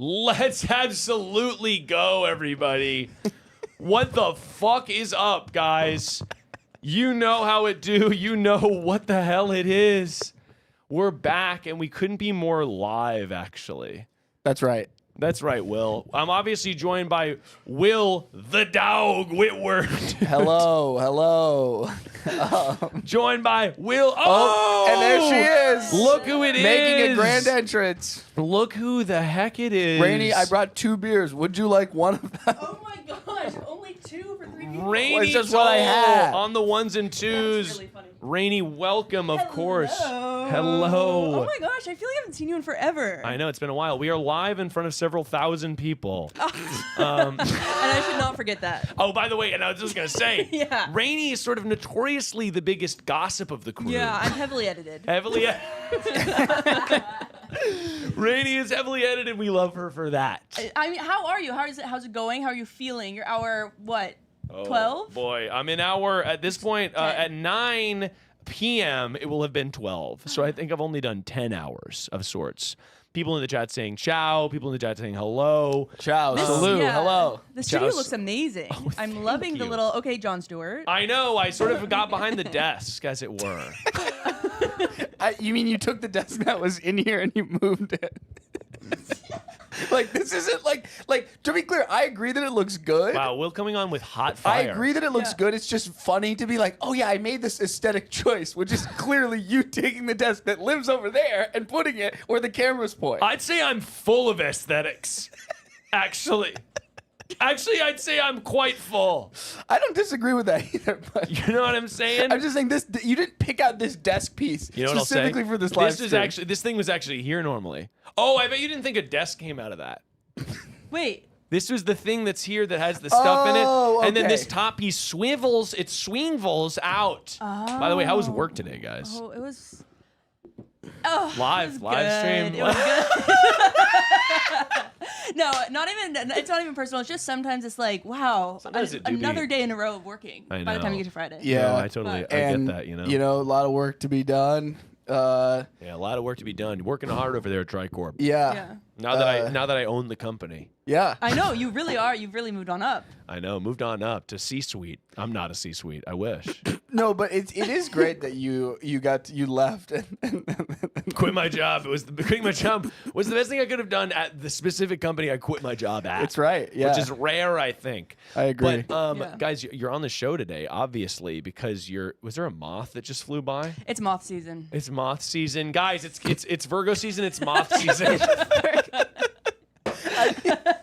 Let's absolutely go, everybody. What the fuck is up, guys? You know how it do. You know what the hell it is. We're back, and we couldn't be more live, actually. That's right. That's right, Will. I'm obviously joined by Will the Dog Whitworth. Hello. Joined by Will. And there she is. Look who it is. Making a grand entrance. Look who the heck it is. Rainey, I brought 2 beers. Would you like one of them? Oh my gosh, only 2 for 3 people. Rainey Well, it's just what I had. on the ones and twos. That's really funny. Rainey, welcome, of course. Hello. Oh my gosh, I feel like I haven't seen you in forever. I know, it's been a while. We are live in front of several thousand people. And I should not forget that. Oh, by the way, and I was just going to say, Yeah. Rainey is sort of notoriously the biggest gossip of the crew. Yeah, I'm heavily edited. Heavily Rainey is heavily edited. We love her for that. I mean, how are you? How's it going? How are you feeling? You're hour, what, 12? Boy, I'm in hour, at this point, at 9 p.m., it will have been 12. So I think I've only done 10 hours of sorts. People in the chat saying ciao. People in the chat saying hello. Ciao. Salute. Yeah. Hello. The studio Ciao. looks amazing. I'm loving the you. little, okay, Jon Stewart. I know. I sort of got behind the desk, as it were. You mean you took the desk that was in here and you moved it? Like, this isn't like, to be clear, I agree that it looks good. Wow, Will coming on with hot fire. I agree that it looks good. It's just funny to be like, oh yeah, I made this aesthetic choice, which is clearly you taking the desk that lives over there and putting it where the cameras point. I'd say I'm full of aesthetics, actually. Actually, I'd say I'm quite full. I don't disagree with that either, but You know what I'm saying? I'm just saying this. You didn't pick out this desk piece You know what I'll say? specifically for this live stream. This thing was actually here normally. Oh, I bet you didn't think a desk came out of that. Wait. This was the thing that's here that has the stuff in it. Oh, And then okay. this top piece swivels out. By the way, how was work today, guys? Oh, it was... Live stream. It was good. No, not even. It's not even personal. It's just sometimes it's like, wow, Sometimes it do another be. day in a row of working. I By the time know. you get to Friday. Yeah. No, I totally I and, get that, you know. a lot of work to be done. Yeah, a lot of work to be done. You're working hard over there at TriCorp. Yeah. Yeah. Now that I own the company. Yeah. I know you really are. You've really moved on up. I know, moved on up to C-suite. I'm not a C-suite. I wish. No, but it is great that you left. Quit my job. Quitting my job was the best thing I could have done at the specific company I quit my job at. It's right. Yeah. Which is rare, I think. I agree. But Yeah. guys, you're on the show today, obviously, because was there a moth that just flew by? It's moth season. It's moth season, guys. It's Virgo season. It's moth season.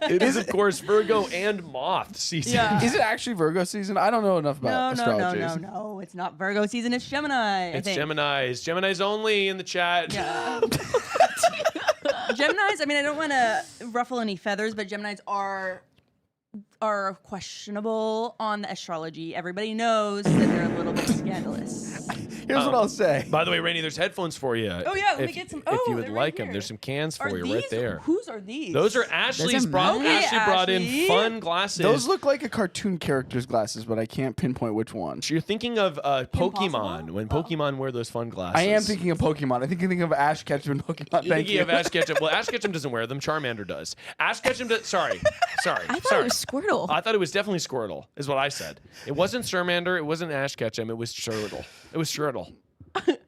It is, of course, Virgo and moth season. Yeah. Is it actually Virgo season? I don't know enough about astrology. No. It's not Virgo season. It's Gemini. It's I think. Gemini's only in the chat. Yeah. Geminis. I mean, I don't want to ruffle any feathers, but Geminis are questionable on the astrology. Everybody knows that they're a little bit scandalous. Here's what I'll say. By the way, Rainey, there's headphones for you. Oh yeah, let me get some. If you would they're like right them, here. there's some cans for Are you these, right there. Whose are these? Those are Ashley's. mine. Okay, Ashley brought in Ashley. fun glasses. Those look like a cartoon character's glasses, but I can't pinpoint which one. So you're thinking of Pokemon Impossible? when Pokemon wear those fun glasses. I am thinking of Pokemon. I think you're thinking of Ash Ketchum and Pokemon. You're Thank thinking you. of Ash Ketchum. Well, Ash Ketchum doesn't wear them. Charmander does. Ash Ketchum does. Sorry. I thought it was Squirtle. I thought it was definitely Squirtle, is what I said. It wasn't Charmander. It wasn't Ash Ketchum. It was Squirtle. It was Squirtle. It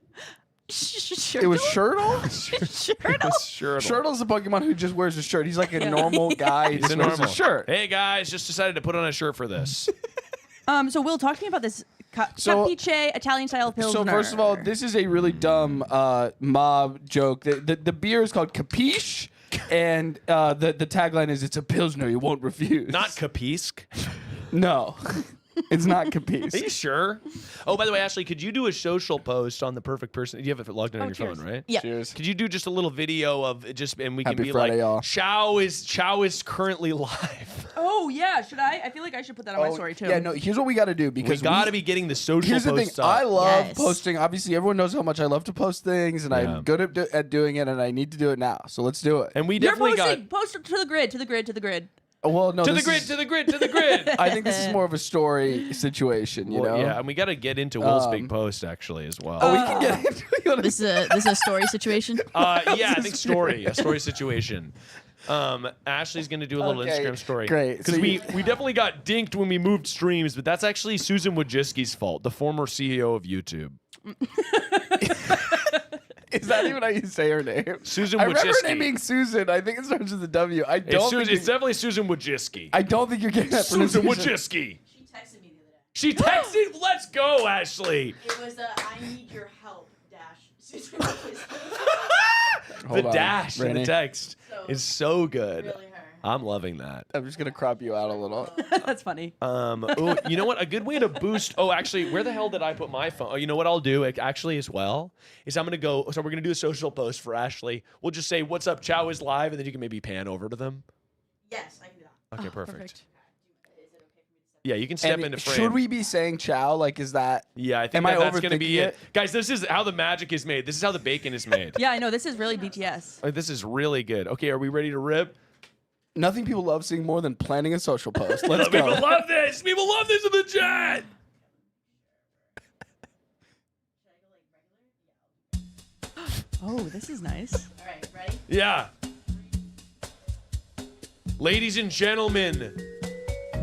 was Shirtle? It was Squirtle. Shirtle's a Pokemon who just wears a shirt. He's like a normal guy. He He's just a wears normal a shirt. Hey guys, just decided to put on a shirt for this. So Will, talk to me about this So- capiche Italian style pilsner. So first of all, this is a really dumb mob joke. The beer is called Capiche, and the tagline is "It's a pilsner you won't refuse." Not Capisk. No, it's not Are Capiche. you sure? Oh, by the way, Ashley, could you do a social post on the perfect person? You have it logged in on your cheers. phone, right? Yeah. Cheers. Could you do just a little video of it just, and we can Happy be Friday, like, y'all. Chow is currently live. Oh yeah, should I? I feel like I should put that on my story too. Yeah, no. Here's what we got to do We because got to be getting the social Here's the thing. posts up. I love Yes. posting. Obviously, everyone knows how much I love to post things, and Yeah. I'm good at doing it, and I need to do it now. So let's do it. and we You're definitely posting. got Post it to the grid. To the grid. To the grid. Well, no. to the this grid, is- to the grid, to the grid. I think this is more of a story situation. You Well, know. yeah, and we got to get into Will's big post actually as well. Oh, we can get into it. This is a story situation. Yeah, I think a story situation. Ashley's gonna do a little Okay, Instagram story. great. Because So we you- definitely got dinked when we moved streams, but that's actually Susan Wojcicki's fault, the former CEO of YouTube. Is that even how you say her name? Susan I remember her Wojcicki. name being Susan. I think it starts with a W. I It's, don't. Susan, think it's definitely Susan Wojcicki. I don't think you're getting that Susan pronunciation. Wojcicki. She texted me the other day. She texted, "Let's go, Ashley." It was I need your help dash. Hold The on, dash in the Rainey. text So, is so good. Really her. I'm loving that. I'm just gonna crop you out a little. That's funny. Oh, you know what? A good way to boost. Oh, actually, where the hell did I put my phone? Oh, you know what I'll do actually as well is I'm gonna go. So we're gonna do a social post for Ashley. We'll just say, "What's up, Chow is live," and then you can maybe pan over to them. Yes, I can do that. Okay, Oh, perfect. Is it okay for me to step? Yeah, you can step And into frame. should we be saying chow? Like, is that? Yeah, I think Am I that's gonna be overthinking it, guys. This is how the magic is made. This is how the bacon is made. Yeah, I know. This is really BTS. This is really good. Okay, are we ready to rip? Nothing people love seeing more than planning a social post. Let's People go. love this. People love this in the chat. Oh, this is nice. All right, ready? Yeah. Ladies and gentlemen,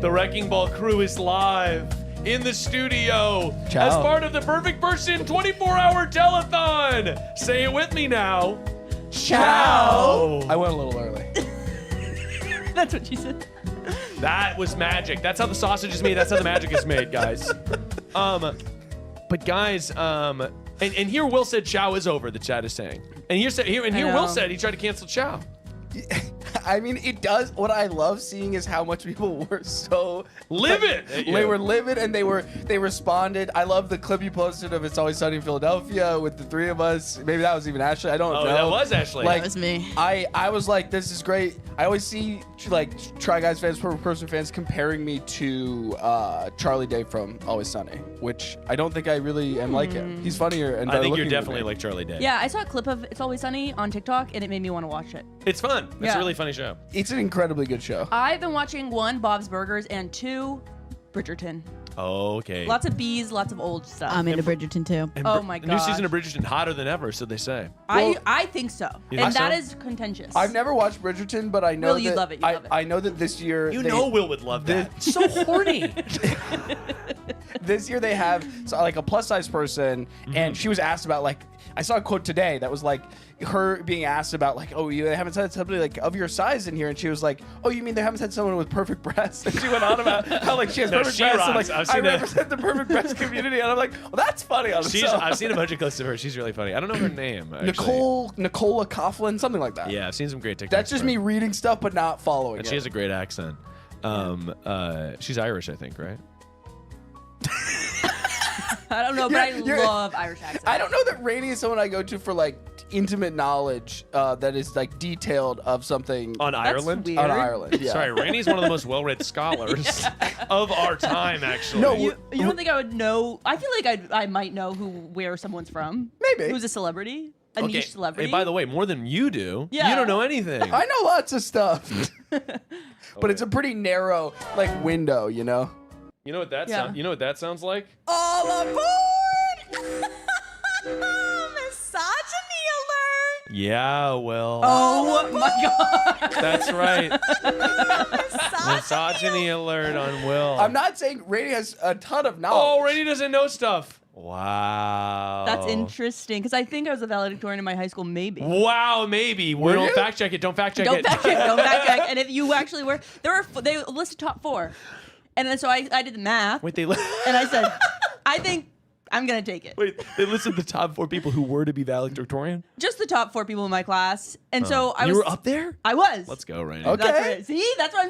the Wrecking Ball crew is live in the studio Ciao. as part of the Perfect Person 24-hour telethon. Say it with me now. Ciao. I went a little early. That's what she said. That was magic. That's how the sausage is made. That's how the magic is made, guys. But guys, and here Will said Chow is over. The chat is saying, and here know. Will said he tried to cancel Chow. I mean, it does. What I love seeing is how much people were so Livid. They were livid, and they responded. I love the clip you posted of "It's Always Sunny in Philadelphia" with the three of us. Maybe that was even Ashley. I don't know. that was Ashley. Like, That was me. I was like, this is great. I always see like Try Guys fans, Perfect Person fans comparing me to Charlie Day from Always Sunny, which I don't think I really am like him. He's funnier and I better think you're looking than definitely me. like Charlie Day. Yeah, I saw a clip of It's Always Sunny on TikTok, and it made me want to watch it. It's fun. It's Yeah. a really funny show. It's an incredibly good show. I've been watching 1, Bob's Burgers, and 2, Bridgerton. Okay. Lots of bees, lots of old stuff. I'm into Bridgerton too. And Oh my The new season gosh. of Bridgerton hotter than ever, so they say. I think so. You And think that so? is contentious. I've never watched Bridgerton, but I know Will, that you'd love it, you'd love it. I know that this year You they- know Will would love that. So horny. this year they have like a plus size person, and she was asked about like I saw a quote today that was like her being asked about like, oh, they haven't had somebody like of your size in here, and she was like, oh, you mean they haven't had someone with perfect breasts? And she went on about how like she has No, perfect she breasts, and rocks. like I've I seen that. represent the perfect breast community, and I'm like, well, that's funny on its own. I've seen a bunch of clips of her. She's really funny. I don't know her name. Actually. Nicola Coughlin, something like that. Yeah, I've seen some great TikToks. That's just of her. me reading stuff but not following And it. she has a great accent. She's Irish, I think, right? I don't know, but I You're- love Irish accents. I don't know that Rainey is someone I go to for like intimate knowledge that is like detailed of something On Ireland? weird. on Ireland. Yeah. Sorry, Rainey's one of the most well-read scholars of our time, actually. No, You don't think I would know? I feel like I might know where someone's from. Maybe. Who's a celebrity? A niche celebrity? Hey, by the way, more than you do. Yeah. You don't know anything. I know lots of stuff, but it's a pretty narrow like window, you know. You know what that Yeah. sound? You know what that sounds like? All aboard! Misogyny alert! Yeah, well. Oh my god! That's right. Misogyny alert on Will. I'm not saying Rainey has a ton of Oh, knowledge. Rainey doesn't know stuff. Wow. That's interesting because I think I was a valedictorian in my high school. Maybe. Wow, maybe. We Were don't you? fact check it. Don't fact check Don't it. fact check. Don't fact check. And if you actually were, they listed top 4, and then so I did the math, Wait, they and I said, I think I'm gonna take it. wait. They listed the top 4 people who were to be valedictorian. Just the top 4 people in my class, and so I you was. were up there. I was. Let's go, Rainey. Okay. That's right. See, that's what I'm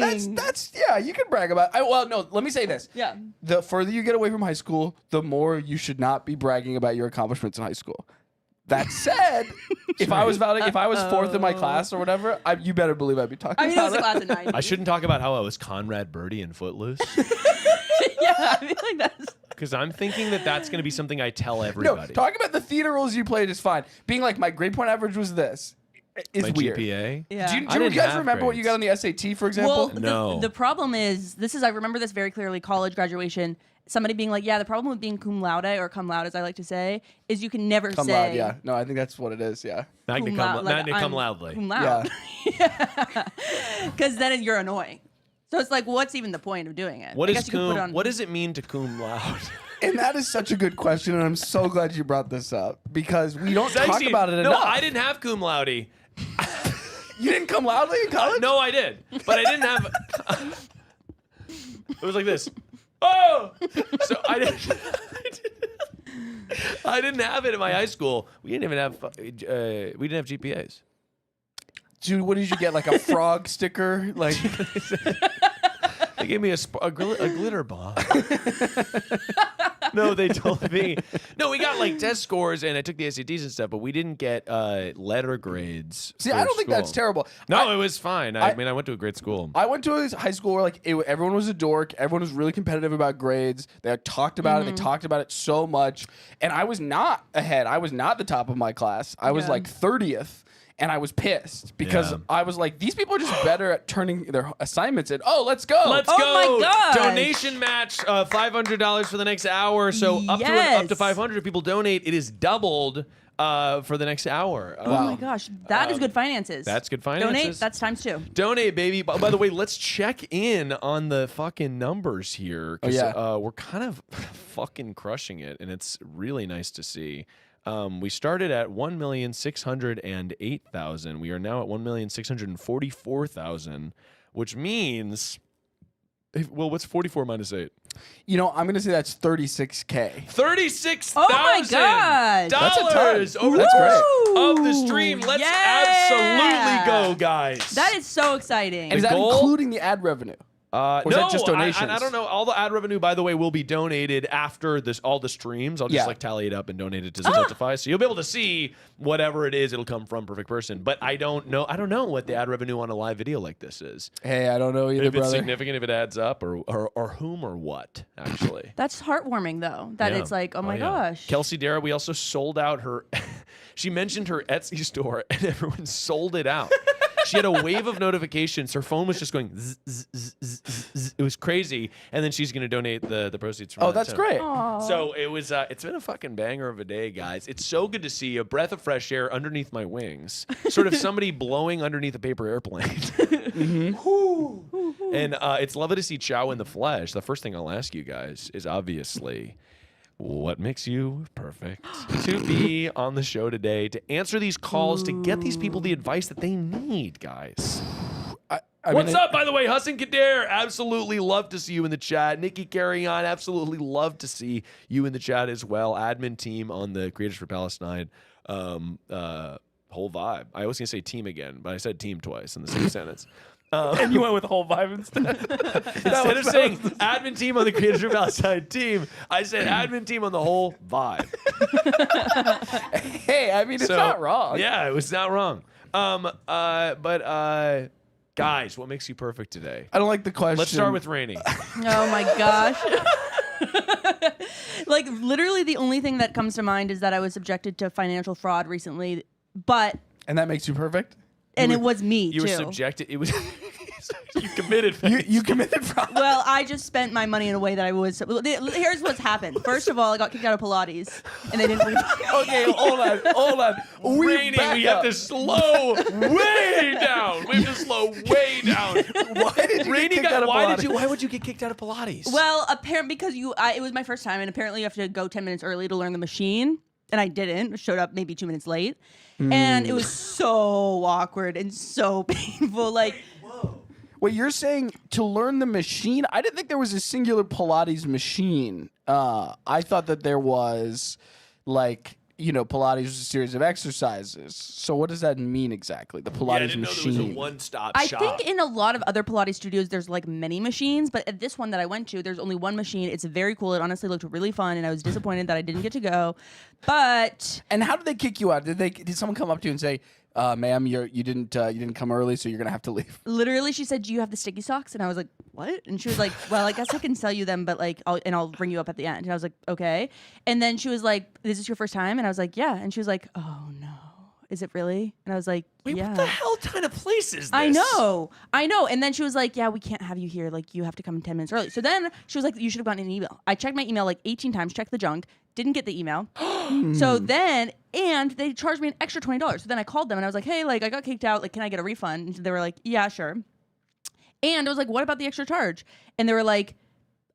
No, saying. that's yeah. You can brag about. Well, no. Let me say this. Yeah. The further you get away from high school, the more you should not be bragging about your accomplishments in high school. That said, if I was 4th in my class or whatever, you better believe I'd be talking I mean, it about was a class of 90. I shouldn't talk about how I was Conrad Birdie in Footloose Yeah, I feel like that's. because I'm thinking that that's going to be something I tell No, everybody. talking about the theater roles you played is fine. Being like my grade point average was this is My weird. GPA. Yeah. Do you I didn't guys have remember what you got grades. on the SAT, for example? Well, No. the problem is, I remember this very clearly, college graduation, somebody being like, yeah, the problem with being cum laude or cum laude, as I like to say, is you can never Come say. loud, yeah. No, I think that's what it is, yeah. Magna come loudly. Cum laude. Because then you're annoying. So it's like, what's even the point of doing it? What I is guess you could put cum? on- What does it mean to cum loud? And that is such a good question, and I'm so glad you brought this up because we don't talk about it No, enough. I didn't have cum laude. You didn't come loudly in college? No, I did, but I didn't have. It was like this. Oh, so I didn't. I didn't have it in my high school. We didn't even have. We didn't have GPAs. Dude, what did you get? Like a frog sticker? Like They gave me a glitter bomb. No, they told me. No, we got like test scores, and I took the SATs and stuff, but we didn't get letter grades. See, I don't think that's terrible. No, it was fine. I mean, I went to a great school. I went to a high school where like everyone was a dork. Everyone was really competitive about grades. They talked about it. They talked about it so much, and I was not ahead. I was not the top of my class. I was like 30th. And I was pissed because I was like, these people are just better at turning their assignments in. Oh, let's go. Let's Oh go. my gosh. Donation match, $500 for the next hour. So up to 500 people donate. It is doubled for the next hour. Oh my gosh, that is good finances. That's good finances. Donate, that's times 2. Donate, baby. By the way, let's check in on the fucking numbers here. 'Cause, we're kind of fucking crushing it, and it's really nice to see. We started at 1,608,000. We are now at 1,644,000, which means, well, what's 44 minus 8? You know, I'm gonna say that's 36K. $36,000 Oh my gosh. That's a ton. over That's the great. course of the stream. Let's absolutely go, guys. That is so exciting. And is that goal? including the ad revenue? Or is that just donations? I don't know. All the ad revenue, by the way, will be donated after all the streams. I'll just like tally it up and donate it to Spotify. So you'll be able to see whatever it is. It'll come from Perfect Person. But I don't know what the ad revenue on a live video like this is. Hey, I don't know either, If it's brother. significant, if it adds up, or whom or what, actually. That's heartwarming, though, that it's like, oh my gosh. Kelsey Dara, we also sold out her. She mentioned her Etsy store, and everyone sold it out. She had a wave of notifications. Her phone was just going zzz, zzz, zzz, zzz, zzz. It was crazy. And then she's going to donate the proceeds from that. Oh, that's too. great. Aw. So it was. It's been a fucking banger of a day, guys. It's so good to see a breath of fresh air underneath my wings, sort of somebody blowing underneath a paper airplane. And it's lovely to see Chow in the flesh. The first thing I'll ask you guys is obviously, what makes you perfect to be on the show today, to answer these calls, to get these people the advice that they need, guys? What's up, by the way? Hassan Kader, absolutely love to see you in the chat. Nikki Carry On, absolutely love to see you in the chat as well. Admin team on the Creators for Palestine. Whole vibe. I was going to say team again, but I said team twice in the same sentence. And you went with the whole vibe instead. Instead of saying admin team on the Creators for Palestine team, I said admin team on the whole vibe. Hey, I mean, it's not wrong. Yeah, it was not wrong. Guys, what makes you perfect today? I don't like the question. Let's start with Rainey. Oh my gosh. Like, literally the only thing that comes to mind is that I was subjected to financial fraud recently, And that makes you perfect? and it was me You too. were subjected. It was you committed. You committed fraud. Well, I just spent my money in a way that I was. Here's what's happened. First of all, I got kicked out of Pilates, and they didn't. Okay, hold on. Rainey, we have to slow way down. We have to slow way down. Why did you Rainey get kicked out of Pilates? Why would you get kicked out of Pilates? Well, apparently because it was my first time, and apparently you have to go 10 minutes early to learn the machine, and I didn't. Showed up maybe 2 minutes late, and it was so awkward and so painful. Like. Wait, you're saying to learn the machine? I didn't think there was a singular Pilates machine. I thought that there was, like, Pilates was a series of exercises. So what does that mean exactly? The Pilates I didn't machine. know there was a one-stop I shop. think in a lot of other Pilates studios, there's like many machines, but at this one that I went to, there's only one machine. It's very cool. It honestly looked really fun, and I was disappointed that I didn't get to go. But And how did they kick you out? Did someone come up to you and say, "Ma'am, you didn't come early, so you're gonna have to leave"? literally, she said, "Do you have the sticky socks?" And I was like, "What?" And she was like, "Well, I guess I can sell you them, but like, I'll bring you up at the end." And I was like, "Okay." And then she was like, "Is this your first time?" And I was like, "Yeah." And she was like, "Oh no." is it really? And I was like, Wait, yeah. what the hell kind of place is this? I know. And then she was like, yeah, we can't have you here. Like, you have to come 10 minutes early. So then she was like, you should have gotten an email. I checked my email like 18 times, checked the junk, didn't get the email. So then, and they charged me an extra $20. So then I called them and I was like, hey, like, I got kicked out. Like, can I get a refund? And they were like, yeah, sure. And I was like, what about the extra charge? And they were like,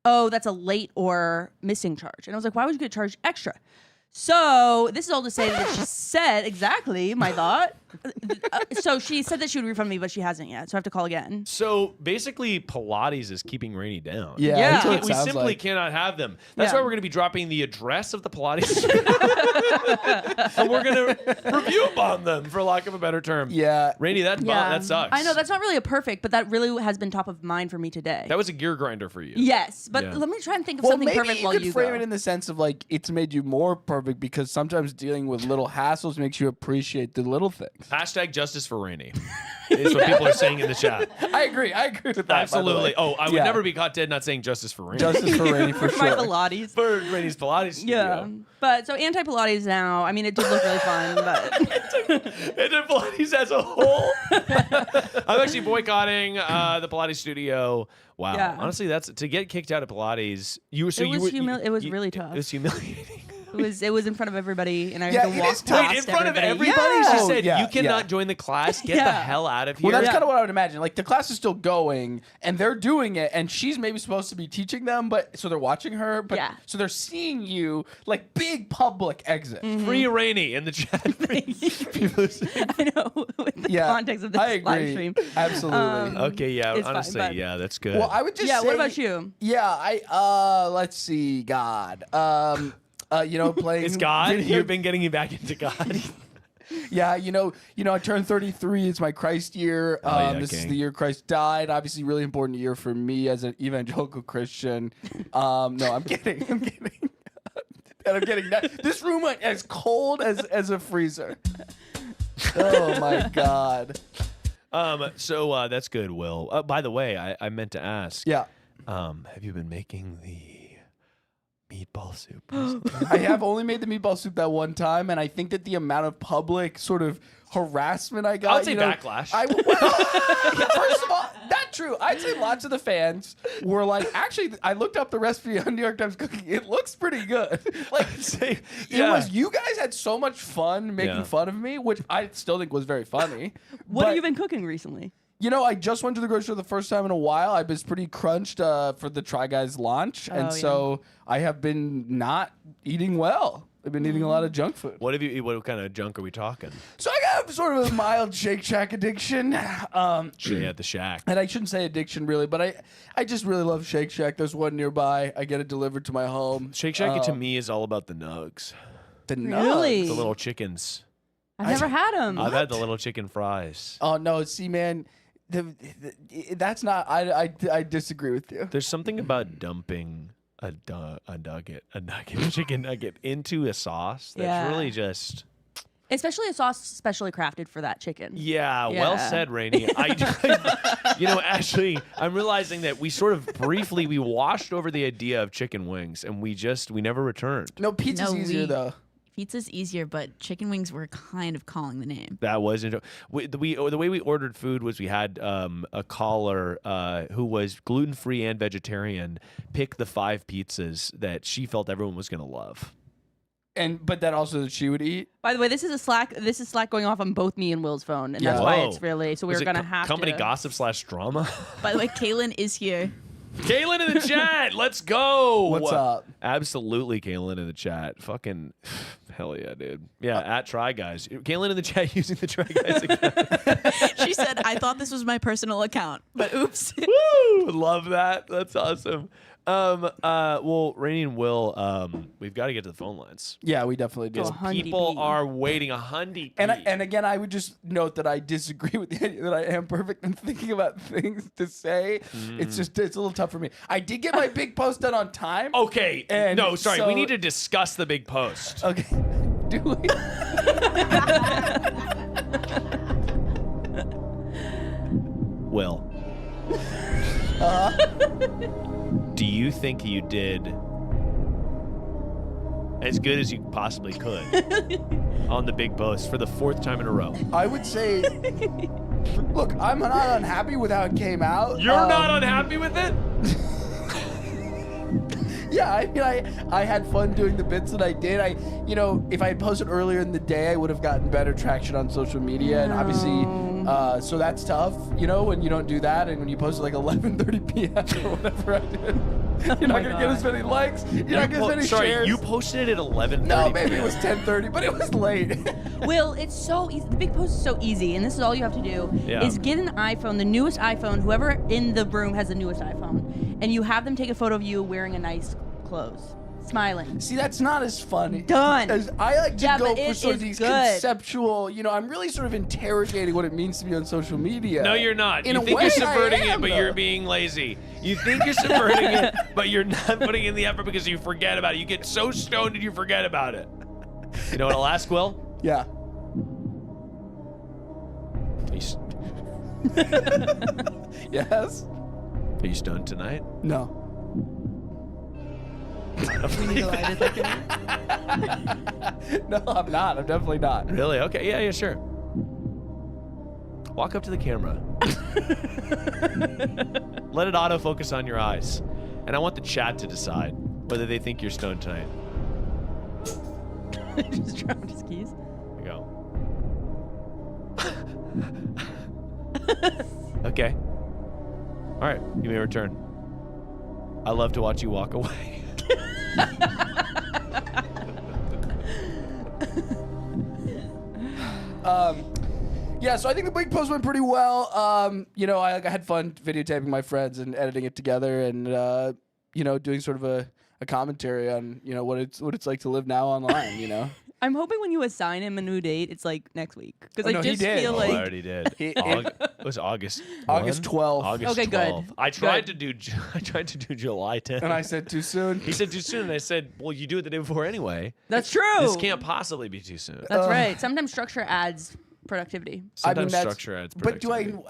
oh, that's a late or missing charge. And I was like, why would you get charged extra? So this is all to say that she said exactly my thought. So she said that she would refund me, but she hasn't yet. So I have to call again. So basically, Pilates is keeping Rainey down. Yeah, Yeah. that's what it We sounds simply like. cannot have them. That's Yeah. why we're going to be dropping the address of the Pilates. And we're going to review upon them, for lack of a better term. Yeah. Rainey, that sucks. I know that's not really a perfect, but that really has been top of mind for me today. That was a gear grinder for you. Yes, but Yeah. let me try and think of Well, something maybe perfect you while could you frame go. it in the sense of like it's made you more perfect because sometimes dealing with little hassles makes you appreciate the little things. Hashtag justice for Rainey is what people are saying in the chat. I agree with that. by the Absolutely. way. Oh, I would Yeah. never be caught dead not saying justice for Rainey. Justice for Rainey for For my sure. Pilates. For Rainey's Pilates studio. Yeah, but so anti-Pilates now. I mean, it did look really fun, but And then Pilates as a whole. I'm actually boycotting the Pilates studio. Wow. Yeah. Honestly, that's to get kicked out of Pilates. it was really tough. It was humiliating. It was in front of everybody, and I Yeah, had to it walk is tough. past Wait, in front of everybody? Yeah. She Oh, said, yeah, you cannot yeah. join the class. Get the Yeah. hell out of here. Well, that's Yeah. kind of what I would imagine. Like the class is still going, and they're doing it, and she's maybe supposed to be teaching them, but so they're watching her, but Yeah. so they're seeing you like big public exit. Free Rainey in the chat. People saying- I know, with the Yeah, context of this I agree. live stream. Absolutely. Okay, yeah, It's fine, honestly, but- yeah, that's good. Well, I would just Yeah, say, what about you? Yeah, let's see, God. Playing it's God. video- You've been getting me back into God. Yeah, I turned 33. It's my Christ year. yeah, This is King. the year Christ died. Obviously, really important year for me as an evangelical Christian. No, I'm kidding. I'm kidding. And I'm kidding. This room went as cold as a freezer. Oh my God. So that's good, Will. By the way, I meant to ask. Yeah. Have you been making the meatball soup? I have only made the meatball soup that one time, and I think that the amount of public sort of harassment I got. I would say backlash. First of all, not true. I'd say lots of the fans were like, actually, I looked up the recipe on New York Times Cooking. It looks pretty good. Like, it was, you guys had so much fun making Yeah. fun of me, which I still think was very funny. What But, have you been cooking recently? I just went to the grocery store the first time in a while. I was pretty crunched for the Try Guys launch, and so I have been not eating well. I've been eating a lot of junk food. What kind of junk are we talking? So I got sort of a mild Shake Shack addiction. At the Shack. And I shouldn't say addiction really, but I just really love Shake Shack. There's one nearby. I get it delivered to my home. Shake Shack to me is all about the nugs, The Really? nugs. the little chickens. I've never had them. I've had the little chicken fries. Oh no, see man, that's not I disagree with you. There's something about dumping a chicken nugget into a sauce that's Yeah. really just. Especially a sauce specially crafted for that chicken. Yeah, well Yeah. said, Rainey. Actually, I'm realizing that we sort of briefly we washed over the idea of chicken wings, and we never returned. No, pizza's No, easier though. Pizza's easier, but chicken wings were kind of calling the name. That was the way we ordered food was we had a caller who was gluten-free and vegetarian pick the 5 pizzas that she felt everyone was going to love. But that also that she would eat. By the way, this is Slack going off on both me and Will's phone, and Yeah. that's why Whoa. it's really. So Was we're it gonna have company to. gossip / drama. By the way, Kaylin is here. Kaylin in the chat, let's go. What's up? Absolutely, Kaylin in the chat. Fucking hell yeah, dude. Yeah, at Try Guys. Kaylin in the chat using the Try Guys account. She said, I thought this was my personal account, but oops. Woo! Love that. That's awesome. Well, Rainey and Will, we've got to get to the phone lines. Yeah, we definitely do. Oh, Hundy People bee. are waiting a hundy. And again, I would just note that I disagree with the idea that I am perfect in thinking about things to say. It's a little tough for me. I did get my big post done on time. Okay. And No, sorry. so- We need to discuss the big post. Okay. Do we? Will. Do you think you did as good as you possibly could on the big post for the 4th time in a row. I would say, look, I'm not unhappy with how it came out. You're not unhappy with it? Yeah, I mean, I had fun doing the bits that I did. If I had posted earlier in the day, I would have gotten better traction on social media, and obviously, so that's tough, when you don't do that, and when you post at like 11:30 p.m. or whatever I did, you're not gonna get as many likes. You're not gonna get as many shares. You posted it at 11:30. No, maybe it was 10:30, but it was late. Will, it's so easy. The big post is so easy, and this is all you have to do is get an iPhone, the newest iPhone, whoever in the room has the newest iPhone, and you have them take a photo of you wearing a nice clothes, smiling. See, that's not as fun. Done. As I like to go but for it sort of is these good. conceptual, I'm really sort of interrogating what it means to be on social media. No, you're not. In You a think way, you're subverting I am, it, but though. you're being lazy. You think you're subverting it, but you're not putting in the effort because you forget about it. You get so stoned and you forget about it. You know what I'll ask, Will? Yeah. Yes? Are you stoned tonight? No. We need to light it again. No, I'm not. I'm definitely not. Really? Okay. Yeah, sure. Walk up to the camera. Let it autofocus on your eyes. And I want the chat to decide whether they think you're stoned tonight. Just dropped his keys. Here you go. Okay. All right. You may return. I love to watch you walk away. Yeah, so I think the big post went pretty well. I had fun videotaping my friends and editing it together, and doing sort of a commentary on what it's like to live now online. I'm hoping when you assign him a new date, it's like next week. Because Oh, no, I he just did. feel Oh, like I already did. It was August. August 12th. August Okay, good. 12th. I tried Good. to do July 10th. And I said too soon. He said too soon, and I said, "Well, you do it the day before anyway. that's true. This can't possibly be too soon." That's right. Sometimes structure adds productivity. Sometimes that's- structure adds But do productivity.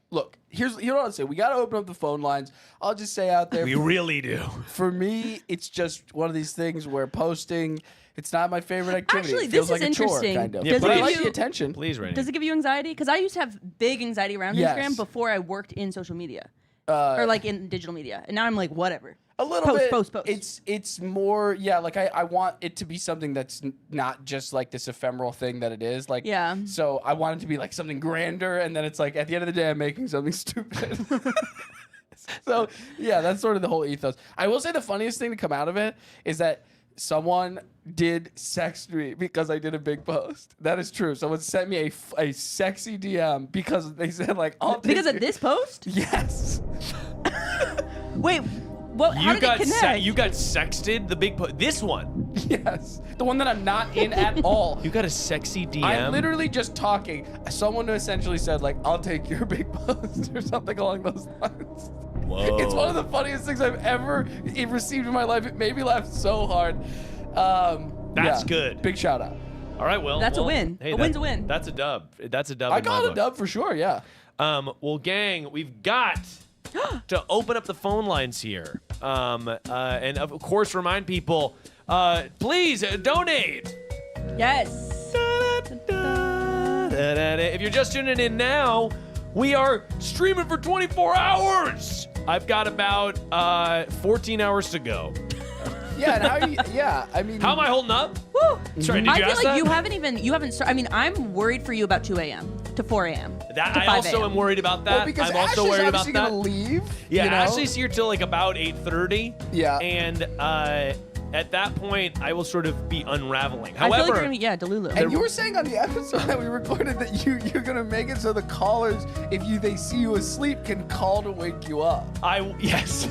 look? Here's what I'll say. We got to open up the phone lines. I'll just say out there. We really do. For me, it's just one of these things where posting. It's not my favorite activity. Actually, it feels this like is a chore, interesting. kind of. Yeah, Does but it I give like you- the attention. Please, Rainey. Does it give you anxiety? Because I used to have big anxiety around Yes. Instagram before I worked in social media. Or like in digital media. And now I'm like, whatever. A little Post. bit. It's more, like I want it to be something that's not just like this ephemeral thing that it is. Like, Yeah. So I want it to be like something grander, and then it's like at the end of the day, I'm making something stupid. So yeah, that's sort of the whole ethos. I will say the funniest thing to come out of it is that someone did sext me because I did a big post. That is true. Someone sent me a sexy DM because they said like, "I'll take Because of you." this post? Yes. Wait, well, how did it connect? You got sexted the big this one. Yes. The one that I'm not in at all. You got a sexy DM. I'm literally just talking. Someone essentially said like, "I'll take your big post" or something along those lines. Whoa. It's one of the funniest things I've ever received in my life. It made me laugh so hard. That's yeah. good. Big shout out. All right, well. That's a win. Hey, A win's a win. That's a dub. That's a dub. I in my got a book. dub for sure. Yeah. Well, gang, we've got to open up the phone lines here. And of course, remind people, please donate. Yes. If you're just tuning in now, we are streaming for 24 hours. I've got about 14 hours to go. Yeah. And how? I mean. How am I holding up? Woo. Sorry, did I you feel ask like that? you haven't started. I mean, I'm worried for you about 2 a.m. to 4 a.m. That to I 5 also a.m. am worried about that. Well, because I'm also Ashley's worried about obviously that. gonna leave. Yeah, you know? Ashley's here till like about 8:30. Yeah. And at that point, I will sort of be unraveling. I feel like However, you're gonna be, Delulu. And you were saying on the episode that we recorded that you're gonna make it so the callers, if they see you asleep, can call to wake you up. yes.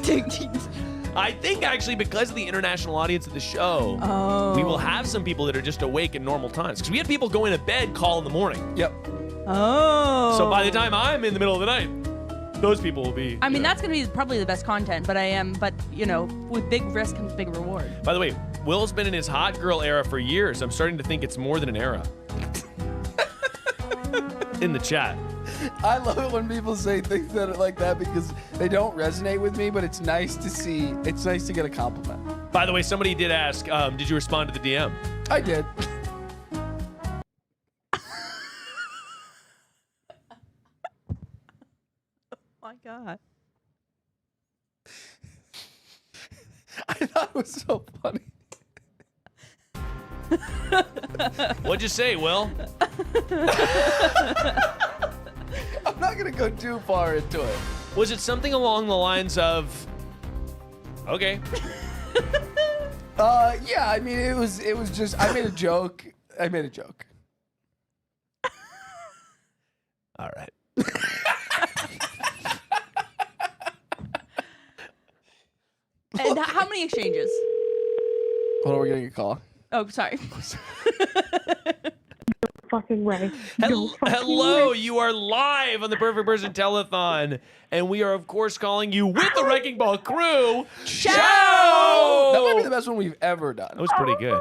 I think actually because of the international audience of the show, Oh. we will have some people that are just awake at normal times. Because we had people go into bed, call in the morning. Yep. Oh. So by the time I'm in the middle of the night, those people will be. I mean, that's gonna be probably the best content. But with big risk comes big reward. By the way, Will's been in his hot girl era for years. I'm starting to think it's more than an era. In the chat. I love it when people say things that are like that because they don't resonate with me, but it's nice to see. It's nice to get a compliment. By the way, somebody did ask, did you respond to the DM? I did. My God. I thought it was so funny. What'd you say, Will? I'm not gonna go too far into it. Was it something along the lines of, okay. Yeah, I mean, it was just, I made a joke. All right. And how many exchanges? Hold on, we're getting a call. Oh, sorry. Fucking way. Hello, you are live on the Perfect Person Telethon, and we are, of course, calling you with the Wrecking Ball crew. Ciao! That might be the best one we've ever done. That was pretty good.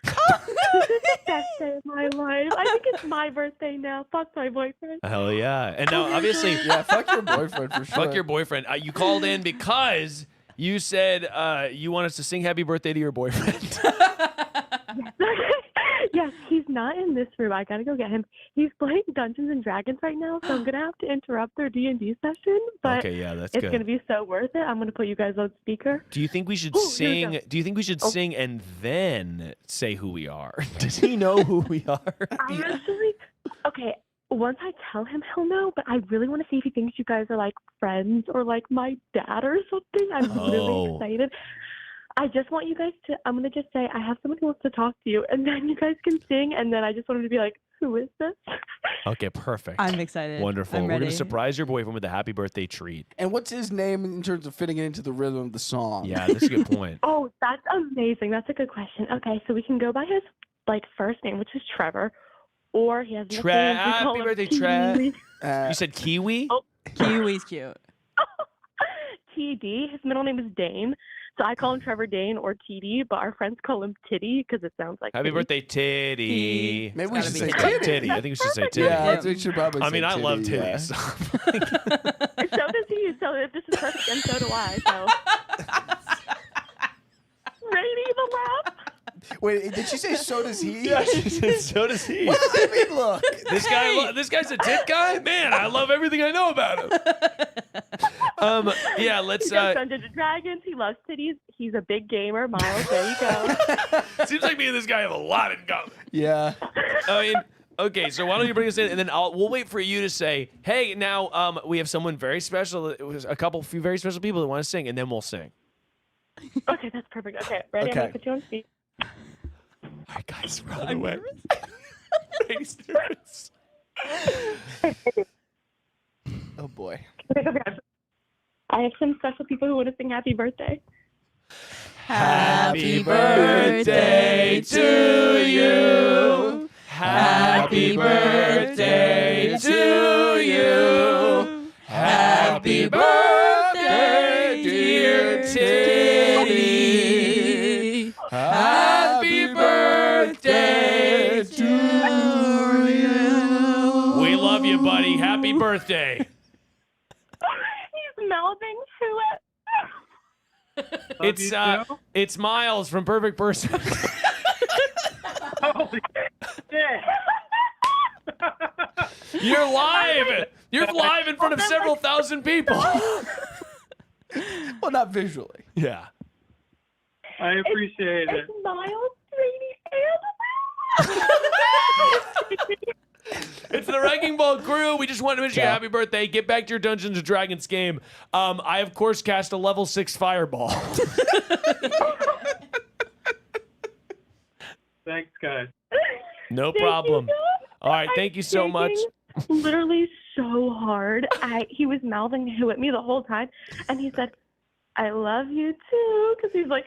This is the best day of my life. I think it's my birthday now. Fuck my boyfriend. Hell yeah. And now, obviously, Yeah, fuck your boyfriend for sure. fuck your boyfriend. You called in because you said you want us to sing happy birthday to your boyfriend. Yes, he's not in this room. I gotta go get him. He's playing Dungeons and Dragons right now, so I'm gonna have to interrupt their D&D session. But Okay, yeah, that's it's good. gonna be so worth it. I'm gonna put you guys on speaker. Do you think we should Ooh, here we sing? go. Do you think we should sing and then say who we are? Does he know who we are? I'm actually okay. Once I tell him, he'll know. But I really want to see if he thinks you guys are like friends or like my dad or something. I'm Oh. really excited. I just want you guys to. I'm gonna just say I have someone who wants to talk to you, and then you guys can sing. And then I just wanted to be like, who is this? Okay, perfect. I'm excited. Wonderful. I'm We're ready. gonna surprise your boyfriend with a happy birthday treat. And what's his name in terms of fitting it into the rhythm of the song? Yeah, that's a good point. Oh, that's amazing. That's a good question. Okay, so we can go by his like first name, which is Trevor, or he has a nickname. We call Happy him birthday, Trev. Kiwi. You said Kiwi? Oh. Kiwi's cute. TD. His middle name is Dane, so I call him Trevor Dane or TD, but our friends call him Titty because it sounds like Happy titty. birthday, Titty. Maybe we It's should say gotta be titty. Titty. I think we should say Titty. Yeah, we should probably I say mean, I love titty, yeah. titties. And so does he. So this is perfect, and so do I. So ready to even laugh? Wait, did she say so does he? Yeah, she said, so does he. What does that mean? Look. This guy's a tit guy? Man, I love everything I know about him. Yeah, let's He does Dungeons and Dragons. He loves titties. He's a big gamer. Miles, there you go. seems like me and this guy have a lot in common. Yeah. I mean, okay, so why don't you bring us in, and then we'll wait for you to say, hey, now we have someone very special. It was a few very special people that want to sing, and then we'll sing. Okay, that's perfect. Okay, ready? Okay. I'm gonna put you on speed. All right, guys, we're on the way. Brady's nervous. Oh boy. I have some special people who want to sing happy birthday. Happy birthday to you. Happy birthday to you. Happy birthday, dear Titty. Happy birthday to you. We love you, buddy. Happy birthday. He's mouthing to it. It's Miles from Perfect Person. Holy shit. You're live. You're live in front of several thousand people. Well, not visually. Yeah. I appreciate it. It's Miles, Brady, and It's the Wrecking Ball crew. We just wanted to wish you a happy birthday. Get back to your Dungeons and Dragons game. I, of course, cast a level 6 fireball. Thanks, guys. No problem. All right. Thank you so much. Literally so hard. He was mouthing to at me the whole time, and he said, I love you too, because he's like,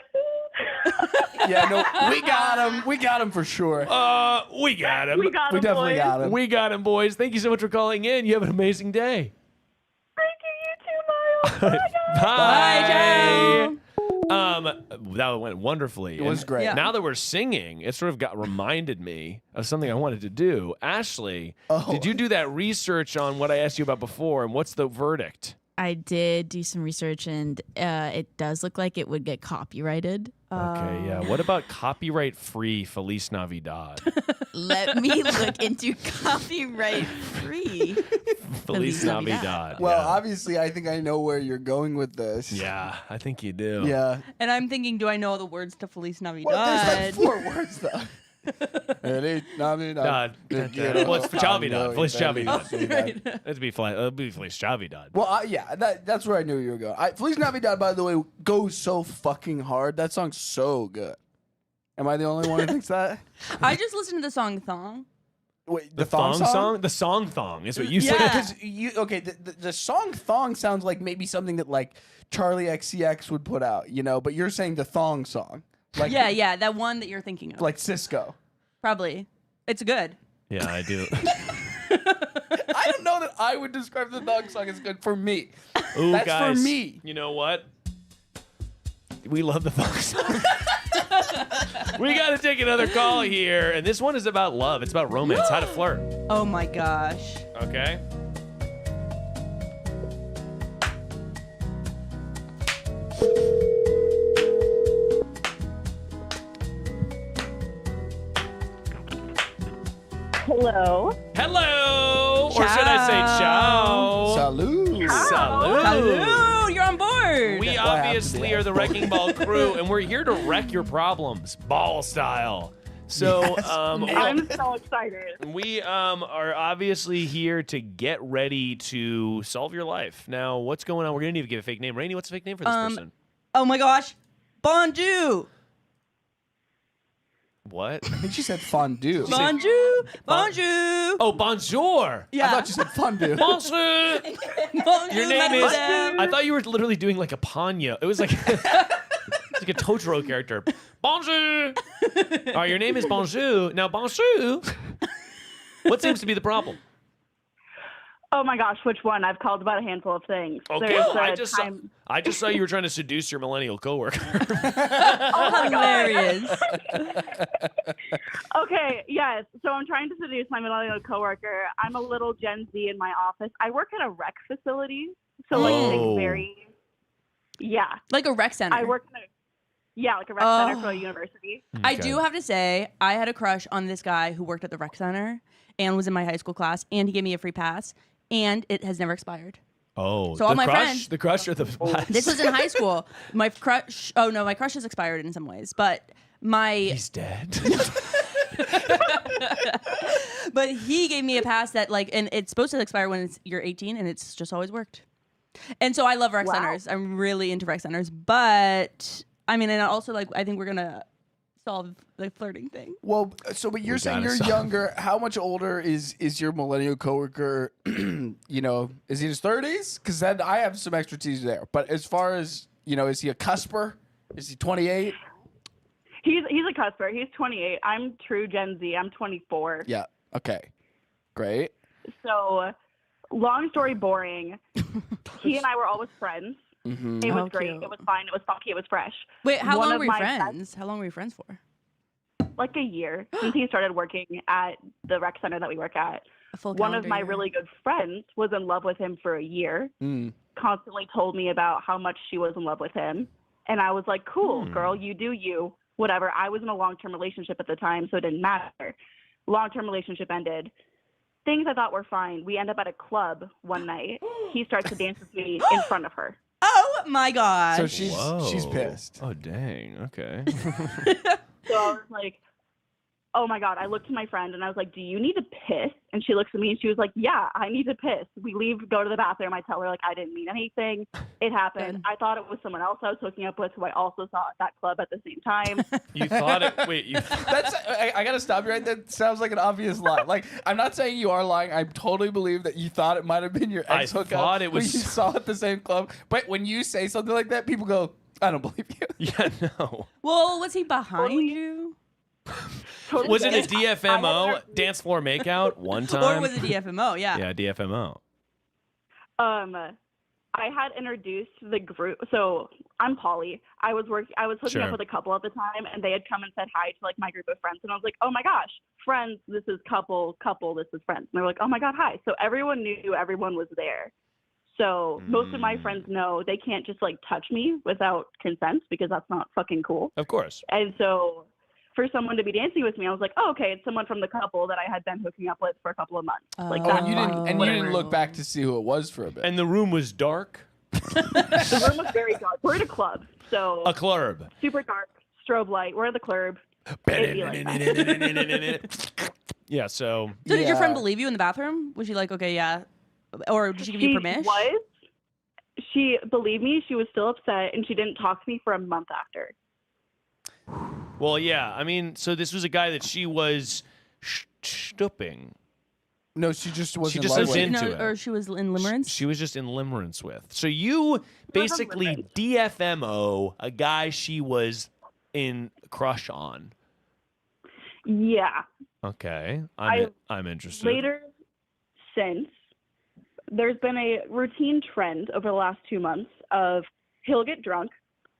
Yeah, no, we got him. We got him for sure. We got him. we got him, We definitely boys. got him. We got him, boys. Thank you so much for calling in. You have an amazing day. Thank you, you too, Miles. Bye. That went wonderfully. It was And great. Yeah. Now that we're singing, it sort of reminded me of something I wanted to do. Ashley, Oh. did you do that research on what I asked you about before, and what's the verdict? I did do some research, and it does look like it would get copyrighted. Okay, yeah. What about copyright-free Felis Navidad? Let me look into copyright free. Felis Navidad. Well, yeah. obviously, I think I know where you're going with this. Yeah, I think you do. Yeah. And I'm thinking, do I know the words to Feliz Navidad? Well, there's like 4 words though. Feliz Navidad. Well, it's Chavidad. Feliz Chavidad. Oh, right. It'd be Feliz Chavidad. Well, yeah, that's where I knew you were going. Feliz Navidad, by the way, goes so fucking hard. That song's so good. Am I the only one who thinks that? I just listened to the song Thong. Wait, The thong song? The song thong is what you Yeah. said. Because the song Thong sounds like maybe something that like Charlie XCX would put out, but you're saying the thong song. Like, Yeah, that one that you're thinking of. Like Cisco. Probably. It's good. Yeah, I do. I don't know that I would describe the thong song as good for me. Ooh, That's guys, for me. You know what? We love the thong song. We got to take another call here, and this one is about love. It's about romance, how to flirt. Oh my gosh. Okay. Hello. Hello, or should I say ciao? Salud. Salud. Hello, you're on board. We obviously are the Wrecking Ball crew, and we're here to wreck your problems, ball style. So, I'm so excited. we are obviously here to get ready to solve your life. Now, what's going on? We're gonna need to give a fake name. Rainey, what's the fake name for this person? Oh my gosh. Bonjour. What? I think she said fondue. Bonjour. Bonjour. Oh, bonjour. Yeah. I thought you said fondue. Bonjour. Bonjour, Your name is. madame. I thought you were literally doing like a Panya. It was like. It's like a Totoro character. Bonjour. All right, your name is Bonjour. Now, Bonjour. What seems to be the problem? Oh my gosh, which one? I've called about a handful of things. Okay, There's well, a I just saw you were trying to seduce your millennial coworker. Hilarious. Okay, yes. So I'm trying to seduce my millennial coworker. I'm a little Gen Z in my office. I work at a rec facility, so like Oh. think very. Yeah, Like a rec center. I work in like a rec center for a university. I do have to say, I had a crush on this guy who worked at the rec center and was in my high school class, and he gave me a free pass, and it has never expired. Oh, So all my friends- the crush or the This was in high school. My crush. Oh no, my crush has expired in some ways, but He's dead. but he gave me a pass that and it's supposed to expire when you're 18, and it's just always worked. And so I love rec Wow. centers. I'm really into rec centers, but I mean, and also I think we're gonna solve the flirting thing. Well, but you're saying gotta you're solve- younger. How much older is your millennial coworker? Is he in his 30s? Because then I have some expertise there. But as far as is he a cusper? Is he 28? He's a cusper. He's 28. I'm true Gen Z. I'm 24. Yeah. Okay. Great. So, long story boring. He and I were always friends. Mm-hmm. It was Oh, great. cute. It was fun. It was funky. It was fresh. Wait, how One long of were you my friends? How long were you friends for? Like a year since he started working at the rec center that we work at. A full One of calendar my year. really good friends was in love with him for a year. Mm. Constantly told me about how much she was in love with him. And I was like, cool, girl, you do you. Whatever. I was in a long-term relationship at the time, so it didn't matter. Long-term relationship ended. Things I thought were fine. We end up at a club one night. He starts to dance with me in front of her. Oh my god. So she's pissed. Oh, dang. Okay. So I was like, oh my God. I looked to my friend and I was like, do you need to piss? And she looks at me and she was like, yeah, I need to piss. We leave, go to the bathroom. I tell her, like, I didn't mean anything. It happened. Good. I thought it was someone else I was hooking up with who I also saw at that club at the same time. You thought it. Wait, you. I gotta stop you right there. That sounds like an obvious lie. Like, I'm not saying you are lying. I totally believe that you thought it might have been your I ex hookup. thought it who was- you saw at the same club. But when you say something like that, people go, I don't believe you. Yeah, no. well, was he behind Totally. you? Totally Was it a kidding. I DFMO had dance floor makeout one time? Or was it DFMO? Yeah. Yeah, DFMO. I had introduced the group. So I'm Polly. I was hooking Sure. up with a couple at the time, and they had come and said hi to like my group of friends, and I was like, oh my gosh, friends, this is couple, this is friends, and they were like, oh my God, hi. So everyone knew everyone was there. So most of my friends know they can't just like touch me without consent because that's not fucking cool. Of course. And so for someone to be dancing with me, I was like, oh, okay, it's someone from the couple that I had been hooking up with for a couple of months. Like Oh, that's And you fine. didn't, and you didn't look back to see who it was for a bit. And the room was dark. The room was very dark. We're at a club, so A club. super dark, strobe light. We're at the club. It'd be like that. Yeah, so So did your friend Yeah. believe you in the bathroom? Was she like, okay, yeah, or did she give you She permission? was. She believed me. She was still upset, and she didn't talk to me for a month after. well, yeah. I mean, so this was a guy that she was stooping. No, she just wasn't just in was love with into him. it. Or she was in limerence? She was just in limerence with. So you basically DFMO a guy she was in crush on. Yeah. Okay, I- I'm interested. Later, since there's been a routine trend over the last 2 months of he'll get drunk,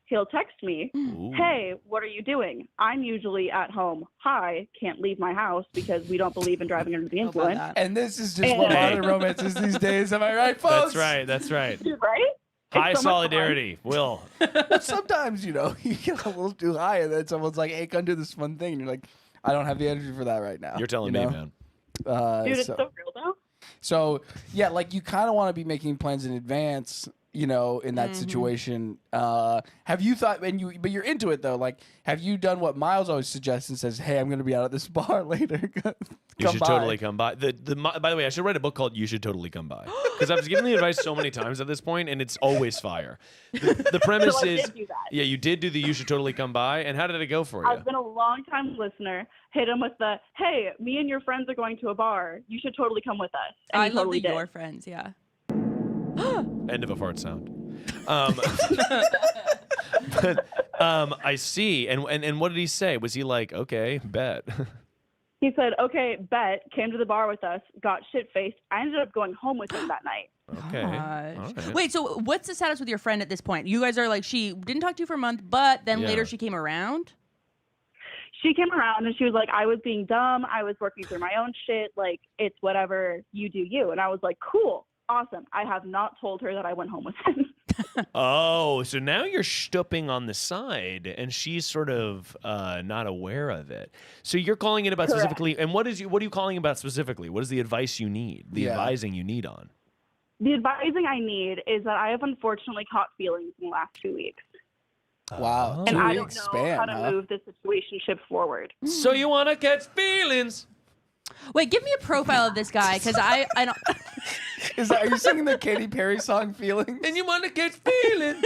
he'll text me, Ooh. hey, what are you doing? I'm usually at home. Hi, can't leave my house because we don't believe in driving under the How about influence. that? And this is just what modern romance is these days. Am I right, folks? That's right. That's right. Right? High It's so much fun. solidarity. Will. But sometimes, you know, you get a little too high, and then someone's like, hey, come do this fun thing. And you're like, I don't have the energy for that right now. You're telling you me, know? man. Dude, it's so, so real though. so, yeah, like you kind of want to be making plans in advance, you know, in that situation. Have you thought, but you're into it though. Like, have you done what Miles always suggests and says, hey, I'm going to be out at this bar later. You should totally come by. By the way, I should write a book called "You Should Totally Come By" because I've given the advice so many times at this point, and it's always fire. The premise So I is, did do that. yeah, you did do the "You Should Totally Come By," and how did it go for you? I've been a long time listener. Hit him with the, hey, me and your friends are going to a bar. You should totally come with us. And I he love totally the did. your friends, yeah. End of a fart sound. I see. And what did he say? Was he like, okay, bet? He said, okay, bet, came to the bar with us, got shit-faced. I ended up going home with him that night. Okay. Gosh. All right. Wait, so what's the status with your friend at this point? You guys are like, she didn't talk to you for a month, but then Yeah. later she came around? She came around and she was like, I was being dumb. I was working through my own shit. Like, it's whatever, you do you. And I was like, cool, awesome. I have not told her that I went home with him. Oh, so now you're stooping on the side, and she's sort of not aware of it. So you're calling it about Correct. specifically, and what are you calling about specifically? What is the advice you need? The Yeah. advising you need on? The advising I need is that I have unfortunately caught feelings in the last 2 weeks. Wow. And 2 I don't weeks know span, how to huh? move this situationship forward. So you want to catch feelings? Wait, give me a profile of this guy, because I don't. Are you singing the Katy Perry song "Feelings"? And you want to catch feelings?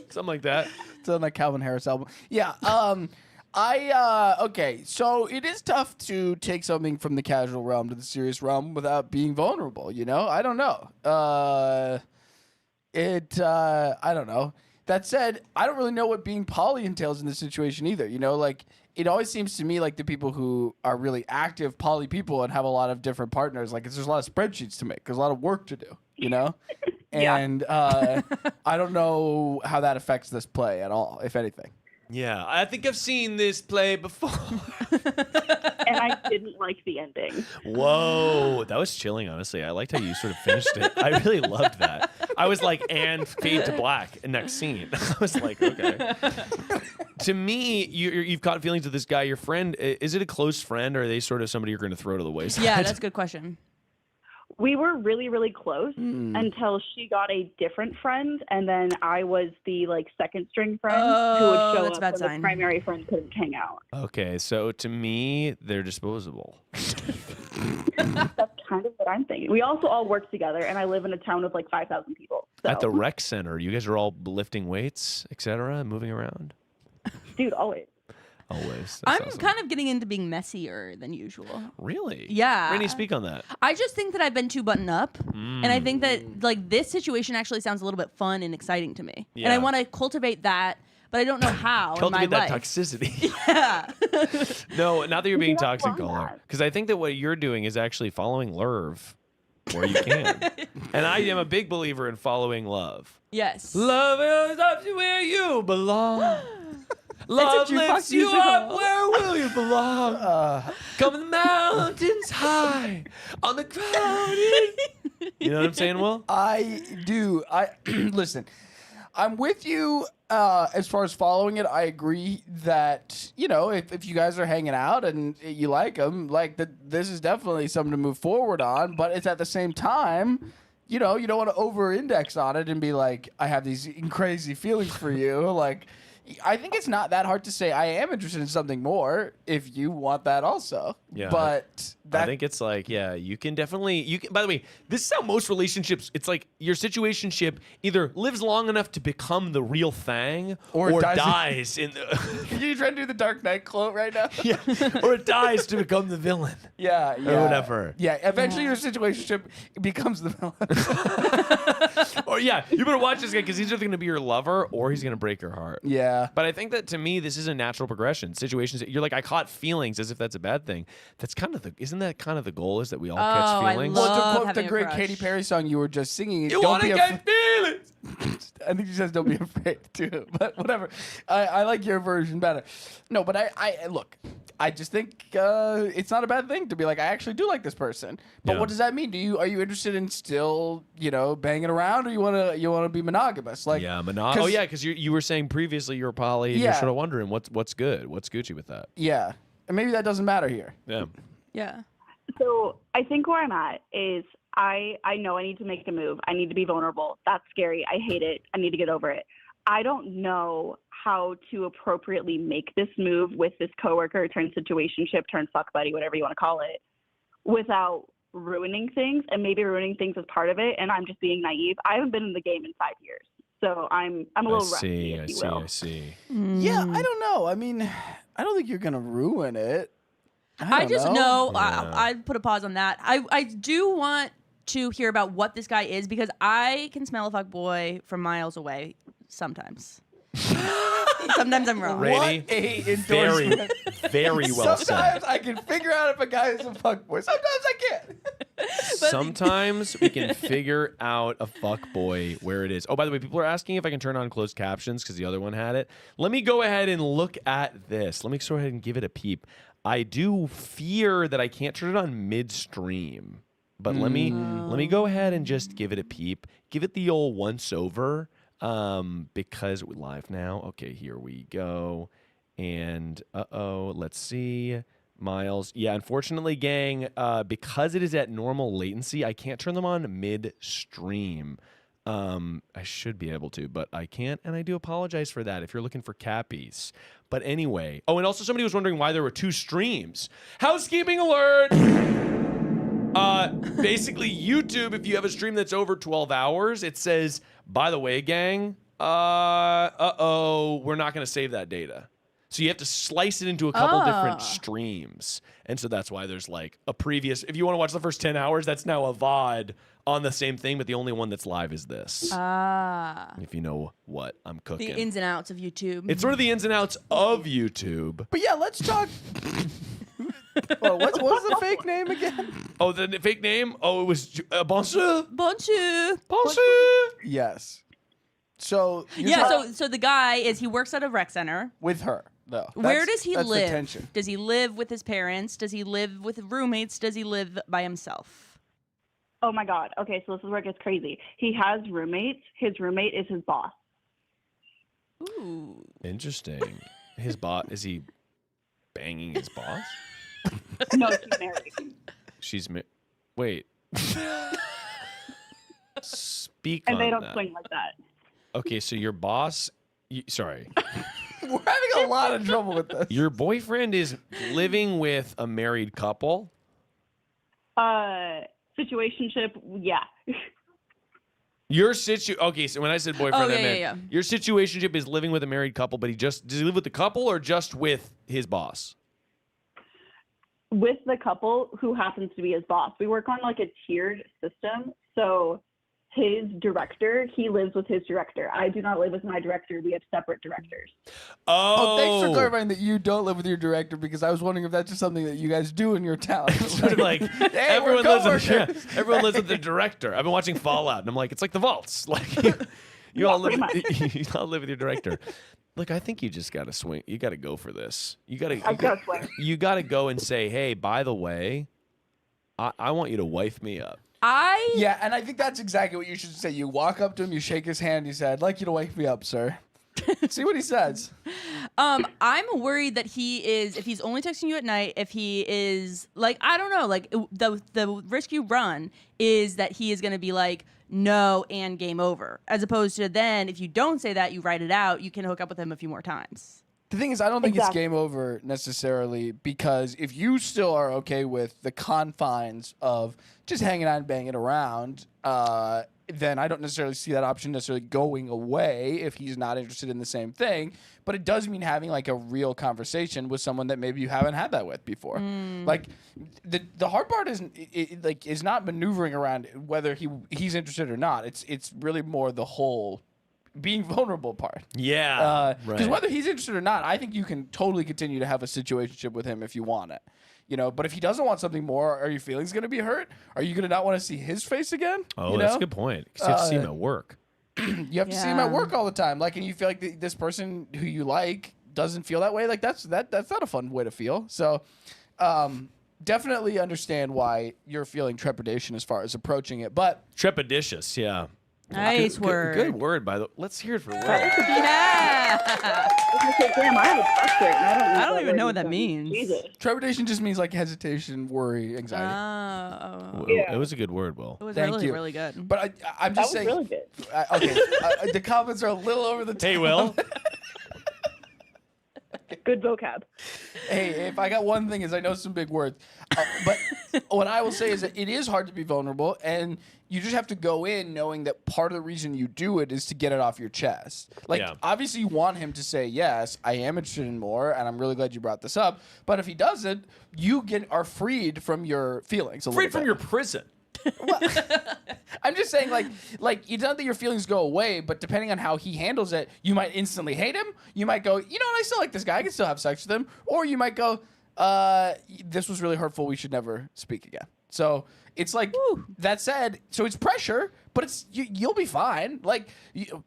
Something like that. It's on that Calvin Harris album. Yeah. Okay. So it is tough to take something from the casual realm to the serious realm without being vulnerable. You know, I don't know. I don't know. That said, I don't really know what being poly entails in this situation either. You know, like it always seems to me like the people who are really active poly people and have a lot of different partners, like there's a lot of spreadsheets to make. There's a lot of work to do. You know. Yeah. And I don't know how that affects this play at all, if anything. Yeah, I think I've seen this play before. And I didn't like the ending. Whoa, that was chilling, honestly. I liked how you sort of finished it. I really loved that. I was like, and fade to black, next scene. I was like, okay. To me, you've caught feelings with this guy, your friend. Is it a close friend, or are they sort of somebody you're going to throw to the wayside? Yeah, that's a good question. We were really, really close until she got a different friend, and then I was the second string friend who would Oh, show that's a up bad when sign. the primary friend couldn't hang out. Okay, so to me, they're disposable. That's kind of what I'm thinking. We also all work together, and I live in a town of 5,000 people. So. At the rec center, you guys are all lifting weights, etc., moving around? Dude, always. Always. That's I'm awesome. kind of getting into being messier than usual. Really? Yeah. Rainey, speak on that. I just think that I've been too buttoned up, and I think that this situation actually sounds a little bit fun and exciting to me, and I Yeah. want to cultivate that, but I don't know how in my Cultivate that life. toxicity. Yeah. No, not that you're being don't toxic, want caller. that. Because I think that what you're doing is actually following Lerv where you can. And I am a big believer in following love. Yes. Love is up to where you belong. Love jukebox lifts you musical. up, where will you belong? Come the mountains high, on the crowded. You know what I'm saying, Will? I do. Listen. I'm with you as far as following it. I agree that, if you guys are hanging out and you like them, this is definitely something to move forward on. But it's at the same time, you don't want to over-index on it and be like, I have these crazy feelings for you. Like, I think it's not that hard to say I am interested in something more if you want that also. Yeah. But I think it's like, you can definitely, by the way, this is how most relationships, it's like your situationship either lives long enough to become the real thing or dies in the, you trying to do the Dark Knight quote right now? yeah, or it dies to become the villain. Yeah. Or whatever. Yeah, eventually your situationship becomes the villain. Or you better watch this guy because he's either going to be your lover or he's going to break your heart. Yeah. But I think that to me, this is a natural progression. Situations, you're like, I caught feelings as if that's a bad thing. That's kind of isn't that kind of the goal, is that we all catch I feelings? love Well, to quote having the a great crush. Katy Perry song you were just singing, You want to get feelings? I think she says "Don't be afraid" too, but whatever. I like your version better. No, but I look. I just think it's not a bad thing to be like, I actually do like this person. But Yeah. what does that mean? Are you interested in still banging around, or you wanna be monogamous? Like Oh yeah, because you were saying previously you were poly, and you're Yeah. sort of wondering what's good, what's Gucci with that. yeah, and maybe that doesn't matter here. Yeah. Yeah. So I think where I'm at is I know I need to make a move. I need to be vulnerable. That's scary. I hate it. I need to get over it. I don't know how to appropriately make this move with this coworker turn situationship, turn fuck buddy, whatever you want to call it, without ruining things, and maybe ruining things as part of it. And I'm just being naive. I haven't been in the game in 5 years, so I'm a little rusty, if you will. I see. Yeah, I don't know. I mean, I don't think you're gonna ruin it. I just know Yeah. I'd put a pause on that. I do want to hear about what this guy is, because I can smell a fuck boy from miles away sometimes. Sometimes I'm wrong. Rainy, What a very, endorsement. very well Sometimes said. I can figure out if a guy is a fuckboy. Sometimes I can't. Sometimes we can figure out a fuck boy where it is. Oh, by the way, people are asking if I can turn on closed captions because the other one had it. Let me go ahead and look at this. Let me go ahead and give it a peep. I do fear that I can't turn it on midstream, but let me go ahead and just give it a peep. Give it the old once over, because we're live now. Okay, here we go. And let's see. Miles. Yeah, unfortunately, gang, because it is at normal latency, I can't turn them on midstream. I should be able to, but I can't, and I do apologize for that if you're looking for cappies. But anyway. Oh, and also somebody was wondering why there were 2 streams. Housekeeping alert! Basically, YouTube, if you have a stream that's over 12 hours, it says, by the way, gang, we're not going to save that data. So you have to slice it into a couple different streams. And so that's why there's like a previous, if you want to watch the first 10 hours, that's now a VOD on the same thing, but the only one that's live is this. If you know what I'm cooking. The ins and outs of YouTube. It's sort of the ins and outs of YouTube. But yeah, let's talk. Well, what's the fake name again? Oh, the fake name? Oh, it was Bonjour. Bonjour. Bonjour. Yes. So Yeah, so the guy he works at a rec center. with her though. Where does he that's the live? tension. Does he live with his parents? Does he live with roommates? Does he live by himself? Oh my God. Okay, so this is where it gets crazy. He has roommates. His roommate is his boss. Ooh. Interesting. His boss, is he banging his boss? No, she's married. She's wait. Speak And on they don't that. swing like that. Okay, so your boss, sorry, We're having a lot of trouble with this. your boyfriend is living with a married couple. Situationship, yeah. Your okay, so when I said boyfriend, Oh, I yeah, meant yeah. your situationship is living with a married couple, but does he live with the couple or just with his boss? With the couple who happens to be his boss. We work on like a tiered system. So his director, he lives with his director. I do not live with my director. We have separate directors. Oh, thanks for clarifying that you don't live with your director, because I was wondering if that's just something that you guys do in your town. Sort of like Hey, everyone we're lives with, coworkers. everyone lives with the director. I've been watching Fallout, and I'm like, it's like the vaults. Like you all live, you all live with your director. Look, I think you just got to swing. You got to go for this. I've got to swing. You got to go and say, hey, by the way, I want you to wife me up. Yeah, and I think that's exactly what you should say. You walk up to him, you shake his hand, you say, I'd like you to wake me up, sir. See what he says. I'm worried that if he's only texting you at night, if he is like, I don't know, like the risk you run is that he is going to be like, no, and game over. As opposed to then, if you don't say that, you write it out, you can hook up with him a few more times. The thing is, I don't think it's game over necessarily, because if you still are okay with the confines of just hanging out and banging around, then I don't necessarily see that option necessarily going away if he's not interested in the same thing. But it does mean having like a real conversation with someone that maybe you haven't had that with before. Like the hard part is not maneuvering around whether he's interested or not. It's really more the whole being vulnerable part. Yeah. Because whether he's interested or not, I think you can totally continue to have a situationship with him if you want it. But if he doesn't want something more, are your feelings going to be hurt? Are you going to not want to see his face again? Oh, that's a good point. 'Cause you have to see him at work. You have to see him at work all the time. Like, and you feel like this person who you like doesn't feel that way. Like, that's not a fun way to feel. So, definitely understand why you're feeling trepidation as far as approaching it. But Trepidatious, yeah. Nice word. Good word, by the way. Let's hear it for Will. Yeah. Damn, I have a doctorate, and I don't even know what that means. Jesus. trepidation just means like hesitation, worry, anxiety. Oh. It was a good word, Will. It was Thank really, you. really good. But I'm That just was saying. really good. Okay, the comments are a little over the top. Hey, Will. Good vocab. Hey, if I got one thing is I know some big words. But what I will say is that it is hard to be vulnerable, and you just have to go in knowing that part of the reason you do it is to get it off your chest. Like, obviously you want him to say, yes, I am interested in more, and I'm really glad you brought this up. But if he doesn't, you are freed from your feelings. Freed from your prison. Well, I'm just saying, like it's not that your feelings go away, but depending on how he handles it, you might instantly hate him. You might go, you know what, I still like this guy. I can still have sex with him. Or you might go, this was really hurtful. We should never speak again. So it's like, that said, so it's pressure, but it's you'll be fine. Like,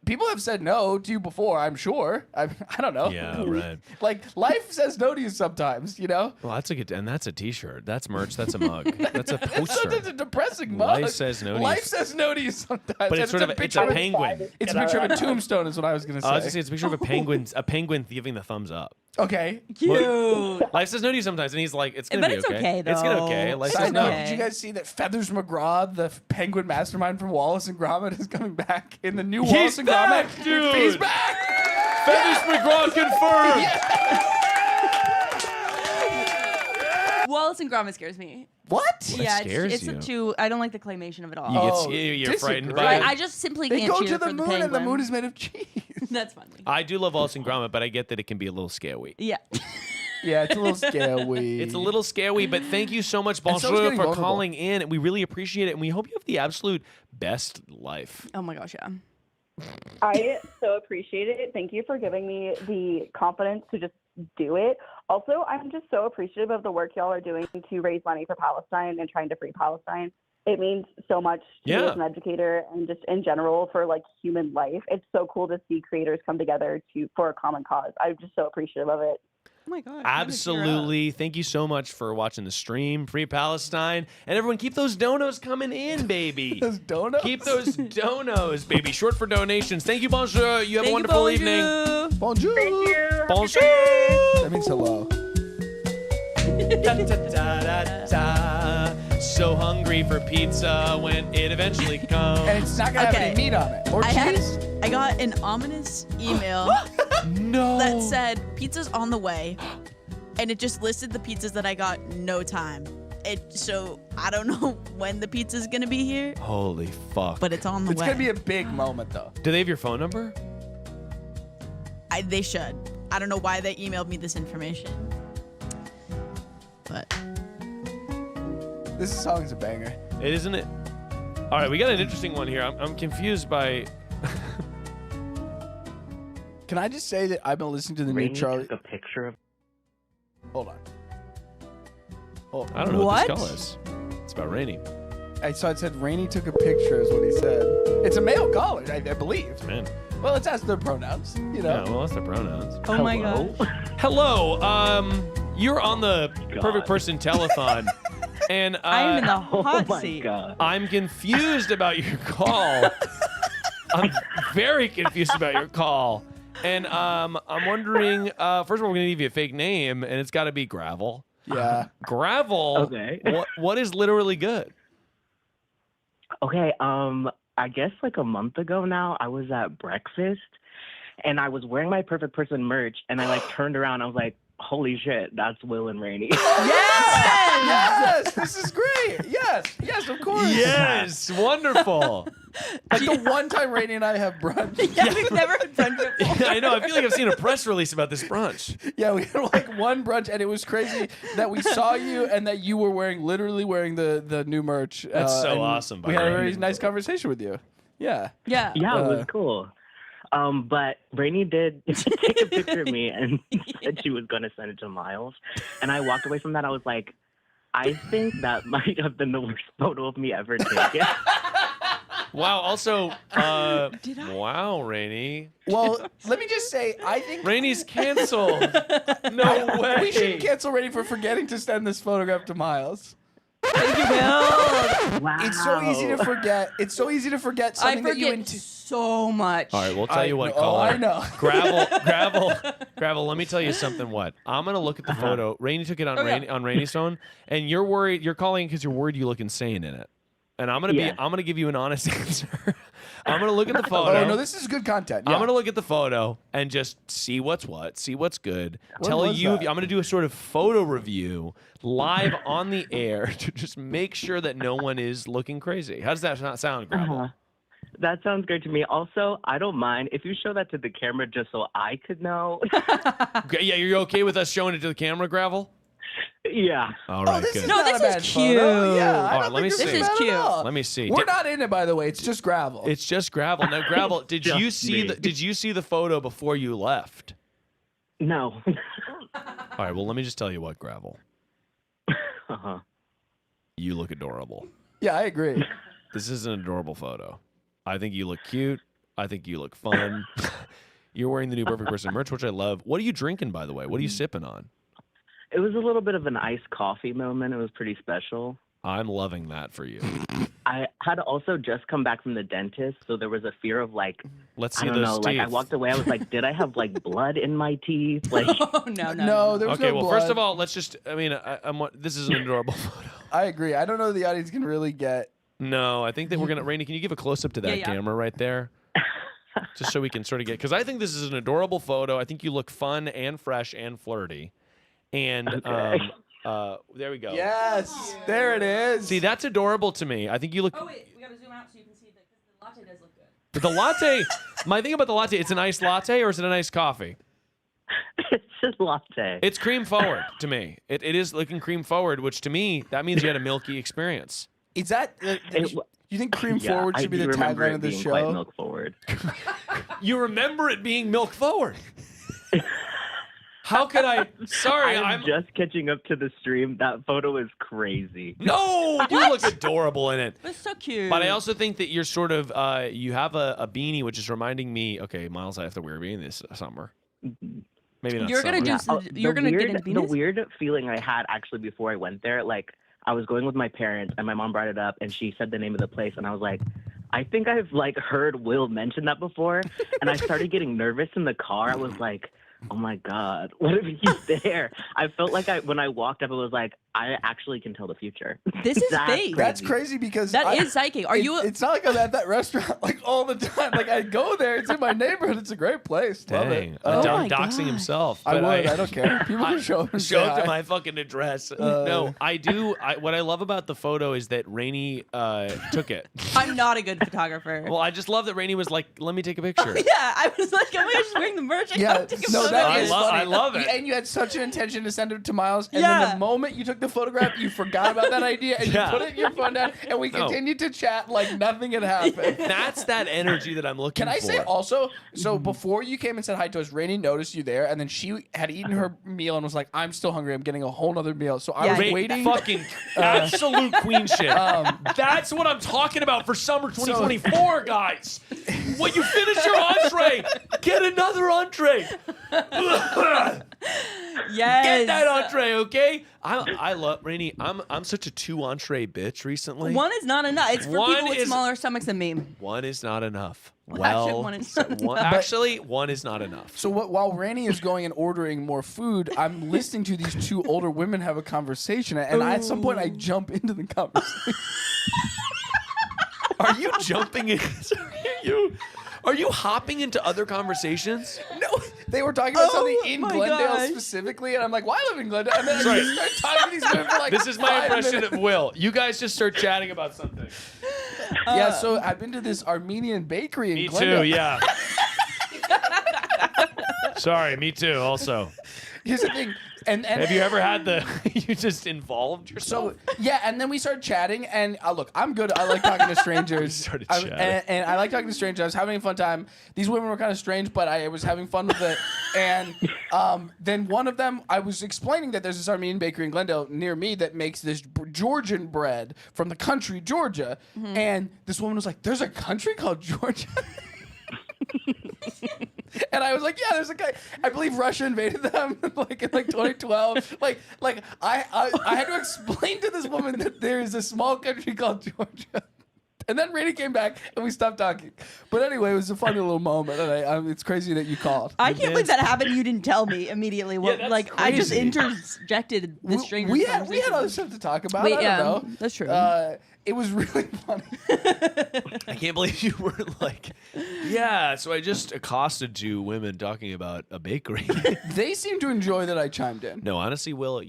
people have said no to you before, I'm sure. I don't know. Yeah, right. Like, life says no to you sometimes, Well, that's a good, and that's a T-shirt. That's merch. That's a mug. That's a poster. That's a depressing mug. Life says no to you. Life says no to you sometimes. But And it's sort of it's a penguin. It's a picture of a tombstone, is what I was gonna say. I was gonna say it's a picture of a penguin giving the thumbs up. Okay. Cute. Life says no to you sometimes, and he's like, it's gonna But be it's okay, It's gonna though. okay. Life It's says Side no. note, did you guys see that Feathers McGraw, the penguin mastermind from Wallace and Gromit, is coming back in the new Wallace and back, Gromit? dude. He's back! Feathers McGraw confirmed. Wallace and Gromit scares me. What? Yeah, scares it's you? too. I don't like the claymation of it all. You're frightened disagree. by it. I just simply They can't go cheer to the for moon, the and the penguin. moon is made of cheese. That's funny. I do love Wallace and Gromit, but I get that it can be a little scary. Yeah. Yeah, it's a little scary. It's a little scary, but thank you so much, And so is Bonjour, getting for vulnerable. calling in. We really appreciate it, and we hope you have the absolute best life. Oh my gosh, yeah. I so appreciate it. Thank you for giving me the confidence to just do it. Also, I'm just so appreciative of the work y'all are doing to raise money for Palestine and trying to free Palestine. It means so much to me as an educator and just in general for like human life. It's so cool to see creators come together for a common cause. I'm just so appreciative of it. Oh my gosh. Absolutely. Thank you so much for watching the stream. Free Palestine. And everyone, keep those donos coming in, baby. Those donuts? Keep those donos, baby. Short for donations. Thank you, Bonjour. You have a wonderful evening. Bonjour. Thank you. Bonjour. That means hello. Da, da, da, da, da. So hungry for pizza when it eventually comes. And it's not going to have any meat on it. Or cheese. I got an ominous email No. that said pizza's on the way, and it just listed the pizzas that I got no time. So I don't know when the pizza's gonna be here, Holy fuck. but it's on the It's way. going to be a big moment, though. Do they have your phone number? They should. I don't know why they emailed me this information, but This song's a banger. It isn't it? All right, we got an interesting one here. I'm confused by. Can I just say that I've been listening to the new Charlie? took a picture of. Hold on. Oh, I don't know what this What? call is. It's about Rainy. I saw it said Rainey took a picture is what he said. It's a male caller, I believe. Man. Well, let's ask their pronouns. You know. Yeah, well, that's the pronouns. Oh my god. Hello. You're on the Perfect Person Telethon, and I am in the hot my seat. God. I'm confused about your call. I'm very confused about your call, and I'm wondering. First of all, we're gonna give you a fake name, and it's got to be Gravel. Yeah. Gravel. Okay. What is literally good? Okay, I guess like a month ago now, I was at breakfast and I was wearing my Perfect Person merch and I like turned around. I was like, holy shit, that's Will and Rainey. Yes, this is great. Yes, of course. Yes, wonderful. Like the one time Rainey and I have brunch. Yeah, we've never had brunch before. I know. I feel like I've seen a press release about this brunch. Yeah, we had like one brunch, and it was crazy that we saw you and that you were literally wearing the new merch. That's so and awesome, by We had the a way. very nice conversation with you. Yeah. Yeah. Yeah, it was cool. But Rainey did take a picture of me and said she was going to send it to Miles. And I walked away from that. I was like, I think that might have been the worst photo of me ever taken. Wow. Also, Did I? wow, Rainey. Well, let me just say, I think Rainey's canceled. No way. we should cancel Rainey for forgetting to send this photograph to Miles. Thank you, Will. Wow. It's so easy to forget. It's so easy to forget I something that you forget so much. All right, we'll tell you what, Oh, caller. I know. Gravel. Let me tell you something. What? I'm gonna look at the photo. Rainey took it on yeah. on Rainey's phone, and you're worried. You're calling because you're worried you look insane in it. And I'm gonna give you an honest answer. I'm gonna look at the photo. Oh no, this is good content. Yeah. I'm gonna look at the photo and just see what's what, see what's good. When Tell was you. that? I'm gonna do a sort of photo review live on the air to just make sure that no one is looking crazy. How does that not sound, Gravel? That sounds great to me. Also, I don't mind if you show that to the camera just so I could know. Okay, yeah, you're okay with us showing it to the camera, Gravel? Yeah. All right, Oh, this good. is No, not this a bad is photo. cute. Yeah, All I right, don't let me think see. this is This is bad cute. at all. Let me see. We're not in it, by the way. It's just Gravel. It's just Gravel. Now, Gravel, did you Just see me. did you see the photo before you left? No. All right, well, let me just tell you what, Gravel. Uh-huh. You look adorable. Yeah, I agree. This is an adorable photo. I think you look cute. I think you look fun. You're wearing the new Perfect Person merch, which I love. What are you drinking, by the way? What are you sipping on? It was a little bit of an iced coffee moment. It was pretty special. I'm loving that for you. I had also just come back from the dentist, so there was a fear of like, Let's I see don't those know, teeth. like I walked away, I was like, did I have like blood in my teeth? Like, Oh no. No, there was Okay, no well, blood. first of all, let's just. I mean, this is an adorable photo. I agree. I don't know if the audience can really get. No, I think that we're gonna. Rainey, can you give a close up to that Yeah. camera right there, just so we can sort of get? Because I think this is an adorable photo. I think you look fun and fresh and flirty, and Okay. there we go. Yes, there it is. See, that's adorable to me. I think you look. Oh wait, we gotta zoom out so you can see the latte does look good. But the latte. My thing about the latte, it's an iced latte or is it an iced coffee? it's just latte. It's cream forward to me. It is looking cream forward, which to me that means you had a milky experience. Is that? You think cream Yeah, forward I should be do the remember tagline it of the being quite show? milk forward. You remember it being milk forward. How could I? Sorry, I'm I'm. just catching up to the stream. That photo is crazy. No, you look adorable in it. It's so cute. But I also think that you're sort of you have a beanie, which is reminding me. Okay, Miles, I have to wear a beanie this summer. Maybe not. You're gonna summer. do. Oh, You're the gonna weird, get into The penis. weird feeling I had actually before I went there, like I was going with my parents and my mom brought it up and she said the name of the place and I was like, I think I've like heard Will mention that before. And I started getting nervous in the car. I was like, oh my God, what if he's there? I felt like when I walked up, it was like, I actually can tell the future. This is That's fake. That's crazy because That is psychic. Are you? It's not like I'm at that restaurant like all the time. Like I go there. It's in my neighborhood. It's a great place. Love Dang, it. Oh my doxing God. himself. I but would. I don't care. People can show up and say Show up to hi. my fucking address. No, I do. What I love about the photo is that Rainey took it. I'm not a good photographer. Well, I just love that Rainey was like, "Let me take a picture." Yeah, I was like, oh my gosh, she's wearing the merch. I Yeah, gotta take a no, photo. that I is love- funny. I love it. And you had such an intention to send it to Miles, and Yeah. then the moment you took the photograph, you forgot about that idea, and Yeah. you put it in your phone down, and we continued to chat like nothing had happened. That's that energy that I'm looking Can for. I say also, so before you came and said hi to us, Rainey noticed you there, and then she had eaten her meal and was like, I'm still hungry. I'm getting a whole nother meal. So I was Wait, waiting. fucking absolute queen shit. That's what I'm talking about for summer 2024, guys. When you finish your entree, get another entree. Yes. Get that entree, okay? I love Rainey. I'm such a 2 entree bitch recently. One is not enough. It's for One people with is- smaller stomachs than me. One is not enough. Actually, Well, one is not actually, one is not enough. So while Rainey is going and ordering more food, I'm listening to these 2 older women have a conversation, and at some point I jump into the conversation. Are you jumping in? Are you hopping into other conversations? No, they were talking about something Oh in my Glendale gosh. specifically, and I'm like, "Why live in Glendale?" And then Sorry. I just start talking to these women for like This is my 5 impression minutes. of Will. You guys just start chatting about something. Yeah, so I've been to this Armenian bakery in Me Glendale. too, yeah. Sorry, me too, also. Here's the thing, and Have you ever had you just involved yourself? so yeah, and then we started chatting, and look, I'm good. I like talking to strangers. started I- chatting. and I like talking to strangers. I was having a fun time. These women were kind of strange, but I was having fun with it. And then one of them, I was explaining that there's this Armenian bakery in Glendale near me that makes this Georgian bread from the country Georgia. And this woman was like, "There's a country called Georgia." And I was like, "Yeah, there's a guy. I believe Russia invaded them like in 2012. Like I had to explain to this woman that there is a small country called Georgia." And then Rainey came back and we stopped talking. But anyway, it was a funny little moment, and it's crazy that you called. I can't believe that happened. You didn't tell me immediately. What, that's like I just crazy. interjected this stranger's we had conversation. other stuff to talk about. Wait, I don't yeah, know. that's true. It was really funny. I can't believe you were like, yeah, so I just accosted 2 women talking about a bakery. They seemed to enjoy that I chimed in. No, honestly, Will,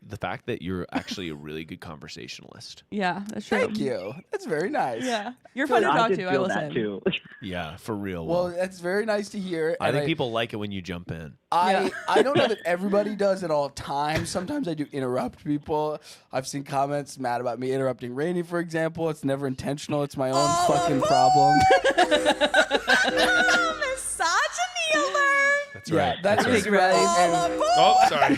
the fact that you're actually a really good conversationalist. Yeah, that's true. Thank you. That's very nice. Yeah, you're fun to I talk did to. I feel will that say. too. Yeah, for real. Well, Will. that's very nice to hear. I and think people like it when you jump in. Yeah. I don't know that everybody does at all times. Sometimes I do interrupt people. I've seen comments mad about me interrupting Rainey, for example. It's never intentional. It's my own fucking problem. Misogyny alert. That's Yeah, right. that's right. right. And Oh, sorry.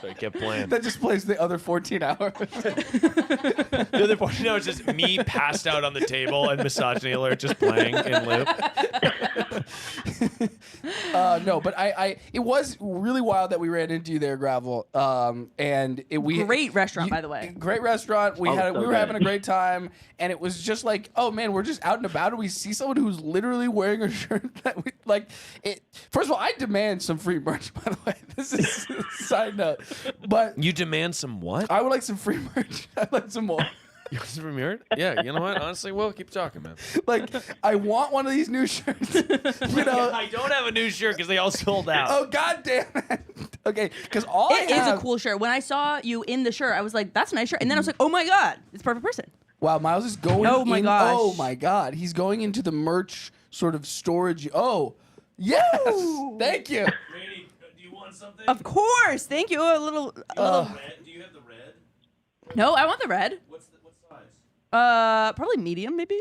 Sorry, kept playing. that just plays the other 14 hours. The other part now is just me passed out on the table and misogyny alert just playing in loop. No, but it was really wild that we ran into you there, Gravel. And we Great restaurant, by the way. Great restaurant. We Oh, had so we were good. having a great time, and it was just like, oh man, we're just out and about, and we see someone who's literally wearing a shirt that we like. It. First of all, I demand some free merch. By the way, this is a side note, but You demand some what? I would like some free merch. I'd like some more. You want some premiered? Yeah, you know what? Honestly, Will, keep talking, man. Like, I want one of these new shirts. You know. I don't have a new shirt because they all sold out. Oh God damn it. Okay, because all It I is have, a cool shirt. When I saw you in the shirt, I was like, "That's a nice shirt." And then I was like, "Oh my god, it's a perfect person." Wow, Miles is going. Oh my gosh. Oh my God, he's going into the merch sort of storage. Oh, yes. Woo. Thank you. Rainey, do you want something? Of course, thank you. A little. Red? Do you have the red? No, I want the red. What size? Probably medium, maybe.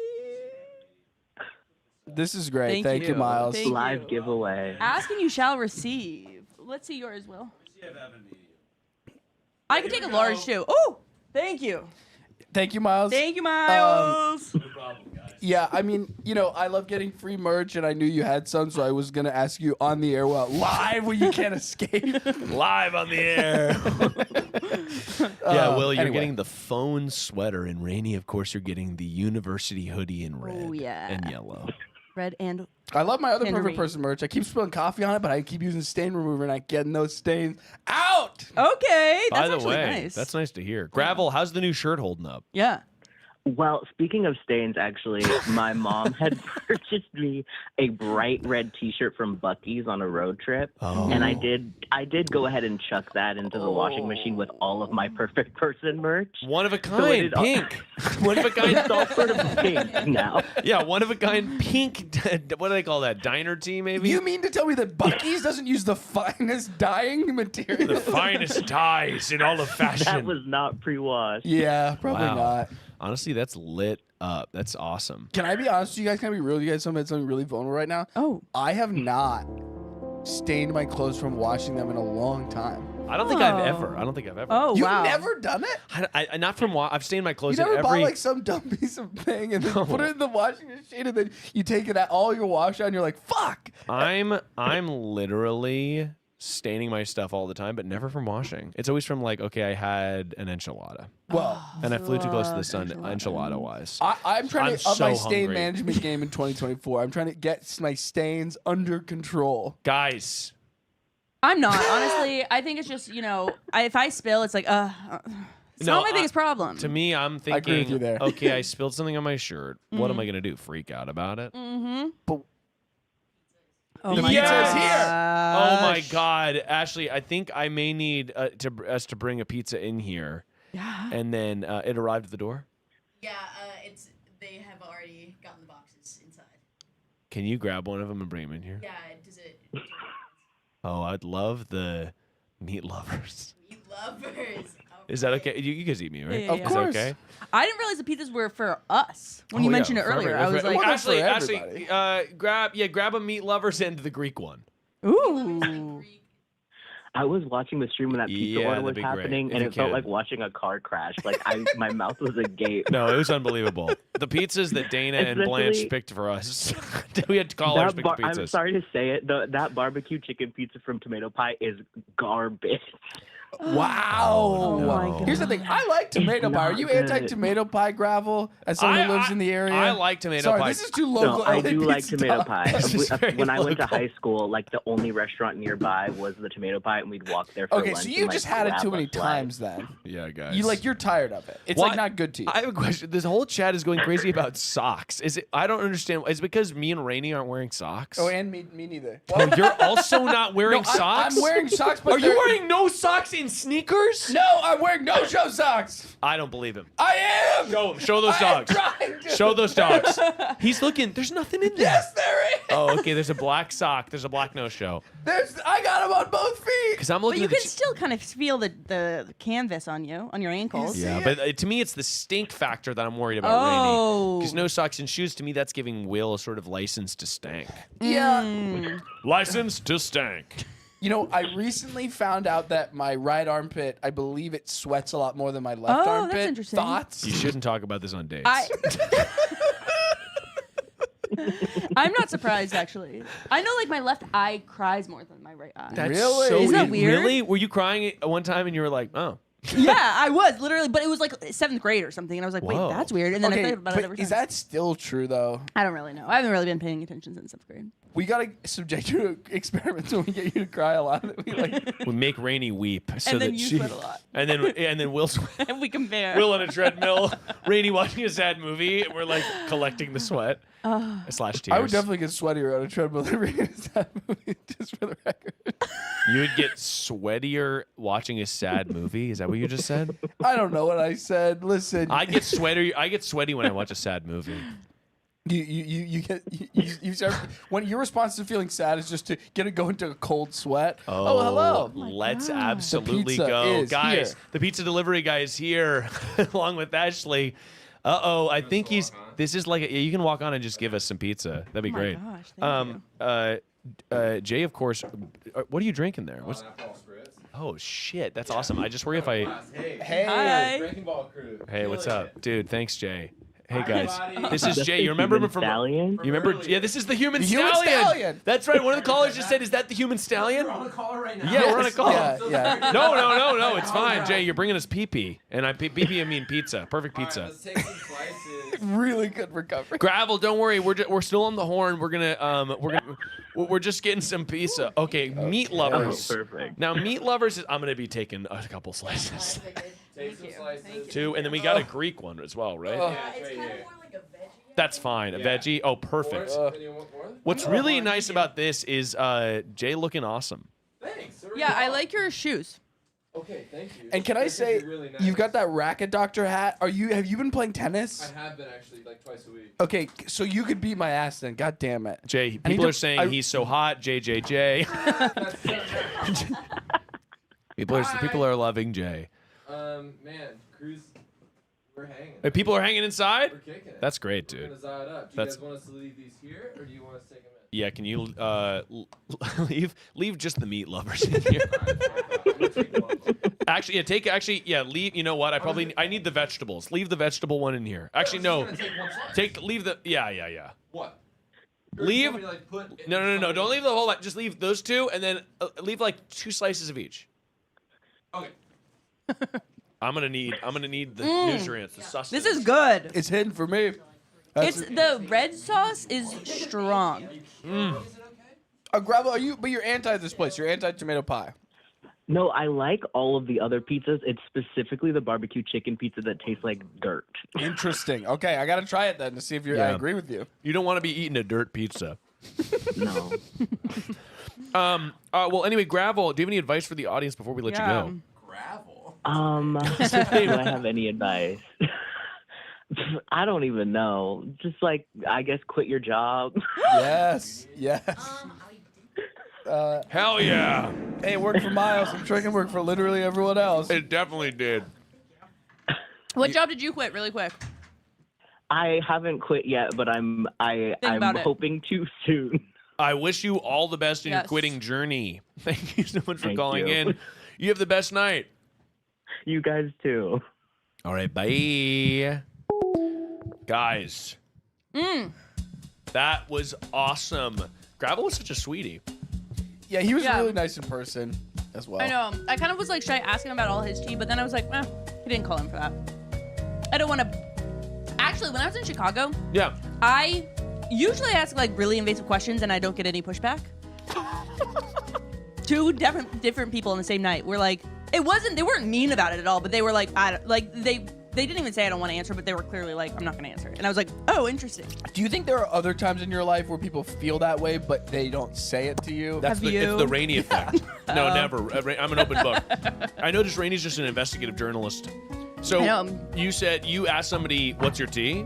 This is great. Thank Thank you, you. Miles. Thank Live you. giveaway. Ask and you shall receive. Let's see yours, Will. I can take a large too. Oh, thank you. Thank you, Miles. Thank you, Miles. No problem, guys. Yeah, I mean, you know, I love getting free merch, and I knew you had some, so I was gonna ask you on the air, well, live when you can't escape. Live on the air. Yeah, Will, you're anyway. getting the phone sweater, and Rainey, of course, you're getting the university hoodie in red Oh, yeah. and yellow. Red and I love my other perfect Henry. person merch. I keep spilling coffee on it, but I keep using stain remover, and I get those stains out. okay. By That's the actually way, nice. that's nice to hear. Gravel, how's the new shirt holding up? Yeah. Well, speaking of stains, actually, my mom had purchased me a bright red T-shirt from Buc-ee's on a road trip, and I did go ahead and chuck that into the washing machine with all of my perfect person merch. One of a So it kind, is all- pink. One of a kind. It's all sort of pink now. Yeah, one of a kind pink. What do they call that? Diner tea, maybe? You mean to tell me that Buc-ee's doesn't use the finest dyeing material? the finest dyes in all of fashion. That was not pre-washed. Yeah, probably Wow. not. Honestly, that's lit up. That's awesome. Can I be honest with you guys? Can I be real with you guys? Something really vulnerable right now. Oh. I have not stained my clothes from washing them in a long time. I don't think I've ever. Oh, You've wow. never done it? I not from. I've stained my clothes You never in bought every. like some dumb piece of thing and then No. put it in the washing machine and then you take it out all your wash out and you're like, fuck. I'm literally staining my stuff all the time, but never from washing. It's always from like, okay, I had an enchilada, Well, and I flew too close to the sun, enchilada wise. I'm trying I'm to up my so stain hungry. management game in 2024. I'm trying to get my stains under control. Guys, I'm not. Honestly, I think it's just, if I spill, it's like, it's No, not my biggest problem. to me, I'm I agree with thinking, you there. okay, I spilled something on my shirt. What am I gonna do? Freak out about it? But Oh The my pizza's God. here. Oh my God, Ashley, I think I may need us to bring a pizza in here, Yeah. and then it arrived at the door. Yeah, they have already gotten the boxes inside. Can you grab one of them and bring them in here? Yeah, does it? Oh, I'd love the meat lovers. Meat lovers. Is that okay? You guys eat me, right? Yeah, Of yeah. Is that course. okay? I didn't realize the pizzas were for us when Oh, you yeah, mentioned it for earlier. everybody. I was like, Well, for Ashley, everybody. grab a meat lovers and the Greek one. ooh. I was watching the stream when that pizza Yeah, order was that'd be great, happening, if and you it felt can. like watching a car crash. Like my mouth was agape. No, it was unbelievable. The pizzas that Dana and Blanche Especially- picked for us. We had to call ours pick the pizzas. I'm sorry to say it, that barbecue chicken pizza from Tomato Pie is garbage. Wow. Oh my God. Here's the thing. I like tomato It's pie. Are not you good. anti-tomato pie, Gravel? As someone who lives in the area? I like tomato Sorry, pie. this is too local. No, I LA do like pizza tomato talk. pie. This is very When I went to local. high school, like the only restaurant nearby was the Tomato Pie, and we'd walk there for Okay, lunch. so and, you like, just had it grab too a many slice. times then. Yeah, guys. You're tired of it. It's What? like not good to you. I have a question. This whole chat is going crazy about socks. Is it? I don't understand. Is it because me and Rainey aren't wearing socks? Oh, and me neither. Oh, you're also not wearing No, I'm- socks? I'm wearing socks, but Are you they're- wearing no socks in sneakers? No, I'm wearing no-show socks. I don't believe him. I am. Show him. Show those I am dogs. trying to. Show those dogs. He's looking. There's nothing in there. Yes, there is. Oh, okay. There's a black sock. There's a black no-show. I got them on both feet. Because I'm But looking you at the can still kind of feel the canvas on your ankles. You Yeah, see but to me, it's the stink factor that I'm worried about, Oh. Because no socks and shoes, to me, that's giving Will a sort of license to stank. Yeah. License to stank. You know, I recently found out that my right armpit, I believe it sweats a lot more than my left Oh, that's armpit. interesting. Thoughts? You shouldn't talk about this on dates. I'm not surprised actually. I know like my left eye cries more than my right eye. That's Really? so Isn't that weird? Really? Were you crying at one time and you were like, oh. Yeah, I was literally, but it was like 7th grade or something, and I was like, Whoa. wait, that's weird. And then I Okay, thought about it but every is time. that still true though? I don't really know. I haven't really been paying attention since 7th grade. We gotta subject you to experiments when we get you to cry a lot. We like We make Rainey weep. So And then that you she, sweat a lot. And then Will sweat. And we compare. Will on a treadmill, Rainey watching a sad movie, and we're like collecting the sweat slash tears. I would definitely get sweatier on a treadmill than reading that movie, just for the record. You would get sweatier watching a sad movie. Is that what you just said? I don't know what I said. Listen, I get sweaty when I watch a sad movie. you start when your response to feeling sad is just to go into a cold sweat. Oh, hello. Let's God. absolutely The pizza go, is guys. here. The pizza delivery guy is here, along with Ashley. I think he's. This is like you can walk on and just give us some pizza. That'd be Oh my great. gosh, thank Jay, of course. What are you drinking there? What's? Oh shit, that's awesome. I just worry if I. Hey. Hi. Breaking Ball crew. Hey, what's up, dude? Thanks, Jay. Hey guys, everybody. this is That's Jay. the You remember him human from? stallion? You remember? Yeah, this is the human human stallion. stallion. That's right. One of the callers just said, "Is that the human stallion?" We're on the caller right now. Yeah, we're on a call. Yeah. No. It's fine, Jay. You're bringing us pee-pee, and I mean pizza. Perfect All right, pizza. let's take some slices. Really good recovery. Gravel, don't worry. We're still on the horn. We're just getting some pizza. Okay, meat Oh, lovers. perfect. Now, meat lovers. I'm gonna be taking a couple slices. Take some slices. 2, and then we got a Greek one as well, right? Yeah, it's right here. That's fine. A Yeah. veggie. Oh, perfect. More? You want more? What's really nice about this is Jay looking awesome. Thanks. Yeah, I like your shoes. Okay, thank you. And can I This say, is really nice. you've got that racket doctor hat. Have you been playing tennis? I have been actually like twice a week. Okay, so you could beat my ass then. God damn it. Jay, I need people to- are saying he's so hot. JJJ. people are loving Jay. Man, Cruz, we're hanging. Hey, people are hanging inside. We're kicking it. That's great, We're dude. gonna zod it up. Do you That's- guys want us to leave these here, or do you want us to take them in? Yeah, can you leave just the meat lovers in here? I'm gonna take them off. Leave. You know what? I need the vegetables. Leave the vegetable one in here. Actually, no. I'm just gonna take one slice. Leave the. Yeah. What? Leave. Or do you want me to, like, put No. Don't leave the whole lot. Just leave those 2, and then leave like 2 slices of each. Okay. I'm gonna need the nutrients, the sustenance. This is good. It's hidden for me. It's the red sauce is strong. Gravel, but you're anti this place. You're anti tomato pie. No, I like all of the other pizzas. It's specifically the barbecue chicken pizza that tastes like dirt. Interesting. Okay, I gotta try it then to see if I Yeah. agree with you. You don't want to be eating a dirt pizza. No. Well, anyway, Gravel, do you have any advice for the audience before we let you go? Gravel. Do I have any advice? I don't even know. Just like, I guess, quit your job. Yes. Hell yeah. Hey, it worked for Miles. I'm sure it can work for literally everyone else. It definitely did. What job did you quit really quick? I haven't quit yet, but I'm about it. hoping to soon. I wish you all the best in your Yes. quitting journey. Thank you so much for Thank calling you. in. You have the best night. You guys too. All right, bye. Guys. That was awesome. Gravel was such a sweetie. Yeah, he was Yeah. really nice in person as well. I know. I kind of was like, should I ask him about all his tea? But then I was like, he didn't call him for that. I don't want to. Actually, when I was in Chicago, Yeah. I usually ask like really invasive questions and I don't get any pushback. 2 different people on the same night were like, they weren't mean about it at all, but they were like, they didn't even say I don't want to answer, but they were clearly like, I'm not going to answer it. And I was like, oh, interesting. Do you think there are other times in your life where people feel that way, but they don't say it to you? It's you? the Rainey effect. No, never. I'm an open book. I noticed Rainey's just an investigative journalist. So I know. you said you asked somebody, what's your tea?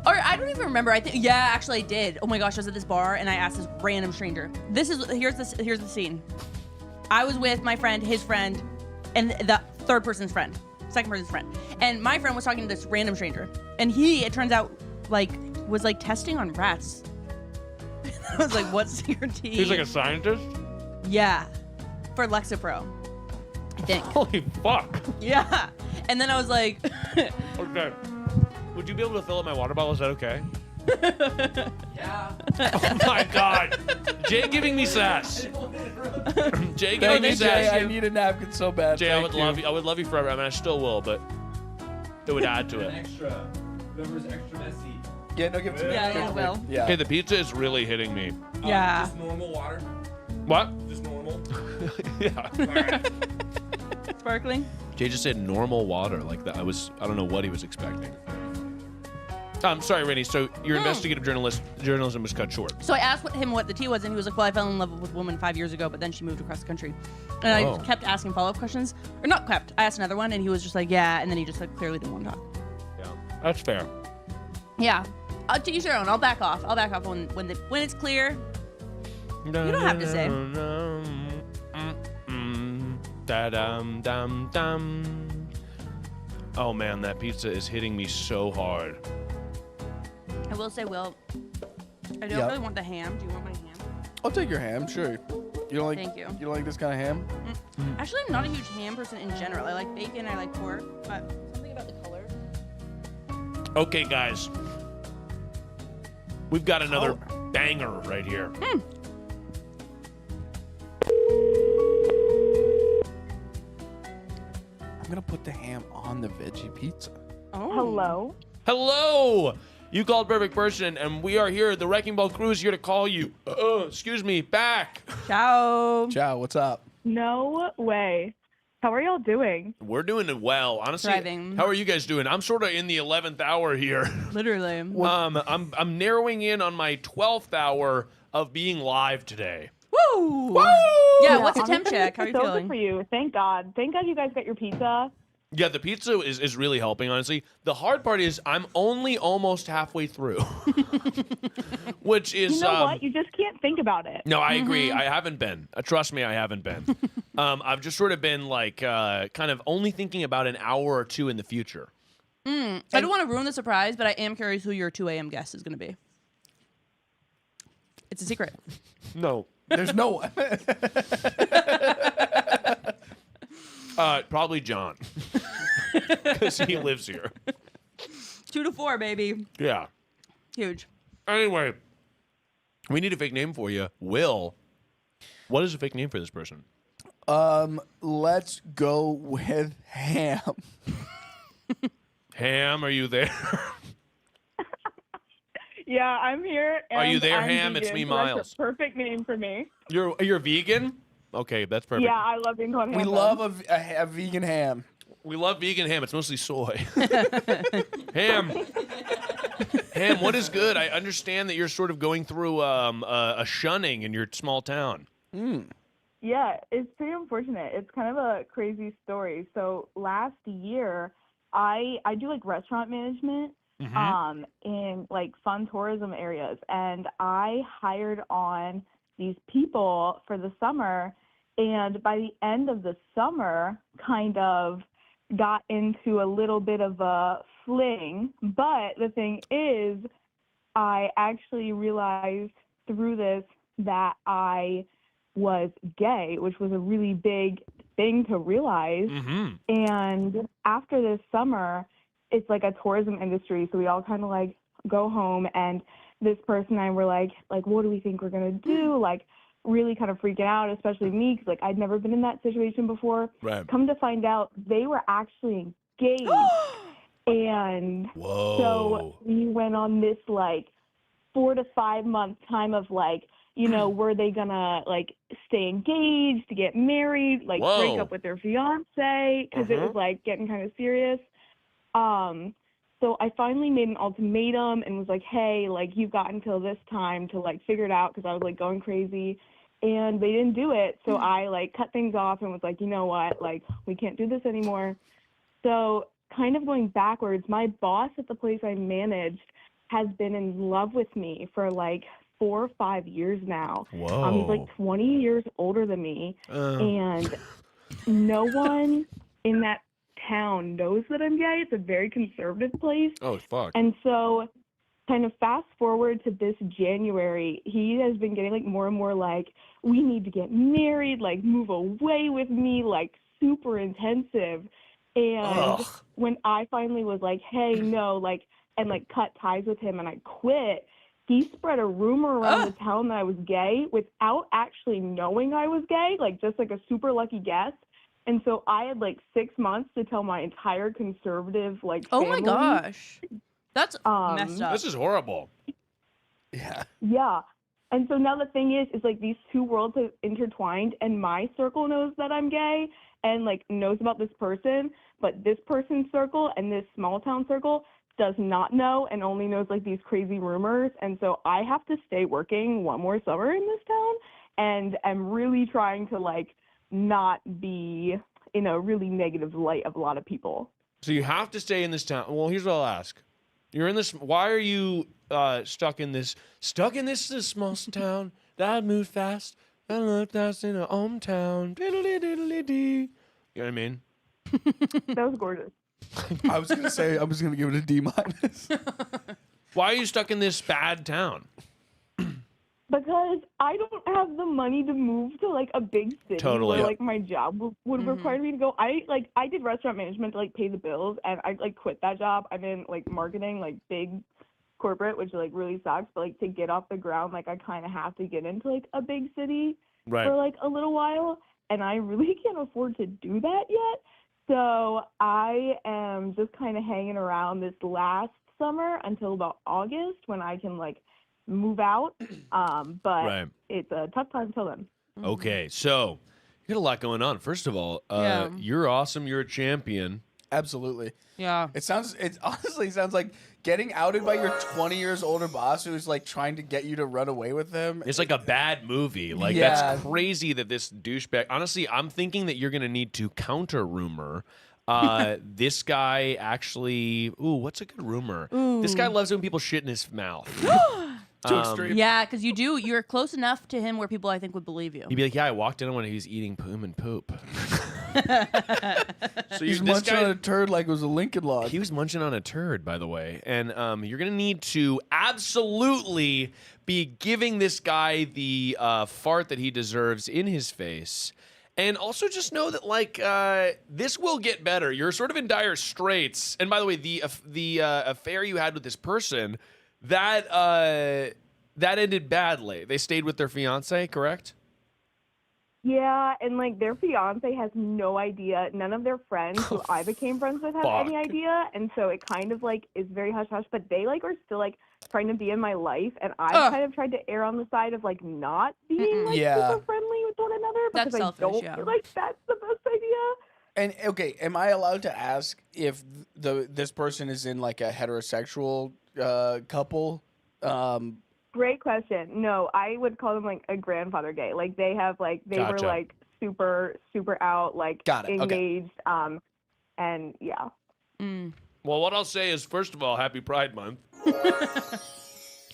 Or I don't even remember. Actually I did. Oh my gosh, I was at this bar and I asked this random stranger. Here's the scene. I was with my friend, his friend, and the second person's friend. And my friend was talking to this random stranger. And it turns out, was testing on rats. I was like, what's your tea? He's like a scientist? Yeah. For Lexapro. I think. Holy fuck. Yeah. And then I was like, Okay. Would you be able to fill up my water bottle? Is that okay? Yeah. Oh my god. Jay giving me sass. Jay giving Thank me you, Jay. sass. I need a napkin so bad. Jay, I would Thank you. love you forever. I mean, I still will, but it would add to An it. extra. Whoever's extra messy. Yeah, no, give it to me. Yeah, Give it yeah, to me. well. Yeah. Okay, the pizza is really hitting me. yeah. Just normal water. What? Just normal. Yeah. Alright. Sparkling. Jay just said normal water like that. I don't know what he was expecting. I'm sorry, Rennie. So your investigative journalism was cut short. So I asked him what the tea was, and he was like, well, I fell in love with a woman 5 years ago, but then she moved across the country. And I just kept asking follow-up questions. Or not kept. I asked another one, and he was just like, yeah. And then he just clearly didn't want to talk. Yeah, that's fair. Yeah. To each their own. I'll back off. I'll back off when it's clear. You don't have to say. Oh man, that pizza is hitting me so hard. I will say, Will, I don't Yeah. really want the ham. Do you want my ham? I'll take your ham, sure. You don't like? Thank you. You don't like this kind of ham? Actually, I'm not a huge ham person in general. I like bacon, I like pork, but something about the color. Okay, guys. We've got another banger right here. I'm gonna put the ham on the veggie pizza. Oh. Hello. Hello! You called Perfect Person, and we are here. The Wrecking Ball crew is here to call you. Excuse me, back. Ciao. Ciao. What's up? No way. How are y'all doing? We're doing it well, honestly. Thriving. How are you guys doing? I'm sort of in the 11th hour here. Literally. I'm narrowing in on my 12th hour of being live today. Woo! Woo! Yeah, what's a temp honestly, check? How are you so feeling? good for you. Thank God. Thank God you guys got your pizza. Yeah, the pizza is really helping, honestly. The hard part is I'm only almost halfway through, which is You know what? You just can't think about it. No, I agree. I haven't been. Trust me, I haven't been. I've just sort of been like kind of only thinking about an hour or two in the future. I don't want to ruin the surprise, but I am curious who your 2 a.m. guest is going to be. It's a secret. No. There's no one. Probably John. Because he lives here. 2 to 4, baby. Yeah. Huge. Anyway, we need a fake name for you. Will. What is a fake name for this person? Let's go with Ham. Ham, are you there? Yeah, I'm here. Are you and there, I'm Ham? vegan, It's me, so that's a Miles. perfect name for me. You're vegan? Okay, that's perfect. Yeah, I love being called Ham. We love a vegan ham. We love vegan ham. It's mostly soy. Ham. Ham, what is good? I understand that you're sort of going through a shunning in your small town. Yeah, it's pretty unfortunate. It's kind of a crazy story. So last year, I do like restaurant management in like fun tourism areas, and I hired on these people for the summer, and by the end of the summer, kind of got into a little bit of a fling. But the thing is, I actually realized through this that I was gay, which was a really big thing to realize. And after this summer, it's like a tourism industry, so we all kind of like go home, and this person and I were like, what do we think we're gonna do? Like, really kind of freaking out, especially me, because like I'd never been in that situation before. Right. Come to find out, they were actually engaged. And so we went on this like 4 to 5 month time of like, were they gonna like stay engaged, to get married, like break up with their fiance, because it was like getting kind of serious. So I finally made an ultimatum and was like, hey, like you've got until this time to like figure it out, because I was like going crazy, and they didn't do it. So I like cut things off and was like, you know what, like we can't do this anymore. So kind of going backwards, my boss at the place I managed has been in love with me for like 4 or 5 years now. Whoa. He's like 20 years older than me, and no one in that town knows that I'm gay. It's a very conservative place. Oh, fuck. And so kind of fast forward to this January, he has been getting like more and more like, we need to get married, like move away with me, like super intensive. And when I finally was like, hey, no, like, and like cut ties with him and I quit, he spread a rumor around the town that I was gay without actually knowing I was gay, like just like a super lucky guess. And so I had like 6 months to tell my entire conservative like Oh family. my gosh. That's messed up. This is horrible. Yeah. Yeah. And so now the thing is like these two worlds have intertwined, and my circle knows that I'm gay and like knows about this person, but this person's circle and this small town circle does not know and only knows like these crazy rumors. And so I have to stay working one more summer in this town, and I'm really trying to like not be in a really negative light of a lot of people. So you have to stay in this town. Well, here's what I'll ask. You're in this. Why are you stuck in this small town? That moved fast. I looked fast in a hometown. Diddly diddly dee. You know what I mean? That was gorgeous. I was gonna say I was gonna give it a D-. Why are you stuck in this bad town? Because I don't have the money to move to like a big city Totally. where like my job would require me to go. I did restaurant management to like pay the bills, and I like quit that job. I'm in like marketing, like big corporate, which like really sucks. But like to get off the ground, like I kind of have to get into like a big city for like a little while, and I really can't afford to do that yet. So I am just kind of hanging around this last summer until about August, when I can like move out. But it's a tough time till then. Okay, so You got a lot going on. First of all, Yeah. you're awesome. You're a champion. Absolutely. Yeah. It honestly sounds like getting outed by your 20 years older boss who's like trying to get you to run away with him. It's like a bad movie. Like, Yeah. that's crazy that this douchebag. Honestly, I'm thinking that you're going to need to counter rumor. This guy actually. Ooh, what's a good rumor? This guy loves when people shit in his mouth. Too extreme. Yeah, because you're close enough to him where people I think would believe you. He'd be like, yeah, I walked in when he was eating poop. So He's this munching guy, on a turd like it was a Lincoln log. he was munching on a turd, by the way. And you're going to need to absolutely be giving this guy the fart that he deserves in his face. And also just know that, like, this will get better. You're sort of in dire straits. And by the way, the affair you had with this person, that ended badly. They stayed with their fiance, correct? Yeah, and like their fiance has no idea. None of their friends who I became friends with have any Fuck. idea, and so it kind of like is very hush hush. But they like are still like trying to be in my life, and I Ugh. kind of tried to err on the side of like not being like Yeah. super friendly with one another That's because I selfish, don't yeah. feel like that's the best idea. And okay, am I allowed to ask if this person is in like a heterosexual couple? Great question. No, I would call them like a grandfather gay. Like they have like they were Gotcha. like super out like Got it. Okay. engaged. And yeah. Well, what I'll say is, first of all, happy Pride Month.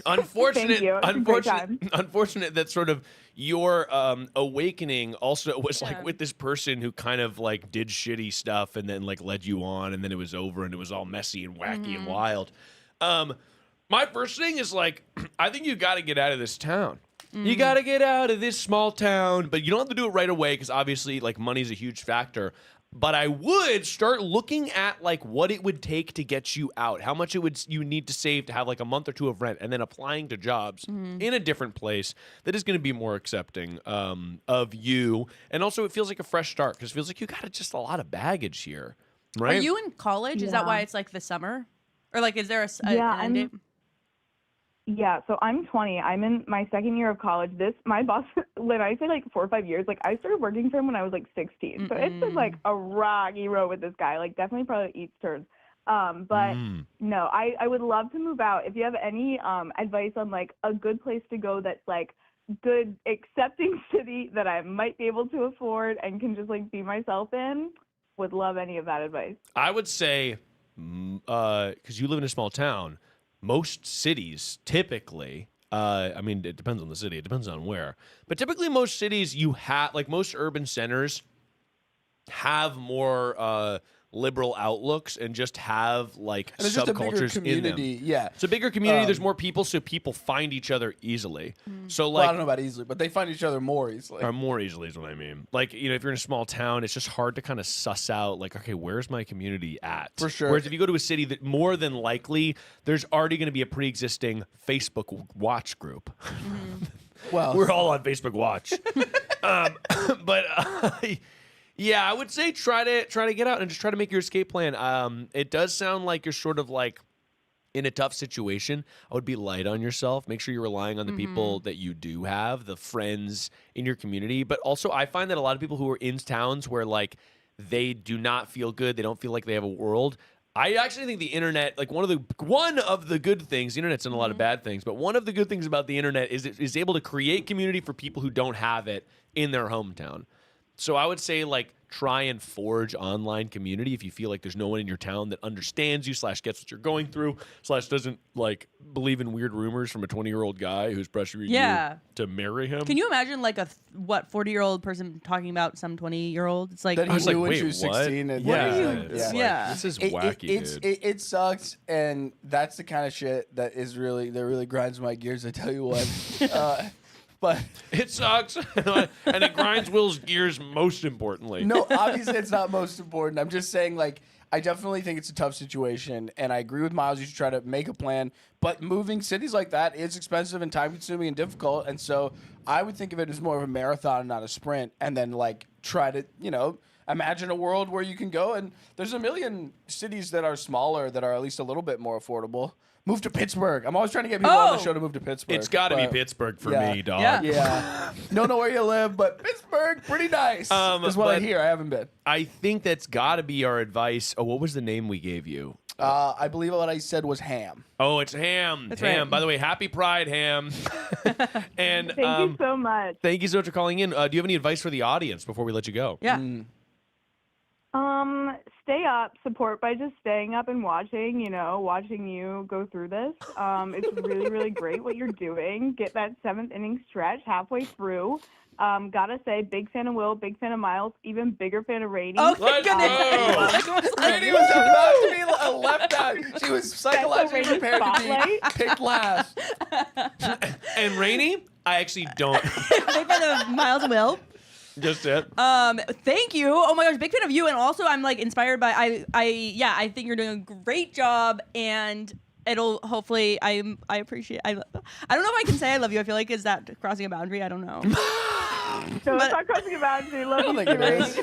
Unfortunate, Thank you. It's a great time. unfortunate that sort of your awakening also was Yeah. like with this person who kind of like did shitty stuff and then like led you on, and then it was over and it was all messy and wacky and wild. My first thing is like, I think you got to get out of this town. You got to get out of this small town, but you don't have to do it right away because obviously like money's a huge factor. But I would start looking at like what it would take to get you out, how much you need to save to have like a month or two of rent, and then applying to jobs in a different place that is going to be more accepting of you. And also, it feels like a fresh start because it feels like you got just a lot of baggage here, right? Are you in college? Is that Yeah. why it's like the summer? Or like, is there Yeah, an end date? Yeah, so I'm 20. I'm in my second year of college. My boss, when I say like 4 or 5 years, like I started working for him when I was like 16. So it's been like a rocky road with this guy. Like definitely probably eats turns. But no, I would love to move out. If you have any advice on like a good place to go that's like good, accepting city that I might be able to afford and can just like be myself in, would love any of that advice. I would say, because you live in a small town, most cities typically, I mean, it depends on the city, it depends on where, but typically most cities you have, like most urban centers, have more liberal outlooks and just have like And it's just a bigger subcultures in them. community. Yeah. It's a bigger community. There's more people, so people find each other easily. So Well, I like, don't know about easily, but they find each other more easily. or more easily is what I mean. Like, you know, if you're in a small town, it's just hard to kind of suss out, like, okay, where's my community at? For sure. Whereas if you go to a city that more than likely, there's already going to be a pre-existing Facebook watch group. Well, We're all on Facebook Watch. But yeah, I would say try to get out and just try to make your escape plan. It does sound like you're sort of like in a tough situation. I would be light on yourself. Make sure you're relying on the people that you do have, the friends in your community. But also, I find that a lot of people who are in towns where like they do not feel good, they don't feel like they have a world. I actually think the internet, like one of the good things, the internet's done a lot of bad things, but one of the good things about the internet is it is able to create community for people who don't have it in their hometown. So I would say like try and forge online community if you feel like there's no one in your town that understands you / gets what you're going through / doesn't like believe in weird rumors from a 20-year-old guy who's pressuring Yeah. you to marry him. Can you imagine like a 40-year-old person talking about some 20-year-old? It's like, that I was he like, knew when wait, she was what? 16. And Yeah, are you- it's like, Yeah. this is It- wacky, dude. it sucks, and that's the kind of shit that really grinds my gears. I tell you what. But It sucks, and it grinds Will's gears most importantly. no, obviously it's not most important. I'm just saying, like, I definitely think it's a tough situation, and I agree with Miles. You should try to make a plan. But moving cities like that is expensive and time-consuming and difficult, and so I would think of it as more of a marathon, not a sprint. And then, like, try to, imagine a world where you can go, and there's a million cities that are smaller that are at least a little bit more affordable. Move to Pittsburgh. I'm always trying to get people on the show to move to Pittsburgh. It's got to be but- Pittsburgh for yeah. me, dog. Yeah. Yeah. Don't know where you live, but Pittsburgh, pretty nice. Is what I but- hear. I haven't been. I think that's got to be our advice. Oh, what was the name we gave you? I believe what I said was ham. Oh, it's Ham. That's Ham. right. By the way, happy Pride, Ham. And Thank you so much. thank you so much for calling in. Do you have any advice for the audience before we let you go? Yeah. Stay up, support by just staying up and watching, watching you go through this. It's really, really great what you're doing. Get that 7th inning stretch halfway through. Gotta say, big fan of Will, big fan of Miles, even bigger fan of Rainey. Oh, thank Let's goodness. Rainey was about to be left out. She was psychologically Rainey prepared to spotlight. be picked last. And Rainey, I actually don't. Big fan of Miles and Will. Just it. Thank you. Oh my gosh, big fan of you, and also I'm like inspired by I think you're doing a great job, and it'll hopefully I appreciate. I don't know if I can say I love you. I feel like is that crossing a boundary? I don't know. So it's not crossing a boundary. Love you, think it Rainey. is.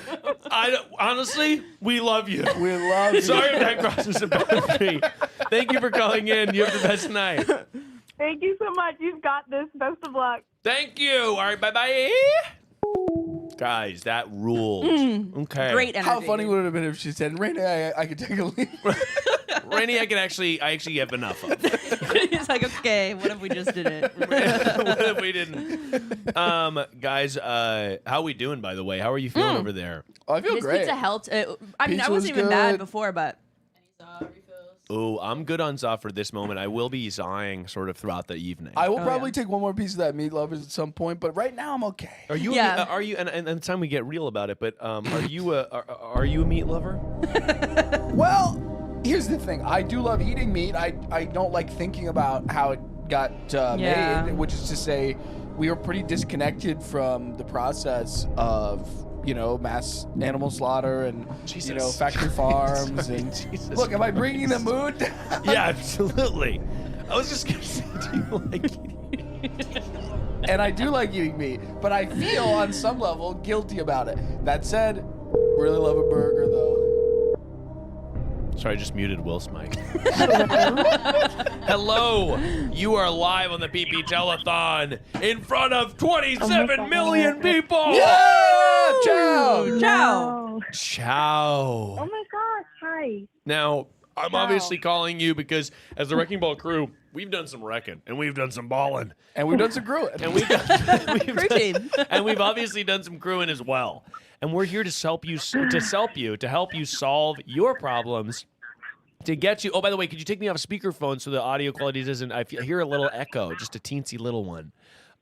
Honestly, we love you. We love you. Sorry if that crosses a boundary. Thank you for calling in. You have the best night. Thank you so much. You've got this. Best of luck. Thank you. All right, bye-bye. Guys, that ruled. Okay. Great energy. How funny would it have been if she said, Rainey, I could take a leave. Rainey, I actually have enough of. He's like, okay, what if we just did it? What if we didn't? Guys, how we doing, by the way? How are you feeling over there? Oh, I feel This great. pizza helped. I mean, I Pizza was wasn't even bad good. before, but Oh, I'm good on za for this moment. I will be zahing sort of throughout the evening. I will probably yeah. take one more piece of that meat lovers at some point, but right now I'm okay. Are you? Yeah. Are you? And it's time we get real about it. But are you are you a meat lover? Well, here's the thing. I do love eating meat. I don't like thinking about how it got Yeah. made, which is to say we were pretty disconnected from the process of, mass animal slaughter and, Jesus. factory farms. Sorry, and Jesus look, am I bringing the mood down? Yeah, absolutely. I was just gonna say, do you like eating? And I do like eating meat, but I feel on some level guilty about it. That said, really love a burger though. Sorry, I just muted Will's mic. Hello, you are live on the PP Telethon in front of 27 million people. Yeah! Ciao! ciao. Ciao. Oh my gosh. Hi. Now, I'm Ciao. obviously calling you because as the Wrecking Ball crew, we've done some wrecking and we've done some balling. And we've done some gruit. And we've Crew team. and we've obviously done some crewing as well. And we're here to help you solve your problems, to get you. Oh, by the way, could you take me off speakerphone so the audio quality doesn't? I hear a little echo, just a teensy little one.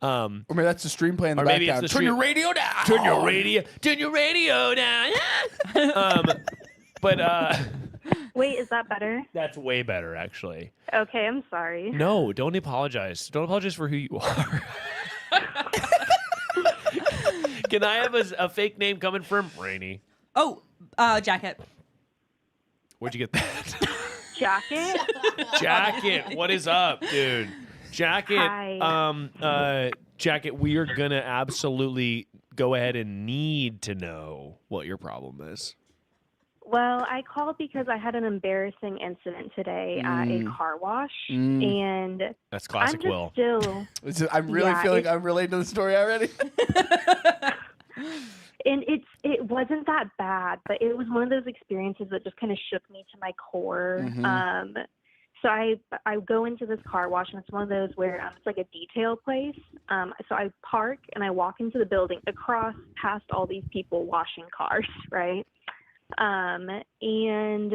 Or maybe that's the stream playing in the Or maybe it's background. the Turn stream- your radio down. Turn your radio down. But Wait, is that better? that's way better, actually. Okay, I'm sorry. No, don't apologize. Don't apologize for who you are. Can I have a fake name coming from Rainey? Oh, jacket. Where'd you get that? Jacket? Jacket, what is up, dude? Jacket, Hi. Jacket, we are gonna absolutely go ahead and need to know what your problem is. Well, I called because I had an embarrassing incident today at a car wash, and That's I'm classic just Will. still. I'm really Yeah, feeling it's- I'm relating to the story already. And it wasn't that bad, but it was one of those experiences that just kind of shook me to my core. So I go into this car wash, and it's one of those where it's like a detail place. So I park and I walk into the building past all these people washing cars, right? And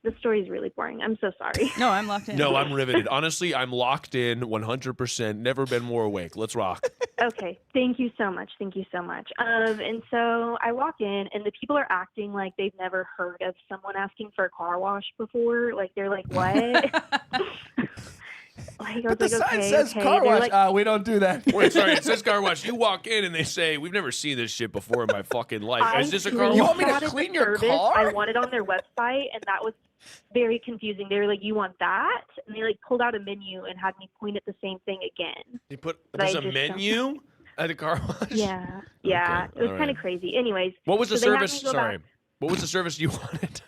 the story is really boring. I'm so sorry. No, I'm locked in. No, I'm riveted. Honestly, I'm locked in 100%. Never been more awake. Let's rock. Okay. Thank you so much. Thank you so much. And so I walk in, and the people are acting like they've never heard of someone asking for a car wash before. Like, they're like, what? But the sign says car They're wash. like, We don't do that. Wait, sorry, it says car wash. You walk in and they say, we've never seen this shit before in my fucking life. Is this a car You wash? want me to that is clean a your service car? I wanted on their website, and that was very confusing. They were like, you want that? And they like pulled out a menu and had me point at the same thing again. You put But there's I a just menu? At the car wash? Yeah. It was all kind right. of crazy. Anyways. What was the so they had me service? go Sorry. back. What was the service you wanted?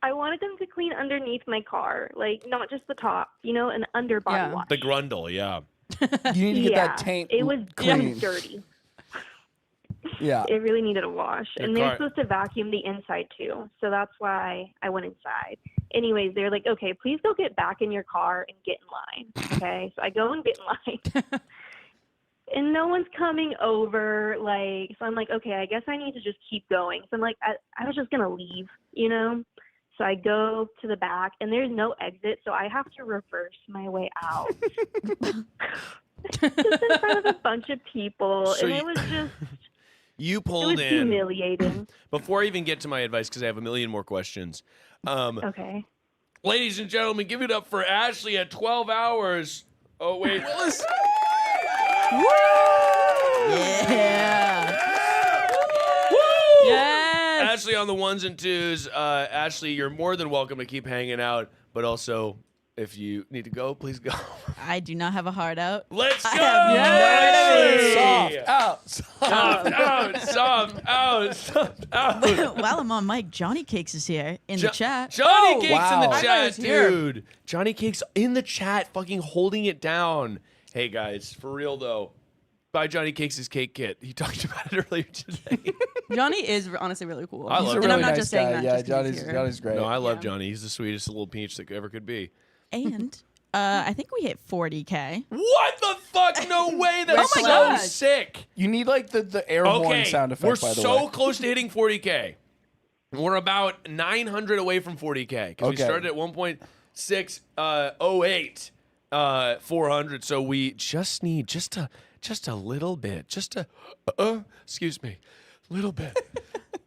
I wanted them to clean underneath my car, like not just the top, an underbody Yeah. wash. The grundle, yeah. You need to get that taint It was clean. just dirty. Yeah. It really needed a wash. Your And they're car- supposed to vacuum the inside too. So that's why I went inside. Anyways, they're like, okay, please go get back in your car and get in line. Okay. So I go and get in line. And no one's coming over. So I'm like, okay, I guess I need to just keep going. So I'm like, I was just going to leave, So I go to the back and there's no exit. So I have to reverse my way out. Just in front of a bunch of people. So and you- it was just... You It pulled was in. humiliating. Before I even get to my advice, because I have a million more questions. Okay. Ladies and gentlemen, give it up for Ashley at 12 hours. Oh, wait. Willis. Yeah. Yes. Ashley on the ones and twos. Ashley, you're more than welcome to keep hanging out, but also, if you need to go, please go. I do not have a heart out. Let's go! I have Ashley! Soft out. Soft out. While I'm on mic, Johnny Cakes is here in the chat. Johnny Oh, Cakes wow. in I the thought he chat, was here. dude. Johnny Cakes in the chat, fucking holding it down. Hey, guys, for real, though. Buy Johnny Cakes' cake kit. He talked about it earlier today. Johnny is honestly really cool. I love He's a Johnny. And really I'm not nice just saying guy. that. Yeah, just 'cause he's Johnny's here. Johnny's great. No, I love Yeah. Johnny. He's the sweetest little peach that ever could be. And I think we hit 40K. What the fuck? No way. That's Oh my so God. sick. You need the air horn Okay, sound effect, we're by the so way. close to hitting 40K. We're about 900 away from 40K because we Okay. started at 1.608, 400. So we just need just a little bit, excuse me, little bit.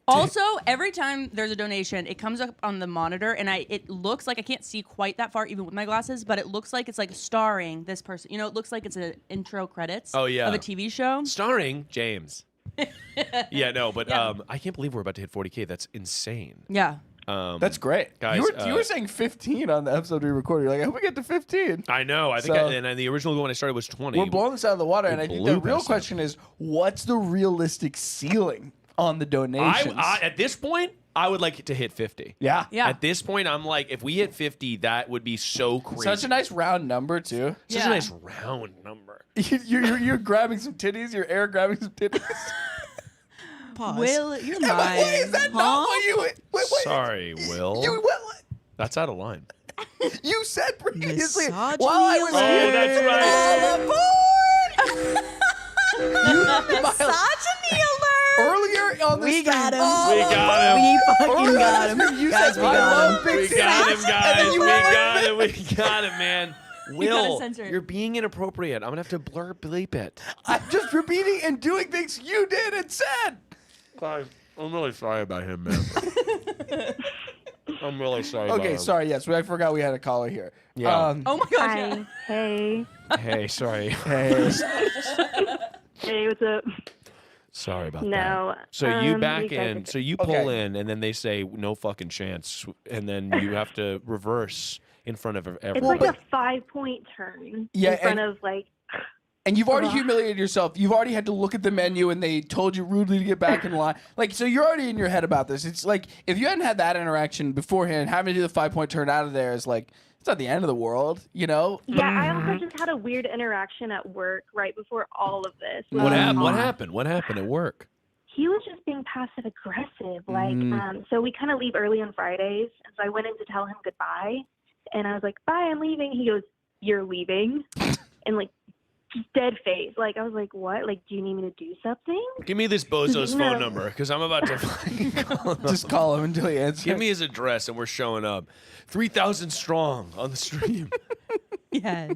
Also, every time there's a donation, it comes up on the monitor, and it looks like I can't see quite that far, even with my glasses, but it looks like it's like starring this person. It looks like it's an intro credits Oh, yeah. of a TV show. Starring James. Yeah, no, but Yeah. I can't believe we're about to hit 40K. That's insane. Yeah. That's great. Guys, you were saying 15 on the episode we recorded. You're like, I hope we get to 15. I know. I think, So- and the original one I started was 20. We're blowing this out of the water, and I think the blew real past question is, what's the realistic ceiling on the donations? At this point, I would like it to hit 50. yeah. Yeah. At this point, I'm like, if we hit 50, that would be so crazy. Such a nice round number, too. Such Yeah. a nice round number. You're grabbing some titties. You're air grabbing some titties. Pause. Will, you're Wait, mine. is that not what you... Wait. Sorry, Will. That's out of line. You said previously Misogyny while I was alert. here. that's right. Misogyny alert! Earlier on the We got stream- him. We got him. We fucking Earlier got on the him. stream, you Guys, said, we I got love him. big We got him, titties. guys. And then We you were like, got him. We got him, man. Will, censor it. you're being inappropriate. I'm going to have to bleep it. I'm just repeating and doing things you did and said. I'm really sorry about him, man. I'm really sorry Okay, sorry. Yes, I forgot we had a caller here. Yeah. Oh my gosh. Hi. Yeah. Hey. Hey, sorry. Hey. Hey, what's up? Sorry about No. that. So you you back guys in, are so you pull Okay. in, and then they say, no fucking chance. And then you have to reverse in front of It's everyone. like a 5-point turn Yeah, in front and- of like. And you've already Ugh. humiliated yourself. You've already had to look at the menu and they told you rudely to get back in line. So you're already in your head about this. It's like if you hadn't had that interaction beforehand, having to do the 5-point turn out of there is like, it's not the end of the world, Yeah, I Mm-hmm. also just had a weird interaction at work right before all of this. What with happened? my What boss. happened? What happened at work? He was just being passive aggressive. Like, Mm. so we kind of leave early on Fridays, and so I went in to tell him goodbye, and I was like, "Bye, I'm leaving." He goes, "You're leaving," and like, just dead face. Like, I was like, "What? Like, do you need me to do something?" Give me this bozo's No. phone number, because I'm about to fucking call him. Just call him until he answers. Give me his address, and we're showing up. 3,000 strong on the stream. Yes.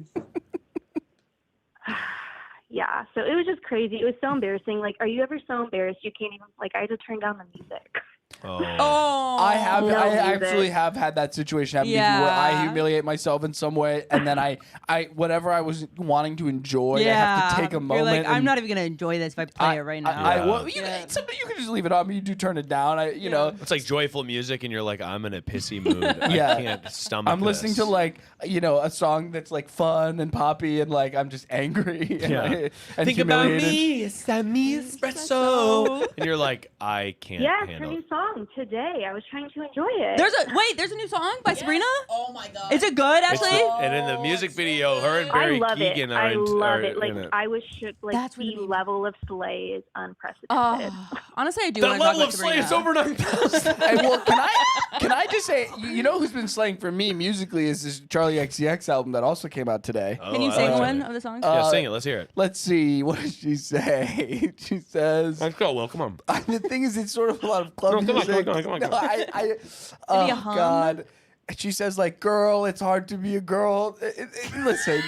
Yeah, so it was just crazy. It was so embarrassing. Like, are you ever so embarrassed you can't even, like, I had to turn down the music. Oh. I have. No I music. actually have had that situation happen to me where I Yeah. humiliate myself in some way, and then I whatever I was wanting to enjoy, I have to take a moment. You're like, I'm and not even gonna enjoy this if I play it right now. Well, Yeah. somebody you can just leave it on, but you do turn it down. You know. It's like joyful music, and you're like, I'm in a pissy mood. Yeah. I can't stomach I'm listening this. to like a song that's like fun and poppy, and like I'm just angry. And, Yeah. and Think about humiliated. me, it's a me espresso. And you're like, I can't Yes, her handle new it. song today. I was trying to enjoy it. There's a new song by Sabrina. Oh my god. Is it good, It's Ashley? the- and in the music video, her and I Barry love it. Keegan I are, love are it. Like in it. I was shook. Like That's what the it means. level of slay is unprecedented. Honestly, I do. The wanna talk level about of slay is Sabrina. over 9,000. Hey, well, can I just say, you know who's been slaying for me musically is this Charlie XCX album that also came out today. Can you I sing like one it. of the songs? Yeah, sing it. Let's hear it. Let's see, what does she say? She says, Let's go, Will. Come on. the thing is, it's sort of a lot of club No, come on, music. come on, come on, No, come on. oh a hum? God. She says like, girl, it's hard to be a girl. Listen,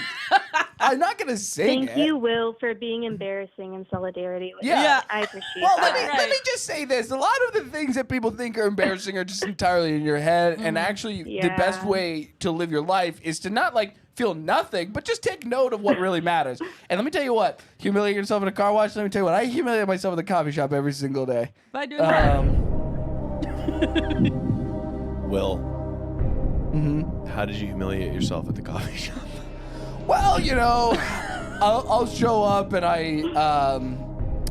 I'm not gonna sing Thank it. you, Will, for being embarrassing in solidarity. With Yeah. me. I appreciate Well, that. let me just say this. A lot of the things that people think are embarrassing are just entirely in your head. And actually, the Yeah. best way to live your life is to not like feel nothing, but just take note of what really matters. And let me tell you what, humiliate yourself in a car wash. Let me tell you what, I humiliate myself in the coffee shop every single day. By doing that. Will. How did you humiliate yourself at the coffee shop? Well, I'll show up and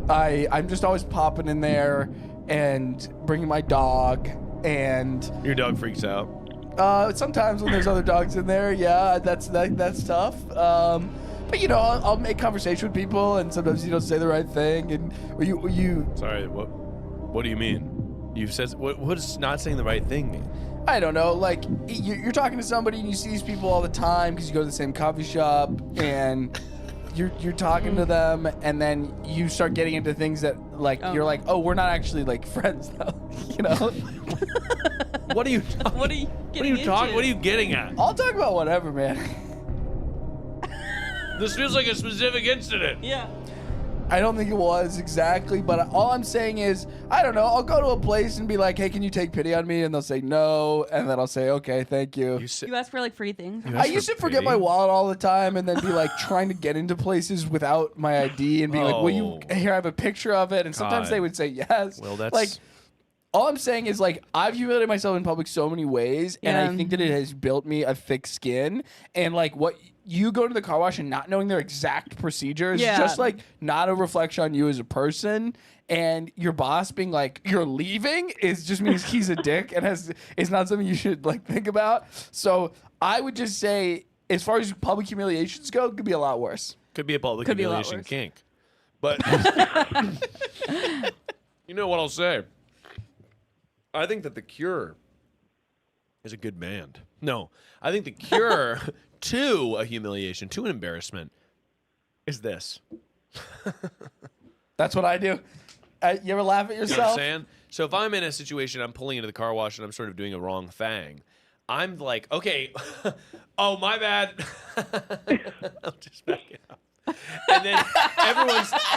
I'm just always popping in there and bringing my dog and. Your dog freaks out. Sometimes when there's other dogs in there, yeah, that's tough. But I'll make conversation with people, and sometimes you don't say the right thing, and you. Sorry, what do you mean? You said what does not saying the right thing mean? I don't know. Like you're talking to somebody, and you see these people all the time because you go to the same coffee shop, and you're talking to them, and then you start getting into things that you're like, oh, we're not actually like friends though, What are you? What are you getting into? What are you getting at? I'll talk about whatever, man. This feels like a specific incident. Yeah. I don't think it was exactly, but all I'm saying is, I don't know. I'll go to a place and be like, "Hey, can you take pity on me?" And they'll say no, and then I'll say, "Okay, thank you." You ask for like free things. I used to forget my wallet all the time, and then be like trying to get into places without my ID, and be like, "Will you? Here, I have a picture of it." And sometimes God. they would say yes. Well, that's like. All I'm saying is, like, I've humiliated myself in public so many ways, and I think that it has built me a thick skin. And, like, what you go to the car wash and not knowing their exact procedures, just, like, not a reflection on you as a person. And your boss being like, you're leaving, is just means he's a dick and it's not something you should, like, think about. So I would just say, as far as public humiliations go, it could be a lot worse. Could be a public Could be a lot humiliation worse. kink. But you know what I'll say? I think that The Cure is a good band. No, I think The Cure to a humiliation, to an embarrassment, is this. That's what I do. You ever laugh at You know what yourself? I'm saying? So if I'm in a situation, I'm pulling into the car wash and I'm sort of doing a wrong thing, I'm like, okay, oh, my bad. I'm just backing up. And then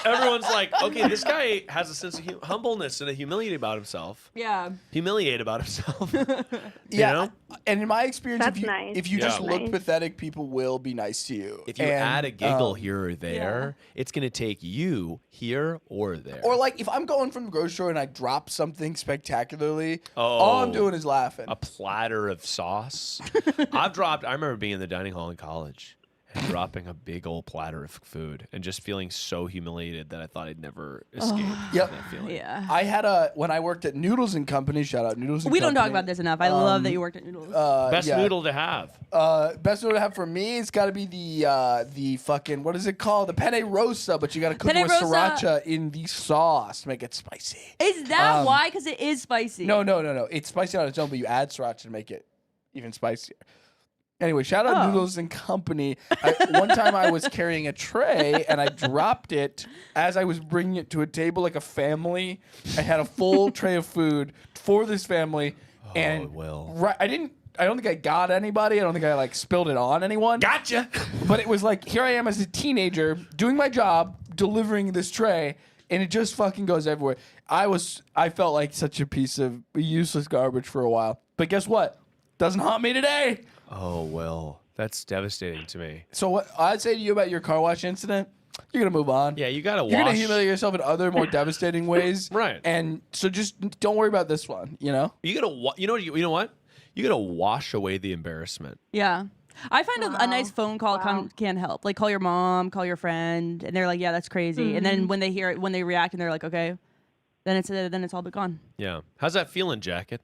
everyone's like, okay, this guy has a sense of humbleness and a humility about himself. Yeah. Humiliate about himself. Yeah, You know? and in my experience, That's if you, nice. if you just Yeah. look Nice. pathetic, people will be nice to you. If you And, add a giggle here or there, it's going to take you here or there. or like if I'm going from the grocery store and I drop something spectacularly, all I'm Oh. doing is laughing. a platter of sauce. I remember being in the dining hall in college and dropping a big old platter of food and just feeling so humiliated that I thought I'd never escape Yep. that feeling. Yeah. I had when I worked at Noodles and Company. Shout out Noodles and We Company. don't talk about this enough. I love that you worked at Noodles. Best yeah. noodle to have. Best noodle to have for me, it's got to be the fucking, what is it called? The penne rosa, but you got to cook it Penne with rosa. sriracha in the sauce to make it spicy. Is that why? Because it is spicy. No. It's spicy on its own, but you add sriracha to make it even spicier. Anyway, shout out Noodles and Company. One time I was carrying a tray and I dropped it as I was bringing it to a table like a family. I had a full tray of food for this family, and well. I don't think I got anybody. I don't think I like spilled it on anyone. Gotcha. But it was like, here I am as a teenager doing my job, delivering this tray, and it just fucking goes everywhere. I felt like such a piece of useless garbage for a while. But guess what? Doesn't haunt me today. Oh, Will. That's devastating to me. So what I'd say to you about your car wash incident, you're going to move on. Yeah, you gotta You're going wash. to humiliate yourself in other more devastating ways. Right. And so just don't worry about this one, you know? You gotta. You know what? You gotta wash away the embarrassment. Yeah. I find a nice phone call Wow. can help. Like call your mom, call your friend, and they're like, "Yeah, that's crazy." And then when they hear it, when they react, and they're like, "Okay," then it's all but gone. Yeah. How's that feeling, Jacket?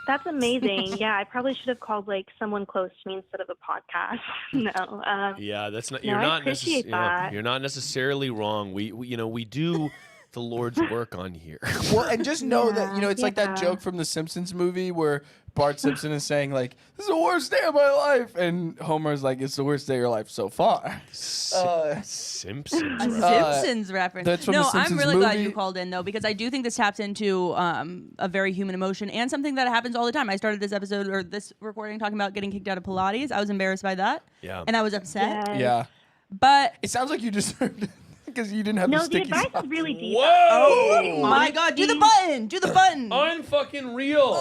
That's amazing. Yeah, I probably should have called like someone close to me instead of a podcast. No. Yeah, that's not. No, You're I not appreciate that. You're not necessarily wrong. We do the Lord's work on here. Well, and just know that, you know, it's like that Yeah. joke from the Simpsons movie where Bart Simpson is saying, like, this is the worst day of my life. And Homer's like, it's the worst day of your life so far. Simpsons. A right? Simpsons reference. that's from the No, I'm Simpsons really glad movie. you called in though, because I do think this taps into a very human emotion and something that happens all the time. I started this episode or this recording talking about getting kicked out of Pilates. I was embarrassed by that. Yeah. And I was upset. Yes. Yeah. But It sounds like you deserved it because you didn't have the No, the sticky advice socks. is really deep. Whoa! oh my god, do the button! Do the button! Unfucking real.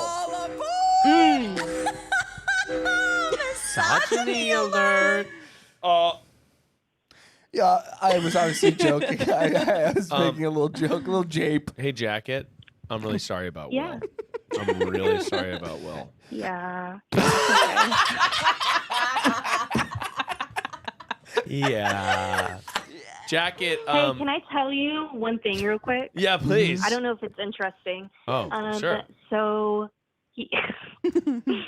Mm. Misogyny alert. Yeah, I was obviously joking. I was making a little joke, a little jape. Hey, Jacket. I'm really sorry about Yeah. Will. I'm really sorry about Will. Yeah. Yeah. Jacket. Hey, can I tell you one thing real quick? Yeah, please. I don't know if it's interesting. Oh, sure. So, I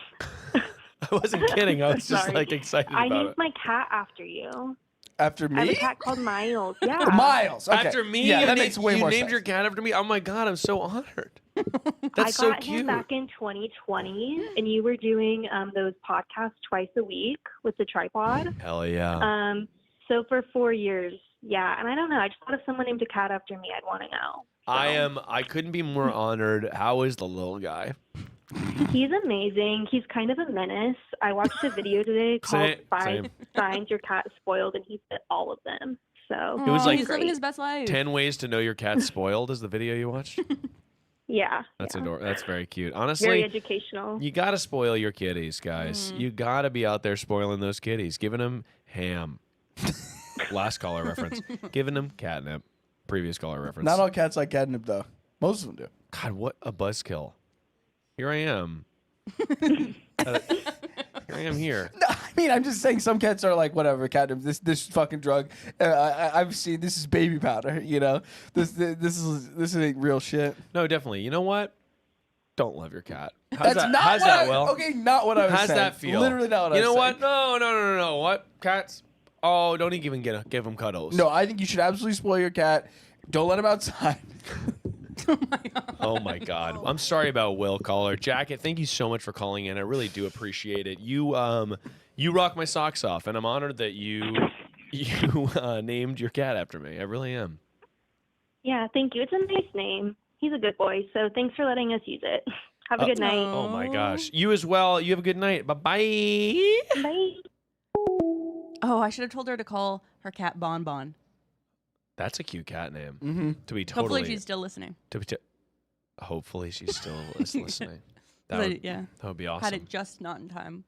wasn't kidding. I was just Sorry. like excited I about named it. my cat after you. After I have a me? cat called Miles. Yeah. Miles. Okay. After me, Yeah, you that na- makes way you more named sense. your cat after me. Oh my god, I'm so honored. I That's so got him cute. back in 2020, and you were doing those podcasts twice a week with the TryPod. Hell yeah. So for 4 years, yeah. And I don't know. I just thought if someone named a cat after me, I'd want to know. I couldn't be more honored. How is the little guy? He's amazing. He's kind of a menace. I watched a video today called Same. 5 Signs Your Cat is Spoiled, and he fit all of them. So It was Aw, like- he's living his best life. 10 ways to know your cat's spoiled is the video you watched? yeah. That's yeah. adorable. That's very cute. Very Honestly, educational. you got to spoil your kitties, guys. You got to be out there spoiling those kitties, giving them ham. Last caller reference. Giving them catnip. Previous caller reference. Not all cats like catnip, though. Most of them do. God, what a buzzkill. Here I am. Here I am here. No, I mean, I'm just saying some cats are like, whatever, catnip, this fucking drug. I've seen, this is baby powder, you know? This ain't real shit. No, definitely. You know what? Don't love your cat. How's That's that, not how's what that, I, Will? Okay, not what I was How's saying. that feel? Literally not what I was You know saying. what? No. What? Cats? Oh, don't even give them cuddles. No, I think you should absolutely spoil your cat. Don't let him outside. Oh my God. I'm sorry about Will, caller. Jacket, thank you so much for calling in. I really do appreciate it. You rock my socks off, and I'm honored that you named your cat after me. I really am. Yeah, thank you. It's a nice name. He's a good boy, so thanks for letting us use it. Have a good night. Oh my gosh. You as well. You have a good night. Bye-bye. Bye. Oh, I should have told her to call her cat Bon Bon. That's a cute cat name. Mm-hmm. To be totally. Hopefully she's still listening. Hopefully she's still listening. That would, Yeah. that would be awesome. Had it just not in time.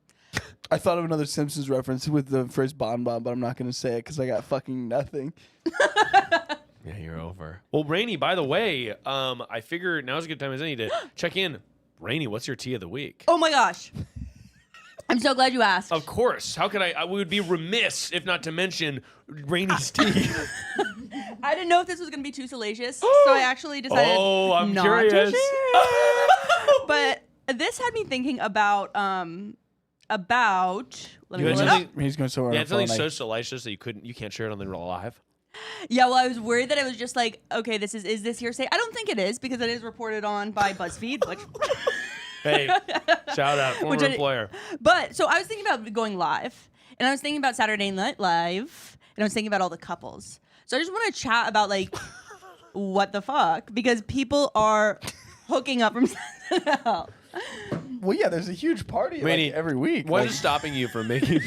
I thought of another Simpsons reference with the phrase Bon Bon, but I'm not going to say it because I got fucking nothing. Yeah, you're over. Well, Rainey, by the way, I figure now's a good time as any to check in. Rainey, what's your tea of the week? Oh my gosh. I'm so glad you asked. Of course. How could I? We would be remiss if not to mention Rainey's tea. I didn't know if this was going to be too salacious, so I actually decided Oh, I'm not curious. to share. But this had me thinking about let me You pull had it up. He's going somewhere. Yeah, on it's the phone, something like- so salacious that you can't share it on the live. Yeah, well, I was worried that it was just like, okay, is this hearsay? I don't think it is because it is reported on by BuzzFeed, which Hey, shout out, former Which I- employer. But so I was thinking about going live, and I was thinking about Saturday Night Live, and I was thinking about all the couples. So I just want to chat about like what the fuck, because people are hooking up from SNL. Well, yeah, there's a huge party Rainey, like, every week. What Like, is stopping you from making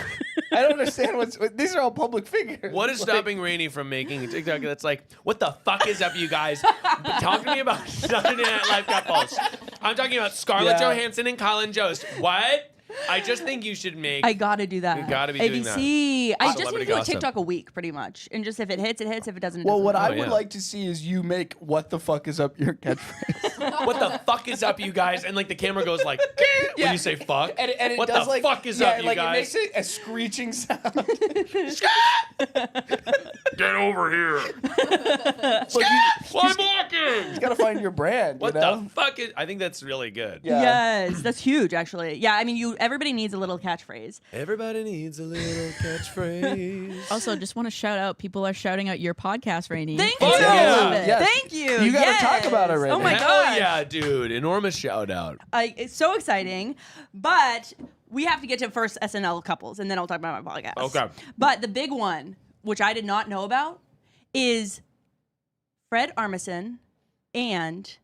I don't understand these are all public figures. What is Like, stopping Rainey from making a TikTok that's like, what the fuck is up, you guys? Talk to me about Saturday Night Live couples. I'm talking about Scarlett Yeah. Johansson and Colin Jost. What? I just think you should make. I gotta do that. You gotta be doing that. ABC. I just need Celebrity to do a gossip. TikTok a week, pretty much, and just if it hits, it hits. If it doesn't, it Well, doesn't. what I yeah. would like to see is you make "What the fuck is up" your catchphrase. What the fuck is up, you guys? And like the camera goes like, when you say fuck. And it What does the like, fuck is yeah, up, you like guys? it makes it a screeching sound. Get over here. Look, I'm walking. you gotta find your brand. What you know? the fuck is? I think that's really good. Yeah. Yes, that's huge, actually. Yeah, I mean, everybody needs a little catchphrase. Everybody needs a little catchphrase. Also, just want to shout out. People are shouting out your podcast, Rainey. Thank Oh, you. yeah. Love it. Yes. Thank you. You gotta talk Yes. about it, Rainey. Oh my Hell god. yeah, dude! Enormous shout out. It's so exciting, but we have to get to first SNL couples, and then I'll talk about my podcast. Okay. But the big one, which I did not know about, is Fred Armisen and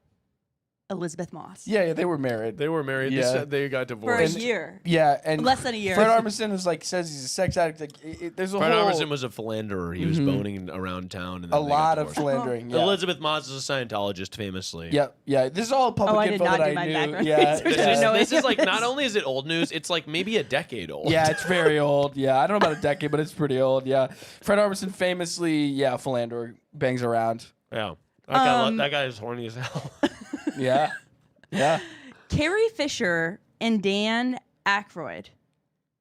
Elizabeth Moss Yeah, they were married. They were married. Yeah. They got for a divorced. year. Yeah, and Less than a year. Fred Armisen is like says he's a sex addict. Like, there's a Fred whole Armisen was a philanderer. He was boning around town. And then a they got lot of divorced. philandering. Yeah. Elizabeth Moss is a Scientologist, famously. Yeah, yeah. This is all public I did info not that do I my knew. background Yeah, research. This, I didn't is, know this any is of like this. not only is it old news, it's like maybe a decade old. yeah, it's very old. Yeah, I don't know about a decade, but it's pretty old. Yeah, Fred Armisen famously, yeah, philanderer, bangs around. Yeah. That guy is horny as hell. Yeah, yeah, Carrie Fisher and Dan Aykroyd,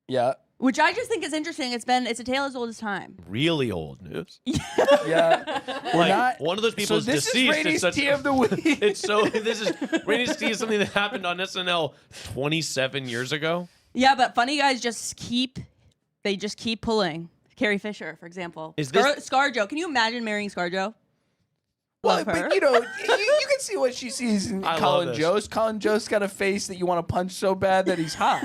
yeah, which I just think is interesting. It's a tale as old as time. Really old news. yeah. Like not- one of those people So is this deceased. is Rainey's It's such- tea of the week. It's so. This is Rainey's tea is something that happened on SNL 27 years ago. Yeah, but funny guys just keep pulling. Carrie Fisher, for example. Is this- ScarJo? Can you imagine marrying ScarJo? Well, Love her. but you know, you can see what she sees in I love Colin this. Jost. Colin Jost got a face that you want to punch so bad that he's hot.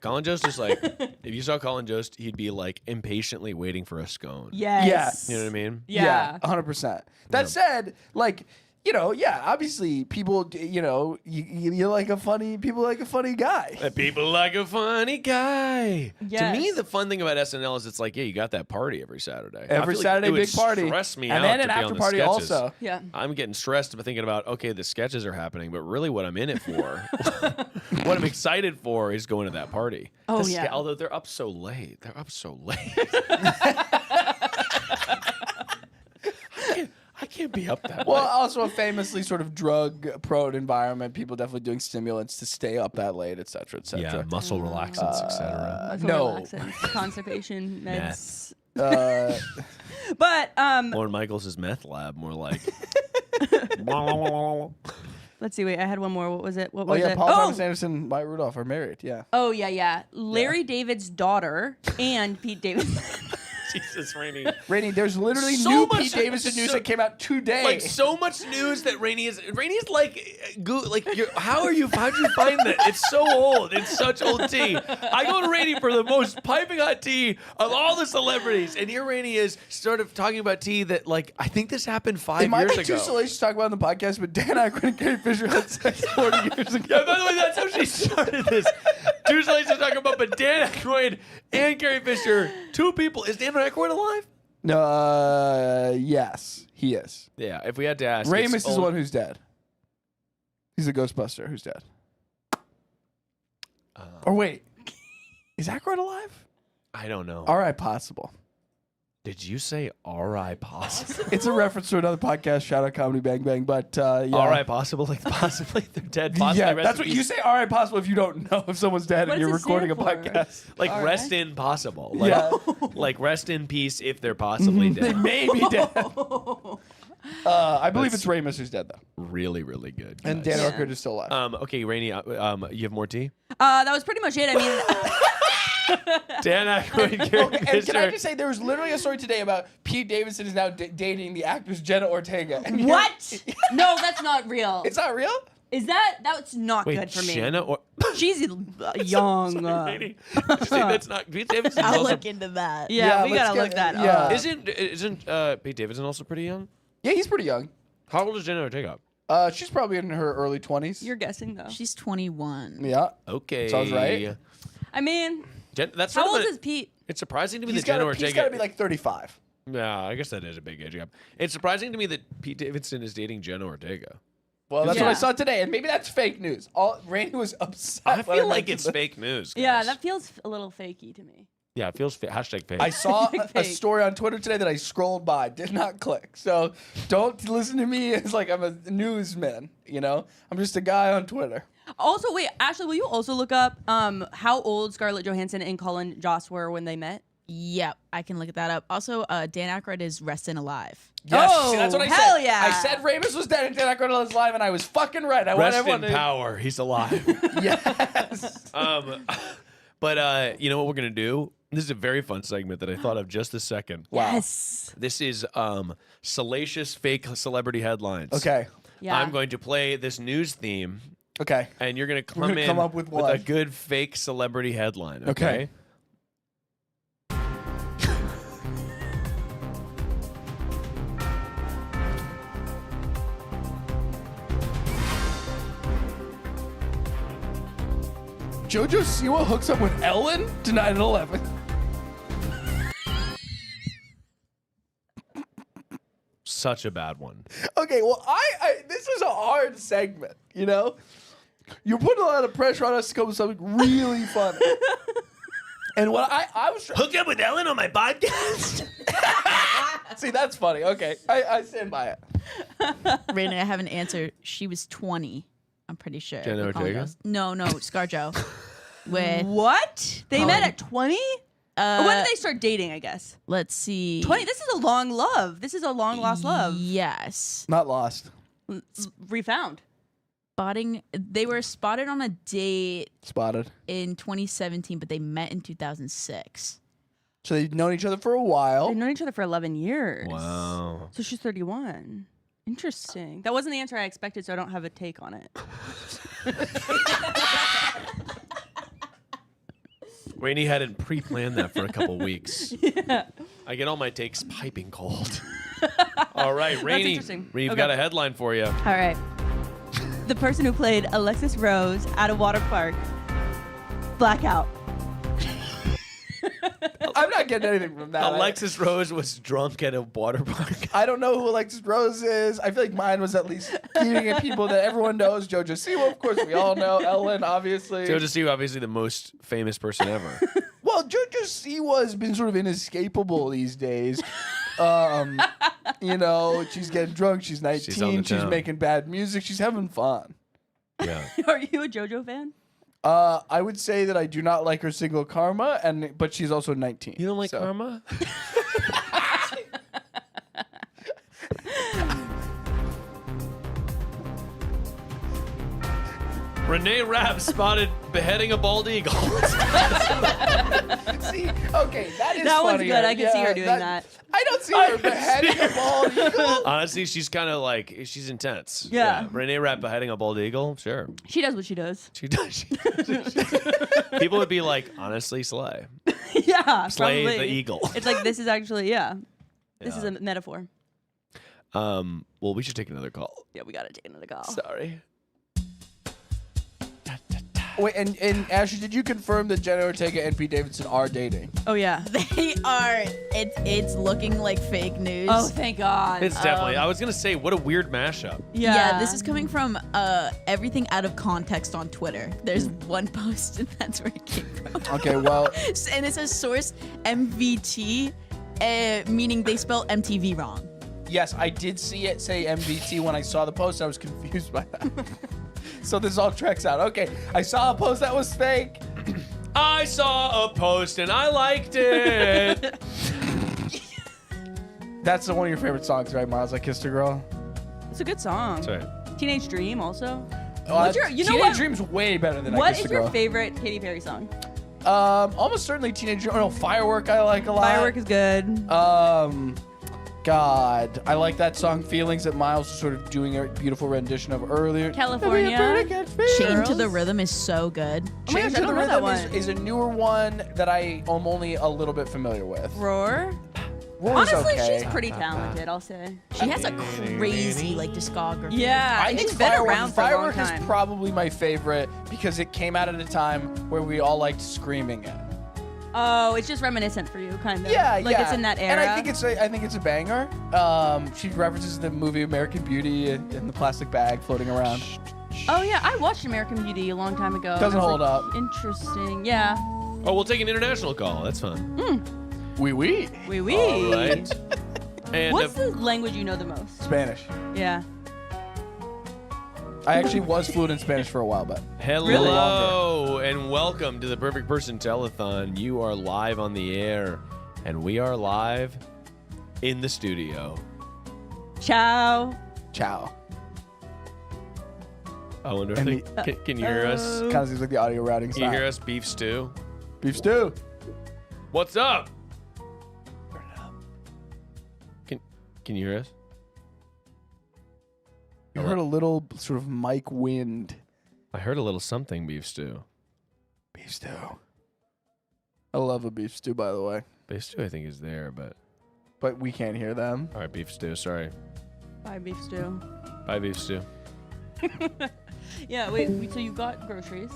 Colin Jost is like, if you saw Colin Jost, he'd be like impatiently waiting for a scone. Yes. You know what I mean? Yeah. 100%. That said, like, you know, yeah, obviously people, you know, you like a funny, people like a funny guy. People like a funny guy. Yes. To me, the fun thing about SNL is it's like, yeah, you got that party every Saturday. I Every feel like Saturday, it would big party. Stress me And out then to an be on after the party sketches. also. Yeah. I'm getting stressed about thinking about, okay, the sketches are happening, but really what I'm in it for, what I'm excited for is going to that party. Oh, The yeah. Although they're up so late. They're up so late. I can't be up that Well, late. also a famously sort of drug-prone environment. People definitely doing stimulants to stay up that late, et cetera, et cetera. Yeah, muscle relaxants, etc. Muscle no. relaxants, constipation meds. Uh, But Lorne Michaels' is meth lab, more like. let's see. Wait, I had one more. What was it? What oh was yeah, it? Paul oh! Thomas Anderson and Maya Rudolph are married. Yeah. Oh yeah. Larry David's daughter and Pete Davidson. Jesus, Rainey. Rainey, there's literally So new much- Pete Davidson news so- that came out today. Like so much news that Rainey is like how'd you find that? It's so old. It's such old tea. I go to Rainey for the most piping hot tea of all the celebrities, and here Rainey is sort of talking about tea that like I think this happened 5 it might years be too ago. salacious to talk about on the podcast, but Dan Aykroyd and Carrie Fisher had sex 40 years ago. Yeah, by the way, that's how she started this. Two slates to talk about, but Dan Aykroyd and Carrie Fisher, two people. Is Dan Aykroyd alive? No, yes, he is. Yeah, if we had to ask. Ramus it's is the old- one who's dead. He's a Ghostbuster who's dead. Or wait, is Aykroyd alive? I don't know. All right, possible. Did you say R.I. Possible? It's a reference to another podcast, Shout Out Comedy Bang Bang, but yeah. R.I. Possible? Like possibly they're dead. Possibly Yeah, rest that's in what peace. you say. All right, possible if you don't know if someone's dead What and you're does it recording a stand for? podcast. Like All rest right. in possible. Like, Yeah. like rest in peace if they're possibly They dead. may be dead. I believe That's- it's Ramus who's dead though, Really, really good. and guys. Dan Aykroyd is still alive. Okay, Rainey, you have more tea? That was pretty much it. I mean, Dan Aykroyd, Carrie Okay, and can I Fisher. just say there was literally a story today about Pete Davidson is now dating the actress Jenna Ortega. And you're- what? No, that's not real. It's not real. Is that's not Wait, good for me? Jenna or She's young. Rainey, did you say that's not Pete Davidson's I'll also. look into that. Yeah, we let's gotta get- look that yeah. up. Isn't Pete Davidson also pretty young? Yeah, he's pretty young. How old is Jenna Ortega? She's probably in her early 20s. You're guessing though. She's 21. Yeah. Okay, Sounds right. I mean, That's How sort of old a- is Pete? It's surprising to me He's that Jenna got Ortega. to be like 35. Yeah, I guess that is a big age gap. It's surprising to me that Pete Davidson is dating Jenna Ortega. Well, that's Yeah. what I saw today, and maybe that's fake news. Randy was upset. I when feel like mentioned it's that. fake news. Yeah, guys. that feels a little fakey to me. Yeah, it feels hashtag fake. I saw a Fake. story on Twitter today that I scrolled by, did not click. So don't listen to me as like I'm a newsman. You know, I'm just a guy on Twitter. Also, wait, Ashley, will you also look up how old Scarlett Johansson and Colin Jost were when they met? Yep, I can look that up. Also, Dan Aykroyd is resting alive. Yes, Oh, see, that's what I hell said. yeah. I said Ramus was dead and Dan Aykroyd was live, and I was fucking right. I want Rest everyone in to. power. He's alive. Yes. But you know what we're gonna do? This is a very fun segment that I thought of just a second. Wow. Yes. This is salacious fake celebrity headlines. Okay. Yeah. I'm going to play this news theme, Okay. and you're gonna come gonna in come up with a one. good fake celebrity headline. Okay. Okay. JoJo Siwa hooks up with Ellen tonight at 11. Such a bad one. Okay, well, I this is a hard segment, you know? You're putting a lot of pressure on us to come up with something really funny. And what I was Hooked up with Ellen on my podcast. see, that's funny. Okay, I stand by it. Raina, I have an answer. She was 20, I'm pretty sure. Jenna with Colin Ortega? Jost. No, ScarJo. With, What? They met at 20? Or when did they start dating, I guess? let's see. 20. This is a long love. This is a long lost love. Yes. Not lost. Refound. They were spotted on a date Spotted. in 2017, but they met in 2006. So they've known each other for a while. They've known each other for 11 years. Wow. So she's 31. Interesting. That wasn't the answer I expected, so I don't have a take on it. Rainey hadn't pre-planned that for a couple weeks. Yeah. I get all my takes piping cold. All right, Rainey, interesting. we've Okay. got a headline for you. All right. The person who played Alexis Rose at a water park, blackout. I'm not getting anything from that. Alexis Rose was drunk at a water park. I don't know who Alexis Rose is. I feel like mine was at least keeping it people that everyone knows. JoJo Siwa, of course, we all know. Ellen, obviously. JoJo Siwa, obviously the most famous person ever. Well, JoJo Siwa has been sort of inescapable these days. You know, she's getting drunk. She's 19. She's on the She's town. making bad music. She's having fun. Yeah. Are you a JoJo fan? I would say that I do not like her single Karma, but she's also 19. You don't like so. Karma? Renee Rapp spotted beheading a bald eagle. See, okay, that is That one's funnier. good. I can see Yeah, her doing that. I don't see her beheading a bald eagle. Honestly, she's kind of like, she's intense. Yeah. Renee Rapp beheading a bald eagle? Sure. She does what she does. She does. People would be like, honestly, slay. Yeah, Slay probably. the eagle. It's like, this is actually, yeah. This is Yeah. a metaphor. Well, we should take another call. Yeah, we gotta take another call. Sorry. Wait, and Ashley, did you confirm that Jenna Ortega and Pete Davidson are dating? Oh, yeah. They are. It's looking like fake news. Oh, thank God. It's definitely, I was going to say, what a weird mashup. yeah. This is coming from everything out of context on Twitter. There's one post, and that's where it came from. Okay, well, And it says source MVT, meaning they spell MTV wrong. yes, I did see it say MVT when I saw the post. I was confused by that. So this all tracks out. Okay, I saw a post that was fake. I saw a post and I liked it. That's one of your favorite songs, right, Miles? I Kissed a Girl. It's a good song. Sorry. Teenage Dream, also. Oh, You know Teenage what? Dream's way better than I What Kissed is a your Girl. favorite Katy Perry song? Almost certainly Teenage Dream. Oh, no, Firework I like a lot. Firework is good. God, I like that song Feelings that Miles was sort of doing a beautiful rendition of earlier. California. Chained to the Rhythm is so good. Oh my Change gosh, I to the don't know that Rhythm one. is a newer one that I am only a little bit familiar with. Roar. Roar's Honestly, okay. she's pretty talented, I'll say. She has a crazy discography. Yeah, I and think she's been around for a long Firework time. is probably my favorite because it came out at a time where we all liked screaming it. Oh, it's just reminiscent for you, kind of. Yeah, like it's in that era. And I think it's a banger. She references the movie American Beauty in the plastic bag floating around. Oh yeah, I watched American Beauty a long time ago. Doesn't I was hold like, up. Interesting. Yeah. Oh, we'll take an international call. That's fun. Oui, oui. Oui, oui. All right. And What's the language you know the most? Spanish. Yeah. I actually was fluent in Spanish for a while, but hello and welcome to the Perfect Person Telethon. You are live on the air, and we are live in the studio. Ciao. ciao. I wonder And if can you hear us? Kind of seems like the audio routing Can you hear style. us, Beef Stew? Beef stew. What's up? Can you hear us? You heard a little sort of mic wind. I heard a little something, Beef Stew. Beef stew. I love a beef stew, by the way. Beef Stew, I think, is there, But we can't hear them. all right, Beef Stew. Sorry. Bye, beef stew. Bye, Beef Stew. Yeah. Wait. So you got groceries?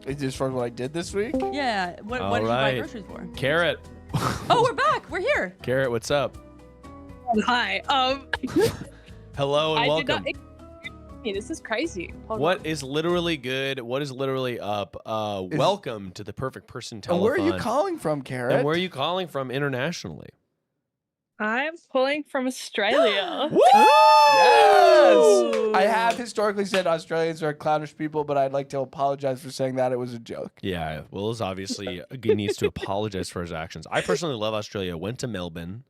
It's just for what I did this week. Yeah. What All did you buy right. groceries for? Carrot. Oh, we're back. We're here. Carrot, what's up? Hi. Hello and I welcome. did not. This is crazy. Hold What on. is literally good? What is literally up? Welcome to the Perfect Person Telethon. And where are you calling from, Carrot? And where are you calling from internationally? I'm calling from Australia. Yes! I have historically said Australians are clownish people, but I'd like to apologize for saying that. It was a joke. Yeah, Will is obviously needs to apologize for his actions. I personally love Australia. Went to Melbourne.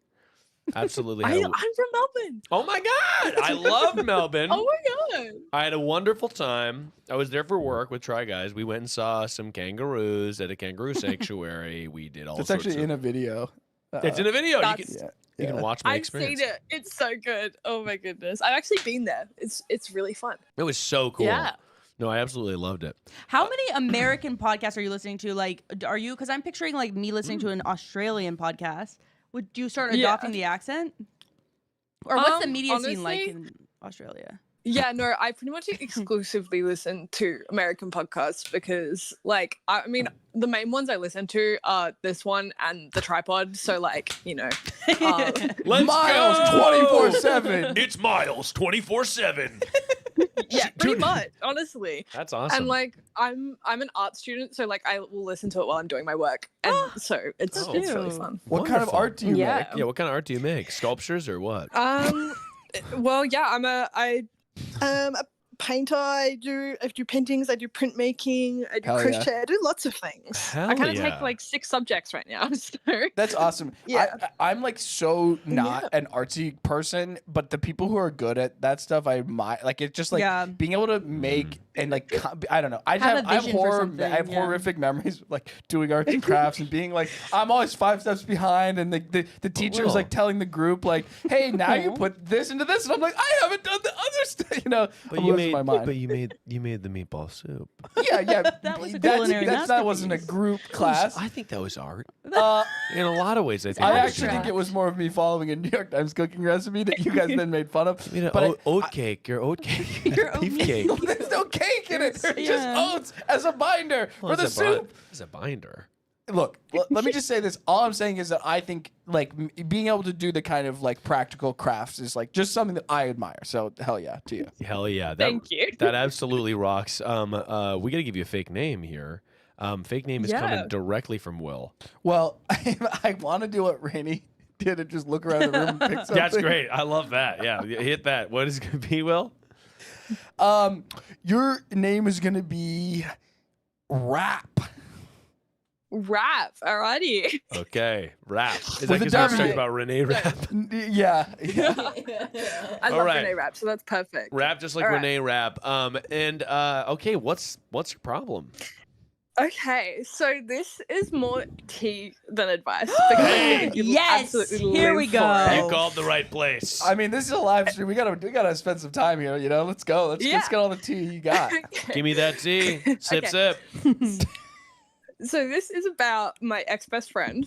Absolutely. I'm from Melbourne. Oh my God. I love Melbourne. Oh my god. I had a wonderful time. I was there for work with Try Guys. We went and saw some kangaroos at a kangaroo sanctuary. We did all It's sorts actually of... in a video. It's in a video. You That's- can, Yeah. you can watch my I've experience. seen it. It's so good. Oh my goodness. I've actually been there. It's really fun. It was so cool. Yeah. No, I absolutely loved it. How many American podcasts are you listening to? Like, are you? Because I'm picturing like me listening to an Australian podcast. Would you start Yeah. adopting the accent? Or what's the media scene like honestly- in Australia? Yeah, no, I pretty much exclusively listen to American podcasts because, like, I mean, the main ones I listen to are this one and the TryPod. So, like, you know, Let's Miles go! 24/7. It's Miles 24/7. yeah, pretty much, honestly. That's awesome. And like, I'm an art student, so like, I will listen to it while I'm doing my work, and so it's Oh. really Cute. fun. What kind of Wonderful. art do you Yeah. make? Yeah, what kind of art do you make? Sculptures or what? Well, yeah, I'm a painter. I do paintings. I do printmaking. I do Hell yeah. crochet. I do lots of things. Hell I kind of yeah. take like 6 subjects right now. So That's awesome. Yeah. I'm like so not an artsy person, but the people who are good at that stuff, I admire. Like it's just like Yeah. being able to make and like I don't know. I Have a have, I have vision for horror. something, I have yeah. horrific memories of, like doing arts and crafts and being like I'm always 5 steps behind, and the teacher is Will. like telling the group like, "Hey, now you put this into this," and I'm like, "I haven't done the other stuff," you know. But I'm you losing made, my mind. but you made the meatball soup. yeah. That was a that's, culinary that wasn't a group class. I think that was art. Uh, In a lot of ways, I think. I it was actually art. think it was more of me following a New York Times cooking recipe that you guys then made fun of. You know, But oat cake. Your oat cake. Your oat beef cake. cake. there's no cake in it. There's Yeah. just oats as a binder for the It's a bi- soup. It's a binder. Look, let me just say this. All I'm saying is that I think like being able to do the kind of like practical crafts is like just something that I admire. So hell yeah to you. Hell yeah. That, Thank you. That absolutely rocks. We got to give you a fake name here. Fake name is coming Yeah. directly from Will. Well, I want to do what Rainey did and just look around the room and pick something. That's great. I love that. Yeah, hit that. What is it going to be, Will? Your name is gonna be Rap. rap. Alrighty. Okay, rap. Is that With a because we're talking W. about Renee Rap? Yeah. I All love right. Renee rap, so that's perfect. Rap just like All right. Renee Rap. Okay, what's your problem? Okay, so this is more tea than advice. Hey! you Yes, absolutely here live we for go. it. You called the right place. I mean, this is a live stream. We gotta spend some time here. You know, let's go. Let's Yeah. get all the tea you got. Give me that tea. Sip, Okay. sip. So this is about my ex-best friend.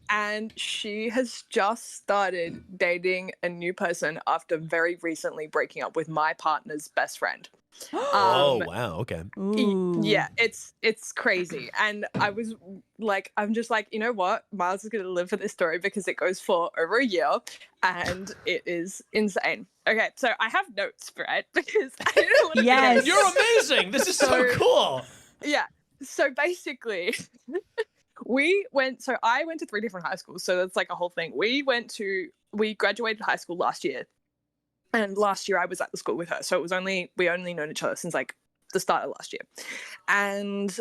And she has just started dating a new person after very recently breaking up with my partner's best friend. Oh wow, okay. Yeah, it's crazy. And I'm just like, you know what? Miles is gonna live for this story because it goes for over a year and it is insane. Okay, so I have notes for it because I don't know what to Yes. do. You're amazing. This is so cool. Yeah. So basically, I went to 3 different high schools, so that's like a whole thing. We graduated high school last year. And last year I was at the school with her. So we only known each other since like the start of last year. And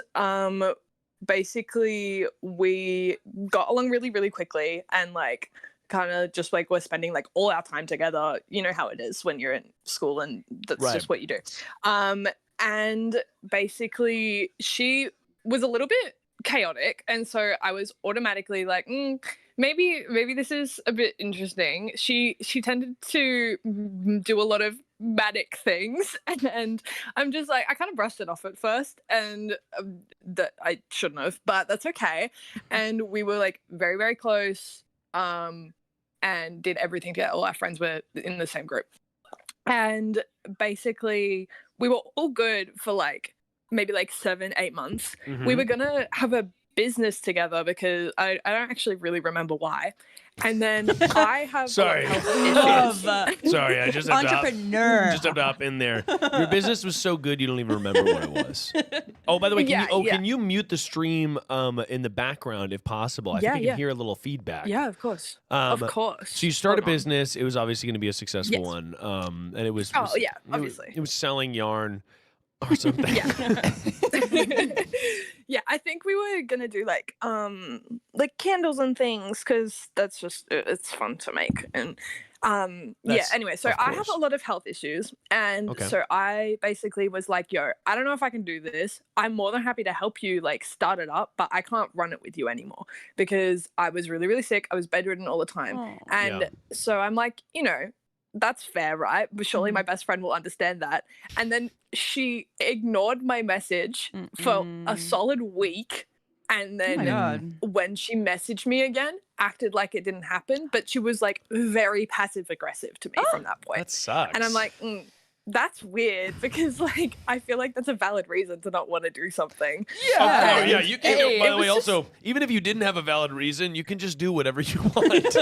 basically we got along really, really quickly and like kind of just like we're spending like all our time together. You know how it is when you're in school and that's just what you do. And basically she was a little bit chaotic. And so I was automatically like, maybe this is a bit interesting. She tended to do a lot of manic things, and I'm just like, I kind of brushed it off at first, and that I shouldn't have, but that's okay. And we were like very, very close, and did everything together. All our friends were in the same group, and basically we were all good for like maybe like 7-8 months. We were gonna have a business together because I don't actually really remember why. And then I have Sorry. Sorry, I just have Entrepreneur. Just have to hop in there. Your business was so good you don't even remember what it was. Oh, by the way, can you mute the stream in the background if possible? I think I can hear a little feedback. Yeah, of course. Of course. So you start a business. It was obviously going to be a successful one. And it was obviously. It was selling yarn or something. Yeah, I think we were gonna do like candles and things because that's just it's fun to make. And anyway, so I have a lot of health issues, and so I basically was like, yo, I don't know if I can do this. I'm more than happy to help you like start it up, but I can't run it with you anymore because I was really, really sick. I was bedridden all the time. So I'm like, you know, that's fair, right? But surely my best friend will understand that. And then she ignored my message for a solid week. And then when she messaged me again, acted like it didn't happen. But she was like very passive aggressive to me from that point. That sucks. And I'm like, that's weird because like I feel like that's a valid reason to not want to do something. You can. By the way, also, even if you didn't have a valid reason, you can just do whatever you want.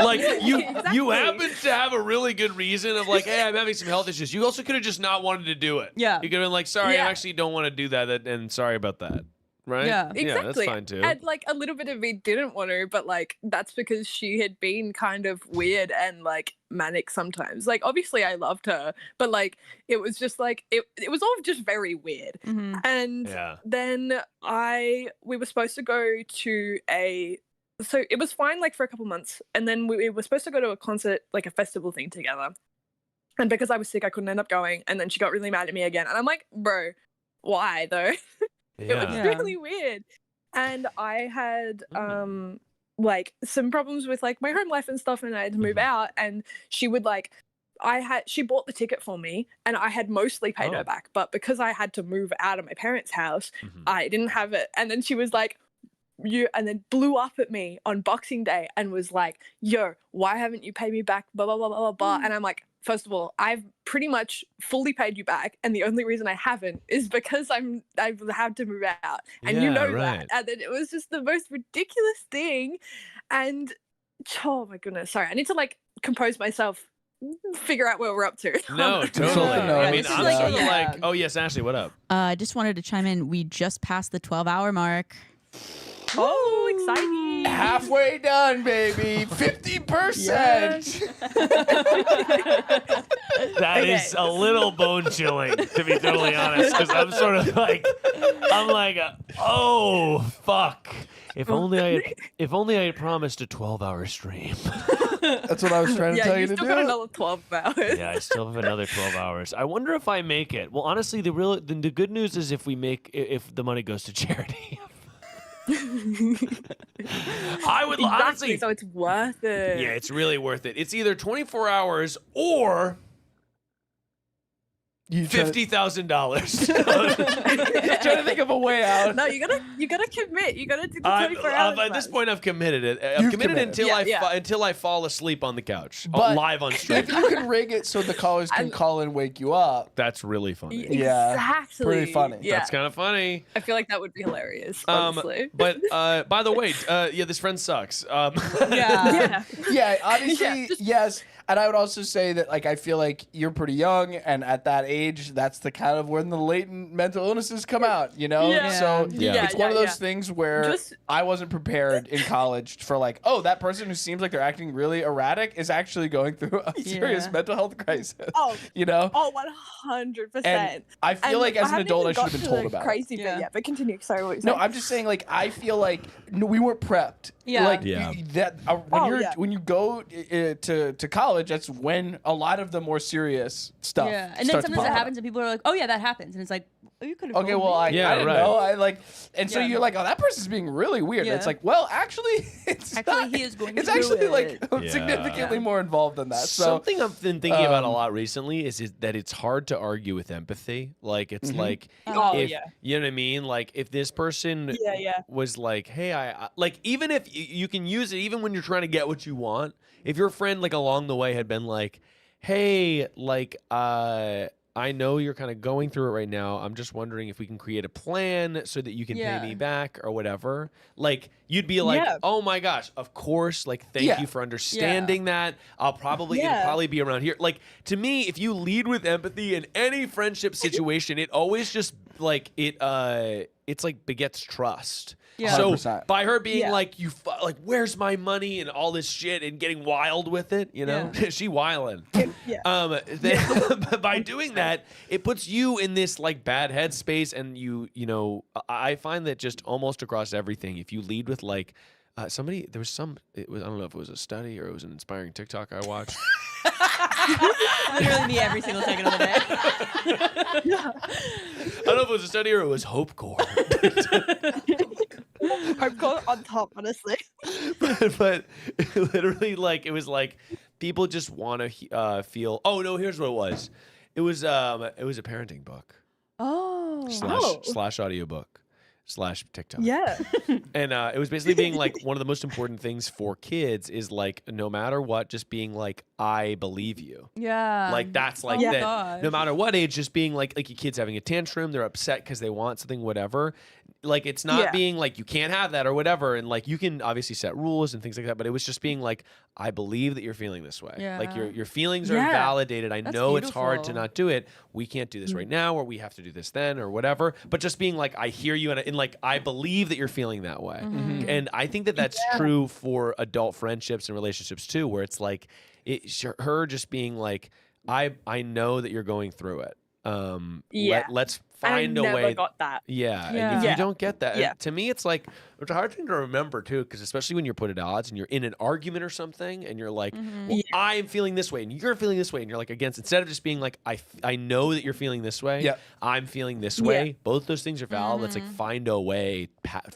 Like you happen to have a really good reason of like, hey, I'm having some health issues. You also could have just not wanted to do it. Yeah. You could have been like, sorry, I actually don't want to do that, and sorry about that. Right? Yeah. Exactly. Yeah, that's fine too. And like a little bit of me didn't want to, but like that's because she had been kind of weird and like manic sometimes. Like obviously I loved her, but like it was just like it was all just very weird. And then we were supposed to go to so it was fine like for a couple months, and then we were supposed to go to a concert, like a festival thing together. And because I was sick, I couldn't end up going, and then she got really mad at me again. And I'm like, bro, why though? It was really weird. And I had like some problems with like my home life and stuff, and I had to move out, and she would like she bought the ticket for me and I had mostly paid her back, but because I had to move out of my parents' house, I didn't have it. And then she was like, and then blew up at me on Boxing Day and was like, yo, why haven't you paid me back? Blah, blah, blah, blah, blah, blah. And I'm like, first of all, I've pretty much fully paid you back, and the only reason I haven't is because I've had to move out, and you know that. And then it was just the most ridiculous thing, and oh my goodness, sorry, I need to like compose myself, figure out where we're up to. No, totally. I mean, I'm sort of like, oh yes, Ashley, what up? I just wanted to chime in. We just passed the 12-hour mark. Oh, exciting. Halfway done, baby. 50%. That is a little bone chilling, to be totally honest, because I'm sort of like, oh fuck. If only I had promised a 12-hour stream. That's what I was trying to tell you to do. Yeah, you still got another 12 hours. Yeah, I still have another 12 hours. I wonder if I make it. Well, honestly, the good news is if the money goes to charity. I would honestly, so it's worth it. Yeah, it's really worth it. It's either 24 hours or You $50,000. trying to think of a way out. No, you gotta commit. You gotta do the 24 hours. At this point, I've committed it. I've You've committed committed. until I fall asleep on the couch, But live on stream. If you can rig it so the callers can call and wake you up, That's really funny. yeah, Exactly. pretty funny. Yeah. That's kind of funny. I feel like that would be hilarious, honestly. But by the way, this friend sucks. Yeah. Yeah, obviously, Yeah, just- yes. And I would also say that, like, I feel like you're pretty young, and at that age, that's the kind of when the latent mental illnesses come out, you know? Yeah. So Yeah. it's one of Yeah, those things where Just- I wasn't prepared in college for, like, oh, that person who seems like they're acting really erratic is actually going through a serious Yeah. mental health crisis. Oh, You know? Oh, 100%. And I feel like as an adult, I should have been told about it. Crazy bit Yeah. yet, but continue. Sorry, what you No, saying? I'm just saying, like, I feel like we weren't prepped. Yeah. Like, Yeah. when you go to college, that's when a lot of the more serious stuff. Yeah, and then starts to sometimes pop it up. happens, and people are like, "Oh yeah, that happens," and it's like, "Oh, you could have." Okay, well, I Yeah, didn't right. know. I like, and so Yeah. you're like, oh, that person's being really weird. And it's Yeah. like, well, actually, it's Actually, not. he is going It's through actually it. like Yeah. significantly more involved than that. So Something I've been thinking about a um, lot recently is that it's hard to argue with empathy. Like it's like Oh, if yeah. you know what I mean. Like if this person Yeah. was like, "Hey, I like," even if you can use it, even when you're trying to get what you want. If your friend like along the way had been like, "Hey, like, I know you're kind of going through it right now. I'm just wondering if we can create a plan so that you can Yeah. pay me back or whatever." Like you'd be like, Yeah. "Oh my gosh, of course! Like, thank Yeah. you for understanding that. I'll probably it'll Yeah. probably be around here." Like to me, if you lead with empathy in any friendship situation, it always just like it's like begets trust. Yeah. So 100%. by her being Yeah. like, like, where's my money and all this shit and getting wild with it, you know, she wildin'. Yeah. By doing that, it puts you in this like bad headspace, and you know, I find that just almost across everything, if you lead with like. I don't know if it was a study or it was an inspiring TikTok I watched. Literally me every single second of the day. I don't know if it was a study or it was Hope Corps. I've got on top, honestly. but literally, like, it was like people just want to feel. Oh no, here's what it was. It was a parenting book Oh. slash audiobook / TikTok. Yeah. And it was basically being like one of the most important things for kids is like no matter what, just being like, I believe you. Yeah. Like that's like Oh, that. gosh. No matter what age, just being like your kid's having a tantrum, they're upset because they want something, whatever. Like it's not Yeah. being like you can't have that or whatever, and like you can obviously set rules and things like that. But it was just being like, I believe that you're feeling this way. Like Yeah. your feelings are Yeah. validated. I That's know it's hard to beautiful. not do it. We can't do this right now, or we have to do this then, or whatever. But just being like, I hear you, and like I believe that you're feeling that way. And I think that that's true for adult friendships and relationships too, where it's like her just being like, I know that you're going through it. Yeah. Let's And I find a never way. got that. Yeah. Yeah. And if Yeah. you don't get that, Yeah. to me, it's like, it's a hard thing to remember too, because especially when you're put at odds and you're in an argument or something and you're like, well, I'm feeling this way and you're feeling this way and you're like against, instead of just being like, I know that you're feeling this way. Yep. I'm feeling this way. Both those things are valid. Let's like find a way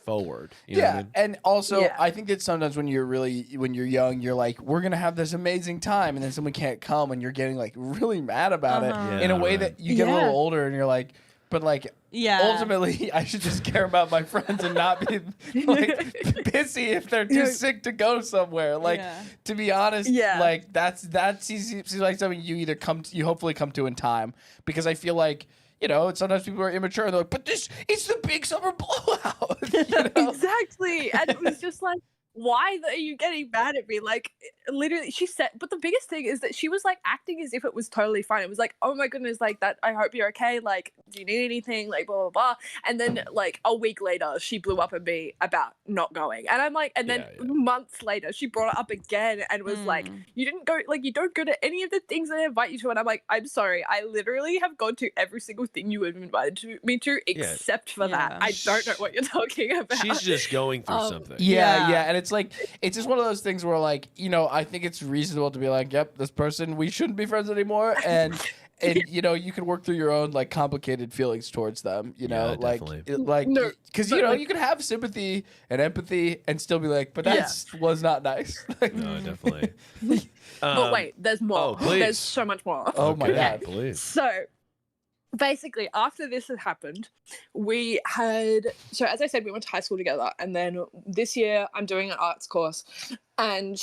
forward. You know what I mean? And also, Yeah. I think that sometimes when you're young, you're like, we're gonna have this amazing time, and then someone can't come, and you're getting like really mad about it in a Yeah, way right. that you get a Yeah. little older, and you're like, but like. Yeah. Ultimately, I should just care about my friends and not be like pissy if they're too sick to go somewhere. Like, Yeah. to be honest, Yeah. like that seems like something you either you hopefully come to in time, because I feel like, you know, sometimes people are immature and they're like, but it's the big summer blowout. You know? Exactly. And it was just like, why are you getting mad at me? Like, literally, she said, but the biggest thing is that she was like acting as if it was totally fine. It was like, oh my goodness, like that, I hope you're okay. Like, do you need anything? Like, blah, blah, blah. And then, like, a week later, she blew up at me about not going. And I'm like, and then months later, she brought it up again and was like, you didn't go, like, you don't go to any of the things that I invite you to. And I'm like, I'm sorry, I literally have gone to every single thing you have invited me to, except for that. I don't know what you're talking about. She's just going through something. Yeah. And it's like, it's just one of those things where, like, you know, I think it's reasonable to be like, yep, this person, we shouldn't be friends anymore. And you know, you can work through your own like complicated feelings towards them, you know, like, definitely. because you know, you can have sympathy and empathy and still be like, but that was not nice. No, definitely. But wait, there's more. Oh, please. There's so much more. Oh my Okay, God. please. So, basically, after this had happened, so as I said, we went to high school together, and then this year I'm doing an arts course, and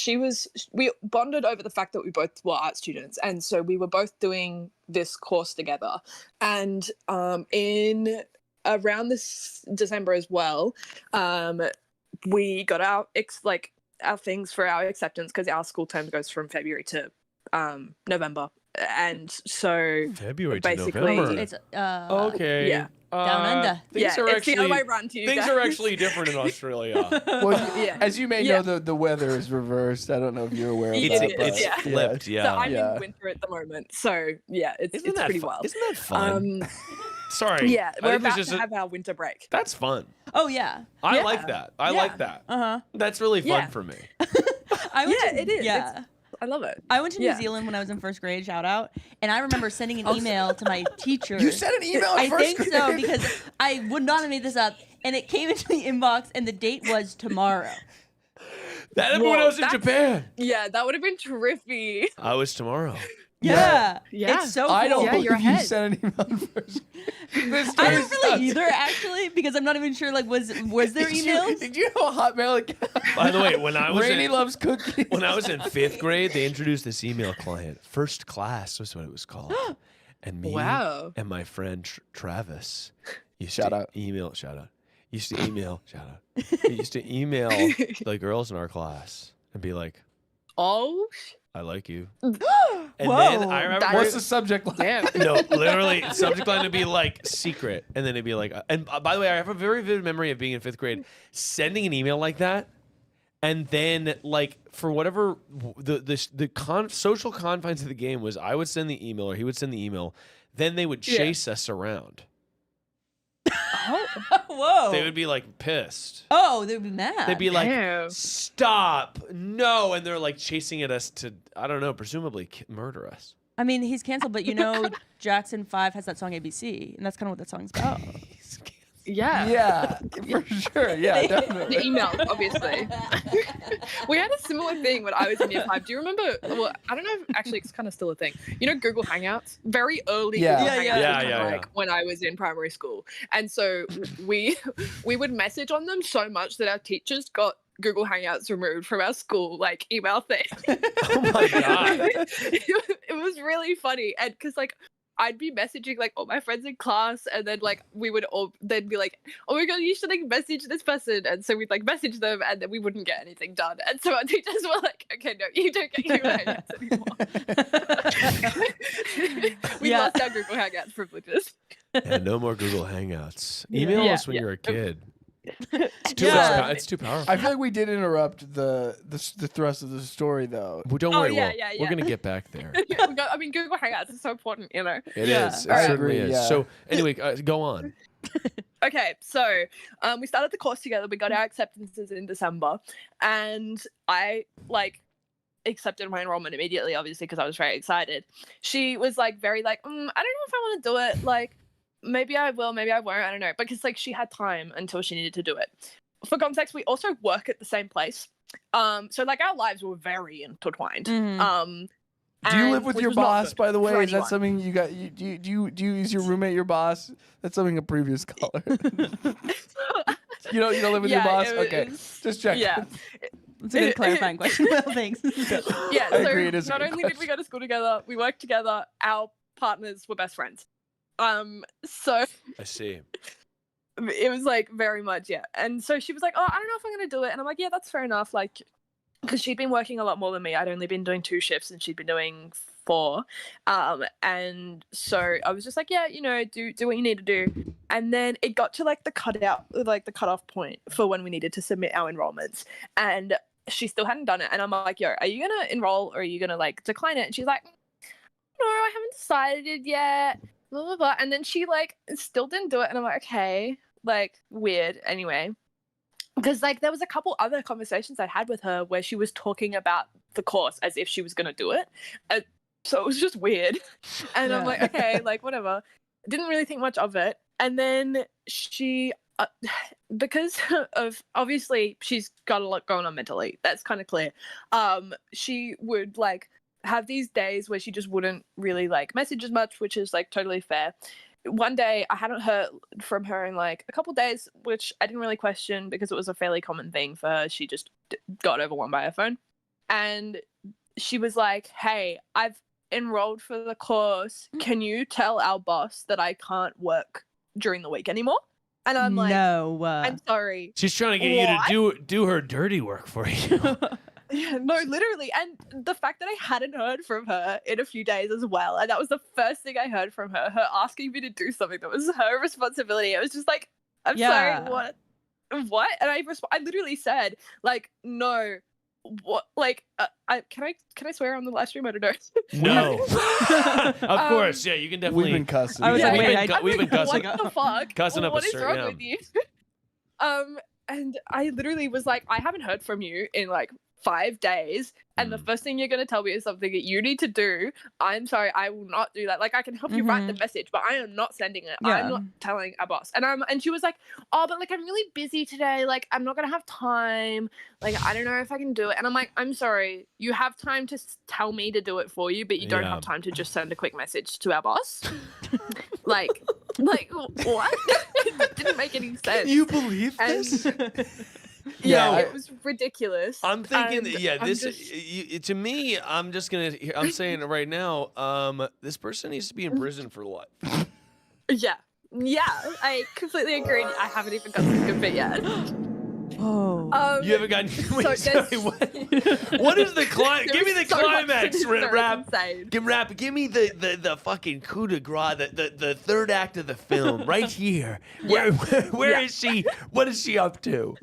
we bonded over the fact that we both were art students, and so we were both doing this course together, and in around this December as well, we got our things for our acceptance, because our school term goes from February to November. And so February to basically November. It's Okay. yeah. down under. Things are it's the other actually way around to you things guys. are actually different in Australia. Well, Yeah. as you may Yeah. know, the weather is reversed. I don't know if you're aware of It's- that. it's- but yeah. Flipped, So yeah. I'm Yeah. in winter at the moment, so yeah, it's Isn't that pretty fun? wild. Isn't that fun? Sorry. Yeah, I we're think there's about just to a- have our winter break. That's fun. Oh yeah. I Yeah. like that. I Yeah. like that. Uh-huh. That's really fun Yeah. for me. I went Yeah, to, it is. Yeah. I love it. I went to Yeah. New Zealand when I was in first grade, shout out. And I remember sending an email to my teacher. You sent an email in I first think so, grade? because I would not have made this up. And it came into the inbox, and the date was tomorrow. That happened when I Whoa, was in that's- Japan. Yeah, that would have been trippy. I was tomorrow. Yeah. Yeah. It's so cool. I don't Yeah, believe you're you ahead. sent an email in first grade. This I story don't sucks. really either, actually, because I'm not even sure, like, was there Did emails? you have a Hotmail account? By the way, when I was Rainy in, loves cookies. When I was in 5th grade, they introduced this email client. First Class was what it was called. And me Wow. and my friend Travis used Shout to out. email, shout out. Used to email, shout out. We used to email the girls in our class and be like, Oh, I like you. and Whoa. then I remember What's the subject line? damn. no, literally, subject line would be like secret, and then it'd be like. And by the way, I have a very vivid memory of being in 5th grade, sending an email like that, and then like for whatever social confines of the game was, I would send the email or he would send the email, then they would Yeah. chase us around. Whoa. They would be like pissed. Oh, they'd be mad. They'd be like, Damn. "Stop, no!" And they're like chasing at us to, I don't know, presumably murder us. I mean, he's canceled, but you know, Jackson 5 has that song ABC, and that's kind of what that song's about. Yeah. Yeah, for sure. Yeah, definitely. The email, obviously. We had a similar thing when I was in year 5. Do you remember? Well, I don't know if actually it's kind of still a thing. You know, Google Hangouts? Very early Yeah. Google Yeah, Hangouts, yeah. was Yeah, kinda yeah, like yeah. when I was in primary school. And so we would message on them so much that our teachers got Google Hangouts removed from our school like email thing. Oh my god! It was really funny, and because like I'd be messaging like all my friends in class, and then like we would all then be like, "Oh my god, you should like message this person," and so we'd like message them, and then we wouldn't get anything done, and so our teachers were like, "Okay, no, you don't get Google Hangouts anymore." We Yeah. lost our Google Hangouts privileges. Yeah, no more Google Hangouts. Email Yeah, us when yeah. you're a kid. It's too Yeah. much. It's too powerful. I feel like we did interrupt the thrust of the story, though. Well, don't Oh, worry, yeah, Will. yeah, We're yeah. gonna get back there. I mean, Google Hangouts is so important, you know. It Yeah. is. It I certainly agree, is. yeah. So anyway, go on. Okay, so we started the course together. We got our acceptances in December, and I like accepted my enrollment immediately, obviously, because I was very excited. She was like very like, I don't know if I want to do it. Like, maybe I will, maybe I won't. I don't know, because like she had time until she needed to do it. For context, we also work at the same place, so like our lives were very intertwined. Mhm. Do you live and- with which your was not boss, good by the way? for Is that anyone. something you got? Do you use your roommate your boss? That's something a previous caller. you don't live with your Yeah, boss? it was- Okay, just check. Yeah. That's a good clarifying question. Well, thanks. Yeah, I so agree, it is a not good only did we go to school together, we worked together, our partners were best friends. So I see. it was like very much, yeah. And so she was like, "Oh, I don't know if I'm gonna do it." And I'm like, "Yeah, that's fair enough." Like, because she'd been working a lot more than me. I'd only been doing 2 shifts and she'd been doing 4. And so I was just like, "Yeah, you know, do what you need to do." And then it got to like the cutoff point for when we needed to submit our enrollments, and she still hadn't done it. And I'm like, "Yo, are you gonna enroll or are you gonna like decline it?" And she's like, "No, I haven't decided yet." Blah blah blah. And then she like still didn't do it, and I'm like, "Okay." Like weird anyway, because like there was a couple other conversations I had with her where she was talking about the course as if she was gonna do it, so it was just weird. And I'm like, okay, like whatever. Didn't really think much of it. And then she because of obviously she's got a lot going on mentally, that's kind of clear. She would like have these days where she just wouldn't really like message as much, which is like totally fair. one day I hadn't heard from her in like a couple days, which I didn't really question because it was a fairly common thing for her. She just got overwhelmed by her phone. And she was like, hey, I've enrolled for the course. Can you tell our boss that I can't work during the week anymore? And I'm like, no. I'm sorry. She's trying to get you to do her dirty work for you. Yeah, no, literally. And the fact that I hadn't heard from her in a few days as well, and that was the first thing I heard from her asking me to do something that was her responsibility. I was just like, I'm sorry, what? And I literally said, like, no. What, like, can I swear on the live stream? I don't know. No. Of course, yeah, you can definitely. We've been cussing. I was like, we've been cussing. What the fuck? Cussing up What a is certain wrong yeah. with you? And I literally was like, I haven't heard from you in like 5 days, and the first thing you're going to tell me is something that you need to do. I'm sorry, I will not do that. Like, I can help you write the message, but I am not sending it. Yeah. I'm not telling our boss. And she was like, oh, but like, I'm really busy today. Like, I'm not going to have time. Like, I don't know if I can do it. And I'm like, I'm sorry, you have time to tell me to do it for you, but you don't have time to just send a quick message to our boss. like what? It didn't make any sense. Can you believe this? Yeah, it was ridiculous. I'm thinking, and to me, I'm saying it right now. This person needs to be in prison for life. Yeah, I completely agree. I haven't even got to the good bit yet. Oh, you haven't gotten. Wait, sorry, what is the climax? Give me the climax, rap. Give me the fucking coup de grace, the third act of the film, right here. Where is she? What is she up to?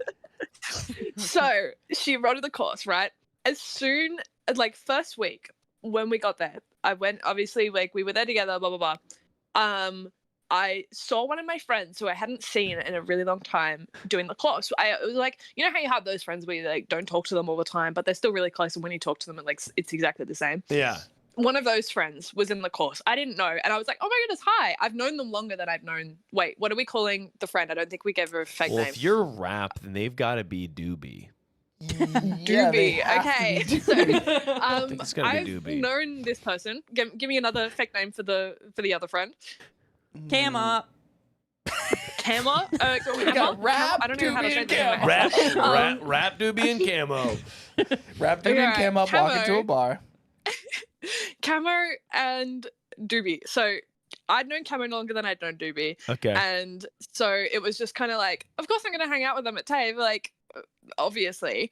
So she enrolled in the course, right? As soon as, like, first week when we got there, I went, obviously, like, we were there together, blah, blah, blah. I saw one of my friends who I hadn't seen in a really long time doing the course. It was like, you know how you have those friends where you, like, don't talk to them all the time, but they're still really close, and when you talk to them, it's exactly the same. Yeah. One of those friends was in the course. I didn't know. And I was like, oh my goodness, hi. I've known them longer than I've known. Wait, what are we calling the friend? I don't think we gave her a fake name. If you're rap, then they've got to be Doobie. Doobie. Okay. So, it's gotta be Doobie. I've known this person. Give me another fake name for the other friend. Camma. Camma? So we got Rap, I don't know how to say Doobie, that. and Camo. Rap Doobie and Camo. Rap Doobie and Camo walk into a bar. Camo and Doobie. So I'd known Camo longer than I'd known Doobie. Okay. And so it was just kind of like, of course I'm going to hang out with them at TAVE, like, obviously.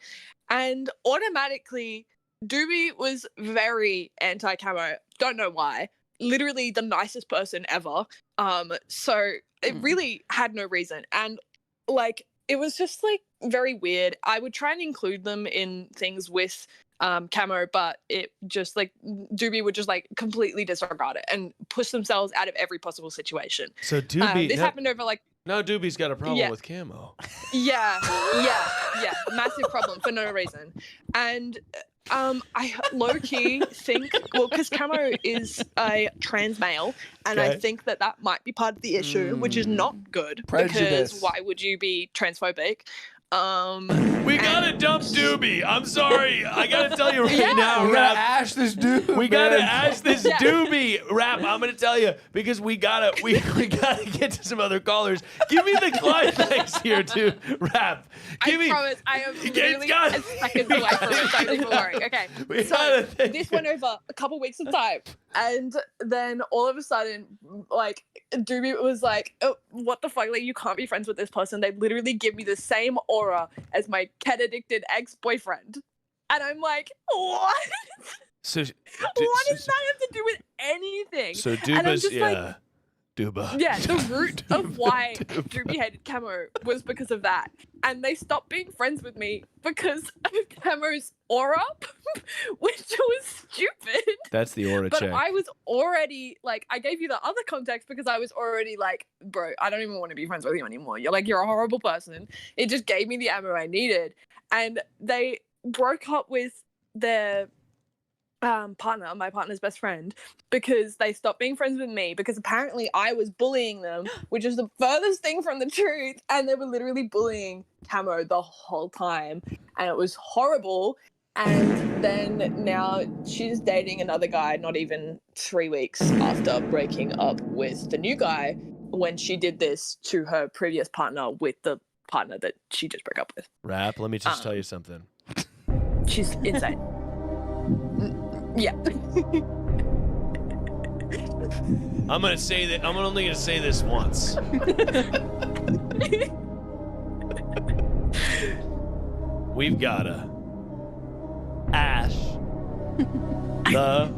And automatically, Doobie was very anti-Camo. Don't know why. Literally the nicest person ever. So it really had no reason. And, like, it was just, like, very weird. I would try and include them in things with Camo, but it just, like, Doobie would just, like, completely disregard it and push themselves out of every possible situation. So Doobie, this happened over, like, now Doobie's got a problem with Camo. Yeah, massive problem for no reason. And I low-key think, well, because Camo is a trans male, and I think that might be part of the issue, which is not good. Prejudice. Because why would you be transphobic? We gotta dump Doobie. I'm sorry. I gotta tell you right now, We Rap. gotta ash this dude. We gotta man. ash this Doobie, Rap. I'm gonna tell you because we gotta get to some other callers. Give me the climax here, dude. Rap. I promise I am literally seconds away from it. Don't even worry. Okay. So this went over a couple weeks of time, and then all of a sudden, like, Doobie was like, oh, what the fuck? Like, you can't be friends with this person. They literally give me the same aura as my cat-addicted ex-boyfriend. And I'm like, what? So, what does that have to do with anything? So And I'm Dooba's, just like, Dooba. yeah, the root of why Doobie hated Camo was because of that. And they stopped being friends with me because of Camo's aura, which was stupid. That's the aura But check. I was already, like, I gave you the other context because I was already like, bro, I don't even want to be friends with you anymore. You're a horrible person. It just gave me the ammo I needed. And they broke up with their partner, my partner's best friend, because they stopped being friends with me because apparently I was bullying them, which is the furthest thing from the truth. And they were literally bullying Camo the whole time. And it was horrible. And then now she's dating another guy not even 3 weeks after breaking up with the new guy when she did this to her previous partner with the partner that she just broke up with. Rap, let me just tell you something. She's insane. Yeah. I'm gonna say that. I'm only gonna say this once. We've gotta Ash the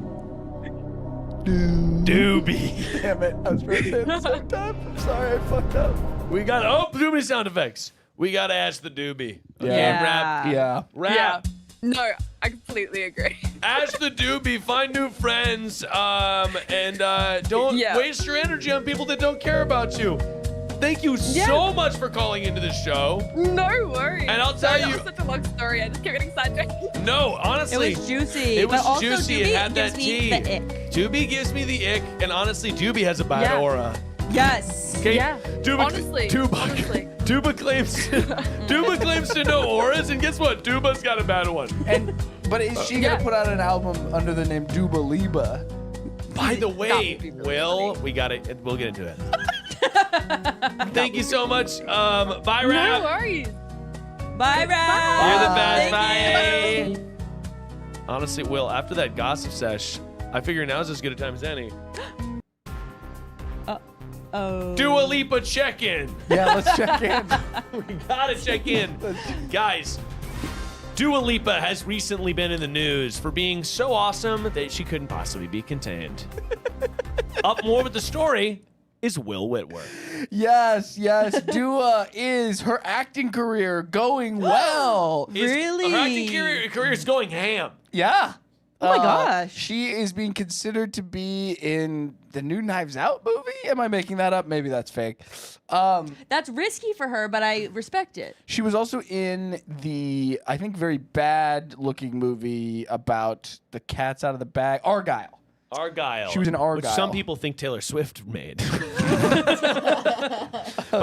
doobie. Damn it. I was ready to hit the same time. I'm sorry, I fucked up. We got too many sound effects. We gotta Ash the doobie. Okay, Yeah. Rap. Yeah. Rap. Yeah. No, I completely agree. Ash the doobie, find new friends, and don't waste your energy on people that don't care about you. Thank you so much for calling into the show. No worries. And I'll tell That you- was such a long story. I just kept getting sidetracked. No, honestly. It was juicy. It was but also juicy. Doobie It had that gives me tea. the ick. Doobie gives me the ick, and honestly, Doobie has a bad aura. Yes. Okay? Yeah. Honestly. Tuba claims to know auras, and guess what? Tuba's got a bad one. But is she gonna put out an album under the name Duba Liba? By the way, Will, we got it. We'll get into it. Thank you so much. Bye, Rap. No worries. Bye, Rap. You're the best. Thank Bye. Honestly, Will, after that gossip sesh, I figure now's as good a time as any. Oh. Dua Lipa check-in. Yeah, let's check in. We gotta check in. Guys, Dua Lipa has recently been in the news for being so awesome that she couldn't possibly be contained. Up more with the story is Will Whitworth. Yes. Dua is her acting career going well. Really? Her acting career is going ham. Yeah. Oh my gosh. She is being considered to be in the new Knives Out movie. Am I making that up? Maybe that's fake. That's risky for her, but I respect it. She was also in the, I think, very bad-looking movie about the cats out of the bag, Argyle. Argyle. She was in Argyle. Which some people think Taylor Swift made. By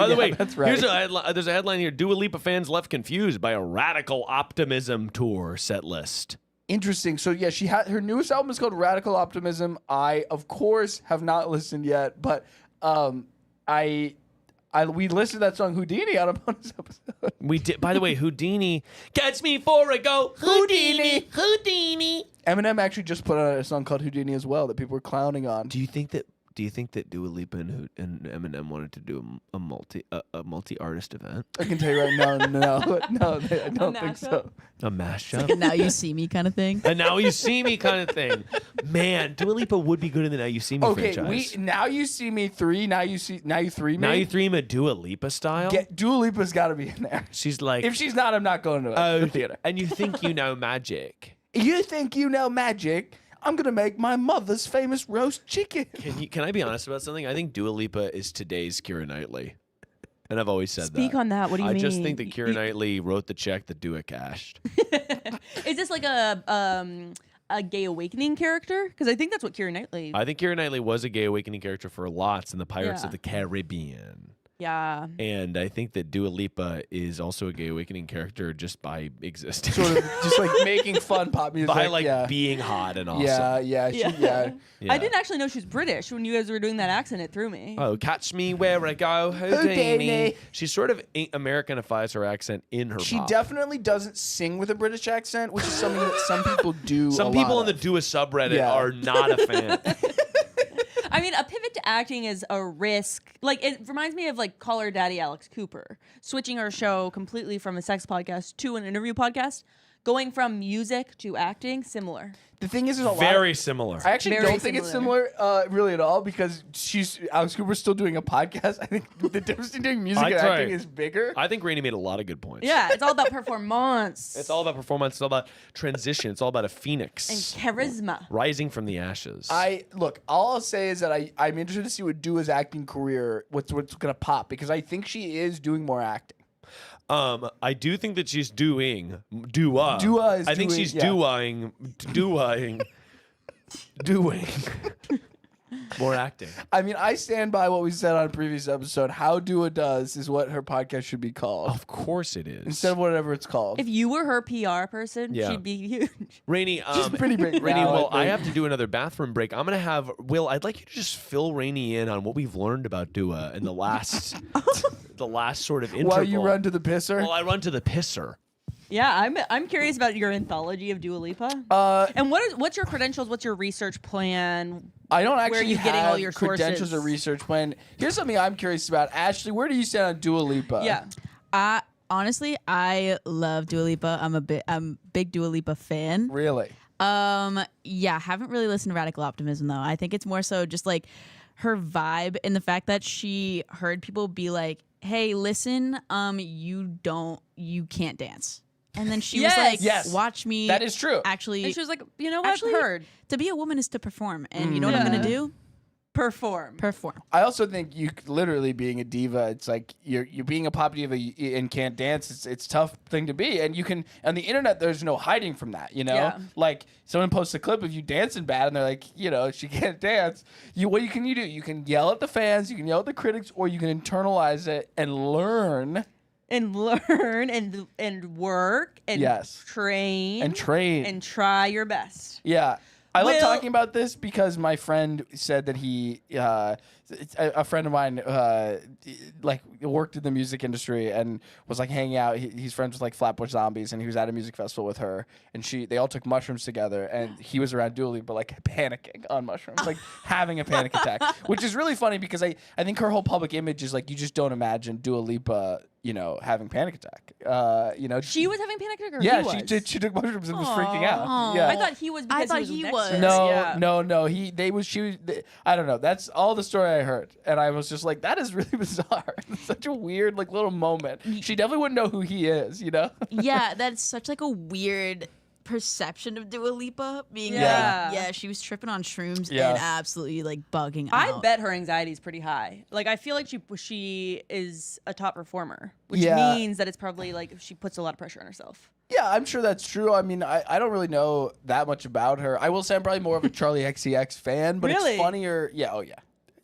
the way, that's right. here's there's a headline here. Dua Lipa fans left confused by a radical optimism tour set list. Interesting. So yeah, she had her newest album is called Radical Optimism. I of course have not listened yet, but we listed that song Houdini on a bonus episode. We did. By the way, Houdini, catch me for a go, Houdini. Eminem actually just put out a song called Houdini as well that people were clowning on. Do you think that Dua Lipa and Eminem wanted to do a multi-artist event? I can tell you right now, no, I don't think so. A mashup? Now you see me kind of thing. A Now You See Me kind of thing. Man, Dua Lipa would be good in the Now You See Me Okay, franchise. Now You See Me 3, Now You 3 Me. Now You 3 Me Dua Lipa style? Dua Lipa's got to be in there. She's like... If she's not, I'm not going to the theater. And you think you know magic. You think you know magic? I'm gonna make my mother's famous roast chicken. Can I be honest about something? I think Dua Lipa is today's Keira Knightley. And I've always said that. Speak on that. What do you I mean? just think that Keira Knightley wrote the check that Dua cashed. Is this like a gay awakening character? Because I think that's what Keira Knightley. I think Keira Knightley was a gay awakening character for lots in the Pirates Yeah. of the Caribbean. Yeah. And I think that Dua Lipa is also a gay awakening character just by existing. Sort of just like making fun pop music. By like yeah. being hot and awesome. Yeah. I didn't actually know she was British. When you guys were doing that accent, it threw me. Oh, catch me where I go, Houdini. She sort of Americanifies her accent in her She pop. definitely doesn't sing with a British accent, which is something that some people do. Some people in the Dua subreddit are not a fan. I mean, a pivot to acting is a risk. Like, it reminds me of like Call Her Daddy Alex Cooper, switching her show completely from a sex podcast to an interview podcast, going from music to acting, similar. The thing is, there's a lot. Very similar. I actually Very don't think it's similar really at all because Alex Cooper's still doing a podcast. I think the difference between doing music and acting is bigger. I think Rainey made a lot of good points. Yeah, it's all about performance. It's all about performance. It's all about transition. It's all about a phoenix. And charisma. Rising from the ashes. Look, all I'll say is that I'm interested to see what Dua's acting career, what's gonna pop, because I think she is doing more acting. I do think that she's doing Dua. Dua is I think doing- she's yeah. doing. More acting. I mean, I stand by what we said on a previous episode. How Dua Does is what her podcast should be called. Of course it is. Instead of whatever it's called. If you were her PR person, Yeah. she'd be huge. Rainey, She's pretty big Rainey, now, well, I I think. have to do another bathroom break. I'm gonna have Will. I'd like you to just fill Rainey in on what we've learned about Dua in the last, the last sort of interval. While you run to the pisser? Well, I run to the pisser. Yeah, I'm curious about your anthology of Dua Lipa. And what's your credentials? What's your research plan? I don't Where are actually you getting have all your credentials sources? or research plan. Here's something I'm curious about. Ashley, where do you stand on Dua Lipa? Yeah. Honestly, I love Dua Lipa. I'm a big Dua Lipa fan. Really? Yeah, haven't really listened to Radical Optimism though. I think it's more so just like her vibe and the fact that she heard people be like, "Hey, listen, you can't dance." And then she was like, Yes. "Watch me." That is true. Actually, And she was like, you know what? Heard. to be a woman is to perform, and you know what I'm gonna do? Perform. I also think you literally being a diva, it's like you're being a pop diva and can't dance. It's a tough thing to be, and you can on the internet. There's no hiding from that, you know. Yeah. Like someone posts a clip of you dancing bad, and they're like, you know, she can't dance. What can you do? You can yell at the fans, you can yell at the critics, or you can internalize it and learn. And learn and work and train and try your best. Yeah. I love Will- talking about this because my friend said that he, a friend of mine, like worked in the music industry and was like hanging out. He's friends with like Flatbush Zombies, and he was at a music festival with her, and they all took mushrooms together, and he was around Dua Lipa, like panicking on mushrooms, like having a panic attack, which is really funny because I think her whole public image is like you just don't imagine Dua Lipa, you know, having panic attack. You know, She was having panic attack, or yeah, he was? she took mushrooms and was freaking out. Aw. Yeah. I thought he was because thought he he was. was. Next to her. No, Yeah. no. I don't know. That's all the story I heard, and I was just like, that is really bizarre. It's such a weird, like, little moment. She definitely wouldn't know who he is, you know? Yeah, that's such like a weird perception of Dua Lipa being Yeah. like, yeah, she was tripping on shrooms Yeah. and absolutely like bugging I out. bet her anxiety is pretty high. Like, I feel like she is a top performer, which Yeah. means that it's probably like she puts a lot of pressure on herself. Yeah, I'm sure that's true. I mean, I don't really know that much about her. I will say I'm probably more of a Charlie XCX fan, but Really? it's funnier. Yeah, oh yeah.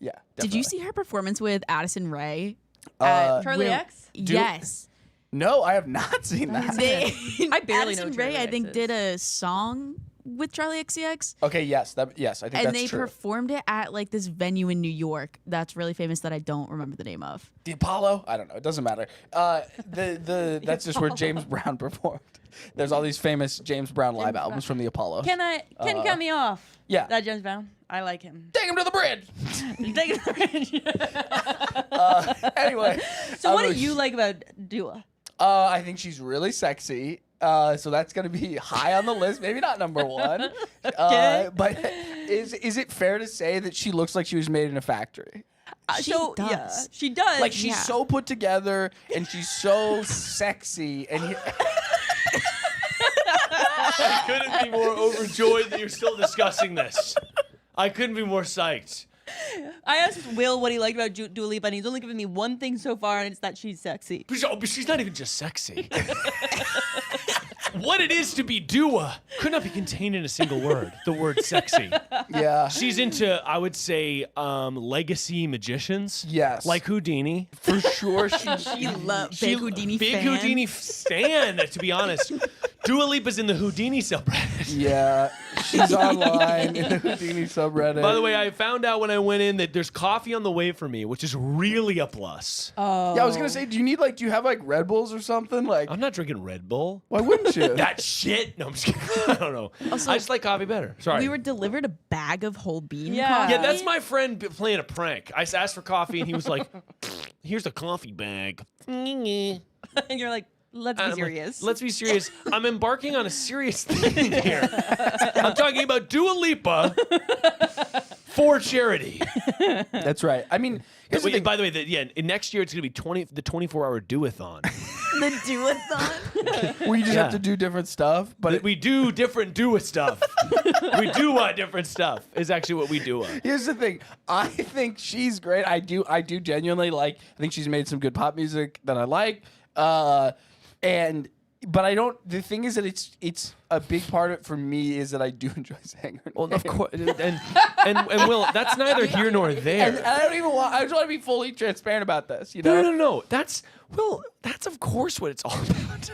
Yeah. Did you definitely. see her performance with Addison Rae? Charlie Will- X? Yes. No, I have not seen that. They, I barely know Addison who Rae, Charlie I X think, is. did a song with Charlie XCX. Okay, yes, I think And that's they true. performed it at like this venue in New York that's really famous that I don't remember the name of. The Apollo? I don't know. It doesn't matter. That's just where James Brown performed. There's all these famous James Brown live albums from the Apollo. Can you cut me off? Yeah. That James Brown. I like him. Take him to the bridge. Take it to the bridge. Anyway. So what do you like about Dua? I think she's really sexy. So that's gonna be high on the list. Maybe not number one. But is it fair to say that she looks like she was made in a factory? She Yeah, does. she does. Like she's so put together and she's so sexy and I couldn't be more overjoyed that you're still discussing this. I couldn't be more psyched. I asked Will what he liked about Dua Lipa, and he's only given me one thing so far, and it's that she's sexy. But she's not even just sexy. What it is to be Dua could not be contained in a single word. The word sexy. yeah. She's into, I would say, legacy magicians. Yes. Like Houdini. For sure she's She loves big Houdini Big fan. Houdini stan, to be honest. Dua Lipa's in the Houdini subreddit. Yeah. She's online in the Houdini subreddit. By the way, I found out when I went in that there's coffee on the way for me, which is really a plus. Oh. Yeah, I was gonna say, do you have like Red Bulls or something? Like I'm not drinking Red Bull. why wouldn't you? That shit? No, I'm just kidding. I don't know. Also, I just like coffee better. Sorry. We were delivered a bag of whole bean Yeah. coffee. Yeah, that's my friend playing a prank. I asked for coffee, and he was like, "Here's a coffee bag." And you're like, let's be I'm like, serious. Let's be serious. I'm embarking on a serious thing here. I'm talking about Dua Lipa for charity. That's right. I mean, here's the thing. By the way, next year it's going to be the 24-hour do-a-thon. The do-a-thon. where you just have to do different stuff, but We do different do-a stuff. We do different stuff is actually what we do. here's the thing. I think she's great. I do genuinely like. I think she's made some good pop music that I like. And But I don't. The thing is that it's a big part of it for me is that I do enjoy saying her Well, name. of course, and Will, that's neither here nor there. And I don't even want. I just want to be fully transparent about this. You know, No. That's of course what it's all about.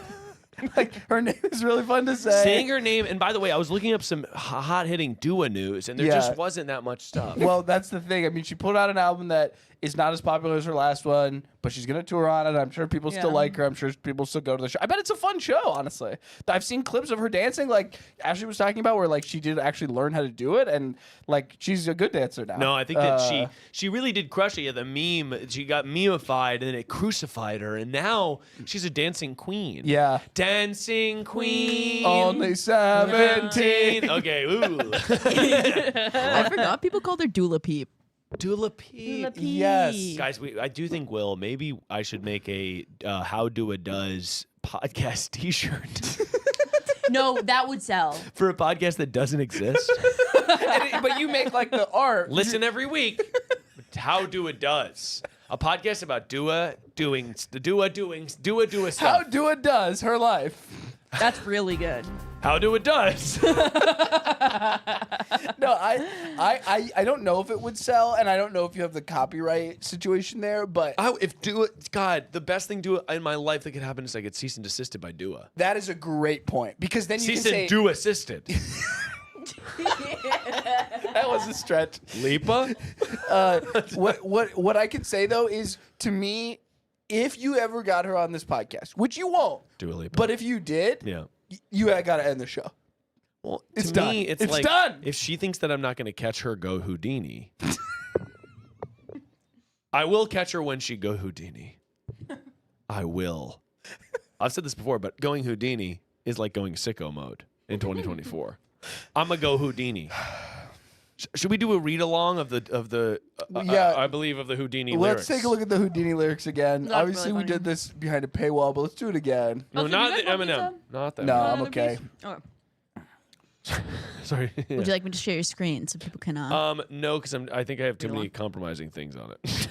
like her name is really fun to say. Saying her name, and by the way, I was looking up some hot-hitting Dua news, and there just wasn't that much stuff. Well, that's the thing. I mean, she put out an album that is not as popular as her last one, but she's gonna tour on it. I'm sure people still like her. I'm sure people still go to the show. I bet it's a fun show, honestly. I've seen clips of her dancing, like Ashley was talking about, where like she did actually learn how to do it, and like she's a good dancer now. No, I think that she really did crush it. Yeah, the meme, she got memeified, and then it crucified her, and now she's a dancing queen. Yeah. Dancing queen. Only 17. Okay, ooh. I forgot people called her Dula Peep. Dula Peep. Yes. Guys, I do think, Will, maybe I should make a How Dua Does podcast t-shirt. No, that would sell. For a podcast that doesn't exist. But you make like the art. Listen every week. How Dua Does. A podcast about Dua doing stuff. How Dua does her life. That's really good. How Dua Does. No, I don't know if it would sell, and I don't know if you have the copyright situation there, but If Dua, God, the best thing Dua in my life that could happen is I get cease and desisted by Dua. that is a great point because then you Cease can say and Dua assisted. that was a stretch. Lipa? What I could say though is, to me, if you ever got her on this podcast, which you won't, Dua Lipa. but if you did, Yeah. you got to end the show. Well, It's to me, done. it's It's like done. if she thinks that I'm not going to catch her go Houdini, I will catch her when she go Houdini. I will. I've said this before, but going Houdini is like going sicko mode in 2024. I'm gonna go Houdini. Should we do a read along of the Yeah. I believe of the Houdini Let's lyrics? take a look at the Houdini lyrics again. That's Obviously, really we did this behind a paywall, but let's do it again. No, Oh, so not do the you guys want Eminem. pizza? Not that. No, I'm Another okay. piece? Okay. Sorry. Would you like me to share your screen so people can? No, because I think I have too many compromising things on it.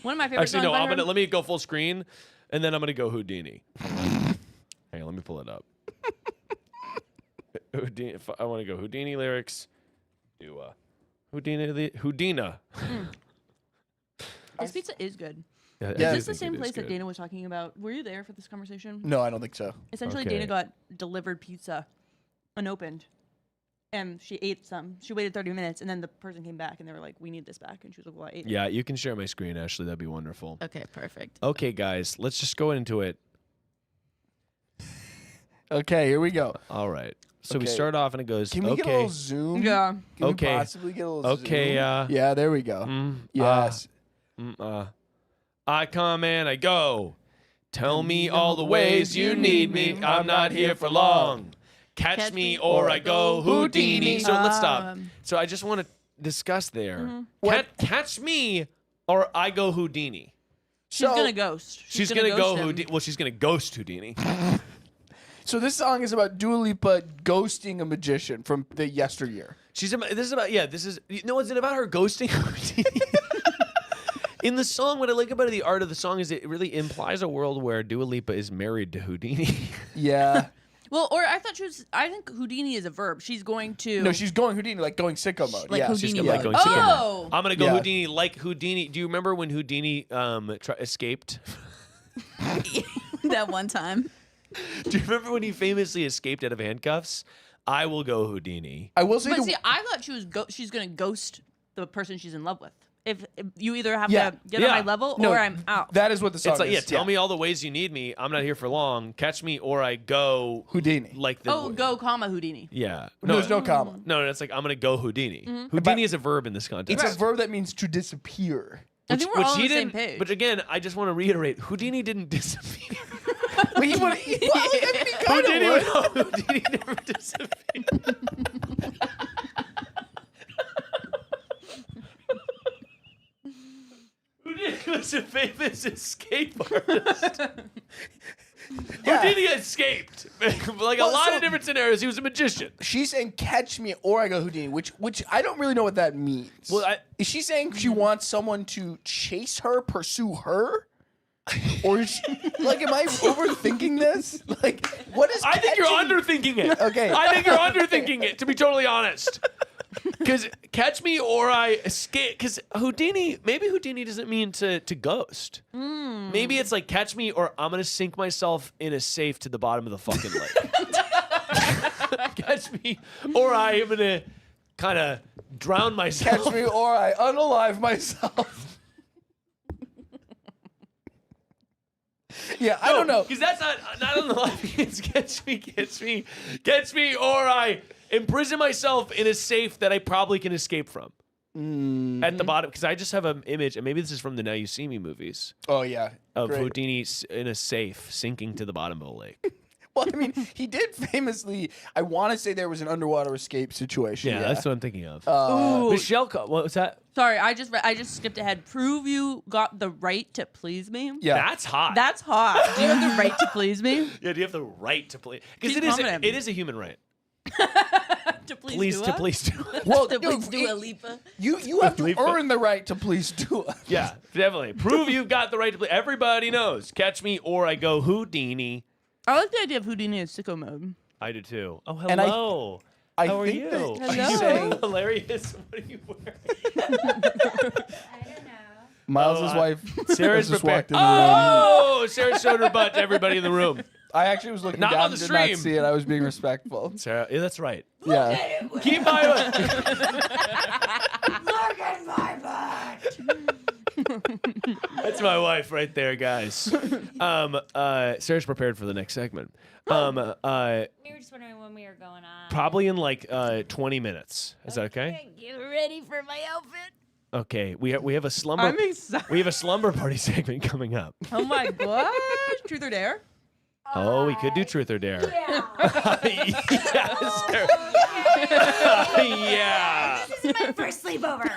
One of my favorite Actually, songs no. by I'm her. gonna let me go full screen, and then I'm gonna go Houdini. Hang on, let me pull it up. Houdini. I want to go Houdini lyrics. Do Houdina. This pizza is good. Yeah, I Is do this the think same it is place that good. Dana was talking about? Were you there for this conversation? No, I don't think so. Essentially, Okay. Dana got delivered pizza, unopened, and she ate some. She waited 30 minutes, and then the person came back, and they were like, "We need this back," and she was like, "Well, I ate it." Yeah, you can share my screen, Ashley. That'd be wonderful. Okay, perfect. Okay, guys, let's just go into it. Okay, here we go. All right. So we Okay. start off, and it goes. Can we get a okay. little zoom? Yeah. Can Okay. we possibly get a little Okay. zoom? Yeah, there we go. Yes. I come and I go. Tell me all the ways you need me. I'm not here for long. Catch me or I go Houdini. So let's stop. So I just want to discuss there. Catch me or I go Houdini. She's So- gonna ghost. She's gonna go ghost him. Houdini. Well, she's gonna ghost Houdini. So this song is about Dua Lipa ghosting a magician from the yesteryear. This is about is it about her ghosting Houdini? In the song, what I like about the art of the song is it really implies a world where Dua Lipa is married to Houdini. Yeah. Well, or I think Houdini is a verb. She's going to. No, she's going Houdini, like going sicko mode. Like yeah. Houdini She's gonna like mode. going sicko mode. Oh. I'm gonna go Yeah. Houdini like Houdini. Do you remember when Houdini escaped? That one time. Do you remember when he famously escaped out of handcuffs? I will go Houdini. I will say But the, see, I thought she's gonna ghost the person she's in love with. If you either have Yeah. to get on Yeah. my level no, or I'm out. That is what the song It's like, is. tell me all the ways you need me. I'm not here for long. Catch me or I go Houdini. like the go, comma Houdini. Yeah. There's no comma. No, it's like I'm gonna go Houdini. Houdini is a verb in this context. It's a verb that means to disappear. I think we're all on he the same didn't. page. But again, I just want to reiterate: Houdini didn't disappear. Wait, he would, he, well, I mean, he kind Houdini, of would. Houdini never disappeared. Houdini was a famous escape artist. Yeah. Houdini escaped. Like a lot of different scenarios, he was a magician. She's saying catch me or I go Houdini, which I don't really know what that means. Well, is she saying she wants someone to chase her, pursue her? Or like, am I overthinking this? Like, what is? I think you're underthinking it. Okay. I think you're underthinking it, to be totally honest. Because catch me or I escape. Because maybe Houdini doesn't mean to ghost. Maybe it's like catch me or I'm gonna sink myself in a safe to the bottom of the fucking lake. Catch me or I am gonna kind of drown myself. Catch me or I unalive myself. Yeah, I don't know. Because that's not on the life. It's catch me, or I imprison myself in a safe that I probably can escape from. At the bottom, because I just have an image, and maybe this is from the Now You See Me movies. Oh yeah, of great. Houdini in a safe sinking to the bottom of a lake. Well, I mean, he did famously. I want to say there was an underwater escape situation. Yeah, that's what I'm thinking of. Ooh. Michelle, what was that? Sorry, I just skipped ahead. Prove you got the right to please me. Yeah, that's hot. That's hot. Do you have the right to please me? Yeah, do you have the right to please? Because Keep confident. it is a human right. To please Please Dua? to please do. Well, To no, please Dua Lipa. you have to Lipa. earn the right to please Dua. Yeah, definitely. Prove you've got the right to please. Everybody knows. Catch me or I go Houdini. I like the idea of Houdini as sicko mode. I do too. Oh, And I- hello. I How are think you? that- Hello. she's saying Hilarious. What are you wearing? Miles' Oh, wife Sarah's just prepared. walked in the room. Oh, Sarah showed her butt to everybody in the room. I actually was looking Not down on the and did stream. not see it. I was being respectful. Sarah, yeah, that's right. Yeah. Keep my Look at my butt. That's my wife right there, guys. Sarah's prepared for the next segment. We were just wondering when we were going on. Probably in like 20 minutes. Is that okay? Get ready for my outfit. Okay. We have a slumber. I'm excited. We have a slumber party segment coming up. Oh my gosh. Truth or dare? Oh, we could do truth or dare. Yeah. Yeah, Sarah. Yeah. This is my first sleepover.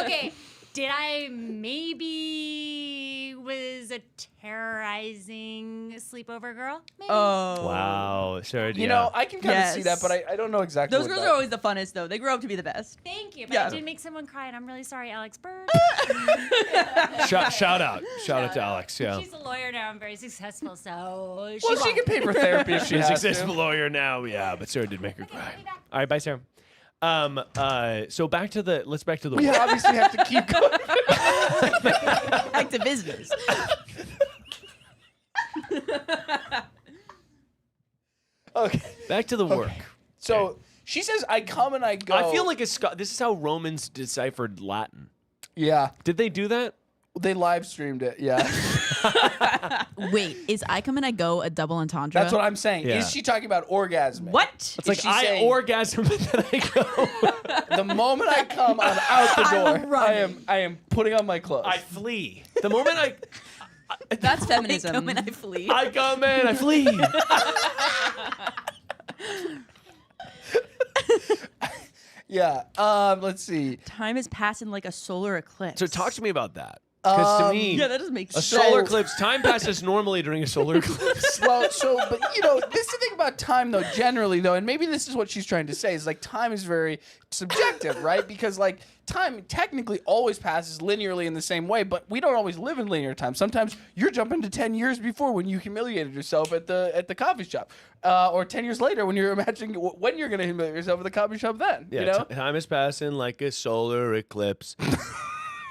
Okay. Did I maybe was a terrorizing sleepover girl? Maybe. Oh. Wow, Sarah. You know, I can kind of see Yes. that, but I don't know exactly. Those what girls that- are always the funnest, though. They grow up to be the best. Thank you, but Yeah. I did make someone cry, and I'm really sorry, Alex Bird. shout out to Alex. Yeah. She's a lawyer now. I'm very successful, so Well, she won't. can pay for therapy if she She's a has successful to. lawyer now. Yeah, but Sarah did make her cry. All right, bye, Sarah. So back to the We obviously have to keep going. Back to business. Okay. Back to the work. So she says, "I come and I go." I feel like this is how Romans deciphered Latin. Yeah, Did they do that? they live streamed it. Yeah, Wait, is I come and I go a double entendre? that's what I'm saying. Yeah. Is she talking about orgasm? What? It's like she I saying- orgasm and then I go. The moment I come, I'm out the door. I'm running. I am putting on my clothes. I flee. The moment That's I feminism. come and I flee. I come in, I flee. Yeah. Let's see. Time is passing like a solar eclipse. So talk to me about that. Because to me, Yeah, that doesn't make a sense. solar eclipse, time passes normally during a solar eclipse. Well, but this is the thing about time, though. Generally, though, and maybe this is what she's trying to say is like time is very subjective, right? Because like time technically always passes linearly in the same way, but we don't always live in linear time. Sometimes you're jumping to 10 years before when you humiliated yourself at the coffee shop, or 10 years later when you're imagining when you're going to humiliate yourself at the coffee shop. Then Yeah, you know. time is passing like a solar eclipse.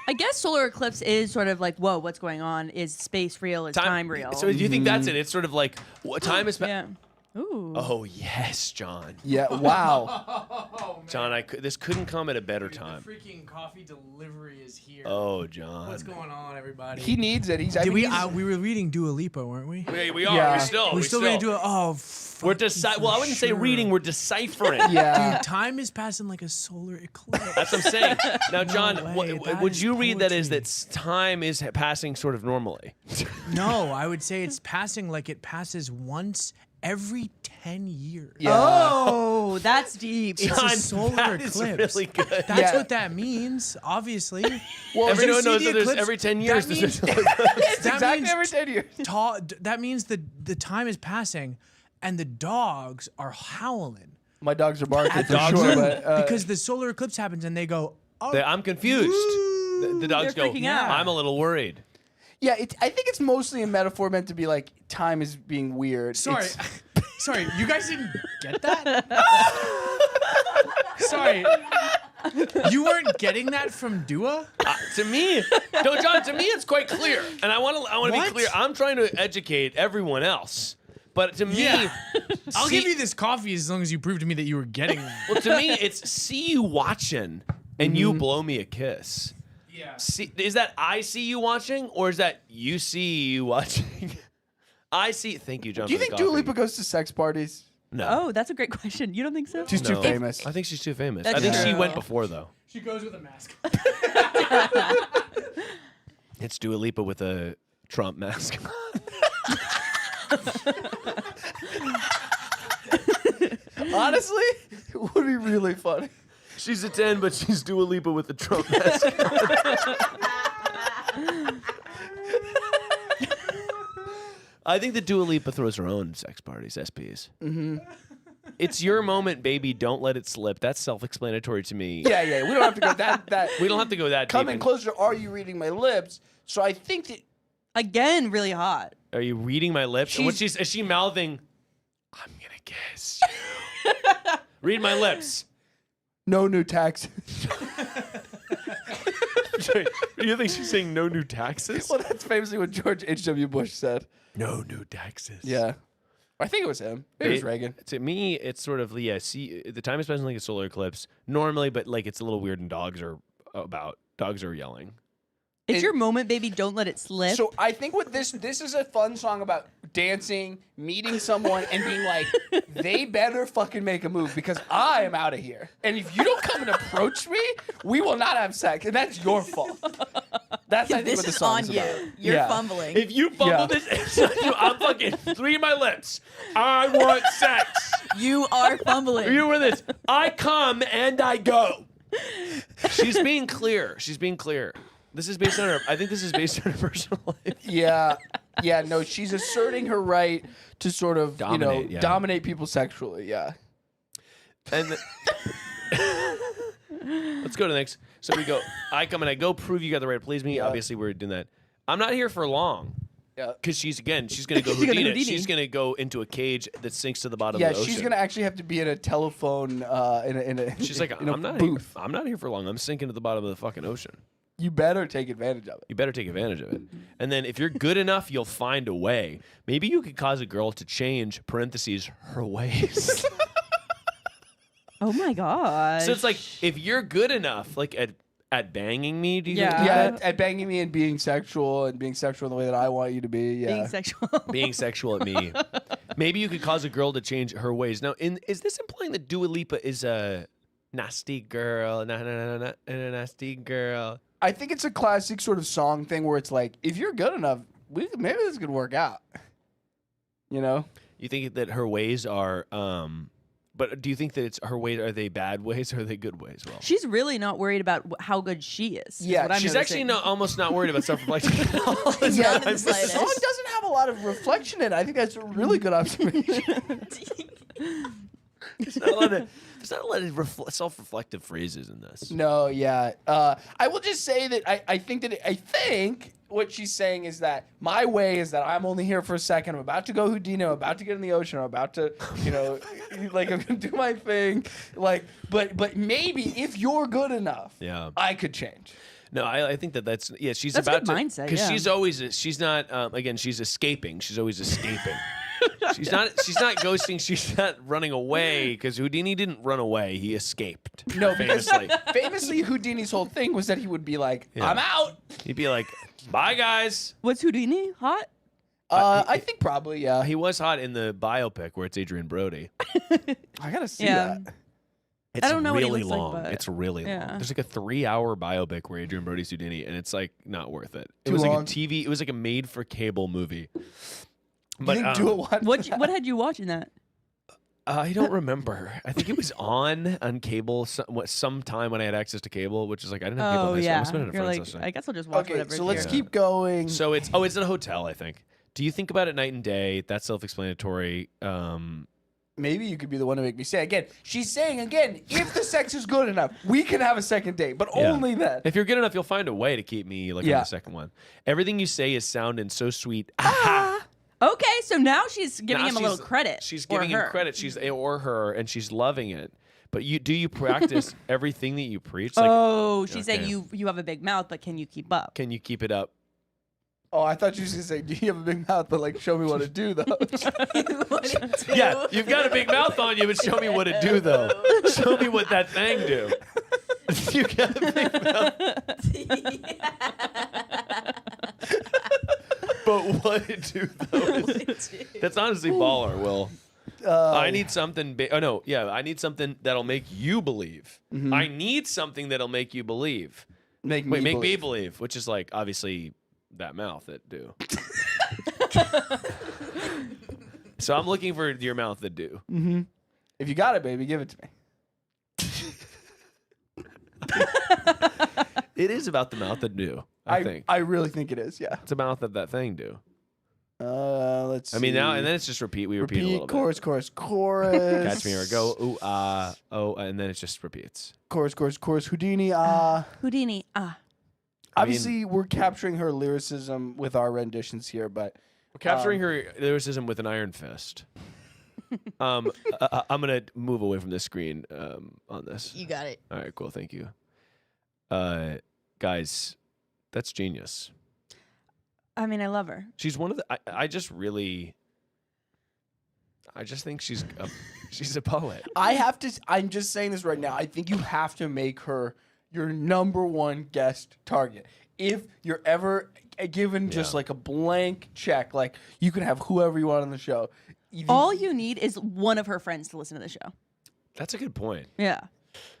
I guess solar eclipse is sort of like, whoa, what's going on? Is space real? Is time real? So do you think that's it? It's sort of like what time is yeah. Ooh. Oh yes, John. Yeah. Wow. Oh, man. John, this couldn't come at a better Dude, time. The freaking coffee delivery is here. Oh, John. What's going on, everybody? He needs it. Did we were reading Dua Lipa, weren't we? We are. Yeah. We're Still gonna do it. Oh, We're well, I wouldn't say reading. We're deciphering. Yeah. Dude, time is passing like a solar eclipse. That's what I'm saying. Now, John, way, that would is you read that as poetry. that time is passing sort of normally? No, I would say it's passing like it passes once every 10 years. Yeah. Oh, that's deep. It's John, a solar that is eclipse. really good. That's Yeah. what that means, obviously. Well, Everyone see knows the that there's eclipse? every 10 years. That there's means- an eclipse. it's that exactly means every 10 years. that means the time is passing and the dogs are howling. My dogs are barking At for dogs sure, are- but, because the solar eclipse happens and they go, oh, I'm confused. The dogs They're go, freaking out. I'm a little worried. Yeah, I think it's mostly a metaphor meant to be like time is being weird. Sorry. It's- Sorry, you guys didn't get that? Sorry. You weren't getting that from Dua? To me, no, John. To me, it's quite clear, and I want to be What? clear. I'm trying to educate everyone else, but to me, Yeah. I'll see- give you this coffee as long as you prove to me that you were getting that. Well, to me, it's see you watching and you blow me a kiss. Yeah. See, is that I see you watching, or is that you see you watching? I see. Thank you, John. Do you for the think Dua coffee. Lipa goes to sex parties? No. Oh, that's a great question. You don't think so? She's too No. famous. I think she's too famous. That's I think she true. went before though. She goes with a mask. It's Dua Lipa with a Trump mask. Honestly, it would be really funny. She's a 10, but she's Dua Lipa with a Trump mask. I think that Dua Lipa throws her own sex parties, SPs. Mm-hmm. It's your moment, baby. Don't let it slip. That's self-explanatory to me. Yeah, yeah. We don't have to go that. We don't have to go that deep. Coming closer. Are you reading my lips? So I think that. Again, really hot. Are you reading my lips? And is she mouthing? I'm gonna kiss you. Read my lips. No new taxes. Sorry, you think she's saying no new taxes? Well, that's famously what George H.W. Bush said. No new taxes. Yeah. I think it was him. Maybe it was Reagan. To me, it's sort of see the time is spent like a solar eclipse normally, but like it's a little weird and dogs are yelling. It's your moment, baby. Don't let it slip. So I think with this is a fun song about dancing, meeting someone, and being like, they better fucking make a move because I am out of here. And if you don't come and approach me, we will not have sex, and that's your fault. That's I think This what the is song's on you. about. You're Yeah. fumbling. If you fumble this, I'm fucking read my lips. I want sex. You are fumbling. You were this. I come and I go. She's being clear. She's being clear. This is based on her. I think this is based on her personal life. Yeah. Yeah, no, she's asserting her right to sort of, Dominate, yeah. dominate people sexually. Yeah. And let's go to the next. So we go. I come and I go. Prove you got the right to please me. Yeah. Obviously, we're doing that. I'm not here for long. Yeah. Because she's gonna go She's gonna Houdini. Houdini. She's gonna go into a cage that sinks to the bottom Yeah, of the ocean. she's gonna actually have to be in a telephone in a She's like, in a I'm not booth. I'm not here for long. I'm sinking to the bottom of the fucking ocean. You better take advantage of it. You better take advantage of it. And then if you're good enough, you'll find a way. Maybe you could cause a girl to change (parentheses) her ways. Oh my god. So it's like if you're good enough, like at banging me, do you think? Yeah, at banging me and being sexual in the way that I want you to be. Yeah. being sexual. Being sexual at me. Maybe you could cause a girl to change her ways. Now, is this implying that Dua Lipa is a nasty girl? A nasty girl. I think it's a classic sort of song thing where it's like, if you're good enough, maybe this could work out. You know? You think that her ways are, but do you think that it's her ways? Are they bad ways or are they good ways? Well, She's really not worried about how good she is. Yeah, what I'm she's actually noticing. almost not worried about self-reflection at all. Yeah, Not in the the song slightest. doesn't have a lot of reflection in it. I think that's a really good observation. There's not a lot of self-reflective phrases in this. No, yeah. I will just say that I think what she's saying is that my way is that I'm only here for a second. I'm about to go Houdini. I'm about to get in the ocean. I'm about to, like I'm gonna do my thing. Like, but maybe if you're good enough, Yeah. I could change. No, I think that's she's That's a about good to mindset, because yeah. she's not again she's escaping. She's always escaping. She's not ghosting. She's not running away because Houdini didn't run away. He escaped. No, because famously. famously Houdini's whole thing was that he would be like, Yeah. I'm out. He'd be like, "Bye, guys." What's Houdini? Hot? I think probably, yeah. He was hot in the biopic where it's Adrian Brody. I gotta see Yeah. that. It's don't know what he really looks like, long. but- It's really yeah. long. There's like a 3-hour biopic where Adrian Brody's Houdini, and it's like not worth it. It Too was like long? a TV. It was like a made-for-cable movie. But You think do it once? What had you watching that? I don't remember. I think it was on cable sometime when I had access to cable, which is like I didn't have cable. Oh in high school. I yeah. must have been at a You're friend's like, last night. I guess I'll just watch Okay, whatever. so let's here. keep going. So it's it's in a hotel, I think. Do you think about it night and day? That's self-explanatory. maybe you could be the one to make me say again. She's saying again, if the sex is good enough, we can have a second date, but only then. If you're good enough, you'll find a way to keep me like on the second one. Everything you say is sounding so sweet. Aha. Okay, so now she's giving Now him a little credit. She's or giving him her. credit. She's or her, and she's loving it. But do you practice everything that you preach? Like, She's saying you have a big mouth, but can you keep up? Can you keep it up? Oh, I thought you were going to say, do you have a big mouth, but like show me what to do though. Yeah, you've got a big mouth on you, but show me what to do though. Show me what that thing do. You got a big mouth. But what it do though that's honestly baller, Will. I need something big. Oh no, yeah, I need something that'll make you believe. I need something that'll make you believe. Make me believe, which is like obviously that mouth that do. So I'm looking for your mouth that do. If you got it, baby, give it to me. It is about the mouth that do. I think. I really think it is. Yeah. It's a mouth that thing do. Let's see. I mean now and then it's just repeat. We repeat a little chorus, bit. chorus. Catch me or go ooh oh, and then it just repeats. Chorus. Houdini Houdini Obviously, we're capturing her lyricism with our renditions here, but we're capturing her lyricism with an iron fist. I'm gonna move away from this screen on this. You got it. All right, cool. Thank you. Guys, that's genius. I mean, I love her. She's one of the. I just think she's a poet. I'm just saying this right now. I think you have to make her your number one guest target. If you're ever given just like a blank check, like you can have whoever you want on the show. All you need is one of her friends to listen to the show. That's a good point. Yeah.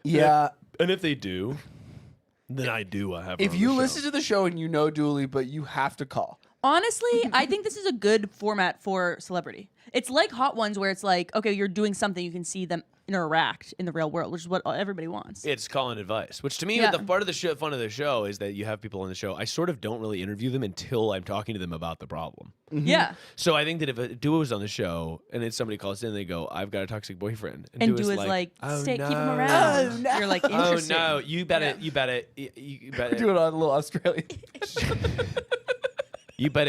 Yeah. And if they do, then I have her If on you the listen show. to the show and you know Dooley, but you have to call. Honestly, I think this is a good format for celebrity. It's like Hot Ones where it's like, okay, you're doing something, you can see them interact in the real world, which is what everybody wants. It's calling advice, which to me, Yeah. the part of the show, fun of the show is that you have people on the show. I sort of don't really interview them until I'm talking to them about the problem. Yeah. So I think that if a duo was on the show and then somebody calls in and they go, I've got a toxic boyfriend. And Duo's Dua's like, oh, stay, no. keep him around. Oh, no. You're like, Oh interesting. no, you better Do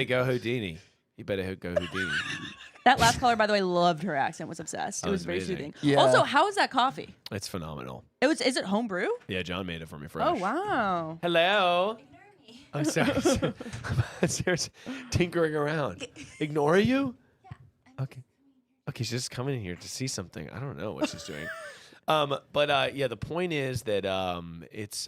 go Houdini. You better go Houdini. That last caller, by the way, loved her accent, was obsessed. Oh, It was it's very amazing. soothing. Yeah. Also, how is that coffee? It's phenomenal. Is it homebrew? Yeah, John made it for me fresh. Oh, wow. Hello. I'm sorry. Sarah's tinkering around. Ignore you? Yeah. Okay. Okay, she's just coming in here to see something. I don't know what she's doing. But yeah, the point is that it's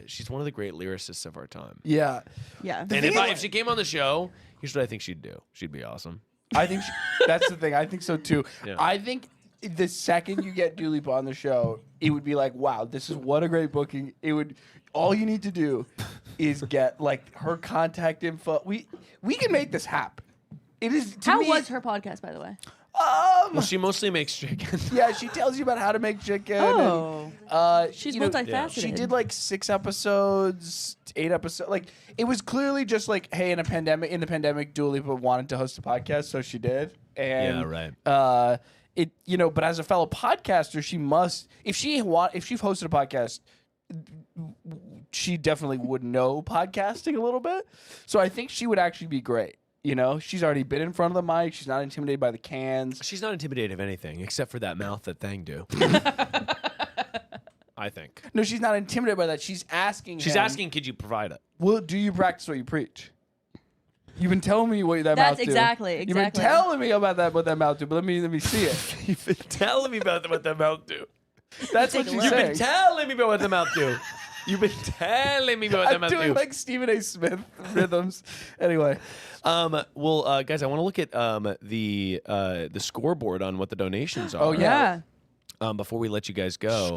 she's one of the great lyricists of our time. Yeah. Yeah. And if she came on the show, here's what I think she'd do. She'd be awesome. I think that's the thing. I think so too. Yeah. I think the second you get Dua Lipa on the show, it would be like, wow, this is what a great booking. It would. All you need to do is get like her contact info. We can make this happen. It is. To How me, was her podcast, by the way? Well, she mostly makes chicken. Yeah, she tells you about how to make chicken. Oh. And, She's you know, multifaceted. She did like 6 episodes, 8 episodes. Like it was clearly just like, hey, in the pandemic, Dua Lipa wanted to host a podcast, so she did. And Yeah, right. It but as a fellow podcaster, she must if she hosted a podcast, she definitely would know podcasting a little bit. So I think she would actually be great. You know, she's already been in front of the mic. She's not intimidated by the cans. She's not intimidated of anything except for that mouth that thing do. I think. No, she's not intimidated by that. She's asking. She's asking, could you provide it? Well, do you practice what you preach? You've been telling me what that That's mouth do. exactly. You've been telling me about what that mouth do, but let me see it. You've been telling me about what that mouth do. That's what she's You've been saying. telling me about what the mouth do. You've been telling me about what the I'm mouth doing do. like Stephen A. Smith rhythms. Anyway, well, guys, I want to look at the scoreboard on what the donations are. Oh, yeah. Before we let you guys go.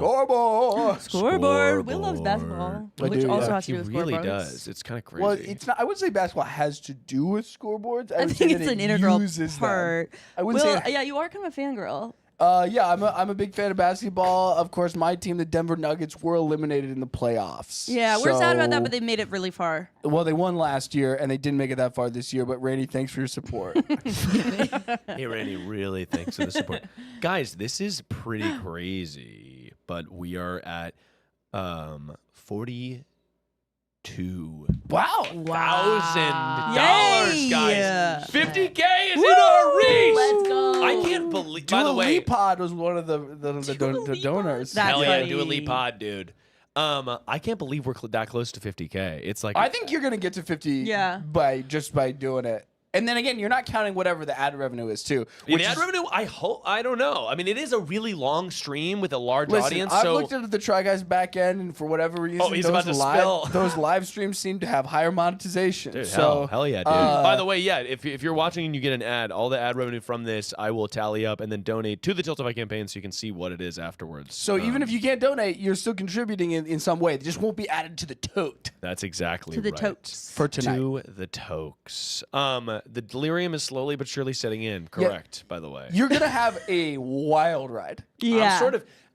Scoreboard. Will loves basketball, I which do, also yeah. has to He do with really scoreboards. does. It's kind of crazy. Well, it's not. I wouldn't say basketball has to do with scoreboards. I would think say it's that an it integral uses them. part. I wouldn't Will, say. yeah, you are kind of a fangirl. Yeah, I'm a big fan of basketball. Of course, my team, the Denver Nuggets, were eliminated in the playoffs. Yeah, we're sad about that, So- but they made it really far. Well, they won last year, and they didn't make it that far this year. But Randy, thanks for your support. Hey, Randy, really thanks for the support. Guys, this is pretty crazy, but we are at 42 Wow. $1,000, Yay! guys. 50K is in our reach. Let's go. I can't believe. By the way, Pod was one of the donors. That's hell yeah, funny. do a leap pod, dude. I can't believe we're that close to 50K. It's like I think you're gonna get to 50 Yeah. by doing it. And then again, you're not counting whatever the ad revenue is too. the which ad is- revenue. I don't know. I mean, it is a really long stream with a large Listen, audience. I've So looked at the Try Guys back end, and for whatever reason, he's about to spill. those live streams seem to have higher monetization. Dude, so hell yeah, dude. By the way, yeah, if you're watching and you get an ad, all the ad revenue from this, I will tally up and then donate to the Tiltify campaign so you can see what it is afterwards. So even if you can't donate, you're still contributing in some way. It just won't be added to the tote that's exactly To the right. totes. for tonight. To the tokes. The delirium is slowly but surely setting in. Correct, by the way. You're gonna have a wild ride. Yeah.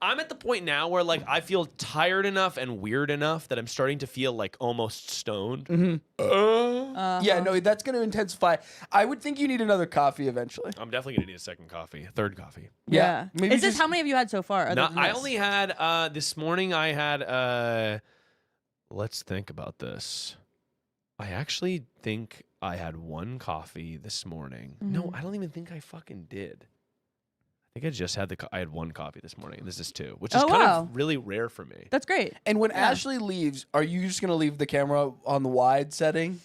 I'm at the point now where like I feel tired enough and weird enough that I'm starting to feel like almost stoned. Uh-huh. Yeah, no, that's gonna intensify. I would think you need another coffee eventually. I'm definitely gonna need a second coffee, a third coffee. Yeah. Maybe Is this just- how many have you had so far? other No, than I this? only had this morning. I had let's think about this. I actually think I had one coffee this morning. No, I don't even think I fucking did. I think I just had I had one coffee this morning. This is two, which is Oh, kind wow. of really rare for me. That's great. And when Ashley leaves, are you just gonna leave the camera on the wide setting?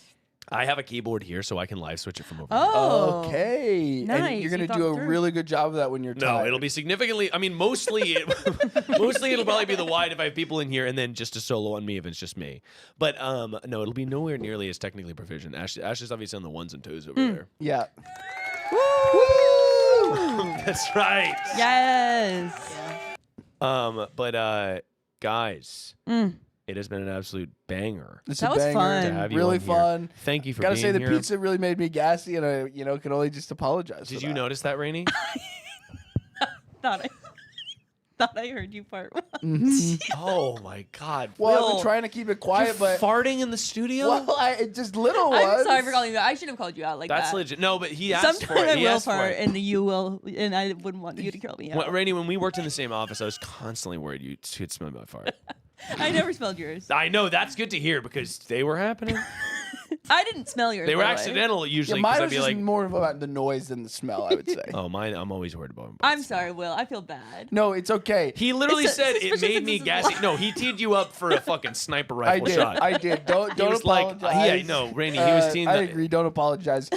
I have a keyboard here, so I can live switch it from over. Oh. Okay. Nice, And you're gonna you thought do it a through. really good job of that when you're No, tired. it'll be significantly. I mean, mostly it'll probably be the wide if I have people in here, and then just a solo on me if it's just me. But no, it'll be nowhere nearly as technically proficient. Ash's obviously on the ones and twos over there. Yeah. That's right. Yes. But guys, it has been an absolute banger It's That a was banger. fun. to have you Really on here. fun. Thank you for Gotta being say the here. pizza really made me gassy, and I, can only just apologize. Did for you that. notice that, Rainey? Thought I heard you part. Oh my God! Well, I've Will, been trying to keep it quiet, but farting in the studio. well, it just little ones. I'm sorry for calling you out. I should have called you out like That's that. legit. No, but he asked for Sometimes it. I He will asked for part, it. and you will, and I wouldn't want you to call me out. Rainey, when we worked in the same office, I was constantly worried you'd smell my fart. I never smelled yours. I know, that's good to hear because they were happening. I didn't smell yours. They were by the way. accidental Yeah, usually because mine I'd was be just like, more about the noise than the smell, I would say. oh, mine, I'm always worried about. I'm sorry, Will. I feel bad. No, it's okay. He literally It's said it suspicious made that me this is gassy. live. No, he teed you up for a fucking sniper I rifle did. shot. I did. Don't He was apologize. like, yeah, no, Rainey, he was teeing I the- agree. Don't apologize.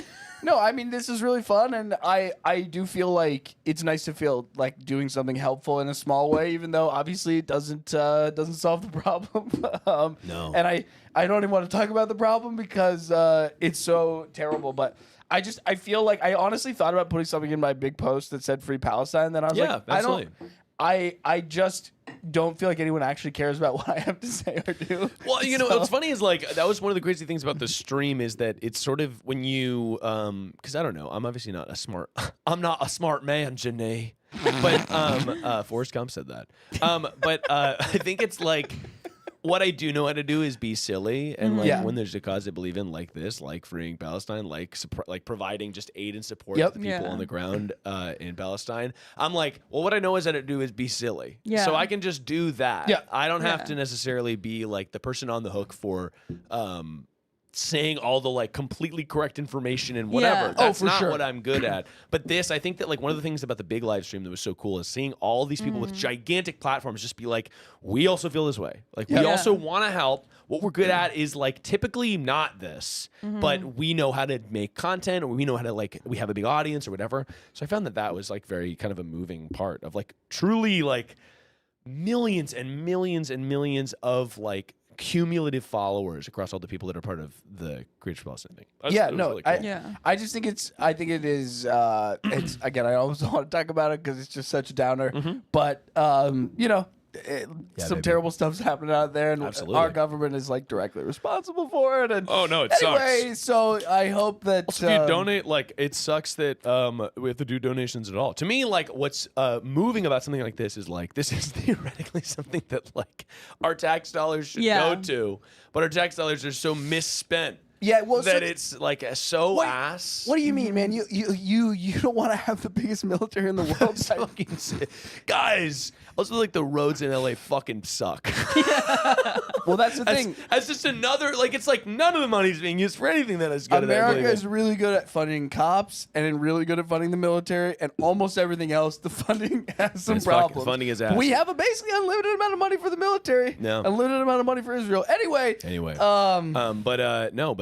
No, I mean this is really fun, and I do feel like it's nice to feel like doing something helpful in a small way, even though obviously it doesn't solve the problem. No. And I don't even want to talk about the problem because it's so terrible. But I feel like I honestly thought about putting something in my big post that said "Free Palestine." Then I was Yeah, like, absolutely. I just don't feel like anyone actually cares about what I have to say or do. Well, you know, So- what's funny is like that was one of the crazy things about the stream is that it's sort of when you because I don't know, I'm obviously not a smart man, Janae. But Forrest Gump said that. But I think it's like what I do know how to do is be silly, and like Yeah. when there's a cause I believe in, like this, like freeing Palestine, like providing just aid and support Yep. to the people Yeah. on the ground in Palestine. I'm like, well, what I know is how to do is be silly. Yeah. So I can just do that. Yeah. I don't have Yeah. to necessarily be like the person on the hook for saying all the like completely correct information and whatever. Yeah. That's for not sure. what I'm good at. But this, I think that like one of the things about the big live stream that was so cool is seeing all these people with gigantic platforms just be like, we also feel this way. Like we Yeah. also want to help. What we're good at is like typically not this, but we know how to make content, or we know how to like we have a big audience or whatever. So I found that was like very kind of a moving part of like truly like millions and millions and millions of like cumulative followers across all the people that are part of the Great Palestine thing. Yeah, It was no, really cool. Yeah. I just think I think it is, it's, again, I almost don't want to talk about it because it's just such a downer, but, you know, some baby. terrible stuff's happening out there, and Absolutely. our government is like directly responsible for it. And Oh, no, it anyway, so I hope that Also, if you donate, like, it sucks that we have to do donations at all. To me, like, what's moving about something like this is, like, this is theoretically something that, like, our tax dollars should go to, but our tax dollars are so misspent. Yeah, well, that it's like so ass. What do you mean, man? You don't want to have the biggest military in the world, fucking guys. Also, like the roads in LA fucking suck. Well, that's the thing. That's just another it's like none of the money's being used for anything that is good. America is really good at funding cops and really good at funding the military, and almost everything else. The funding has some problems. Funding is ass. We have a basically unlimited amount of money for the military. No. Unlimited amount of money for Israel. Anyway.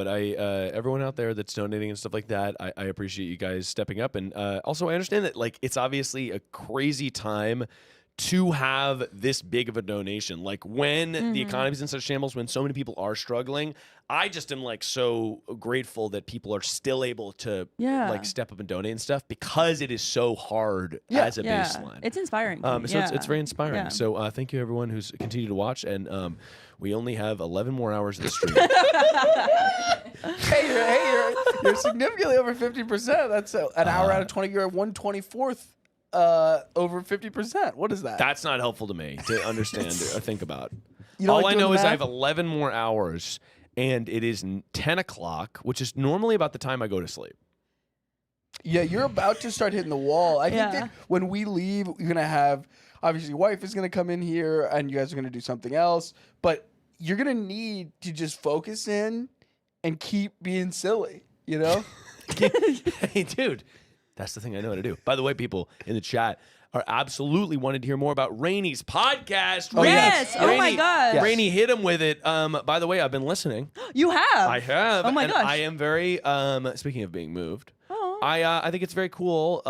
But everyone out there that's donating and stuff like that, I appreciate you guys stepping up, and also I understand that like it's obviously a crazy time to have this big of a donation. Like when the economy's in such shambles, when so many people are struggling, I just am like so grateful that people are still able to like step up and donate and stuff because it is so hard as a baseline. It's inspiring. So it's very inspiring. Yeah. So thank you everyone who's continued to watch, and we only have 11 more hours of the stream. Hey, you're significantly over 50%. That's an hour out of 20. You're at 1/24th. Over 50%. What is that? That's not helpful to me to understand or think about. All I know is I have 11 more hours, and it is 10 o'clock, which is normally about the time I go to sleep. Yeah, you're about to start hitting the wall. I think that when we leave, you're going to have, obviously, your wife is going to come in here, and you guys are going to do something else, but you're going to need to just focus in and keep being silly, you know? Hey, dude. That's the thing I know how to do. By the way, people in the chat are absolutely wanting to hear more about Rainy's podcast. Oh, yes. Oh, my God. Rainy hit him with it. By the way, I've been listening. You have? I have. Oh, my gosh. I am very, speaking of being moved, I think it's very cool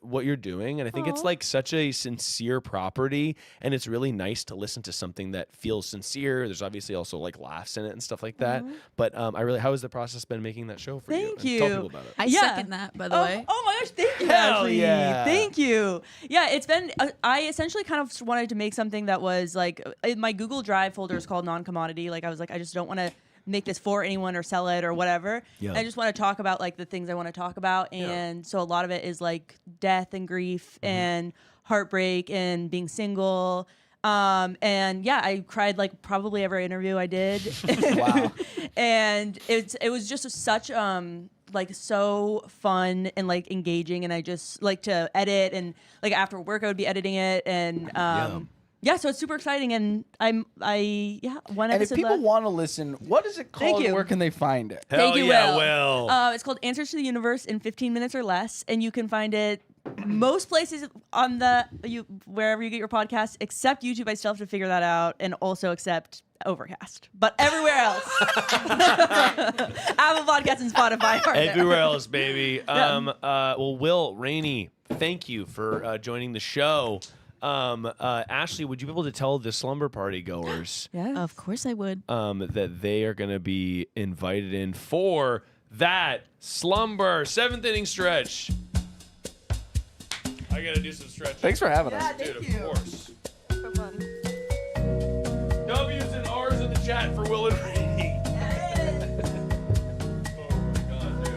what you're doing, and I think it's like such a sincere property, and it's really nice to listen to something that feels sincere. There's obviously also like laughs in it and stuff like that. But how has the process been making that show for you? Thank you. Tell people about it. I second that, by the way. Oh my gosh, thank you, Hell Ashley. yeah. Thank you. Yeah, it's been, I essentially kind of wanted to make something that was like, my Google Drive folder is called non-commodity. Like I was like, I just don't want to make this for anyone or sell it or whatever. Yeah. I just want to talk about like the things I want to talk about. And so a lot of it is like death and grief and heartbreak and being single. And yeah, I cried like probably every interview I did. Wow. And it was just such like so fun and like engaging, and I just like to edit, and like after work I would be editing it, and yeah, so it's super exciting, and one And episode if people left. want to listen, what is it called? Thank you. Where can they find it? Thank you, yeah, Will. Will. It's called Answers to the Universe in 15 Minutes or Less, and you can find it most places on wherever you get your podcast, except YouTube. I still have to figure that out, and also except Overcast, but everywhere else. Apple Podcasts and Spotify are Everywhere there. else, baby. Well, Will, Rainy, thank you for joining the show. Ashley, would you be able to tell the slumber party goers Of course I would. that they are going to be invited in for that slumber 7th inning stretch? I got to do some stretching. Thanks for having us. Dude, of course. W's and R's in the chat for Will and Rainy. Oh my God, dude.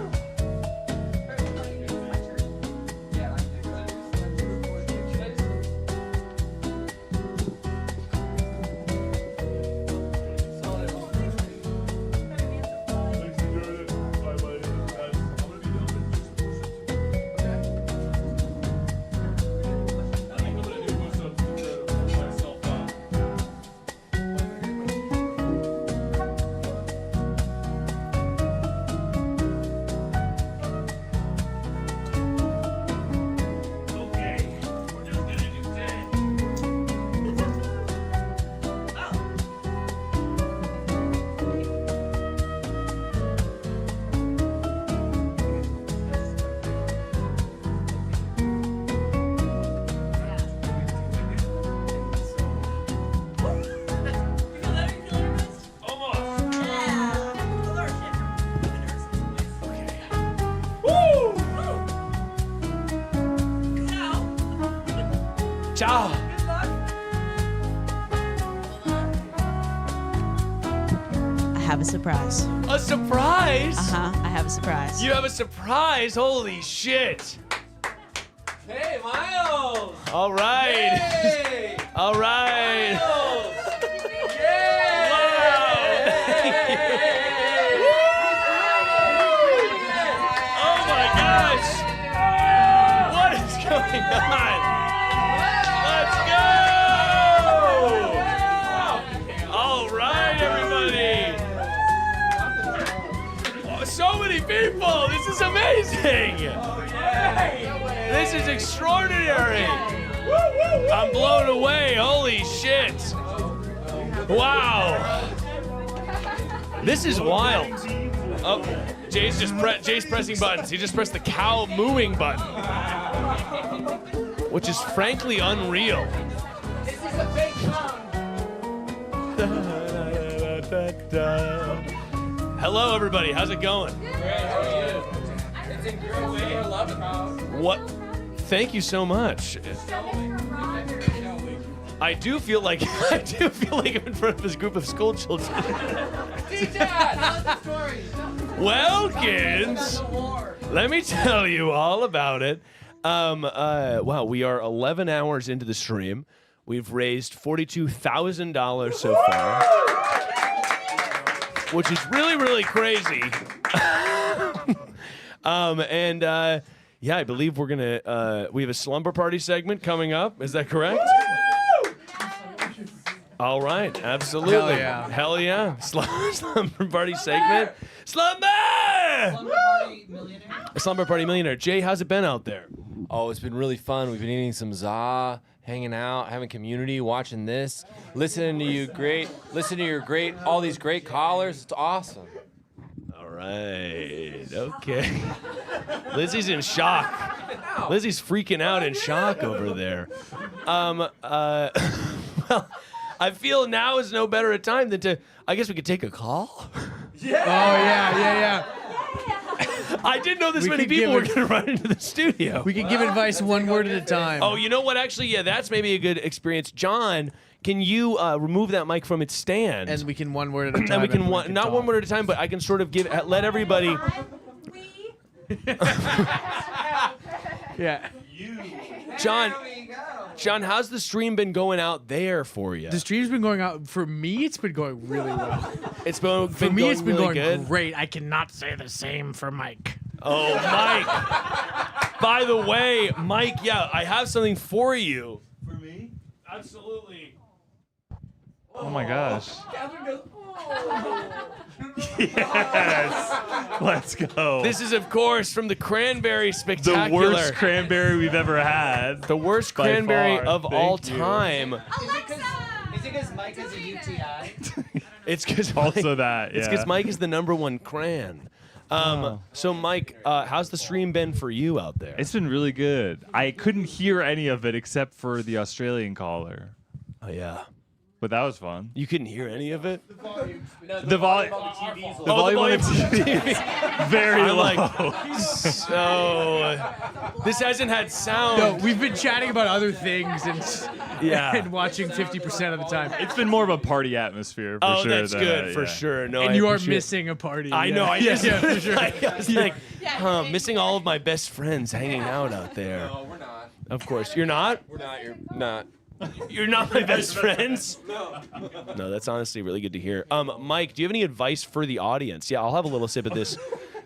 Ciao. have a surprise. A surprise? I have a surprise. You have a surprise? Holy shit. Hey, Miles! All right. Hey! All right. Miles! Oh my gosh! What is going on? Let's go! All right, everybody. Oh, so many people. This is amazing. This is extraordinary. I'm blown away. Holy shit. Wow. This is wild. Oh, Jay's pressing buttons. He just pressed the cow mooing button, which is frankly unreal. This is a fake Hello, everybody. How's it going? It's a great way to love it. What? Thank you so much. I do feel like I'm in front of this group of school children. Well, kids, let me tell you all about it. Wow, we are 11 hours into the stream. We've raised $42,000 so far, which is really, really crazy. Yeah, I believe we're gonna. We have a slumber party segment coming up. Is that correct? All right, absolutely. Hell yeah. Hell yeah. Slumber party segment. Slumber! Slumber party millionaire. Jay, how's it been out there? Oh, it's been really fun. We've been eating some za, hanging out, having community, watching this, listening to your great, all these great callers. It's awesome. All right. Okay. Lizzie's in shock. Lizzie's freaking out in shock over there. Well, I feel now is no better a time than to. I guess we could take a call. Yeah. Oh yeah. I didn't know this many people were going to run into the studio. We could give advice one word at a time. Oh, you know what? Actually, yeah, that's maybe a good experience. John, can you remove that mic from its stand? And we can one word at a time. And we can not one word at a time, but I can sort of let everybody. Yeah. John, how's the stream been going out there for you? The stream's been going out for me. It's been going really well. It's been for me. Going It's been really going good. great. I cannot say the same for Mike. Oh, Mike. By the way, Mike, yeah, I have something for you. For me? Absolutely. Oh my gosh. Catherine goes, oh. Yes. Let's go. This is, of course, from the Cranberry Spectacular. The worst cranberry we've ever had. The worst by cranberry far. of Thank all you. time. Is it because Mike has a UTI? It's because Also that, It's yeah. because Mike is the #1 cran. So, Mike, how's the stream been for you out there? It's been really good. I couldn't hear any of it except for the Australian caller. Oh, yeah. But that was fun. You couldn't hear any of it? The volume on the TV. Very I'm low. like, so, this hasn't had sound. No, we've been chatting about other things Yeah. and watching 50% of the time. It's been more of a party atmosphere for sure. That's good for yeah. sure. No, And I you are appreciate- missing a party. I know. I yeah, just, yeah, for sure. I was like, missing all of my best friends hanging out there. No, we're not. Of course, you're not. We're not. You're not. You're not my best friends. No, that's honestly really good to hear. Mike, do you have any advice for the audience? Yeah, I'll have a little sip of this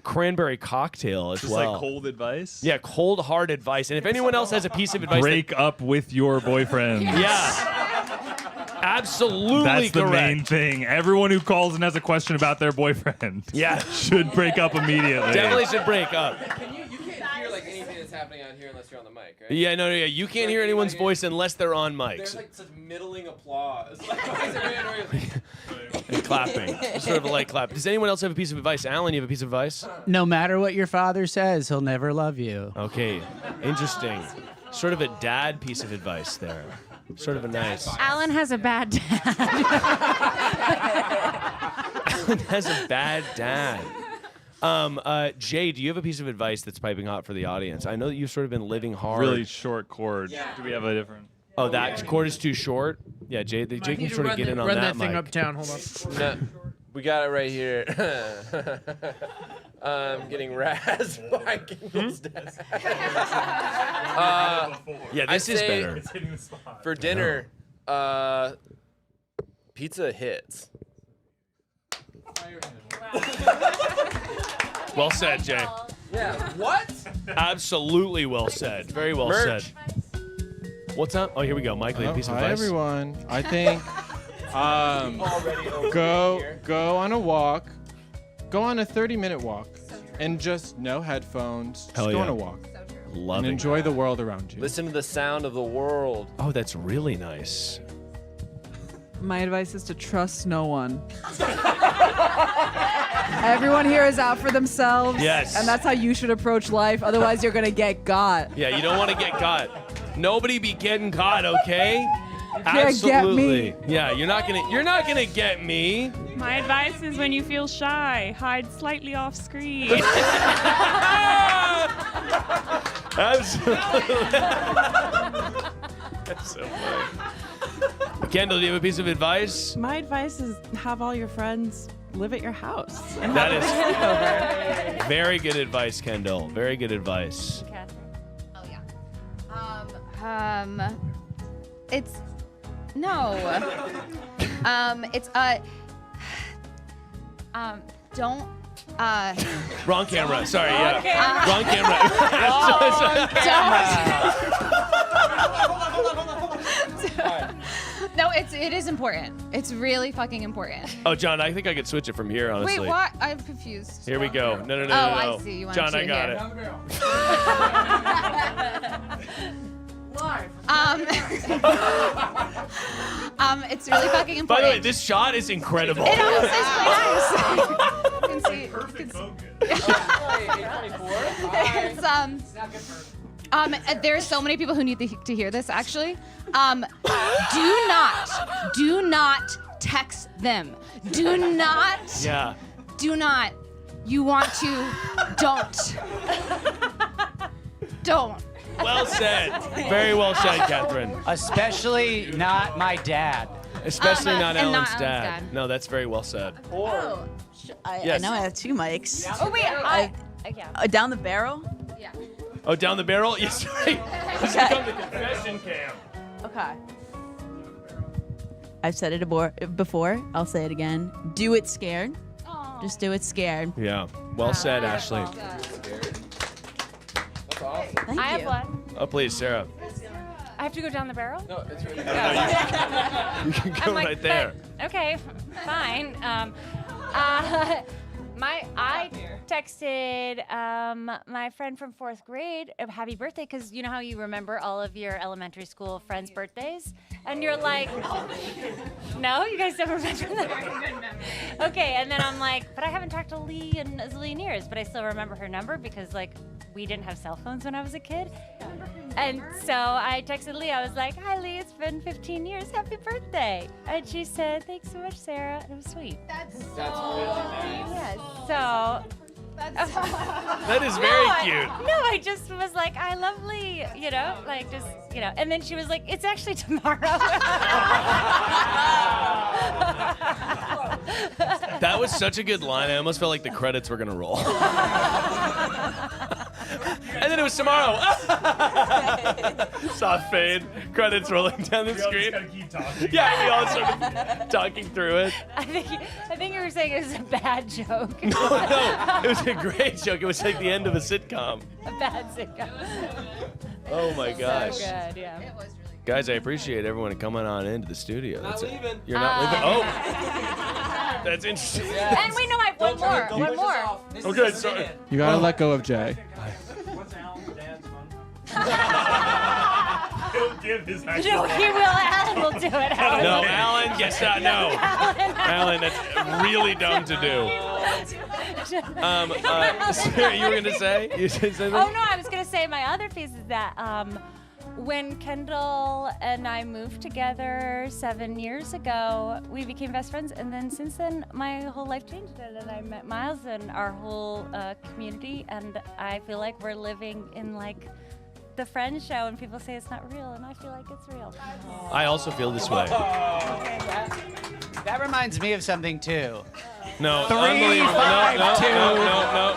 cranberry cocktail as Just well. like cold advice? Yeah, cold hard advice. And if anyone else has a piece of advice, Break up with your boyfriend. Yeah. Absolutely That's the correct. main thing. Everyone who calls and has a question about their boyfriend should break up immediately. Definitely should break up. You can't hear like anything that's happening out here unless you're on the mic, right? Yeah, no, you can't hear anyone's voice unless they're on mics. There's like such middling applause. And clapping. Sort of a light clap. Does anyone else have a piece of advice? Alan, you have a piece of advice? No matter what your father says, he'll never love you. Okay, interesting. Sort of a dad piece of advice there. Sort of a nice. Alan has a bad dad. Alan has a bad dad. Jay, do you have a piece of advice that's piping hot for the audience? I know that you've sort of been living hard. Really short cord. Do we have a different? Oh, that cord is too short? Yeah, Jay can sort of get in on run that thing mic. uptown. Hold on. We got it right here. I'm getting razzed by Kendall's dad. Yeah, this is better. For dinner, pizza hits. Well said, Jay. Yeah. What? Absolutely well said. Very well Merch. said. What's up? Oh, here we go. Mike, leave a piece of Hi, advice. everyone. I think go on a walk. Go on a 30-minute walk. And just no headphones. Just Hell go yeah. on a walk. Love and it. enjoy the world around you. Listen to the sound of the world. Oh, that's really nice. My advice is to trust no one. Everyone here is out for themselves. Yes. And that's how you should approach life. Otherwise, you're going to get got. Yeah, you don't want to get caught. Nobody be getting caught, okay? Get Absolutely. me. Yeah, you're not gonna get me. My advice is when you feel shy, hide slightly off screen. Absolutely. That's so funny. Kendall, do you have a piece of advice? My advice is have all your friends live at your house. And That have is a sleepover. very good advice, Kendall. Very good advice. Oh yeah. It's no. It's don't. Wrong camera. Sorry. Wrong Yeah. camera. Wrong camera. No, it is important. It's really fucking important. Oh, John, I think I could switch it from here, honestly. Wait, what? I'm confused. Here we go. No. Oh, I see. You want John, to I got here. it. It's really fucking important. By the way, this shot is incredible. It honestly is really nice. It's there's so many people who need to hear this actually. Do not text them. Do not. Yeah. Do not. You want to. Don't. Well said. Very well said, Catherine. Especially not my dad. Especially not and Alan's not dad. Alan's dad. No, that's very well said. Oh. I Yes. know I have two mics. Oh wait, Down the barrel? Yeah. Oh, down the barrel? Yes, right. This has become the confession cam. Okay. I've said it before. I'll say it again. Do it scared. Just do it scared. Yeah. Well said, Ashley. Thank I have you. one. Oh, please, Sarah. I have to go down the barrel? No, it's right You can go I'm like, right there. but- okay, fine. I texted my friend from 4th grade a happy birthday because you know how you remember all of your elementary school friends' birthdays? And you're like, no, you guys don't remember that? Okay, and then I'm like, but I haven't talked to Lee in a zillion years, but I still remember her number because like we didn't have cell phones when I was a kid. And so I texted Lee. I was like, hi, Lee, it's been 15 years. Happy birthday. And she said, thanks so much, Sarah. And it was sweet. That's really nice. Yes. So. That is very cute. I just was like, I love Lee, like just, and then she was like, it's actually tomorrow. That was such a good line. I almost felt like the credits were gonna roll. And then it was tomorrow. Soft fade. Credits rolling down the screen. Gotta keep talking. Yeah, we all started talking through it. I think you were saying it was a bad joke. No, it was a great joke. It was like the end of a sitcom. A bad sitcom. Oh my gosh. So good, yeah. It was Guys, I appreciate everyone coming on into the studio. Not That's it. leaving. You're not leaving. Oh, that's interesting. And wait, no, I have one more. One more. Okay, sorry. You gotta let go of Jay. He'll give his No, he will. Alan will do it. Alan. No, Alan gets that. No. Alan, that's really dumb to do. Sarah, you were going to say? You said something? Oh, no, I was going to say my other piece is that when Kendall and I moved together 7 years ago, we became best friends. And then since then, my whole life changed. And I met Miles and our whole community. And I feel like we're living in like the Friends show and people say it's not real. And I feel like it's real. I also feel this way. That reminds me of something too. No, 3, unbelievable. 5, 2,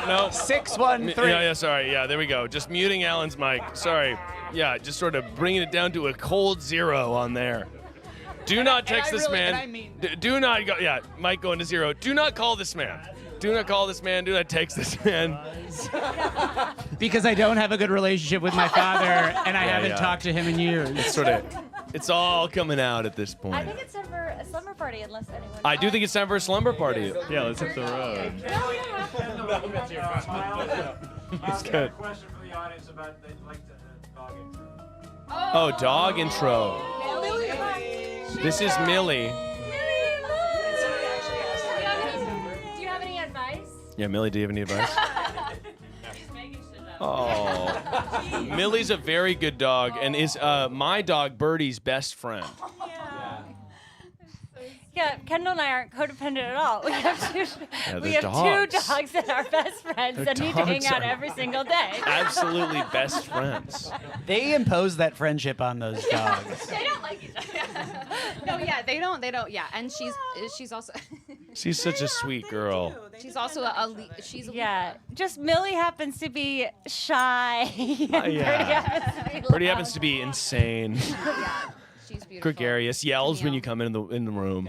No. 6, 1, 3. Yeah, sorry. Yeah, there we go. Just muting Alan's mic. Sorry. Yeah, just sort of bringing it down to a cold 0 on there. Do not text this man. Do not go. Yeah, mic going to 0. Do not call this man. Do not call this man. Do not text this man. Because I don't have a good relationship with my father, and I haven't yeah. talked to him in years. It's all coming out at this point. I think it's time for a slumber party, unless anyone. I do think it's time for a slumber party. Yeah, let's hit the road. It's good. Question for the audience about they'd like to dog intro. Oh, dog intro. This is Millie. Do you have any advice? Yeah, Millie, do you have any advice? Oh, Millie's a very good dog and is my dog Birdie's best friend. Yeah, Kendall and I aren't codependent at all. We have two. Yeah, we they're have dogs. 2 dogs that are best friends Their that need to hang dogs out are every single day. Absolutely best friends. They impose that friendship on those dogs. They don't like each other. No, yeah, they don't. Yeah, and she's also. She's such a sweet girl. She's also Yeah, just Millie happens to be shy. Yeah. Birdie happens to be insane. She's beautiful. Gregarious, yells when you come in the room.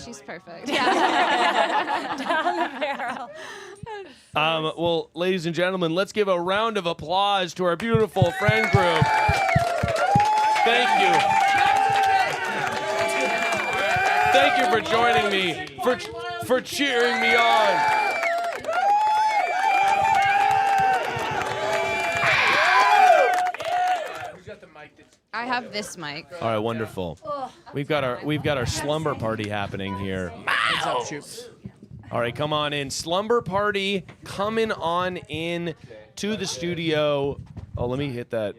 She's perfect. Yeah. Down the barrel. Well, ladies and gentlemen, let's give a round of applause to our beautiful friend group. Thank you. Thank you for joining me, for cheering me on. I have this mic. All right, wonderful. We've got our slumber party happening here. All right, come on in. Slumber party coming on in to the studio. Oh, let me hit that.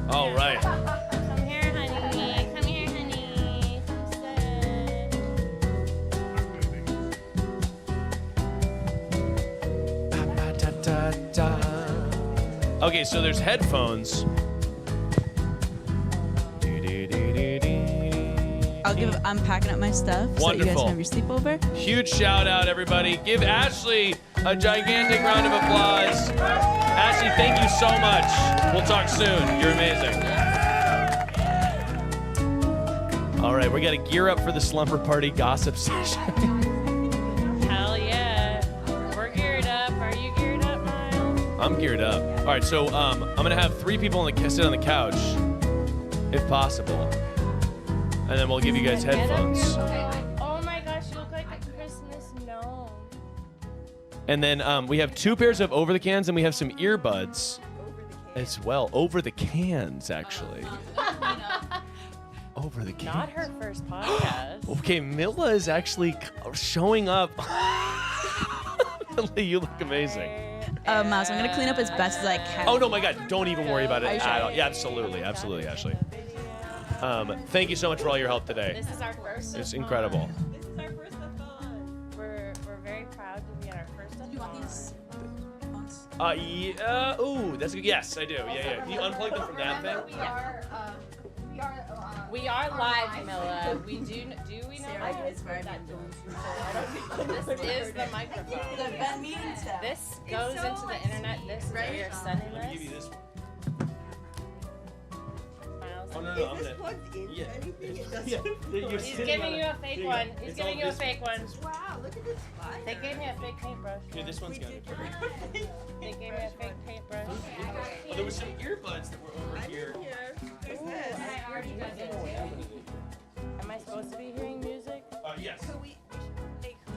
All right. Come here, honey. Come here, honey. Okay, so there's headphones. I'm packing up my stuff so that you guys Wonderful. can have your sleepover. Huge shout out, everybody. Give Ashley a gigantic round of applause. Ashley, thank you so much. We'll talk soon. You're amazing. All right, we got to gear up for the slumber party gossip session. Hell yeah. We're geared up. Are you geared up, Miles? I'm geared up. All right, so I'm going to have 3 people sit on the couch, if possible. And then we'll give you guys headphones. Oh my gosh, you look like a Christmas gnome. And then we have 2 pairs of over the cans, and we have some earbuds as well. Over the cans, actually. Over the cans. Not her first podcast. Okay, Mila is actually showing up. Millie, you look amazing. Miles, I'm gonna clean up as best as I can. Oh no, my God! Don't even worry about it Are you at sure? all. Yeah, absolutely, Ashley. Thank you so much for all your help today. This is our first. It's incredible. This is our first We're very proud to be at our first. Do you want these? Yeah. Ooh, that's good. Yes, I do. Yeah. Can you unplug them from that thing? We are live, Mila. We do we know what this is the microphone. This goes into the internet. This is where you're sending this. Give you this one. Miles. Oh no, I'm gonna. Plugged into anything? It doesn't. He's giving you a fake one. He's It's giving all you a this- fake one. Wow, look at this spot. They gave me a fake paintbrush. Here, this one's good. They gave me a fake paintbrush. Oh, there were some earbuds that were over here. Am I supposed to be hearing music? Yes.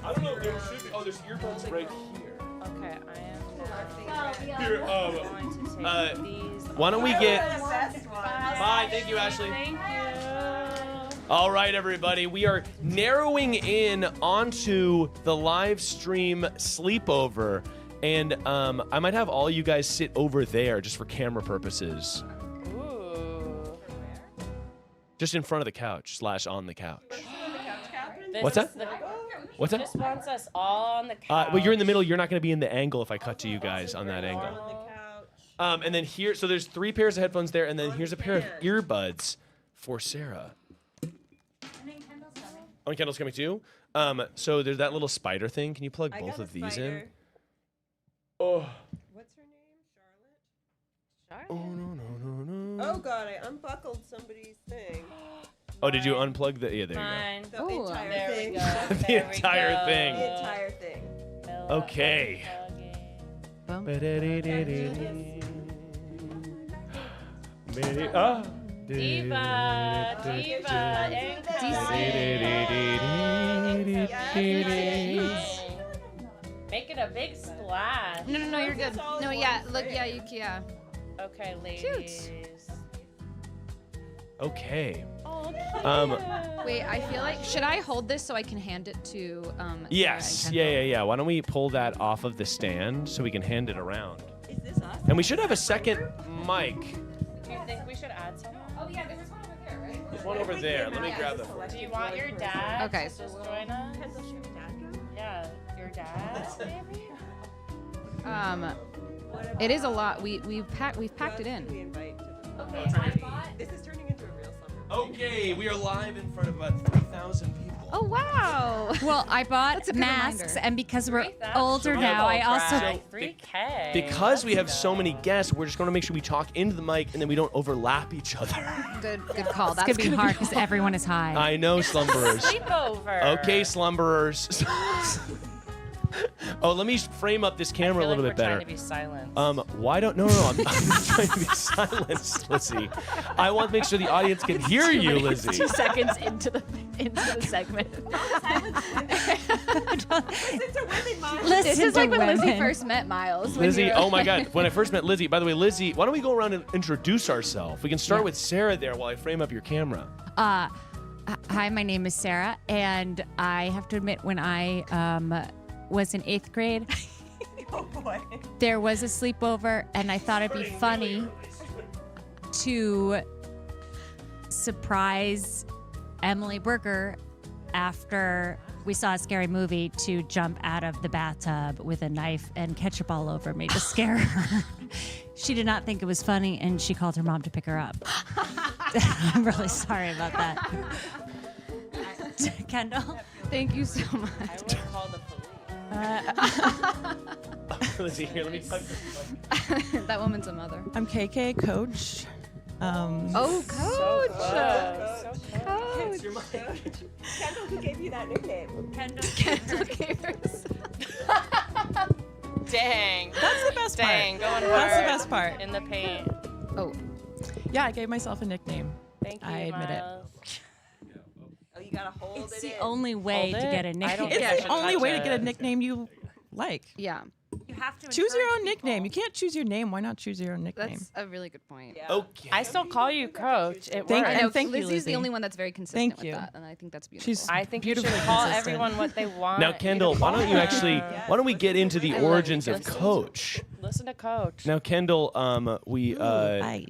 I don't know. There should be. Oh, there's earbuds right here. Okay, I am Here, going to take these. Why don't we get? Bye. Thank you, Ashley. Thank you. All right, everybody. We are narrowing in onto the live stream sleepover, and I might have all you guys sit over there just for camera purposes. Ooh. Just in front of the couch / on the couch. What's that? What's that? Just wants us all on the couch. Well, you're in the middle. You're not going to be in the angle if I cut to you guys on that angle. And then here, so there's 3 pairs of headphones there, and then here's a pair of earbuds for Sarah. Oh, Kendall's coming too. So there's that little spider thing. Can you plug both of these in? Oh. What's her name? Charlotte? Oh God, I unbuckled somebody's thing. Oh, did you unplug the? Yeah, there you The entire there we thing. go. The entire thing. The entire thing. go. Okay. Making a big splash. No, you're good. No, yeah, look, yeah. Okay, ladies. Okay. Wait, I feel like should I hold this so I can hand it to? Yes. Yeah. Why don't we pull that off of the stand so we can hand it around? Is this us? And we should have a second mic. Do you think we should add someone? Oh yeah, there's one over there, right? There's one over there. Let me grab that. Do you want your dad Okay. to just join us? Yeah, your dad, maybe? It is a lot. We've packed it in. This is turning into a real summer. Okay, we are live in front of about 3,000 people. Oh wow! Well, I bought That's a good masks, reminder. and because we're 3,000. older now, I also 3K. Because we have so many guests, we're just going to make sure we talk into the mic and then we don't overlap each other. Good call. it's That's gonna be hard because everyone is high. I know, slumberers. Sleepover. Okay, slumberers. Oh, let me frame up this camera a little bit better. Trying to be silent. Why don't? No, I'm not trying to be silenced, Lizzie. I want to make sure the audience can hear you, Lizzie. 2 seconds into the segment. This is like when Lizzie women. first met Miles. when Lizzie, you were- oh my God, when I first met Lizzie, by the way, Lizzie, why don't we go around and introduce ourselves? We can start with Sarah there while I frame up your camera. Hi, my name is Sarah, and I have to admit, when I was in 8th grade, Oh boy. there was a sleepover, and I thought it'd be funny to surprise Emily Berger after we saw a scary movie to jump out of the bathtub with a knife and ketchup all over me to scare her. She did not think it was funny, and she called her mom to pick her up. I'm really sorry about that. Kendall? Thank you so much. Call the police. Lizzie, here, let me tuck this. That woman's a mother. I'm KK, coach. Oh, coach. Coach. Kendall, who gave you that nickname? Kendall gave us. Dang. That's the best part. Dang, going hard. That's the best part. In the paint. Oh. Yeah, I gave myself a nickname. Thank you, I admit it. Miles. Oh, you gotta hold It's it the in. only way Hold to it. get a I nickname. don't think I It's should the only touch way to get a it. nickname you like. Yeah. You have to Choose your encourage own nickname. You can't choose your name. Why not choose your own nickname? That's a really good point. Okay. I still call you coach. It Thank- works. I know. And thank you, Lizzie's Lizzie. the only one that's very consistent Thank with you. that, and I think that's beautiful. She's I think you should beautifully call consistent. everyone what they want. Now, Kendall, why don't you actually, why don't we get into the origins of Coach? Listen to Coach. Now, Kendall, Hi.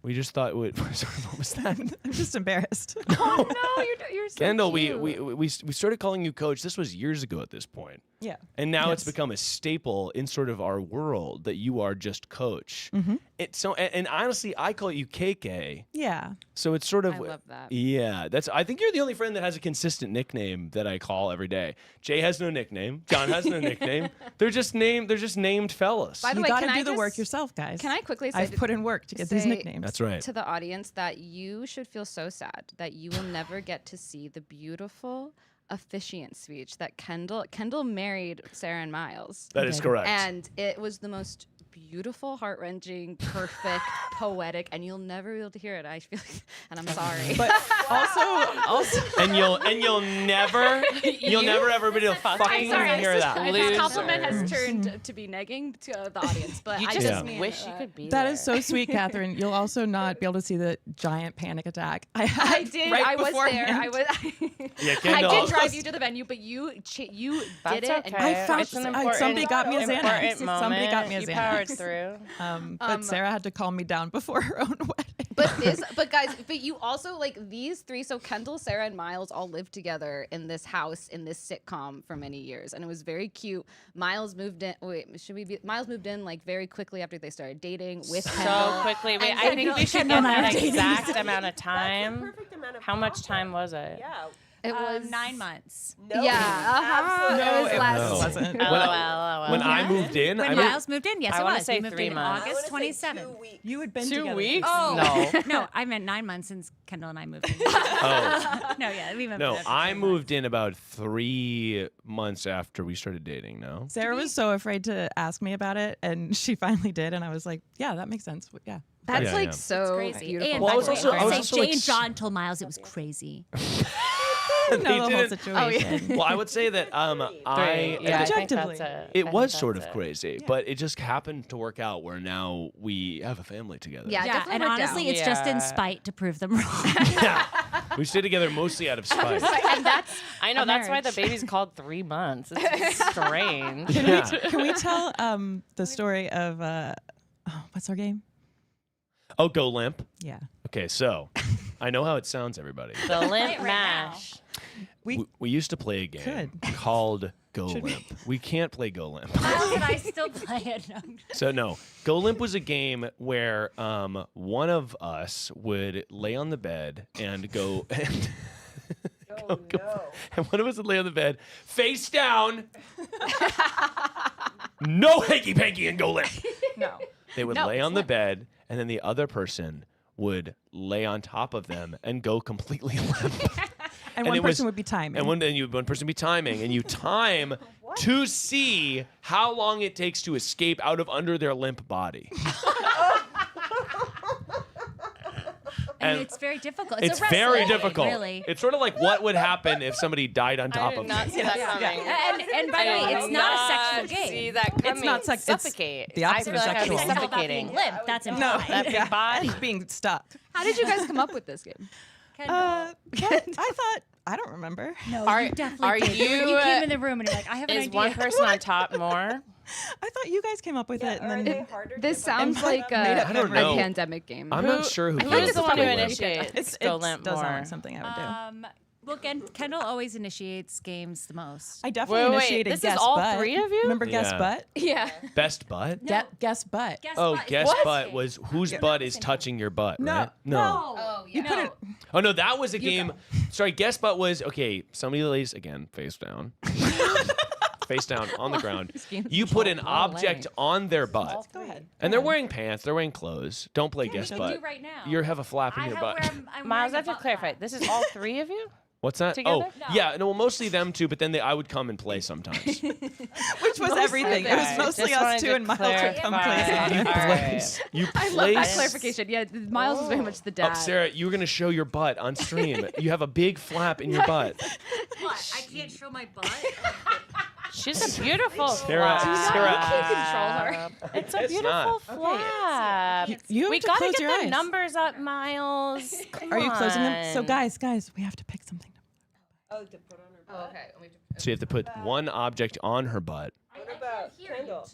we just thought, sorry, what was that? I'm just embarrassed. Oh no, you're so Kendall, cute. we started calling you Coach. This was years ago at this point. Yeah. And now it's Yes. become a staple in sort of our world that you are just Coach. And honestly, I call you KK. Yeah. So it's sort of I love that. Yeah, I think you're the only friend that has a consistent nickname that I call every day. Jay has no nickname. John has no nickname. They're just named fellas. By the You way, gotta can do I the work just- yourself, guys. Can I quickly say I've put in work to get these say nicknames. That's right. to the audience that you should feel so sad that you will never get to see the beautiful officiant speech that Kendall married Sarah and Miles. That is correct. And it was the most beautiful, heart-wrenching, perfect, poetic, and you'll never be able to hear it. I feel like, and I'm sorry. But also, and you'll never ever be able to fucking sorry, hear that. This compliment has turned to be negging to the audience, but You I just just mean wish you could be that there. is so sweet, Catherine. You'll also not be able to see the giant panic attack I I had did. right I was there. beforehand. I was. Yeah, I Kendall. did drive you to the venue, but you did That's it. okay. And I found It's an somebody got me a important Xanax. Somebody got me a moment. Xanax. You powered through. But Sarah had to calm me down before her own wedding. But guys, you also like these three. So Kendall, Sarah, and Miles all lived together in this house in this sitcom for many years, and it was very cute. Miles moved in. Miles moved in like very quickly after they started dating with Kendall. So quickly. Wait, I think we should get that exact amount of time. That's the perfect amount of How much time was it? Yeah. It was 9 months. No, Yeah, no, it was less. No. wasn't. When I moved in, When Miles moved in, yes, I it wanna was. say We moved 3 in months. August 27th. You had been 2 together. weeks? Oh No. no, I meant 9 months since Kendall and I moved in. Oh. No, yeah, we moved. No, I moved in about 3 months after we started dating. No. Sarah was so afraid to ask me about it, and she finally did, and I was like, "Yeah, that makes sense." Yeah. That's Yeah, like yeah. so crazy. beautiful. And Well, I by was the way, also- I was say also, Jay like, and John told Miles it was crazy. I know the whole didn't- situation. Well, I would say that Yeah, I think Objectively. that's it I was think sort that's of it. crazy, but it just happened to work out where now we have a family together. Yeah, it Yeah, definitely and worked honestly, out. it's just in Yeah. spite to prove them wrong. Yeah. We stay together mostly out of spite. And that's I know A that's why the marriage. baby's called 3 months. It's strange. Can we tell the story of what's our game? Oh, go limp. Yeah. Okay, so I know how it sounds, everybody. The limp mash. We used to play a game called Go Limp. We can't play Go Limp. Miles and I still play it. No. So no, Go Limp was a game where one of us would lay on the bed and go and and one of us would lay on the bed face down. No hanky panky and go limp. No. They would lay on the bed, and then the other person would lay on top of them and go completely limp. And one person would be timing. And one person would be timing, and you time to see how long it takes to escape out of under their limp body. And it's very difficult. It's a very wrestling, difficult. Really. It's sort of like what would happen if somebody died on top of not you. see that coming. And by the way, it's not a sexual game. See that coming. It's not sex. It's Suffocate. the opposite I feel of like I'd be sexual. suffocating. Limp. That's No, implied. That big body. being stuck. How did you guys come up with this game? I thought I don't remember. No, Are- you definitely are did. you, You came in the room and you're like, I have an Is idea. one person on top more? I thought you guys came up with it, and then This sounds like I don't know. a pandemic game. I'm not sure who Who's the one who Go Limp. initiates it Go Limp does sound more? like something I would do. Well, Kendall always initiates games the most. I definitely Wait, initiated this is guess all butt. 3 of you? Remember guess Yeah. butt? Yeah. Best butt? Guess butt. Guess butt was whose butt is touching your butt, right? Oh, You put it. Oh no, that was a game. Sorry, guess butt was okay. Somebody lays again face down, face down on the ground. You put an object on their butt, Go ahead. and they're wearing pants. They're wearing clothes. Don't play guess can butt. do right now. You have a flap in your butt. Miles, I have to clarify. This is all 3 of you? What's that? Together? Oh, yeah. No, well, mostly them two, but then I would come and play sometimes. Which was everything. It was mostly Just us wanted two to and Miles would come clarify. play. You All place. right. You I love that place. clarification. Yeah, Miles is very much the dad. Oh, Sarah, you were gonna show your butt on stream. You have a big flap in your butt. What? I can't show my butt? She's a beautiful Sarah, flap. Sarah. You can't control her. It's a It's beautiful not. flap. You have We to gotta close get your the eyes. numbers up, Miles. Come Are you closing them? So on. guys, we have to pick something. Oh, to put on her butt. Okay. So you have to put one object on her butt. What about Kendall?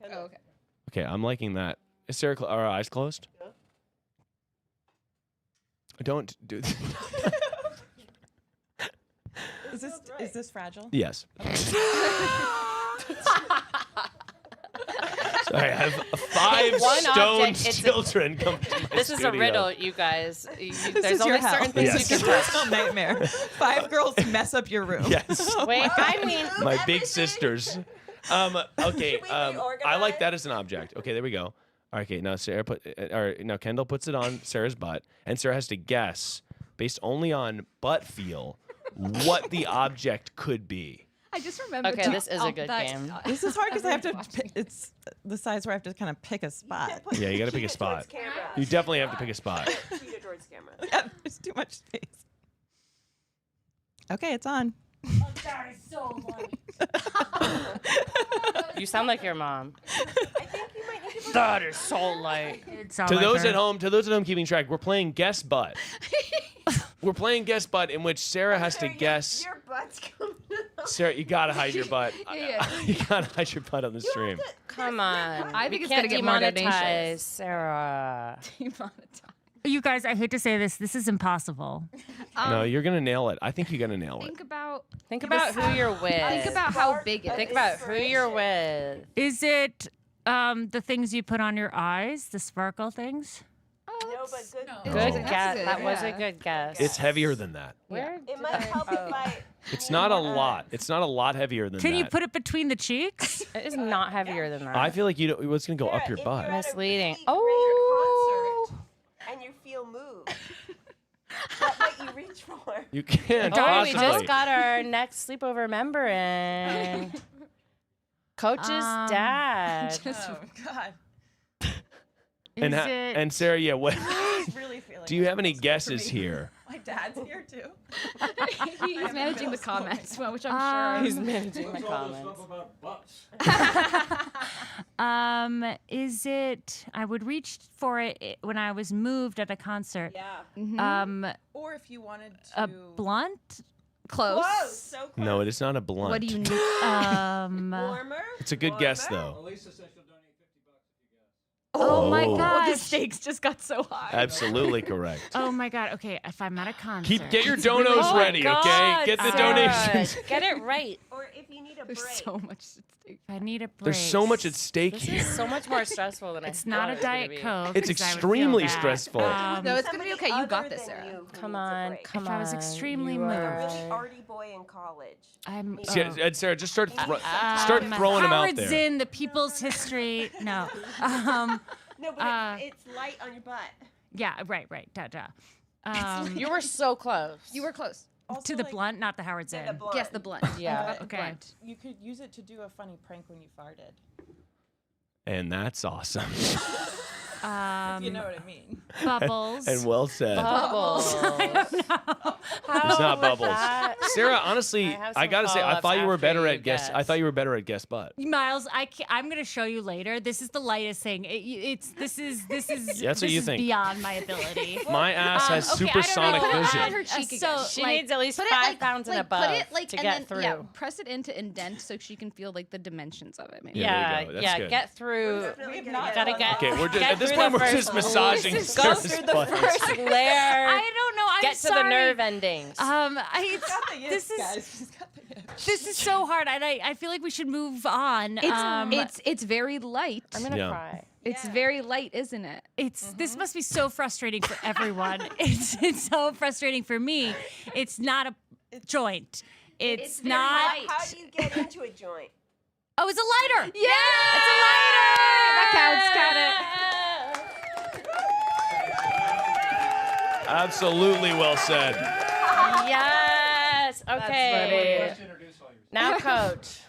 Oh, okay. Okay, I'm liking that. Is Sarah? Are her eyes closed? Yeah. Don't do. Is this fragile? Yes. Sorry, I have 5 One stone object, it's a- children come to my This is a studio. riddle, you guys. This There's is only your certain house. things Yes. you It's can a touch. personal nightmare. 5 girls mess up your room. Yes. Wait, I mean, My big sisters. Okay. we be I like organized? that as an object. Okay, there we go. All right, okay, now Sarah now Kendall puts it on Sarah's butt, and Sarah has to guess based only on butt feel what the object could be. I just remember. okay, this is a good game. This is hard because I have to. It's the size where I have to kind of pick a spot. Yeah, you got to pick a spot. Camera. You definitely have to pick a spot. Cheat it towards camera. Yeah, there's too much space. Okay, it's on. Oh, that is so light. You sound like your mom. That is so light. To those at home keeping track, we're playing Guess Butt. We're playing Guess Butt, in which Sarah has to guess. Your butt's coming out. Sarah, you gotta hide your butt. Yeah. You gotta hide your butt on the stream. Come on. I think we it's can't gonna get more demonetize donations. Sarah. You guys, I hate to say this. This is impossible. No, you're gonna nail it. I think you're gonna nail it. Think about who you're with. Think about how big it is. Think about who you're with. Is it the things you put on your eyes, the sparkle things? No, but good. Good guess. That was a good guess. It's heavier than that. Where It might help if I. It's not a lot. It's not a lot heavier than Can that. you put it between the cheeks? It is not heavier than that. I feel like you don't. It's gonna go up your butt. Misleading. Oh. And you feel moved. What might you reach for? You can't Oh, possibly. we just got our next sleepover member in. Coach's dad. Oh God. And, and Sarah, yeah, what? Really feeling Do you have any guesses here? My dad's here too. He's managing the comments, which I'm sure He's managing the comments. Is it? I would reach for it when I was moved at a concert. Yeah. Or if you wanted to. A blunt. Close. So close. No, it is not a blunt. What do you need? Warmer? It's a good guess, though. Elisa says she'll donate Oh my Oh. gosh. The stakes just got so high. Absolutely correct. Oh my god. Okay, if I'm at a concert. Get your donos ready, okay? Get the donations. Get it right. Or if you need a break. There's so much at stake. If I need a break. There's so much at stake This here. is so much more stressful than I It's thought not it a was gonna Diet be. Coke. It's 'cause I would extremely feel bad. stressful. No, it's gonna be okay. You got this, Sarah. Come on, come If on. I was extremely You moved. are- A really arty boy in college. I'm. And Sarah, just start throwing them out Howard there. Zinn, the People's History. No. No, but it's light on your butt. Yeah. Right. Duh. You were so close. You were close. To the blunt, not the Howard Zinn. Yes, the blunt. Yeah. Okay. You could use it to do a funny prank when you farted. And that's awesome. If you know what I mean. Bubbles. And well said. Bubbles. It's not bubbles. Sarah, honestly, I gotta say, I thought you were better at guess. I thought you were better at guess butt. Miles, I'm gonna show you later. This is the lightest thing. This is That's what this you is think. beyond my ability. My ass has Okay, supersonic I don't know. vision. On her cheek again. So, She like, needs at least Put it 5 like, pounds and like, above put it like, to and get then, through. Yeah, press it into indent so she can feel like the dimensions of it. Maybe. Yeah, there you go. That's good. Get through. Gotta get. Okay, we're just, get at this through point the we're first just massaging Go Sarah's through the butt. first layer. I don't know. I'm Get to sorry. the nerve endings. This is so hard, and I feel like we should move on. It's very light. I'm gonna cry. It's very light, isn't it? This must be so frustrating for everyone. it's so frustrating for me. It's not a joint. It's very not. light. How do you get into a joint? Oh, it's a lighter. Yeah, it's a lighter. That counts. Absolutely well said. Yes. Okay. Now, coach.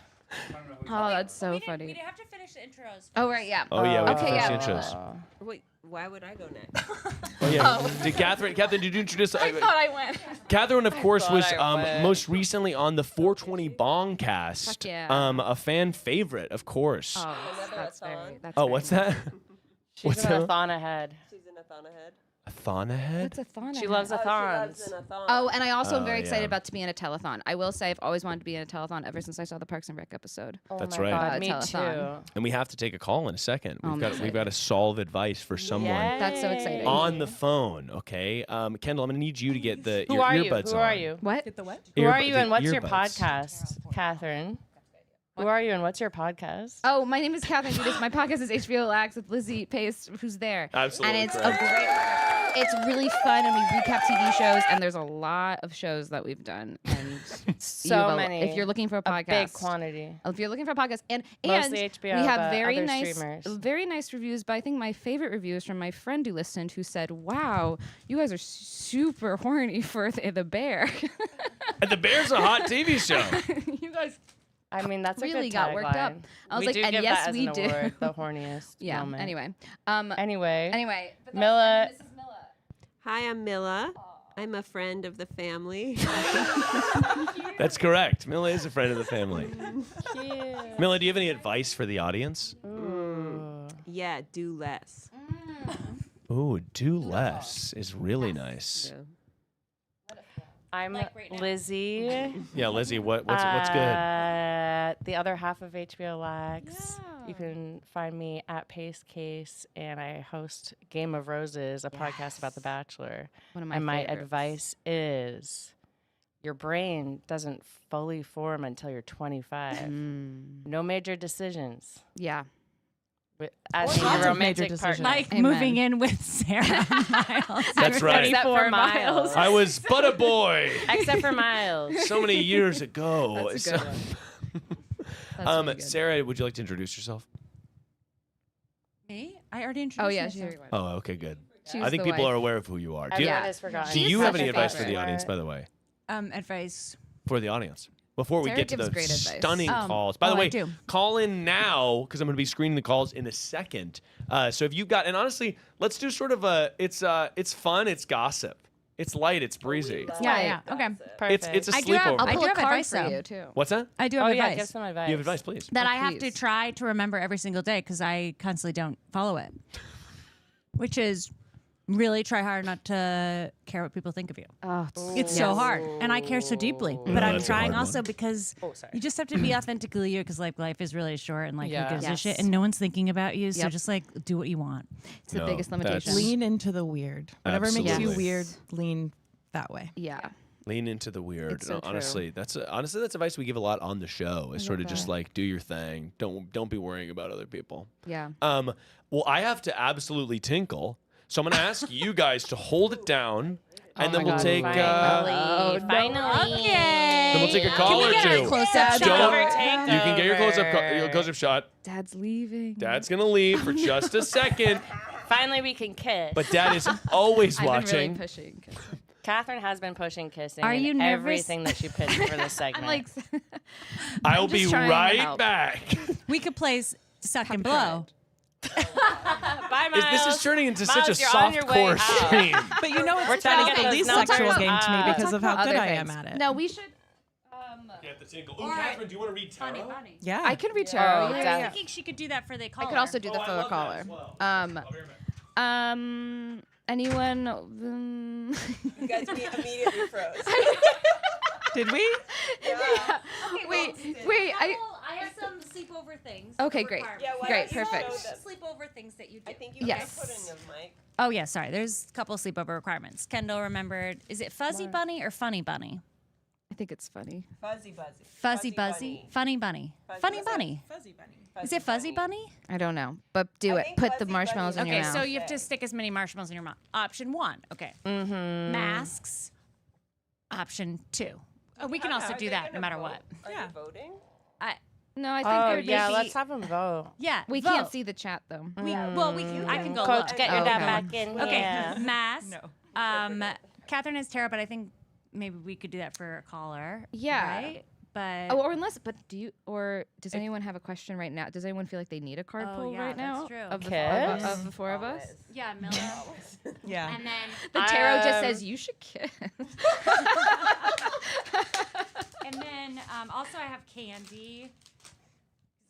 Oh, that's so funny. We have to finish the intros. Oh right, yeah. Oh yeah, we have to Okay, finish yeah. the intros. Wait, why would I go next? Oh yeah. Did Catherine, did you introduce? I thought I went. Catherine, of course, thought was I went. most recently on the 420 Bongcast. Fuck yeah. A fan favorite, of course. Oh, That's very. Oh, what's that? She's What's an that? a-thon ahead. She's in a thon ahead. A thon ahead? What's a thon? She loves Oh, a-thons. she loves an a-thon. Oh, and I also am very Oh, excited yeah. about to be in a telethon. I will say I've always wanted to be in a telethon ever since I saw the Parks and Rec episode. Oh That's my right. God, me Telethon. too. And we have to take a call in a second. Oh, I'm We've got to solve advice for someone That's so exciting. on the phone. Okay, Kendall, I'm gonna need you to get the Who your are you? earbuds Who on. are you? What? Get the what? Who are you and what's your earbuds. podcast, Catherine? Who are you and what's your podcast? Oh, my name is Catherine Judas. My podcast is HBO Lax with Lizzie Pace, who's there. Absolutely And it's correct. a great. It's really fun, and we recap TV shows, and there's a lot of shows that we've done. And So many. If you're looking for a podcast, big quantity. If you're looking for a podcast, and Mostly and HBO, we have but very other nice, streamers. very nice reviews. But I think my favorite review is from my friend who listened, who said, "Wow, you guys are super horny for the bear." And the Bear's a hot TV show. You guys. I mean, that's a really good got worked up. tagline. I was We like, do and give yes, that as we an do. award, the horniest Yeah. moment. Anyway. Anyway. But Milla. Mrs. Milla. Hi, I'm Milla. I'm a friend of the family. That's correct. Milla is a friend of the family. Cute. Milla, do you have any advice for the audience? Yeah, do less. Ooh, do less is really nice. I'm Like right now. Lizzie. Yeah, Lizzie, what's good? The other half of HBO Lex. You can find me at Pace Case, and I host Game of Roses, a podcast about The Bachelor. One of my and my favorites. advice is your brain doesn't fully form until you're 25. No major decisions. Yeah. As Lots your of major romantic partner. Like moving in with Sarah Miles. That's right. Except for Miles. I was but a boy. Except for Miles. So many years ago. That's a good one. That's really good. Sarah, would you like to introduce yourself? Me? I already introduced Oh, yeah, myself. she already Oh, okay, good. She I was think the people wife. are aware of who you are. Everyone has forgotten. Do She's you have such any a advice for favorite. the audience, by the way? Advice. For the audience. Before we Sarah get to gives the great advice. stunning calls. By the I way, do. call in now because I'm going to be screening the calls in a second. So if you've got, and honestly, let's do sort of a, it's fun, it's gossip. It's light, it's breezy. Yeah. Okay. It's a I do have, sleepover. I do have advice for though. you too. What's that? I do have advice. Yeah, give some advice. You have advice, please. That Oh, I have to please. try to remember every single day because I constantly don't follow it. Which is really try hard not to care what people think of you. Oh, It's so hard, and I care so deeply. But I'm that's a trying hard also one. because you just have to be authentically you. Because like life is really short, and like Yeah. who gives a Yes. shit, and no one's thinking about you. So Yep. just like do what you want. It's the No, biggest that's- limitation. Lean into the weird. Whatever makes you Absolutely. weird, lean that way. Yeah. Lean into the weird. It's so No, true. honestly, that's advice we give a lot on the show. Is sort of just like do your thing. Don't be worrying about other people. Yeah. Well, I have to absolutely tinkle, so I'm going to ask you guys to hold it down, and then we'll take. Finally. Then we'll take a call or two. Close-up Don't- You can get your close-up shot. Dad's leaving. Dad's gonna leave for just a second, Finally, we can kiss. but Dad is always I've watching. been really pushing. Catherine has been pushing kissing. Are in you nervous? everything that she pitched for this segment. I'm like, I'll be just trying to right help. back. We could play suck and blow. Bye, Miles. This is turning into such a Miles, you're on your way softcore out. stream. But you know, We're it's trying to not get the those least numbers sexual game to me up. because of how other good I things. am at it. No, we should. Get the tinkle. Ooh, Catherine, do you want to read tarot? Yeah. I can read tarot. Oh, yeah. yeah. I was thinking she could do that for the I caller. could also do the Oh, I for the love that caller. as well. Anyone? You guys immediately froze. Did we? Yeah. Wait. I have some sleepover things. Okay, great. Yeah, why Great, don't you perfect. show them? Sleepover things that you do. I think you Yes. guys put in your mic. Oh yeah, sorry. There's a couple sleepover requirements. Kendall remembered. Is it Fuzzy Bunny or Funny Bunny? I think it's funny. Fuzzy Buzzy. Fuzzy Buzzy, Funny Bunny, Funny Bunny. Fuzzy Bunny. Is it Fuzzy Bunny? I don't know, but do I it. think Put the Fuzzy marshmallows in Bunny your Okay, mouth. so you have to stick as many marshmallows in your mouth. Option 1. Okay. Mm-hmm. Masks. Option 2. We can also do that no matter what. Are you voting? No, I think Oh, they're yeah, maybe- let's have them vote. Yeah, We vote. can't see the chat though. We can. I can go Coach, look. get your Oh, dad okay. back in Okay, here. mask. Catherine has tarot, but I think maybe we could do that for a caller. Yeah. Right? But Oh, or unless, but does anyone have a question right now? Does anyone feel like they need a card Oh, pull yeah, right now? that's true. Of the, Kiss? of the four of us? yeah, Miller. Yeah. And then The tarot just says you should kiss. and then also I have candy.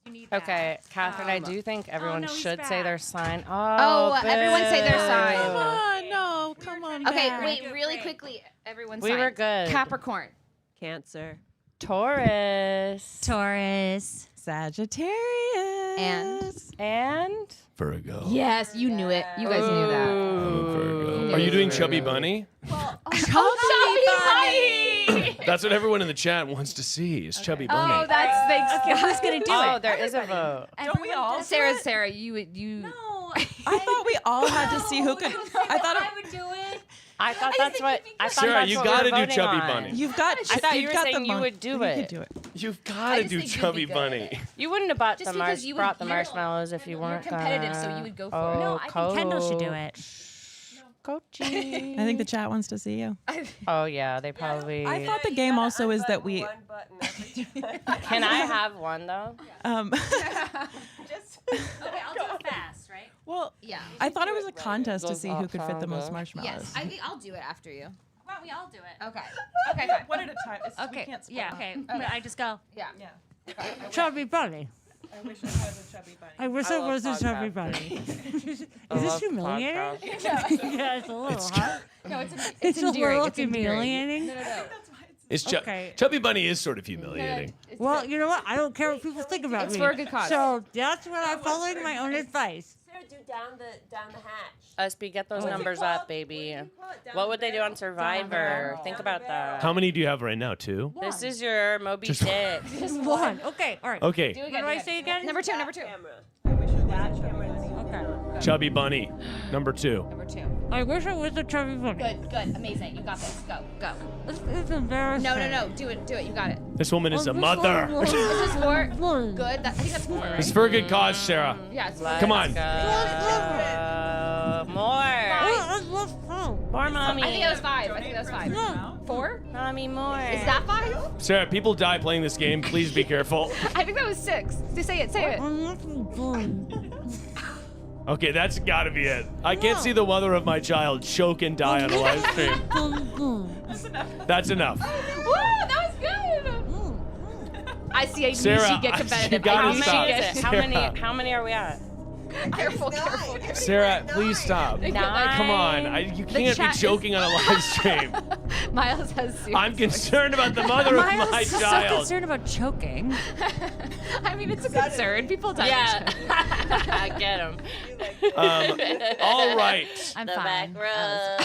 You need that. Okay, Catherine, I do think everyone no, he's should say back. their sign. Oh, everyone say their boo. sign. Come on, no, come on. Okay, back. wait, really quickly. Everyone We sign. were good. Capricorn. Cancer. Taurus. Taurus. Sagittarius. And Virgo. Yes, you knew it. You guys knew that. I'm a Virgo. Are you doing Chubby Bunny? That's what everyone in the chat wants to see is Chubby Bunny. Oh, that's thanks. Okay, who's gonna do Oh, it? there is a vote. Don't we all? Sarah, you. No, I thought we all had to see who could. I thought I would do it. I thought that's what. I thought Sarah, that's you what we gotta were do voting Chubby on. Bunny. you've got. I thought you you've were got saying the you mon- would do You it. could do it. You've got to just do think you'd Chubby be Bunny. You wouldn't have bought Just the because you would- brought the you're- marshmallows if you you're weren't competitive, so you would go for it. No, I think Kendall should do it. Coachy. I think the chat wants to see you. Oh yeah, they probably. I thought the game also is that we. One button every time. Can I have one though? Just Okay, I'll do it fast, right? Well, Yeah. I thought it was a contest to Those see who could fit the most sound marshmallows. Yes, I think I'll do it after you. Why don't we all do it? Okay. Okay, fine. One at a time. Okay. Yeah. Okay. I just go. Yeah. Chubby Bunny. I wish I had a chubby bunny. I wish I was a chubby bunny. Is this humiliating? Yeah, it's a little hot. No, it's It's a endearing. little It's endearing. humiliating. No. It's Okay. Chubby Bunny is sort of humiliating. Well, you know what? I don't care what people think about It's me. for a good cause. So that's what I'm following my own advice. Sarah, do down the hatch. SB, get those numbers up, baby. What would they do on Survivor? Think about that. How many do you have right now? 2? This is your Moby Just Dick. Just one. Okay. All right. Okay. What do I say again? Number two. I wish I was a camera. Okay. Chubby Bunny, number 2. Number 2. I wish I was a chubby bunny. Good. Amazing. You got this. Go. It's embarrassing. No. Do it. You got it. This woman is a mother. Is this 4? Good. I think that's 4, right? It's for a good cause, Sarah. Yeah, it's Come on. More mommy. I think that was 5. 4? Mommy, more. Is that 5? Sarah, people die playing this game. Please be careful. I think that was 6. Say it. Okay, that's got to be it. I can't see the mother of my child choke and die on a live stream. That's enough. Woo, that was good. I see. I knew Sarah, she'd get competitive. you gotta I knew stop. she'd get. Sarah. How many are we at? Careful. Sarah, please stop. 9. Come on. You The can't be chat is- joking on a live stream. Miles has serious. I'm concerned about the mother of Miles my is so child. concerned about choking. I mean, it's a concern. People die. Yeah. Get him. All right. I'm The fine. back row.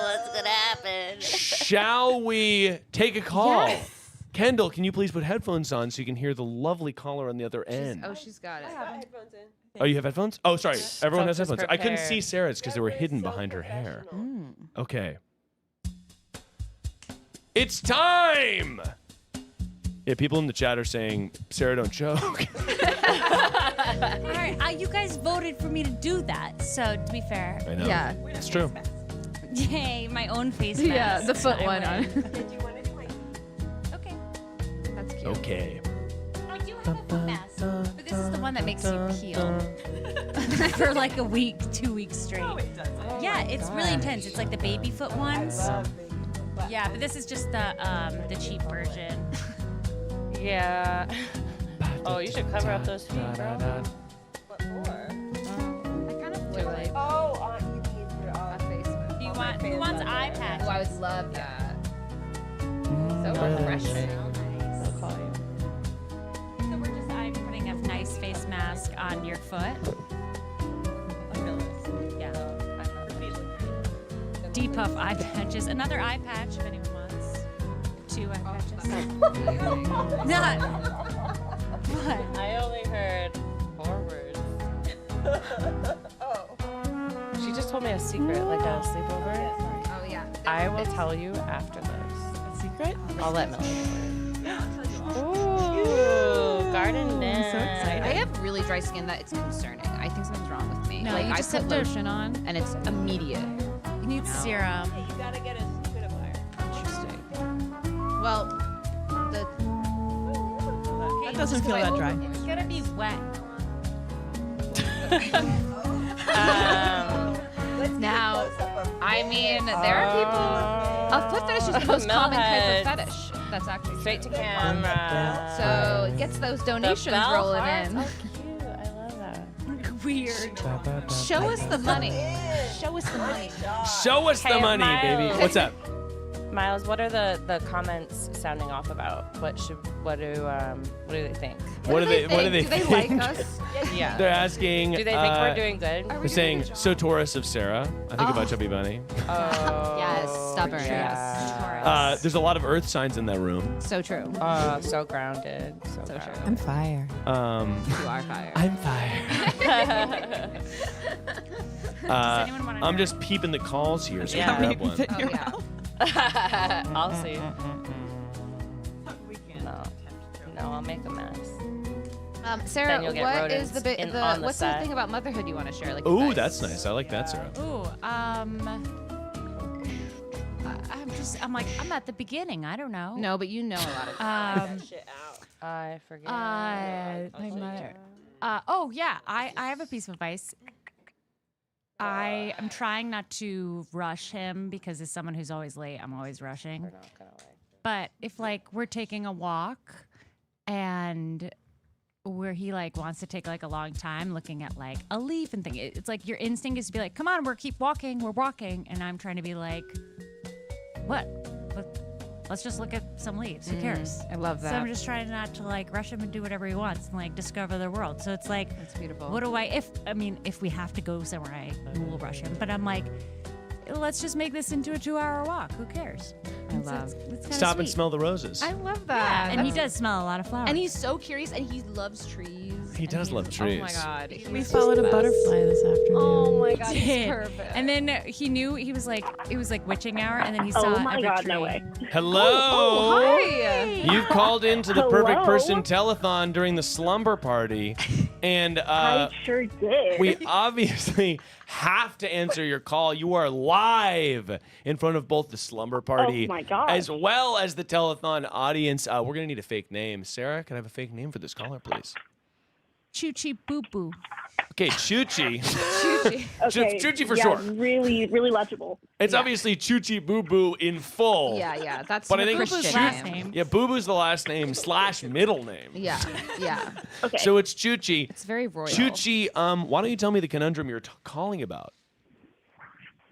What's gonna happen? Shall we take a call? Yes. Kendall, can you please put headphones on so you can hear the lovely caller on the other end? She's got it. I have headphones in. Oh, you have headphones? Oh, sorry. Everyone has Focus headphones. I couldn't see prepared. Sarah's because they were hidden behind her hair. Okay. It's time! Yeah, people in the chat are saying, Sarah, don't choke. All right. You guys voted for me to do that. So to be fair. I know. Yeah. It's true. Yay, my own face mask. Yeah, the foot I one on. win. Did you want to do like Okay. That's cute. Okay. I do have a foot mask, but this is the one that makes you peel for like a week, 2 weeks straight. Yeah, it's really intense. It's like the baby foot ones. Yeah, but this is just the cheap version. Yeah. Oh, you should cover up those feet, girl. what for? I kind of would like Oh, you mean for a face mask. Who wants eye patch? Oh, I would love that. So refreshing. I'll call you. So I'm putting a nice face mask on your foot. Yeah. Depuff eye patches. Another eye patch if anyone wants. 2 eye patches. Not. What? I only heard 4 words. She just told me a secret, like a sleepover. Oh yeah. I will tell you after this. A secret? I'll let Millie know. Ooh, garden I'm so net. excited. I have really dry skin that it's concerning. I think something's wrong with me. No, like you I just put have to- lotion on and it's immediate. You need serum. You gotta get a humidifier. Interesting. Well, the That doesn't feel that dry. It's gonna be wet. now, I mean, there are people. A foot fetish is the most common type of fetish. That's actually straight to camera. So it gets those donations bell rolling hearts. in. Oh, cute. I love that. Weird. Show us the money. Show us the money. Show us the Hey, money, baby. Miles. What's up? Miles, what are the comments sounding off about? What do they think? What do they Do they like think? us? Yeah. They're asking. Do they think we're doing good? They're saying, so Taurus of Sarah. I think about Chubby Bunny. Oh. Yes, stubborn. Yes. There's a lot of earth signs in that room. So true. So grounded. So true. I'm fire. You are fire. I'm fire. anyone wanna I'm know? just peeping the calls here, so Yeah. I grab one. Oh yeah. I'll see. No, I'll make a mess. Sarah, Then you'll get what is rodents the on the what's set. the thing about motherhood you want to share? Like, Ooh, advice? that's nice. I like that, Sarah. Ooh, I'm at the beginning. I don't know. No, but you know a lot of I forget. My mother. Oh yeah, I have a piece of advice. I am trying not to rush him because as someone who's always late, I'm always rushing. But if like we're taking a walk and where he like wants to take like a long time looking at like a leaf and thing. It's like your instinct is to be like, come on, we're walking. And I'm trying to be like, what? Let's just look at some leaves. Who cares? I love that. So I'm just trying not to like rush him and do whatever he wants and like discover the world. So it's like, that's beautiful. What do if we have to go somewhere, I will rush him. But I'm like, let's just make this into a 2-hour walk. Who cares? It's kinda Stop and sweet. smell the roses. I love that. And he does smell a lot of flowers. And he's so curious, and he loves trees. He does love trees. Oh my god. We followed a butterfly this afternoon. Oh my god, Did. he's perfect. And then he knew it was like witching hour, and then he saw Oh my every god, tree. no way. Hello. Oh, hi. You've called into the Perfect Hello. Person Telethon during the slumber party, and I sure did. we obviously have to answer your call. You are live in front of both the slumber party Oh my gosh. as well as the telethon audience. We're gonna need a fake name. Sarah, can I have a fake name for this caller, please? Choo-choo boo-boo. Okay, Choochie. Okay, Choochie for yeah, short. Really, really legible. It's obviously Choochie Boo Boo in full. Yeah, that's But I think Christian Choo- name. Yeah, Boo Boo's the last name / middle name. Yeah. Okay. So it's Choochie. It's very royal. Choochie, why don't you tell me the conundrum you're calling about?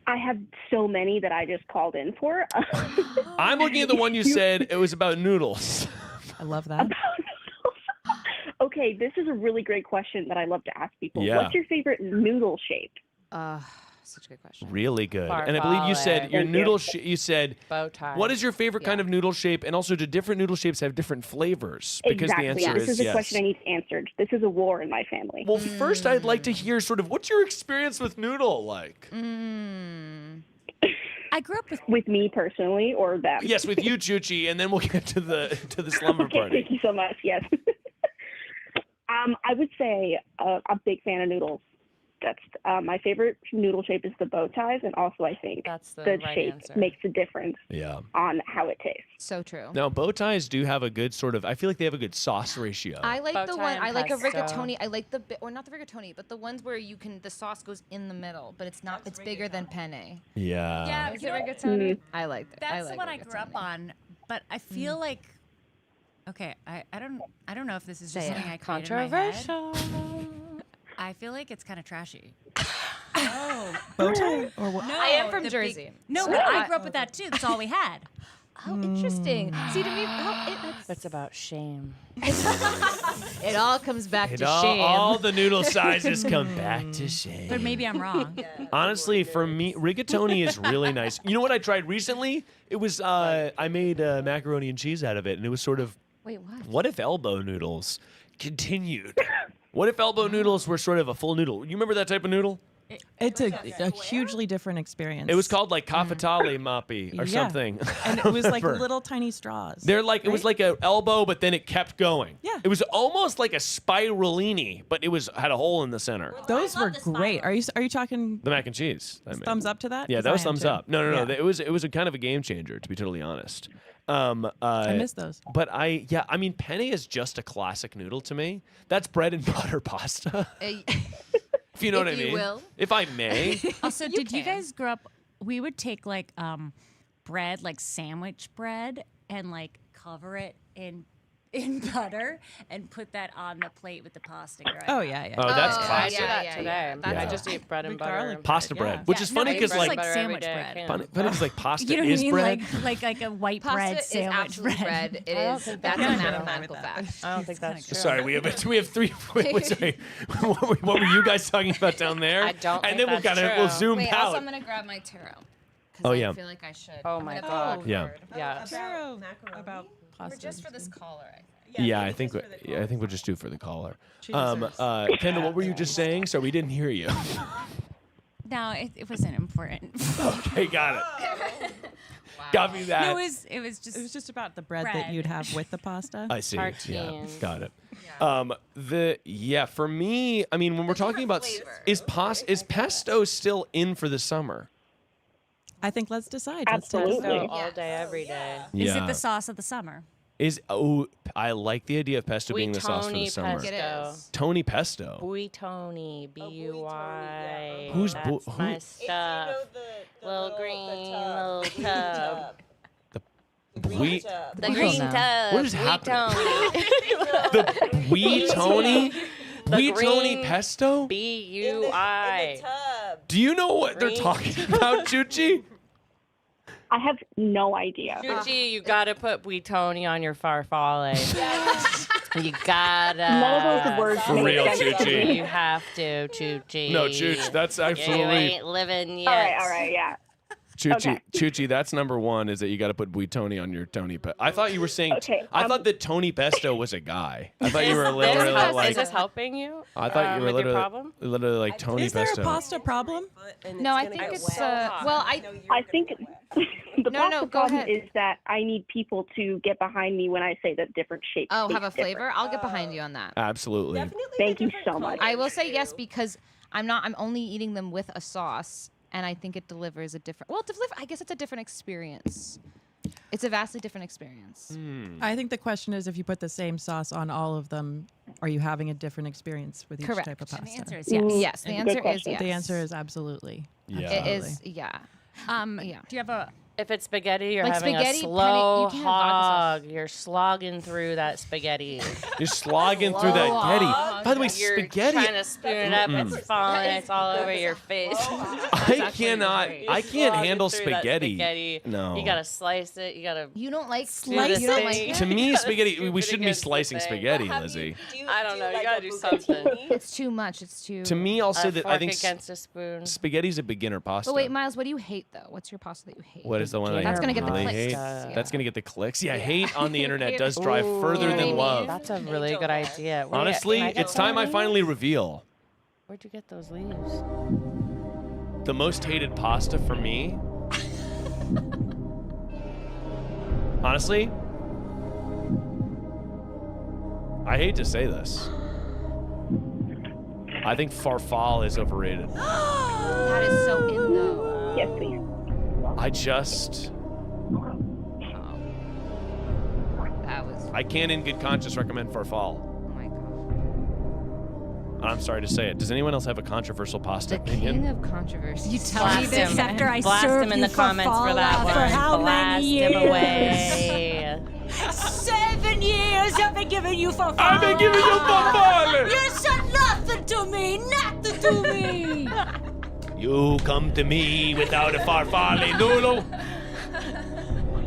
I have so many that I just called in for. I'm looking at the one you said it was about noodles. I love that. Okay, this is a really great question that I love to ask people. Yeah. What's your favorite noodle shape? Such a good question. Really good. And I believe you said your Thank noodle you. you said bow tie. What is your favorite kind of noodle shape? And also, do different noodle shapes have different flavors? Because Exactly. the answer This is a yes. question I need answered. This is a war in my family. Well, first I'd like to hear sort of what's your experience with noodle like? I grew up with me personally or them. Yes, with you, Choochie, and then we'll get to the slumber Okay, party. thank you so much. Yes. I would say a big fan of noodles. That's my favorite noodle shape is the bow ties, and also I think That's the right shape answer. makes a difference Yeah. on how it tastes. So true. Now, bow ties do have a good sort of, I feel like they have a good sauce ratio. I like Bow the tie one. and I like a pesto. rigatoni. I like or not the rigatoni, but the ones where the sauce goes in the middle, but it's not. It's bigger than penne. Yeah. Yeah, Is you it know, rigatoni? I like that. That's the one I grew up on, but I feel like okay, I don't know if this is just Say it. something I created in my head. Controversial. I feel like it's kind of trashy. Bow tie or what? No, I am from the Jersey. big- no, So but I I- grew up with that too. That's all we had. Oh, interesting. See, to me, It's about shame. it all comes back It to all, shame. all the noodle sizes come back to shame. But maybe I'm wrong. Honestly, for me, rigatoni is really nice. You know what I tried recently? It was I made macaroni and cheese out of it, and it was sort of. Wait, what? What if elbow noodles continued? What if elbow noodles were sort of a full noodle? You remember that type of noodle? It's a hugely different experience. It was called like cafetale mappi or Yeah. something. And it was like little tiny straws. They're like it was like an elbow, but then it kept going. Yeah. It was almost like a spiralini, but it had a hole in the center. Those were great. Are you talking The mac and cheese. I mean. thumbs up to that? Yeah, 'Cause that I was am thumbs too. up. No. Yeah. It was a kind of a game changer, to be totally honest. I miss those. But I mean, penne is just a classic noodle to me. That's bread and butter pasta. If you know what I If you mean. will. If I may. Also, did you guys grow up? We would take like bread, like sandwich bread, and like cover it in butter and put that on the plate with the pasta. Right? Oh yeah. Oh, that's I classic. do that today. Yeah. I just eat bread and butter. garlic Pasta bread, which is funny I eat because bread like and butter sandwich every day. bread. I can't. funny because like pasta You know what is I mean? bread. Like a white Pasta bread is sandwich absolute bread. It I don't is. think That's a that's true. mathematical fact. I don't think that's true. Sorry, we have three. Wait, sorry. What were you guys talking about down there? I don't And think then that's we'll true. zoom Wait, out. also I'm gonna grab my tarot. 'cause Oh, I yeah. feel like I should. Oh I'm my gonna God. pull Yeah. Yeah. Tarot about pasta. just for this caller, I think. Yeah, I think we'll just do it for the caller. Kendall, what were you just saying? So we didn't hear you. No, it wasn't important. Okay, got it. Got me that. No, it was just about the bread that you'd have with the pasta. I see. Yeah, Tartines. got it. For me, I mean, when we're talking about is pesto still in for the summer? I think let's decide. Absolutely. So all day, every day. Is Yeah. it the sauce of the summer? I like the idea of pesto being the sauce for the Buitoni summer. pesto. Tony pesto. Buitoni, B-U-Y. Who's That's who- my stuff. Little green, little tub. Wheat. The green tub. What is happening? The Wee Tony? The Wee Tony green pesto? B-U-I. Do you know what they're talking about, Chuchi? I have no idea. Chuchi, you gotta put Wee Tony on your farfalle. You gotta. None of those words For make real, sense to Chuchi. me. You have to, Chuchi. No, Chooch, that's You absolutely. ain't living yet. All right, yeah. Chuchi, that's number one, is that you got to put Bui Tony on your Tony pesto. I thought you were saying, I thought that Tony Pesto was a guy. I thought you were literally like. Is this helping you? I thought you were with your literally, problem? literally like Tony Is there Pesto. a pasta problem? No, I think it's well, I think the pasta problem is that I need people to get behind me when I say that different shapes. Oh, taste have a flavor? different. I'll get behind you on that. Absolutely. Thank you so much. I will say yes because I'm only eating them with a sauce, and I think it delivers a different. Well, I guess it's a different experience. It's a vastly different experience. I think the question is, if you put the same sauce on all of them, are you having a different experience with each Correct. type of pasta? And the answer is yes. Yes, the answer is yes. The answer is absolutely. Yeah. It is, yeah. Yeah. Do you have a? If it's spaghetti, you're Like having spaghetti, a slow you can't have vodka hog. You're slogging through that spaghetti. You're slogging through that getty. By the way, You're spaghetti. trying to spoon it up. Mm-mm. It's falling. It's all over your face. I cannot. I can't handle Through that spaghetti. No. You gotta slice it. You gotta. You don't like slice you don't it? like To me, gotta spaghetti. scoop We it shouldn't be against the slicing thing. spaghetti, Lizzie. I don't know. You gotta do something. It's too much. It's too. To me, I'll say A that I fork think against a spoon. spaghetti's a beginner pasta. But wait, Miles, what do you hate though? What's your pasta that you hate? What is the one that That's I gonna get the really clicks. hate? Yeah. That's gonna get the clicks. Yeah, hate on the internet does drive further Ooh, than love. That's a really good idea. Wait, Honestly, can I get it's time some I leaves? finally reveal. Where'd you get those leaves? The most hated pasta for me. Honestly, I hate to say this. I think farfalle is overrated. That is so in though. Yes, please. I just. I can't in good conscience recommend farfalle. Oh my god. I'm sorry to say it. Does anyone else have a controversial pasta opinion? King of controversy. You tell me this after I Blast served him in you the comments for that farfalle one. for how Blast many him years? away. 7 years I've been giving you farfalle. I've been giving you farfalle. You said nothing to me, nothing to me. You come to me without a farfalle noodle.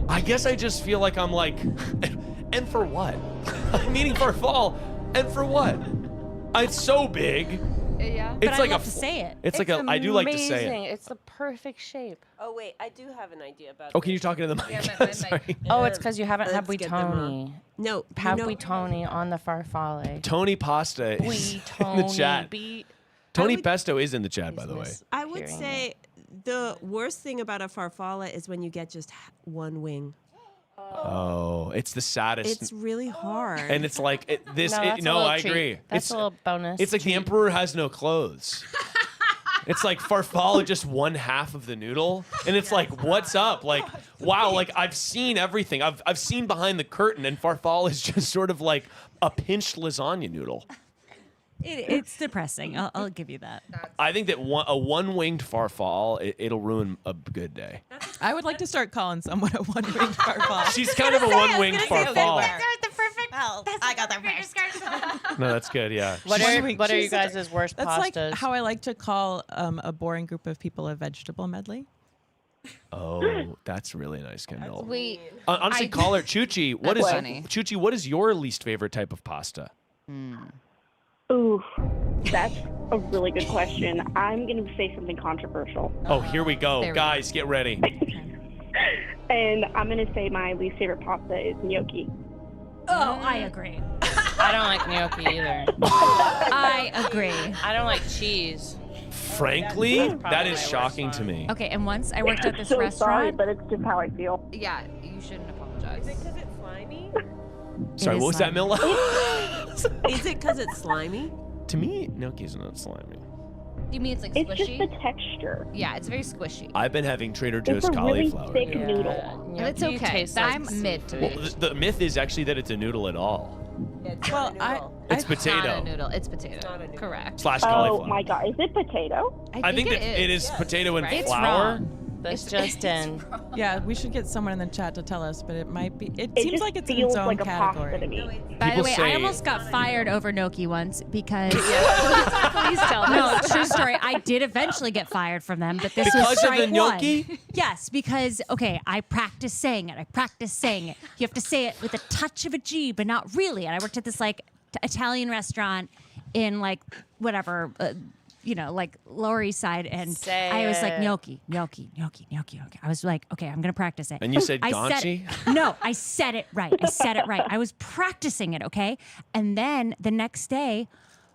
I guess I just feel like I'm like, and for what? I'm eating farfalle, and for what? It's so big. Yeah. It's But like I love a. to say it. It's like a. I do like to say amazing. it. It's the perfect shape. Oh wait, I do have an idea about. Oh, can you talk into the mic? Yeah, Sorry. Oh, it's because you haven't had Let's get them buitoni. No, Have buitoni on the farfalle. Tony Pasta is in the chat. Tony Pesto is in the chat, by the way. I would say the worst thing about a farfalle is when you get just one wing. Oh, it's the saddest. It's really hard. And it's like this. No, that's a No, little I treat. agree. That's it's a little bonus. It's like the emperor has no clothes. It's like farfalle, just one half of the noodle, and it's like, what's up? Like, wow, like I've seen everything. I've seen behind the curtain, and farfalle is just sort of like a pinched lasagna noodle. It's depressing. I'll give you that. I think that a one-winged farfalle, it'll ruin a good day. I would like to start calling someone a one-winged farfalle. She's kind of a one-winged farfalle. the perfect. Well, I got that first. No, that's good. Yeah. What are you She's- guys' worst That's pastas? like how I like to call a boring group of people a vegetable medley. Oh, that's really nice, Kendall. Wait. Honestly, call her Chuchi. What That's is funny. Chuchi? What is your least favorite type of pasta? Ooh, that's a really good question. I'm going to say something controversial. Oh, here we go, There we guys. Get ready. And I'm going to say my least favorite pasta is gnocchi. Oh, I agree. I don't like gnocchi either. I agree. I don't like cheese. Frankly, that is shocking to me. Okay, and once I worked at this so restaurant. sorry, but it's just how I feel. Yeah, you shouldn't apologize. Is it because it's slimy? Sorry, is what was that, slimy. Mila? Is it because it's slimy? To me, gnocchi's not slimy. You mean it's like It's squishy? just the texture. Yeah, it's very squishy. I've been having Trader Joe's It's a really cauliflower. thick noodle. noodle. That's Gnocchi okay. tastes like I'm mid to Well, it. the myth is actually that it's a noodle at all. It's Well, not a noodle. It's It's not a potato noodle. It's potato. It's not a noodle. Correct. slash Oh cauliflower. my god, is it potato? I think that it is potato and Right? It's flour. wrong. This just in. Yeah, we should get someone in the chat to tell us, but it might be. It It seems just like it's in feels its own like a pasta category. to me. By the People way, say- I almost got fired over gnocchi once because. Please tell us. No, true story. I did eventually get fired from them, but this was Because of strike the gnocchi? one. Yes, because okay, I practiced saying it. You have to say it with a touch of a G, but not really. And I worked at this like Italian restaurant in like whatever. Like Lower East Side, and I was like gnocchi. I was like, okay, I'm gonna practice it. And you said I gonchi? No, I said it right. I was practicing it, okay? And then the next day,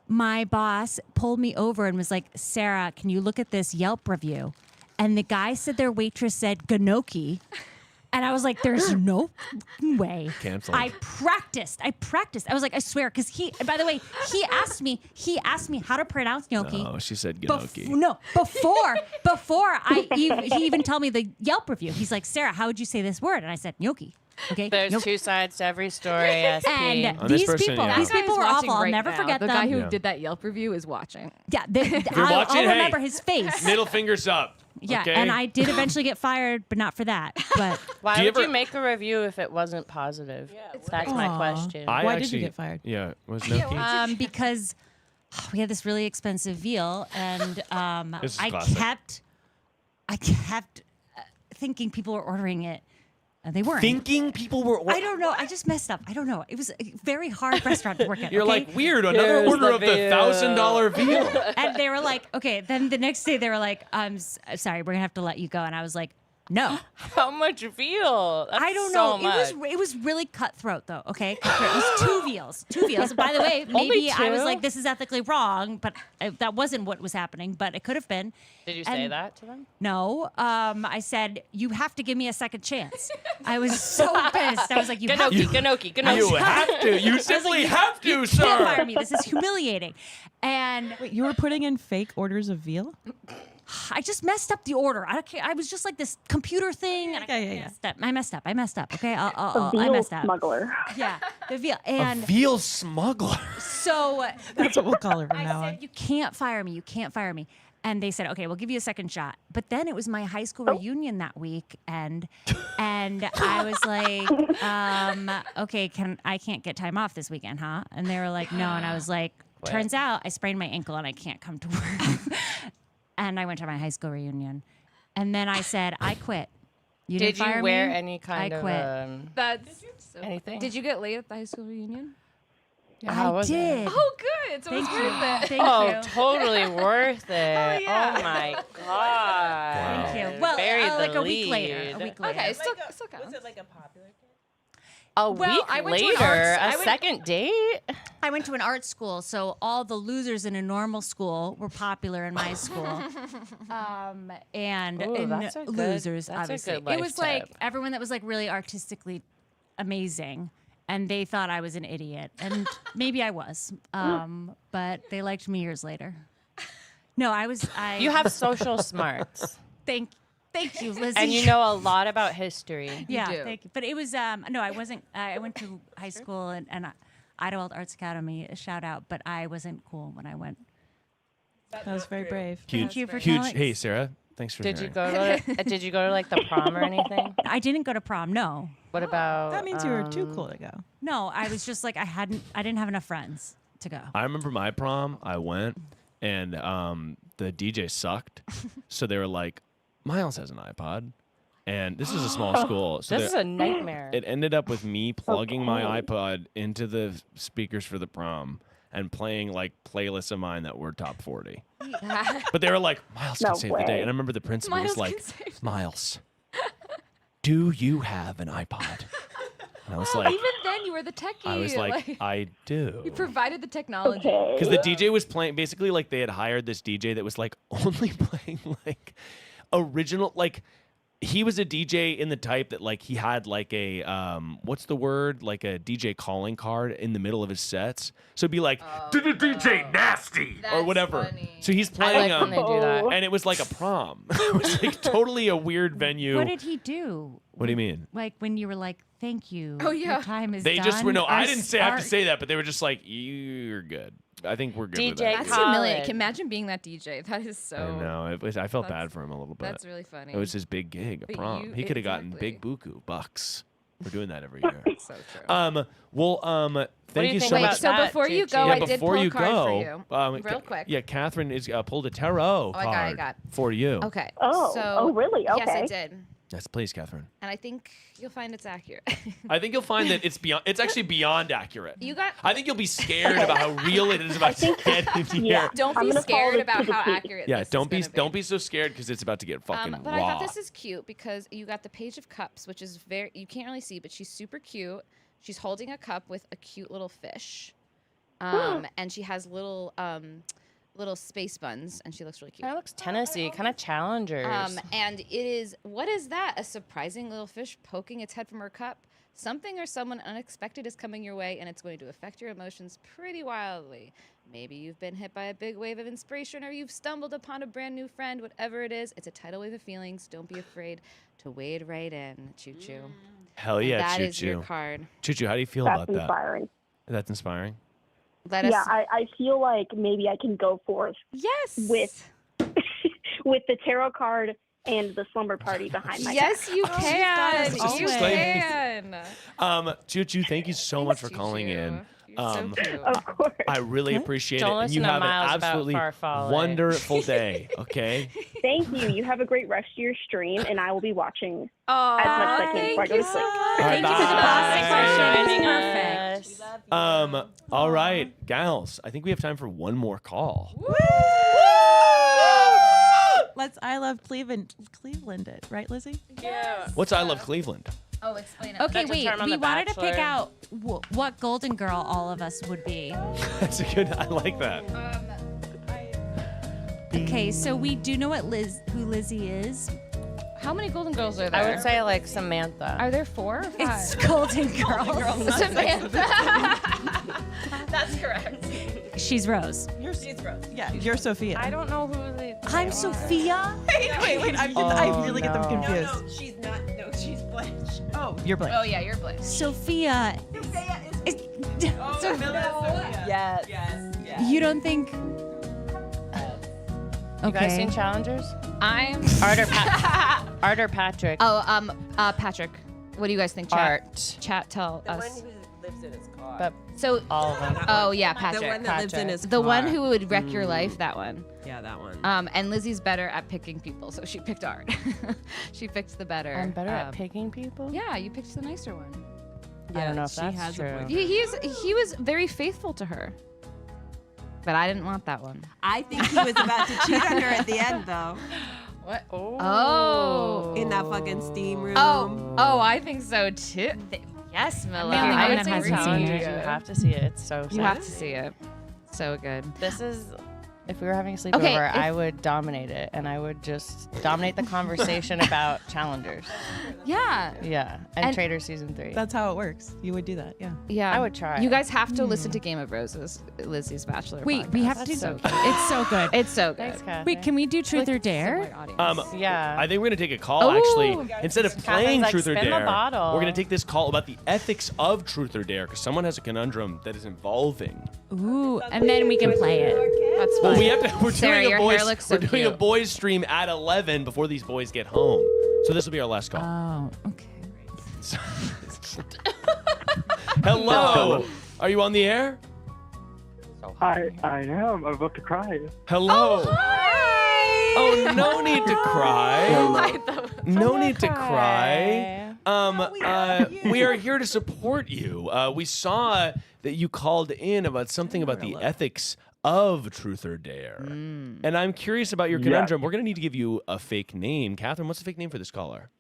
my boss pulled me over and was like, Sarah, can you look at this Yelp review? And the guy said their waitress said gnocchi. And I was like, there's no way. Canceled. I practiced. I was like, I swear, because by the way, he asked me how to pronounce gnocchi. Oh, she said gnocchi. Before he even told me the Yelp review. He's like, Sarah, how would you say this word? And I said, gnocchi. Okay. There's gnocchi. two sides to every story, SP. And On this these person, people, yeah. these people were awful. I'll never forget the them. guy who Yeah. did that Yelp review is watching. Yeah, If you're I'll watching, hey, remember his face. Middle fingers up. Yeah, okay? and I did eventually get fired, but not for that. But Why Do you would you ever- make a review if it wasn't positive? That's my Aw. question. Why did you get fired? Yeah, was gnocchi. because we had this really expensive veal, and This is I classic. kept thinking people were ordering it. They weren't. Thinking people were. I don't know. I just messed up. I don't know. It was a very hard restaurant to work at. You're okay? like, weird, another Here's order the of the veal. $1,000 veal. And they were like, okay. Then the next day they were like, sorry, we're gonna have to let you go. And I was like, no. How much veal? That's I don't so know. Much. It was really cutthroat though. Okay, cutthroat. It was two veals. By the way, maybe I was two? like, this is ethically wrong, but that wasn't what was happening. But it could have been. Did you say And that to them? No. I said you have to give me a second chance. I was so pissed. I was like, you have to. Gnocchi. You have to. You I was simply like, have to, you sir. can't fire me. This is humiliating. And Wait, you were putting in fake orders of veal? I just messed up the order. I was just like this computer thing. And Yeah. I messed up. Okay, A I veal messed up. smuggler. Yeah, the veal. A And veal smuggler. so That's what we'll call her from I now said, on. you can't fire me. And they said, okay, we'll give you a second shot. But then it was my high school reunion that week, and I was like, okay, I can't get time off this weekend, huh? And they were like, no. And I was like, turns out I sprained my ankle and I can't come to work. And I went to my high school reunion, and then I said, I quit. You Did didn't fire you wear me? any kind I of quit. That's anything? Did you get laid at the high school reunion? How I was did. it? Oh, good. So Thank it's you. worth it. Thank Oh, you. totally worth it. yeah. Oh my god. Thank you. Well, Buried the like a week lead. later. Okay, still counts. Was it like a popular kid? A Well, week I went to an later, arts- a second date. I went to an art school, so all the losers in a normal school were popular in my school. And Ooh, that's a good- losers, that's a obviously. good life It was like tip. everyone that was like really artistically amazing, and they thought I was an idiot, and maybe I was, but they liked me years later. No, I was. You have social smarts. Thank you, Lizzie. And you know a lot about history. Yeah, do. thank you. But it was no, I wasn't. I went to high school and Idlewild Arts Academy. A shout out, but I wasn't cool when I went. That was very brave. Thank you for huge. telling- Hey, Sarah. Thanks for Did you sharing. go to Did you go to like the prom or anything? I didn't go to prom. No, What about That means you were too cool to go. no. I was just like I didn't have enough friends to go. I remember my prom. I went, and the DJ sucked. So they were like, Miles has an iPod. And this is a small school. So This is a nightmare. It ended up with me plugging my iPod into the speakers for the prom and playing like playlists of mine that were top 40. But they were like, Miles No can save the day. way. And I remember the principal was Miles like, can save Miles, do you have an iPod? And I was like, Even then, you were the techie. I was like, I do. you provided the technology. Okay. Because the DJ was playing, basically, like they had hired this DJ that was like only playing like original, like he was a DJ in the type that like he had like a what's the word, like a DJ calling card in the middle of his sets. So it'd be like DJ Nasty or whatever. So he's playing I like when they do that. and it was like a prom. It was like totally a weird venue. What did he do? What do you mean? Like when you were like, "Thank you. Oh, yeah. Your time is They done." just were no. I Our didn't say I have our- to say that, but they were just like, "You're good." I think we're good with DJ that. That's humiliating. Imagine being that DJ. That is so. I know. I felt bad for him a little bit. That's really funny. It was his big gig, a But prom. you- He could have gotten exactly. big buku bucks for doing that every year. So true. Thank you so Wait, much. so before you go, Yeah, I did before pull a you card go, for you. Real quick. Yeah, Catherine is pulled a tarot Oh, I card got it. for you. Okay. Oh, So, oh, really? Yes, I Okay. did. Yes, please, Catherine. And I think you'll find it's accurate. I think you'll find that it's actually beyond accurate. You got. I think you'll be scared about how real it is about to get in here. Don't be scared about how accurate. Yeah, this don't is be don't be so scared because it's about to get fucking But raw. I thought this is cute because you got the Page of Cups, which is very you can't really see, but she's super cute. She's holding a cup with a cute little fish, and she has little space buns, and she looks really cute. Kind of looks Tennessee, kind of challengers. And it is what is that? A surprising little fish poking its head from her cup. Something or someone unexpected is coming your way, and it's going to affect your emotions pretty wildly. Maybe you've been hit by a big wave of inspiration, or you've stumbled upon a brand new friend. Whatever it is, it's a tidal wave of feelings. Don't be afraid to wade right in. Choo choo. Hell yeah, That Choo is your Choo. card. Choo Choo, how do you feel That's about that? inspiring. That's inspiring. Yeah, I feel like maybe I can go forth. Yes. With with the tarot card and the slumber party behind my Yes, back. you can. Just You explain. can. Choo Choo, thank you so much for calling in. Of course. I really appreciate Don't it. And listen you to have Miles an about absolutely Farfalle. wonderful day. Okay. Thank you. You have a great rest of your stream, and I will be watching as much as I can before I go to sleep. Thank you for the Bye. perfect. All right, gals. I think we have time for one more call. Let's I love Cleveland it, right, Lizzie? Yeah. What's I Love Cleveland? Oh, explain it. Okay, That's a wait. term on We The wanted to pick Bachelor. out what Golden Girl all of us would be. That's a good. I like that. Okay, so we do know who Lizzie is. How many Golden Girls are there? I would say like Samantha. Are there 4 or 5? It's Golden Girls. Samantha. That's correct. She's Rose. She's Rose. Yeah, you're Sophia. I don't know who they I'm Sophia. Wait. I really get them no. confused. No, she's not. No, she's Blanche. Oh, you're Blanche. Oh yeah, you're Blanche. Sophia. Yes. You don't think? You guys seen Challengers? I'm Art or Patrick? Oh, Patrick. What do you guys think? Chat. Art. Chat. Tell The us. one who lives in his car. But So. all of them. Oh yeah, Patrick. The one that lives in his car. The one who would wreck your life. That one. Yeah, that one. And Lizzie's better at picking people, so she picked Art. She picked the better. I'm better at picking people? Yeah, you picked the nicer one. I don't know if she that's has a true. boyfriend. He was very faithful to her. But I didn't want that one. I think he was about to cheat on her at the end, though. What? Oh. In that fucking steam room. Oh, I think so too. Yes, Mila. the only I one would that say hasn't seen Challengers. it. You have to see it. It's so sad. You have to see it. So good. This is, if we were having a sleepover, Okay, I would dominate it, and I would just dominate the conversation about Challengers. Yeah. Yeah, and Trader Season 3. That's how it works. You would do that, yeah. Yeah. I would try. You guys have to listen to Game of Roses, Lizzie's Bachelor. Wait, we podcast. have to. That's so good. It's so good. It's so good. Thanks, Kathy. Wait, can we do Truth or Dare? Yeah. I think we're gonna take a call. Oh. Actually, instead of Catherine's playing like, Truth or "Spin the Dare, bottle." we're gonna take this call about the ethics of Truth or Dare because someone has a conundrum that is involving. Ooh, and then we can play it. That's Well, fine. we have to. We're Sarah, doing a your boys. hair looks so we're doing a cute. boys stream at 11 before these boys get home. So this will be our last call. Oh, okay. Hello. Are you on the air? I am. I'm about to cry. Hello. Oh, no need to cry. No need to cry. We are here to support you. We saw that you called in about something about the ethics of Truth or Dare. And I'm curious about your conundrum. We're going to need to give you a fake name. Catherine, what's the fake name for this caller?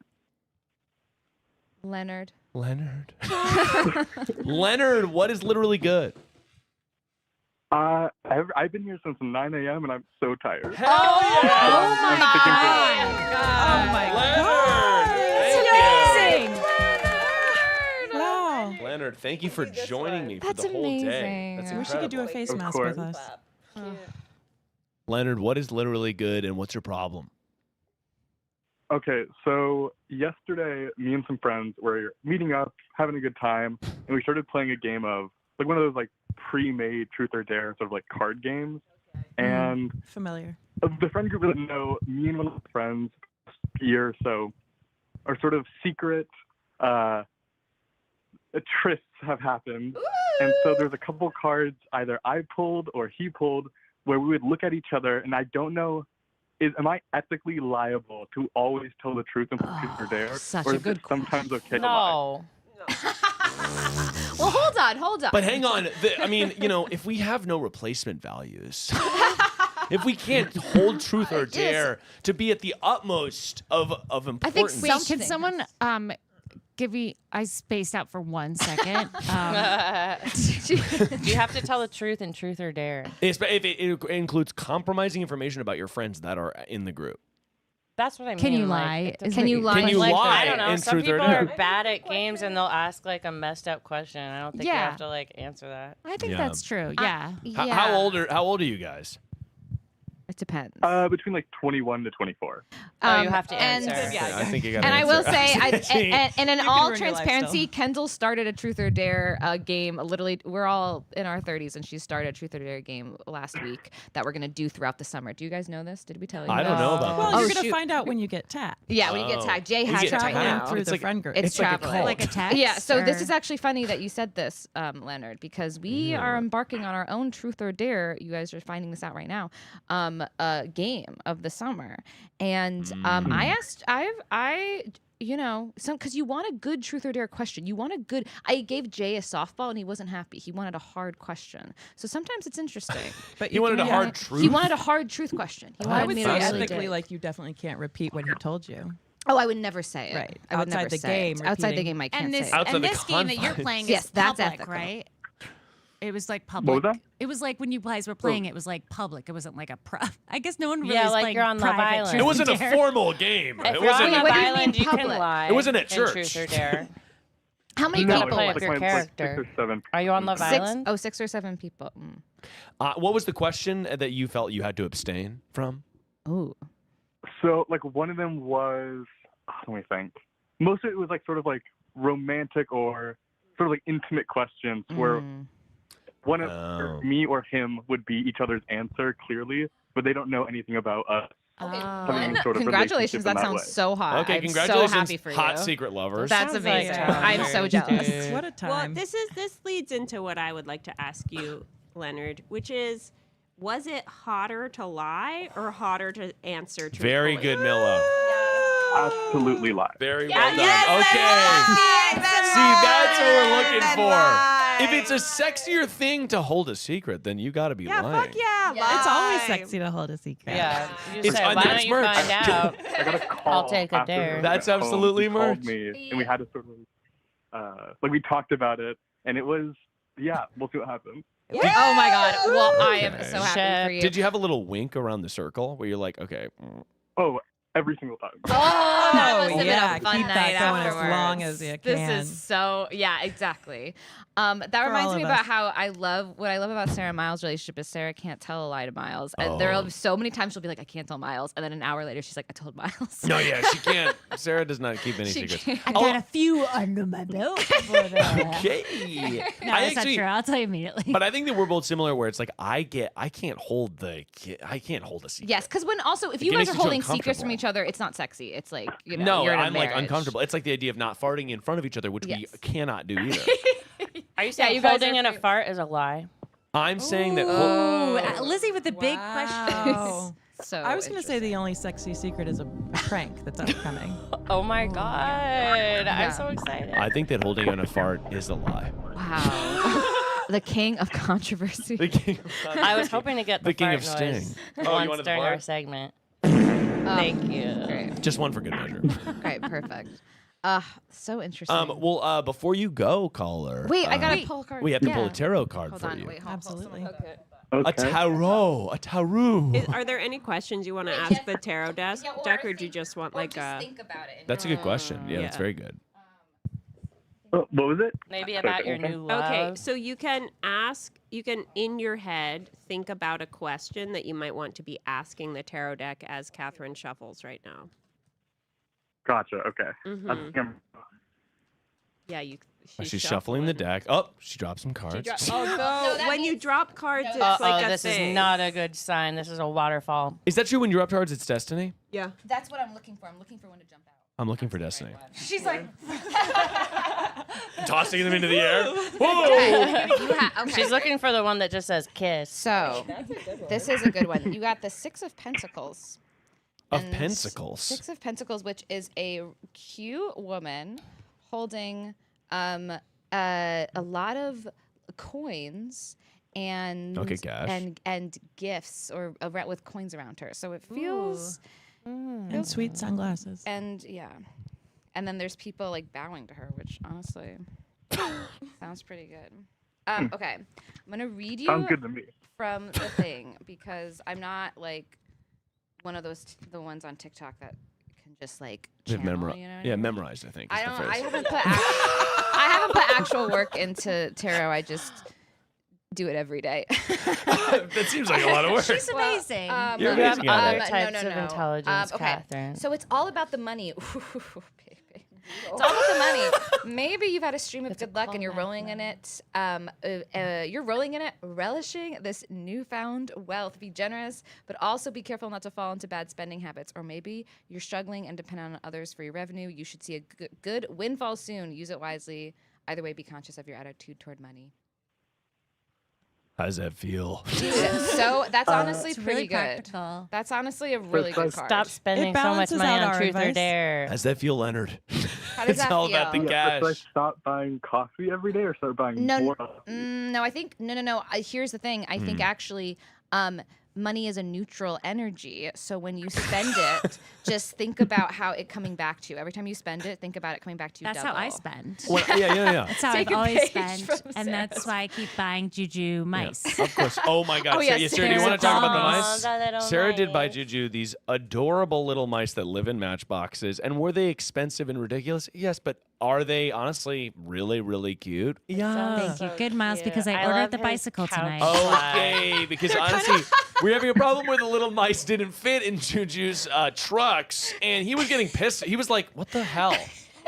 Leonard. Leonard. Leonard, what is literally good? I've been here since 9 a.m. and I'm so tired. Hell yeah! Oh my Leonard! God. Wow. Wow. Leonard, thank you for joining me for That's the whole day. amazing. That's I wish you could do a incredible. face mask with us. Leonard, what is literally good and what's your problem? Okay, so yesterday, me and some friends were meeting up, having a good time, and we started playing a game of, like one of those like pre-made truth or dare sort of like card games. And Familiar. the friend group doesn't know, me and one of my friends a year or so are sort of secret trysts have happened. And so there's a couple cards either I pulled or he pulled where we would look at each other, and I don't know, am I ethically liable to always tell the truth and truth or dare? such or a is good it sometimes okay to lie? No. Well, hold on. But hang on. I mean, if we have no replacement values, if we can't hold truth or dare to be at the utmost of importance. Wait, can someone give me? I spaced out for 1 second. You have to tell the truth in truth or dare. If it includes compromising information about your friends that are in the group. That's what I mean. Can you like, lie? Can you lie I don't know. in Some truth or people are dare? bad at games and they'll ask like a messed up question. I don't think you Yeah. have to like answer that. I think Yeah. that's true. Yeah. How old are you guys? It depends. Between like 21 to 24. You have to and- answer. I think you got. And I will say, and in can all ruin your life transparency, still. Kendall started a truth or dare game. Literally, we're all in our 30s, and she started a truth or dare game last week that we're gonna do throughout the summer. Do you guys know this? Did we tell you? I don't know about Well, this. you're going to shoot. find out when you get tagged. Yeah, when you get tagged. Jay has it right traveling now. through It's the like- friend group. It's like a traveling. cult. Like a text? Yeah, so this or- is actually funny that you said this, Leonard, because we are embarking on our own truth or dare. You guys are finding this out right now. Game of the summer, and because you want a good truth or dare question. You want a good. I gave Jay a softball and he wasn't happy. He wanted a hard question. So sometimes it's interesting. But He wanted a hard He truth. wanted a hard truth question. He I wanted would me say to ethically, really like you definitely can't repeat what he told you. Oh, I would never say it. Right. I would Outside never the say it. game, Outside the repeating- game, I can't And this, say it. Outside and the this game that you're confines. playing Yes, is that's public, ethical. right? It was like What public. was that? It was like when you guys were playing, it was like public. It wasn't like a I guess no one really Yeah, is like playing you're on Love private Island. truth It wasn't or a dare. formal game. If It you're on wasn't. Love What do you Island, mean you can public? lie. It wasn't at in church. Truth or dare. How many You No, gotta people? play it's up your like 6 character. or 7. Are you on Love Island? 6 or 7 people. What was the question that you felt you had to abstain from? Oh. So like one of them was, let me think. Most of it was like sort of like romantic or sort of like intimate questions where one of Oh. me or him would be each other's answer clearly, but they don't know anything about us. Having sort of Congratulations, relationship in that sounds way. so hot. Okay, I'm congratulations, so happy for you. hot secret lovers. That's Sounds like amazing. a I'm very so jealous. good- What a time. Well, this leads into what I would like to ask you, Leonard, which is, was it hotter to lie or hotter to answer truthfully? Very good, Milla. Absolutely lie. Very well done. Okay. See, that's what we're looking for. If it's a sexier thing to hold a secret, then you got to be lying. Fuck yeah, It's always lie. sexy to hold a secret. Yeah. You It's say, on why next don't you merch. find out? I got a call. I'll take a after dare. we That's went home. absolutely He called merch. me, and we had to sort of, like we talked about it, and it was, yeah, we'll see what happens. Oh my God. Well, I am Okay. so happy for you. Did you have a little wink around the circle where you're like, okay? Oh, every single time. Oh, that must have yeah, been a fun keep night that going as afterwards. long as you This can. is so, yeah, exactly. That all reminds me of about us. how what I love about Sarah and Miles' relationship is Sarah can't tell a lie to Miles. And there will be so many times she'll be like, I can't tell Miles. And then an hour later, she's like, I told Miles. No, yeah, she can't. Sarah does not keep any She secrets. can't. I got a few under my belt. Okay. No, that's not true. I'll tell you immediately. But I think that we're both similar where it's like I can't hold a secret. Yes, because when also, if It you guys makes are you feel holding secrets uncomfortable. from each other, it's not sexy. It's like, you know, No, you're in a I'm like marriage. uncomfortable. It's like the idea of not farting in front of each other, which we cannot do either. Are you saying you guys holding are in a fart is a lie? I'm saying that. Ooh, Lizzie with the big questions. Wow. So I was going to say the only sexy secret is a prank that's upcoming. Oh my God. I'm so excited. I think that holding in a fart is a lie. Wow. The king of controversy. The king of I was hoping to get the king fart of sting. noise Oh, you once wanted the during our fart? segment. Oh, Thank you. Great. Just one for good measure. Great, perfect. So interesting. Well, before you go, caller. Wait, I gotta pull a card. We have to pull Yeah. a tarot card Hold for on, you. wait, hold Absolutely. A tarot. A tarot. Are there any questions you want to ask the tarot deck, or do you just want like a? Think about it. That's a good question. Yeah, that's Yeah. very good. What was it? Maybe about your new love. Okay, so you can in your head think about a question that you might want to be asking the tarot deck as Catherine shuffles right now. Gotcha. Okay. Mhm. I think I'm- Yeah, you She's shuffling the deck. Oh, she dropped some cards. Although when you drop cards, it's like a this thing. is not a good sign. This is a waterfall. Is that true? When you drop cards, it's destiny? Yeah. That's what I'm looking for. I'm looking for one to jump out. I'm looking for destiny. She's like, Tossing them into the air. Whoa! She's looking for the one that just says kiss. So, this is a good one. You got the Six of Pentacles. Of And Pentacles. Six of Pentacles, which is a cute woman holding a lot of coins and cash. and gifts or with coins around her. So it feels And sweet sunglasses. and and then there's people like bowing to her, which honestly sounds pretty good. Okay, I'm gonna read you Sounds good to me. from the thing because I'm not like one of those the ones on TikTok that can just like They've channel, memorized. you know what Yeah, I mean? memorized, I think. is I the don't. phrase. I haven't put actual work into tarot. I just do it every day. That seems like a lot of work. She's amazing. You're You have amazing at other it. types of intelligence, okay. Catherine. So it's all about the money. Ooh, baby. It's all about the money. Maybe you've had a stream of good luck and you're rolling in it. You're rolling in it, relishing this newfound wealth. Be generous, but also be careful not to fall into bad spending habits. Or maybe you're struggling and depend on others for your revenue. You should see a good windfall soon. Use it wisely. Either way, be conscious of your attitude toward money. How does that feel? So that's honestly It's pretty really good. practical. That's honestly a really good card. Stop spending so much money on truth or dare. How's that feel, Leonard? How does It's that all feel? about the Yeah, cash. should I stop buying coffee every day or start buying No, more coffee? no. I think no. Here's the thing. I think actually, money is a neutral energy. So when you spend it, just think about how it coming back to you. Every time you spend it, think about it coming back to you. That's how I spend. Well, yeah. That's how Take I've a always page spent, from and that's Sarah's why I keep buying Juju mice. Of course. Oh my God. Oh, Sarah, yes, Sarah, do you Sarah. want to talk about the Aw, mice? the little Sarah did buy mice. Juju these adorable little mice that live in matchboxes. And were they expensive and ridiculous? Yes, but are they honestly really, really cute? Yeah. Thank you. Good, Miles, because I love ordered the his bicycle couch tonight. Okay, because honestly, we're having a problem where the little mice didn't fit in Juju's trucks, and he was getting pissed. He was like, "What the hell?"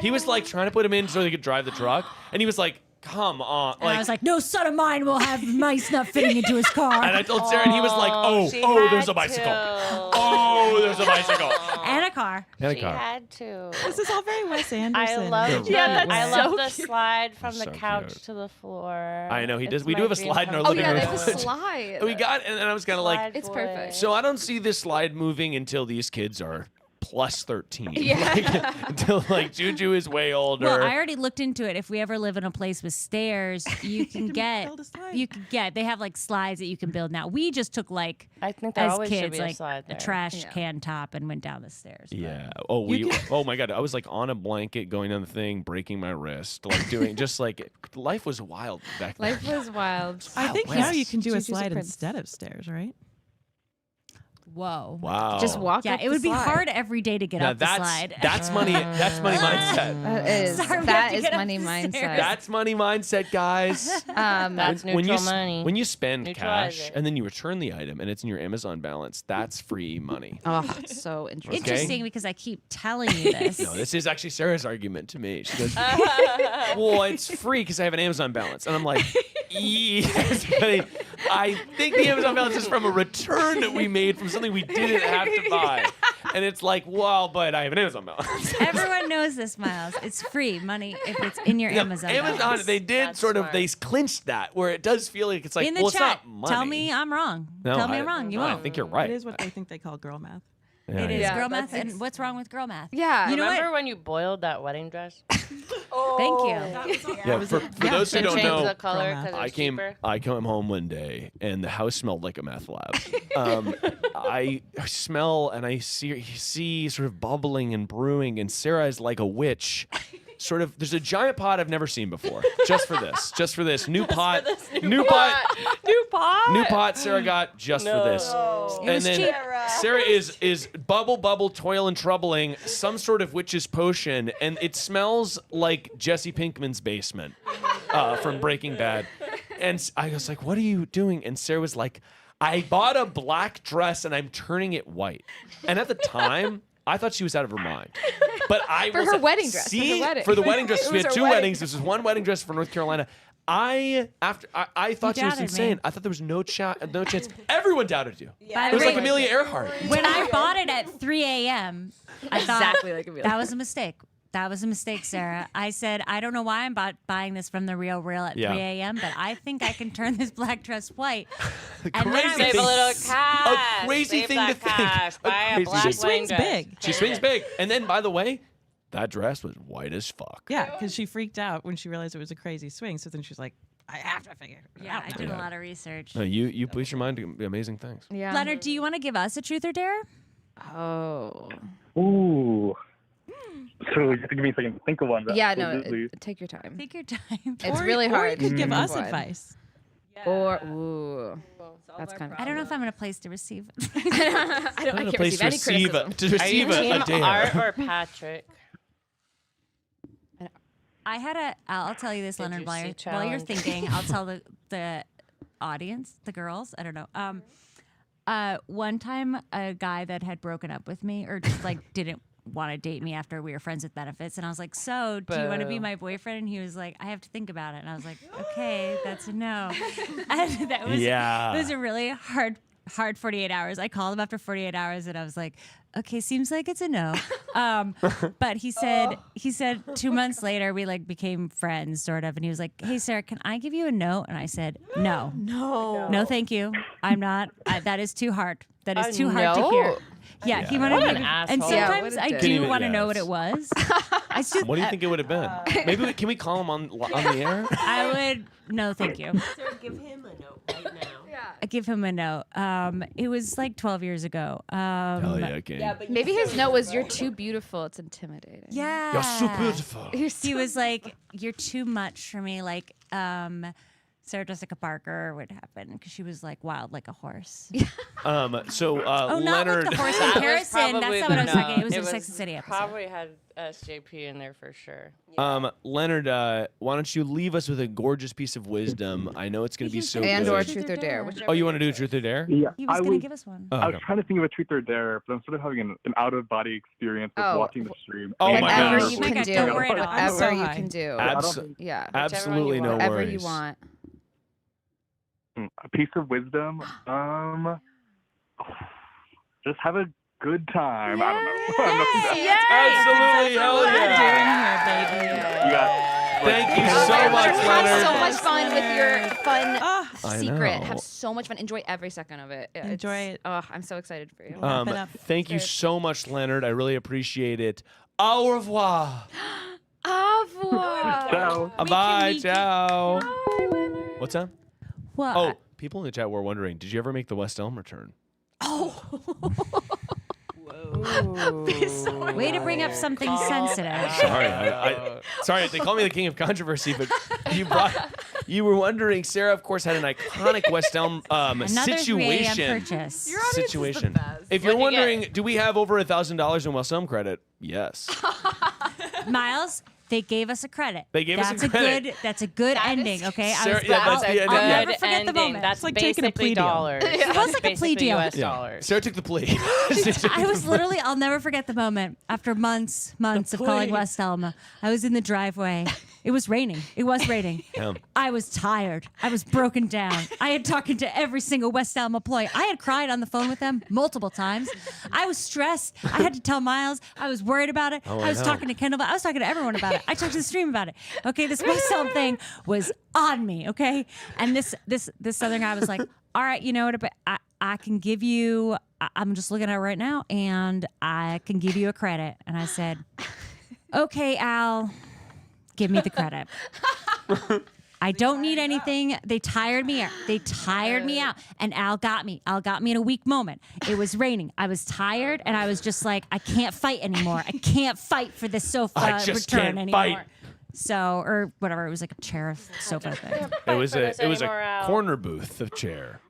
He was like trying to put him in so he could drive the truck, and he was like, "Come on!" And I was like, no son of mine will have mice not fitting into his car. and I told Sarah, and he was like, she "Oh, there's had a bicycle! to. Oh, there's a bicycle!" and a car. And a She car. had to. This is all very Wes I Anderson. love Yeah, the, that's I love so the cute. slide from the So couch cute. to the floor. I know he does. It's We do my have a dream slide in our come living Oh yeah, room. they have a slide. We got, and I was kind of like, Slide It's boy. perfect. so I don't see this slide moving until these kids are plus 13. Yeah. Like, until like Juju is way older. Well, I already looked into it. If we ever live in a place with stairs, you can get. build a slide. You can get. They have like slides that you can build now. We just took like I think there as always should kids be a like slide a there. trash Yeah. can top and went down the stairs. but- Yeah. Oh, oh my God. I was like on a blanket going down the thing, breaking my wrist, like doing just like life was wild back then. Life was wild. I think Wow. now you can do a Juju's a slide prince. instead of stairs, right? Whoa. Wow. Just walk. Yeah, up it would the be slide. hard every day to get Now up the that's slide. that's money. That's money mindset. That is Sorry, we have that to is get up money the mindset. stairs. That's money mindset, guys. That's when you neutral money. when you spend Neutralize cash it. and then you return the item and it's in your Amazon balance, that's free money. Oh, so interesting. Interesting because I keep telling you this. No, this is actually Sarah's argument to me. She goes, "Well, it's free because I have an Amazon balance," and I'm like, "Yes, but I think the Amazon balance is from a return that we made from something we didn't have to buy." And it's like, well, but I have an Amazon balance. Everyone knows this, Miles. It's free money if it's in your Yeah, Amazon. Amazon, balance. they did That's sort of, smart. they clinched that where it does feel like it's like, in the well, chat. it's not money. Tell me I'm wrong. No, Tell me I'm wrong. You no, I won't. think you're right. It is what they think they call girl math. Yeah, It is yeah. girl that's math. And what's wrong with girl math? Yeah. You know Remember what? when you boiled that wedding dress? Thank you. Yeah, for those who To don't change know, the color because I it's came cheaper? home one day and the house smelled like a meth lab. I smell and I see sort of bubbling and brewing, and Sarah is like a witch. Sort of, there's a giant pot I've never seen before. Just for this new pot, new pot Sarah got just for this. It And was then cheap. Sarah is bubble toil and troubling some sort of witch's potion, and it smells like Jesse Pinkman's basement from Breaking Bad. And I was like, "What are you doing?" And Sarah was like, "I bought a black dress and I'm turning it white." And at the time, I thought she was out of her mind. But I For was her wedding dress, for her See, wedding. for the wedding dress. It We was had her 2 wedding weddings. This was one wedding dress for North Carolina. I thought she was doubted me. insane. I thought there was no chance. Everyone doubted you. By It the was way, like Amelia Earhart. When I bought it at 3 a.m., I thought Exactly like Amelia. that was a mistake. That was a mistake, Sarah. I said, I don't know why I'm buying this from the Real at Yeah. 3 a.m., but I think I can turn this black dress white. And then Crazy I thing. Save a little cash. A crazy Save thing that to think. cash. A Buy a crazy black thing. wedding Swings dress. big. She swings big. And then, by the way, that dress was white as fuck. Yeah, because she freaked out when she realized it was a crazy swing. So then she's like, I have to figure it Yeah, out. I did Yeah. a lot of research. No, you push your mind to amazing things. Yeah. Leonard, do you want to give us a truth or dare? Oh. Ooh. So you have to give me a second to think of one. but Yeah, no, absolutely. take your time. Take your time. It's really hard. Or you could give us One. advice. Or, ooh. That's kind of I don't know if I'm in a place to receive it. I Not can't a place receive any criticism. to receive Are you a team dare. Art or Patrick? I had I'll tell you this, Did Leonard, you while see you're challenge? thinking. I'll tell the audience, the girls. I don't know. One time, a guy that had broken up with me, or just like didn't want to date me after we were friends with benefits, and I was like, "So, do you want to be Boo. my boyfriend?" And he was like, "I have to think about it." And I was like, "Okay, that's a no." And that was Yeah. it was a really hard 48 hours. I called him after 48 hours, and I was like, "Okay, seems like it's a no." But he said 2 months later we like became friends, sort of, and he was like, "Hey, Sarah, can I give you a note?" And I said, "No, no, thank you. I'm not. That is too hard. That is too hard to hear." Yeah, he wanted What me an to, asshole. and Yeah, sometimes what a I dick. do want to know Yes. what it was. I still, What do you think it would have been? Maybe can we call him on the air? I would no, thank you. Sarah, give him a note right now. I give him a note. It was like 12 years ago. Hell yeah, King. Maybe his note was, "You're too beautiful. It's intimidating." Yeah. You're so beautiful. He was like, "You're too much for me." Like, Sarah Jessica Parker would happen because she was like wild like a horse. So Oh, not Leonard. like the horse That was comparison. That's probably not the what I was no. talking. It was a Sex and the City episode. Probably had SJP in there for sure. Leonard, why don't you leave us with a gorgeous piece of wisdom? I know it's going to be so And good. or truth or dare. Oh, you want to do a truth or dare? Yeah, He was I going was, to give us one. Oh, I was okay. trying to think of a truth or dare, but I'm sort of having an out-of-body experience with Oh. watching the stream. Oh And my Whatever gosh. you Oh my can God, do. don't worry at all. I'm Whatever so you high. can do. Yeah. Absolutely no Whatever worries. you want. A piece of wisdom. Just have a good time. I don't know. Absolutely, hell yeah. You got. Thank you so much, Have Leonard. so much fun with your fun I secret. know. Have so much fun. Enjoy every second of it. Enjoy it. Oh, I'm so excited for you. Thank you so much, Leonard. I really appreciate it. Au revoir. Au revoir. Ciao. Bye. Ciao. What's that? Well, Oh, people in the chat were wondering, did you ever make the West Elm return? way to bring up something sensitive. Sorry, sorry. They call me the king of controversy, but you were wondering. Sarah, of course, had an iconic West Elm Another 3 a.m. situation. purchase. Situation. If you're wondering, do we have over $1,000 in West Elm credit? Yes. Miles, they gave us a credit. They gave us a credit. That's a good ending, okay? Sarah, yeah, that's the ending. I'll Yeah. never forget the moment. That's like basically taking a plea deal. dollars. It was That's like a plea basically deal. US Yeah. dollars. Sarah took the plea. I was literally, I'll never forget the moment. After months of calling West Elm, I was in the driveway. It was raining. It was raining. Yeah. I was tired. I was broken down. I had talked to every single West Elm employee. I had cried on the phone with them multiple times. I was stressed. I had to tell Miles. I was worried about it. Oh, I was I know. talking to Kendall. I was talking to everyone about it. I talked to the stream about it. Okay, this West Elm thing was on me. Okay, and this Southern guy was like, "All right, you know what? I can give you. I'm just looking at it right now, and I can give you a credit." And I said, "Okay, Al, give me the credit. I don't need anything." They tired me out. And Al got me. Al got me in a weak moment. It was raining. I was tired, and I was just like, I can't fight anymore. I can't fight for this sofa I just return can't anymore. fight. So, or whatever. It was like a chair sofa thing. It was for this a anymore, Al. corner booth of chair.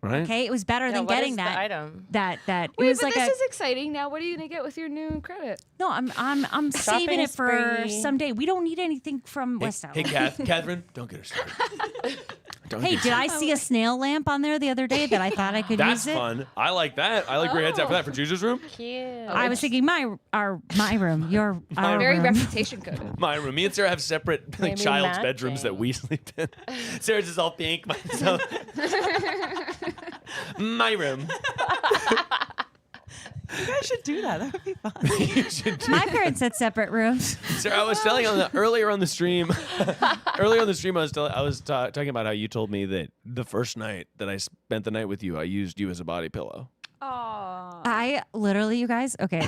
Right? Okay, it was better than what getting is the that. item? That it Wait, was but like this a. is exciting. Now, what are you gonna get with your new credit? No, I'm saving it for spree. someday. We don't need anything from West Elm. Hey, Catherine, don't get her started. Hey, did I see a snail lamp on there the other day that I thought I could That's use it? fun. I like that. I like where your head's at for that. For Juju's room? Cute. I was thinking my room, our Very room. reputation coded. My room. Me and Sarah have separate like Maybe child's matching. bedrooms that we sleep in. Sarah's is all pink. Mine's all... My room. You guys should do that. That would be fun. You should do My parents had separate rooms. Sarah, I was telling you earlier on the stream. Earlier on the stream, I was talking about how you told me that the first night that I spent the night with you, I used you as a body pillow. I literally, you guys, okay.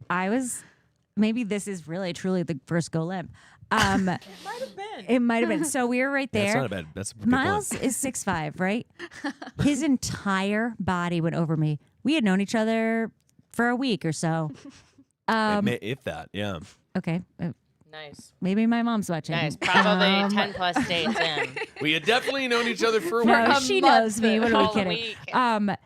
I was, maybe this is really truly the first go limp. It might have been. It might have been. So we were right there. That's not a bad. That's a good Miles point. is 6'5", right? His entire body went over me. We had known each other for a week or so. If that, yeah. Okay. Nice. Maybe my mom's watching. Nice. Probably 10 plus dates in. We had definitely known each other for a No, week. she knows me. What are we Whole kidding? week.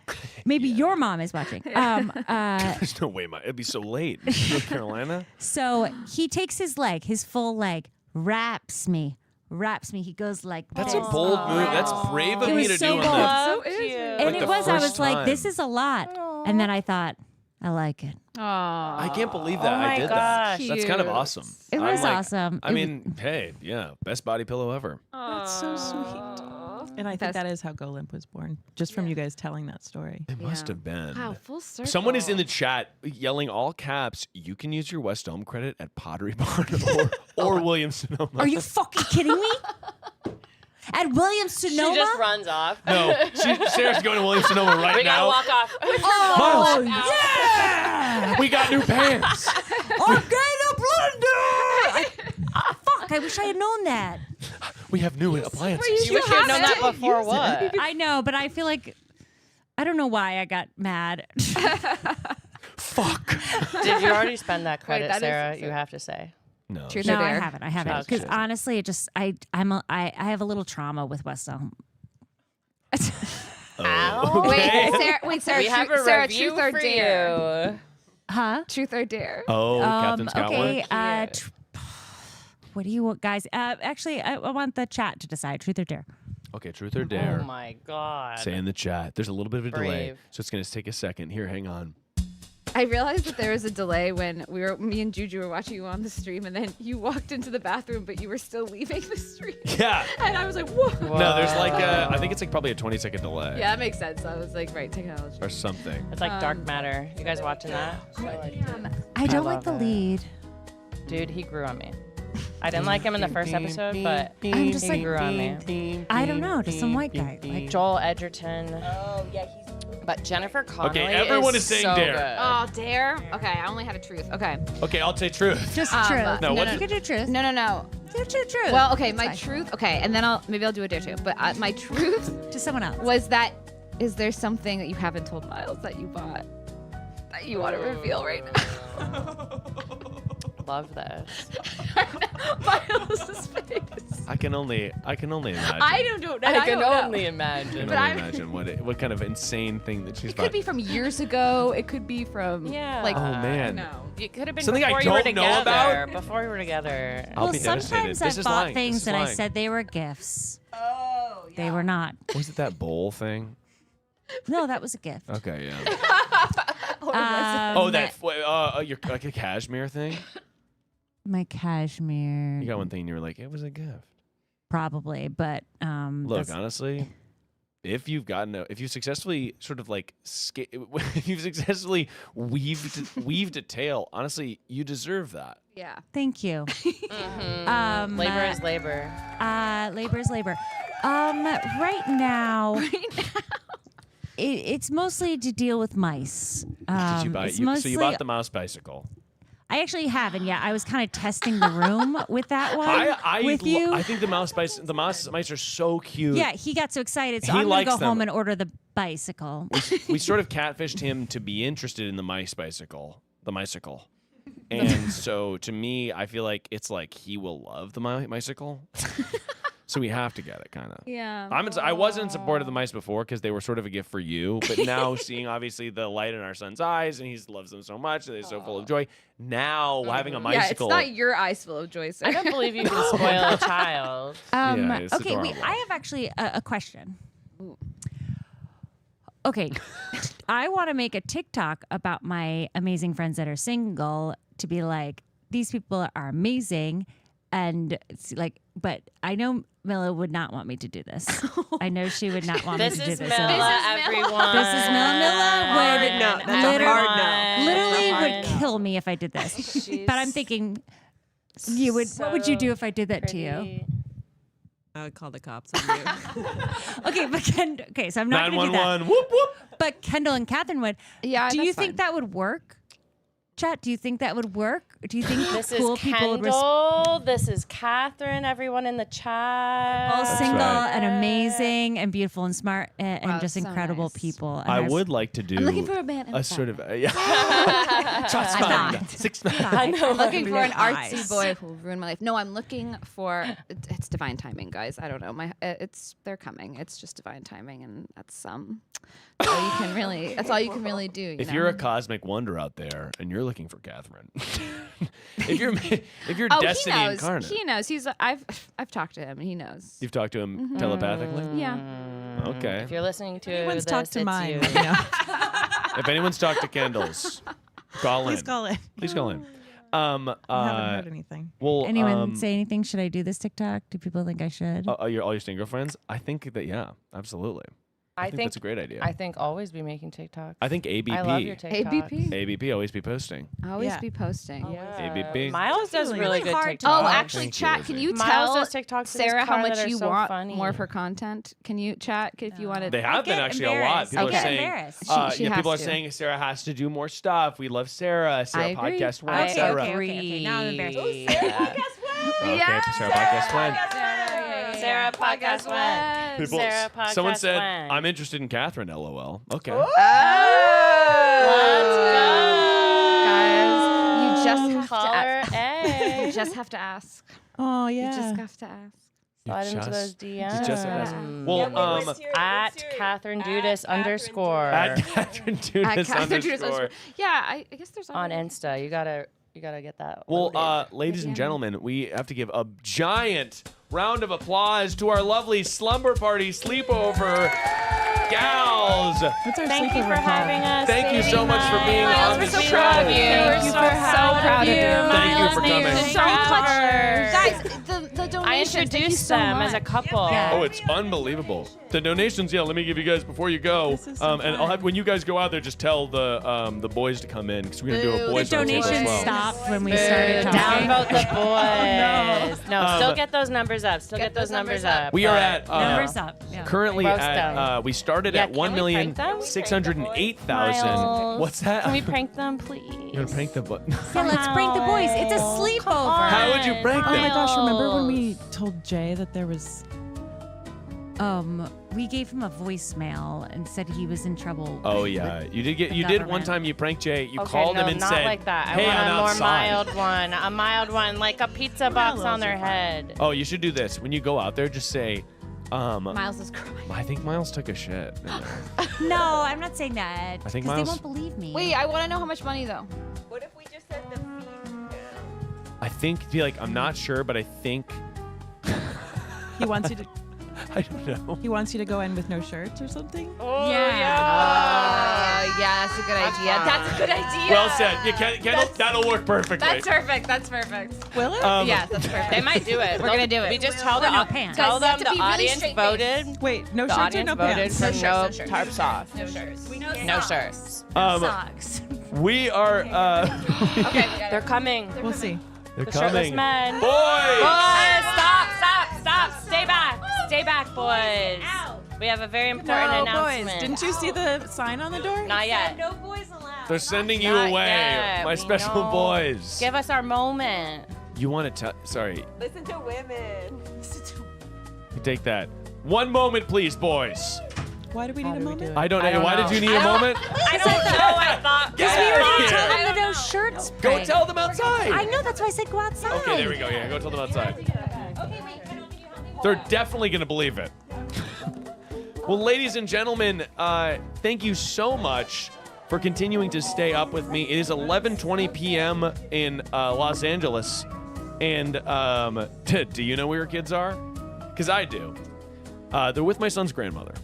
Maybe your mom is watching. There's no way, it'd be so late. North Carolina. So he takes his leg, his full leg, wraps me. He goes like That's this. a bold move. That's brave of It me was to so do bold. on that. So Cute. And Like it the was, I was first like, time. this is a lot. And then I thought, I like it. I can't believe that I my did gosh. that. That's kind of Cute. awesome. It I'm was like- awesome. I mean, hey, yeah, best body pillow ever. That's so sweet. And I think that is how Go Limp was born, just from you guys telling that story. It must have been. Wow, full circle. Someone is in the chat yelling all caps, you can use your West Elm credit at Pottery Barn or Williams-Sonoma. Are you fucking kidding me? At Williams-Sonoma? She just runs off. No, Sarah's going to Williams-Sonoma right We now. gotta walk off. Oh, yeah! We got new pants. Organa Blunder! Fuck, I wish I had known that. We have new appliances. You wish you had known that before what? I know, but I feel like, I don't know why I got mad. Fuck. Did you already spend that credit, that is Sarah? so You have to say. No. Truth No, or I dare? haven't. I haven't. Okay. Because honestly, it just, I have a little trauma with West Elm. Ow. Wait, Sarah, We have a Sarah, review truth or for dare? you. Huh? Truth or dare? Oh, Captain's got okay. one. What do you want, guys? Actually, I want the chat to decide. Truth or dare? Okay, truth or dare. Oh my god. Say in the chat. There's a little bit of a delay, Brave. so it's going to take a second. Here, hang on. I realized that there was a delay when me and Juju were watching you on the stream, and then you walked into the bathroom, but you were still leaving the stream. Yeah. And I was like, whoa. No, there's like I think it's like probably a 20-second delay. Yeah, that makes sense. I was like, right, technology. Or something. It's like Dark Matter. You guys watching that? I don't like love the it. lead. Dude, he grew on me. I didn't like him in the first episode, but I'm just he like, grew on me. I don't know, just some white guy. Like, Joel Edgerton. Oh yeah, But Jennifer Connelly. Okay, everyone is saying so dare. good. Oh, dare? Okay, I only had a truth. Okay. Okay, I'll say truth. Just truth. No, You can do truth. No. Do truth. Well, okay, That's my fine. truth. Okay, and then maybe I'll do a dare too. But my truth to someone else was that is there something that you haven't told Miles that you bought that you want to reveal right now? Love this. Miles' face. I can only imagine. I don't know. I can don't only know. imagine. I can only imagine what kind of insane thing that she's It could be from years ago. It could be from like. Oh, man. No. It could have been Something I before you were don't know together. about? Before we were together. I'll Well, be devastated. sometimes This I've is bought lying. This things is and I lying. said they were gifts. Oh, yeah. They were not. Was it that bowl thing? No, that was a gift. Okay, yeah. Oh, that your like a cashmere thing. My cashmere. You got one thing and you were like, it was a gift. Probably, but Look, that's- honestly, if you've successfully sort of like if you've successfully weaved a tale, honestly, you deserve that. Yeah. Thank you. Labor is labor. Labor is labor. Right now, it's mostly to deal with mice. Did you buy? It's So you mostly- bought the mouse bicycle. I actually haven't yet. I was kind of testing the room with that one with I you. think the mouse mice are so cute. Yeah, he got so excited. So He I'm gonna go likes them. home and order the bicycle. We sort of catfished him to be interested in the bicycle. And so to me, I feel like it's like he will love the bicycle. So we have to get it, kind of. Yeah. I wasn't in support of the mice before because they were sort of a gift for you, but now seeing obviously the light in our son's eyes and he loves them so much and they're so full of joy. Now having a Yeah, it's bicycle. not your eyes full of joy, sir. I don't believe you can spoil a child. Yeah, it's Okay, wait. adorable. I have actually a question. Okay, I want to make a TikTok about my amazing friends that are single to be like, these people are amazing. And it's like, but I know Mila would not want me to do this. I know she would not want me to do this. This is Mila, everyone. This is Mila. Mila would no. That's a hard no. literally would kill me if I did this. But I'm thinking, you would. What would you do if I did that to you? I would call the cops on you. Okay, but so I'm not going to do that. 911. Whoop whoop. But Kendall and Catherine would. Yeah, Do you that's think fine. that would work? Chat, do you think that would work? Do you think This cool is people would Kendall. This is Catherine. Everyone in the chat. all single right. and amazing and beautiful and smart and Wow, just so incredible nice. people. And I there's- would like to do I'm looking for a man in a five. sort of Shots fired. 6'9". I'm looking for an artsy Nice. boy who will ruin my life. No, I'm looking for. It's divine timing, guys. I don't know. They're coming. It's just divine timing, and that's all you can really. That's all you can really do. If you're a cosmic wonder out there and you're looking for Catherine, if you're destiny he knows. incarnate, He knows. I've talked to him. And he knows. you've talked to him telepathically. Yeah. Okay. If you're listening to Anyone's this, talked to it's mine. you. You know? If anyone's talked to Kendall's, call in. Please call in. Please call in. I haven't heard anything. Well, Anyone say anything? Should I do this TikTok? Do people think I should? all your single friends? I think that absolutely. I think that's a great idea. I think always be making TikToks. I think ABP. I love your TikToks. ABP always be posting. Always be posting. ABP. Miles does really good TikToks. Oh, actually, Thank chat. you, Can you Miles tell does TikToks in his Sarah how car much that are you so want funny. more of her content? Can you chat if you want to? They have been actually a lot. People are saying, She people are has to. saying Sarah has to do more stuff. We love Sarah. Sarah I agree. podcast one, Okay, etc. Okay. Now I'm embarrassed. Okay, Sarah podcast one. Sarah podcast went. People, Sarah podcast someone said, went. "I'm interested in Catherine." LOL. Okay. Guys, you just have to Caller ask. A. You just have to ask. Oh You yeah. just have to ask. Slide into those DMs. just have to ask. Well, at Catherine Judas underscore. At Catherine Judas underscore. Yeah, I guess there's on Insta. You gotta get that. Well, loaded. ladies and gentlemen, we have to give a giant round of applause to our lovely slumber party sleepover gals. Thank you for having us. Thank you so much for being on We're the so show. proud of you. Thank you We're for so proud of you. Thank you for coming. So much, guys. The donations. I thank you introduced so them as a much. couple. Oh, it's unbelievable. The donations, let me give you guys before you go. And I'll have when you guys go out there, just tell the boys to come in because we're gonna do a boys The roundtable as donations well. stopped when we started talking. Downvote the boys. No, still Um, get those numbers up. Still get those numbers up. We are at Numbers up. Yeah. currently Roast at them. we started Yeah, at can we prank them? 1,608,000. Miles. What's that? Can we prank them, please? You're gonna prank the Yeah, let's prank the boys. It's a sleepover. How would you prank Oh them? my gosh! Remember when we told Jay that there was? We gave him a voicemail and said he was in trouble. Oh with- yeah, with you did the one government. time. You pranked Jay. You Okay, called no, him and not said, like that. "Hey, I want I'm a more outside." mild one. A mild one, like a pizza box on their head. Oh, you should do this when you go out there. Just say, Miles is crying. I think Miles took a shit. in there." No, I'm not saying that. I think 'cause Miles- they won't believe me. Wait, I want to know how much money though. What if we just said the feed? I think. I'm not sure, but I think. He wants you to. I don't know. He wants you to go in with no shirts or something. Oh, Yeah, that's a good idea. That's a good idea. Well said. You can, that'll work perfectly. That's perfect. That's perfect. Will it? Yes, that's perfect. They might do it. We're gonna do it. We just tell Or no them. pants. Tell Guys, you them have to the be really audience straight-faced. voted. Wait, no The shirts or audience no voted pants? for No no shirts. tarps off. No shirts. No shirts. Socks. We are. Okay, They're coming. We'll see. They're The shirtless coming. men. Boys! Boys, stop. Stay back. Stay back, boys. We have a very important No, announcement. boys. Didn't you see the sign on the door? Not yet. No boys allowed. They're sending you Not away, yet. my We special know. boys. Give us our moment. You want to tell? Sorry, Listen to women. you take that. One moment, please, boys. Why do we need a moment? I don't know. Why did you need a moment? I don't know. I thought. Get We out already of told here. them the no shirts. Go prank. tell them outside. I know. That's why I said go outside. Okay, there we go. Yeah, go tell them outside. Okay, wait. They're definitely going to believe it. Well, ladies and gentlemen, thank you so much for continuing to stay up with me. It is 11:20 p.m. in Los Angeles. And do you know where your kids are? Because I do. They're with my son's grandmother.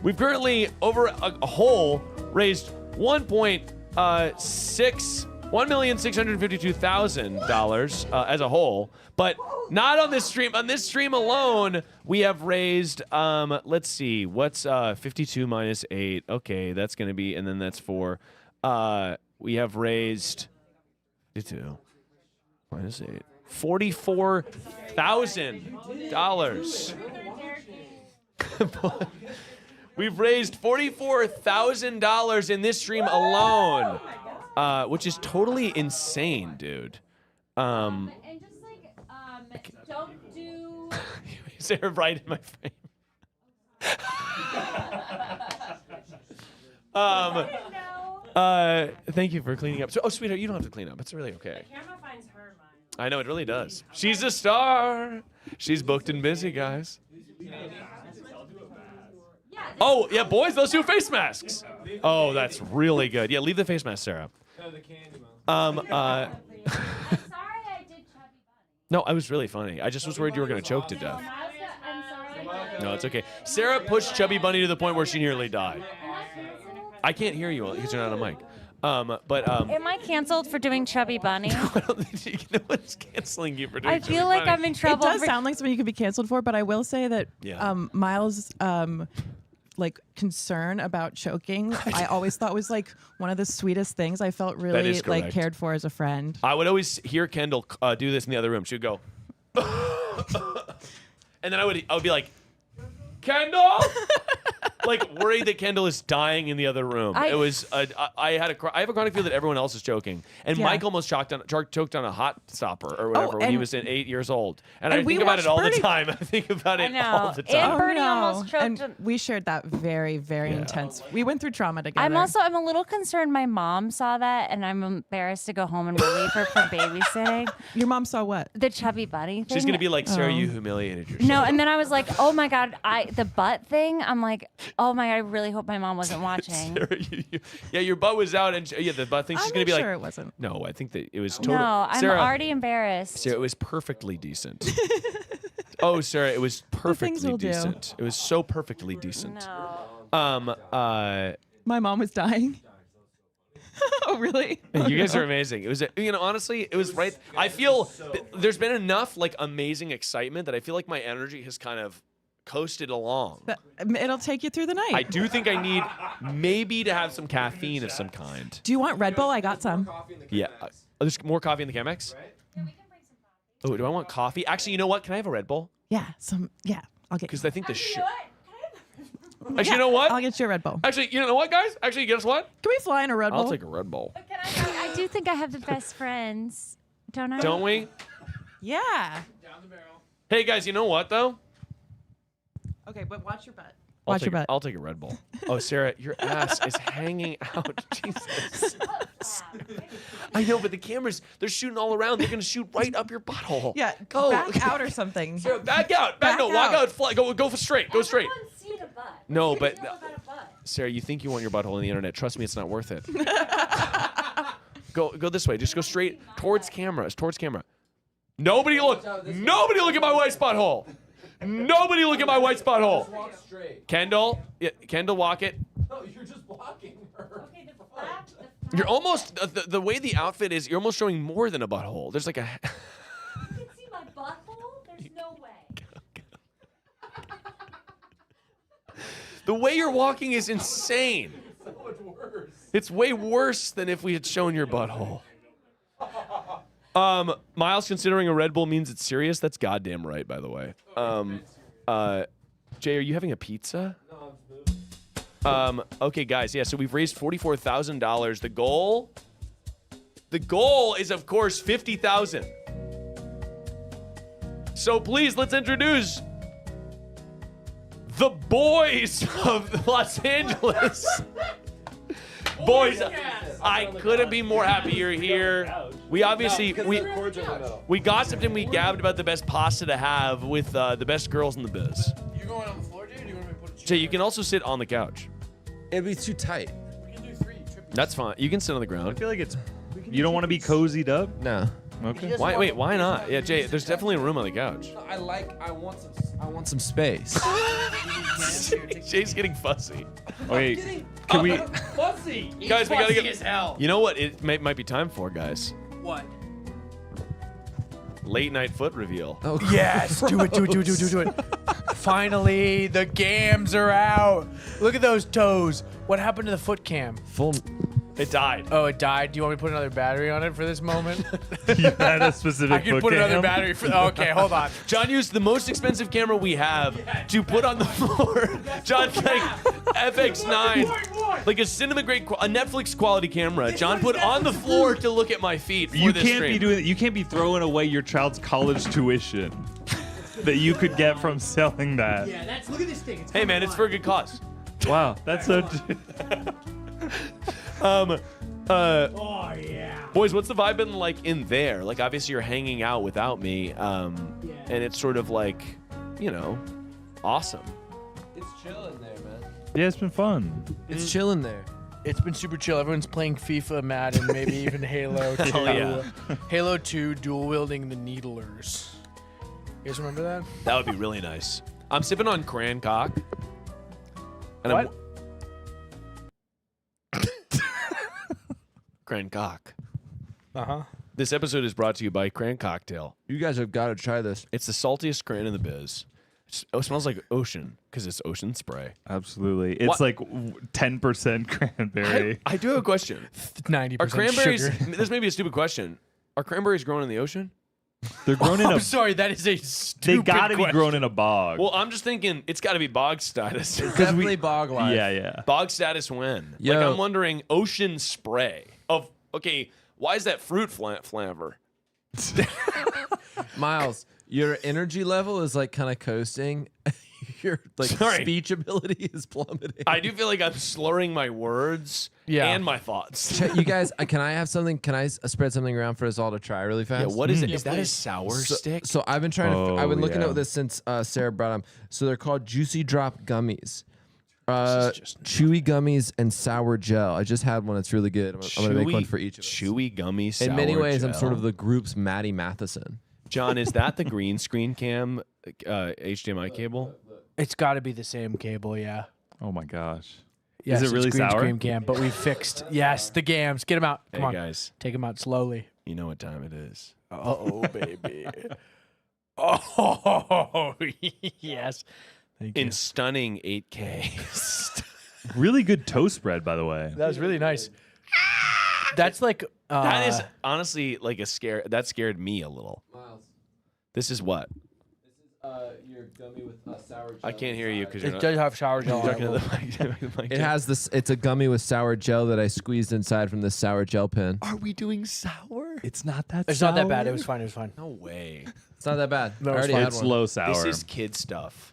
We've currently, over a whole, raised $1,652,000 as a whole, but not on this stream. On this stream alone, we have raised, let's see, what's 52 minus 8? Okay, that's going to be, and then that's 4. We have raised 52 minus 8. $44,000. We've raised $44,000 in this stream alone, which is totally insane, dude. And just don't do. Sarah, right in my frame. Thank you for cleaning up. So, sweetheart, you don't have to clean up. It's really okay. The camera finds her mind. I know, it really does. She's a star. She's booked and busy, guys. Oh, yeah, boys, let's do face masks. Oh, that's really good. Yeah, leave the face mask, Sarah. No, I was really funny. I just was worried you were going to choke to death. No, it's okay. Sarah pushed Chubby Bunny to the point where she nearly died. I can't hear you because you're not on a mic. Am I canceled for doing Chubby Bunny? No one's canceling you for doing I feel like I'm in trouble. It does sound like something you could be canceled for, but I will say that Miles' like concern about choking, I always thought was like one of the sweetest things. I felt really like cared for as a friend. I would always hear Kendall do this in the other room. She would go, and then I would be like, Kendall, like worried that Kendall is dying in the other room. I have a chronic feel that everyone else is choking, and Mike almost choked on a hot stopper or whatever when he was 8 years old. And I think about it all the time. I think about it all the time. And Bernie almost choked. And we shared that very, very intense. We went through trauma together. I'm a little concerned my mom saw that, and I'm embarrassed to go home and relieve her from babysitting. Your mom saw what? The Chubby Bunny thing. She's gonna be like, Sarah, you humiliated yourself. No, and then I was like, oh my God, the butt thing. I'm like, oh my God, I really hope my mom wasn't watching. Sarah, your butt was out, and the butt thing. She's gonna be like, sure it wasn't. No, I think that it was totally. No, I'm Sarah, already embarrassed. Sarah, it was perfectly decent. Oh, Sarah, it was perfectly decent. It was so perfectly decent. No. My mom was dying. Oh, really? You guys are amazing. It was, honestly, it was right. I feel there's been enough like amazing excitement that I feel like my energy has kind of coasted along. It'll take you through the night. I do think I need maybe to have some caffeine of some kind. Do you want Red Bull? I got some. Yeah. There's more coffee in the Chemex? Oh, do I want coffee? Actually, you know what? Can I have a Red Bull? Yeah, Yeah, I'll get. Because I think Actually, you know what? I'll get you a Red Bull. Actually, you know what, guys? Actually, guess what? Can we fly in a Red Bull? I'll take a Red Bull. I do think I have the best friends, don't I? Don't we? Yeah. Down the barrel. Hey, guys, you know what, though? Okay, but watch your butt. I'll take a Red Bull. Oh, Sarah, your ass is hanging out. Jesus. I know, but the cameras, they're shooting all around. They're going to shoot right up your butthole. Yeah, go. Back out or something. Sarah, back out. Walk out. Fly. Go straight. Go straight. See the butt. No, but Sarah, you think you want your butthole on the internet. Trust me, it's not worth it. Go this way. Just go straight towards camera. Nobody look at my wife's butthole. Nobody look at my white spot hole. Walk straight. Kendall, walk it. No, you're just blocking her. Okay, the flap. You're almost, the way the outfit is, you're almost showing more than a butthole. There's like a... You can see my butthole? There's no way. The way you're walking is insane. So much worse. It's way worse than if we had shown your butthole. Miles, considering a Red Bull means it's serious, that's goddamn right, by the way. Jay, are you having a pizza? No, okay, guys, yeah, so we've raised $44,000. The goal is, of course, $50,000. So please, let's introduce the boys of Los Angeles. Boys I couldn't be more happy you're here. We obviously we gossiped and we gabbed about the best pasta to have with the best girls in the biz. You going on the floor, dude? Or do you want me to put a chair? Jay, you can also sit on the couch. It'd be too tight. That's fine. You can sit on the ground. I feel like it's. You don't want to be cozied up? No. Okay. Why? Wait. Why not? Yeah, Jay. There's definitely room on the couch. I want some space. Jay's getting fussy. Wait. Can we? Fussy. Guys, we gotta get. You know what? It might be time for, guys. What? Late night foot reveal. Oh, Yes, do it. Finally, the gams are out. Look at those toes. What happened to the foot cam? Full. It died. Oh, it died. Do you want me to put another battery on it for this moment? You had a specific I can put another battery for. Okay, hold on. John used the most expensive camera we have to put on the floor. John's like FX9, like a cinema grade, a Netflix quality camera. John put on the floor to look at my feet. For You this can't stream. be doing. You can't be throwing away your child's college tuition that you could get from selling that. Yeah, that's. Look at this thing. Hey man, it's for a good cause. Wow, that's so. Oh yeah. Boys, what's the vibe been like in there? Like, obviously you're hanging out without me, and it's sort of like, you know, awesome. It's chilling there, man. Yeah, it's been fun. It's chilling there. It's been super chill. Everyone's playing FIFA, Madden, maybe even Halo 2. Hell yeah. Halo 2 dual wielding the Needlers. You guys remember that? That would be really nice. I'm sipping on cran cock. And What? Cran cock. Uh-huh. This episode is brought to you by Cran Cocktail. You guys have got to try this. It's the saltiest cran in the biz. It smells like ocean because it's ocean spray. Absolutely. It's What? like 10% cranberry. I do have a question. 90% Are cranberries? sugar. This may be a stupid question. Are cranberries grown in the ocean? They're grown in I'm a. sorry, that is a They stupid gotta be question. grown in a bog. Well, I'm just thinking it's got to be bog status. Definitely bog life. Yeah. Bog status when? Like, Yo. I'm wondering ocean spray of, okay, why is that fruit flavor? Miles, your energy level is like kind of coasting. Your like Sorry. speech ability is plummeting. I do feel like I'm slurring my words and my thoughts. You guys, can I have something? Can I spread something around for us all to try really fast? Yeah, what is it? Is that a sour stick? So I've been trying to. I've been looking yeah. at this since Sarah brought them. So they're called Juicy Drop Gummies. Chewy gummies and sour gel. I just had one. It's really good. I'm gonna make one for each of us. Chewy gummy sour In many ways, I'm gel. sort of the group's Maddie Matheson. John, is that the green screen cam HDMI cable? It's got to be the same cable, yeah. Oh my gosh. Yes, is it really it's green sour? screen cam, but we fixed. Yes, the gams. Get them out. Come Hey, on, guys. Take them out slowly. You know what time it is. Oh, baby. Oh, yes. Thank In you. stunning 8K. Really good toast spread, by the way. That was really nice. That's like that is honestly like a scare. That scared me a little. Miles, This is what? your gummy with sour gel. I can't hear you because you're it not. does have sour gel. on talking to it. the mic. It has this. It's a gummy with sour gel that I squeezed inside from this sour gel pen. Are we doing sour? It's not that It's not that bad. It was fine. It was fine. No way. It's not that bad. No, I it's already fine. had It's one. low sour. This is kid stuff.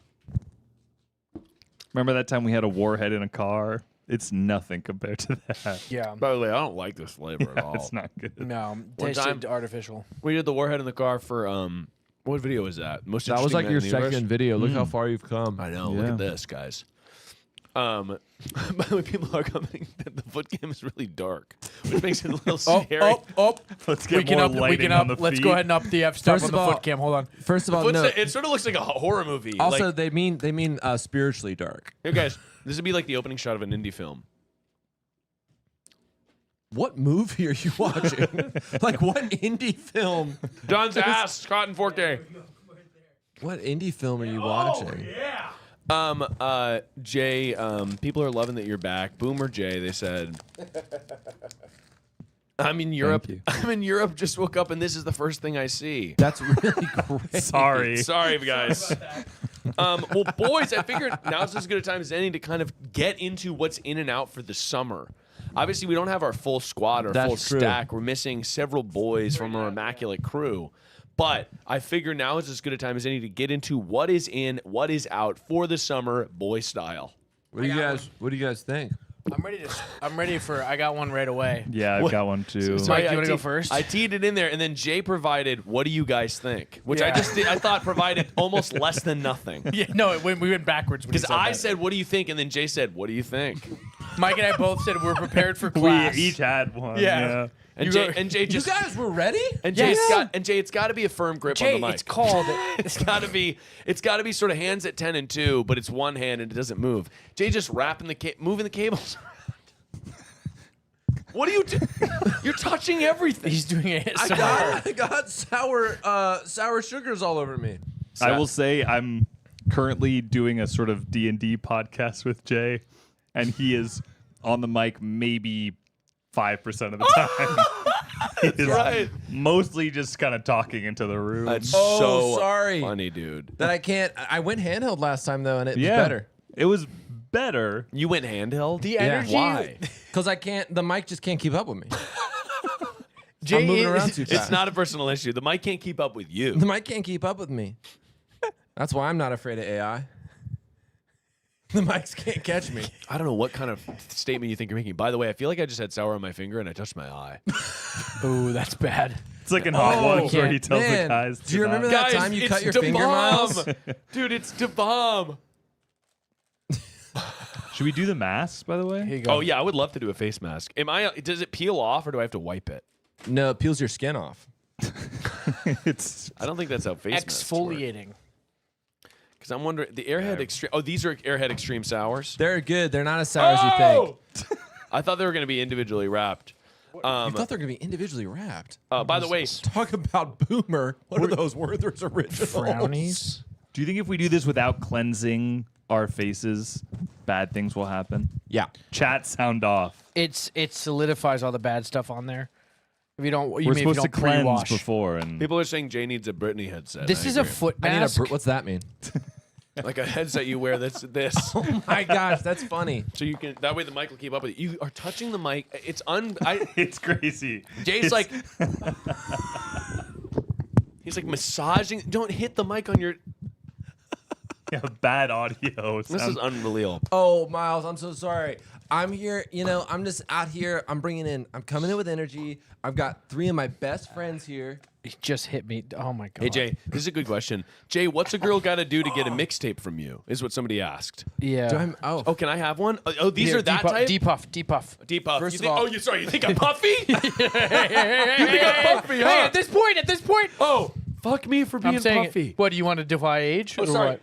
Remember that time we had a warhead in a car? It's nothing compared to that. Yeah. By the way, I don't like this flavor at all. It's not good. No, One tasted time- artificial. We did the warhead in the car for what video was that? Most That was Interesting like Man your in the Universe? second video. Look how far you've come. I know. Look Yeah. at this, guys. By the way, people are commenting that the foot cam is really dark, which makes it a little scary. Let's get We can more up. We lighting can on up. the Let's feet. go ahead and up the F stop First on of the all- foot cam. Hold on. First of all, Foot's- no. It sort of looks like a horror movie. Also, like, they mean spiritually dark. here, guys, this would be like the opening shot of an indie film. What movie are you watching? Like what indie film? John's ass, caught in 4K. What indie film are you watching? Jay, people are loving that you're back. Boomer Jay, they said. I'm in Europe. you. I'm in Europe. Just woke up and this is the first thing I see. That's really great. Sorry, guys. Well, boys, I figured now's as good a time as any to kind of get into what's in and out for the summer. Obviously, we don't have our full squad or That's full true. stack. We're missing several boys from our immaculate crew. But I figure now is as good a time as any to get into what is in, what is out for the summer, boy style. What do you guys think? I'm ready for. I got one right away. Yeah, I've got one too. Mike, you want to go first? I teed it in there, and then Jay provided, what do you guys think? Which I thought provided almost less than nothing. Yeah, no, we went backwards. Because I said, what do you think? And then Jay said, what do you think? Mike and I both said we're prepared for class. We each had one. Yeah. And Jay just. You guys were ready? And Jay, it's got to be a firm grip on the mic. It's called. It's got to be sort of hands at 10 and 2, but it's one hand and it doesn't move. Jay just moving the cables around. What are you doing? You're touching everything. He's doing it. I got sour sugars all over me. I will say I'm currently doing a sort of D&D podcast with Jay, and he is on the mic maybe 5% of the time. He's right. Mostly just kind of talking into the room. That's so sorry. funny, dude. That I can't. I went handheld last time though, and it was Yeah. better. It was better. You went handheld? The energy. Why? Because I can't. The mic just can't keep up with me. Jay I'm moving around too fast. It's not a personal issue. The mic can't keep up with you. The mic can't keep up with me. That's why I'm not afraid of AI. The mics can't catch me. I don't know what kind of statement you think you're making. By the way, I feel like I just had sour on my finger and I touched my eye. Ooh, that's bad. It's like in Hot Ones where he tells man. the guys. Do you remember that time you cut your finger, Miles? Dude, it's to bomb. Should we do the mask, by the way? Here you go. Oh yeah, I would love to do a face mask. Does it peel off or do I have to wipe it? No, it peels your skin off. I don't think that's how face masks work. Exfoliating. Because I'm wondering, the Airhead Extreme. Oh, these are Airhead Extreme Sours? They're good. They're not as sour as you think. I thought they were going to be individually wrapped. You thought they were going to be individually wrapped. By the way, talk about Boomer. What are those Werther's Originals? Brownies. Do you think if we do this without cleansing our faces, bad things will happen? Yeah. Chat sound off. It solidifies all the bad stuff on there. If you don't, We're supposed to cleanse before, and people are saying Jay needs a Britney headset. This is a foot mask. What's that mean? Like a headset you wear that's this. Oh my gosh, that's funny. So you can that way the mic will keep up with you. You are touching the mic. It's it's crazy. Jay's like he's like massaging. Don't hit the mic on your bad audio. This is unreal. Oh, Miles, I'm so sorry. I'm here, I'm just out here. I'm coming in with energy. I've got 3 of my best friends here. He just hit me. Oh my god. Hey Jay, this is a good question. Jay, what's a girl got to do to get a mixtape from you? Is what somebody asked. Yeah. Oh, can I have one? Oh, these Here, are that type. Depuff. Depuff. First you of think, all- you think I'm puffy? You think Hey, I'm puffy? hey, Huh? at this point. Oh, fuck me for being I'm saying, puffy. what do you want to defy age? Oh, or sorry. what?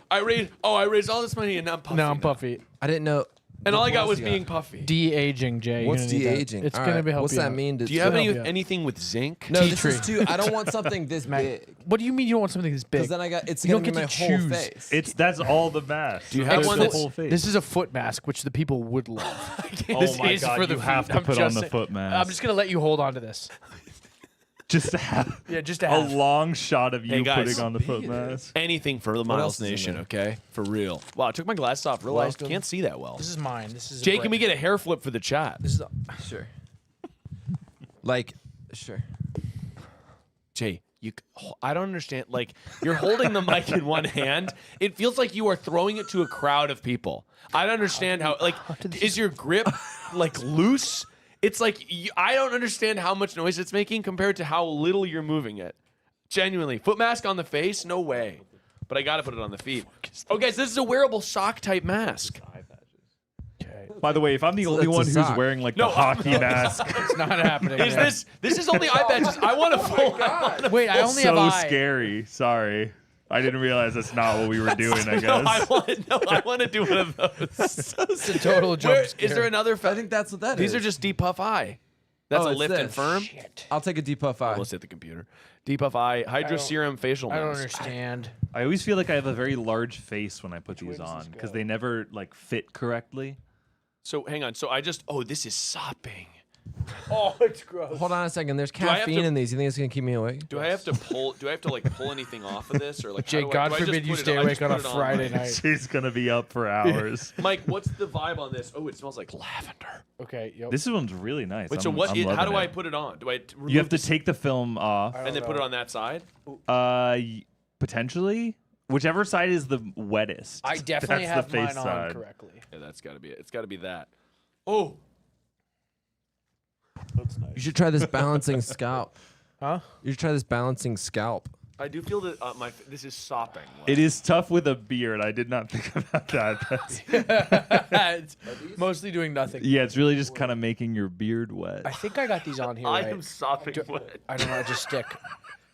I raised all this money and now I'm puffy. No, I'm puffy. I didn't know. And all I got What was else you being puffy. De-aging, Jay. You're What's gonna need that. de-aging? It's All gonna right. be help What's you that out. mean? Do you have help you out. anything with zinc? No, Tea this tree. is too. I don't want something this big. What do you mean you don't want something this big? Because then it's You gonna don't be my get to whole choose. face. That's all the mask. Do you have There's one the that's- whole face? This is a foot mask, which the people would love. Oh This my is God, for the you have feet. to I'm put just on the saying- foot mask. I'm just gonna let you hold on to this. Just to have just to a have. long shot of you Hey, guys. putting on the foot mask. Anything for the else Miles is in Nation, there? okay? For real. Wow, I took my glasses off. Realized Welcome. can't see that well. This is mine. This is. Jay, can we get a hair flip for the chat? This is. Sure. Sure. Jay, I don't understand. Like, you're holding the mic in one hand. It feels like you are throwing it to a crowd of people. I don't understand how. Like, is your grip like loose? It's like I don't understand how much noise it's making compared to how little you're moving it. Genuinely, foot mask on the face? No way. But I got to put it on the feet. Oh, guys, this is a wearable sock type mask. By the way, if I'm the only it's a one who's sock. wearing like No, the hockey mask, It's not happening. Is man. this is only eye patches? I want to full. Wait, I only so have eye. scary. Sorry, I didn't realize that's not what we were doing. I guess. I want to do one of those. It's a total jump Where, scare. is there another? I think that's what that is. These are just depuff eye. That's a it's lift and this. firm. I'll take a depuff eye. Let's hit the computer. Depuff eye, hydro serum facial I don't mask. understand. I always feel like I have a very large face when I put these on because they never like fit correctly. So hang on. So this is sopping. Oh, it's gross. Hold on a second. There's I have caffeine to- in these. You think it's gonna keep me awake? Do I have to pull? Do I have to like pull anything off of this or like? Jay, how do God do I just forbid you put it stay I awake just on a put it Friday night. She's gonna be up for hours. Mike, what's the vibe on this? Oh, it smells like lavender. Okay. Yep. This one's really nice. Wait, so I'm how do loving I it. put it on? Do I? You have to remove take the film off. and then put it on that side? Potentially, whichever side is the wettest. I definitely That's have the face mine on side. correctly. Yeah, that's got to be it. It's got to be that. Oh. That's nice. You should try this balancing scalp. Huh? You should try this balancing scalp. I do feel that this is sopping. It is tough with a beard. I did not think about that. It's mostly doing nothing. Yeah, it's really just kind of making your beard wet. I think I got these on here. I right? am sopping wet. I don't know. Just stick.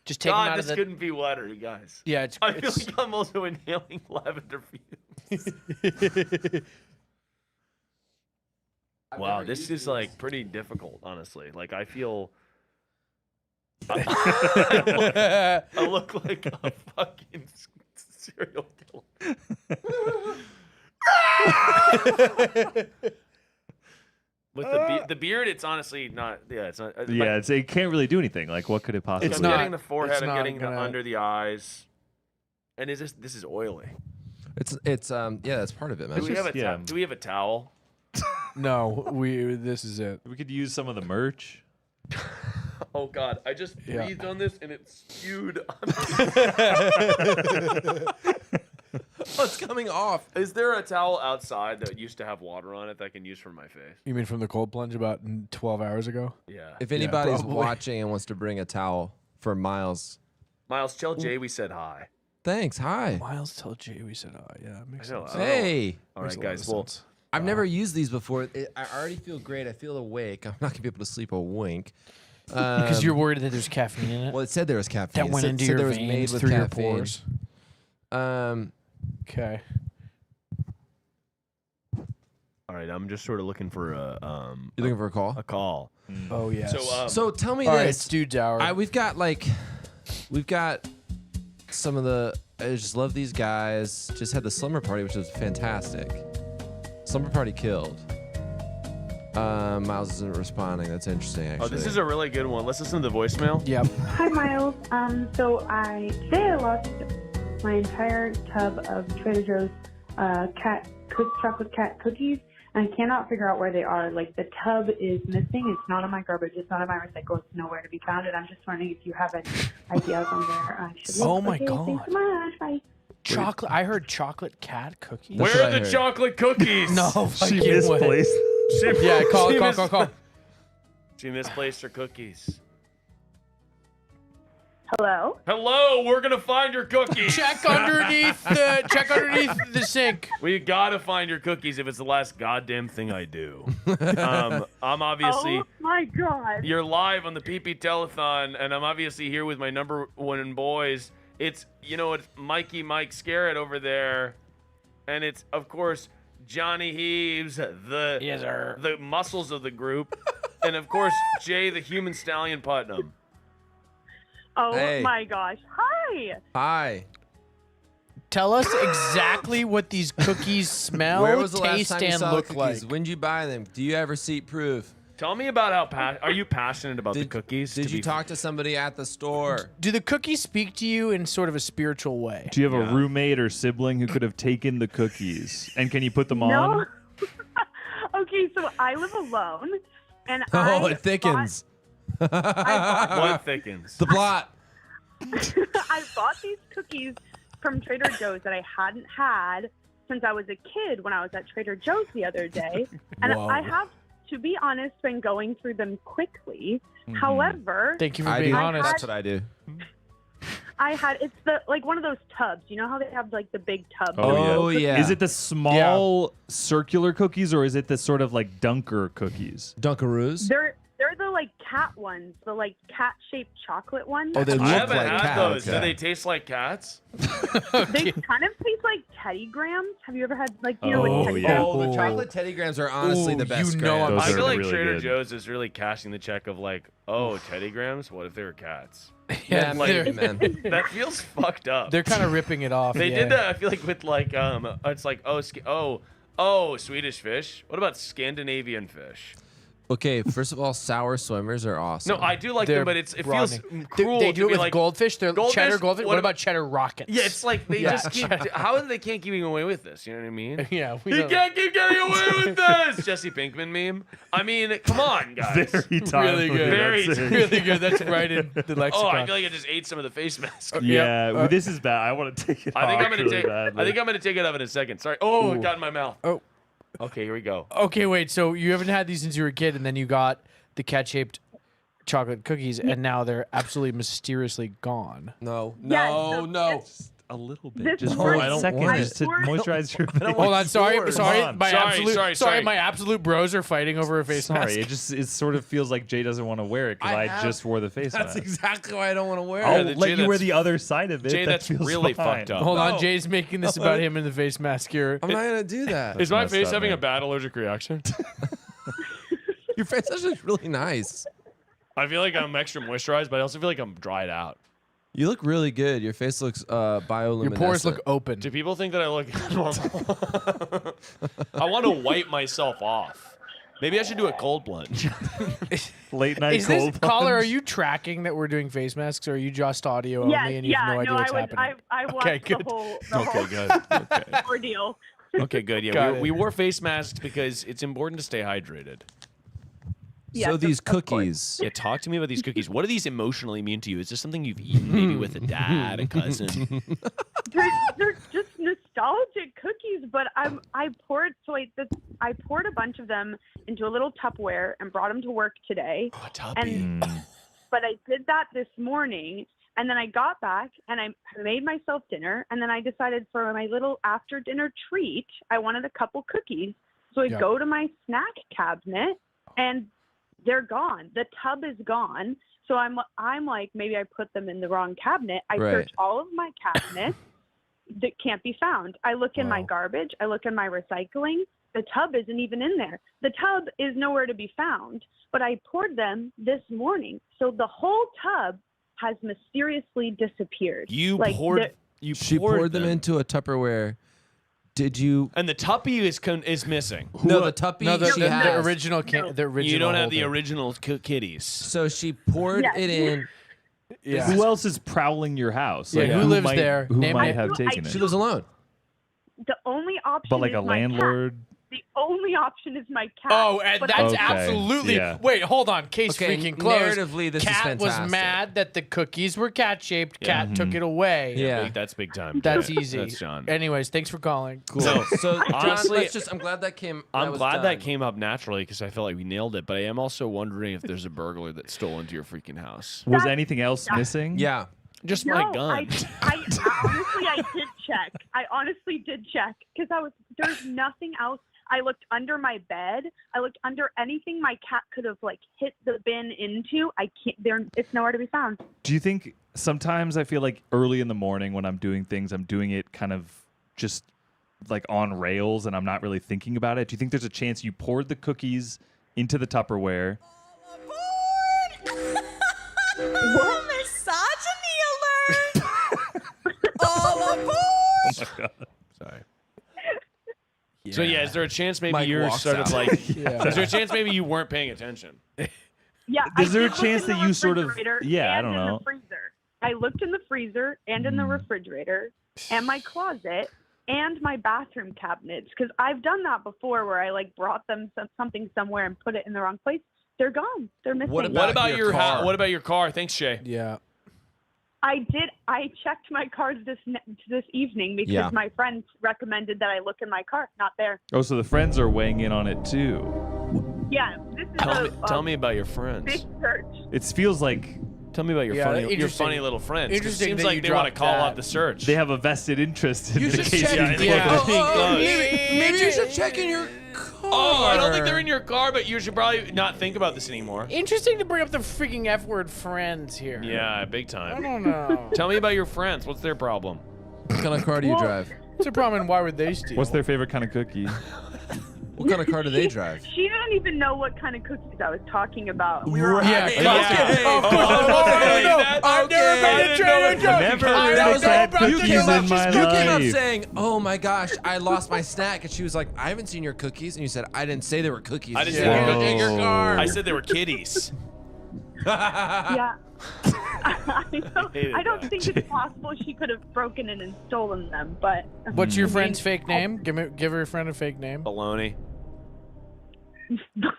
Just take them God, out this of the. couldn't be wetter, you guys. Yeah, I feel like I'm also inhaling lavender fumes. Wow, this is like pretty difficult, honestly. Like I feel. I look like a fucking serial killer. With the beard, it's honestly not. Yeah, it's not. Yeah, it can't really do anything. Like, what could it possibly? I'm do? getting the forehead. I'm getting gonna... the under the eyes. And this is oily. It's yeah, that's part of it, man. Do we have a towel? No, this is it. We could use some of the merch. Oh God! I just breathed on this and it spewed. Oh, it's coming off. Is there a towel outside that used to have water on it that I can use for my face? You mean from the cold plunge about 12 hours ago? Yeah. If anybody's watching and wants to bring a towel for Miles, tell Jay we said hi. Thanks. Hi. Miles, tell Jay we said hi. Yeah, makes sense. Hey. All right, guys. Well, I've never used these before. I already feel great. I feel awake. I'm not gonna be able to sleep a wink. Because you're worried that there's caffeine in it. Well, it said there was caffeine. That went into your veins through your pores. Okay. All right, I'm just sort of looking for a. You looking for a call? A call. Oh yes. So tell me all this. Right, it's dude's hour. We've got some of the. I just love these guys. Just had the slumber party, which was fantastic. Slumber party killed. Miles isn't responding. That's interesting. Actually. Oh, this is a really good one. Let's listen to the voicemail. Yep. Hi, Miles. So today I lost my entire tub of Trader Joe's chocolate cat cookies, and I cannot figure out where they are. Like, the tub is missing. It's not in my garbage. It's not in my recycle. It's nowhere to be found. And I'm just wondering if you have any ideas on where I should look. Oh my Okay, God. Thanks so much. Bye. Chocolate. I heard chocolate cat cookies. Where are the chocolate cookies? No, She fucking way. misplaced. Yeah, call. She misplaced her cookies. Hello? Hello, we're gonna find your cookies. Check underneath the sink. We gotta find your cookies if it's the last goddamn thing I do. I'm obviously. Oh my God. You're live on the PP Telethon, and I'm obviously here with my number one boys. It's Mikey Mike Scarrett over there, and it's of course Johnny Heaves, the muscles of the group, and of course Jay the Human Stallion Putnam. Oh Hey. my gosh. Hi. Hi. Tell us exactly what these cookies smell, Where was the last taste, time you and saw the look like. cookies? When did you buy them? Do you have receipt proof? Tell me about are you passionate about the cookies? Did you talk to somebody at the store? Do the cookies speak to you in sort of a spiritual way? Do you have a roommate or sibling who could have taken the cookies? And can you put them No. on? Okay, so I live alone, and Oh, it thickens. What thickens? The plot. I bought these cookies from Trader Joe's that I hadn't had since I was a kid when I was at Trader Joe's the other day. And Whoa. I have, to be honest, been going through them quickly. However, Thank you for being honest. That's what I do. it's one of those tubs. You know how they have like the big tub? Oh, yeah. Is it the small circular cookies or is it the sort of like Dunker cookies? Dunkaroos? They're the like cat ones, the like cat-shaped chocolate ones. Oh, they I look haven't like had cats. those. Yeah. Do they taste like cats? They kind of taste like Teddy Grahams. Have you ever had like with Teddy Grahams? Oh, the chocolate Teddy Grahams are honestly the best. Those I are feel like really Trader good. Joe's is really cashing the check of like, oh, Teddy Grahams? What if they were cats? Yeah, like, man. That feels fucked up. They're kind of ripping it off. They yeah. did that, I feel like, with like, it's like, Swedish fish. What about Scandinavian fish? Okay, first of all, sour swimmers are awesome. No, I do like They're them, but it feels broadening. cruel They to do it be with like, goldfish. They're cheddar goldfish. What about cheddar rockets? Yeah, it's like they Yeah. just keep. How they can't keep getting away with this? You know what I mean? Yeah, we He don't- can't keep getting away with this. Jesse Pinkman meme. I mean, come on, guys. Very timely. Really good. Very That's it. really good. That's right in the lexicon. Oh, I feel like I just ate some of the face mask. Yeah, well, this is bad. I want to take it I think off I'm gonna really take. badly. I think I'm gonna take it up in a second. Sorry. Oh, it got in my mouth. Oh. Okay, here we go. Okay, wait. So you haven't had these since you were a kid, and then you got the cat-shaped chocolate cookies, and now they're absolutely mysteriously gone. No, a little bit. This Just is for what- a second, just to moisturize your face. Hold on, sorry. Sorry, Sorry, my absolute bros are fighting over a face mask. Sorry, it sort of feels like Jay doesn't want to wear it because I just wore the face mask. That's exactly why I don't want to wear I'll it. let you wear the other side of it. Jay, that that's feels really fine. fucked up. Hold on, Jay's making this about him in the face mask here. I'm not gonna do that. Is my messed face up, having man. a bad allergic reaction? Your face actually is really nice. I feel like I'm extra moisturized, but I also feel like I'm dried out. You look really good. Your face looks bioluminescent. Your pores look open. Do people think that I look normal? I want to wipe myself off. Maybe I should do a cold plunge. Late night Is cold this plunge. caller? Are you tracking that we're doing face masks, or are you just audio Yes, only and you have no idea what's happening? I watched Okay, good. the whole Okay, good. Okay. ordeal. Okay, good. Yeah, Got we it. wore face masks because it's important to stay hydrated. Yes, So these of course. cookies. Yeah, talk to me about these cookies. What do these emotionally mean to you? Is this something you've eaten maybe with a dad, a cousin? They're just nostalgic cookies, but I poured a bunch of them into a little Tupperware and brought them to work today. Oh, Tuppy. But I did that this morning, and then I got back and I made myself dinner, and then I decided for my little after dinner treat, I wanted a couple cookies. So I Yeah. go to my snack cabinet, and they're gone. The tub is gone. So I'm like, maybe I put them in the wrong cabinet. I Right. search all of my cabinets that can't be found. I look in my Wow. garbage. I look in my recycling. The tub isn't even in there. The tub is nowhere to be found. But I poured them this morning. So the whole tub has mysteriously disappeared. You Like, poured. the- You She poured them into a Tupperware. Did you? And the Tuppy is missing. No, the Tuppy No, she the has. original. The original. You don't have the holder. original kitties. So she poured Yes. it in. Yeah. Who else is prowling your house? Yeah, who lives might, there? Who Name might it. have I- taken She it? lives alone. The only option But like is a my cat. landlord. The only option is my cat. Oh, and But that's Okay, absolutely. yeah. Wait, hold on. Case Okay, freaking closed. narratively, this is Cat was fantastic. mad that the cookies were cat shaped. Cat took it away. Yeah. That's big time. That's Yeah, easy. That's John. Anyways, thanks for calling. Cool. So, John, Honestly, I'm glad that came. I'm was glad done. that came up naturally because I feel like we nailed it. But I am also wondering if there's a burglar that stole into your freaking house. Was anything else missing? Yeah. Just No, my gun. I did check. I honestly did check because there's nothing else. I looked under my bed. I looked under anything my cat could have like hit the bin into. I can't. It's nowhere to be found. Do you think sometimes I feel like early in the morning when I'm doing things, I'm doing it kind of just like on rails and I'm not really thinking about it? Do you think there's a chance you poured the cookies into the Tupperware? Misogyny alert! All aboard! Oh my God. Sorry. So yeah, is there a chance maybe Mike you're walks sort out. of like? Yeah. Is there a chance maybe you weren't paying attention? Yeah. Is I there a did look chance in the that you sort of- refrigerator yeah, I and don't in know. The freezer. I looked in the freezer and in the refrigerator and my closet and my bathroom cabinets because I've done that before where I like brought them something somewhere and put it in the wrong place. They're gone. They're missing. What about your car? What about your car? Thanks, Shay. Yeah. I did. I checked my cars this evening because Yeah. my friends recommended that I look in my car. Not there. Oh, so the friends are weighing in on it too. Yeah, this is Tell me about your friends. big search. It feels like Tell me about your Yeah, your interesting. funny little friends. 'cause It Interesting seems that like you they want to dropped call that. out the search. they have a vested interest in You the should case. check. you Yeah. close. Maybe you should check in your car. Oh, I don't think they're in your car, but you should probably not think about this anymore. Interesting to bring up the freaking F word friends here. Yeah, big I time. don't know. Tell me about your friends. What's their problem? What kind of car do you drive? What's the problem and why would they steal? What's their favorite kind of cookie? What kind of car do they drive? She didn't even know what kind of cookies I was talking about. We were Right. Yeah, Okay. of course. Okay, I've never been a trader joke. Never I really know had about cookies the- in my You came up life. saying, "Oh my gosh, I lost my snack," and she was like, "I haven't seen your cookies," and you said, "I didn't say they were cookies." I didn't You say said, they were "Look in your car." I said they were kitties. Yeah. I don't that. think it's possible she could have broken in and stolen them, but What's your friend's fake name? Give her friend a fake name. Baloney.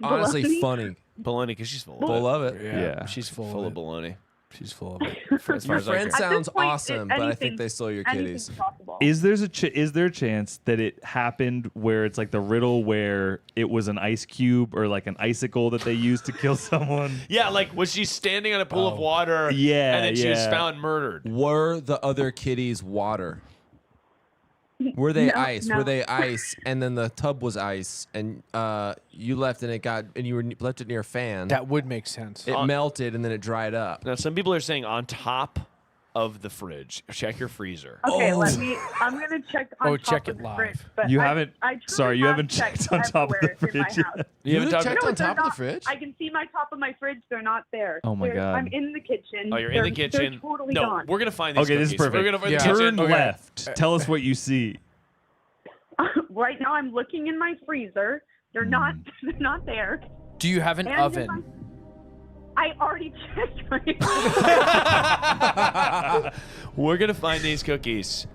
Honestly, Baloney? funny. Baloney, because she's full of Full it. of it. Yeah. She's full, Full of of it. baloney. She's full of it. As far Your as I friend care. At this sounds point, awesome, but I think anything- they stole your anything's kitties. possible. terrible. Is there a chance that it happened where it's like the riddle where it was an ice cube or like an icicle that they used to kill someone? Yeah, like was she standing on a pool of water? Yeah, and then she was yeah. found murdered. Were the other kitties water? Were they ice? no. Were they ice? And then the tub was ice, and you left, and you left it near a fan. That would make sense. It melted, and then it dried up. Now, some people are saying on top of the fridge. Check your freezer. Okay, I'm gonna check on top check of it the live. fridge. But You I haven't. truly Sorry, you have haven't checked on top of the everywhere in my fridge house. yet. You haven't checked No, on they're top of the not. fridge? I can see my top of my fridge. They're not there. Oh my God. I'm in the kitchen. Oh, you're in the They're kitchen. totally no, gone. we're gonna find these. Okay, this is cookies. perfect. We're gonna find the Turn kitchen. left. Tell us what you see. Right now, I'm looking in my freezer. They're not. Hmm. They're not there. Do you have an And in oven? I already checked my. We're gonna find these cookies.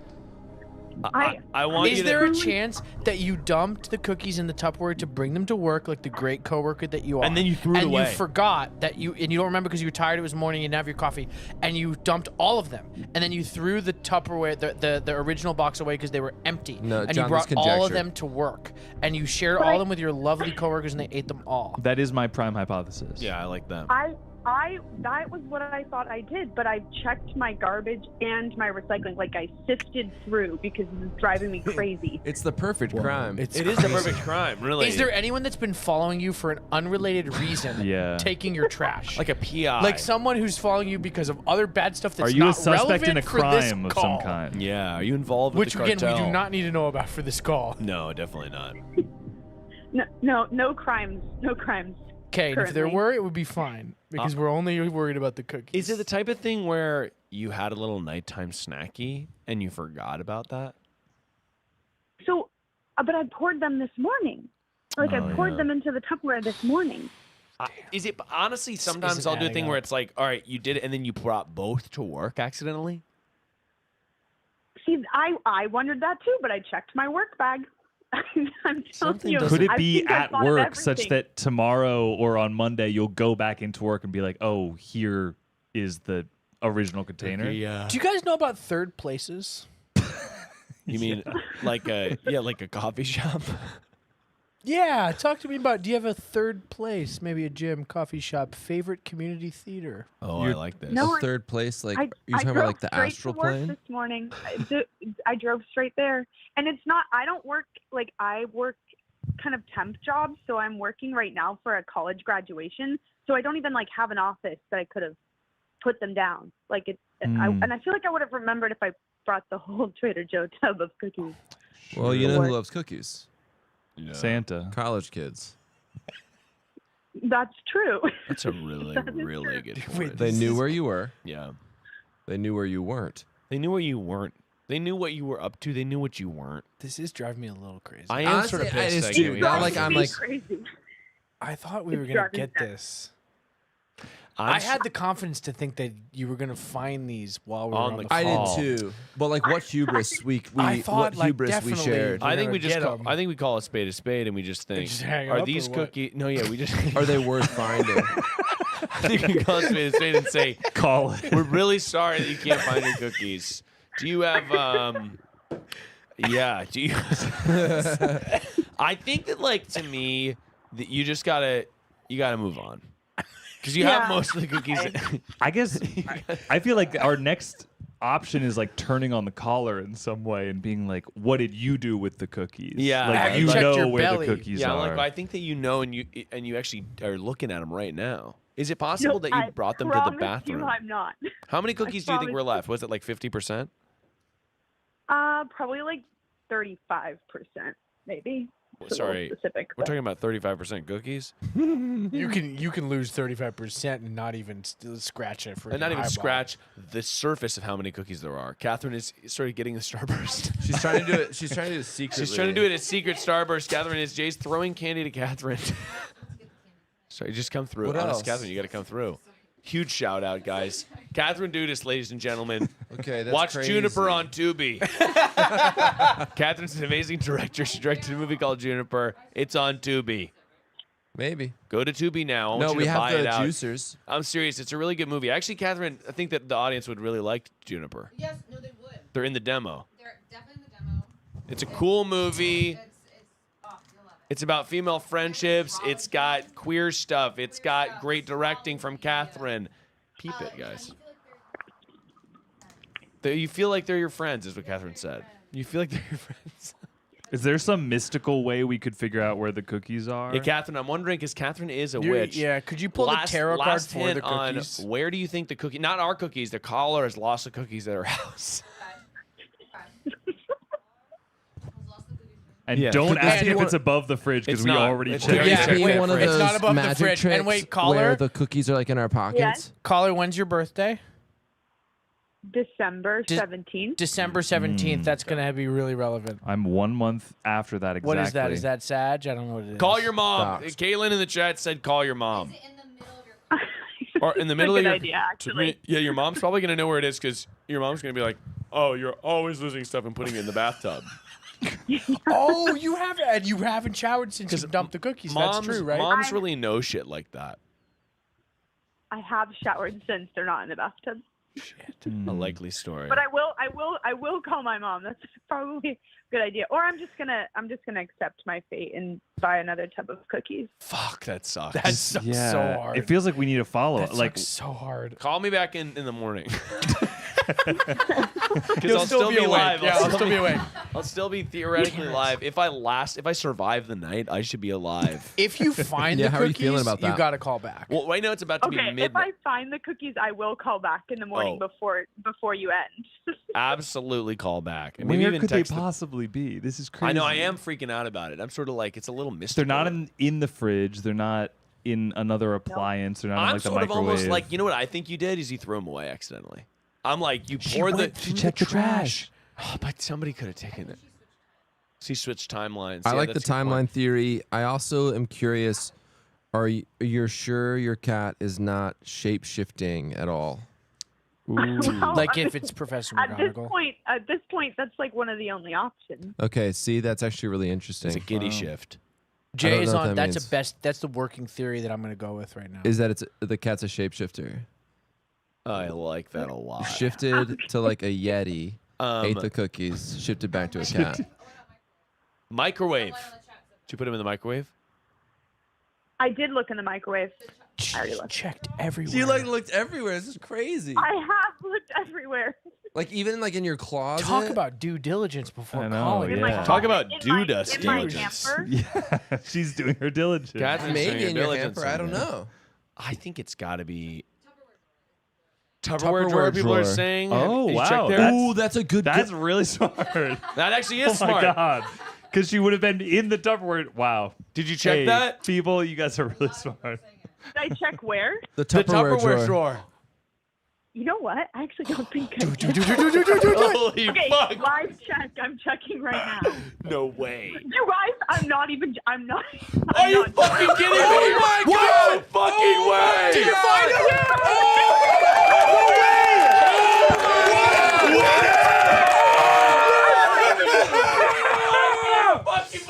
I want Is you there to. a chance that you dumped the cookies in the Tupperware to bring them to work, like the great coworker that you are, And then you threw it away. and you forgot that you don't remember because you were tired. It was morning. You didn't have your coffee, and you dumped all of them, and then you threw the Tupperware, the original box away because they were empty, No, and John, you brought this all of conjecture. them to work, and you shared all of them with your lovely coworkers, and they ate them all. That is my prime hypothesis. Yeah, I like that. That was what I thought I did, but I checked my garbage and my recycling. Like I sifted through because this is driving me crazy. It's the perfect crime. It is the perfect crime, really. Is there anyone that's been following you for an unrelated reason? Yeah. Taking your trash, like a PI? like someone who's following you because of other bad stuff that's Are you not a suspect in a relevant for this crime of call. some kind? Yeah. Are you involved with Which the again, cartel? we do not need to know about for this call. No, definitely not. No crimes. No crimes. Okay, and if there currently. were, it would be fine because we're only worried about the cookies. Is it the type of thing where you had a little nighttime snacky and you forgot about that? So, but I poured them this morning. Like I Oh, poured yeah. them into the Tupperware this morning. Is it honestly? Sometimes it I'll do a adding thing up? where it's like, all right, you did it, and then you brought both to work accidentally. See, I wondered that too, but I checked my work bag. I'm telling you. Could it I be think I at thought of work such everything. that tomorrow or on Monday you'll go back into work and be like, oh, here is the original container? Yeah. Do you guys know about third places? You mean like a coffee shop? Yeah, talk to me about. Do you have a third place? Maybe a gym, coffee shop, favorite community theater? Oh, I like this. No, a third place, like I you're talking drove about like the straight astral to work plane. this morning. I drove straight there, and it's not. I don't work like I work kind of temp jobs, so I'm working right now for a college graduation. So I don't even like have an office that I could have put them down. Like it's, and I feel like I would have remembered if I brought the whole Trader Joe tub of cookies. Well, you know Or- who loves cookies? Santa. College kids. That's true. That's a really, really good point. They knew where you were. Yeah. They knew where you weren't. They knew where you weren't. They knew what you were up to. They knew what you weren't. This is driving me a little crazy. I am sort of pissed. it's I true. get Now, it. like I'm like, crazy. I thought we It's were gonna driving me get nuts. this. I'm I had the confidence to think that you were gonna find these while we were On on the the I call. did too. But like, what hubris we I thought, what like, hubris we definitely shared. we're I think gonna we just get call, 'em. I think we call a spade, and we just think, just hang are up these or what? cookies? No, yeah, we just Are they worth finding? I think we call a spade and say, Call it. we're really sorry that you can't find your cookies. Do you have yeah, do you I think that like to me that you just gotta move on. Because you have Yeah. most of the cookies. I guess I feel like our next option is like turning on the collar in some way and being like, what did you do with the cookies? Yeah. Like Have you you checked know your where belly? the cookies Yeah, are. like I think that you know and you actually are looking at them right now. Is it possible that you I brought them to the promise bathroom? You I'm not. How many cookies do you think promise were left? Was it like 50%? Probably like 35%, maybe. It's a little Sorry, specific. we're but- talking about 35% cookies, You can lose 35% and not even scratch it for and not even scratch the surface of how many cookies there are. Catherine is sort of getting the starburst. She's trying to do it. She's trying to do it secretly. She's trying to do it at secret starburst. Catherine is Jay's throwing candy to Catherine. Sorry, just come through. What Honest, else? Catherine, you got to come through. Huge shout out, guys. Catherine Dudas, ladies and gentlemen. Okay, that's Watch crazy. Juniper on Tubi. Catherine's an amazing director. She directed a movie called Juniper. It's on Tubi. Maybe. Go to Tubi now. I want No, you we to have buy the it out. juicers. I'm serious. It's a really good movie. Actually, Catherine, I think that the audience would really like Juniper. Yes, no, they would. They're in the demo. It's a cool movie. It's about female friendships. It's got queer stuff. It's got great directing from Catherine. Peep it, guys. You feel like they're your friends, is what Catherine said. You feel like they're your friends. Is there some mystical way we could figure out where the cookies are? Yeah, Catherine, I'm wondering, because Catherine is a witch. Yeah, could you pull the tarot card last for hint the cookies? On where do you think the cookie? Not our cookies. The caller has lost the cookies at her house. And don't ask if it's above the fridge because we already checked. Yeah, one of it's those not above the magic fridge. tricks And wait, caller, where the cookies are like in our pockets. Caller, when's your birthday? December 17th. December 17th. That's going to be really relevant. I'm 1 month after that exactly. What is that? Is that Sag? I don't know what it is. Call your mom. Stop. Caitlin in the chat said call your mom. Or in the It's middle a of good your idea, actually. Yeah, your mom's probably gonna know where it is because your mom's gonna be like, "Oh, you're always losing stuff and putting it in the bathtub." Oh, you haven't showered since you dumped the cookies. That's true, right? Moms really know shit like that. I have showered since they're not in the bathtub. A likely story. But I will call my mom. That's probably a good idea. Or I'm just gonna accept my fate and buy another tub of cookies. Fuck, that sucks. That sucks so hard. It feels like we need a follow That up. Like sucks so hard. Call me back in the morning. You'll I'll still be awake. live. Yeah, I'll still be awake. I'll still be theoretically live. If I survive the night, I should be alive. If you find Yeah, the how are you cookies, feeling about that? you got to call back. Well, right now it's about to be Okay, if midnight. I find the cookies, I will call back in the morning before you end. Absolutely call back. And maybe where even could they text them. possibly be? This is crazy. I know I am freaking out about it. I'm sort of like it's a little mystical. They're not in the fridge. They're not in another appliance. They're not in I'm like the sort of microwave. almost like, you know what I think you did is you threw them away accidentally. I'm like, you poured the. She checked the trash. Oh, but somebody could have taken it. She switched timelines. I Yeah, like the that's a good timeline point. theory. I also am curious. You're sure your cat is not shape shifting at all? Well, Like if it's Professor at McGonagall. this point, that's like one of the only options. Okay, see, that's actually really interesting. It's a giddy shift. I Jay don't is know what on. that That's means. a best. That's the working theory that I'm going to go with right now. Is that the cat's a shapeshifter? I like that a lot. Shifted to like a yeti, Um, ate the cookies, shifted back to a cat. Microwave. Did you put him in the microwave? I did look in the microwave. I already looked. Checked everywhere. You like looked everywhere. This is crazy. I have looked everywhere. Like even like in your closet. Talk about due diligence before I know, calling. yeah. Talk about In due my- dust in my diligence. camper? Yeah, she's doing her diligence. Catherine's doing maybe her in your diligence hamper. I on don't that. know. I think it's got to be Tupperware drawer. Tupperware People are drawer. saying. Oh, Have you wow. checked there? Ooh, that's a good. That's really smart. That actually Oh is smart. my god. Because she would have been in the Tupperware. Wow. Did you check Hey, that? people, you guys are really smart. Did I check where? The The Tupperware, drawer. You know what? I actually don't think I did. Holy Okay, fuck. live check. I'm checking right now. No way. You guys, I'm not. Are you fucking kidding me? Oh my God! No fucking way! Did you find it?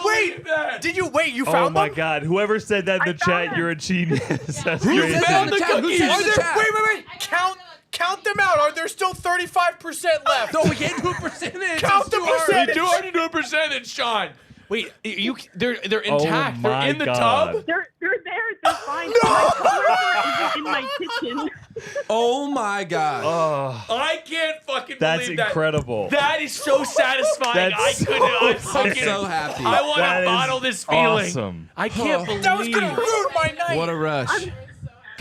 Wait! Did you wait? You Oh found my them? god. Whoever said that in the chat, you're a genius. That's Who crazy. found the Who cookies? said Are the there? chat? Wait. Count them out. Are there still 35% left? No, we can't do a percentage. Count It's the too hard. percentage. Do already do a percentage, Sean. Wait, they're Oh intact. my they're in the God. tub. They're there. They're fine. My Tupperware isn't in my kitchen. Oh my god. Oh, I can't fucking that's believe that. incredible. That is so satisfying. That's I so couldn't. I'm exciting. fucking so happy. I want That to is bottle this feeling. awesome. I can't believe That was gonna ruin my night. What a rush.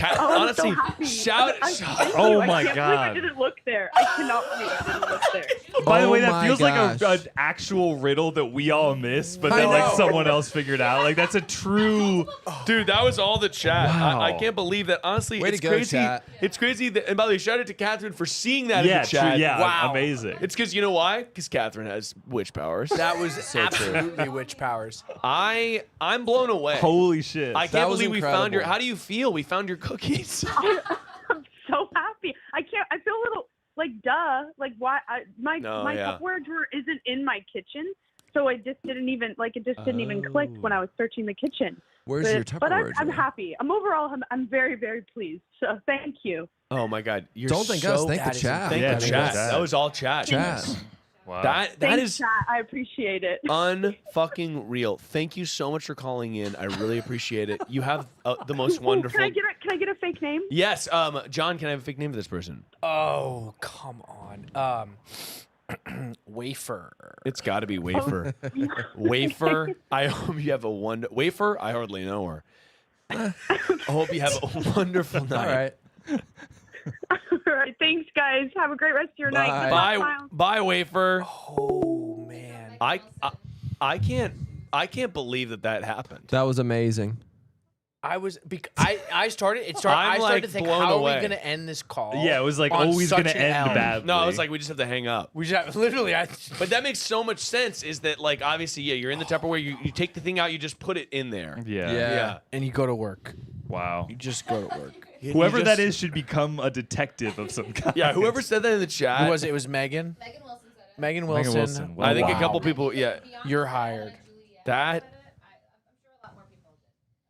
I'm so honestly, happy. shout. Thank Oh you. my I can't God. believe I didn't look there. I cannot believe I didn't look there. By the Oh way, that my feels like gosh. an actual riddle that we all missed, but I that like know. someone else figured out. Like that's a true. Dude, that was all the chat. Wow. I can't believe that. Honestly, Way to it's go, crazy. chat. It's crazy. That, and by the way, shout out to Catherine for seeing that Yeah, in the chat. true, yeah, wow, amazing. It's because you know why? Because Catherine has witch powers. That was absolutely witch powers. I'm blown away. Holy shit! I That can't was believe we found your. incredible. How do you feel? We found your cookies. I'm so happy. I feel a little like duh. Like why? My yeah. Tupperware drawer isn't in my kitchen, so I just didn't even didn't even click when I was searching the kitchen. Where's but, your But Tupperware I'm drawer? happy. I'm very, very pleased. So thank you. Oh my God! You're Don't thank so us, thank the that is- chat. Thank Yeah, the thank chat. the chat. That was all chat. Chat. Wow. That Thanks, is chat. I appreciate it. unfucking real. Thank you so much for calling in. I really appreciate it. You have the most wonderful. Can I get a fake name? Yes, John. Can I have a fake name for this person? Oh, come on. Wafer. It's got to be Wafer. Wafer. I hope you have a Wafer. I hardly know her. I hope you have a wonderful night. All right. All right. Thanks, guys. Have a great rest of your night. Good luck, Miles. Bye, Wafer. Oh man. I can't believe that happened. That was amazing. I started to think, blown how away. are we going to end this call? Yeah, it was like on always such going to an end L? badly. No, it's like we just have to hang up. We just have, literally. But that makes so much sense. Is that like obviously you're in the Tupperware. You take the thing out. You just put it in there. Yeah. And you go to work. Wow. You just go to work. Whoever that is should become a detective of some kind. Yeah, whoever said that in the chat. Who was it? It was Megan. Megan Wilson. Wilson. Well, I think wow. a couple people. Yeah, You're hired. that.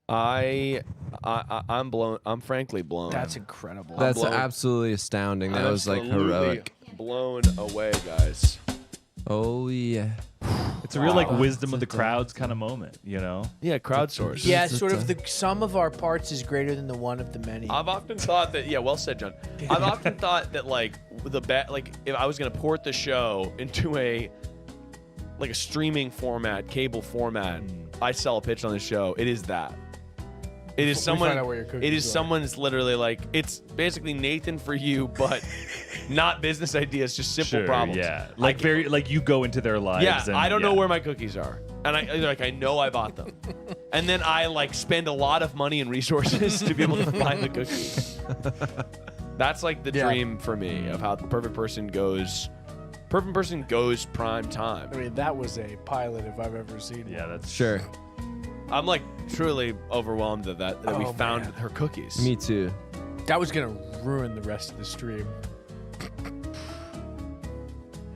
I'm blown. I'm frankly blown. That's incredible. That's blown. absolutely astounding. That was like Absolutely heroic. Blown away, guys. Oh yeah. It's a real like wisdom of the crowds kind of moment, you know? Yeah, crowdsource. Yeah, sort of the sum of our parts is greater than the one of the many. I've often thought that. Yeah, well said, John. I've often thought that like if I was gonna port the show into a streaming format, cable format, I sell a pitch on the show. It is that. It is someone. find out where your cookies It is are. someone's literally like it's basically Nathan for you, but not business ideas, just simple problems. Yeah. Like you go into their lives. Yeah, and, I don't know where my cookies are, and I know I bought them, and then I spend a lot of money and resources to be able to find the cookies. That's like the dream for me of how the perfect person goes. Perfect person goes prime time. I mean, that was a pilot if I've ever seen it. Yeah, that's Sure. I'm truly overwhelmed that we Oh, found man. her cookies. Me too. That was gonna ruin the rest of the stream.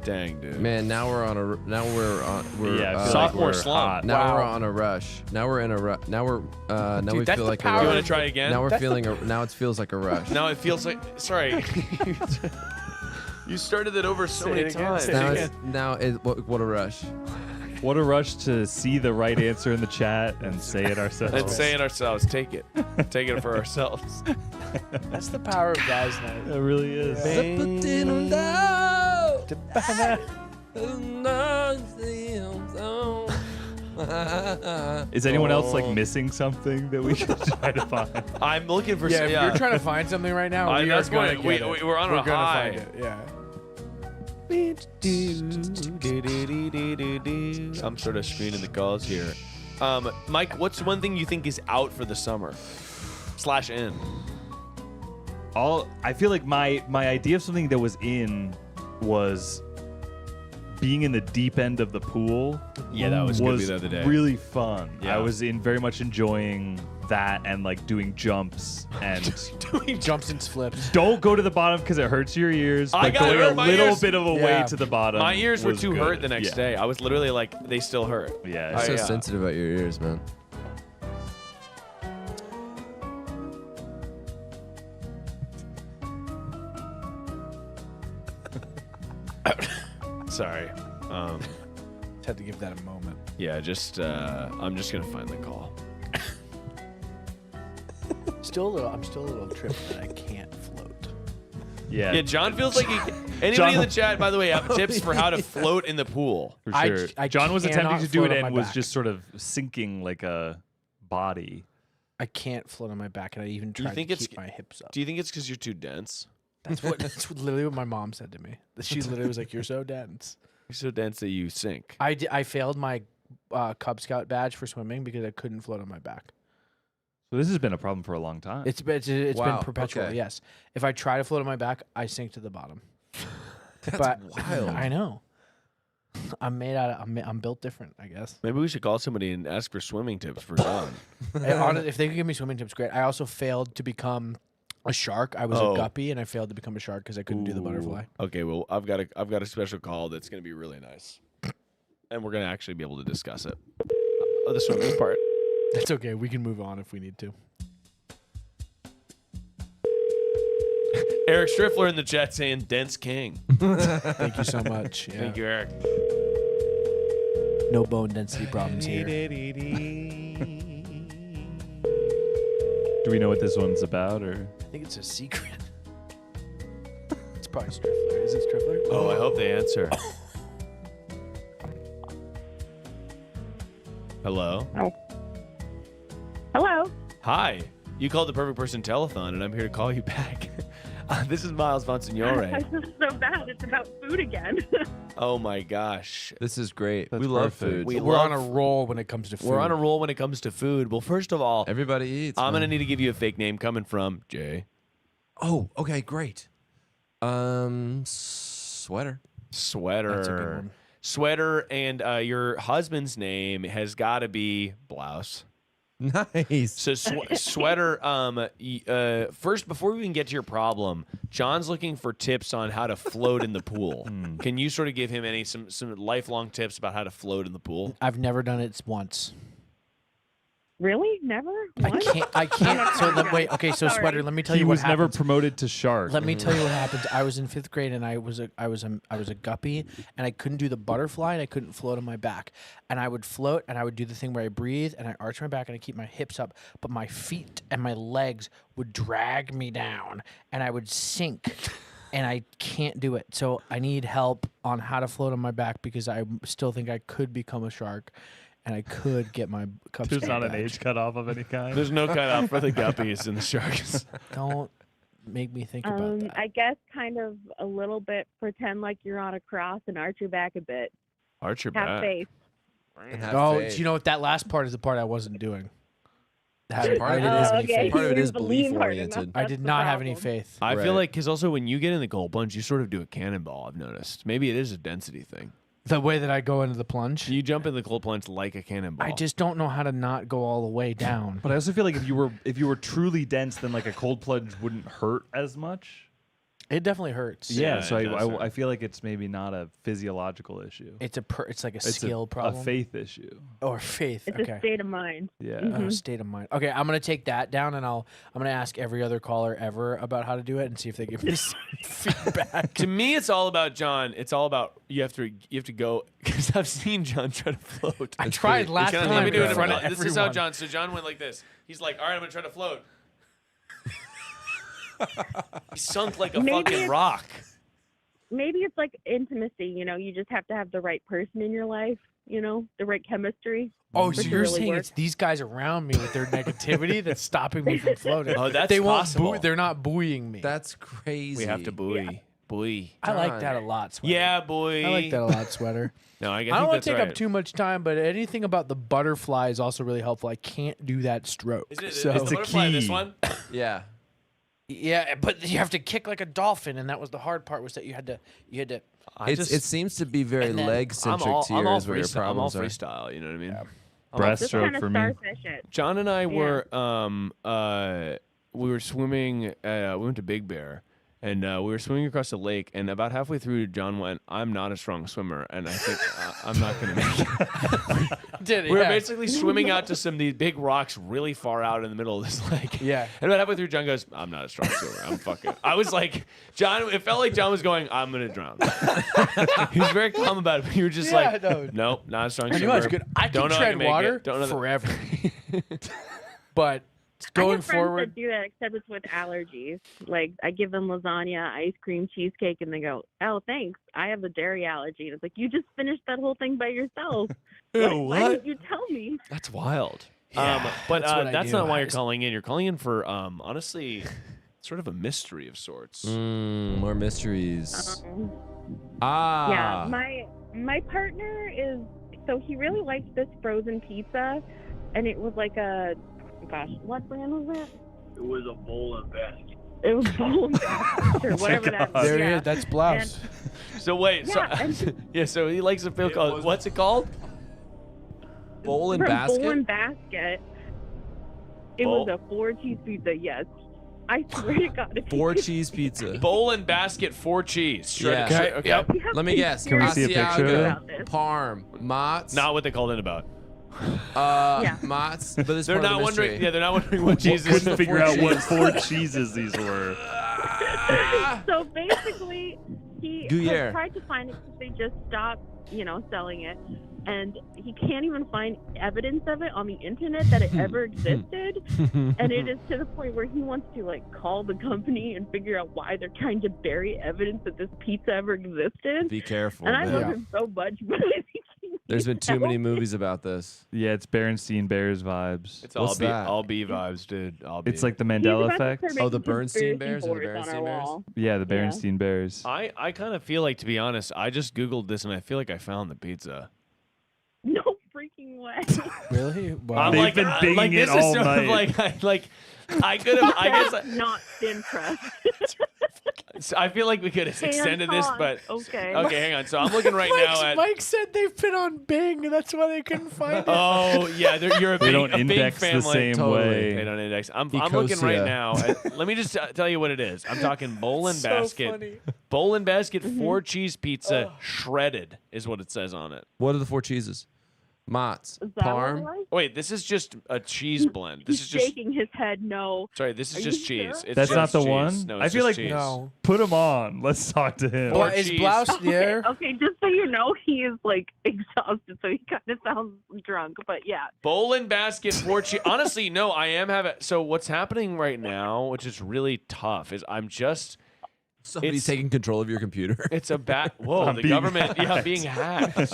Dang, dude. Man, now we're Yeah, I feel sophomore like we're slump. hot. now we're on a rush. Now we're in a rush. Now we're now Dude, we that's feel the like power a You rush. want to try again? Now we're feeling now it feels like a rush. Now it feels like. Sorry. You started it over so Say many it again, times. say it Now again. what a rush. What a rush to see the right answer in the chat and say it ourselves. Let's say it ourselves. Take it. Take it for ourselves. That's the power of guys' night. It really is. Is anyone else missing something that we should try to find? I'm looking for. Yeah, if you're trying to find something right now, we are that's gonna why get it. we're on We're a gonna high. find it. Yeah. I'm sort of screening the calls here. Mike, what's one thing you think is out for the summer? /in. I feel like my idea of something that was in was being in the deep end of the pool. Yeah, that was gonna be the other day. Really fun. Yeah. I was very much enjoying that and doing jumps and Doing Jumps and flips. don't go to the bottom because it hurts your ears. I But got going hurt. a My little ears- bit of a way Yeah. to the bottom. My ears were was too good. hurt the next Yeah. day. I was literally they still hurt. Yeah. You're so yeah. sensitive about your ears, man. Sorry. Just had to give that a moment. Yeah, I'm just gonna find the call. I'm still a little tripped that I can't float. Yeah. Yeah, John feels like anybody in the chat, by the way, have tips for how to float in the pool. For I- sure. I John was attempting cannot to do it float on and my was back. just sort of sinking like a body. I can't float on my back, and I even Do you tried think to it's keep my hips up. Do you think it's because you're too dense? That's literally what my mom said to me. She literally was like, "You're so dense." You're so dense that you sink. I failed my Cub Scout badge for swimming because I couldn't float on my back. So this has been a problem for a long time. It's Wow, been perpetual. okay. Yes. If I try to float on my back, I sink to the bottom. That's but wild. I know. I'm made out of. I'm built different, I guess. Maybe we should call somebody and ask for swimming tips for John. If they could give me swimming tips, great. I also failed to become a shark. I was a guppy, and I failed to become a shark because I couldn't do the butterfly. Okay, well, I've got a special call that's gonna be really nice, and we're gonna actually be able to discuss it. The swimming part. That's okay. We can move on if we need to. Eric Striffler in the chat saying dense king. Thank you so much. Yeah. Thank you, Eric. No bone density problems here. Do we know what this one's about, or? I think it's a secret. It's probably Striffler. Is it Striffler? Oh, I hope they answer. Hello? Oh. Hello. Hi. You called the perfect person telethon, and I'm here to call you back. This is Miles Bonsignore. I feel so bad. It's about food again. Oh my gosh. This is great. That's we love perfect. food. We're on a roll when it comes to food. We're on a roll when it comes to food. Well, first of all, Everybody eats. I'm man. going to need to give you a fake name coming from Jay. Oh, okay, great. Sweater. Sweater. That's a good one. Sweater, and your husband's name has got to be Blouse. Nice. So sweater. First, before we even get to your problem, John's looking for tips on how to float in the pool. Can you sort of give him some lifelong tips about how to float in the pool? I've never done it once. Really? Never? Once? I can't. So wait. Okay. So Sorry. Sweater. Let me tell He you what was never happens. promoted to shark. Let me tell you what happened. I was in 5th grade and I was a guppy and I couldn't do the butterfly and I couldn't float on my back. And I would float and I would do the thing where I breathe and I arch my back and I keep my hips up, but my feet and my legs would drag me down and I would sink. And I can't do it. So I need help on how to float on my back because I still think I could become a shark. And I could get my cups. There's not an age cutoff of any kind. There's no cutoff for the guppies and the sharks. Don't make me think about that. I guess kind of a little bit pretend like you're on a cross and arch your back a bit. Arch your Have back. faith. And have Oh, faith. you know what? That last part is the part I wasn't doing. Part of it is- okay. part of it You is didn't belief believe hard enough. oriented. I That's did the not have any problem. faith. I Right. feel like, because also when you get in the cold plunge, you sort of do a cannonball, I've noticed. Maybe it is a density thing. The way that I go into the plunge. You jump in the cold plunge like a cannonball. I just don't know how to not go all the way down. But I also feel like if you were truly dense, then like a cold plunge wouldn't hurt as much. It definitely hurts. Yeah, Yeah, so it does hurt. I feel like it's maybe not a physiological issue. It's like a It's skill problem. a faith issue. Or faith. It's okay. a state of mind. Yeah. Mhm. State of mind. Okay, I'm gonna take that down and I'm gonna ask every other caller ever about how to do it and see if they give me some feedback. To me, it's all about John. It's all about you have to go, because I've seen John try to float. I tried last Let time me do it in in front of front of. This is how everyone. John. So John went like this. He's like, all right, I'm gonna try to float. He sunk like a Maybe fucking it's- rock. Maybe it's like intimacy, you just have to have the right person in your life, the right chemistry. Oh, for so it to you're really saying work. it's these guys around me with their negativity that's stopping me from floating? Oh, that's they won't possible. they're not buoying me. That's crazy. We have to buoy. Buoy. I like that a lot, Sweater. Yeah, boy. I like that a lot, Sweater. No, I I think don't want that's to take right. up too much time, but anything about the butterfly is also really helpful. I can't do that stroke. Is it, so is the butterfly this one? Yeah. yeah, but you have to kick like a dolphin, and that was the hard part. Was that you had to. It seems to be very and then leg centric to I'm all yours where your freestyle. I'm all problems are. freestyle. You know what I mean? Breaststroke for me. Starfish it. John and I Yeah. were we were swimming. We went to Big Bear, and we were swimming across the lake. And about halfway through, John went, "I'm not a strong swimmer, and I think I'm not going to make it." Did it, We were yeah. basically swimming out to these big rocks really far out in the middle of this lake. Yeah. And about halfway through, John goes, "I'm not a strong swimmer. I'm fucking." I was like, John. It felt like John was going, "I'm gonna drown." He was very calm about it, but you were just Yeah, like, no. "Nope, not a strong I swimmer." knew I was good. I Don't can know how to tread make water it. Don't know forever, but I going have friends forward. that do that, except it's with allergies. Like I give them lasagna, ice cream, cheesecake, and they go, "Oh, thanks. I have a dairy allergy." And it's like you just finished that whole thing by yourself. Why didn't you tell me? That's wild. Yeah, But that's what I that's do. not why you're calling in. You're calling in for honestly, sort of a mystery of sorts. More mysteries. Yeah, Ah. my partner is he really likes this frozen pizza, and it was like what brand was that? It was a bowl and basket. It was Bowl and Basket or whatever that is. There he yeah. is. That's Blouse. So wait, Yeah, so he likes a feel called. What's it called? Bowl and From basket? Bowl and Basket. It Bowl? was a 4-cheese pizza, yes. I swear to God. if you 4 could- cheese pizza. Bowl and basket, 4 cheese. Yeah. Shredded. Okay. Yep. You have Let me to guess. Can we see a picture of Asiago, it? Parm, Mott's. Not what they called in about. Yeah. Mott's. But it's They're part of not the wondering. mystery. Yeah, they're not wondering what cheese. Couldn't figure out what 4 cheeses these were. So basically, he Gruyere. has tried to find it because they just stopped, selling it. And he can't even find evidence of it on the internet that it ever existed. And it is to the point where he wants to call the company and figure out why they're trying to bury evidence that this pizza ever existed. Be careful, And I man. love him so much, but There's been too many movies about this. Yeah, it's Berenstein Bears vibes. It's all B vibes, dude. All B. It's like the Mandela effect. Oh, the Bernstein Bears and the Berenstein Bears? Yeah, the Berenstein Bears. I kind of feel like, to be honest, I just Googled this and I feel like I found the pizza. no freaking way. Really? I'm They've like, been digging like, it this is all sort of night. I could have, I guess. Not thin crust. I feel like we could have extended this, but Okay. Okay, hang on. So I'm looking right now at. Mike said they've been on Bing. That's why they couldn't find it. Oh yeah, you're a They big, don't a big index the family. same Totally. way. They don't index. I'm looking right now. Let me just tell you what it is. I'm talking bowl and So basket. funny. Bowl and basket 4-cheese pizza shredded is what it says on it. What are the 4 cheeses? Mott's, Parm. Wait, this is just a cheese blend. This He's is just. shaking his head no. Sorry, this is Are just you cheese. sure? It's That's just not the cheese. one. No, I it's feel just like cheese. put him on. Let's talk to him. Four Is cheese. Blouse there? Okay, just so you know, he is exhausted, so he kind of sounds drunk. But yeah, Bowl and basket 4 cheese. Honestly, no, I am having. So what's happening right now, which is really tough, is I'm just. Somebody's taking control of your computer. It's a Whoa, I'm the being government, hacked. being hacked.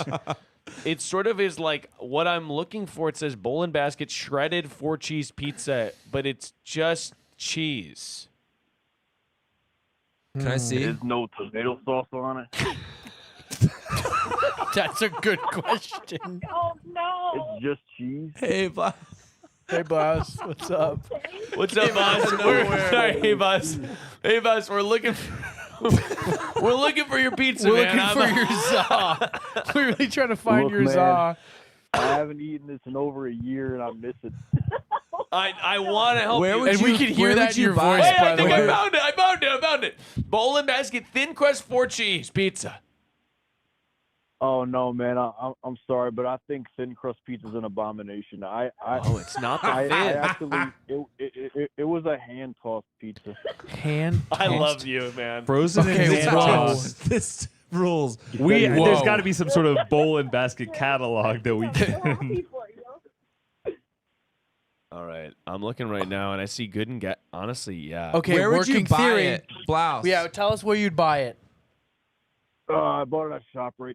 It sort of is like what I'm looking for. It says bowl and basket shredded 4-cheese pizza, but it's just cheese. Can I see? There's no tomato sauce on it. That's a good question. Oh no! It's just cheese. Hey, Blouse. Hey, Blouse. What's up? What's up, boss? Sorry, hey, boss. Hey, boss. We're looking for your pizza, We're man. looking for your za. We're really trying to find Look, your man, za. I haven't eaten this in over a year, and I miss it. I want to help Where you. would And we can hear where that would in you your buy voice, it? Hey, by I the think way. I found it. Bowl and basket thin crust 4-cheese pizza. Oh no, man! I'm sorry, but I think thin crust pizza is an abomination. It's not the I thin. actually, it was a hand tossed pizza. Hand. I love you, man. Frozen Okay, and whoa. tossed. This rules. There's Whoa. got to be some sort of bowl and basket catalog that we can. All right, I'm looking right now, and I see good and get. Honestly, yeah. Okay, Where would you working buy theory. it? Blouse. Yeah, tell us where you'd buy it. I bought it at ShopRite.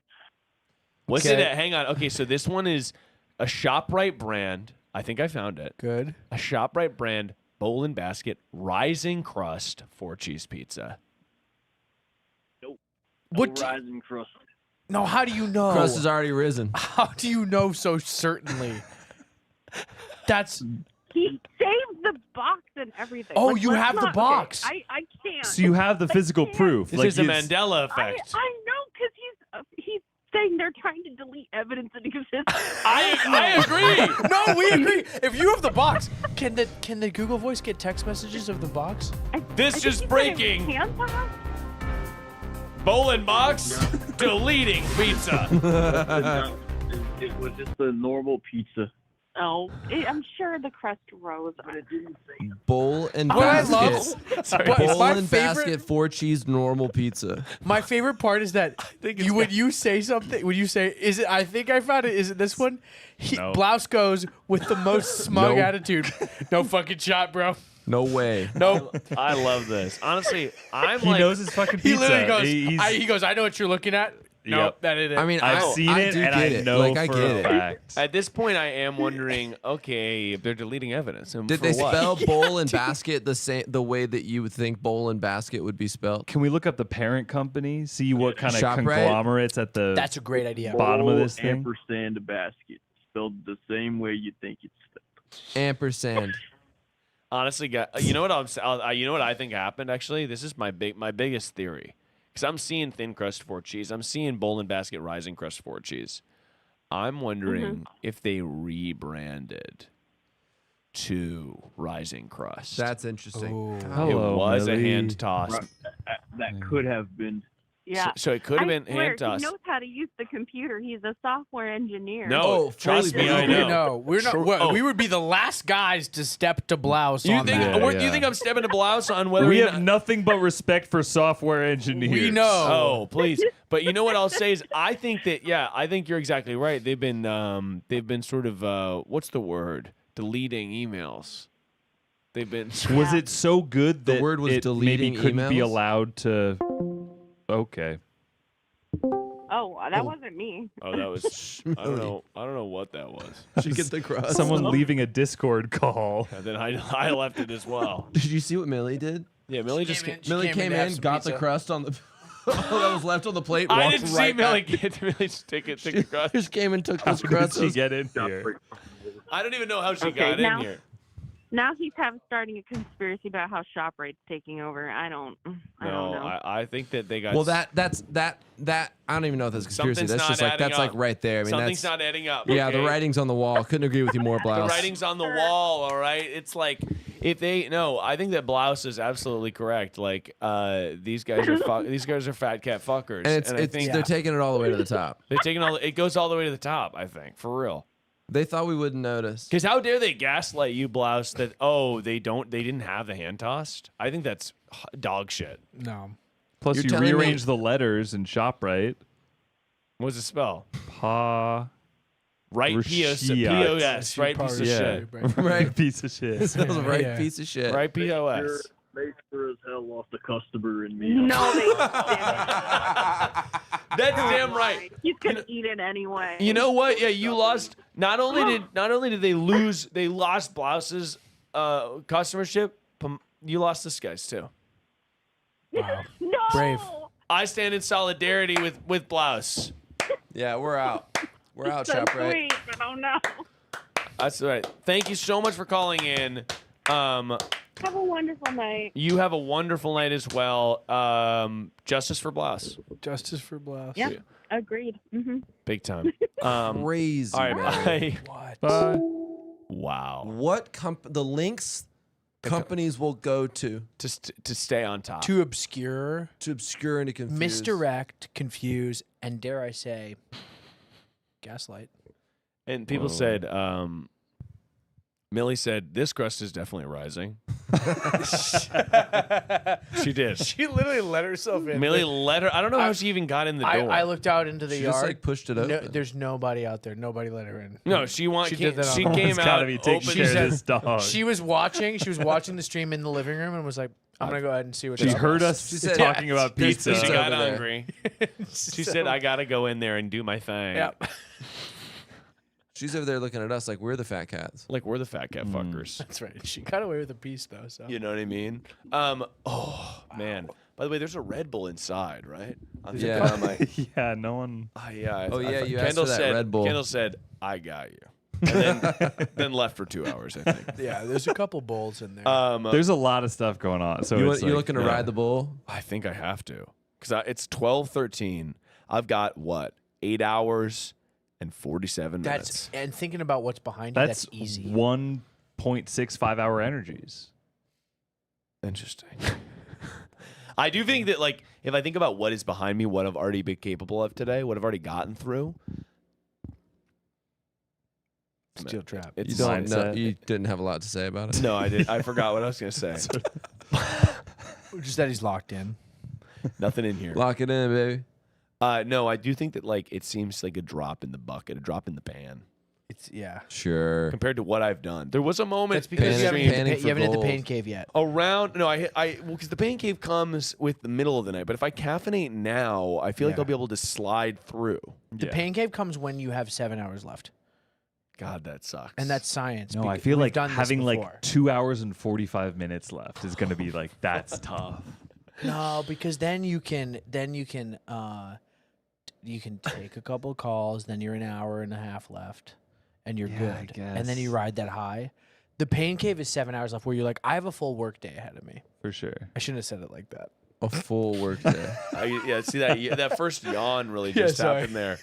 What's Okay. it at? Hang on. Okay, so this one is a ShopRite brand. I think I found it. Good. A ShopRite brand bowl and basket rising crust 4-cheese pizza. No What? rising crust. No, how do you know? Crust is already risen. How do you know so certainly? That's. He saved the box and everything. Oh, Like, you let's have the not- okay, box. I can't. So you have the physical proof. This like is a you- Mandela I effect. know because he's saying they're trying to delete evidence that exists. I agree. No, we agree. If you have the box, can the Google Voice get text messages of the box? This just breaking. Bowl and box deleting pizza. It was just a normal pizza. Oh, I'm sure the crust rose. But it didn't say. Bowl and What I basket. love- Sorry. Bowl My and favorite- basket 4 cheese normal pizza. My favorite part is that when you say something, when you say, "Is it?" I think I found it. Is it this one? No. Blouse goes with the most smug No. attitude. No fucking shot, bro. No way. No. I love this. Honestly, I'm he like. knows his fucking He pizza. literally goes. He's- He goes. I know what you're looking at. No, Yep. that ain't it. I mean, I've seen it do and get I it. know Like, I for get a it. fact. At this point, I am wondering. Okay, if they're deleting evidence, and Did for they what? spell bowl and basket the way that you would think bowl and basket would be spelled? Can we look up the parent company? See what kind of ShopRite? conglomerates at the That's a great idea. bottom of this Bowl, thing? ampersand basket. Spelled the same way you think it's spelled. Ampersand. Honestly, you know what you know what I think happened. Actually, this is my biggest theory. Because I'm seeing thin crust 4 cheese. I'm seeing bowl and basket rising crust 4 cheese. I'm wondering if they rebranded to rising crust. That's interesting. Hello, it was Millie. a hand toss. That could have been. Yeah. So it could have been I swear, hand toss. He knows how to use the computer. He's a software engineer. No, trust me, I know. No, we're not. We would be the last guys to step to blouse You on think? that. You think I'm stepping to blouse on whether We or have not- nothing but respect for software engineers. We know. Oh, please. But you know what I'll say is I think you're exactly right. They've been sort of what's the word? Deleting emails. They've been. Was it so good that The word was it deleting maybe couldn't be emails? allowed to? Okay. Oh, that wasn't me. Oh, that was. I don't know what that was. Did you get the crust? Someone leaving a Discord call. And then I left it as well. Did you see what Millie did? Yeah, Millie just Millie came to have in, some got the pizza. crust on the that was left on the plate. I walked didn't see right Millie back. get Millie just take a crust. Just came and took How this did crust. she get in here? I don't even know how she Okay, got now- in here. Now he's starting a conspiracy about how ShopRite's taking over. I don't know. I think that they got. Well, that's I don't even know if that's a conspiracy. Something's That's not just like adding that's like up. right there. I mean, Something's that's not adding up. Yeah, the okay? writing's on the wall. Couldn't agree with you more, The Blouse. writing's on the wall. All right, it's like if they no, I think that Blouse is absolutely correct. Like these guys are fat cat fuckers, And I think they're taking it all the way to the top. they're taking it goes all the way to the top. I think for real. They thought we wouldn't notice. Because how dare they gaslight you, Blouse? That they didn't have the hand tossed. I think that's dog shit. No. Plus, You're you telling me- rearrange the letters in ShopRite. What's the spell? Pa. Right, POS, right piece of Yeah. shit. Right. Piece of shit. That was a right Yeah. piece of shit. Right, POS. They sure as hell lost a customer in me. No, they didn't. That's damn right. He's gonna eat it anyway. You know what? Yeah, you lost. Not only did they lose, they lost Blouse's customership. You lost this guy's too. Wow. No. Brave. I stand in solidarity with Blouse. Yeah, we're out. We're out, So ShopRite. sweet, but oh no. That's right. Thank you so much for calling in. Have a wonderful night. You have a wonderful night as well. Justice for Blouse. Justice for Blouse. Yep. Agreed. Mm-hmm. Big time. Crazy. All right, man. bye. What? Bye. Wow. What the links companies will go to stay on top. To obscure, and to confuse. misdirect, confuse, and dare I say, gaslight. And people said, Millie said, this crust is definitely rising. She did. She literally let herself in. Millie let her. I don't know how she even got in the door. I looked out into the She yard. just, like, pushed it No, open. there's nobody out there. Nobody let her in. No, she did that. She on came Someone's out. gotta be taking opened- care of this dog. She was watching. She was watching the stream in the living room and was like, "I'm gonna go ahead and see what." She this heard is." us She said- talking about There's pizza. She got over there. hungry. She said, I got to go in there and do my thing. Yep. She's over there looking at us like we're the fat cats. Like, we're the fat cat fuckers. That's right. She got away with a piece though. So You know what I mean? Oh, man. By the way, there's a Red Bull inside, right? I'm Yeah. thinking about my- Yeah, no one. yeah. Oh, yeah, you asked Kendall for that said, Red Bull. Kendall said, I got you. And then left for 2 hours, I think. yeah, there's a couple bowls in there. There's a lot of stuff going on. So You it's you're like, looking to yeah. ride the bull? I think I have to. Because it's 12:13. I've got, 8 hours and 47 minutes. And thinking about what's behind you, That's that's easy. 1.65 hour energies. Interesting. I do think that, like, if I think about what is behind me, what I've already been capable of today, what I've already gotten through. Steel trap. It's You don't know, mindset. you didn't have a lot to say about it. No, I did. I forgot what I was going to say. Just that he's locked in. Nothing in here. Lock it in, baby. No, I do think that, like, it seems like a drop in the bucket, a drop in the pan It's Sure. compared to what I've done. There was a moment. That's because in you the haven't, stream- hit the, Panning you for haven't hit the gold. pain cave yet. around. No, because the pain cave comes with the middle of the night. But if I caffeinate now, I feel like Yeah. I'll be able to slide through. The pain cave comes when you have 7 hours left, God, that sucks. and that's science. No, I because feel we've like done this having before. like 2 hours and 45 minutes left is going to be like, that's tough. No, because then you can take a couple calls. Then you're an hour and a half left, and you're Yeah, I good. And then guess. you ride that high. The pain cave is 7 hours left, where you're like, I have a full work day ahead of me. For sure. I shouldn't have said it like that. A full work day. Yeah, see that first yawn really Yeah, just sorry. happened there.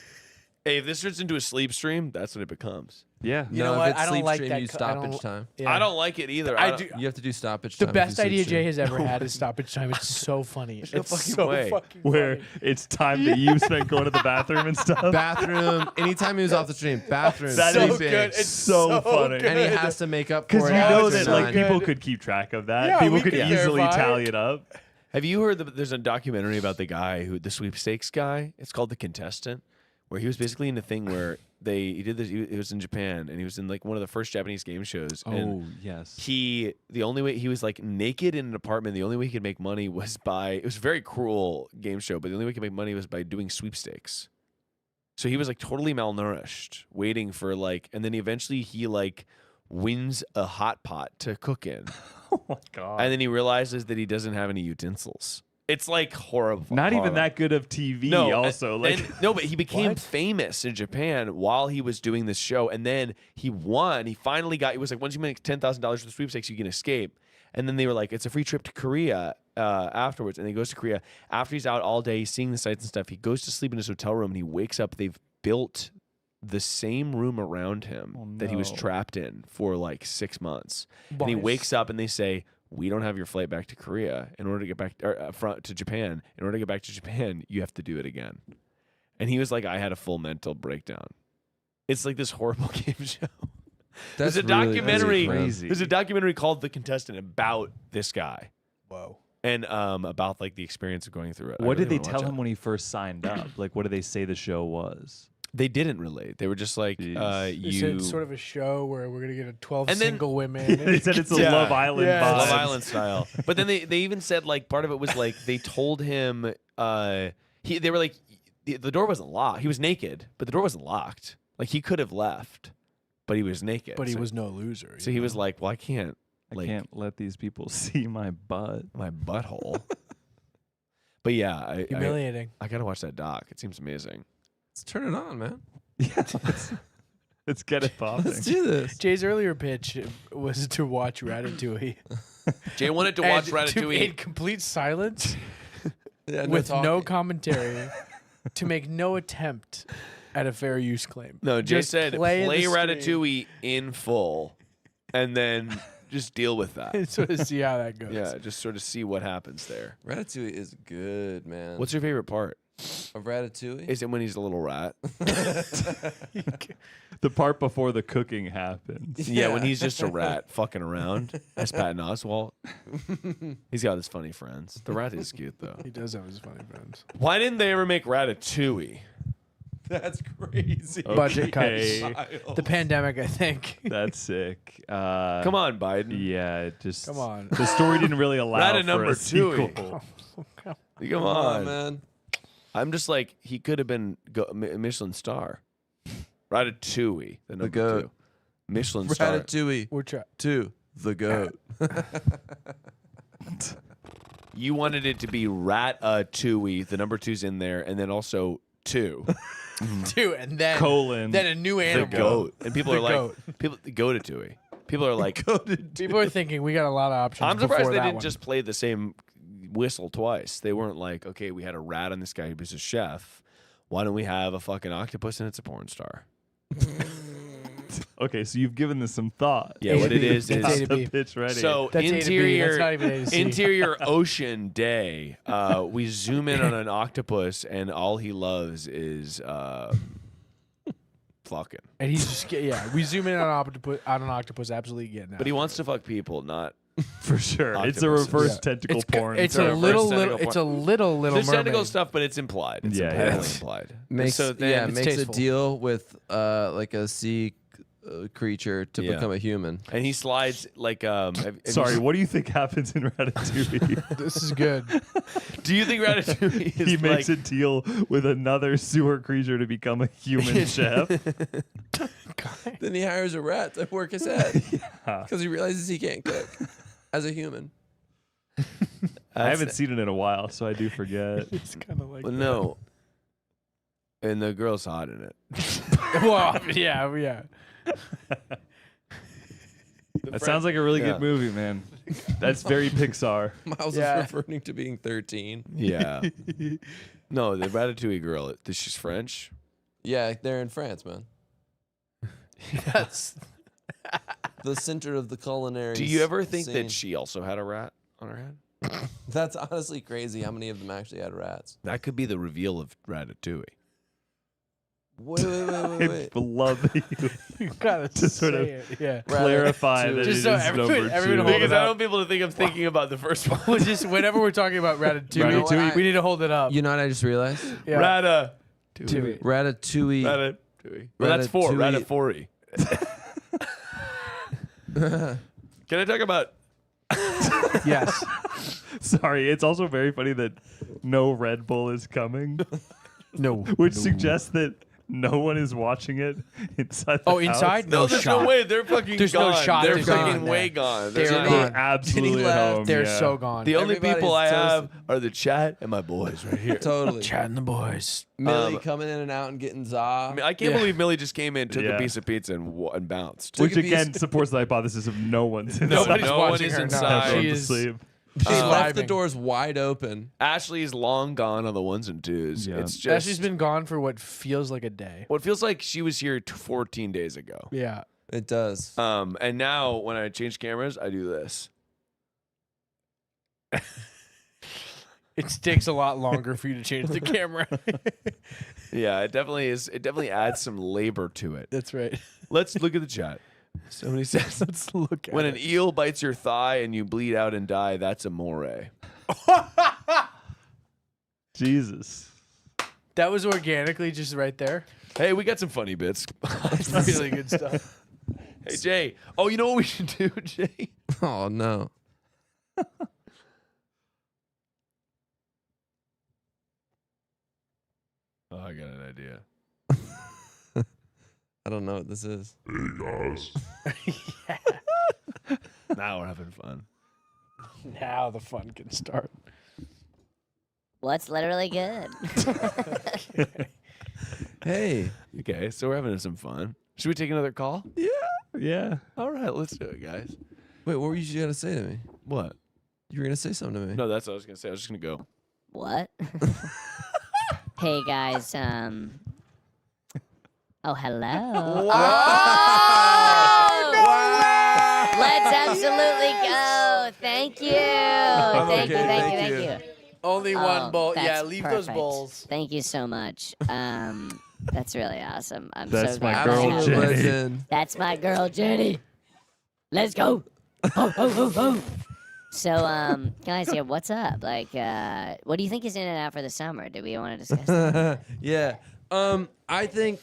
Hey, if this turns into a sleep stream, that's what it becomes. Yeah. You know if what? it's I don't sleep like stream, that you co- I don't stoppage li- time. Yeah. I don't like it either. I don't- do. You have to do stoppage The time. if you best sleep idea stream. Jay has ever had is stoppage time. It's so funny. There's no It's fucking so way. fucking Where funny. it's time that you spent going to the bathroom and stuff. Bathroom. Anytime he was off the stream, bathroom. That sleeping. is good. It's so funny. And he has to make up for Because it. you know after that like 9. people could keep track of that. Yeah, people we could could easily verify tally it. it up. Have you heard that there's a documentary about the guy the sweepstakes guy? It's called The Contestant, where he was basically in a thing where he did this. He was in Japan, and he was in like one of the first Japanese game shows. And yes. the only way he was like naked in an apartment. The only way he could make money was it was a very cruel game show, but the only way he could make money was by doing sweepstakes. So he was like totally malnourished, waiting for and then eventually he wins a hot pot to cook in. Oh my god. And then he realizes that he doesn't have any utensils. It's like horrible. Not even horrible. that good of TV. No, also, no, but he became famous in Japan while he was doing this show, and then he won. He finally got. It was like once you make $10,000 for the sweepstakes, you can escape. And then they were like, it's a free trip to Korea afterwards. And he goes to Korea after he's out all day, he's seeing the sights and stuff. He goes to sleep in his hotel room, and he wakes up. They've built the same room around him that he was trapped in for like 6 months. And he wakes up, and they say, we don't have your flight back to Korea. In order to get back to Japan, in order to get back to Japan, you have to do it again. And he was like, I had a full mental breakdown. It's like this horrible game show. There's a documentary. There's a documentary called The Contestant about this guy. Whoa. And about like the experience of going through it. What did they tell him when he first signed up? Like, what did they say the show was? They didn't relate. They were just like, It's sort of a show where we're gonna get a 12 And then- single women. They said it's a Love Island vibe. Love Island style. But then they even said like part of it was like they told him they were like the door wasn't locked. He was naked, but the door wasn't locked. Like he could have left, but he was naked. But he was no loser. So he was like, well, I can't let these people see my butt, my butthole. But yeah, Humiliating. I gotta watch that doc. It seems amazing. Let's turn it on, man. Let's get it popping. Let's do this. Jay's earlier pitch was to watch Ratatouille. Jay wanted to watch And Ratatouille in complete silence, Yeah, with no talking. commentary, to make no attempt at a fair use claim. No, Jay Just said play play the stream. Ratatouille in full, and then just deal with that. And sort of see how that goes. Yeah, just sort of see what happens there. Ratatouille is good, man. What's your favorite part? Of Ratatouille? Is it when he's a little rat? The part before the cooking happens. Yeah, when he's just a rat fucking around as Patton Oswalt. He's got his funny friends. The rat is cute, though. He does have his funny friends. Why didn't they ever make Ratatouille? That's crazy. Budget cuts. Miles. The pandemic, I think. That's sick. Come on, Biden. Yeah, it just Come on. The story didn't really allow Rat for number a two. sequel. Come on, man. I'm just like, he could have been Michelin star. Ratatouille, the number goat. 2. Michelin star. Ratatouille. We're trying. 2. The goat. You wanted it to be Ratatouille, the number 2's in there, and then also 2. Two, and then Colon. then a new The animal. goat. And people The are like, goat. Goatatouille. People are like, People are thinking we got a lot of options. I'm surprised before they that didn't one. just play the same whistle twice. They weren't like, okay, we had a rat on this guy who was a chef. Why don't we have a fucking octopus and it's a porn star? Okay, so you've given this some thought. Yeah, what it is Got A to the B. pitch ready. So That's A to B, interior, that's not even A to C. interior ocean day. We zoom in on an octopus, and all he loves is fucking. And he's just we zoom in on an octopus, absolutely getting out. But he wants to fuck people, not for sure, it's a octopuses. reverse Yeah. tentacle It's porn. It's a a reverse little tentacle It's a porn. little There's mermaid. tentacle stuff, but it's implied. It's Yeah, inherently yeah. implied. Makes So then makes tasteful. a deal with like a sea creature to Yeah. become a human. and he slides like Sorry, what do you think happens in Ratatouille? This is good. Do you think Ratatouille is He makes like, a deal with another sewer creature to become a human chef. Then he hires a rat to work his head Yeah. because he realizes he can't cook as a human. I haven't seen it in a while, so I do forget. It's kind of like Well, no. And the girl's hot in it. well, yeah. That sounds like a really Yeah. good movie, man. That's very Pixar. Miles Yeah. is referring to being 13. Yeah. No, the Ratatouille girl, she's French. Yeah, they're in France, man. Yes. The center of the culinary. Do you ever think scene. that she also had a rat on her head? That's honestly crazy. How many of them actually had rats? That could be the reveal of Ratatouille. Wait. I love that You gotta to sort of say it. Yeah. clarify that Just it so is everyone- number everyone two. hold Because it I up. don't want people to think I'm thinking about the first one. Well, just whenever we're talking about Ratatouille, Ratatouille. we need to hold it up. You know what I just realized? Yeah. Ratatouille. Ratatouille. Ratatouille. Well, that's four. Ratatouille. Ratatouille. Can I talk about? Yes. Sorry, it's also very funny that no Red Bull is coming. No. Which suggests that no one is watching it inside the Oh, house. inside? No, there's no way. They're fucking There's gone. no shot. They're They're fucking gone. way gone. They're They're gone. Absolutely at home. They're yeah. so gone. The only Everybody's people I so- have are the chat and my boys right here. Totally. Chad and the boys. Millie coming in and out and getting za. I mean, I can't Yeah. believe Millie just came in, took Yeah. a piece of pizza, and bounced. Which Took a piece- again supports the hypothesis of no one's inside. Nobody's no one watching is her now. inside. She Everyone's is. asleep. She's left the vibing. doors wide open. Ashley is long gone on the ones and twos. Yeah. It's just Ashley's been gone for what feels like a day. what feels like she was here 14 days ago. Yeah. It does. And now when I change cameras, I do this. It takes a lot longer for you to change the camera. Yeah, it definitely is. It definitely adds some labor to it. That's right. Let's look at the chat. Somebody says, Let's look at when it. an eel bites your thigh and you bleed out and die, that's amore. Jesus. That was organically just right there. Hey, we got some funny bits. It's really good stuff. Hey, Jay. Oh, you know what we should do, Jay? Oh no. Oh, I got an idea. I don't know what this is. Now we're having fun. Now the fun can start. What's literally good? Hey. Okay, so we're having some fun. Should we take another call? Yeah. All right, let's do it, guys. Wait, what were you gonna say to me? What? You were gonna say something to me. No, that's what I was going to say. I was just going to go. What? Hey guys, oh hello. Let's absolutely go. Thank you. Thank you, thank you. Only Oh, one bowl. Yeah, that's leave those perfect. bowls. Thank you so much. That's really awesome. I'm That's so my glad girl, to have Jenny. this. Legend. That's my girl, Jenny. Let's go. So, guys, here, what's up? Like, what do you think is in and out for the summer? Do we want to discuss that? Yeah. I think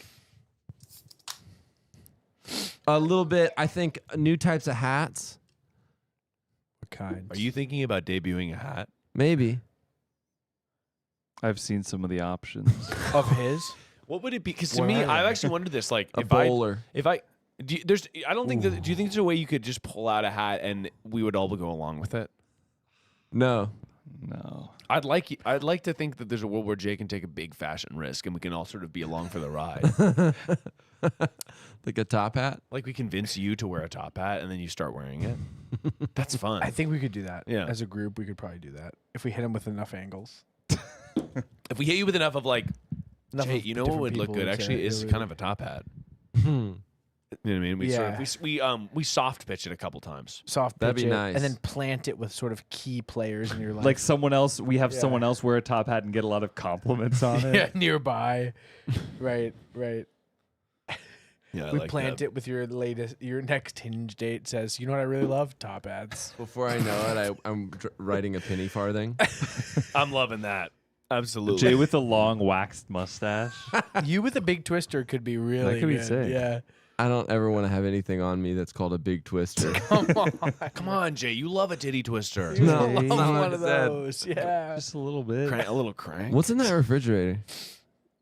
a little bit. I think new types of hats. What kind? Are you thinking about debuting a hat? Maybe. I've seen some of the options. Of his? What would it be? Because to What me, are they? I've actually wondered this. Like, A if bowler. I don't think that. Do you think there's a way you could just pull out a hat and we would all go along with it? No. No. I'd like to think that there's a world where Jay can take a big fashion risk and we can all sort of be along for the ride. Like a top hat? Like we convince you to wear a top hat and then you start wearing it. That's fun. I think we could do that. Yeah. As a group, we could probably do that if we hit him with enough angles. If we hit you with enough of like, Enough Jay, of you know what different would look people good would actually say, is really. kind of a top hat. You know what I mean? We sort of, we soft pitch it a couple times. Soft That'd pitch be it, nice. and then plant it with sort of key players in your life. Like someone else, we have Yeah. someone else wear a top hat and get a lot of compliments on it. yeah, nearby. Right. Yeah, I We like plant that. it with your next Hinge date says, you know what I really love? Top hats. Before I know it, I'm writing a penny farthing. I'm loving that. Absolutely. Jay with a long waxed mustache. You with a big twister could be really could be good. sick. Yeah. I don't ever want to have anything on me that's called a big twister. Come on, Jay. You love a titty twister. No, I that's not love what one I of said. those. Yeah. Just a little bit. A little crank. What's in that refrigerator?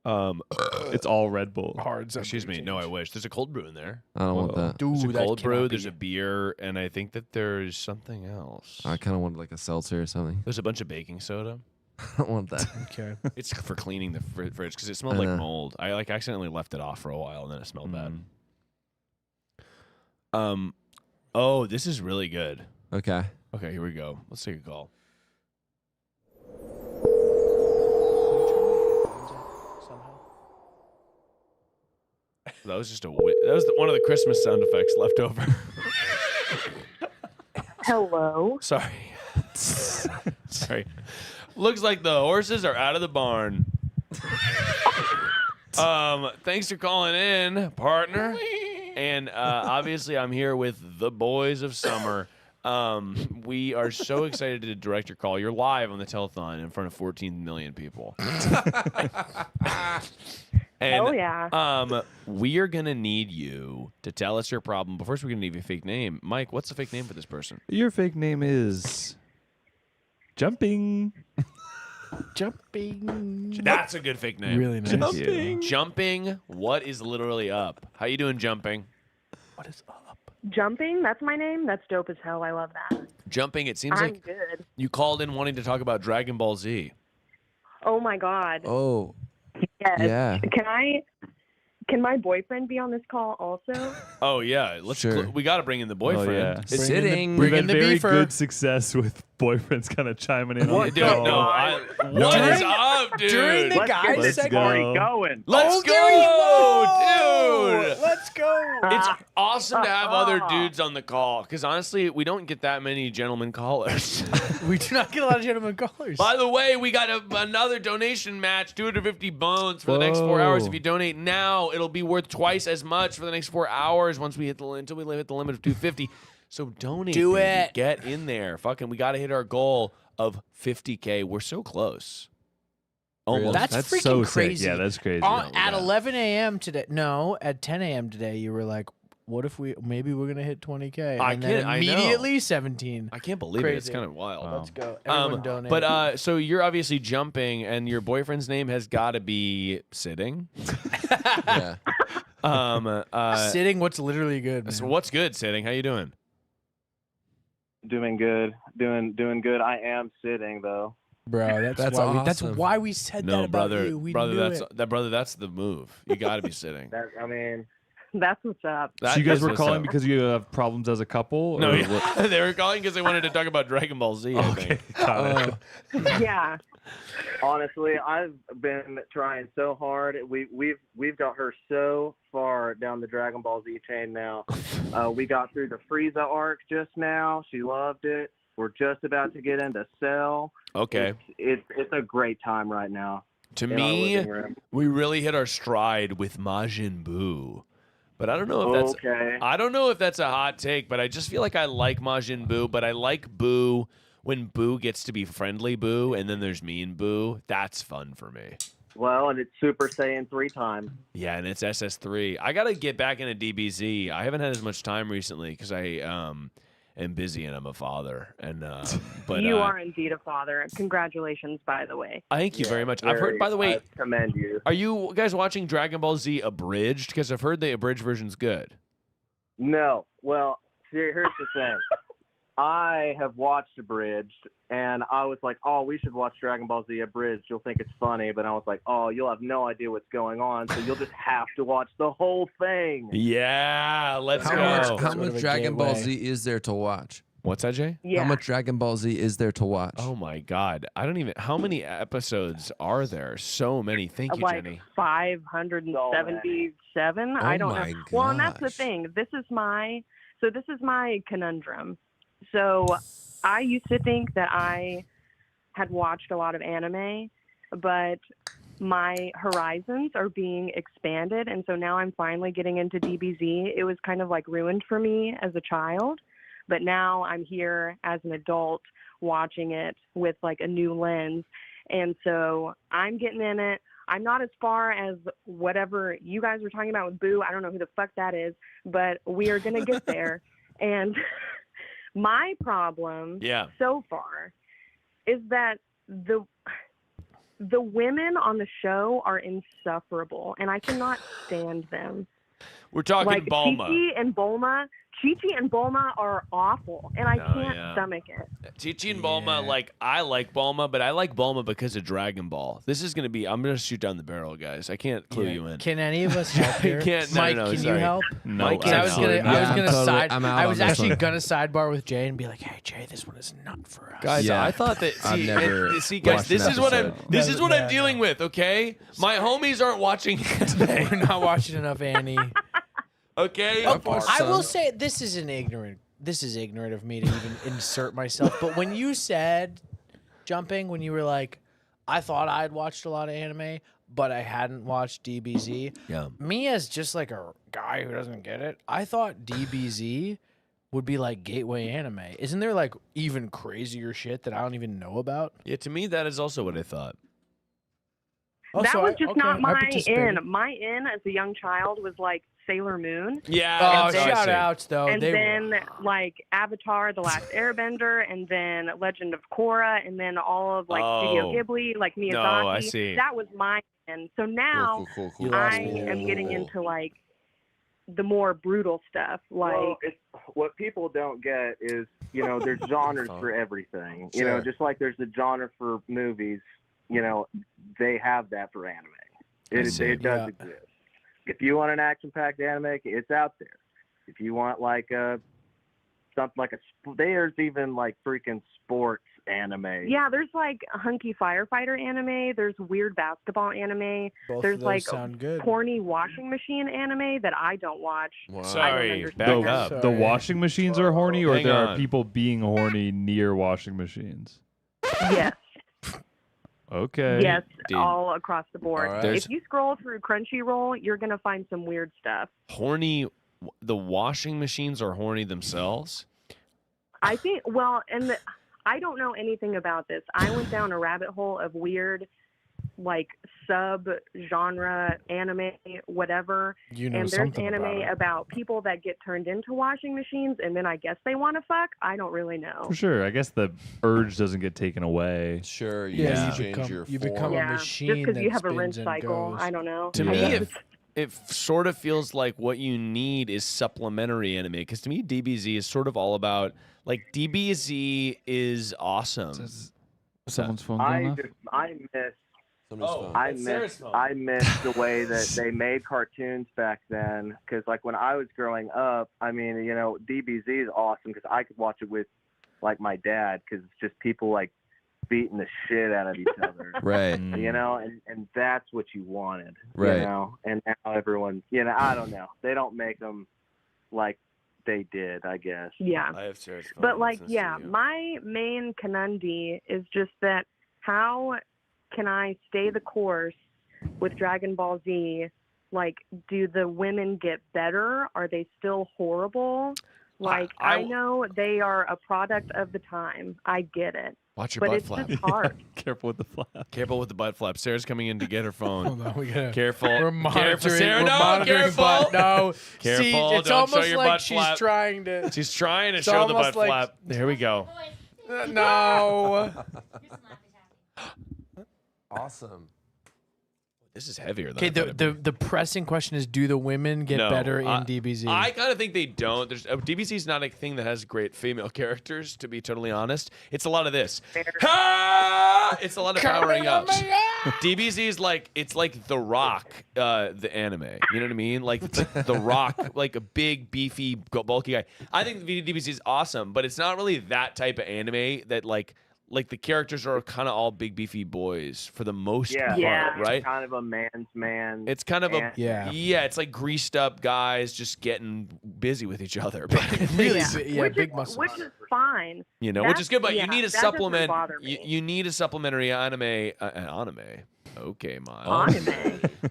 It's all Red Bull. Hard. Excuse me. No, I wish. There's a cold brew in there. I don't want that. There's a Dude, that cold brew. cannot There's be- a beer, and I think that there's something else. I kind of want like a seltzer or something. There's a bunch of baking soda. I don't want that. Okay. It's for cleaning the fridge because it smelled I like know. mold. I like accidentally left it off for a while and then it smelled bad. Oh, this is really good. Okay. Okay, here we go. Let's take a call. That was just one of the Christmas sound effects left over. Hello. Sorry. Sorry. Looks like the horses are out of the barn. Thanks for calling in, partner. And obviously, I'm here with the boys of summer. We are so excited to direct your call. You're live on the telethon in front of 14 million people. And, Oh, yeah. we are going to need you to tell us your problem. But first, we're going to need your fake name. Mike, what's the fake name for this person? Your fake name is Jumping. Jumping. That's a good fake name. Really nice. Jumping. Jumping. What is literally up? How you doing, Jumping? What is up? Jumping, that's my name. That's dope as hell. I love that. Jumping, it seems I'm like good. you called in wanting to talk about Dragon Ball Z. Oh my god. Oh. Yes. Yeah. Can my boyfriend be on this call also? Oh, yeah. We got to bring in the boyfriend. yeah. It's We've had very good success with boyfriends kind of chiming in on the Dude, call. what is up, dude? During the guys segment. Going. Let's go, dude. Let's go. It's awesome to have other dudes on the call because honestly, we don't get that many gentlemen callers. We do not get a lot of gentlemen callers. By the way, we got another donation match, 250 bones for the next 4 hours. If you donate now, it'll be worth twice as much for the next 4 hours until we hit the limit of 250. So donate. Do baby. it. Get in there. Fucking, we got to hit our goal of 50K. We're so close. Almost. That's freaking so crazy. sick. Yeah, that's crazy. At 11 a.m. today, at 10 a.m. today, you were like, what if maybe we're going to hit 20K? I And then know. immediately 17. I can't believe it. It's Crazy. kind of wild. Let's go. Everyone donate. But so you're obviously jumping, and your boyfriend's name has got to be Sitting. Yeah. Sitting, what's literally good, man? So what's good, Sitting? How you doing? Doing good. Doing good. I am sitting though. Bro, that's why we said that about brother, you. We brother, knew that's it. that's the move. You got to be sitting. That's what's up. So you guys were calling because you have problems as a couple? No, or yeah. what? They were calling because they wanted to talk about Dragon Ball Z. I think. Got it. Yeah. Honestly, I've been trying so hard. We've got her so far down the Dragon Ball Z chain now. We got through the Frieza arc just now. She loved it. We're just about to get into Cell. Okay. It's a great time right now. To in our me, living room. we really hit our stride with Majin Buu. But I don't know if that's Okay. I don't know if that's a hot take, but I just feel like I like Majin Buu, but I like Buu when Buu gets to be friendly Buu and then there's mean Buu. That's fun for me. Well, and it's Super Saiyan 3 time. Yeah, and it's SS3. I got to get back into DBZ. I haven't had as much time recently cuz I am busy and I'm a father. And but you are indeed a father. Congratulations, by the way. Thank you very much. I've heard, by the way, I commend you. are you guys watching Dragon Ball Z abridged? Because I've heard the abridged version's good. No. Well, here's the thing. I have watched Abridged, and I was like, oh, we should watch Dragon Ball Z Abridged. You'll think it's funny. But I was like, oh, you'll have no idea what's going on, so you'll just have to watch the whole thing. Yeah, let's How go. much Dragon Ball Z is there to watch? What's that, Jay? Yeah. How much Dragon Ball Z is there to watch? Oh my God. I don't even. How many episodes are there? So many. Thank you, Like Jenny. 577. I don't know. my Well, and that's the gosh. thing. This is my conundrum. So I used to think that I had watched a lot of anime, but my horizons are being expanded, and so now I'm finally getting into DBZ. It was kind of like ruined for me as a child, but now I'm here as an adult watching it with like a new lens, and so I'm getting in it. I'm not as far as whatever you guys were talking about with Boo. I don't know who the fuck that is, but we are going to get there. And my problem so far is that the women on the show are insufferable, and I cannot stand them. We're talking like Bulma. Kiki and Bulma Chi-Chi and Bulma are awful, and I No, can't yeah. stomach it. Chi-Chi and Bulma, like, I like Bulma, but I like Bulma because of Dragon Ball. This is going to be, I'm going to shoot down the barrel, guys. I can't clue you in. Can any of us help here? Can't- no, Mike, no, can you sorry. help? No, Mike, I was gonna, I'm out I on was this actually one. gonna sidebar with Jay and be like, "Hey, Jay, this one is not for us." Guys, Yeah. I thought that. I've never See, guys, watched this an is what I'm. episode. This is what I'm dealing with. Okay, my homies aren't watching. We're not watching enough Annie. Okay, I will say this is ignorant of me to even insert myself. But when you said jumping, when you were like, I thought I'd watched a lot of anime, but I hadn't watched DBZ. Yeah. Me as just like a guy who doesn't get it, I thought DBZ would be like gateway anime. Isn't there like even crazier shit that I don't even know about? Yeah, to me that is also what I thought. Oh, That so was I- just okay, not I my participated. in. My in as a young child was like Sailor Moon. Yeah. Oh, that's what I shout see. outs though. And They then like Avatar, The Last Airbender, and then Legend of Korra, and then all of like Studio Oh. Ghibli, like Miyazaki. No, I see. That was my in. So now Cool. You lost I me. am getting into like the more brutal stuff. Like Well, what people don't get is, there's genres for everything. You know, Sure. just like there's the genre for movies, they have that for anime. It does Yeah. exist. If you want an action-packed anime, it's out there. If you want like something like there's even like freaking sports anime. yeah, there's like a hunky firefighter anime. There's weird basketball anime. Both There's of those like sound good. corny washing machine anime that I don't watch. Wow. I don't Sorry, understand. back up. The Sorry. washing machines are horny, or Hang there on. are people being horny near washing machines? Yes. Okay. Yes, Dude. all across the board. All right. There's- If you scroll through Crunchyroll, you're gonna find some weird stuff. Horny. The washing machines are horny themselves. I think. Well, I don't know anything about this. I went down a rabbit hole of weird, like sub-genre anime, whatever. You know And there's something anime about it. about people that get turned into washing machines, and then I guess they want to fuck. I don't really know. For sure. I guess the urge doesn't get taken away. Sure, you Yeah, just you change become- your you form. become a Yeah, machine just because you that have a spins rinse and cycle. goes. I don't know. To I me, guess. it sort of feels like what you need is supplementary anime. Because to me, DBZ is sort of all about like DBZ is awesome. Someone's phone I going off? just I miss Somebody's phone. I miss the way that they made cartoons back then. Because like when I was growing up, I mean, DBZ is awesome because I could watch it with like my dad because it's just people like beating the shit out of each other. Right. And that's what you wanted. Right. And now everyone, I don't know. They don't make them like they did, I guess. Yeah. I have Sarah's phone. But like, Let's yeah, see you. my main conundrum is just that how can I stay the course with Dragon Ball Z? Like, do the women get better? Are they still horrible? Like, I know they are a product of the time. I get it. Watch your but butt it's flap. just hard. Careful with the flap. Careful with the butt flap. Sarah's coming in to get her phone. Hold on, we gotta. Careful. We're Careful, monitoring. Sarah. We're No, monitoring careful. butt. No. Careful. See, it's Don't show almost your like butt she's flap. trying to. She's trying to It's show the almost butt like- flap. There we go. No. Awesome. This is heavier than Okay, I thought it'd be. the pressing question is: do the women get No, better in DBZ? I kind of think they don't. DBZ is not a thing that has great female characters, to be totally honest. It's a lot of this. It's a lot of powering up. DBZ is like, it's like The Rock, the anime. You know what I mean? Like The Rock, like a big, beefy, bulky guy. I think DBZ is awesome, but it's not really that type of anime that like the characters are kind of all big, beefy boys for the most part, right? It's kind of a man's man. It's kind of a yeah. It's like greased up guys just getting busy with each other, but really, which is fine. you know, which is good. But you need a that doesn't supplement. bother me. You need a supplementary anime. Okay, Miles.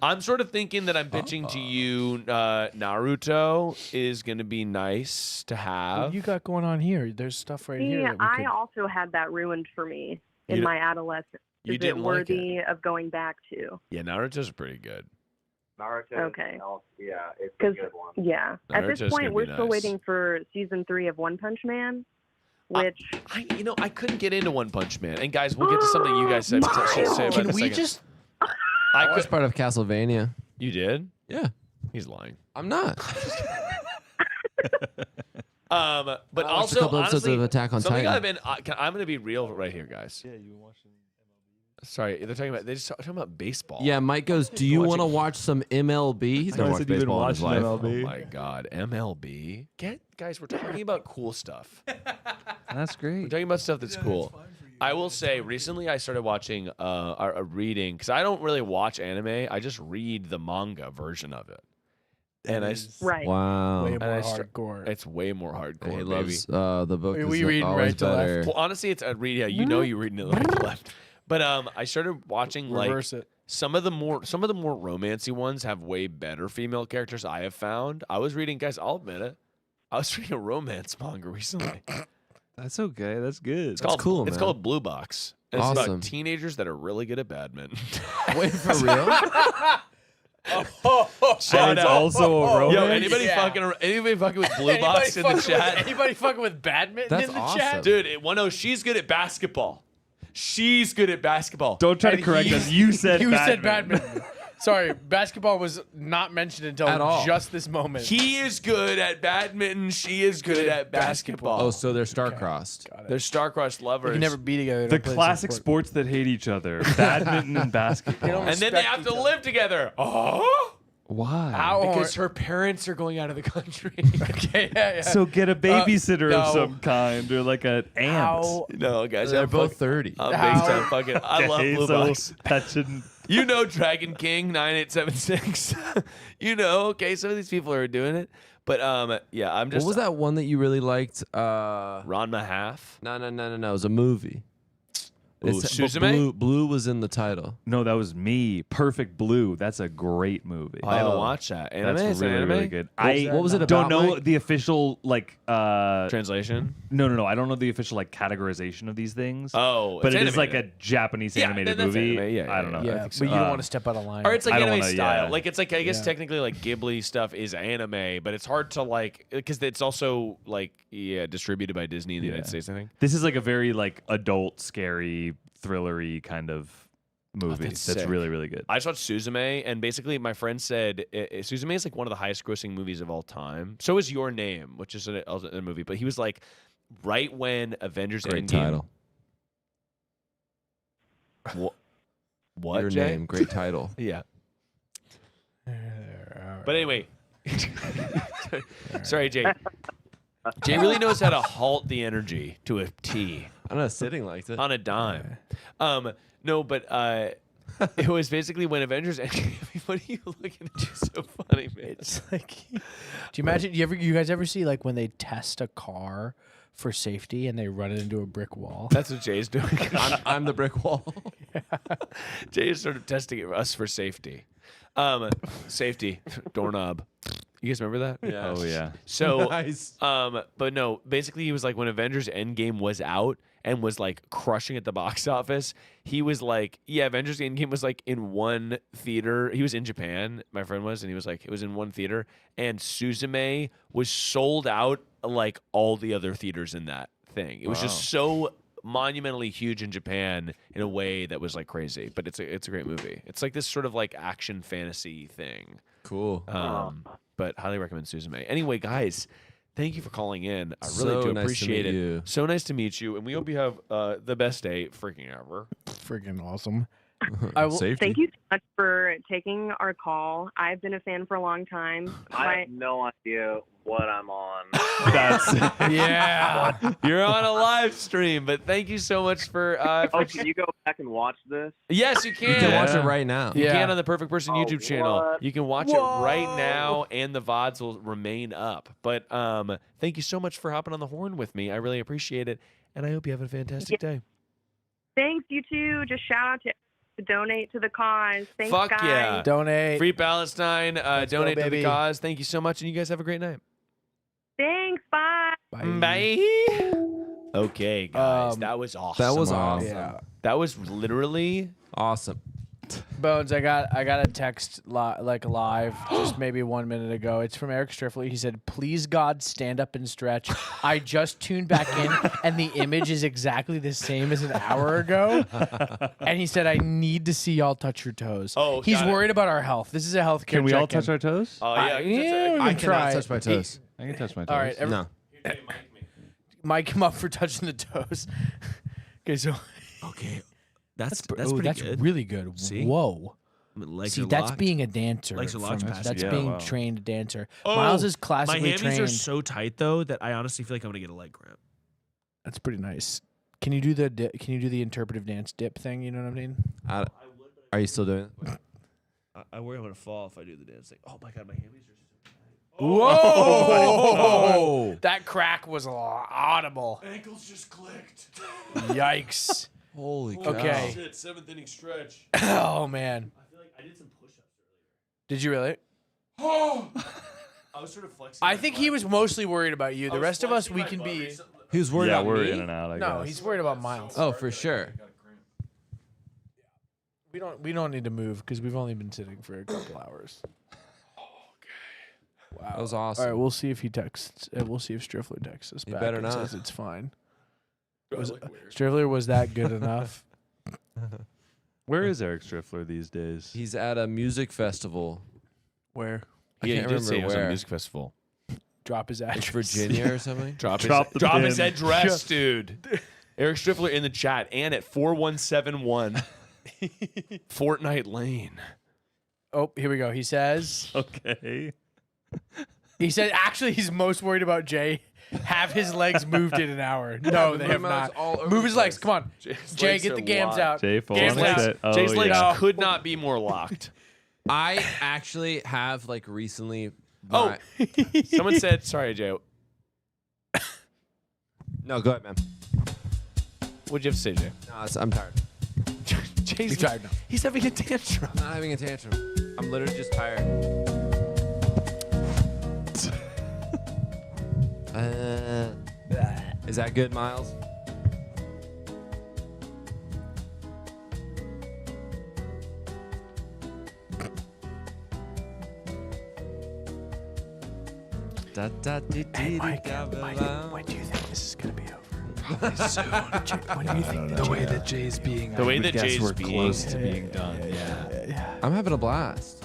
I'm sort of thinking that I'm pitching to you. Naruto is going to be nice to have. What you got going on here? There's stuff right here. See, That we I could... also had that ruined for me You in d- my adolescence. you Is didn't it like it. worthy of going back to? Yeah, Naruto's pretty good. Naruto. Okay. Yeah, it's a Because good one. yeah, at this Naruto's gonna point be we're still nice. waiting for season 3 of One Punch Man, which I couldn't get into One Punch Man. And guys, we'll get to something you guys said. should say about Can in a we second. just? I I was could. part of Castlevania. You did? Yeah. He's lying. I'm not. But watched a also, couple episodes honestly, of Attack on something Titan. I'm going to be real right here, guys. Yeah, you been watching Sorry, they're just talking about baseball. Yeah, Mike goes, do you want to watch some MLB? He's I never watched said you've been baseball in his watching life. MLB. Oh my God, MLB. Guys, we're talking about cool stuff. That's great. We're talking about stuff that's cool. I will say, recently I started watching a reading because I don't really watch anime. I just read the manga version of it. And Right. Wow. Way and more I hardcore. It's way more hardcore. He baby. loves the book. We is read always right to better. left. Well, honestly, it's a read. Yeah, you know you're reading it right to left. But I started watching Reverse it. some of the more romancy ones have way better female characters. I have found. I was reading, guys. I'll admit it. I was reading a romance manga recently. That's okay. That's good. It's called cool, It's man. called Blue Box. And It's Awesome. about teenagers that are really good at badminton. Wait, for real? And it's also a romance. Yo, anybody fucking with Blue Box in the chat? Anybody fucking with badminton That's in the awesome. chat? Dude, she's good at basketball. She's good at basketball. Don't try to And correct he- us. You said You said badminton. badminton. Sorry, basketball was not mentioned until At all. just this moment. He is good at badminton. She is good at basketball. Oh, so they're star-crossed. They're star-crossed They lovers. can never be together. The Don't play classic sport. sports that hate each other: badminton and basketball. And then they have to live together. Oh, Why? How because her parents are going out of the country. Okay, yeah. So get a babysitter no. of some kind, or like an aunt. How? No, guys, They're I'm both fuck- 30. I'm How? big time fucking. I love Okay, Blue so Box. Petchen. You know Dragon King 9876. You know, okay, some of these people are doing it. But yeah, I'm just What was that one that you really liked? Ranma Half. No. It was a movie. Ooh, But Suzume? Blue was in the title. No, that was me. Perfect Blue. That's a great movie. I haven't watched that. Anime? That's Is it really, anime? really good. What was it don't about, know Mike? the official Translation? No. I don't know the official categorization of these things. Oh, but it's it is like a animated. Japanese Yeah, animated that's movie. anime. Yeah, I don't know. Yeah, I but think so. you don't want to step out of line. Or it's like I don't anime wanna- style. yeah. Like it's like I guess Yeah. technically like Ghibli stuff is anime, but it's hard to like because it's also like distributed by Disney in the United States. I think. This is like a very like adult, scary, thrillery kind of movie. that's That's sick. really, really good. I just watched Suzume, and basically my friend said Suzume is like one of the highest grossing movies of all time. So is Your Name, which is a movie. But he was like, right when Avengers Great Endgame. title. What? Your Jay? name, great title. Yeah. But anyway, sorry, Jay. Jay really knows how to halt the energy to a T. I don't know, sitting like that. On a dime. No, but it was basically when Avengers Endgame. What are you looking at? You're so funny, man. It's like, do you imagine? You guys ever see like when they test a car for safety and they run it into a brick wall? That's what Jay's doing. I'm the brick wall. Jay is sort of testing us for safety. Safety doorknob. You guys remember that? Yeah. Oh yeah. So, Nice. but no, basically he was like when Avengers Endgame was out and was like crushing at the box office, he was like, yeah, Avengers Endgame was like in one theater. He was in Japan, my friend was, and he was like, it was in one theater, and Suzume was sold out like all the other theaters in that thing. It was just so monumentally huge in Japan in a way that was like crazy. But it's a great movie. It's like this sort of like action fantasy thing. Cool. But highly recommend Suzume. Anyway, guys, thank you for calling in. I really So do nice to appreciate meet it. you. So nice to meet you, and we hope you have the best day freaking ever. Freaking awesome. I will, Safety. thank you so much for taking our call. I've been a fan for a long time. I have no idea what I'm on. That's Yeah. You're on a live stream, but thank you so much for. Oh, can you go back and watch this? Yes, you can. You can watch it right now. You Yeah. can on the Perfect Person Oh, YouTube channel. what? You can watch it right now, and the VODs will remain up. But thank you so much for hopping on the horn with me. I really appreciate it, and I hope you have a fantastic day. Thanks, you too. Just shout out to donate to the cause. Thanks, Fuck guys. yeah. Donate. Free Palestine. Let's go, Donate to the baby. cause. Thank you so much, and you guys have a great night. Thanks. Bye. Bye. Okay, guys, that was awesome. That was awesome. Yeah. That was literally Awesome. Bones, I got a text live just maybe 1 minute ago. It's from Eric Striffley. He said, "Please God, stand up and stretch." I just tuned back in, and the image is exactly the same as an hour ago. And he said, "I need to see y'all touch your toes." Oh, he's got it. worried about our health. This is a healthcare. Can we all check-in. touch our toes? Oh yeah, yeah, we I can try. cannot touch my toes. I can touch my toes. All right, No. Mic him up for touching the toes. Okay, so. Okay, that's that's pretty good. really good. See? Whoa. Legs See, are that's locked. being a dancer. Legs are locked. That's being trained dancer. Oh, Miles is classically my hammies trained. are so tight though that I honestly feel like I'm gonna get a leg cramp. That's pretty nice. Can you do the interpretive dance dip thing? You know what I mean? Are you still doing it? I worry I'm gonna fall if I do the dance thing. Oh my god, my hammies are so tight. Whoa! That crack was audible. Ankles just clicked. Yikes! Holy cow! Okay. Shit, 7th inning stretch. Oh man. I feel like I did some push-ups earlier. Did you really? Oh. I was sort of flexing. I think he was mostly worried about you. The rest of us, we can be. He was worried Yeah, about we're me? in and out. I No, guess. he's worried about Miles. Oh, for sure. We don't need to move because we've only been sitting for a couple hours. Wow. That was awesome. All right, we'll see if he texts. We'll see if Striffler texts us He back better and not. says it's fine. Striffler, was that good enough? Where is Eric Striffler these days? He's at a music festival. Where? I can't remember He was at a where. music festival. Drop his address. It's Virginia or something. Drop the his pin. address, dude. Eric Striffler in the chat and at 4171 Fortnite Lane. Oh, here we go. He says. Okay. He said actually he's most worried about Jay. Have his legs moved in an hour. No, they have not. Move his legs. Come on. Jay, legs get are the gams locked. out. Jay, full Gams on out. set. Oh, Jay's legs yeah. could not be more locked. I actually have like recently. Oh, someone said, sorry, Jay. No, go ahead, man. What'd you have to say, Jay? No, I'm tired. Jay's You're tired now. He's having a tantrum. I'm not having a tantrum. I'm literally just tired. Is that good, Miles? Mike, when do you think this is gonna be over? When do you think The way that Jay's being. The way would that guess Jay's we're being. close to being done. Yeah. I'm having a blast.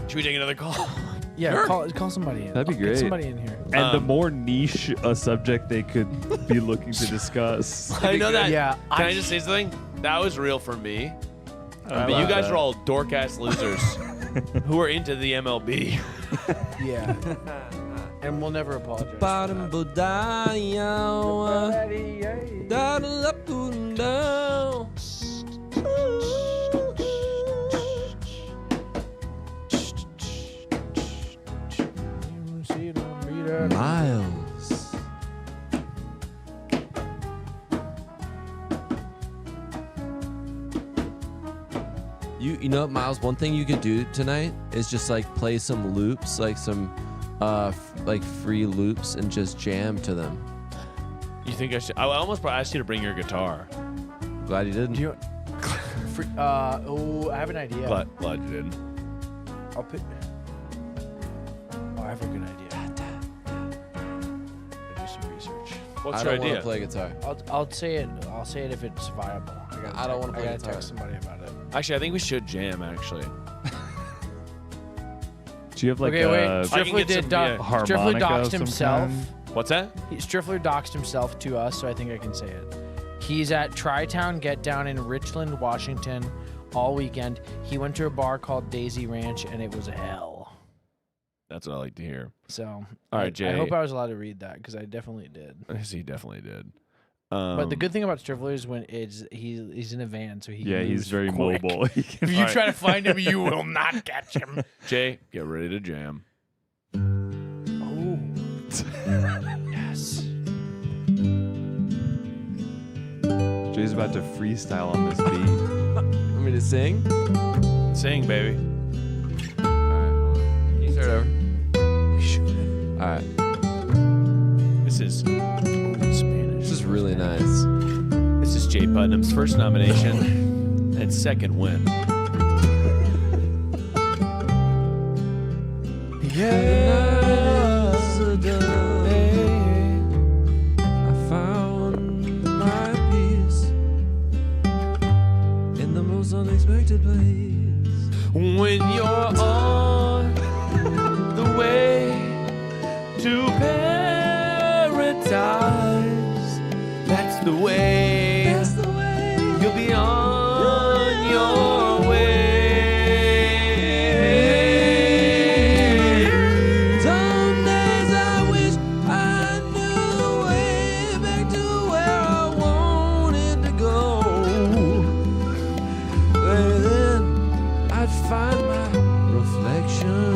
Should we take another call? Yeah, call somebody in. That'd be Get great. somebody in here. And the more niche a subject they could be looking to discuss. I know that. Yeah, Can I just say something? That was real for me. But you like guys that. are all dork-ass losers who are into the MLB. Yeah. And we'll never apologize. Bottom down, up and down. Miles. You know, Miles, one thing you could do tonight is just like play some loops, like some like free loops, and just jam to them. You think I should? I almost asked you to bring your guitar. Glad you didn't. Do you? I have an idea. Glad you didn't. I'll pick. Oh, I have a good idea. I'll do some research. What's I your don't want idea? to play guitar. I'll say it. I'll say it if it's viable. I don't wanna play I gotta guitar. text somebody about it. Actually, I think we should jam. Actually, Do you have like Okay, wait. a I can Striffler get did. some, Striffler harmonica of doxed some himself. kind? what's that? Striffler doxed himself to us, so I think I can say it. He's at Tri-Town Get Down in Richland, Washington, all weekend. He went to a bar called Daisy Ranch, and it was hell. That's what I like to hear. So, All right, Jay. I hope I was allowed to read that because I definitely did. Yes, he definitely did. But the good thing about Striffler is when he's in a van, so he Yeah, he's moves very quick. mobile. If you try to find him, you will not catch him. Jay, get ready to jam. Oh, yes. Jay's about to freestyle on this beat. Want me to sing? Sing, baby. Can you start over? We should. All right. This is Spanish. This is really nice. This is Jay Putnam's first nomination and second win. I found my peace in the most unexpected place. When you're on the way to paradise, ties. That's the way. You'll be on your way. Some days I wish I knew the way back to where I wanted to go. And then I'd find my reflection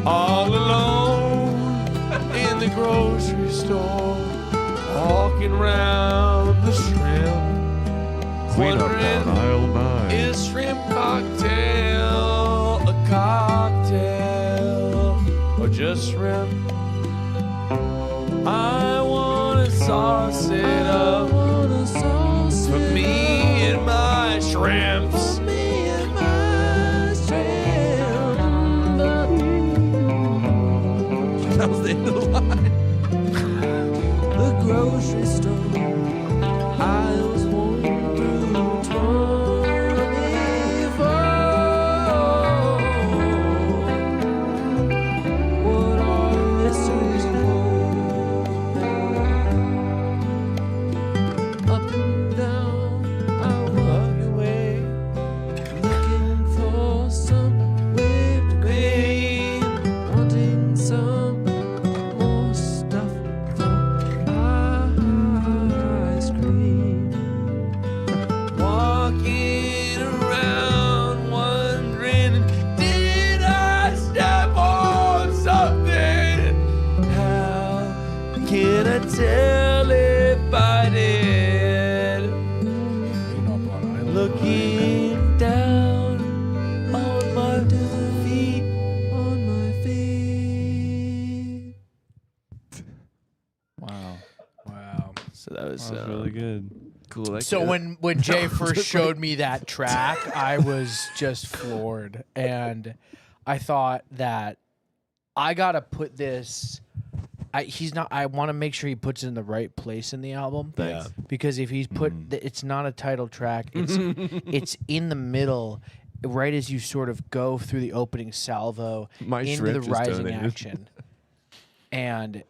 All alone in the grocery store, walking around the shrimp, wondering, is shrimp cocktail a cocktail or just shrimp? I wanna sauce it up for me and my shrimps. That was the end of the line. The grocery store. I was walking through 24. What are mysteries for? Up and down, I walk away, looking for some whipped cream, wanting some more stuff for ice cream. Walking around wondering, did I step on something? How can I tell if I did? Looking down on my feet. On my feet. Wow. So that was really good. Cool. So when Jay first showed me that track, I was just floored, and I thought that I gotta put this. I want to make sure he puts it in the right place in the album. Thanks. Because if he's put, it's not a title track. It's in the middle, right as you sort of go through the opening salvo My into shrimp the just rising donated. action, and.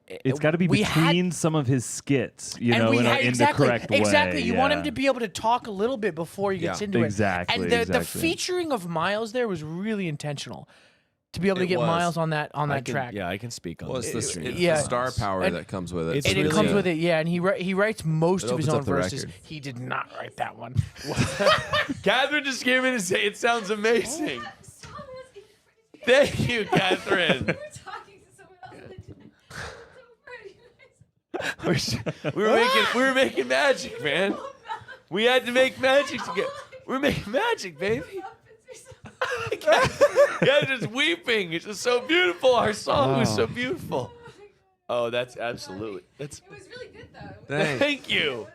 It's got to be we had- between some of his skits, you And know, we in, had- in exactly, the correct way. exactly. You want him yeah. to be able to talk a little bit before he gets into Exactly, it. And the exactly. featuring of Miles there was really intentional. To be able to It get was. Miles on that I can- track. Yeah, I can speak on Well, it's this. yeah. the star power And- that comes with it. It's And it really comes a- with it, yeah. And he writes most It of his opens own up the verses. record. He did not write that one. Catherine just came in and said, it sounds amazing. Thank you, Catherine. we were making magic, man. We had to make magic together. We're making magic, baby. Catherine's weeping. It's just so beautiful. Our song was so beautiful. Oh, that's absolutely. It was really good though. Thank you.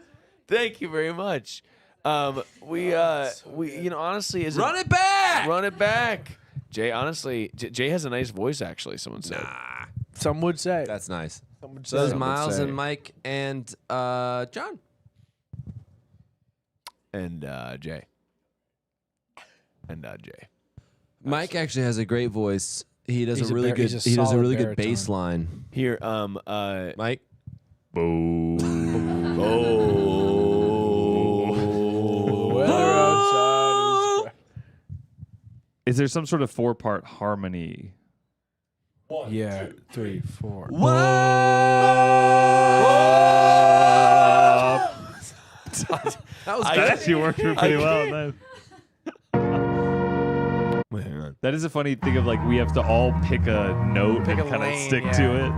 Thank you very much. We honestly is Run it back. Run it back. Jay, honestly, Jay has a nice voice actually, someone said. Some would say. That's nice. Some would So there's say. Miles and Mike and John. And Jay. And Jay. Mike actually has a great voice. He does He's a a really bar- good. he's a He does a solid really good baritone. bass line. Here, Mike. Is there some sort of 4-part harmony? Yeah, 3, 4. That was That good. actually worked pretty well. That is a funny thing of like we have to all pick a note Pick and a kind of lane, stick yeah. to it.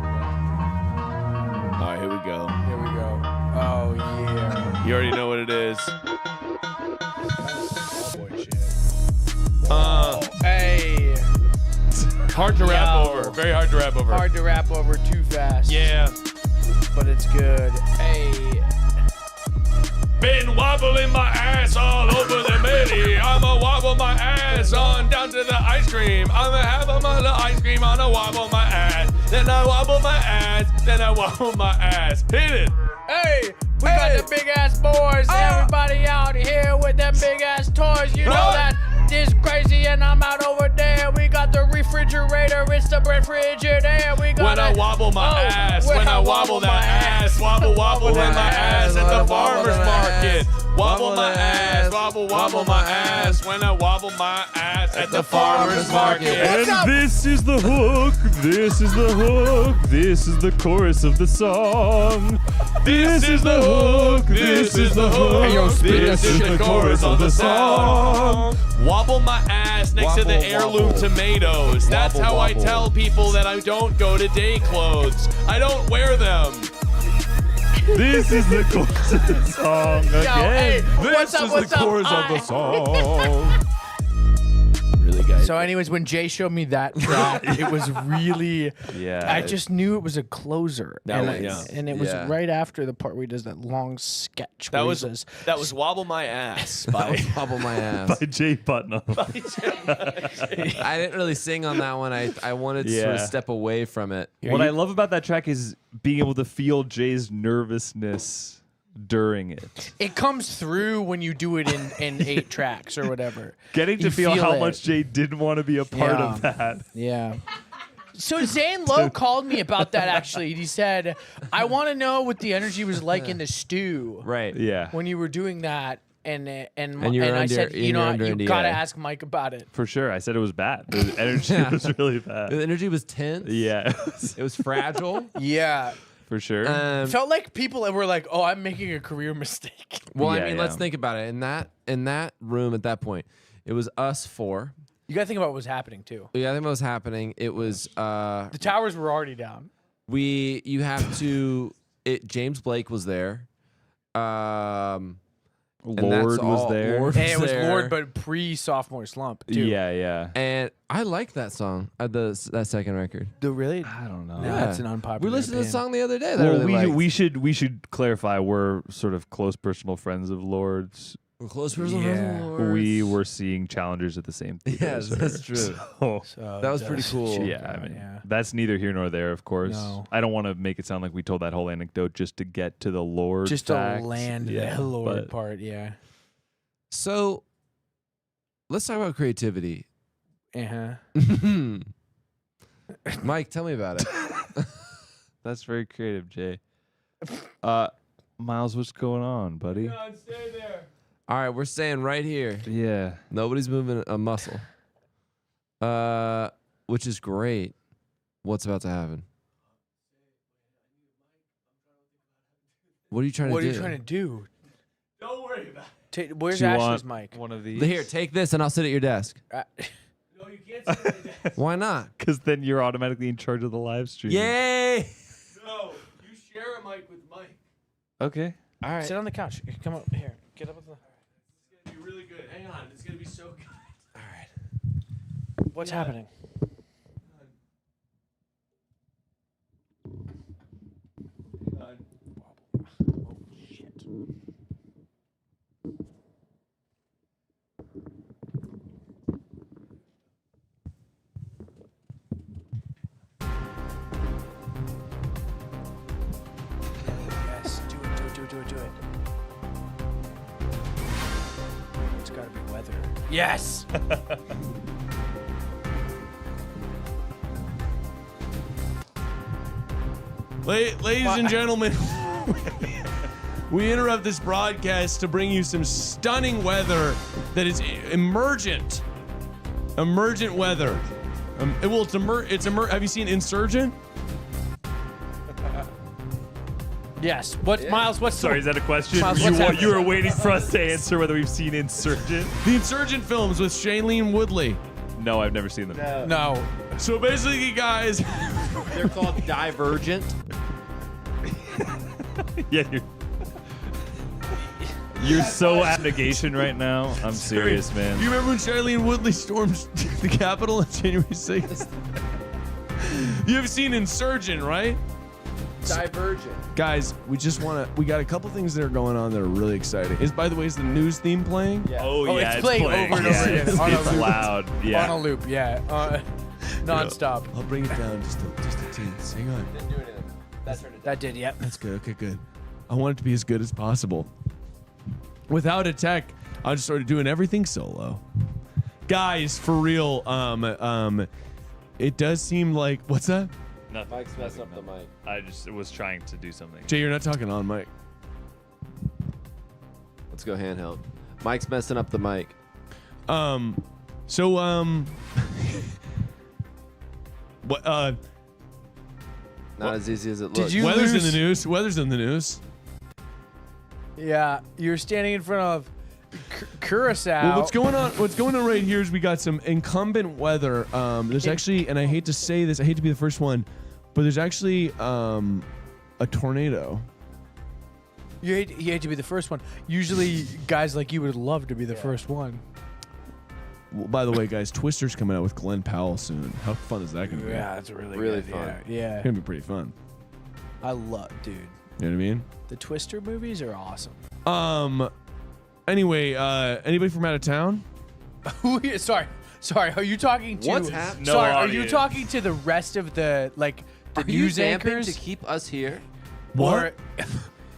All right, here we go. Here we go. Oh, yeah. You already know what it is. Cowboy shit. Hey. Hard to rap Yo. over. Very hard to rap over. Hard to rap over too fast. Yeah. But it's good. Hey. Been wobbling my ass all over the millie. I'ma wobble my ass on down to the ice cream. I'ma have a little ice cream. I'ma wobble my ass. Then I wobble my ass. Then I wobble my ass. Hit it. Hey, we got the big ass boys. Everybody out here with them big ass toys. You know that this crazy and I'm out over there. We got the refrigerator. It's the refrigerator. We got When I wobble my ass, when I wobble that ass, wobble in my ass at the farmer's market. Wobble my ass, wobble my ass, when I wobble my ass at the farmer's market. And this is the hook, this is the hook, this is the chorus of the song. This is the hook, this is the hook, this is the chorus of the song. Wobble my ass next to the heirloom tomatoes. That's how I tell people that I don't go to day clothes. I don't wear them. This is the chorus of the song again. What's This up, is what's the up? chorus of the song. Really good. So, anyways, when Jay showed me that track, it was really. Yeah. I just knew it was a closer. And it was Yeah. right after the part where he does that long sketch. That where he was says, Wobble My Ass by Wobble My Ass. By Jay Putnam. I didn't really sing on that one. I wanted to sort of step away from it. What I love about that track is being able to feel Jay's nervousness during it. It comes through when you do it in 8 tracks or whatever. Getting to You feel how it. much Jay didn't want to be a part of that. Yeah. So Zane Lowe called me about that actually. He said, I want to know what the energy was like in the stew. Right. Yeah. When you were doing that. And you're I said, under- you and know, you're under you NDA. gotta ask Mike about it. For sure. I said it was bad. The energy was really bad. The energy was tense. Yeah. It was fragile. Yeah. For sure. Felt like people that were like, "Oh, I'm making a career mistake." Well, I mean, let's think about it. In that room at that point, it was us 4. You gotta think about what was happening too. Yeah, I think what was happening. It was The towers were already down. you have to. James Blake was there. Lord was there. Lord And it was there. Lord, but pre-sophomore slump too. Yeah. And I like that song. That second record. Really? I don't know. Yeah, it's an unpopular. We listened to the opinion. song the other day. That I Well, really liked. we should clarify we're sort of close personal friends of Lord's. We're close personal friends of Lord's. We were seeing Challengers at the same theater. Yes, as that's her. true. So, That was pretty cool. Yeah, I mean, that's neither here nor there, of course. No. I don't want to make it sound like we told that whole anecdote just to get to the Lord. Just fact. to land Yeah, the Lord but- part. Yeah. So, let's talk about creativity. Uh-huh. Mike, tell me about it. That's very creative, Jay. Miles, what's going on, buddy? Stay there. All right, we're staying right here. Yeah. Nobody's moving a muscle. Which is great. What's about to happen? What are you trying to do? What are you trying to do? Don't worry about it. Where's Do you Ashley's want mic? one of these? Here, take this and I'll sit at your desk. No, you can't say that. Why not? Because then you're automatically in charge of the live stream. Yay! No, you share a mic with Mike. Okay. All right. Sit on the couch. Come up here. Get up with the. It's gonna be really good. Hang on, it's gonna be so good. All right. What's happening? Yes, do it. It's gotta be weather. Yes. Ladies and gentlemen, we interrupt this broadcast to bring you some stunning weather that is emergent. Emergent weather. Have you seen Insurgent? Yes. Miles? What's Sorry, is that a question? Miles, what's happening? You were waiting for us to answer whether we've seen Insurgent? The Insurgent films with Shailene Woodley. No, I've never seen them. No. So basically, guys, They're called Divergent. Yeah, you're so abnegation right now. I'm serious, man. You remember when Shailene Woodley stormed the Capitol on January 6th? You have seen Insurgent, right? Divergent. Guys, we got a couple things that are going on that are really exciting. By the way, is the news theme playing? Yeah. Oh, yeah, it's playing over and over again. It's On a loop. loud. Yeah. On a loop, yeah. Non-stop. I'll bring it down just a teens. Hang on. Didn't do anything. That did, yep. That's good. Okay, good. I want it to be as good as possible. Without a tech, I just started doing everything solo. Guys, for real, it does seem like what's that? Nothing. Mike's messing up the mic. I just was trying to do something. Jay, you're not talking on mic. Let's go handheld. Mike's messing up the mic. What? Not as easy as it looks. Did you Weather's lose? in the news. Weather's in the news. Yeah, you're standing in front of Curacao. Well, what's going on? What's going on right here is we got some incumbent weather. There's actually, and I hate to say this, I hate to be the first one, but there's actually a tornado. You hate to be the first one. Usually, guys like you would love to be the first one. Well, by the way, guys, Twister's coming out with Glenn Powell soon. How fun is that going to be? Yeah, it's really good, fun. Yeah, It's going to be pretty fun. I love, dude. You know what I mean? The Twister movies are awesome. Anyway, anybody from out of town? Sorry. Are you talking to? What's happening? Sorry, No are you audience. talking to the rest of the Are news you vamping anchors? to keep us here? What?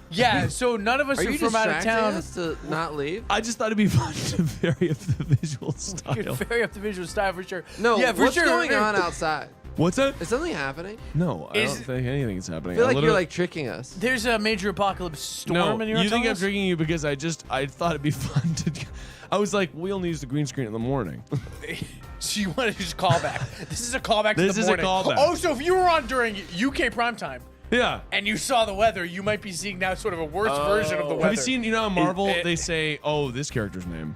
Yeah, so none of us Are are you from out of distracting town. us to not leave? I just thought it'd be fun to vary up the visual style. You're very up the visual style for sure. No, yeah, for what's sure. going on outside? What's that? Is something happening? No, I Is- don't think anything is happening. I feel like you're literally- like tricking us. There's a major apocalypse storm No, in your you think I'm house? tricking you because I thought it'd be fun to. I was like, we only use the green screen in the morning. So you want to just call back? This is a callback to This the is a morning. callback. Oh, so if you were on during UK primetime Yeah. and you saw the weather, you might be seeing now sort of a worse version of the weather. Have you seen, you know, how Marvel, they say, oh, this character's name.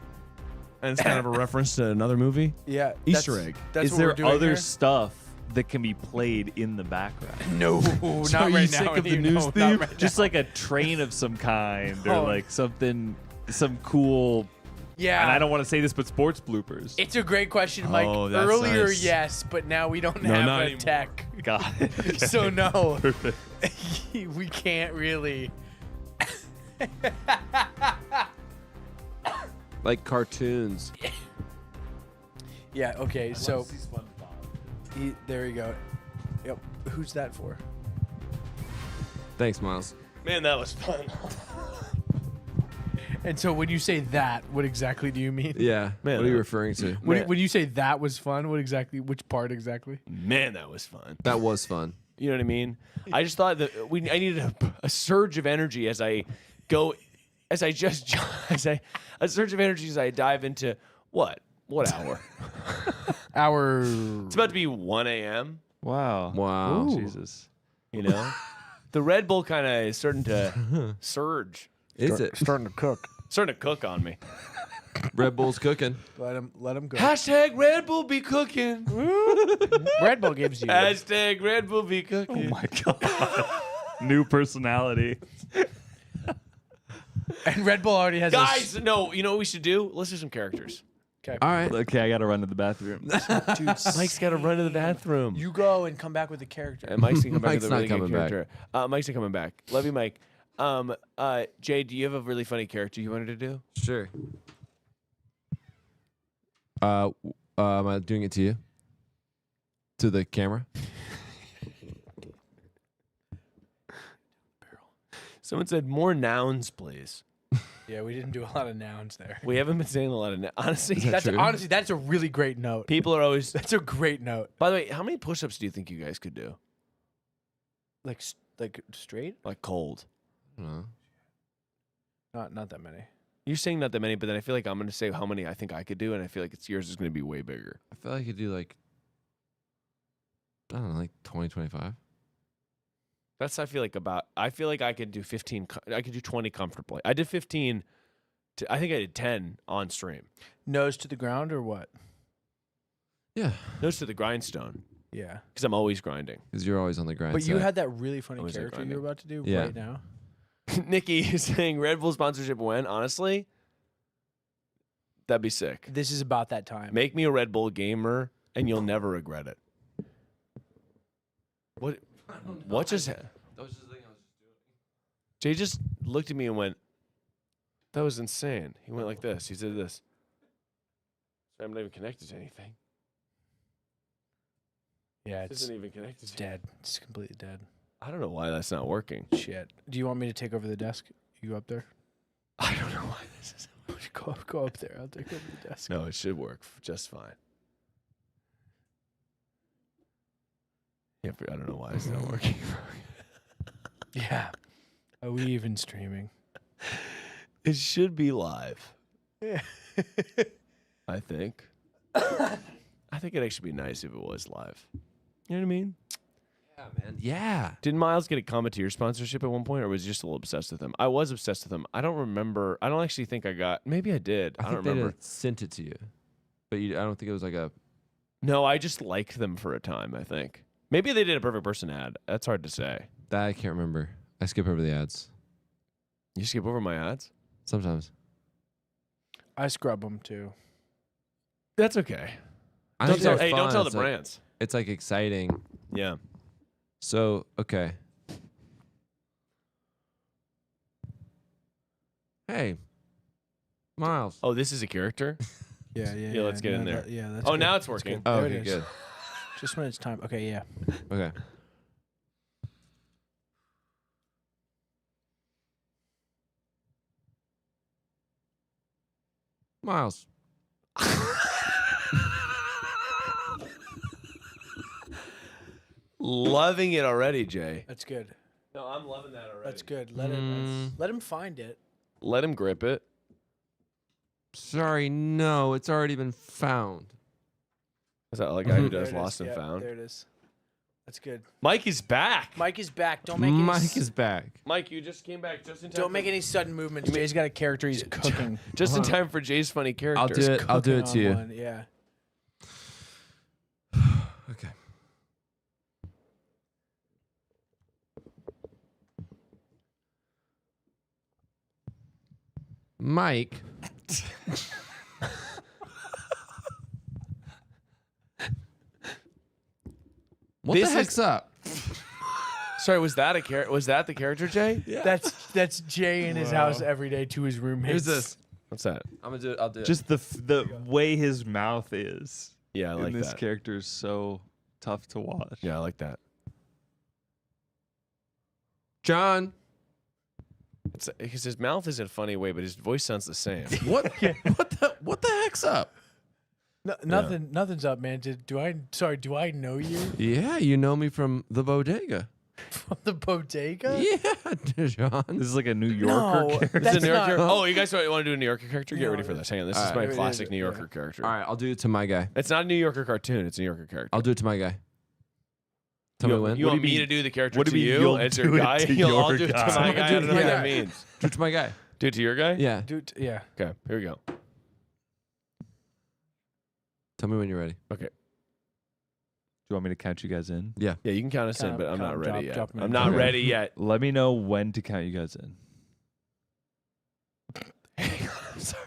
And it's kind of a reference to another movie? Yeah. Easter egg. That's Is what there we're doing other here? stuff that can be played in the background? No, So not are you right sick now. of the You news know, not theme? right Just now. like a train of some kind, or Oh. like something, some cool. Yeah. And I don't want to say this, but sports bloopers. It's a great question, Mike. Oh, that's Earlier, nice. yes, but now we don't No, have not a anymore. tech. Got it. Okay. So no, Perfect. we can't really. Like cartoons. Yeah. Okay. So there you go. Yep. Who's that for? Thanks, Miles. Man, that was fun. And so when you say that, what exactly do you mean? Yeah. Man, what are you referring to? When you say that was fun, what exactly? Which part exactly? Man, that was fun. That was fun. You know what I mean? I just thought that I needed a surge of energy as I go, a surge of energy as I dive into what hour? Our. It's about to be 1 a.m. Wow. Wow. Ooh. Jesus. You know, the Red Bull kind of is starting to surge. Is it? Starting to cook. Starting to cook on me. Red Bull's cooking. Let him go. Hashtag Red Bull be cooking. Red Bull gives you. Hashtag Red Bull be cooking. Oh my god. New personality. And Red Bull already has. Guys, no, you know what we should do? Let's do some characters. Okay. All right. Okay, I gotta run to the bathroom. Dude, Mike's got to run to the bathroom. you go and come back with a character. And Mike's gonna come back Mike's with a not really good coming back. character. Mike's not coming back. Love you, Mike. Jay, do you have a really funny character you wanted to do? Sure. Am I doing it to you? To the camera? Someone said more nouns, please. Yeah, we didn't do a lot of nouns there. We haven't been saying a lot of honestly. Is that true? Honestly, that's a really great note. People are always. That's a great note. By the way, how many push-ups do you think you guys could do? Like straight? Like cold. I don't know. Not that many. You're saying not that many, but then I feel like I'm going to say how many I think I could do, and I feel like yours is going to be way bigger. I feel like I could do like, I don't know, like 20, 25. That's I feel like I could do 15. I could do 20 comfortably. I did 15. I think I did 10 on stream. Nose to the ground or what? Yeah. Nose to the grindstone. Yeah. Because I'm always grinding. Because you're always on the grind. But you set. had that really funny Always character grinding. you're about to do Yeah. right now. Nikki is saying Red Bull sponsorship when? Honestly, that'd be sick. This is about that time. Make me a Red Bull gamer, and you'll never regret it. What? What just? That was just the thing I was just doing. Jay just looked at me and went, "That was insane." He went like this. He did this. I'm not even connected to anything. Yeah, This isn't even connected. It's to dead. It's completely dead. I don't know why that's not working. Shit. Do you want me to take over the desk? You go up there? I don't know why this is. Go up there. I'll take over the desk. No, it should work just fine. Yeah, I don't know why it's not working. Yeah. Are we even streaming? It should be live. Yeah. I think. I think it'd actually be nice if it was live. You know what I mean? Yeah, man. Yeah. Did Miles get a commentator sponsorship at one point, or was he just a little obsessed with him? I was obsessed with him. I don't remember. I don't actually think I got. Maybe I did. I don't think they remember. sent it to you, but I don't think it was like a. No, I just liked them for a time. I think maybe they did a Perfect Person ad. That's hard to say. That I can't remember. I skip over the ads. You skip over my ads? Sometimes. I scrub them too. That's okay. I Don't think tell, they're hey, don't fun. tell the It's like- brands. It's like exciting. Yeah. So, okay. Hey, Miles. Oh, this is a character? Yeah. Yeah, let's get in there. That's Oh, good. now it's That's working. good. Oh, There okay, it is. good. Just when it's time. Okay, yeah. Okay. Miles. Loving it already, Jay. That's good. No, I'm loving that already. That's good. Let him find it. Let him grip it. Sorry, no, it's already been found. Is that like a guy who There does it Lost is. and Yep, Found? There it is. That's good. Mike is back. Mike is back. Don't make any Mike is back. Mike, you just came back just in time. Don't make any sudden movements. Jay's got a character he's cooking. Just in time for Jay's funny character. I'll do it. I'll do it to Cooking you. on one, yeah. Okay. Mike. What This the heck's up? Sorry, was that the character, Jay? Yeah. That's Jay in his house every day to his roommates. Here's this. What's that? I'm gonna do it. I'll do it. Just the way his mouth is. Yeah, I like in this that. character is so tough to watch. Yeah, I like that. John. It's because his mouth is in a funny way, but his voice sounds the same. What? What the heck's up? No, nothing's up, man. Do I know you Yeah, you know me from the bodega. from the bodega? Yeah, John. This is like a New Yorker No, character. This is a That's New Yorker. not- Oh, you guys want to do a New Yorker character? Get No, ready for this. Hang on. This All is right. my Here it classic is, New Yorker yeah. character. All right, I'll do it to my guy. It's not a New Yorker cartoon. It's a New Yorker character. I'll do it to my guy. Tell me when. You What do want you me mean- to do the character what do to you mean you you'll as do your it guy? to I'll your do it to guy? my guy. I don't know what that Yeah. means. Do it to my guy. Do it to your guy? Yeah. Dude, yeah. Okay, here we go. Tell me when you're ready. Okay. Do you want me to count you guys in? Yeah. Yeah, you can count us in, Count- but I'm not count, ready drop yet. me I'm in. not Okay. ready yet. Let me know when to count you guys in.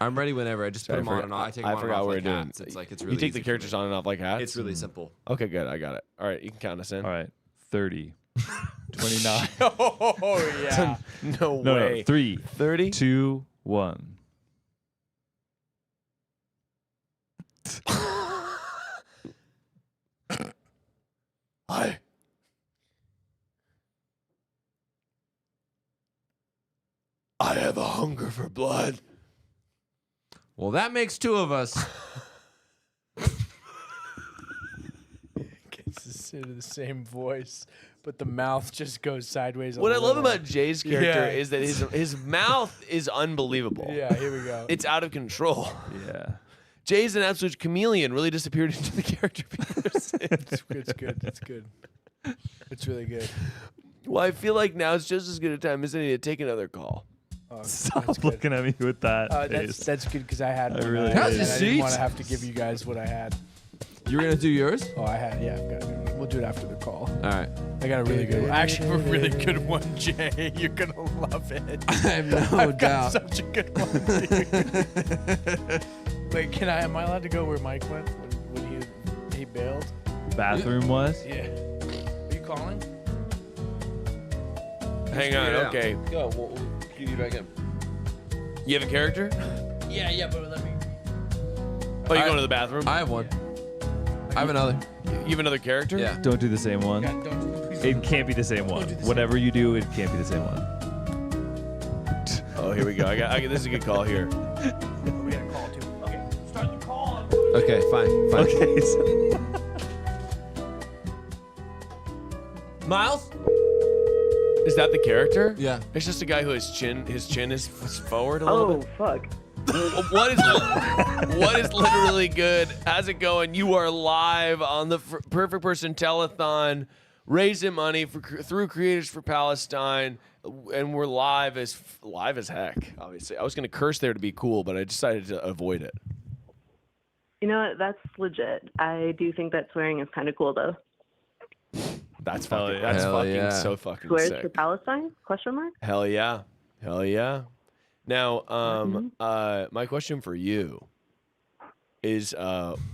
I'm ready whenever. I just put Sorry, them on and off. I take them on and forgot off what like we're doing. hats. It's like it's really You take easy the for characters me. on and off like hats? It's really simple. Okay, good. I got it. All right, you can count us in. All right. 30. 29. Oh yeah. No No, way. no. 3, 30? 2, 1. I have a hunger for blood. Well, that makes two of us. Gets into the same voice, but the mouth just goes sideways. What I love little. about Jay's character Yeah. is that his mouth is unbelievable. Yeah, here we go. It's out of control. Yeah. Jay's an absolute chameleon, really disappeared into the character. It's good. It's good. It's really good. Well, I feel like now it's just as good a time as any to take another call. Oh, Stop that's good. looking at me with that face. That's good because I had I one. really and did. I Seat? didn't want to have to give you guys what I had. You were gonna do yours? Oh, I had. Yeah, we'll do it after the call. All right. I got a really good one. I actually have a really good one, Jay. You're gonna love it. I have no I've doubt. got such a good one, dude. Wait, am I allowed to go where Mike went when he bailed? Bathroom was? Yeah. Are you calling? Hang on, okay. Go. We'll give you back in. You have a character? Yeah, but let me. Oh, you going to the bathroom? I have one. I have another. You have another character? Yeah. Don't do the same one. It can't be the same one. Whatever you do, it can't be the same one. Oh, here we go. I got this is a good call here. We got a call too. Okay, start the call. Okay, fine. Okay. Miles? Is that the character? Yeah. It's just a guy who his chin is forward a little bit. fuck. What is literally good? How's it going? You are live on the Perfect Person Telethon, raising money through Creators for Palestine, and we're live as heck. Obviously, I was gonna curse there to be cool, but I decided to avoid it. You know what? That's legit. I do think that swearing is kind of cool, though. That's fucking. That's fucking so fucking Swears sick. for Palestine? Question mark? Hell yeah. Hell yeah. Now, my question for you is,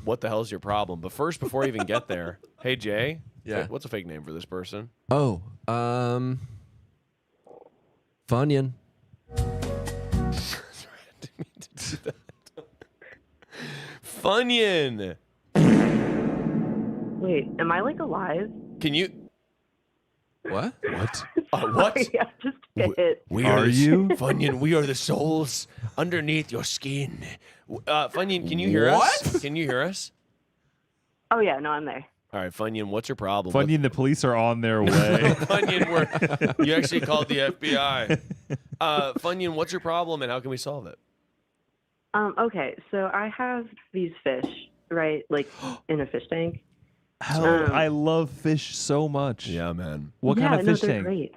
what the hell is your problem? But first, before I even get there, hey Jay, Yeah. what's a fake name for this person? Oh, Funyan. Funyan. Wait, am I like alive? Can you? What? What? What? Sorry, I just hit. We Are you? Funyan? We are the souls underneath your skin. Funyan, can you hear us? Can you hear us? Oh, yeah, no, I'm there. All right, Funyan, what's your problem? Funny, the police are on their way. Funyan, you actually called the FBI. Funyan, what's your problem and how can we solve it? Okay, so I have these fish, right, like in a fish tank. I love fish so much. Yeah, man. What kind of fish they're tank? Great.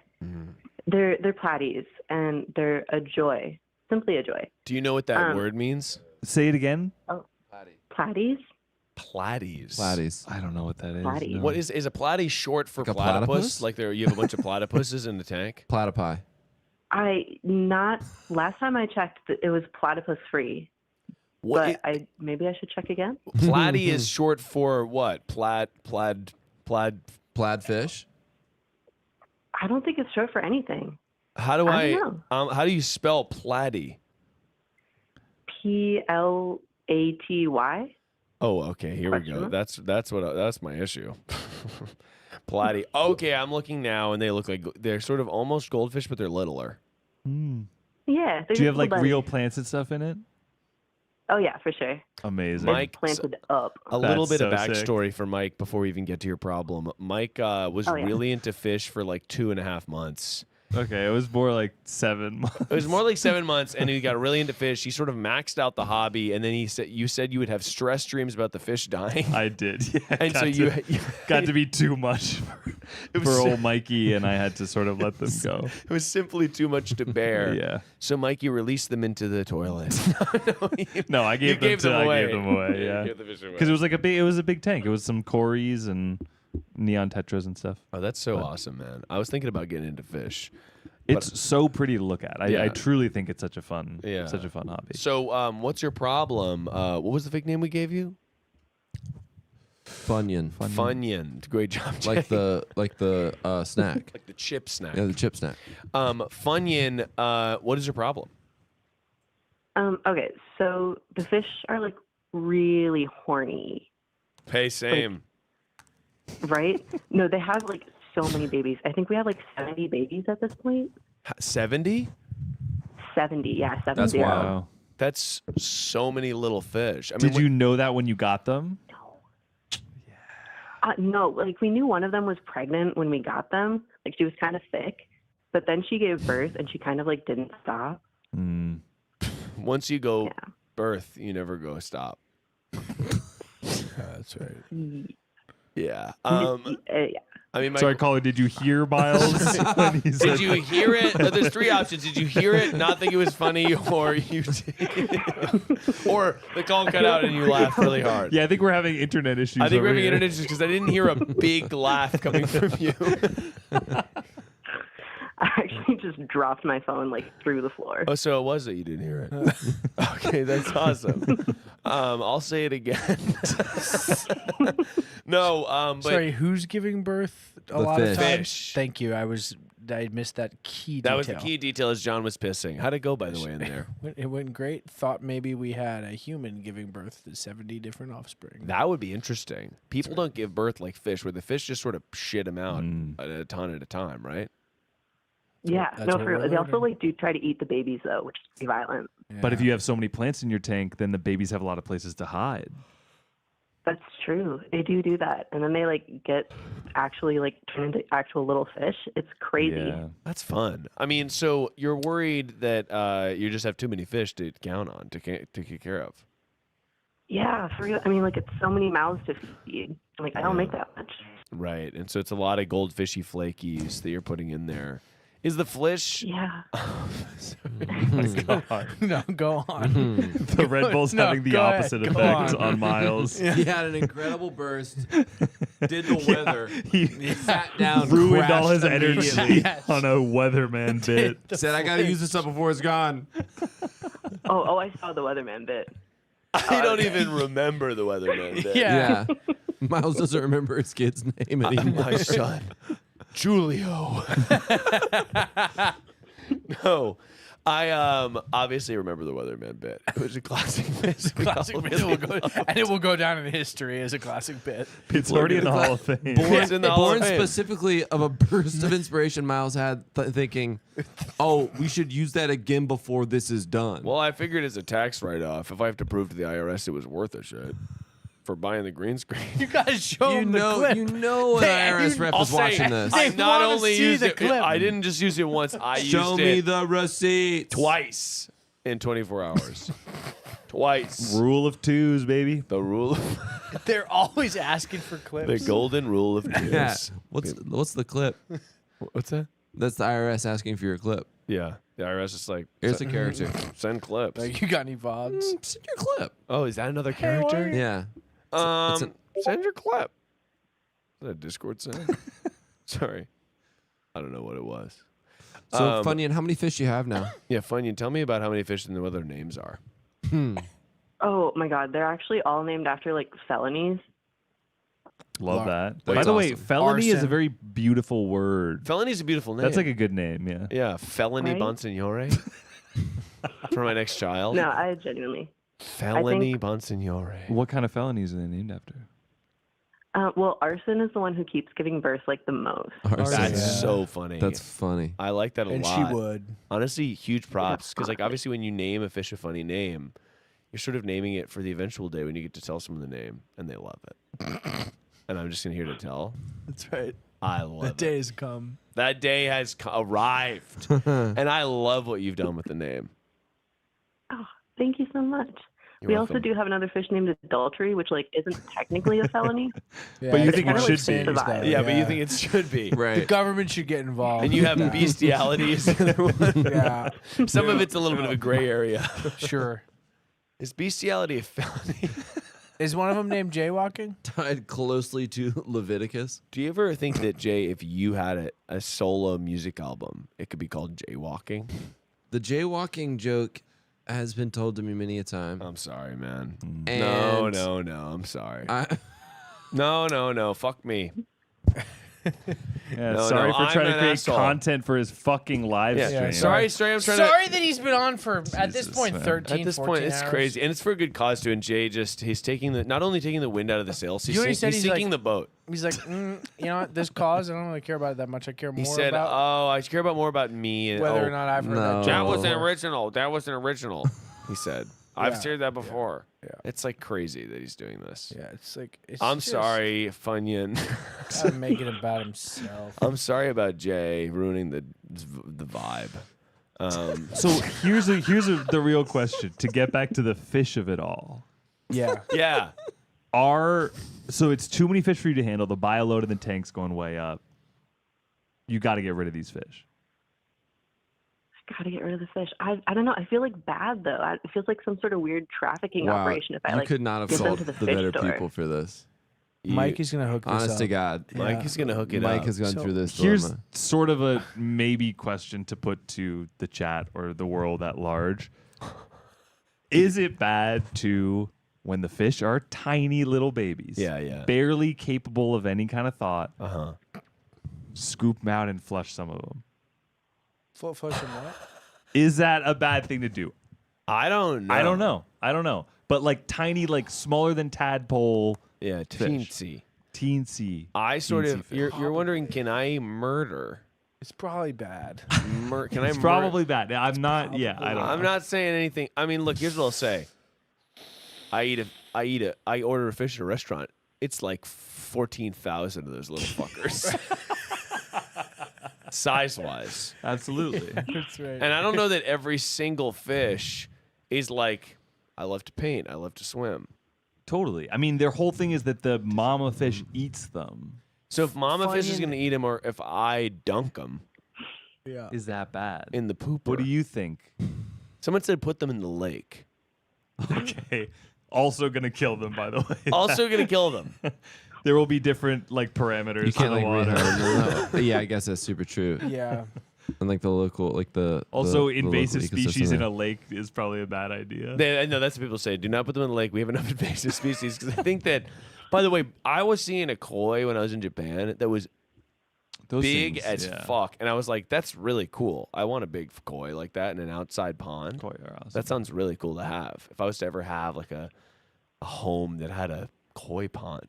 They're platies, and they're a joy, simply a joy. Do you know what that word means? Say it again. Oh, platies. Platies. Platies. I don't know what that is. Platies. no. What is a platy short for Like a platypus? platypus? Like you have a bunch of platypuses in the tank? Platypi. Last time I checked, it was platypus free. What? But maybe I should check again. Platy is short for what? Plaid fish. I don't think it's short for anything. How do I don't how do you spell platy? Platy. Oh, okay. Here we go. That's my issue. Platy. Okay, I'm looking now, and they look like they're sort of almost goldfish, but they're littler. Yeah. Do you have like real plants and stuff in it? Oh yeah, for sure. Amazing. Mike, planted up. A little bit of so sick. backstory for Mike before we even get to your problem. Mike was really into fish for like 2.5 months. Okay, it was more like 7 months. It was more like 7 months, and he got really into fish. He sort of maxed out the hobby, and then you said you would have stress dreams about the fish dying. I did, yeah. And so you got to be too much for old Mikey, and I had to sort of let them go. It was simply too much to bear. Yeah. So Mikey released them into the toilet. No, I gave them away. Yeah. You gave the fish away. Because it was like a big tank. It was some Corys and neon tetras and stuff. Oh, that's so awesome, man. I was thinking about getting into fish. It's so pretty to look at. I truly think it's such a fun hobby. So, what's your problem? What was the fake name we gave you? Funyun. Funyun. Great job, Jay. Like the snack. Like the chip snack. Yeah, the chip snack. Funyun, what is your problem? Okay, so the fish are like really horny. Hey, same. Right? No, they have like so many babies. I think we have like 70 babies at this point. 70? 70, yeah, 70. That's wow. That's so many little fish. I mean, Did you know that when you got them? No, like we knew one of them was pregnant when we got them. Like she was kind of thick, but then she gave birth and she kind of like didn't stop. Once you go birth, you never go stop. That's right. Yeah. Yeah. I mean, Sorry, caller, did you hear Miles? when he said Did you hear it? There's 3 options. Did you hear it, not think it was funny, or you did? Or the call cut out and you laughed really hard? Yeah, I think we're having internet issues. I think we're over having here. internet issues because I didn't hear a big laugh coming from you. I actually just dropped my phone like through the floor. Oh, so it was that you didn't hear it. Okay, that's awesome. I'll say it again. No, but Sorry, who's giving birth a The lot fish. of times? Fish. Thank you. I missed that key that detail. was the key detail as John was pissing. How'd it go, by the way, in there? It went great. Thought maybe we had a human giving birth to 70 different offspring. That would be interesting. People don't give birth like fish, where the fish just sort of shit them out a ton at a time, right? Yeah, That's no, what for real. we're They also learning. like do try to eat the babies though, which is pretty violent. But if you have so many plants in your tank, then the babies have a lot of places to hide. That's true. They do that, and then they get actually turn into actual little fish. It's crazy. Yeah, that's fun. I mean, so you're worried that you just have too many fish to count on to take care of. Yeah, for real. I mean, it's so many mouths to feed. I don't make that much. Right, and so it's a lot of goldfishy flakies that you're putting in there. Is the flish? Yeah. No, go on. The Red Bull's having the opposite effect on Miles. He had an incredible burst. Did the weather. He sat down, ruined all his crashed energy immediately. on a weatherman bit. Said, I got to use this up before it's gone. Oh, I saw the weatherman bit. I don't even remember the weatherman bit. Yeah. Miles doesn't remember his kid's name anymore. My son, Julio. No, I obviously remember the weatherman bit. It was a classic bit. And it will go down in history as a classic bit. It's already in the Hall of Fame. Born specifically of a burst of inspiration Miles had thinking, oh, we should use that again before this is done. Well, I figured as a tax write-off, if I have to prove to the IRS it was worth a shit for buying the green screen. You gotta show him the clip. You know an IRS rep is watching this. I not only used it, I didn't just use it once. I used it. Show me the receipt. Twice in 24 hours. Twice. Rule of twos, baby. The rule of They're always asking for clips. the golden rule of twos. Yeah. What's the clip? What's that? That's the IRS asking for your clip. Yeah. The IRS is like, Here's the character. Send clips. Like, you got any VODs? Send your clip. Oh, is that another character? Yeah. Send your clip. Is that a Discord sound? Sorry. I don't know what it was. So, Funyun, how many fish you have now? Yeah, Funyun, tell me about how many fish and what their names are. Oh my God, they're actually all named after felonies. Love that. That's By the way, awesome. felony is a Arson. very beautiful word. Felony's a beautiful name. That's like a good name, yeah. Yeah, Felony Right? Bonsignore for my next child. No, I genuinely. Felony Bonsignore. What kind of felonies are they named after? Well, arson is the one who keeps giving birth the most. That's so funny. That's funny. I like that a And lot. she would. Honestly, huge props. Because obviously when you name a fish a funny name, you're sort of naming it for the eventual day when you get to tell someone the name and they love it. And I'm just here to tell. That's right. I love That it. day has come. That day has arrived. And I love what you've done with the name. Oh, thank you so much. You're we welcome. also do have another fish named adultery, which isn't technically a felony. But you It's think it kinda should be. survive. Yeah, but you think it should be. Right. The government should get involved. And you have bestiality is the other one. Yeah. Some of it's a little bit of a gray area. Sure. Is bestiality a felony? Is one of them named jaywalking? Tied closely to Leviticus. Do you ever think that, Jay, if you had a solo music album, it could be called Jaywalking? The jaywalking joke has been told to me many a time. I'm sorry, man. And No. I'm sorry. I, No. Fuck me. Yeah, No, sorry no, for I'm trying to an create asshole. content for his fucking live Yeah, stream. sorry. I'm trying Sorry that he's been on for, at this Jesus, point, man. 13, At this 14 point, it's hours. crazy, and it's for a good cause too. And Jay he's taking not only taking the wind out of the sails, he's, You know what he said? he's He's sinking like- the boat. He's like, you know what? This cause, I don't really care about it that much. I care more He said, about "Oh, I care about more about me and whether or not I've heard that No. joke that wasn't before." original. That wasn't original." He said, "I've Yeah. said that before." Yeah. It's like crazy that he's doing this. Yeah, it's like, it's I'm just sorry, Funyun. gotta make it about himself. I'm sorry about Jay ruining the vibe. So here's the real question. To get back to the fish of it all. Yeah. Yeah. So it's too many fish for you to handle. The buy a load in the tank's going way up. You got to get rid of these fish. Gotta get rid of the fish. I don't know. I feel bad though. It feels like some sort of weird trafficking wow. operation if I You could not have get them sold to the the fish better store. people for this. Mike is going to hook this Honest up. to God. Mike is gonna hook it Mike up. has gone So through this Here's dilemma. sort of a maybe question to put to the chat or the world at large. Is it bad to, when the fish are tiny little babies, Yeah. barely capable of any kind of thought, scoop them out and flush some of them? Flush him what? Is that a bad thing to do? I don't know. I don't know. But like tiny, like smaller than tadpole. Yeah, fish. Teensy. I sort Teensy of. fish. You're wondering, can I murder? It's probably bad. Can I? It's probably bad. I'm not. Yeah, I don't. I'm know. not saying anything. I mean, look. Here's what I'll say. I eat I order a fish at a restaurant. It's like 14,000 of those little fuckers. Size-wise. Absolutely. That's right. And I don't know that every single fish is like, I love to paint, I love to swim. Totally. I mean, their whole thing is that the mama fish eats them. So if mama fish is going to eat them, or if I dunk them, is that bad? in the pooper. What do you think? Someone said put them in the lake. Okay. Also going to kill them, by the way. Also going to kill them. There will be different parameters You can't to the water. no. Yeah, I guess that's super true. Yeah. And the local, Also, the invasive local species ecosystem in there. a lake is probably a bad idea. I know that's what people say. Do not put them in the lake. We have enough invasive species. Because I think that, by the way, I was seeing a koi when I was in Japan that was big as fuck. And I was like, that's really cool. I want a big koi like that in an outside pond. Koi are awesome. That sounds really cool to have. If I was to ever have like a home that had a koi pond.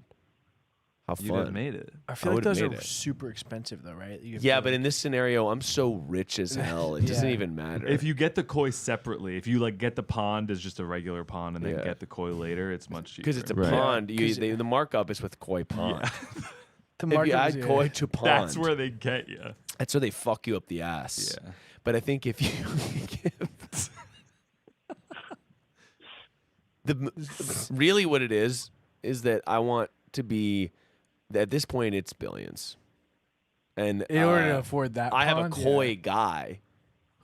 How fun. You'd have made it. I feel like those are it. super expensive, though, right? Yeah, but in this scenario, I'm so rich as hell. It doesn't even matter. If you get the koi separately, if you get the pond as just a regular pond and then get the koi later, it's much cheaper. Because it's a pond. The markup is with koi pond. The if you markup add is- koi to pond, That's where they get you. That's where they fuck you up the ass. Yeah. But I think if you really what it is that I want to be, at this point it's billions. And In order to afford that I have a pond, koi guy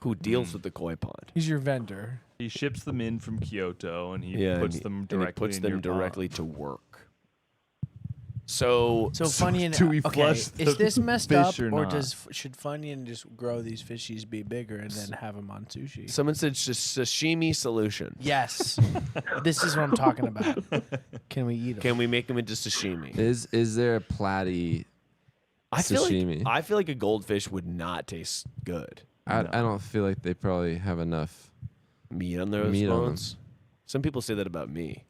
who deals with the koi pond. He's your vendor. He ships them in from Kyoto and he Yeah, puts and them and directly he puts in them your directly pond. to work. So Funyun, do we okay, flush is the this messed fish up, or or not? should Funyun just grow these fishies, be bigger, and then have them on sushi? Someone said sashimi solution. Yes, this is what I'm talking about. Can we eat them? Can we make them into sashimi? Is there a platy sashimi? I feel like a goldfish would not taste good. I don't feel like they probably have enough meat on those meat on them. bones. Some people say that about me.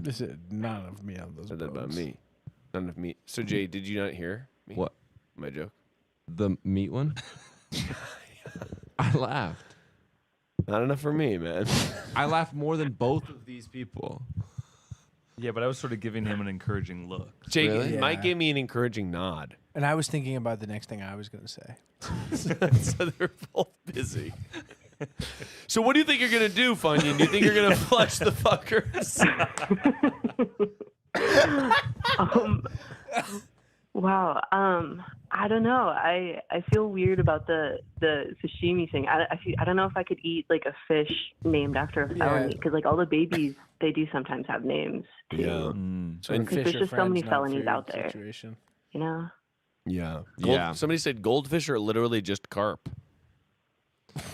This is none of me on those. Said that about bones. me. None of me. So Jay, did you not hear me? What? My joke? The meat one? I laughed. Not enough for me, man. I laughed more than both of these people. Yeah, but I was sort of giving him an encouraging look. Jay, Really? Mike Yeah. gave me an encouraging nod. And I was thinking about the next thing I was going to say. So they're both busy. So what do you think you're gonna do, Funyun? Do you think you're gonna flush the fuckers? Wow. I don't know. I feel weird about the sashimi thing. I don't know if I could eat like a fish named after a felony because like all the babies they do sometimes have names too. Yeah. So And Because there's just so many felonies out there. Situation. You know. Yeah. Yeah. Somebody said goldfish are literally just carp.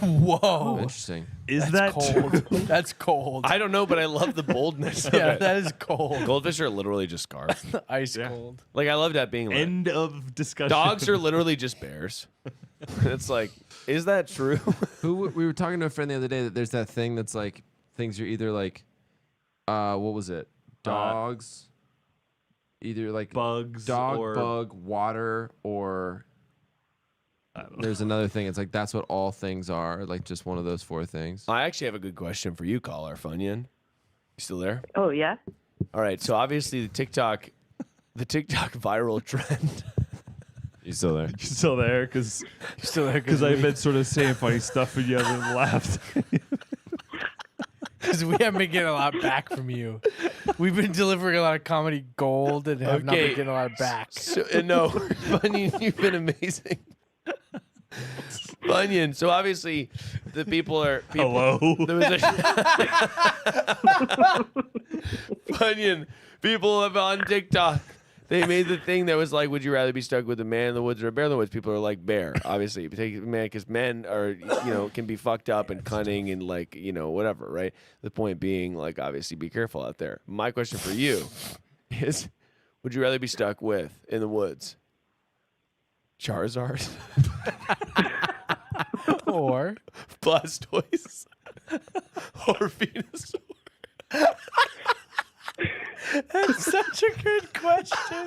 Whoa. Interesting. Is That's that cold? true? That's cold. I don't know, but I love the boldness of Yeah, it. that is cold. Goldfish are literally just carp. Ice cold. Like I love that being like End of discussion. dogs are literally just bears. It's like, is that true? We were talking to a friend the other day that there's that thing that's like things are either like, what was it? Dogs, either like bugs, dog, or bug, water, or there's another thing. It's like that's what all things are. Like just one of those four things. I actually have a good question for you, caller Funyun. You still there? Oh yeah. All right. So obviously the TikTok viral trend. You still there? You're still there because still there I've been sort of saying funny stuff and you haven't laughed. Because we haven't been getting a lot back from you. We've been delivering a lot of comedy gold and have not been getting a lot back. So, no, Funyun, you've been amazing. Funyun. So obviously, the people are. Hello? There was Funyun. People have on TikTok. They made the thing that was like, would you rather be stuck with a man in the woods or a bear in the woods? People are like bear, obviously. You take man because men are, can be fucked up and cunning and like, whatever, right? The point being, like, obviously, be careful out there. My question for you is, would you rather be stuck with in the woods? Charizard or Blastoise or Venusaur? That's such a good question.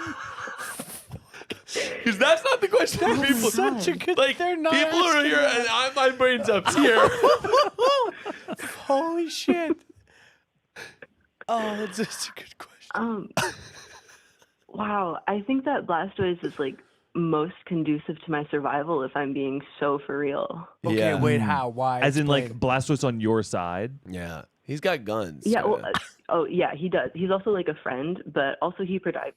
Because that's not the question for people. Such a good. Like, they're not people are asking here, that. and my brain's up here. Holy shit. Oh, that's such a good question. Wow, I think that Blastoise is like most conducive to my survival if I'm being so for real. Okay, wait, how? Why? As in, like, Explain. Blastoise on your side? Yeah. He's got guns. Yeah, well, yeah, he does. He's also like a friend, but also he provides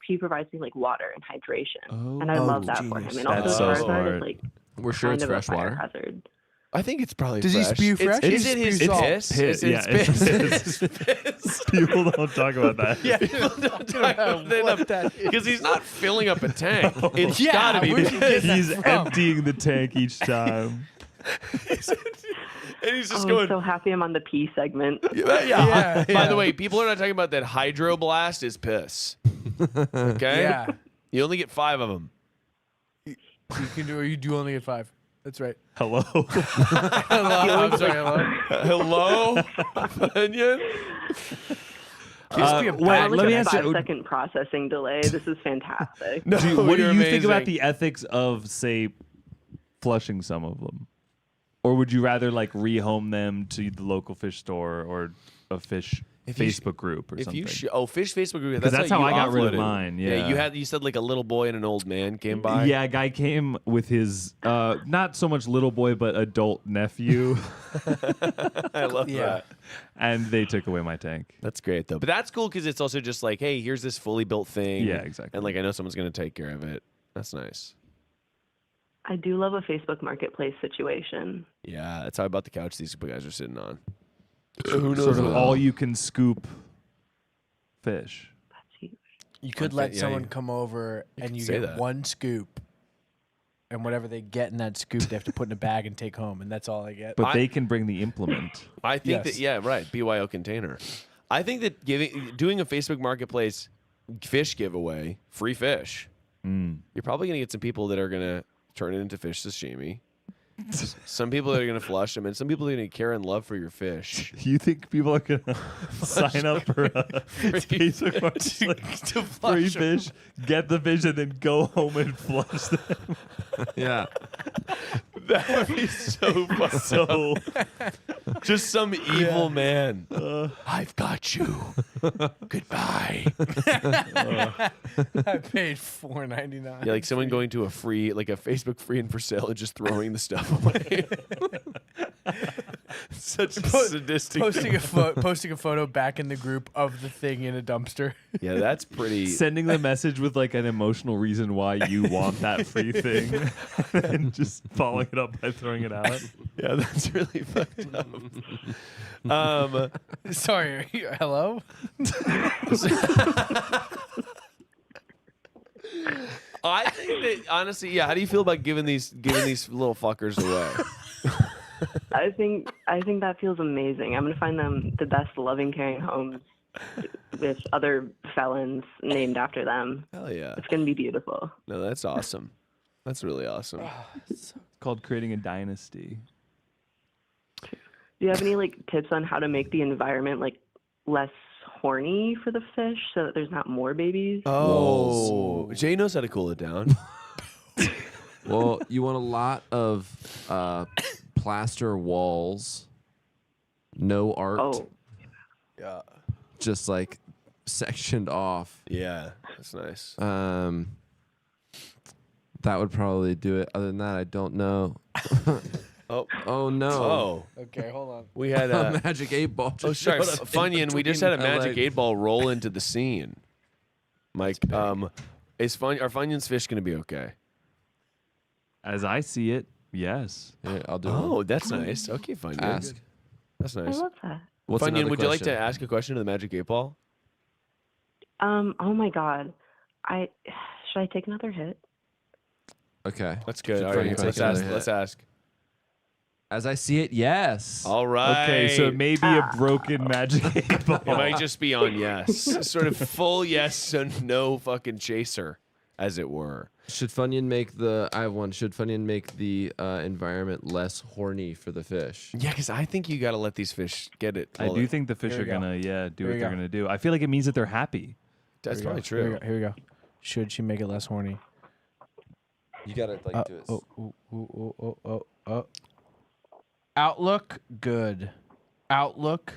me like water and hydration, and I love that for him. And also That's so Charizard smart. is like We're sure kind it's of a fresh fire water. hazard. I think it's probably Does he fresh. spew fresh? Is it his piss? Piss, yeah, It's it's piss. People don't talk about that. Yeah, people don't talk about that because he's not filling up a tank. It's Yeah, gotta be where'd you get piss. that He's from? Emptying the tank each time. And he's just I'm going. so happy I'm on the pee segment. Yeah. By the way, people are not talking about that hydroblast is piss. Okay. Yeah. You only get 5 of them. You can do, or you do only get 5. That's right. Hello. Hello. I'm sorry. Hello. Hello. Onion. Wait, let me ask you. 5-second processing delay. This is fantastic. What do you think about the ethics of, say, flushing some of them? Or would you rather like rehome them to the local fish store or a fish Facebook group or something? Fish Facebook group. 'Cause that's how you I got rid of offloaded. mine, yeah. You said like a little boy and an old man came by. Yeah, a guy came with his not so much little boy but adult nephew. I love that. And they took away my tank. That's great though. But that's cool because it's also just like, hey, here's this fully built thing. Yeah, exactly. And like I know someone's gonna take care of it. That's nice. I do love a Facebook Marketplace situation. Yeah, that's how I bought the couch these guys are sitting on. So who knows? Sort of all you can scoop fish. You could let someone come over and you say get that. one scoop, and whatever they get in that scoop, they have to put in a bag and take home, and that's all they get. But they can bring the implement. I think that right, BYO container. I think that doing a Facebook Marketplace fish giveaway, free fish. You're probably gonna get some people that are gonna turn it into fish sashimi. Some people that are going to flush them, and some people are going to care and love for your fish. You think people are going to sign up for a Facebook to free flush 'em. fish, get the fish, and then go home and flush them? Yeah. That would be so fun. So, just some evil man. I've got you. Goodbye. I paid $4.99. Yeah, like someone going to a Facebook free and for sale and just throwing the stuff away. Such a sadistic. Posting a photo back in the group of the thing in a dumpster. Yeah, that's pretty. Sending the message with like an emotional reason why you want that free thing, and just following it up by throwing it out. Yeah, that's really fucked up. Sorry, are you, hello? I think that honestly, yeah. How do you feel about giving these little fuckers away? I think that feels amazing. I'm gonna find them the best loving, caring homes with other felons named after them. Hell yeah! It's gonna be beautiful. No, that's awesome. That's really awesome. It's called creating a dynasty. Do you have any like tips on how to make the environment like less horny for the fish so that there's not more babies? Oh, Jay knows how to cool it down. Well, you want a lot of plaster walls, no art. Oh. Yeah. Just like sectioned off. Yeah, that's nice. That would probably do it. Other than that, I don't know. Oh no. Oh. Okay, hold on. We had a magic 8-ball. Oh, just sorry, showed up in Funyun. We just had a between my magic legs. 8-ball roll into the scene. Mike, are Funyun's fish going to be okay? As I see it, yes. Yeah, I'll do Oh, that's nice. Okay, Funyun. Ask. That's nice. I love that. What's Funyun, another would you like to question? ask a question to the magic 8-ball? Oh my God. Should I take another hit? Okay. That's good. Should All Funyun right, take let's another ask. hit? Let's ask. As I see it, yes. All right. Okay, so it may be a broken magic 8-ball. It might just be on yes. Sort of full yes, so no fucking chaser, as it were. Should Funyun make the? I have one. Should Funyun make the environment less horny for the fish? Yeah, because I think you got to let these fish get it. I do think the fish Here are we go. gonna, do Here what we they're go. gonna do. I feel like it means that they're happy. That's Here we probably go. true. Here we go. Should she make it less horny? You gotta like do it. Outlook, good. Outlook,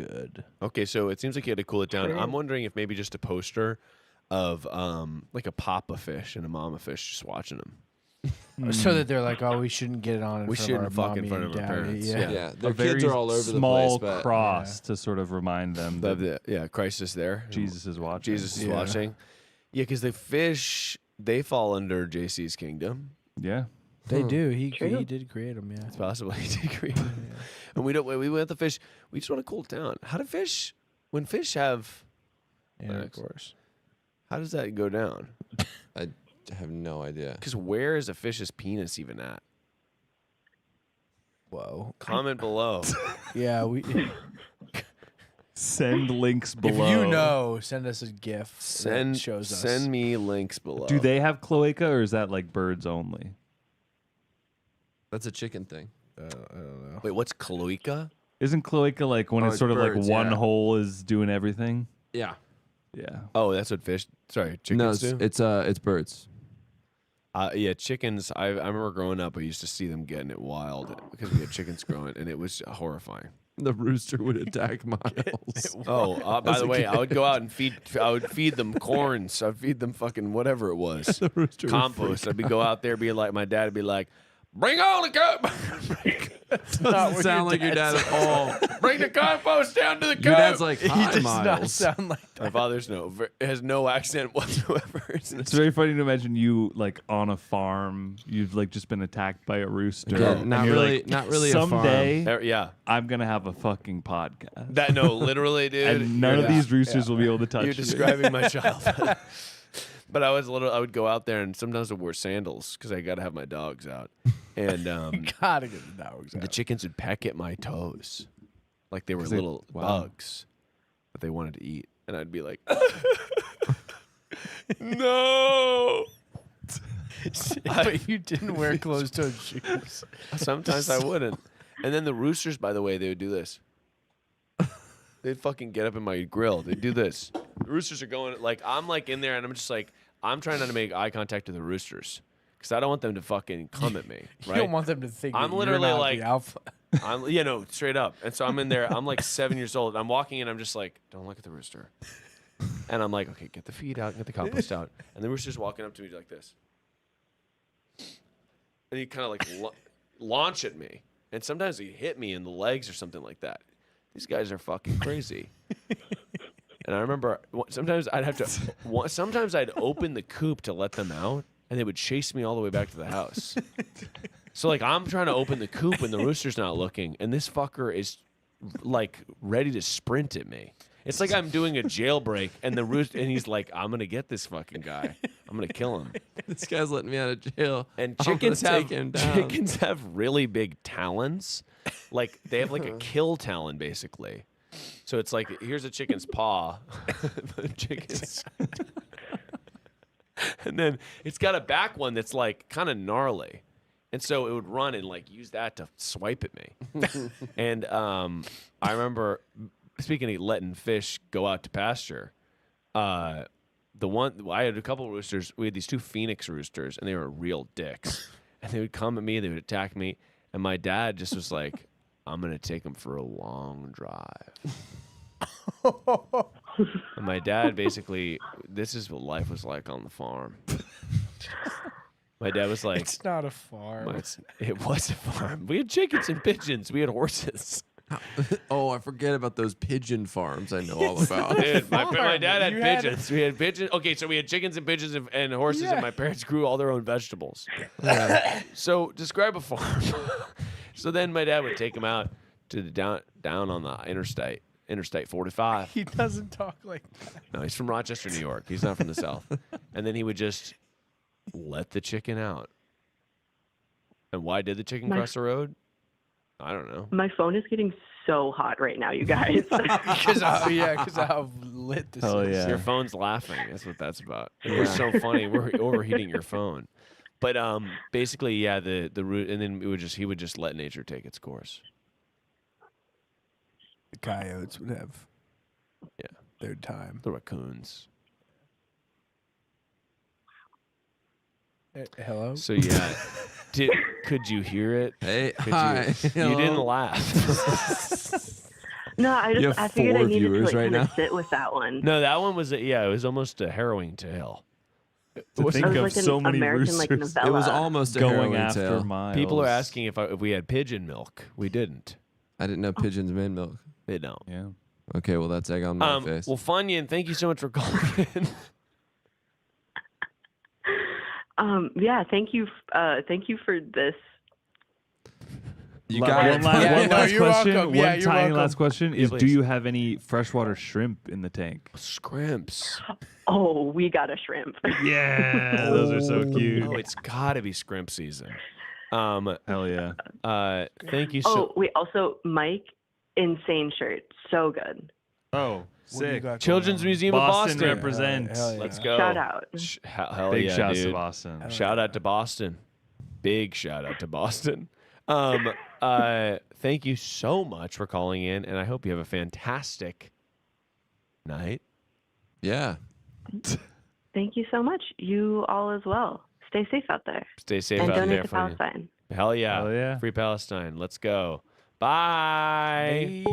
good. Okay, so it seems like you had to cool it down. I'm wondering if maybe just a poster of like a papa fish and a mama fish just watching them. So that they're like, oh, we shouldn't get it on. We shouldn't fuck in front of our daddy. parents. Yeah. Their A very kids are all over the small place, but cross to sort of remind them that Christ is there. Jesus is watching. Jesus is watching. Yeah, because the fish, they fall under JC's kingdom. Yeah. They do. He did create them. Yeah, it's possible he did create them. And we want the fish. We just want to cool it down. How do fish? When fish have intercourse, how does that go down? I have no idea. Because where is a fish's penis even at? Whoa! Comment below. Yeah, we send links below. If you know, send us a GIF. Send that shows us. Send me links below. Do they have cloaca, or is that like birds only? That's a chicken thing. I don't know. Wait, what's cloaca? Isn't cloaca like when Oh, it's it's sort of birds, like one yeah. hole is doing everything? Yeah. Yeah. Oh, that's what fish. Sorry, chickens No, do. it's birds. Yeah, chickens. I remember growing up, I used to see them getting it wild because we had chickens growing, and it was horrifying. The rooster would attack Miles. Oh, by the way, I would go out and feed. I would feed them corns. I'd feed them fucking whatever it was. The rooster would Compost. I'd go out there, be like, my dad would be like, "Bring on the compost." Doesn't sound like your dad at all. Bring the compost down to the coop. Your dad's like, He hi, does not Miles. sound like My father's has no accent whatsoever. It's very funny to imagine you like on a farm. You've like just been attacked by a rooster. Yeah, and not you're really- like, not really a farm. Someday, yeah, I'm gonna have a fucking podcast. That no, literally, dude. And none of these roosters will be able to touch You're me. describing my childhood. But I would go out there, and sometimes I would wear sandals because I got to have my dogs out. And gotta get the dogs the out. chickens would peck at my toes, like they were 'Cause they- little wow. bugs that they wanted to eat, and I'd be like, "No." But you didn't wear closed-toed shoes. Sometimes I wouldn't. And then the roosters, by the way, they would do this. They'd fucking get up in my grill. They'd do this. The roosters are going, like, I'm like in there and I'm just like, I'm trying not to make eye contact with the roosters because I don't want them to fucking come at me. Right? You don't want them to think I'm that literally you're not like, the alpha. no, straight up. And so I'm in there. I'm like 7 years old. I'm walking in. I'm just like, don't look at the rooster. And I'm like, okay, get the feed out, get the compost out. And the rooster's walking up to me like this. And he kind of like launch at me. And sometimes he hit me in the legs or something like that. These guys are fucking crazy. And I remember sometimes I'd open the coop to let them out, and they would chase me all the way back to the house. So like I'm trying to open the coop when the rooster's not looking, and this fucker is like ready to sprint at me. It's like I'm doing a jailbreak, and the rooster, and he's like, "I'm gonna get this fucking guy. I'm gonna kill him." This guy's letting me out of jail. And I'm gonna chickens take him down. chickens have really big talons. Like they have like a kill talon basically. So it's like here's a chicken's paw. Chickens. And then it's got a back one that's like kind of gnarly. And so it would run and like use that to swipe at me. And I remember speaking of letting fish go out to pasture, I had a couple of roosters. We had these two Phoenix roosters, and they were real dicks. And they would come at me, they would attack me, and my dad just was like, "I'm gonna take them for a long drive." And my dad basically, this is what life was like on the farm. My dad was like, It's not a farm. It was a farm. We had chickens and pigeons. We had horses. Oh, I forget about those pigeon farms I know all about. Dude, my dad had pigeons. We had pigeons. Okay, so we had chickens and pigeons and horses, and my parents grew all their own vegetables. So describe a farm. So then my dad would take them out to the down on the Interstate 45. He doesn't talk like that. No, he's from Rochester, New York. He's not from the South. And then he would just let the chicken out. And why did the chicken cross the road? I don't know. My phone is getting so hot right now, you guys. Because of how lit this Hell is. yeah. Your phone's laughing. That's what that's about. We're so funny. We're overheating your phone. But basically, yeah, the root, and then he would just let nature take its course. The coyotes would have their time. The raccoons. Hello? So yeah, could you hear it? Hey, Could hi. You didn't laugh. No, You have I figured I 4 needed to viewers like right kind of now. sit with that one. No, that one was it was almost a harrowing tale. To think It was of like an so many American, like, roosters novella. It was almost a going harrowing after tale. Miles. People are asking if we had pigeon milk. We didn't. I didn't know pigeons made milk. They don't. Yeah. Okay, well that's egg on my face. Well, Funyun, thank you so much for calling in. Yeah, thank you for this. You One got it. last you're question. welcome. Yeah, One you're tiny welcome. last question Yeah, is: do please. you have any freshwater shrimp in the tank? Scrimps. Oh, we got a shrimp. Yeah, those are so cute. Oh, it's got to be scrimp season. Hell yeah. Thank you Oh, wait, also Mike, insane shirt, so good. Oh, sick. Children's Museum of Boston. represents. Hell yeah. Let's go. Shout out. Hell Big yeah, shouts dude. to Boston. Shout out to Boston. Big shout out to Boston. Thank you so much for calling in, and I hope you have a fantastic night. Yeah. Thank you so much. You all as well. Stay safe out there. Stay safe and out donate there. to Funyun. Palestine. Hell yeah. Hell yeah. Free Palestine. Let's go. Bye.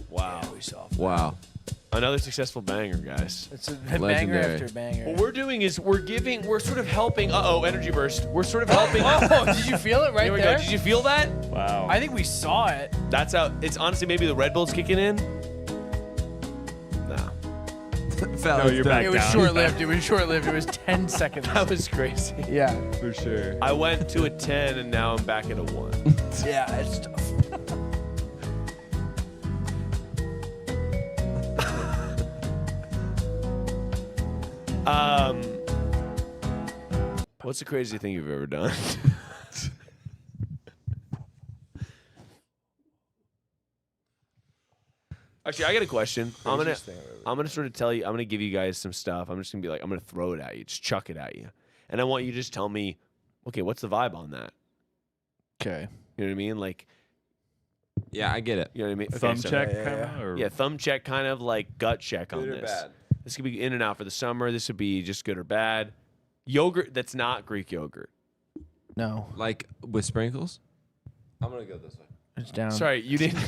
Wow. Wow. Another successful banger, guys. It's a banger Legendary. after banger. What we're doing is we're sort of helping. Energy burst. We're sort of helping. Oh, did you feel it right Here we there? go. Did you feel that? Wow. I think we saw it. That's how. It's honestly maybe the Red Bull's kicking in. No. No, you're back It was down. short-lived. It was short-lived. It was 10 seconds. That was crazy. Yeah. For sure. I went to a 10 and now I'm back at a 1. Yeah, it's tough. What's the craziest thing you've ever done? Actually, I got a question. I'm gonna sort of tell you. I'm gonna give you guys some stuff. I'm just gonna be like, I'm gonna throw it at you, just chuck it at you, and I want you to just tell me, okay, what's the vibe on that? Okay. You know what I mean? Like, Yeah, I get it. you know what I mean? Thumb so- check, kind of. Yeah, thumb check, kind of like gut check on Good or this. bad? This could be in and out for the summer. This would be just good or bad. Yogurt that's not Greek yogurt. No. Like with sprinkles? I'm gonna go this way. It's down. Sorry, you didn't.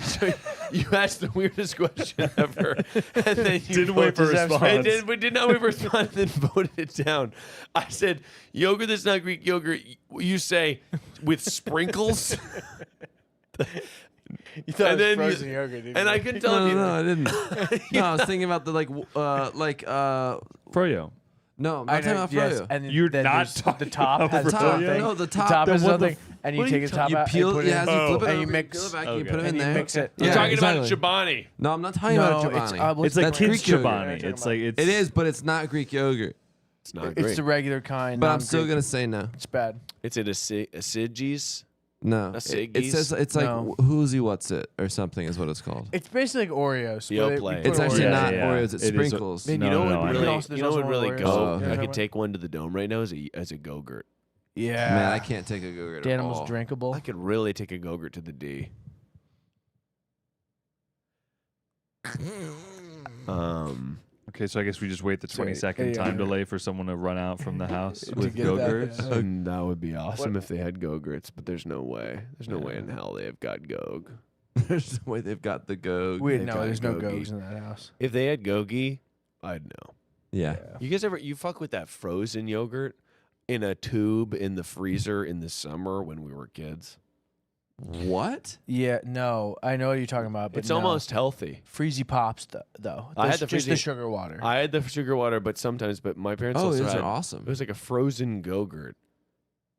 You asked the weirdest question ever, and then you Didn't wait for a response. We did not wait for a response, and then voted it down. I said yogurt that's not Greek yogurt. You say with sprinkles. You thought And it was then you- frozen yogurt, didn't and you? I couldn't tell No, you. no, I didn't. No, I was thinking about the Froyo. No, I'm I not talking know, about yes, froyo. and then You're then not there's talking the top about has the top. something. No, the The top. top Then has what the something, f- and what you are take you the ta- top you out, peel, and put it yeah, in, as you flip it and over, you mix peel it back, Okay. you put it and in you there. mix it. We're Yeah, talking exactly. about Chobani. No, I'm not talking No, about it's, Chobani. what's It's like the That's kids Greek yogurt. Chobani. It's like it's. It is, but it's not Greek yogurt. It's not It's great. the regular kind. But I'm still non-Greek. gonna say no. It's bad. It's at Acidges. No, A it Siggy's? says it's like No. who's what's it or something is what it's called. It's basically like Oreos. Yo, but it- play. you put It's actually Oreos. not yeah. Oreos. It's It is a- sprinkles. Man, No, you know no, what I would know. really, Also, there's you know also what would really Oreos. go? Oh, If I okay. could take one to the dome right now as a Go-Gurt. Yeah. Man, I can't take a go-gurt The at animal's all. drinkable. I could really take a Go-Gurt to the D. Okay, so I guess we just wait the 20-second yeah. time delay for someone to run out from the house To with get that, Go-Gurts. yeah. That would be awesome if they had Go-Gurts, but there's no way. There's no way in hell they have got Gog. There's no way they've got the go. Wait, They've no, got there's no Gogi. Gogs in that house. If they had Gogi, I'd know. Yeah. You guys ever fuck with that frozen yogurt in a tube in the freezer in the summer when we were kids? What? Yeah, no, I know what you're talking about, but It's no. almost healthy. Freezy Pops, though. I had the just the Freezy- sugar water. I had the sugar water, but sometimes, my parents Oh, also those had. are awesome. It was like a frozen Go-Gurt.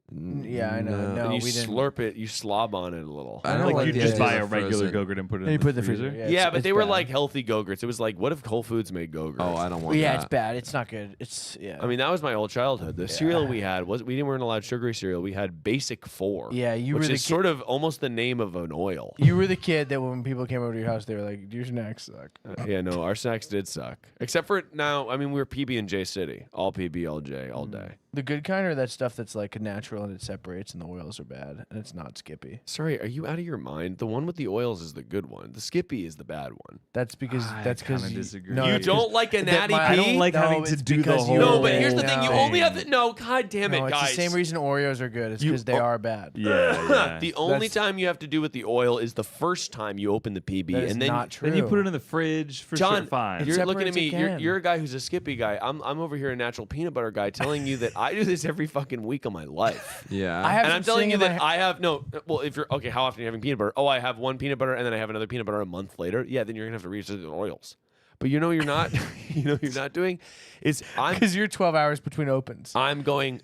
Yeah, I know. No, and you we didn't. slurp it, you slob on it a little. I don't Like like you the just idea buy of a regular frozen. Go-Gurt and put it And in you the put the freezer. freezer. Yeah, but it's they were bad. like healthy Go-Gurts. It was like, what if Whole Foods made Go-Gurts? Oh, I don't want Yeah, that. it's bad. It's not good. It's yeah. I mean, that was my old childhood. The cereal we had we weren't allowed sugary cereal. We had Basic 4. Yeah, you which were the is sort of almost the name of an oil. you were the kid that when people came over to your house, they were like, "Your snacks suck." Yeah, no, our snacks did suck. Except for now, I mean, we were PB and J City, all PB, all J, all day. The good kind, or that stuff that's like natural and it separates and the oils are bad and it's not Skippy? Sorry, are you out of your mind? The one with the oils is the good one. The Skippy is the bad one. That's because kinda disagree. You don't like a natty pea? I don't like having to do the whole. No, but here's the thing: you only have to. No, god damn it, No, it's guys. the same reason Oreos are good. It's because they are bad. Yeah. The only time you have to do with the oil is the first time you open the PB, That is and then not true. Then you put it in the fridge for John, sure. Fine. you're looking at me. separates You're a guy who's a Skippy guy. I'm over here a natural peanut butter guy, telling you that I do this every fucking week of my life. Yeah. I have and some I'm telling sitting you in that my I have no. Well, if you're okay, how often are you having peanut butter? Oh, I have one peanut butter, and then I have another peanut butter a month later. Yeah, then you're gonna have to reach the oils. But you know you're not. You know you're not doing. Is I'm because you're 12 hours between opens. I'm going.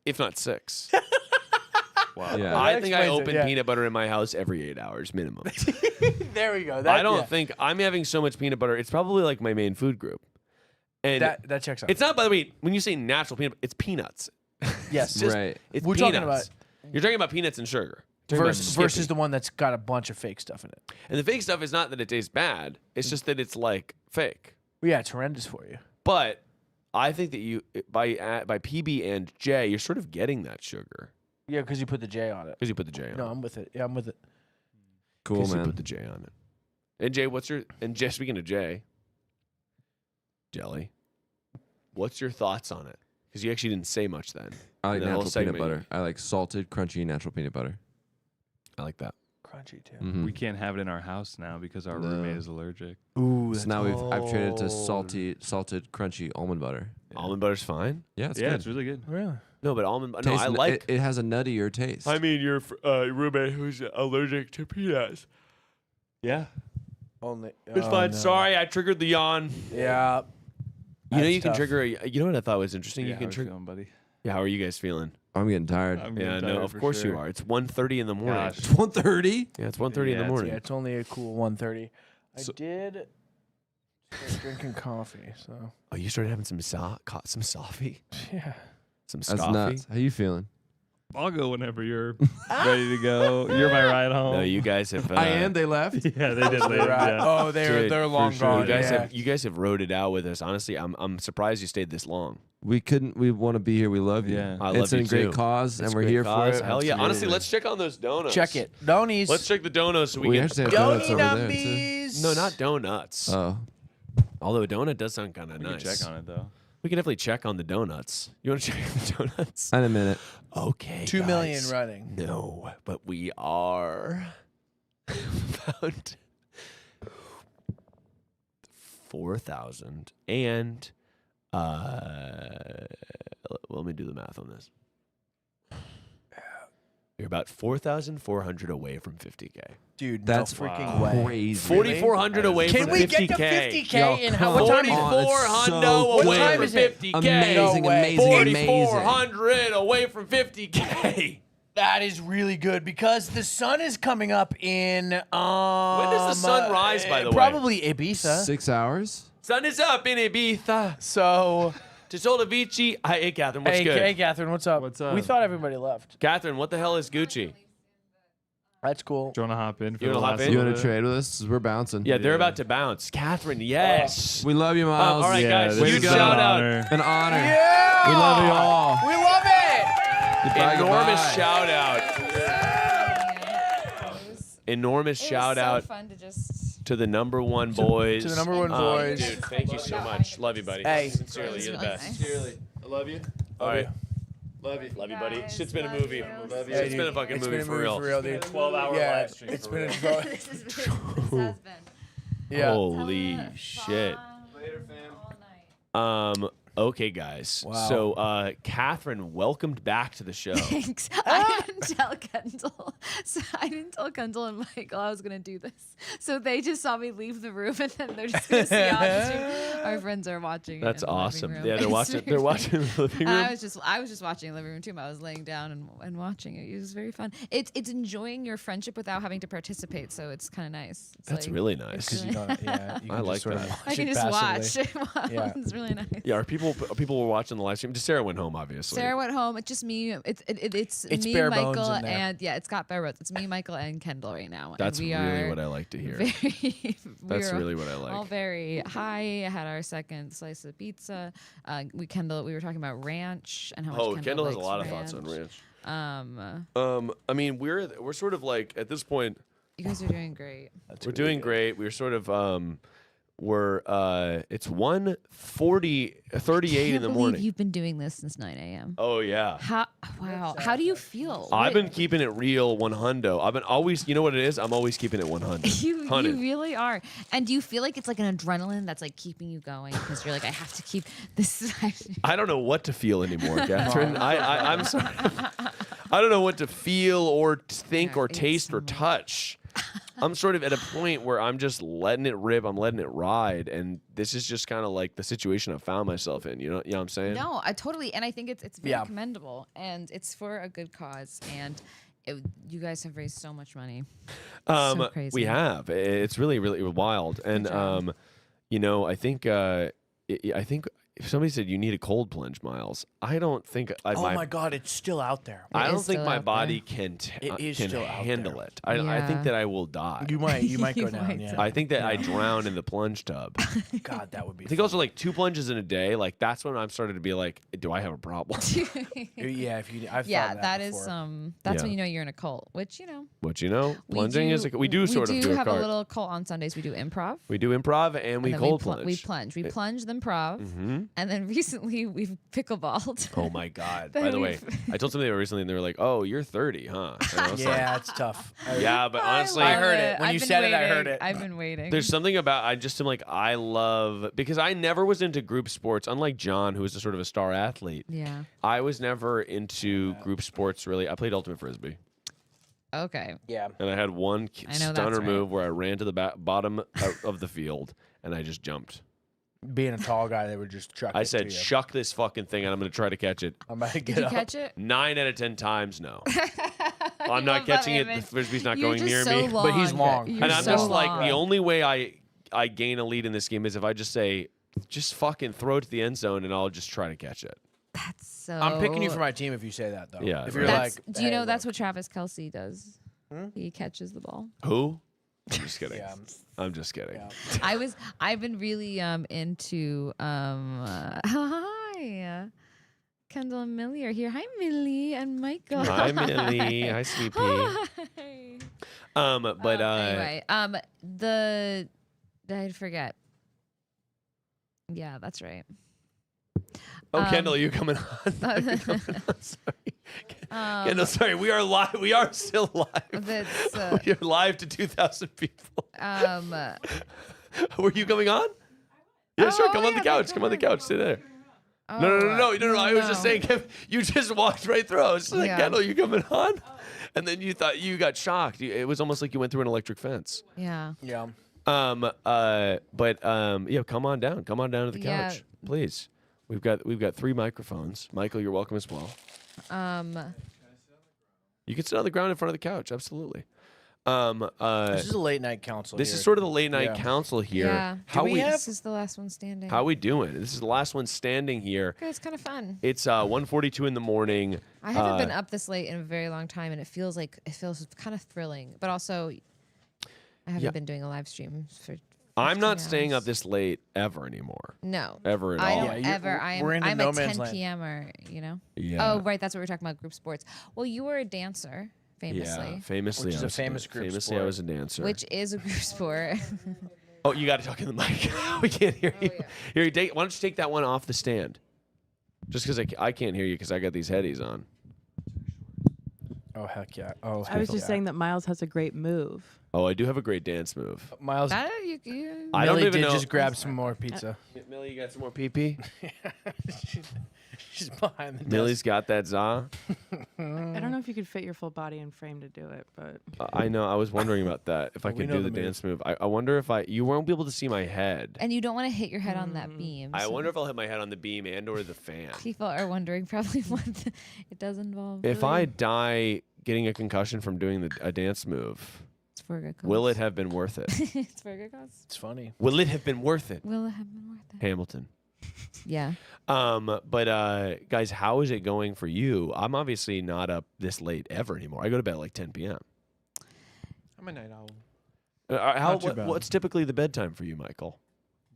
If not 6. Wow. Yeah. I think I explains it, open yeah. peanut butter in my house every 8 hours minimum. There we go. I don't think I'm having so much peanut butter. It's probably like my main food group. And that checks out. it's not, by the way, when you say natural peanut butter, it's peanuts. Yes. It's just, Right. It's We're peanuts. talking about- You're talking about peanuts and sugar. Talking about versus Skippy. the one that's got a bunch of fake stuff in it. And the fake stuff is not that it tastes bad. It's just that it's like fake. Well, yeah, it's horrendous for you. But I think that you by PB and J, you're sort of getting that sugar Yeah, because you put the J on it. because you put the J on. No, I'm with it. Yeah, I'm with it. Cool, 'Cause you man. put the J on it. And Jay, speaking of Jay, Jelly, what's your thoughts on it? Because you actually didn't say much then. I like In that whole natural peanut segment, butter. I like salted, crunchy, natural peanut butter. I like that. Crunchy too. Mhm. We can't have it in our house now because our No. roommate is allergic. Ooh, So now I've traded it to salted, crunchy almond butter. Almond butter's fine. Yeah, it's Yeah, good. it's really good. Really? No, but almond. No, Tastes I n- like. it has a nuttier taste. I mean, your roommate who's allergic to peanuts. Yeah. Only. It's oh, fine. no. Sorry, I triggered the yawn. Yeah. You know, That's you can tough. trigger. You know what I thought was interesting? Yeah, You can how we trigger. feeling, buddy? Yeah, how are you guys feeling? I'm getting tired. I'm Yeah, getting no, tired of for course you sure. are. It's 1:30 in the morning. Gosh. 1:30. Yeah, it's 1:30 in the Yeah, it's- morning. Yeah, it's only a cool 1:30. I So- did start drinking coffee, so Oh, you started having some some coffee, yeah. some That's coffee. nuts. How you feeling? I'll go whenever you're ready to go. You're my ride home. No, you guys have. I am. They left. Yeah, they did. Leave, Right. yeah. Oh, they're Dude, long for sure. gone. You guys yeah. have you guys have rode it out with us. Honestly, I'm surprised you stayed this long. We couldn't. We want to be here. We love you. Yeah. I It's love a you great too. cause, It's and we're great here cause. for it. Hell yeah! Honestly, Absolutely. let's check on those donuts. Check it. Donies. Let's check the donuts so we We can. actually have donuts over there too. Donut-numbies. No, not donuts. Oh, Although a donut does sound kind of We nice. can check on it though. We can definitely check on the donuts. You want to check the donuts? in a minute. Okay. 2 million guys. running. No, but we are about 4,000 and let me do the math on this. You're about 4,400 away from 50K. Dude, That's no freaking way. crazy. 4,400 away Can from we 50K. get to 50K Yo, in how come what time is on. it? That's 4,400 so away What time from is it? 50K. Amazing, No way. amazing, amazing. 4,400 away from 50K. That is really good because the sun is coming up in. When does the sun rise, by the way? Probably Ibiza. 6 hours. Sun is up in Ibiza. So, Tisola Vici. Hey, Catherine, what's hey, good? hey, Catherine, what's up? What's up? We thought everybody left. Catherine, what the hell is Gucci? That's cool. Do you want to hop in? For You the wanna hop last in? You little want to bit? trade with us? We're bouncing. Yeah, they're Yeah. about to bounce. Catherine, yes. We love you, Miles. all right, Yeah, guys. this Way Huge to is go. shout out. An honor. Yeah! We love you all. We love it! Goodbye, Enormous goodbye. shout out. Enormous It was shout so out fun to just. to the number one boys. to the number one boys. Dude, thank you so much. Love you, buddy. Hey. Sincerely, you're the best. Sincerely. I love you. All right. Love you. Love you, buddy. Guys, Shit's been a love movie. you. Love you. Yeah, It's dude. been a fucking It's movie been a for movie real. for real, dude. 12-hour Yeah, live stream. it's for been real. a This has been. Yeah. Holy shit. Later, fam. Okay, guys. Wow. So, Catherine, welcomed back to the show. Thanks. I didn't tell Kendall. So I didn't tell Kendall and Michael I was gonna do this. So they just saw me leave the room, and then they're just gonna see on stream. Our friends are watching. That's it in the living awesome. room. Yeah, they're It's watching. very They're watching in the living room. I was just watching in the living room too. I was laying down and watching it. It was very fun. It's enjoying your friendship without having to participate. So it's kind of nice. It's That's like- really it's nice. Because you don't, yeah, you I can like just sort that. of watch I can it just passively. watch. Yeah. It's really nice. Yeah, are people people were watching the live stream. Sarah went home, obviously. Sarah went home. It's just me. It's me, bare bones Michael, in there. and it's got bare bones. It's me, Michael, and Kendall right now. That's and we really are what I like to hear. That's really what I like. All very high. I had our second slice of pizza. We were talking about ranch and how much Kendall has a likes lot of ranch. thoughts on ranch. I mean, we're sort of like at this point. You guys are doing great. We're doing great. We're sort of it's 1:38 in the morning. You've been doing this since 9 a.m. Oh yeah. How do you feel? I've been keeping it real 100. I've been always, you know what it is? I'm always keeping it 100. You really are. And do you feel like it's like an adrenaline that's like keeping you going because you're like, I have to keep this. I don't know what to feel anymore, Catherine. I'm sorry. I don't know what to feel or think or taste or touch. I'm sort of at a point where I'm just letting it rip. I'm letting it ride, and this is just kind of like the situation I found myself in. You know what I'm saying? No, I totally, and I think it's very commendable, and it's for a good cause, and you guys have raised so much money. So crazy. We have. It's really, really wild, and I think if somebody said you need a cold plunge, Miles, I don't think. Oh my God, it's still out there. I don't think my body can handle it. I think that I will die. You might go down. Yeah. I think that I drown in the plunge tub. God, that would be. I think also like 2 plunges in a day. Like that's when I'm starting to be like, do I have a problem? Yeah, I've thought that before. is that's when you know you're in a cult. Which What plunging is. We do sort of do have a little cult on Sundays. We do improv. We do improv and we cold plunge. We plunge. We plunge then improv. Mm-hmm. And then recently we've pickleballed. Oh my God! By the way, I told somebody recently, and they were like, "Oh, you're 30, huh?" Yeah, it's tough. Yeah, but honestly, I heard it when you said it. I heard it. I've been waiting. There's something about I love because I never was into group sports. Unlike John, who was a sort of a star athlete. Yeah. I was never into group sports really. I played ultimate frisbee. Okay. Yeah. And I had one stunner move where I ran to the bottom of the field and I just jumped. Being a tall guy, they would just chuck it. I said, "Shuck this fucking thing," and I'm going to try to catch it. I'm about to get Did you catch it? 9 out of 10 times, no. I'm not catching it. The frisbee's not going near me. But he's long. And I'm just like, the only way I gain a lead in this game is if I just say, just fucking throw it to the end zone, and I'll just try to catch it. That's so. I'm picking you for my team if you say that, though. Yeah. If you're do you know that's what Travis Kelce does? He catches the ball. Who? I'm just kidding. I'm just kidding. Yeah. I've been really into hi. Kendall and Millie are here. Hi Millie and Michael. Hi Millie. Hi sweet pea. Anyway, I forget. Yeah, that's right. Oh, Kendall, you coming on? Sorry. Kendall, sorry. We are live. We are still live. We are live to 2,000 people. Were you coming on? Yeah, sure. Come on the couch. Come on the couch. Stay there. No. I was just saying, you just walked right through. I was just like, Kendall, you coming on? And then you thought you got shocked. It was almost like you went through an electric fence. Yeah. Yeah. Come on down. Come on down to the couch, please. We've got 3 microphones. Michael, you're welcome as well. You can sit on the ground in front of the couch. Absolutely. This is a late night council. This is sort of the late night council here. Yeah. This is the last one standing. How we doing? This is the last one standing here. Okay, it's kind of fun. It's 1:42 in the morning. I haven't been up this late in a very long time, and it feels kind of thrilling. But also, I haven't been doing a live stream for. I'm not staying up this late ever anymore. No. Ever at all. I don't ever. I'm a 10 p.m.er, Yeah. Oh, right. That's what we're talking about, group sports. Well, you were a dancer, famously. Yeah, famously. Which is a famous group Famously, sport. I was a dancer. Which is a group sport. Oh, you got to talk in the mic. We can't hear you. Here, why don't you take that one off the stand? Just because I can't hear you because I got these headies on. Oh, heck yeah. Oh, I was just saying that Miles has a great move. Oh, I do have a great dance move. Miles, I Millie don't even did know. just grab some more pizza. Millie, you got some more pee-pee? She's behind the desk. Millie's got that za. I don't know if you could fit your full body in frame to do it, but I know. I was wondering about that. If I We could know do the the move. dance move. I wonder if you won't be able to see my head. And you don't want to hit your head on that beam. I so wonder if I'll hit my head on the beam and or the fan. people are wondering probably what it does involve. If I die getting a concussion from doing a dance move, It's for a good cause. will it have been worth it? It's for a good cause. It's funny. Will it have been worth it? Will it have been worth it? Hamilton. Yeah. But guys, how is it going for you? I'm obviously not up this late ever anymore. I go to bed at like 10 p.m. I'm a night owl. How? Not too bad. What's typically the bedtime for you, Michael?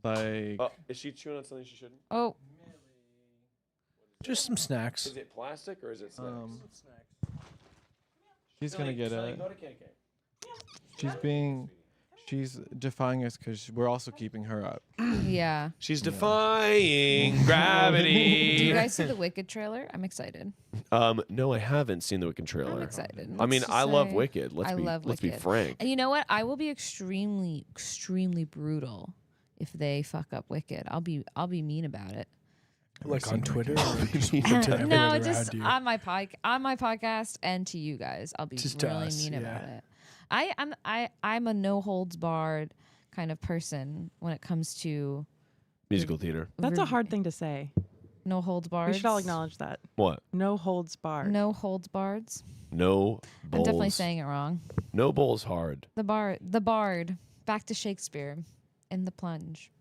Like. Is she chewing on something she shouldn't? Oh. Just some snacks. Is it plastic or is it snacks? She's gonna get it. Go to KK. She's defying us because we're also keeping her up. Yeah. She's defying gravity. Do you guys see the Wicked trailer? I'm excited. No, I haven't seen the Wicked trailer. I'm excited. I mean, Let's just I love say Wicked. I love let's be Wicked. frank. And you know what? I will be extremely, extremely brutal if they fuck up Wicked. I'll be mean about it. Like on Twitter? No, just on my podcast and to you guys. I'll be Just to really us, mean yeah. about it. I'm a no holds barred kind of person when it comes to Musical theater. That's a hard thing to say. no holds barred. We should all acknowledge that. What? No holds barred. No holds bards. No bowls. I'm definitely saying it wrong. No bowls hard. The bard. Back to Shakespeare in the plunge.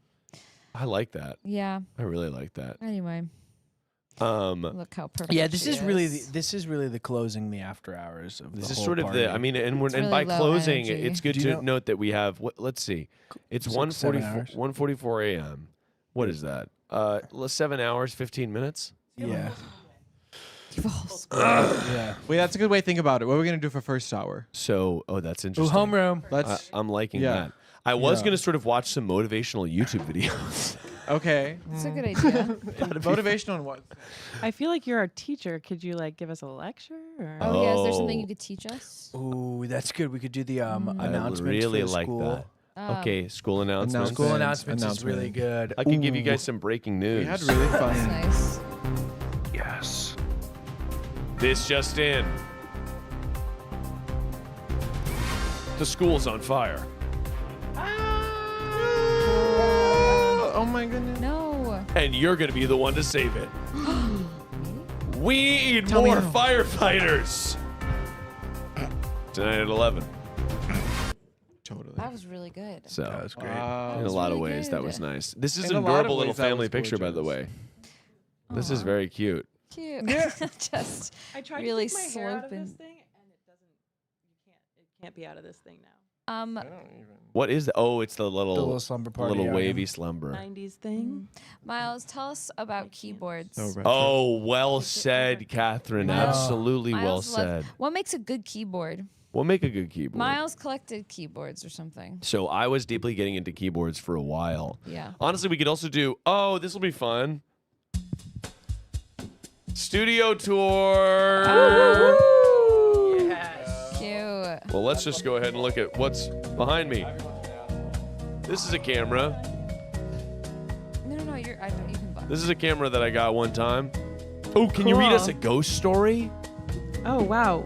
I like that. Yeah. I really like that. Anyway. Look how perfect. Yeah, this she is really the closing the after hours of This the is whole sort of party. the. I mean, and really by low closing, energy. it's good Do you to note that we have. Let's see, it's 1:44 a.m. What is that? 7 hours 15 minutes. Yeah. Yeah. Wait, that's a good way to think about it. What are we gonna do for first hour? So, that's interesting. homeroom. I'm liking Yeah. that. I was Yeah. gonna sort of watch some motivational YouTube videos. Okay. That's a good idea. Motivational on what? I feel like you're our teacher. Could you like give us a lecture? Or? Oh, yeah. Is there something you could teach us? Ooh, that's good. We could do the announcements I really for the like school. that. Okay, school announcements. School announcements is really good. I can give you guys some breaking news. We had really fun. Nice. Yes. This just in. The school's on fire. Oh my goodness. No. And you're going to be the one to save it. We need more firefighters. Tonight at 11. Totally. That was really good. So that was great. in a was lot of really ways, that good. was nice. This is In an a lot of adorable little ways, that family was picture, by the way. This is very cute. Cute. Just I tried really to take my hair out of sloping. this thing, and it doesn't. It can't be out of this thing now. What is the? Oh, it's the little slumber party little item. wavy slumber. 90s thing. Miles, tell us about keyboards. Oh, well said, Catherine. Absolutely well Miles loves- said. What makes a good keyboard? We'll make a good keyboard. Miles collected keyboards or something. So I was deeply getting into keyboards for a while. Yeah. Honestly, we could also do. Oh, this will be fun. Studio tour. Cute. Well, let's just go ahead and look at what's behind me. This is a camera. No, you can buy. This is a camera that I got one time. Oh, can you read us a ghost story? Oh wow.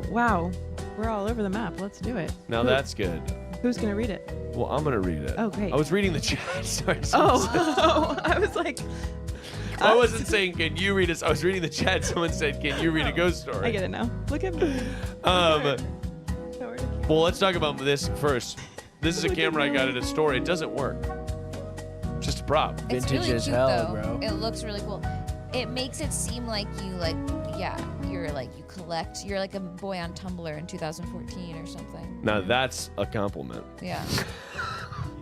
We're all over the map. Let's do it. Now that's good. Who's gonna read it? Well, I'm gonna read it. Oh, great. I was reading the chat. Sorry. Oh, I was like, I wasn't saying, can you read us? I was reading the chat. Someone said, can you read a ghost story? I get it now. Look at me. Well, let's talk about this first. This is a camera I got at a store. It doesn't work. Just a prop. It's really cute though. It looks really cool. It makes it seem like you you collect. You're like a boy on Tumblr in 2014 or something. Now that's a compliment. Yeah.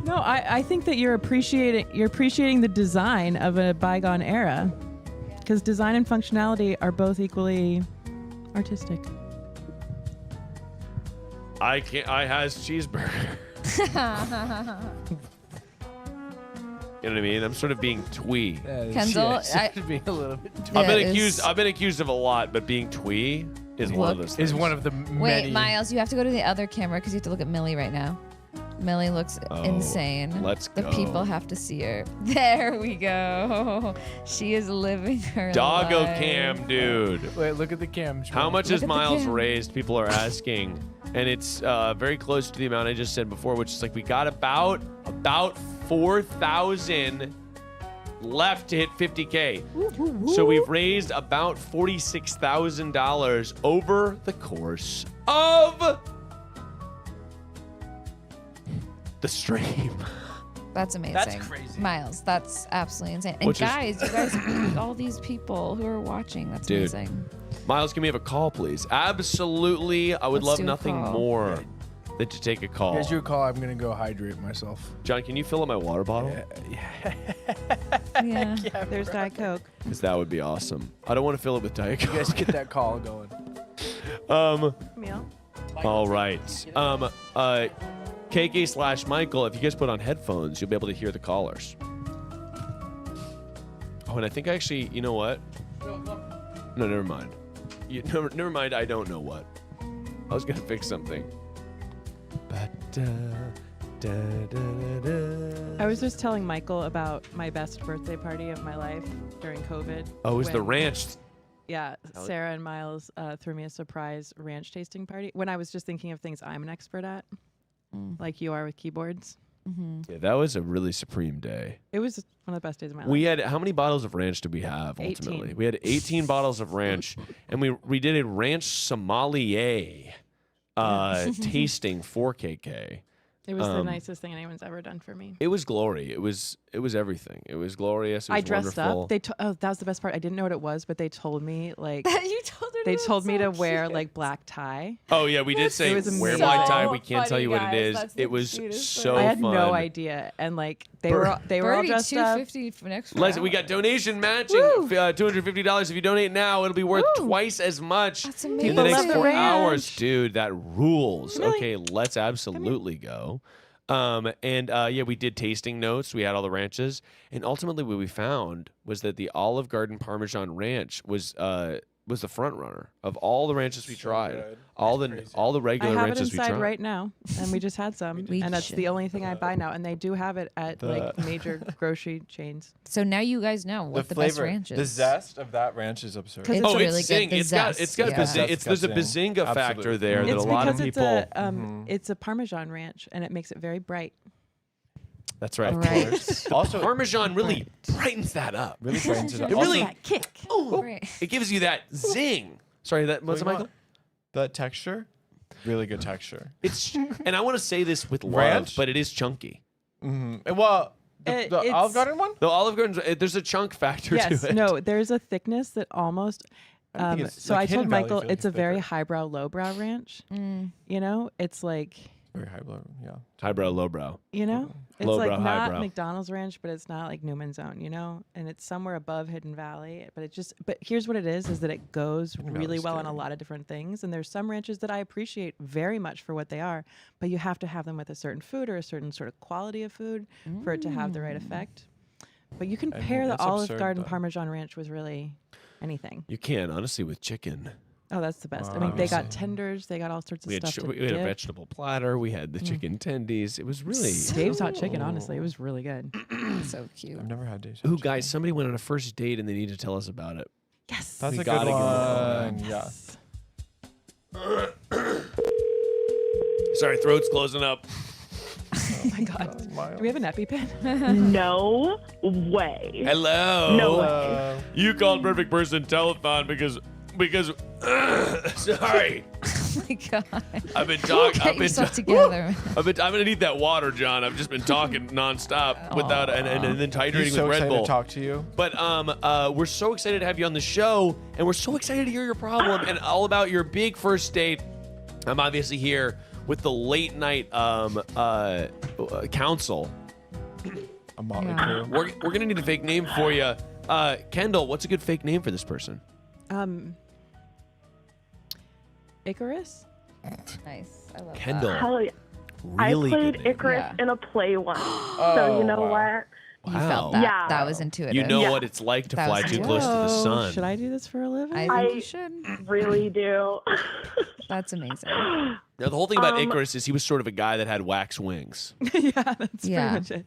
No, I think that you're appreciating the design of a bygone era, because design and functionality are both equally artistic. I has cheeseburger. You know what I mean? I'm sort of being twee. Kendall, being a little bit I've been accused of a lot, but being twee is one of those things. Is one of the Wait, Miles, you have to go to the other camera because you have to look at Millie right now. Millie looks insane. Let's The go. people have to see her. There we go. She is living her Doggo life. cam, dude. Wait, look at the cam. How much Look is at the Miles cam. raised? People are asking. And it's very close to the amount I just said before, which is like we got about 4,000 left to hit 50K. So we've raised about $46,000 over the course of the stream. That's amazing. That's crazy. Miles, that's absolutely insane. And Which is- guys, you guys, all these people who are watching, that's Dude. amazing. Miles, can we have a call, please? Absolutely. I would Let's love do a nothing call. more than to take a call. Here's your call. I'm gonna go hydrate myself. John, can you fill up my water bottle? Yeah. There's Diet Coke. Because that would be awesome. I don't want to fill it with Diet Coke. You guys get that call going. Meal. All right. KK/Michael, if you guys put on headphones, you'll be able to hear the callers. Oh, and I think actually, you know what? No, never mind. Never mind. I don't know what. I was gonna fix something. I was just telling Michael about my best birthday party of my life during COVID. Oh, it was the when- ranch. Yeah, Sarah and Miles threw me a surprise ranch tasting party when I was just thinking of things I'm an expert at, like you are with keyboards. Yeah, that was a really supreme day. It was one of the best days of my life. We had how many bottles of ranch did we have 18. ultimately? We had 18 bottles of ranch, and we did a ranch sommelier tasting for KK. It was the nicest thing anyone's ever done for me. It was glory. It was everything. It was glorious. It was I dressed wonderful. up. That was the best part. I didn't know what it was, but they told me like you told her. they told me to wear like black tie. Oh yeah, we did say It was wear amazing. black tie. We So can't tell you what it funny, is. guys. That's the It was cutest so I had fun. no idea, and like they were all dressed up. $2.50 for next. Leslie, we got donation matching. $250. If you donate now, it'll be worth twice as much That's in amazing. the People next love the 4 hours, ranch. dude. That rules. Really? Okay, let's absolutely go. Yeah, we did tasting notes. We had all the ranches, and ultimately, what we found was that the Olive Garden Parmesan Ranch was the front runner of all the ranches we tried. good. All the I regular have it ranches we inside tried. right now, and we just had some, We and that's should. the only thing I buy now. And they do have it at like The- major grocery chains. So now you guys know what the best ranch is. the zest of that ranch is absurd. 'Cause It's Oh, really it's good. zing. The It's got zest, a yeah. there's a Zing. bazinga factor Absolutely. there that It's a lot of because people. it's a Parmesan ranch, and it makes it very bright. That's right. Right. Also, Parmesan really brightens that up. really brightens it up. It really that kick. Right. it gives you that zing. Sorry, that what's it, What do you Michael? want? The texture, really good texture. It's and I want to say this with love, Ranch? but it is chunky. Well, the It's- Olive Garden one. The Olive Garden, there's a chunk factor Yes, to it. no, there's a thickness that almost. I think it's So like I told Hidden Valley Michael feels it's a very thicker. highbrow, lowbrow ranch. You know, it's like Very high blow. Yeah. Highbrow, lowbrow. you know, it's Lowbrow, like not highbrow. McDonald's ranch, but it's not like Newman's Own. You know, and it's somewhere above Hidden Valley. But here's what it is that it goes really Valley's well on a scary. lot of different things. And there's some ranches that I appreciate very much for what they are, but you have to have them with a certain food or a certain sort of quality of food for it to have the right effect. But you can I pair mean, the it's Olive absurd, Garden though. Parmesan Ranch with really anything. You can honestly with chicken. Oh, that's the best. I mean, they got Obviously. tenders, they got all sorts of We had stuff. we had a vegetable platter. We had the chicken tendies. It was really. Dave's hot chicken, honestly, it was really good. So cute. I've never had Dave's. Ooh, guys, somebody went on a first date and they need to tell us about it. Yes. That's We a good gotta give it a one. Yeah. Sorry, throat's closing up. Oh my god. Do we have an EpiPen? No way. Hello. No way. You called perfect person telethon because sorry. Oh my god. I've been talking. Get yourself together. I'm gonna need that water, John. I've just been talking nonstop without and then hydrating He's so with Red excited Bull. to talk to you. But we're so excited to have you on the show, and we're so excited to hear your problem and all about your big first date. I'm obviously here with the late night counsel. A motley Yeah. crew. We're gonna need a fake name for you, Kendall. What's a good fake name for this person? Icarus? Nice. I love Kendall. that. Hell yeah. Really I played good name. Icarus Yeah. in a play once. So you know wow. what? You Wow. felt that. Yeah. That was intuitive. You know Yeah. what it's like to That fly was too good. close to the Whoa, sun. Should I do this for a living? I think you should. Really do. That's amazing. Now, the whole thing about Um, Icarus is he was sort of a guy that had wax wings. yeah, that's Yeah. pretty much it.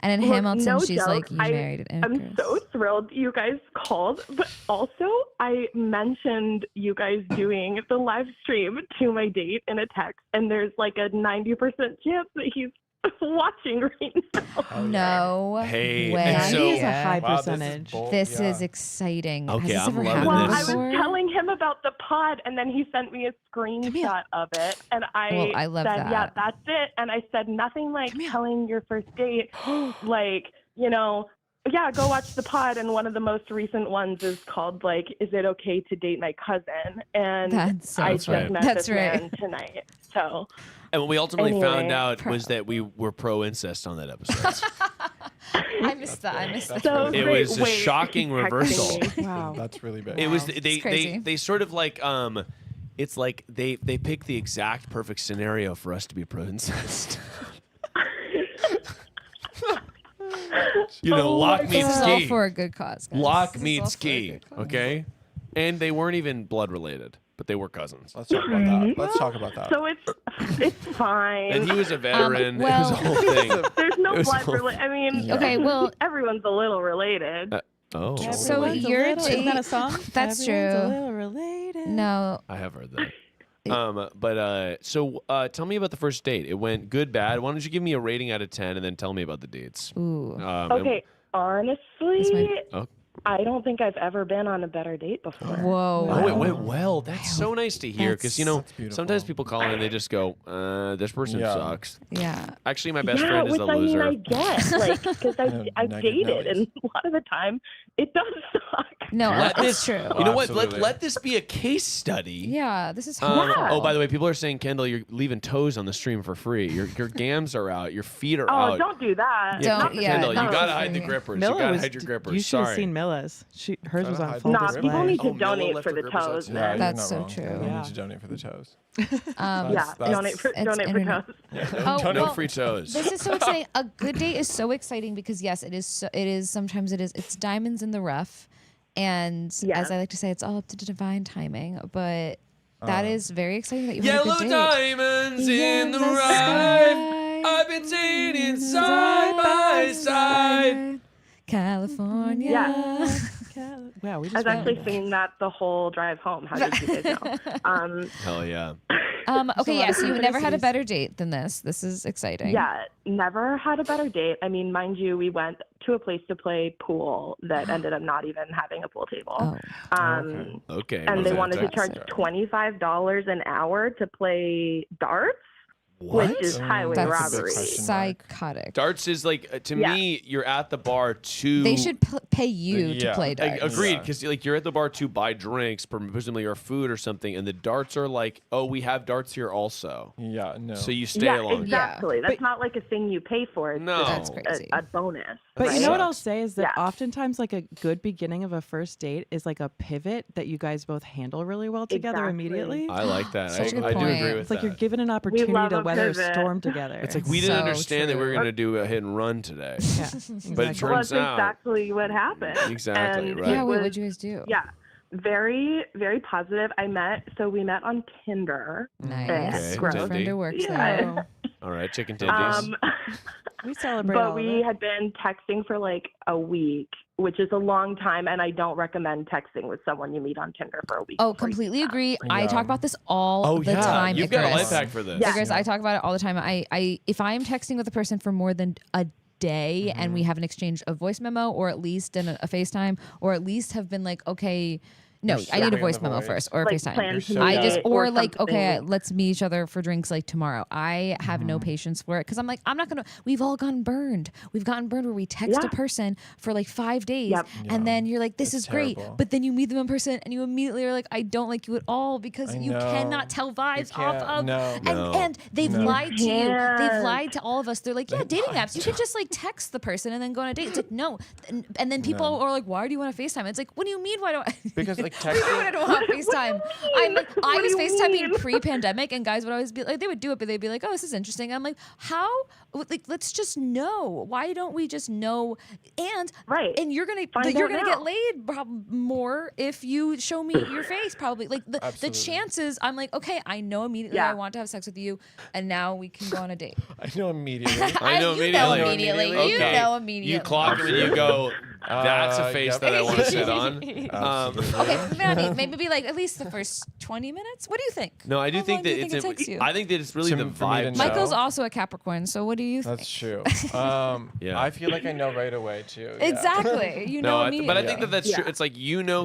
And in Look, Hamilton, no she's joke, like, you married an I'm Icarus. so thrilled you guys called, but also I mentioned you guys doing the live stream to my date in a text, and there's like a 90% chance that he's watching right now. No Hey, way. and so- is a high Wow, this is percentage. bold, This yeah. is exciting. Okay, Has this I'm ever loving happened Well, this. I before? was telling him about the pod, and then he sent me a screenshot of it, and Well, I love said, that. "Yeah, that's it." And I said, "Nothing like telling your first date, like, you know, yeah, go watch the pod." And one of the most recent ones is called like, "Is it okay to date my cousin?" And That's so I That's just right. met That's this right. man tonight. So And what we ultimately found Anyway. out was that we were pro incest on that episode. I missed that. I missed that. So It great. was a Wait, shocking he's texting reversal. me. Wow. That's really big. It was Wow. they It's crazy. they sort of like it's like they picked the exact perfect scenario for us to be pro incest. You know, Oh lock my meets This is all key. for a good cause, guys. Lock This is all meets for a key. good cause. Okay, and they weren't even blood related, but they were cousins. Let's talk about that. Let's talk about that. So it's fine. And he was a veteran. It was a well- whole thing. There's no It was blood all- related. I mean, Okay, well- everyone's a little related. Oh, So Everyone's a your little- date. Isn't that a song? That's Everyone's true. A little related. No. I have heard that. So tell me about the first date. It went good, bad. Why don't you give me a rating out of 10 and then tell me about the dates? Ooh. Okay, honestly, Oh. I don't think I've ever been on a better date before. Whoa. Oh, it went well. That's so nice to hear because That's beautiful. sometimes people call in and they just go, "This person Yeah. sucks." Yeah. Actually, my best Yeah, friend is which a I mean, loser. I get, like, because I've Negative dated, Nellies. and a lot of the time, it does suck. No, Let it's this, true. you know what? Absolutely. Let this be a case study. Yeah, this is Um, hard. Oh, by the way, people are saying, Kendall, you're leaving toes on the stream for free. Your gams are out. Your feet are Oh, out. don't do that. Yeah, Don't- yeah, Kendall, not you gotta for hide the free. grippers. Milla you gotta was, hide your grippers. You should have Sorry. seen Milla's. Hers was on Hide full Nah, display. people need to Oh, Milla donate left for her the grippers toes, outside. Yeah, man. you're That's not so wrong. true. You Yeah. need to donate for the toes. Yeah, donate for it's internet. toes. Oh, Donate well, free toes. This is so exciting. A good date is so exciting because yes, it is. Sometimes it's diamonds in the rough, and Yeah. as I like to say, it's all up to divine timing. But that is very exciting that you had a Yellow good date. diamonds in the Yellow rough. sky, I've been dating side by side. California. Yeah. Wow, we I just was actually singing that the whole drive home. How did you guys know? Hell yeah. Okay, yeah. So you never had a synchronicities. better date than this. This is exciting. Yeah, never had a better date. I mean, mind you, we went to a place to play pool that ended up not even having a pool table. Oh. Okay. And they well, wanted to that's- charge $25 an hour to play darts, What? which is highway That's robbery. psychotic. Darts is like to Yeah. me. You're at the bar to. They should pay you to play darts. Agreed, because like you're at the bar to buy drinks, presumably or food or something, and the darts are like, oh, we have darts here also. Yeah, no. So you stay Yeah, along. exactly. That's not like a thing you pay for. It's No. just That's a bonus. But right? you know what I'll say is that Yeah. oftentimes like a good beginning of a first date is like a pivot that you guys both handle really well together Exactly. immediately. I like that. Such a good I do point. agree with It's like that. you're given an opportunity love to a weather a pivot. storm together. It's like we didn't So understand that we were true. going to do a hit and run today. Yeah, But it exactly. Well, turns that's out. exactly what happened. Exactly, And right. it Yeah, wait, was- what'd you guys do? Yeah, very, very positive. So we met on Tinder. Nice. Okay, My Tindy. friend who works Yeah. there. All right, chicken titties. We celebrate but all of we it. had been texting for like a week, which is a long time, and I don't recommend texting with someone you meet on Tinder for a week. Oh, completely agree. I Yeah. talk about this all Oh, the yeah. time. You've got a Icarus. life hack for this. Yeah. Icarus, I talk about it all the time. If I'm texting with a person for more than a day and we have an exchange of voice memo or at least in a FaceTime or at least have been like, okay, no, You're I need a sharing voice the memo voice. first or a Like FaceTime. plan You're to so I meet just or or like okay, something. let's meet each other for drinks like tomorrow. I have no patience for it because I'm like I'm not gonna. We've all gotten burned. We've gotten burned where we text a Yeah. person for like 5 days Yep. and then you're like this It's is great, terrible. but then you meet them in person and you immediately are like I don't like you at all because I you know. cannot tell vibes You off can't. of No. and they've No. lied to you. They've can't. lied to all of us. They're like yeah, dating apps. You can just like text the person and then go on a date. It's like no, and then people No. are like why do you want to FaceTime? It's like what do you mean why don't I? Because like What do you mean I texting. don't want FaceTime? I What was do you FaceTiming mean? pre-pandemic, and guys would always be like, they would do it, but they'd be like, "Oh, this is interesting." I'm like, "How? Like, let's just know. Why don't we just know?" And Right. and you're gonna Find you're out gonna now. get laid more if you show me your face. Probably like the Absolutely. chances. I'm like, okay, I know immediately Yeah. I want to have sex with you, and now we can go on a date. I know immediately. I know You know immediately. immediately. You Okay. know immediately. You clock him and you go, That's a face that I want to sit on. Okay, Melanie, maybe be like at least the first 20 minutes. What do you think? No, I do think that it takes you? I think that it's really the vibe. Michael's also a Capricorn, so what do you think? That's true. Yeah. I feel like I know right away too. Yeah. Exactly. You know me. But I think that's true. It's like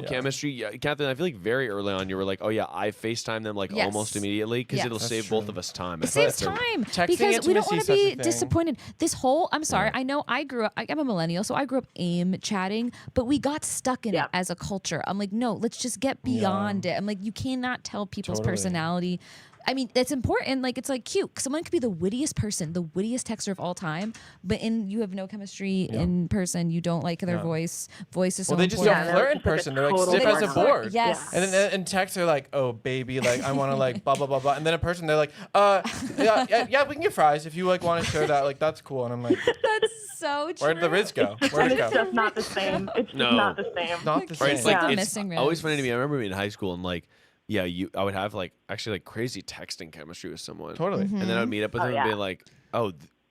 chemistry. Yeah, Catherine, I feel like very early on you were like, oh yeah, I FaceTime them like almost immediately because it'll That's save true. both of us time. It saves time because we don't want to be disappointed. This whole, I'm sorry, I know I grew up, I'm a millennial, so I grew up AIM chatting, but we got stuck in it as a culture. I'm like, no, let's just get beyond it. I'm like, you cannot tell people's personality. I mean, it's important. Like, it's like cute. Someone could be the wittiest person, the wittiest texter of all time, but you have no chemistry in person. You don't like their voice. Voice is so they just important. don't flirt in person. They're like stiff as a board. Yes. And then in text they're like, oh baby, like I want to like blah blah blah blah. And then in person they're like, yeah, we can get fries if you like want to share that. Like that's cool. And I'm like, that's so true. Where'd the Riz go? Where'd it go? It's just not the same. It's just not the same. Not the Right, same. it's like it's missing always funny to me. I remember being in high school and like, I would have like actually like crazy texting chemistry with someone. Totally. And then I would meet up with them and be like,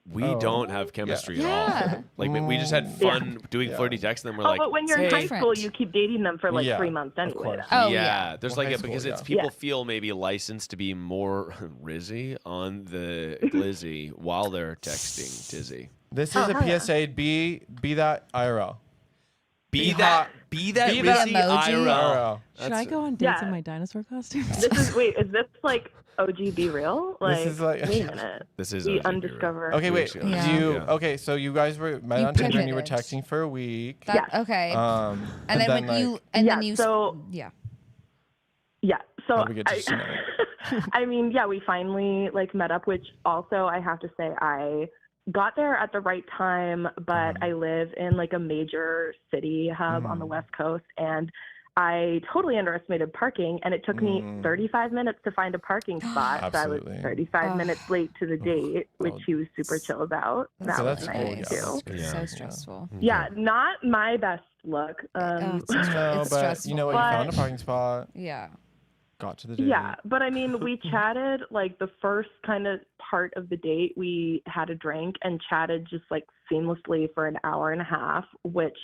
we don't have chemistry at all. Like we just had fun doing flirty texts, and then we're like, but when you're in high school, you keep dating them for like 3 months anyway. There's like because it's people feel maybe licensed to be more rizzy on the glizzy while they're texting tizzy. This is a PSA. Be that IRL. Be that rizzy IRL. Should I go on dates in my dinosaur costume? Is this like OG Be Real? Like, This is like wait a minute. This is we OG Be Real. undiscover. Okay, wait. Okay, so you guys were met on Tinder and you were pivoted. texting for a week. Okay. And then when like, you then you So how do we get to know? I mean, we finally like met up, which also I have to say I got there at the right time, but I live in like a major city hub on the West Coast, and I totally underestimated parking, and it took me 35 minutes to find a parking spot. So I was 35 minutes late to the date, which he was super chill about. That was nice too. It's so stressful. Yeah, not my best look. No, but you know what? You found a parking spot. Yeah. Got to the date. Yeah, but I mean, we chatted like the first kind of part of the date. We had a drink and chatted just like seamlessly for an hour and a half, which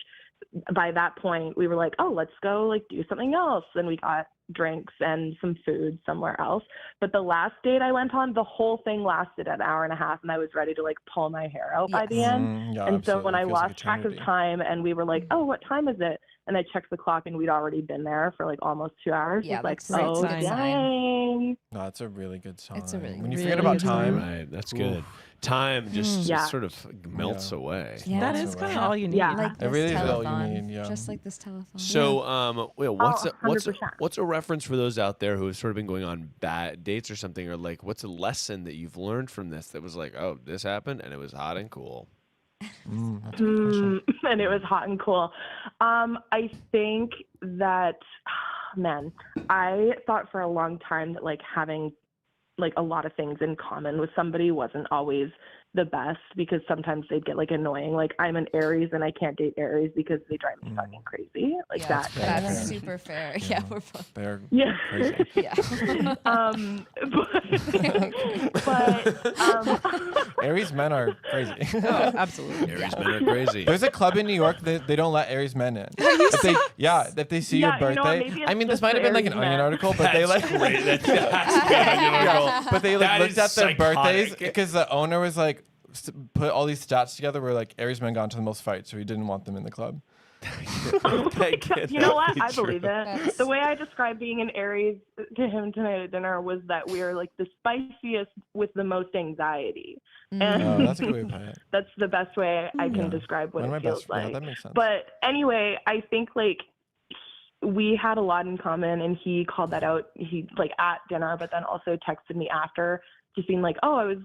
by that point we were like, oh, let's go like do something else. Then we got drinks and some food somewhere else. But the last date I went on, the whole thing lasted an hour and a half, and I was ready to like pull my hair out by the end. And so when I lost track of time and we were like, oh, what time is it? And I checked the clock and we'd already been there for like almost 2 hours. Yeah, it's that's like, a oh, good sign. dang. No, it's a really good sign. It's a really when you really forget about good time, Right, that's good. Time just Yeah. sort of melts away. Yeah. That is kind of all you need. Yeah. Like It this really is all telethon. you need, yeah. Just like this telethon. So, what's Oh, 100%. what's a reference for those out there who have sort of been going on bad dates or something, or like what's a lesson that you've learned from this that was like, oh, this happened and it was hot and cool. That's a good question. And it was hot and cool. I think that, man, I thought for a long time that like having like a lot of things in common with somebody wasn't always the best, because sometimes they'd get like annoying. Like I'm an Aries and I can't date Aries because they drive me fucking crazy. Like that. That's super fair. Yeah, we're both. They're Yeah. crazy. Yeah. Aries men are crazy. Oh, absolutely. Aries men are crazy. There's a club in New York that they don't let Aries men in. If they see your Yeah, you know what, birthday. maybe I it's mean, this just might have the been like an Aries Onion men. article, but they like. Great. That's yeah, But they like That looked is at their birthdays psychotic. because the owner was like put all these stats together where like Aries men got into the most fights, so he didn't want them in the club. You know what? I believe it. The way I described being an Aries to him tonight at dinner was that we are like the spiciest with the most anxiety. And Oh, that's a good way to put it. that's the best way I can Yeah. describe what One of it my feels best- yeah, like. that makes sense. But anyway, I think like we had a lot in common, and he called that out. He like at dinner, but then also texted me after, just being like, "Oh, I was,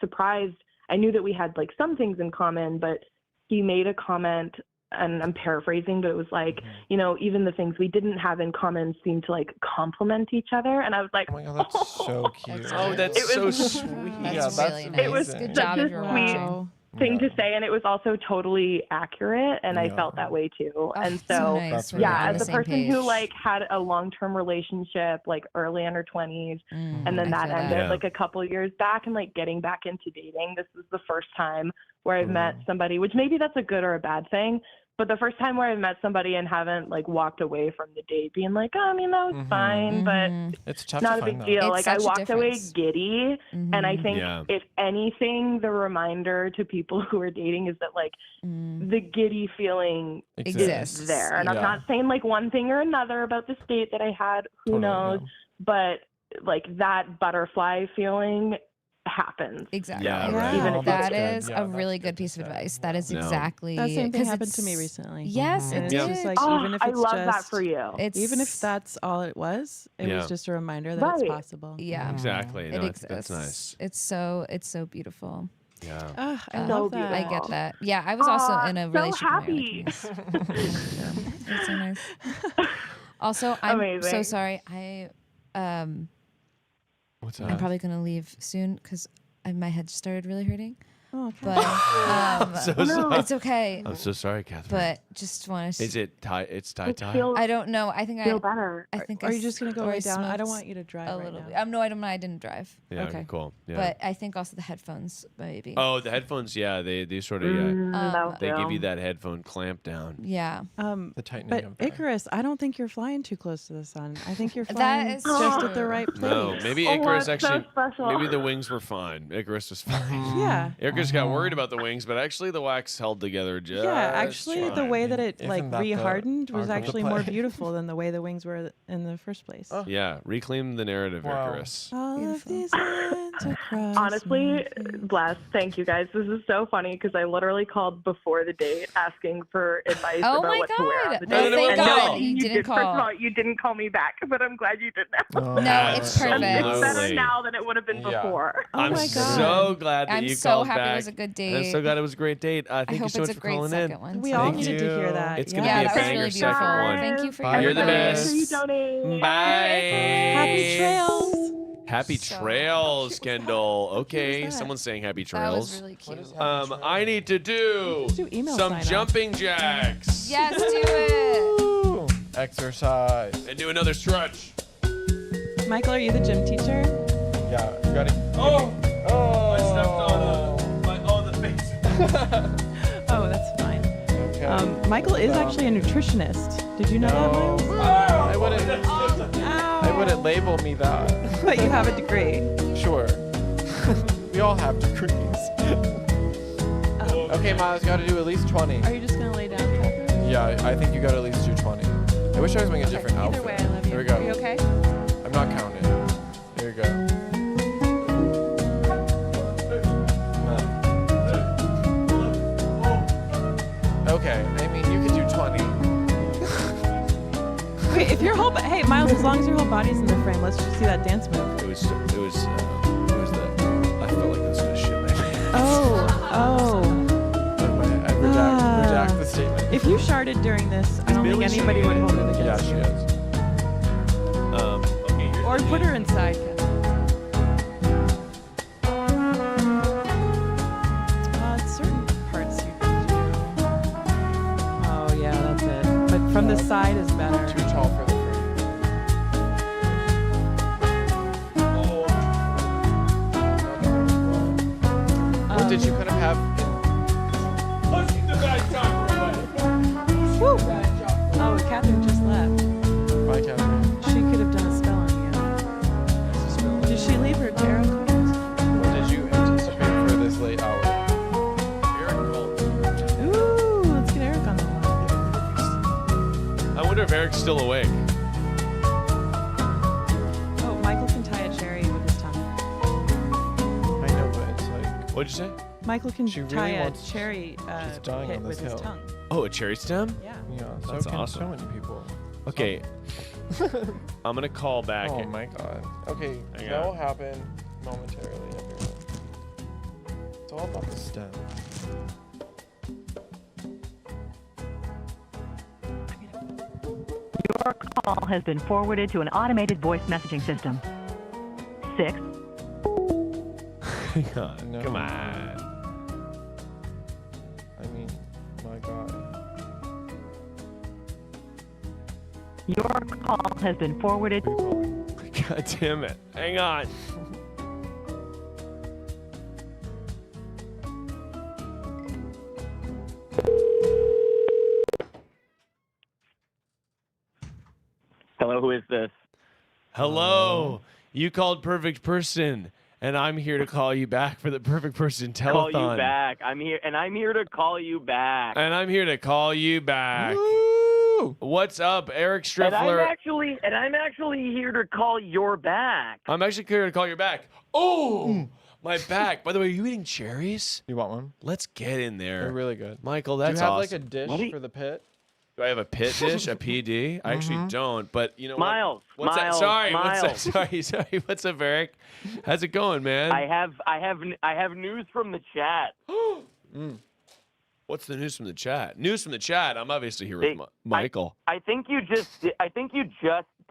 surprised. I knew that we had like some things in common, but he made a comment." And I'm paraphrasing, but it was like, even the things we didn't have in common seemed to like complement each other. And I was like, Oh my god, that's so cute. Oh, that's It so was- sweet. That's Yeah, really that's nice. It was amazing. Good such job a if you're sweet watching. thing to say, and it was also totally accurate, and I Yeah. felt that way too. And so so, nice That's when you're yeah, on as the a same person who page. like had a long-term relationship like early in her 20s, and then I that feel ended Yeah. like a couple years back, and like getting back into dating, this was the first time where I've met somebody, which maybe that's a good or a bad thing, But the first time where I met somebody and haven't like walked away from the date being like, oh, I mean, that was fine, but It's tough not to a big find deal. that. Like I walked away giddy, and I think Yeah. if anything, the reminder to people who are dating is that like the giddy feeling Exists. is there. And I'm Yeah. not saying like one thing or another about this date that I had, who Totally, knows, but like that butterfly feeling happens. Exactly. Yeah, right. Even if That it's is good. a really good piece of advice. That is No. exactly That same thing 'cause happened to me it's- recently. Yes, And it it's did. just like Oh, even if I it's love just that for you. even if that's all it was, it Yeah. was just a reminder that it's Right. possible. Yeah. Exactly. No, It that's exists. nice. It's so beautiful. Yeah. I So love that. I get that. Yeah, I was also in a so relationship. happy. It's so nice. Also, I'm so Amazing. sorry. What's I'm that? probably gonna leave soon because my head started really hurting. Oh, okay. But So sorry. it's okay. I'm so sorry, Catherine. But just want to. Is it tie? It's tie. I don't know. I think feel better. I think. Are you just gonna go or lay down? I don't smoked want you to drive a right little now. bit. No, I didn't drive. Yeah. Okay. Cool. Yeah. But I think also the headphones maybe. Oh, the headphones. Yeah, they sort of they give you that headphone clamp down. Yeah. The tightening But of the Icarus, I don't think you're flying too close to the sun. I think you're That flying is just at the true. right place. No, maybe Oh, Icarus that's so actually. special. Maybe the wings were fine. Icarus was fine. Yeah. Icarus got worried about the wings, but actually the wax held together just. Yeah, actually, the way that it Isn't like that the rehardened was arc of the actually more play? beautiful than the way the wings were in the first place. Yeah, reclaim the narrative, Wow. Icarus. All of these lands across Honestly, my face. bless. Thank you guys. This is so funny because I literally called before the date asking for advice Oh about my what to wear on God. the No, date. thank And God you didn't did. First of call. all, you didn't call me back, but I'm glad you did now. No, it's perfect. It's better Absolutely. now than it would have been Yeah. before. Oh I'm my God. so glad that I'm you so called happy back. it was a good And I'm so date. glad it was a great date. I Thank hope you so it's much a for great calling second in. one. We too. all Thank needed to hear you. that. It's gonna Yeah, be a that was banger really second beautiful. one. Thank you for Bye, your You're the Make sure you best. donate. Bye. Happy trails. Happy So- trails, Kendall. Okay, that? someone's saying happy That was trails. really cute. I need to do Let's do email some sign-off. jumping jacks Yes, do it. Ooh, exercise. and do another stretch. Michael, are you the gym teacher? Yeah, you gotta. Oh, I stepped on the face. Oh, that's fine. Okay. Michael is actually a nutritionist. Did you know that, Miles? I wouldn't label me that. But you have a degree. Sure. We all have degrees. Okay, Miles, you gotta do at least 20. Are you just gonna lay down, Catherine? Yeah, I think you gotta at least do 20. I wish I was wearing a different Either outfit. way, I love you. Here we go. Are you okay? I'm not counting. Here you go. Okay, I mean, you could do 20. Wait, if your whole hey Miles, as long as your whole body's in the frame, let's just see that dance move. It was the. I felt like this was shit. Oh. I reject the statement. If you sharded during this, I don't think Billie anybody would hold it Yeah, against she you. is. Okay, here's Or the put deal. her inside. Catherine. Certain parts you can do. Oh yeah, that's it. But from the side is better. Too tall for the frame. What did you kind of have Woo. Oh, Catherine just left. Bye, Catherine. She could have done a spell on you. Did she leave her tarot cards? What did you anticipate for this late hour? Ooh, let's get Eric on the line. I wonder if Eric's still awake. Oh, Michael can tie a cherry with his tongue. I know, but it's like What'd you say? Michael can She really tie a wants- cherry she's dying pit on with this his hill. tongue. Oh, a cherry stem? Yeah. Yeah, That's so can awesome. so many people. Okay. I'm gonna call back. Oh my god. Okay, Hang that on. will happen momentarily, everyone. It's all about the stem. Your call has been forwarded to an automated voice messaging system. 6. Hang on. No. Come on. I mean, my god. Your call has been forwarded. God damn it. Hang on. Hello. You called perfect person, and I'm here to call you back for the perfect person telethon. Call you back. I'm here to call you back. And I'm here to call you back. Woo! What's up, Eric Striffler? And I'm actually here to call your back. I'm actually here to call you back. Oh, my back. By the way, are you eating cherries? You want one? Let's get in there. They're really good. Michael, that's Do you have awesome. like a dish for the pit? Do I have a pit dish, a PD? I actually don't, but you know Miles, what? What's Miles, that? Sorry, Miles. what's that? Sorry. What's up, Eric? How's it going, man? I have news from the chat. What's the news from the chat? News from the chat. I'm obviously here with Michael. I think you just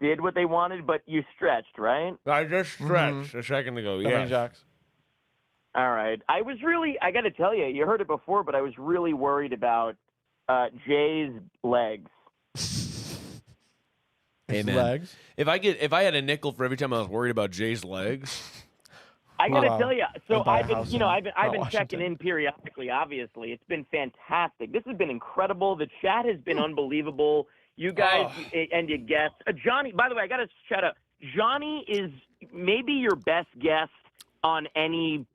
did what they wanted, but you stretched, right? I just stretched a second ago. Yeah. Jacks. All right. I got to tell you, you heard it before, but I was really worried about Jay's legs. Hey, man. Legs? If I had a nickel for every time I was worried about Jay's legs. I got to tell you, so I'll buy a I've been, house you know, in I've been Washington. checking in periodically. Obviously, it's been fantastic. This has been incredible. The chat has been unbelievable. You guys and your guests, Johnny. By the way, I got to shout out. Johnny is maybe your best guest on anything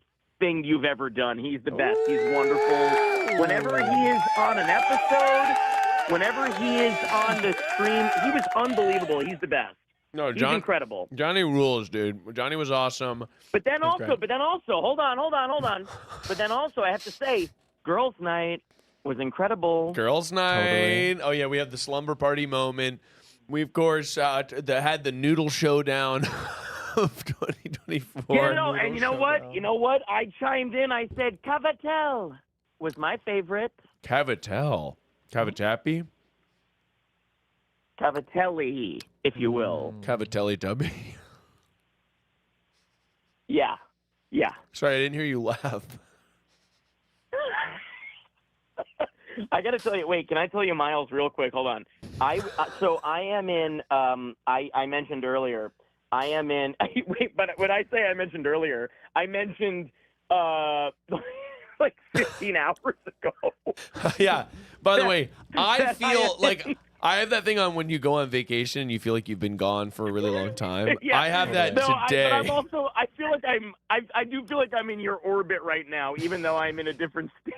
you've ever done. He's the best. He's wonderful. Whenever he is on an episode, whenever he is on the stream, he was unbelievable. He's the best. No, He's incredible. Johnny rules, dude. Johnny was awesome. But then also, hold on. But then also, I have to say, girls' night was incredible. Girls' night. Totally. Oh yeah, we have the slumber party moment. We of course had the noodle showdown of 2024. Yeah, no, and you know what? You know what? I chimed in. I said Cavatel was my favorite. Cavatel. Cavatapi. Cavatelli, if you will. Cavatelli Tubby. Yeah. Sorry, I didn't hear you laugh. I got to tell you. Wait, can I tell you, Miles, real quick? Hold on. So I am in. I mentioned earlier. I am in. Wait, but when I say I mentioned earlier, I mentioned like 15 hours ago. Yeah. By the way, I feel like I have that thing on when you go on vacation and you feel like you've been gone for a really long time. Yeah. I have that today. I feel like I do feel like I'm in your orbit right now, even though I'm in a different state.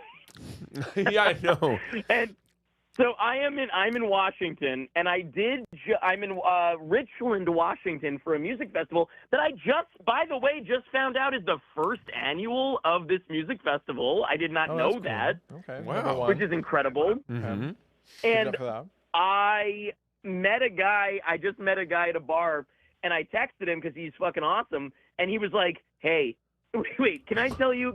Yeah, I know. And so I'm in Washington, and I'm in Richland, Washington for a music festival that I by the way, found out is the first annual of this music festival. I did not know that. Okay. Wow. Which is incredible. Mm-hmm. And I just met a guy at a bar, and I texted him because he's fucking awesome, and he was like, "Hey, wait, can I tell you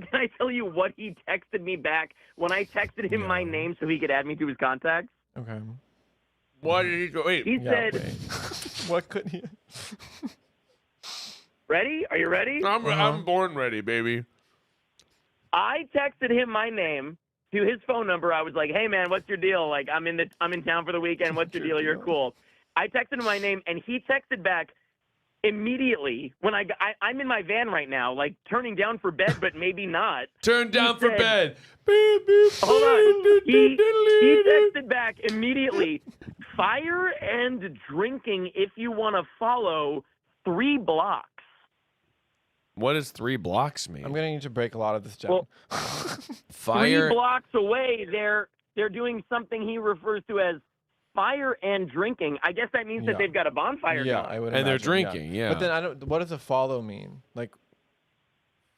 what he texted me back when I texted him my name so he could add me to his contacts?" Okay. What did he go? Wait. He said, "What could he?" Ready? Are you ready? I'm born ready, baby. I texted him my name to his phone number. I was like, "Hey man, what's your deal? Like, I'm in town for the weekend. What's your deal? You're cool." I texted him my name, and he texted back immediately when I'm in my van right now, like turning down for bed, but maybe not. Turn down for bed. Hold on. He texted back immediately. Fire and drinking if you want to follow 3 blocks. What does 3 blocks mean? I'm gonna need to break a lot of this down. Well, Fire. 3 blocks away, they're doing something he refers to as fire and drinking. I guess that means that they've got a bonfire Yeah, going. I would. And they're imagine, drinking, yeah. But then what does a follow mean? Like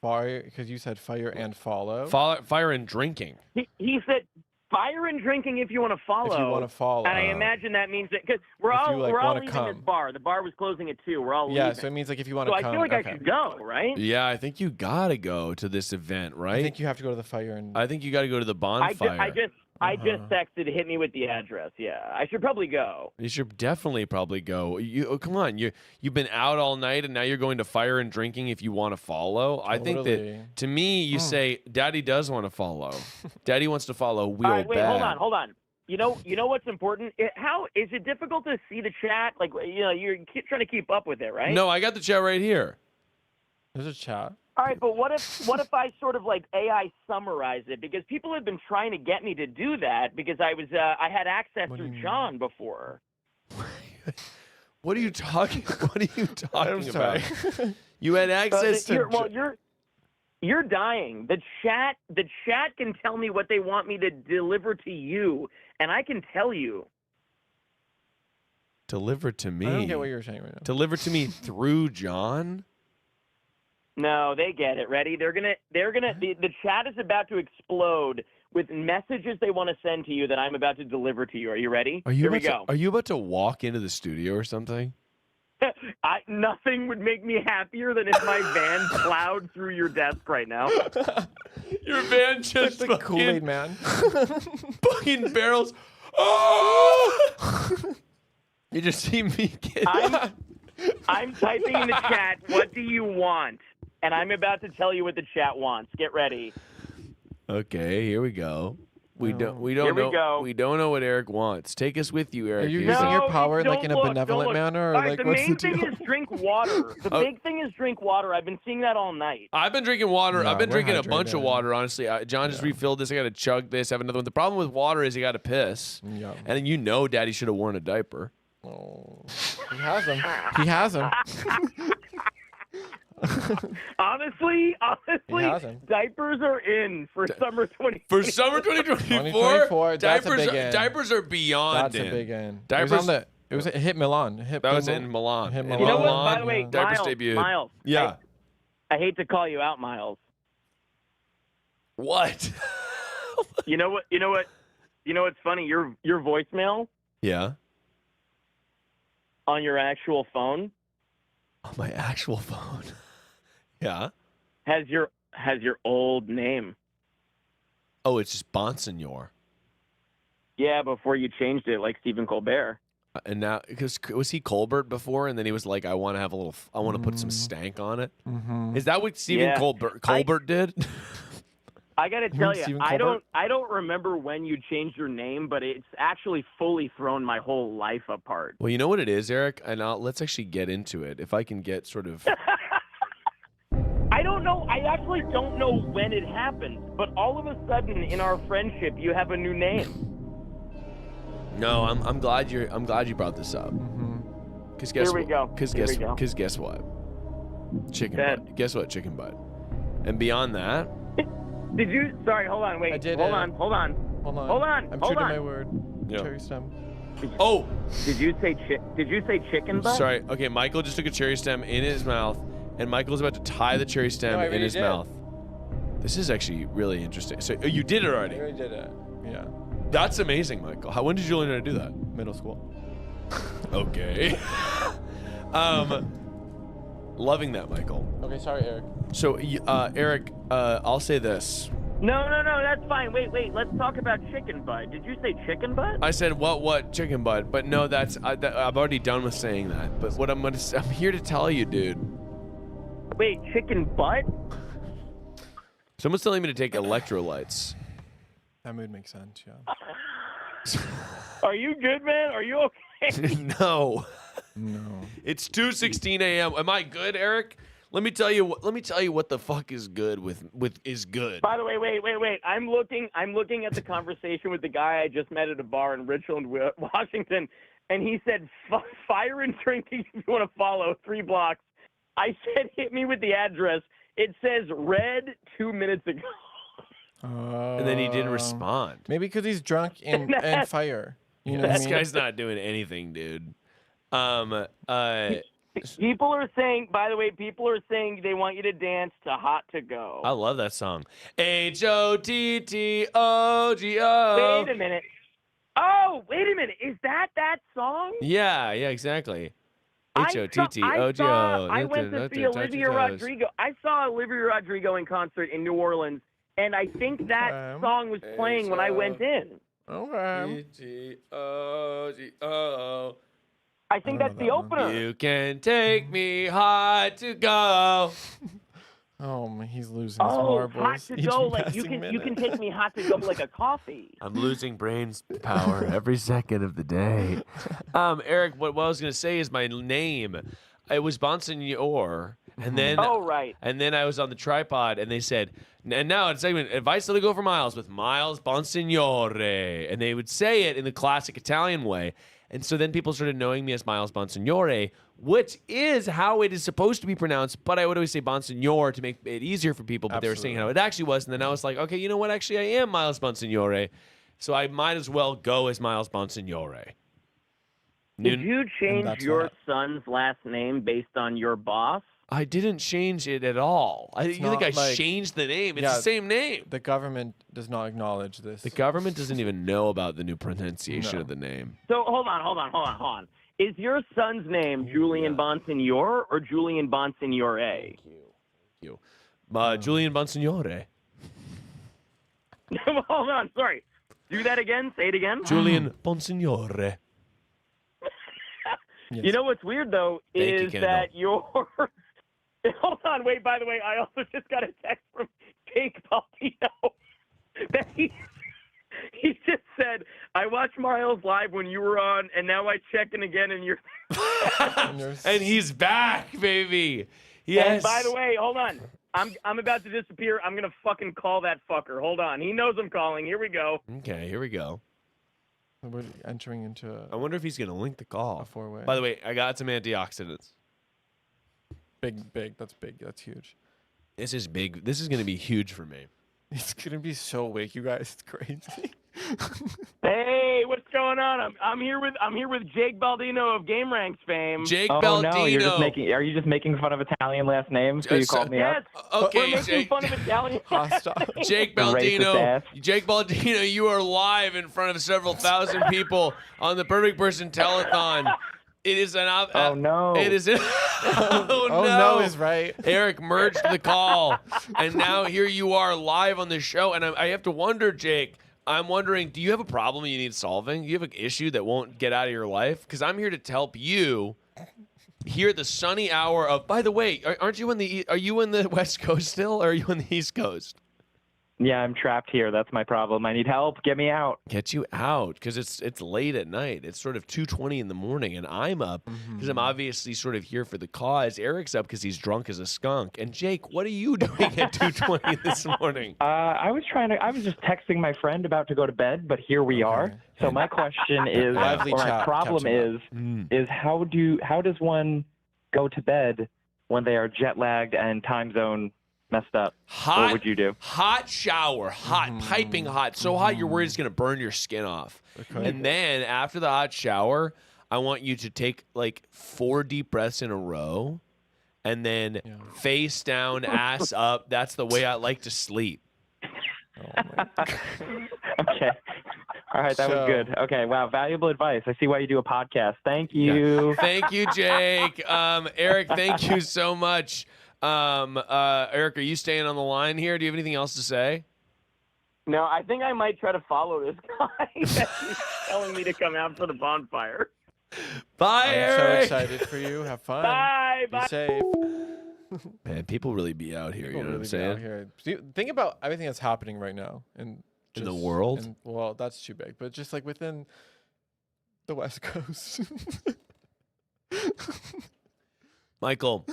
fire, because you said fire and follow. Fire and drinking. He said fire and drinking if you want to follow. If you want to follow. And I imagine that means that because we're If all you, like, we're all wanna leaving come. this bar. The bar was closing at 2. We're all Yeah, leaving. so it means like if you want So to I come. feel like okay. I should go, right? Yeah, I think you gotta go to this event, right? I think you have to go to the fire and. I think you gotta go to the bonfire. I just texted, hit me with the address. Yeah, I should probably go. You should definitely probably go. Come on, you've been out all night and now you're going to fire and drinking if you want to follow. I think Totally. that to me, you say, Daddy does want to follow. Daddy wants to follow. We'll All right, wait, bad. hold on. You know what's important? How is it difficult to see the chat? Like, you're trying to keep up with it, right? No, I got the chat right here. There's a chat. All right, but what if I sort of like AI summarize it? Because people have been trying to get me to do that because I had access through John before. What are you talking? What are you talking about? sorry. You had access to. You're dying. The chat can tell me what they want me to deliver to you, and I can tell you. Deliver to me. I don't get what you're saying right now. Deliver to me through John. No, they get it. Ready? The chat is about to explode with messages they want to send to you that I'm about to deliver to you. Are you ready? Here we go. Are you about to walk into the studio or something? Nothing would make me happier than if my van plowed through your desk right now. Your van just the Kool-Aid man. Fucking barrels. Oh! You just see me get. I'm typing in the chat, what do you want? And I'm about to tell you what the chat wants. Get ready. Okay, here we go. We don't Here we know. go. We don't know what Eric wants. Take us with you, Eric. Are you using your power like in a benevolent manner, or All right, like the what's main the deal? thing is drink water. The big thing is drink water. I've been seeing that all night. I've been drinking water. Yeah, I've been we're drinking a bunch of hydrated. water, honestly. John just refilled this. I got to chug this. Have another one. The problem with water is you got to piss. Yeah. And then you know Daddy should have worn a diaper. Oh, he has them. He has them. Honestly, He has 'em. diapers are in for summer 2024. For summer 2024, 2024, that's a diapers, big end. diapers are beyond That's a in. big end. Diapers. It hit Milan. That was in Milan. Hit In Milan. You know what? Milan, By the way, diapers Miles, debuted. Miles, Yeah. I hate to call you out, Miles. What? You know what? You know what's funny? Your voicemail Yeah. on your actual phone On my actual phone. Yeah. has your old name. Oh, it's just Bonsignore. Yeah, before you changed it, like Stephen Colbert. And now, because was he Colbert before, and then he was like, I want to have a little, I want to put some stank on it. Mm-hmm. Is that what Stephen Yeah. Colbert did? I got to tell you, Stephen I Colbert? don't remember when you changed your name, but it's actually fully thrown my whole life apart. Well, you know what it is, Eric, and let's actually get into it. If I can get sort of. I don't know. I actually don't know when it happened, but all of a sudden in our friendship, you have a new name. No, I'm glad you brought this up. Because guess Here we what? go. Because Here we go. guess what? Chicken Dad. butt. Guess what? Chicken butt. And beyond that, Did you? Sorry, hold on. Wait. I did Hold it. on. Hold on. Hold on. Hold on. I'm Hold true on. to my word. Yeah. Cherry stem. oh, Did you say chicken butt? sorry. Okay, Michael just took a cherry stem in his mouth, and Michael's about to tie the cherry stem No, I in already his did. mouth. This is actually really interesting. So you did it I already. already did it. Yeah. That's amazing, Michael. When did you learn how to do that? Middle school. Okay. Loving that, Michael. Okay, sorry, Eric. So, Eric, I'll say this. No, that's fine. Wait. Let's talk about chicken butt. Did you say chicken butt? I said what chicken butt, but no, I'm already done with saying that. But what I'm here to tell you, dude. Wait, chicken butt? Someone's telling me to take electrolytes. That mood makes sense. Yeah. Are you good, man? Are you okay? No. No. It's 2:16 a.m. Am I good, Eric? Let me tell you what the fuck is good with is good. By the way, wait. I'm looking at the conversation with the guy I just met at a bar in Richland, Washington, and he said, "Fire and drinking if you want to follow 3 blocks." I said, "Hit me with the address." It says red 2 minutes ago. And then he didn't respond. Maybe because he's drunk and fire. You know what I This mean? guy's not doing anything, dude. People are saying, by the way, they want you to dance to "Hot to Go." I love that song. HOTTOGO. Wait a minute. Oh, wait a minute. Is that song? Yeah, exactly. I HOTTOGO. went to see Olivia Rodrigo. I saw Olivia Rodrigo in concert in New Orleans, and I think that song was playing when I went in. Okay. HOTTOGO. I think that's the opener. You can take me hot to go. Oh man, he's losing his Oh, marbles. hot to each go! Like passing you can take me hot to go like a coffee. I'm losing brains power every second of the day. Eric, what I was gonna say is my name. It was Bonsignore, and then right. And then I was on the TryPod, and they said, and now it's segment advice to go for Miles with Miles Bonsignore, and they would say it in the classic Italian way. And so then people started knowing me as Miles Bonsignore, which is how it is supposed to be pronounced, but I would always say Bonsignore to make it easier for people, but they were saying how it actually was. And then I was like, okay, you know what? Actually, I am Miles Bonsignore. So I might as well go as Miles Bonsignore. Did you change your son's last name based on your boss? I didn't change it at all. You think I changed the name? It's the same name. The government does not acknowledge this. The government doesn't even know about the new pronunciation of the name. So hold on. Is your son's name Julian Bonsignore or Julian Bonsignore? Thank you. Julian Bonsignore. Hold on, sorry. Do that again. Say it again. Julian Bonsignore. Yes. You know what's weird though is that your. Hold on, wait. By the way, I also just got a text from Jake Baldino that he just said, "I watched Miles live when you were on, and now I check in again, and you're." And he's back, baby. Yes. And by the way, hold on. I'm about to disappear. I'm gonna fucking call that fucker. Hold on. He knows I'm calling. Here we go. Okay, here we go. We're entering into I wonder if he's going to link the call. A four-way. By the way, I got some antioxidants. Big. That's big. That's huge. This is big. This is going to be huge for me. It's going to be so awake, you guys. It's crazy. Hey, what's going on? I'm here with Jake Baldino of Game Ranks fame. Jake Baldino. No, are you just making fun of Italian last names? So you called me up? Okay, we're making fun of Italian. Jake Baldino, you are live in front of several thousand people on the Perfect Person Telethon. It is an oh no! It is. Oh no is right. Eric merged the call, and now here you are live on the show, and I have to wonder, Jake. I'm wondering, do you have a problem you need solving? Do you have an issue that won't get out of your life? Because I'm here to help you. Here at the sunny hour of. By the way, aren't you are you in the West Coast still, or are you on the East Coast? Yeah, I'm trapped here. That's my problem. I need help. Get me out. Get you out, because it's late at night. It's sort of 2:20 in the morning, and I'm up because I'm obviously sort of here for the cause. Eric's up because he's drunk as a skunk. And Jake, what are you doing at 2:20 this morning? I was just texting my friend about to go to bed, but here we are. So my question is, or my problem is how does one go to bed when they are jet lagged and time zone messed up? What would you do? Hot shower, piping hot, so hot you're worried it's gonna burn your skin off. Okay. And then after the hot shower, I want you to take like 4 deep breaths in a row, and then face down, ass up. That's the way I like to sleep. Okay. All right, that was good. Okay, wow, valuable advice. I see why you do a podcast. Thank you. Yeah. Thank you, Jake. Eric, thank you so much. Eric, are you staying on the line here? Do you have anything else to say? No, I think I might try to follow this guy. He's telling me to come out for the bonfire. Bye, Eric. I'm so excited for you. Have fun. Bye. Be safe. Man, people really be out here. You know what I'm saying? Think about everything that's happening right now in the world. Well, that's too big, but just like within the West Coast. Michael,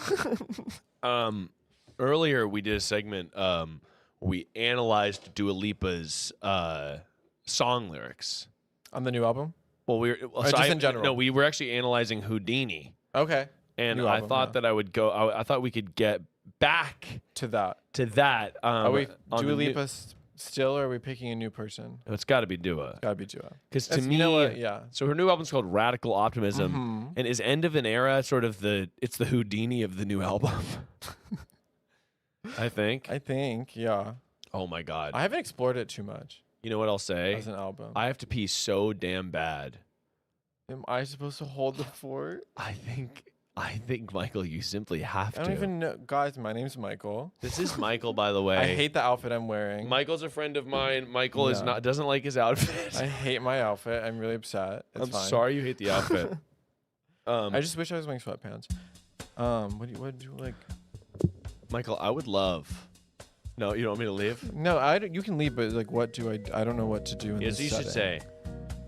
earlier we did a segment. We analyzed Dua Lipa's song lyrics on the new album. Well, just in general. No, we were actually analyzing Houdini. Okay. And I thought that I would go. I thought we could get back to that. Are we Dua Lipa still, or are we picking a new person? It's got to be Dua. It's got to be Dua. Because to me, you know what? Yeah. So her new album's called Radical Optimism, and is End of an Era sort of it's the Houdini of the new album. I think, yeah. Oh my God. I haven't explored it too much. You know what I'll say? As an album. I have to pee so damn bad. Am I supposed to hold the fort? I think, Michael, you simply have to. I don't even know. Guys, my name's Michael. This is Michael, by the way. I hate the outfit I'm wearing. Michael's a friend of mine. Michael doesn't like his outfit. I hate my outfit. I'm really upset. I'm sorry you hate the outfit. I just wish I was wearing sweatpants. What do you like? Michael, I would love. No, you don't want me to leave? No, you can leave, but like, what do I don't know what to do in this you setting. Should say.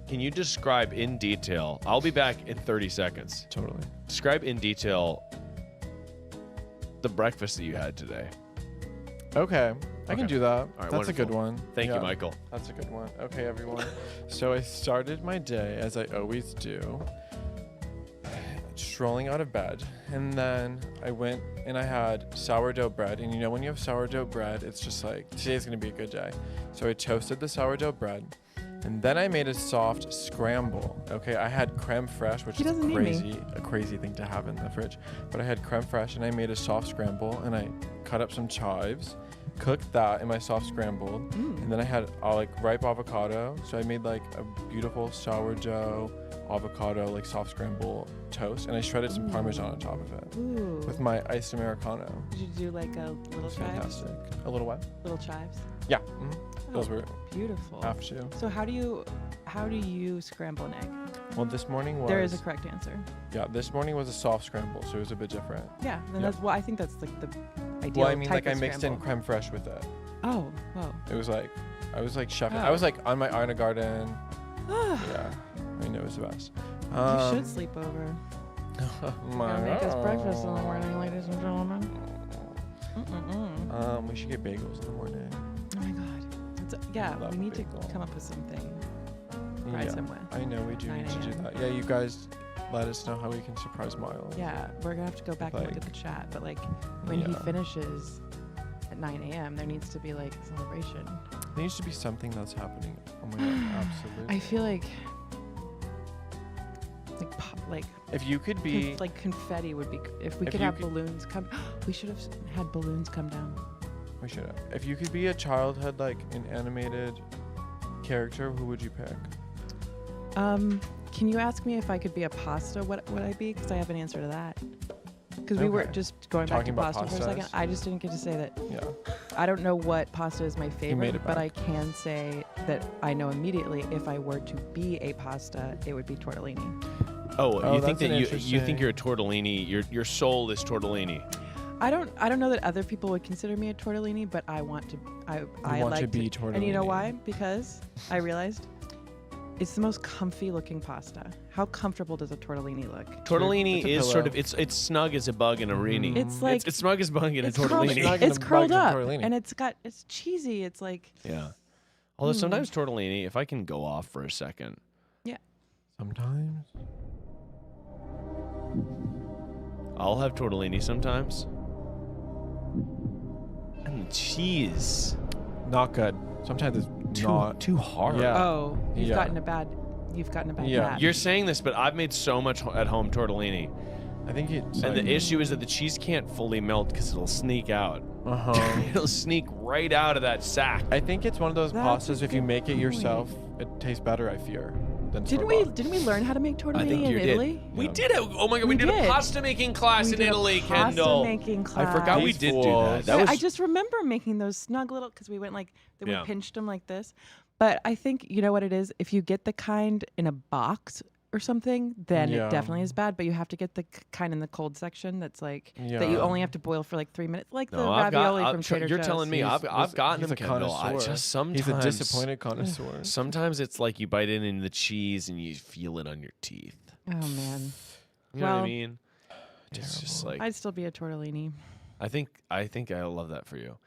Can you describe in detail? I'll be back in 30 seconds. Totally. Describe in detail the breakfast that you had today. Okay, I can do that. All right, That's a good wonderful. one. Thank you, Michael. That's a good one. Okay, everyone. So I started my day as I always do, strolling out of bed, and then I went and I had sourdough bread. And you know when you have sourdough bread, it's just like today's gonna be a good day. So I toasted the sourdough bread, and then I made a soft scramble. Okay, I had creme fraiche, which is a crazy thing to have in the fridge. But I had creme fraiche, and I made a soft scramble, and I cut up some chives, cooked that in my soft scramble, and then I had like ripe avocado. So I made like a beautiful sourdough avocado like soft scramble toast, and I shredded some Parmesan on top of it with my iced Americano. Did you do like a little chives? Fantastic. A little what? Little chives? Yeah. Those were beautiful. Have to. So how do you scramble an egg? Well, this morning was. There is a correct answer. Yeah, this morning was a soft scramble, so it was a bit different. Yeah, then that's I think that's like the ideal. Well, I mean, type like I of mixed scramble. in creme fraiche with it. Oh, whoa. It was like, I was like chefing. Oh. I was like on my Arna Garden. Yeah, I know it was the best. You should sleep over. My Make us breakfast in the morning, ladies and gentlemen. We should get bagels in the morning. Oh my god. Yeah, Love we need to bagel. come up with something. Surprise Yeah, him with. I know we do need to do 9 that. Yeah, you guys let us know how we can surprise Miles. Yeah, we're gonna have to go back and look at the chat, but like when he Yeah. finishes at 9 a.m., there needs to be like celebration. There needs to be something that's happening. Oh my god, absolutely. I feel like if you could be like confetti would be if we if could you have could- balloons come. We should have had balloons come down. We should have. If you could be a childhood, like an animated character, who would you pick? Can you ask me if I could be a pasta? What would I be? Because I have an answer to that. Because we were Okay. just going Talking back about to pasta for a second. pastas. I just didn't get to say that. Yeah. I don't know what pasta is my made favorite, it but I back. can say that I know immediately if I were to be a pasta, it would be tortellini. Oh, you think that's that an you think you're a tortellini? Your soul is tortellini. I don't know that other people would consider me a tortellini, but I want to. I want to like be And you know tortellini. why? Because I realized it's the most comfy looking pasta. How comfortable does a tortellini look? Tortellini It's a is pillow. sort of it's snug as a bug in a rini. It's like it's snug as a bug in a it's curled- tortellini. Snug in It's a curled bug in up, tortellini. and it's cheesy. It's like Yeah. Although sometimes tortellini, if I can go off for a second. Yeah. Sometimes. I'll have tortellini sometimes. And the cheese. Not good. Sometimes it's not too hard. Yeah. oh, you've Yeah. gotten a bad Yeah. batch. You're saying this, but I've made so much at home tortellini. I think it's. And the issue is that the cheese can't fully melt because it'll sneak out. It'll sneak right out of that sack. I think it's one of those That's a pastas. If you good make it point. yourself, it tastes better. I fear. Than Didn't we learn how to make tortellini I think in you Italy? did. We did it. Oh my god, we did did. a pasta making class We in did a Italy, pasta Kendall. making class. I forgot we did do that. That was I just remember making those snug little because we went like we Yeah. pinched them like this. But I think you know what it is. If you get the kind in a box or something, then Yeah. it definitely is bad. But you have to get the kind in the cold section that's like that you Yeah. only have to boil for like 3 minutes, like the No, I've got- ravioli from Trader you're Joe's. telling me I've gotten he's them, a Kendall. I connoisseur. just sometimes He's a disappointed connoisseur. Sometimes it's like you bite into the cheese and you feel it on your teeth. Oh man. You know what I Well, mean? It's just like I'd still be a tortellini. I think I love that for you.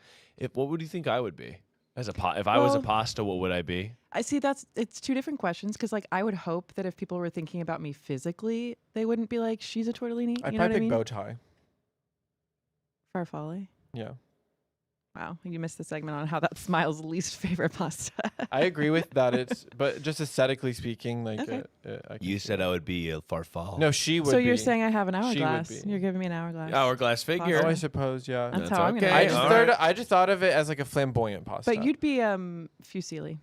What would you think I would be as a if I was a Well- pasta? What would I be? I see it's two different questions because like I would hope that if people were thinking about me physically, they wouldn't be like she's a tortellini. I'd You know what probably I pick mean? bow tie. Farfalle. Yeah. Wow, you missed the segment on how that's Miles' least favorite pasta. I agree with that. It's but just aesthetically speaking, like Okay. You said I would be a farfalle. No, she would. So you're be. saying I have an She would hourglass? be. You're giving me an hourglass. Hourglass figure. Oh, I suppose, yeah. That's how I'm gonna. I do just it. I just thought of it as like a flamboyant pasta. But you'd be fusilli.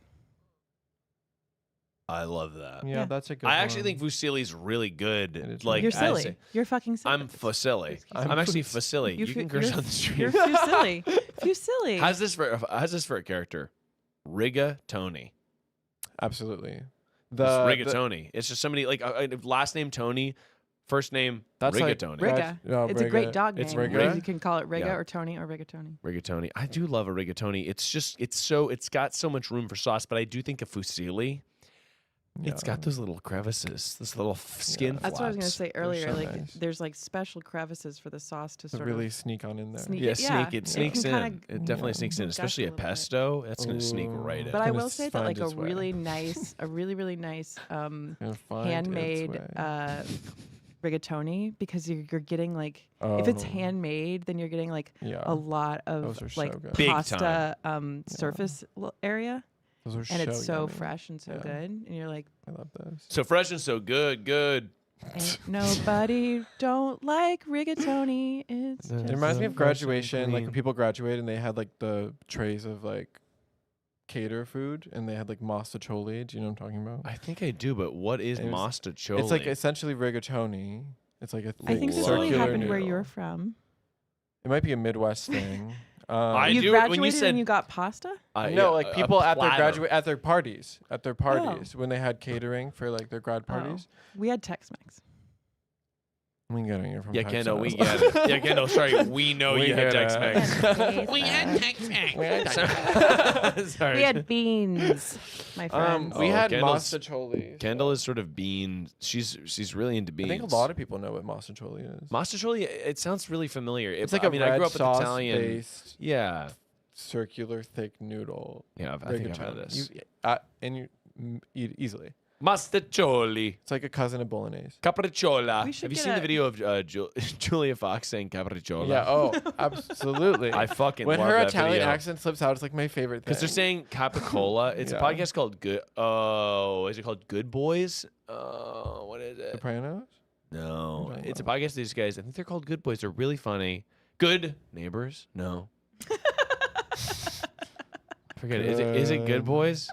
I love that. Yeah, that's a good. I actually one. think fusilli's really good. Like You're I silly. say- You're fucking silly. I'm fusilli. I'm actually fusilli. You can curse on the street. You're fusilli. Fusilli. How's this for a character? Rigatoni. Absolutely. It's rigatoni. It's just somebody like last name Tony, first name That's like- Rigatoni. Riga. it's a great dog name. It's Riga. You can call it Riga Yeah. or Tony or Rigatoni. Rigatoni. I do love a rigatoni. It's got so much room for sauce, but I do think a fusilli It's got those little crevices, this little skin. That's what I was gonna flaps. say earlier. so Like nice. there's like special crevices for the sauce to To sort really of sneak on in there. sneak Yeah, it. sneak it sneaks can in. kinda It definitely sneaks in, gush especially a little bit. pesto. That's gonna sneak right in. But I gonna will say that find like a its way. really nice, really nice find its handmade way. rigatoni, because you're getting like if it's handmade, then you're getting like Yeah. a lot of Those are so like good. Big pasta surface area. Those are And it's so so yummy. fresh and so Yeah. good, and you're like, I love those. So fresh and so good. ain't nobody don't like rigatoni. It's It just reminds me of fresh and graduation, like green. when people graduate and they had like the trays of like cater food and they had like mostaccioli. Do you know what I'm talking about? I think I do, but what is It was- mostaccioli? It's like essentially rigatoni. It's like a I think this only circular happened where noodle. you're from. It might be a Midwest thing. You do- graduated when you said- and you got pasta? No, like people at their platter. at their parties, when they had catering for like their grad parties. We had Tex-Mex. We get it. You're from Yeah, Texas. Kendall, we get it. Yeah, Kendall, sorry, we know We you had get Tex-Mex. We had Tex-Mex. Sorry. We had beans, my friend. We had Kendall's- mostaccioli. Kendall is sort of bean. She's really into I beans. think a lot of people know what mostaccioli is. Mostaccioli. It sounds really familiar. It's like I a mean, red I grew up with sauce Italian. based, Yeah. circular thick noodle. Yeah, I think I've had this. And you eat easily. Mostaccioli. It's like a cousin of bolognese. Capricciola. We should Have you get seen the a- video of Julia Fox saying capricciola? Yeah. Oh, absolutely. I fucking when love her that Italian video. accent slips out, it's like my favorite thing. Because they're saying capicola. It's a Yeah. podcast called Good. Oh, is it called Good Boys? Oh, what is it? Sopranos. No, I don't it's a know. podcast. These guys, I think they're called Good Boys. They're really funny. Good Neighbors? No. Forget it. Is it Good Boys?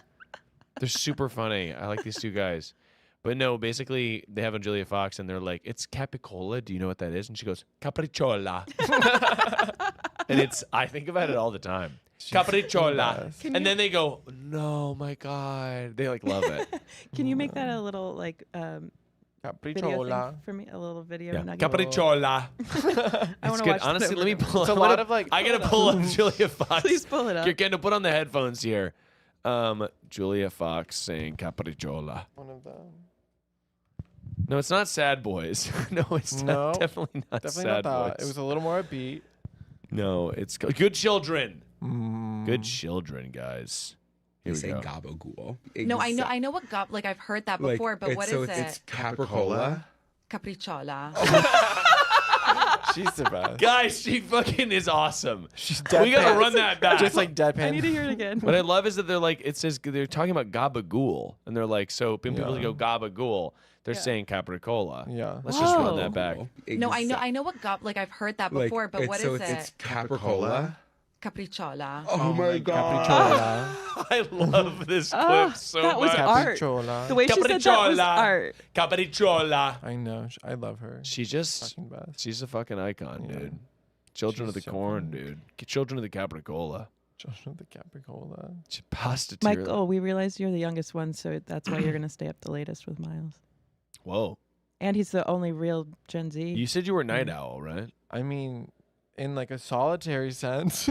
They're super funny. I like these two guys. But no, basically, they have a Julia Fox, and they're like, it's capicola. Do you know what that is? And she goes, capricciola. And I think about it all the time. Capricciola. And then they go, no, my God. They like love it. Can you make that a little like video thing Capricciola. for me? A little video Yeah. nugget? Capricciola. I It's want to good. watch. Honestly, let me pull It's a I'm lot gonna- of, like- I gotta pull up Julia Fox. Please pull it up. Here, Kendall, put on the headphones here. Julia Fox saying capricciola. One of them. No, it's not Sad Boys. No, it's No, not, definitely not Definitely Sad not that. Boys. It was a little more upbeat. No, it's Good Children. Mm. Good Children, guys. Here we say go. gabagool. No, I know what like I've heard that before, but what is it? It's capricola. Capricciola. She's the best. Guys, she fucking is awesome. She's We gotta deadpan. run that back. Just like deadpan. I need to hear it again. What I love is that they're like, it says they're talking about gabagool, and they're like, so when people Yeah. go gabagool, they're saying capricola. Yeah. Let's just run Whoa. that back. No, I know what like I've heard that before, but what is it? It's capricola. Capricciola. Oh my God. Capricciola. I love this clip Oh, so that was much. art. Capricciola. The way she said that was art. Capricciola. I know. I love her. She just, Fucking best. she's a fucking icon, Yeah. dude. Children of the She's so corn, funny. dude. Children of the capricola. Children of the Capricola. Pasta Michael, we realized you're the youngest one, so that's why you're gonna stay up the latest with Miles. Whoa. And he's the only real Gen Z. You said you were a night owl, right? I mean, in like a solitary sense.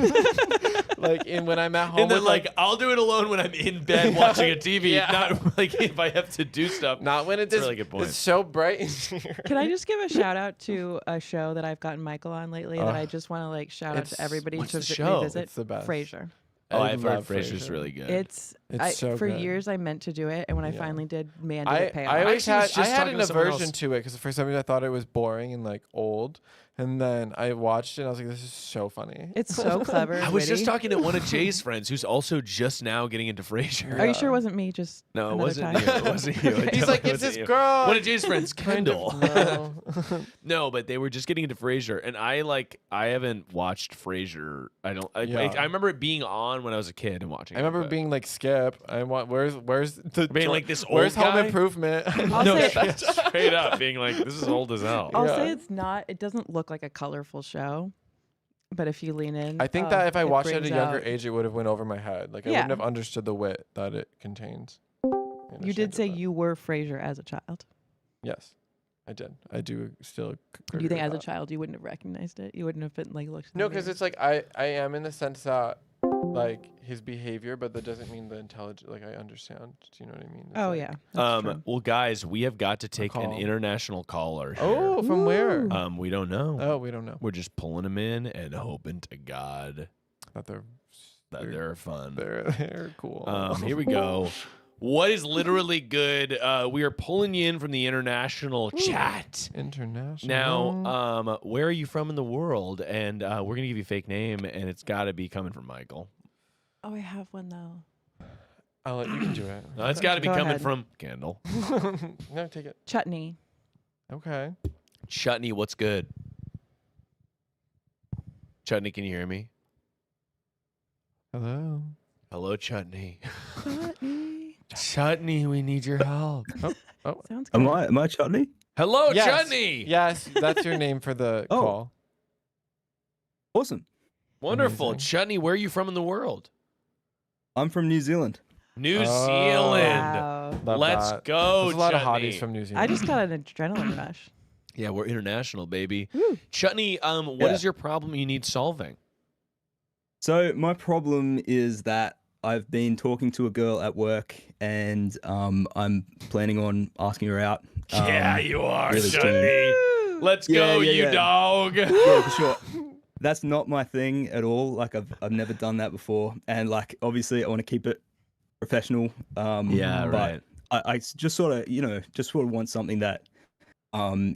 Like when I'm at home. And then with, like, I'll do it alone when I'm in bed watching a TV, Yeah. not like if I have to do stuff. Not when That's it's a really good point. It's so bright in here. Can I just give a shout out to a show that I've gotten Michael on lately that I just want to like shout out It's- to everybody what's to the show? revisit? It's the best. Frasier. Oh, I I've heard love Frasier's Frasier. really good. It's so for good. years I meant to do it, and when I Yeah. finally did, man, did I it pay off. always actually was had just an talking to someone aversion else. to it because for some reason I thought it was boring and like old, and then I watched it and I was like, this is so funny. It's so clever. I was just witty. talking to one of Jay's friends who's also just now getting into Frasier. Are you sure it wasn't me? Just No, it another wasn't time? you. It wasn't you. It He's like, definitely it's this wasn't you. girl. One of Jay's friends, Kind of, Kendall. no. No, but they were just getting into Frasier, and I haven't watched Frasier. Yeah. I remember it being on when I was a kid and watching. I remember it, but- being like, Skip. I want where's the being like this old where's Home guy? Improvement? I'll no, say- straight up being like, this is old as hell. I'll Yeah. say it's not. It doesn't look like a colorful show, but if you lean in, I think that if I watched it at a brings younger out- age, it would have went over my head. Like I Yeah. wouldn't have understood the wit that it contains. You did say you were Frasier as a child. Yes, I did. I do still. Do you think agree as a with that. child you wouldn't have recognized it? You wouldn't have been like looked. in No, the because mirror? it's like I am in the sense that like his behavior, but that doesn't mean the intelligence. Like I understand. Do you know what I mean? It's Oh like, yeah. That's true. Well, guys, we have got to take an call. international caller. Oh, here. from where? We don't know. Oh, we don't know. We're just pulling them in and hoping to God that they're fun. They're cool. Here we go. What is literally good? We are pulling you in from the international chat. International. Now, where are you from in the world? And we're gonna give you a fake name, and it's got to be coming from Michael. Oh, I have one though. I'll let you can do it. No, it's got to be Go coming ahead. from Kendall. No, take it. Chutney. Okay. Chutney, what's good? Chutney, can you hear me? Hello. Hello, Chutney. Chutney. Chutney, we need your help. Oh. Sounds good. Am I Chutney? Hello, Yes. Chutney. Yes, that's your name for the call. Awesome. Wonderful. Amazing. Chutney, where are you from in the world? I'm from New Zealand. New Zealand. Wow. Love Let's that. go, There's a lot of Chutney. hotties from New Zealand. I just got an adrenaline rush. Yeah, we're international, baby. Chutney, what is your problem you need solving? So my problem is that I've been talking to a girl at work, and I'm planning on asking her out. Yeah, you are, really Chutney. Let's go, you dog. Yeah, for sure. That's not my thing at all. Like I've never done that before, and like obviously I want to keep it professional. Yeah, but right. I just sort of want something that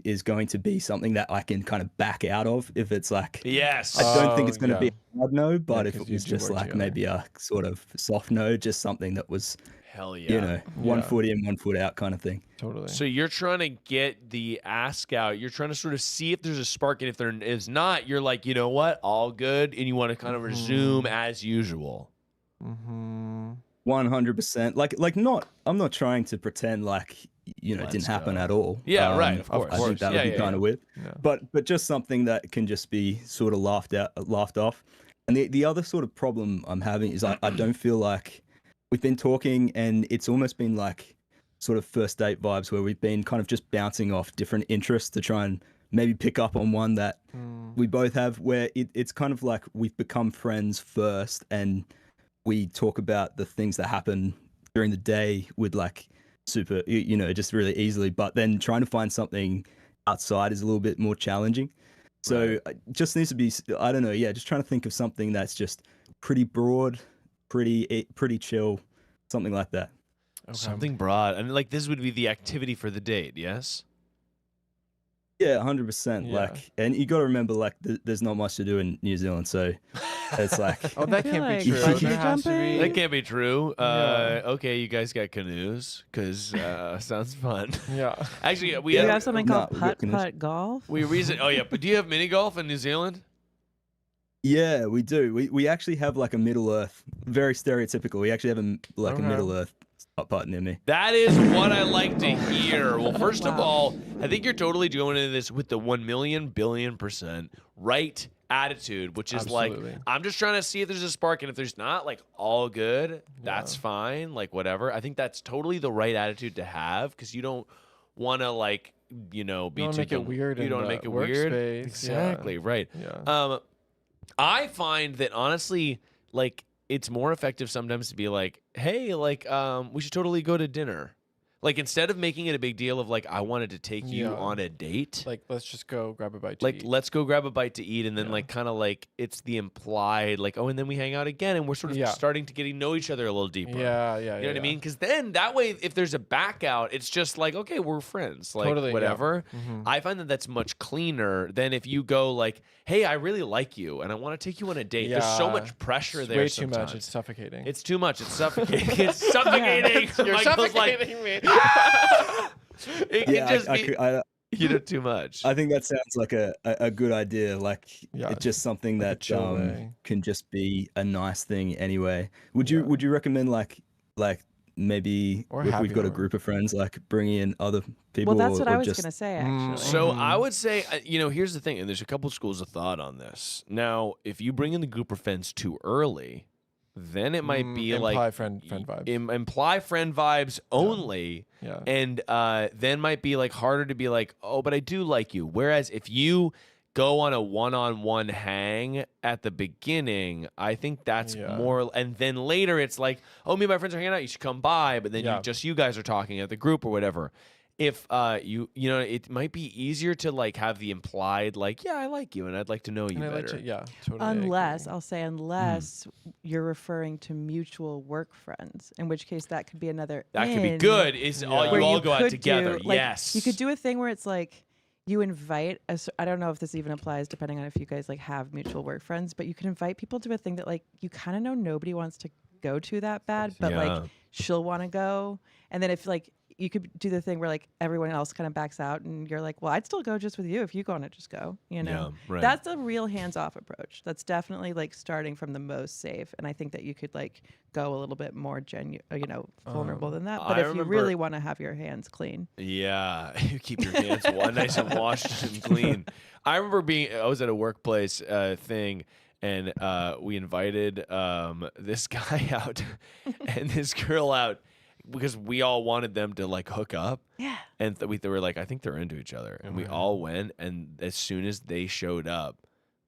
is going to be something that I can kind of back out of if it's like Yes. I don't think it's going to be a hard no, but Yeah, if 'cause it you was two just work like together. maybe a sort of soft no, just something that was Hell yeah. one Yeah. foot in, 1 foot out kind of thing. Totally. So you're trying to get the ask out. You're trying to sort of see if there's a spark, and if there is not, you're like, you know what, all good, and you want to kind of resume as usual. Mm-hmm. 100%. Like not. I'm not trying to pretend like it Let's didn't happen go. at all. Yeah, right, of course. I think that Yeah, would be yeah, kind of weird. Yeah. But just something that can just be sort of laughed off. And the other sort of problem I'm having is I don't feel like we've been talking, and it's almost been like sort of first date vibes where we've been kind of just bouncing off different interests to try and maybe pick up on one that we both have, where it's kind of like we've become friends first, and we talk about the things that happen during the day with like super, just really easily. But then trying to find something outside is a little bit more challenging. So it just needs to be, I don't know, just trying to think of something that's just pretty broad, pretty chill, something like that. Okay. Something broad. And like this would be the activity for the date, yes? Yeah, 100%. Yeah. Like, and you got to remember, like, there's not much to do in New Zealand, so it's like. Oh, that feel can't like be true. bungee There has to jumping? be. That can't be true. Yeah. Okay, you guys got canoes, because sounds fun. Yeah. Actually, we Do you have, have something No, called we've got putt canoes. putt golf? Oh yeah, but do you have mini golf in New Zealand? Yeah, we do. We actually have like a Middle Earth, very stereotypical. We actually have a Okay. Middle Earth putt near me. That is what I like to hear. Well, first of all, I think you're totally going into this with the 1,000,000,000,000% right attitude, which is Absolutely. like, I'm just trying to see if there's a spark, and if there's not, like, all good, that's fine, like, whatever. I think that's totally the right attitude to have, because you don't want to, like, be don't too make it weird You in don't want to the make it weird. workspace, Exactly, yeah. right. Yeah. I find that honestly, like, it's more effective sometimes to be like, hey, like, we should totally go to dinner. Like, instead of making it a big deal of like, I wanted to take you Yeah. on a date. Like, let's just go grab a bite to Like, eat. let's go grab a bite to eat, and then like kind of like it's the implied like, oh, and then we hang out again, and we're sort of Yeah. starting to getting know each other a little deeper. Yeah, You know what I mean? Because then that way, if there's a back out, it's just like, okay, we're friends, like Totally, yeah. whatever. Mhm. I find that that's much cleaner than if you go like, hey, I really like you, and I want to take you on a date. There's so Yeah. much pressure It's there. way sometimes. too much. It's suffocating. It's too much. It's suffocating. It's suffocating. You're Michael's like, suffocating me. it can Yeah, just I, be, I, too much. I think that sounds like a good idea. Like, Yeah, it's just something like a that chill way. can just be a nice thing anyway. Would you recommend like maybe Or if happy we've got a hour. group of friends, like bringing in other people? Well, that's what or I was just, going to say, actually. So I would say, here's the thing, and there's a couple schools of thought on this. Now, if you bring in the group of friends too early, then it might be imply like friend vibes. Imply friend vibes only, Yeah. and then might be like harder to be like, oh, but I do like you. Whereas if you go on a one-on-one hang at the beginning, I think that's more. And then later, it's like, oh, me and my friends are hanging out. You should come by. But then you guys are talking at the group or whatever. If you know, it might be easier to like have the implied like, yeah, I like you and I'd like to know you better. Totally. Unless you're referring to mutual work friends, in which case that could be another. That could be good. Is you all go out together? Yes. You could do a thing where it's like you invite. I don't know if this even applies, depending on if you guys like have mutual work friends, but you can invite people to a thing that like you kind of know nobody wants to go to that bad, but like she'll want to go, and then if like. You could do the thing where like everyone else kind of backs out and you're like, well, I'd still go just with you if you want to just go, you know? Yeah, right. That's a real hands-off approach. That's definitely like starting from the most safe. And I think that you could like go a little bit more vulnerable than that. But if you really want to have your hands clean. Yeah, you keep your hands nice and washed and clean. I remember I was at a workplace thing and we invited this guy out and this girl out. Because we all wanted them to like hook up, and they were like, I think they're into each other, and we all went. And as soon as they showed up,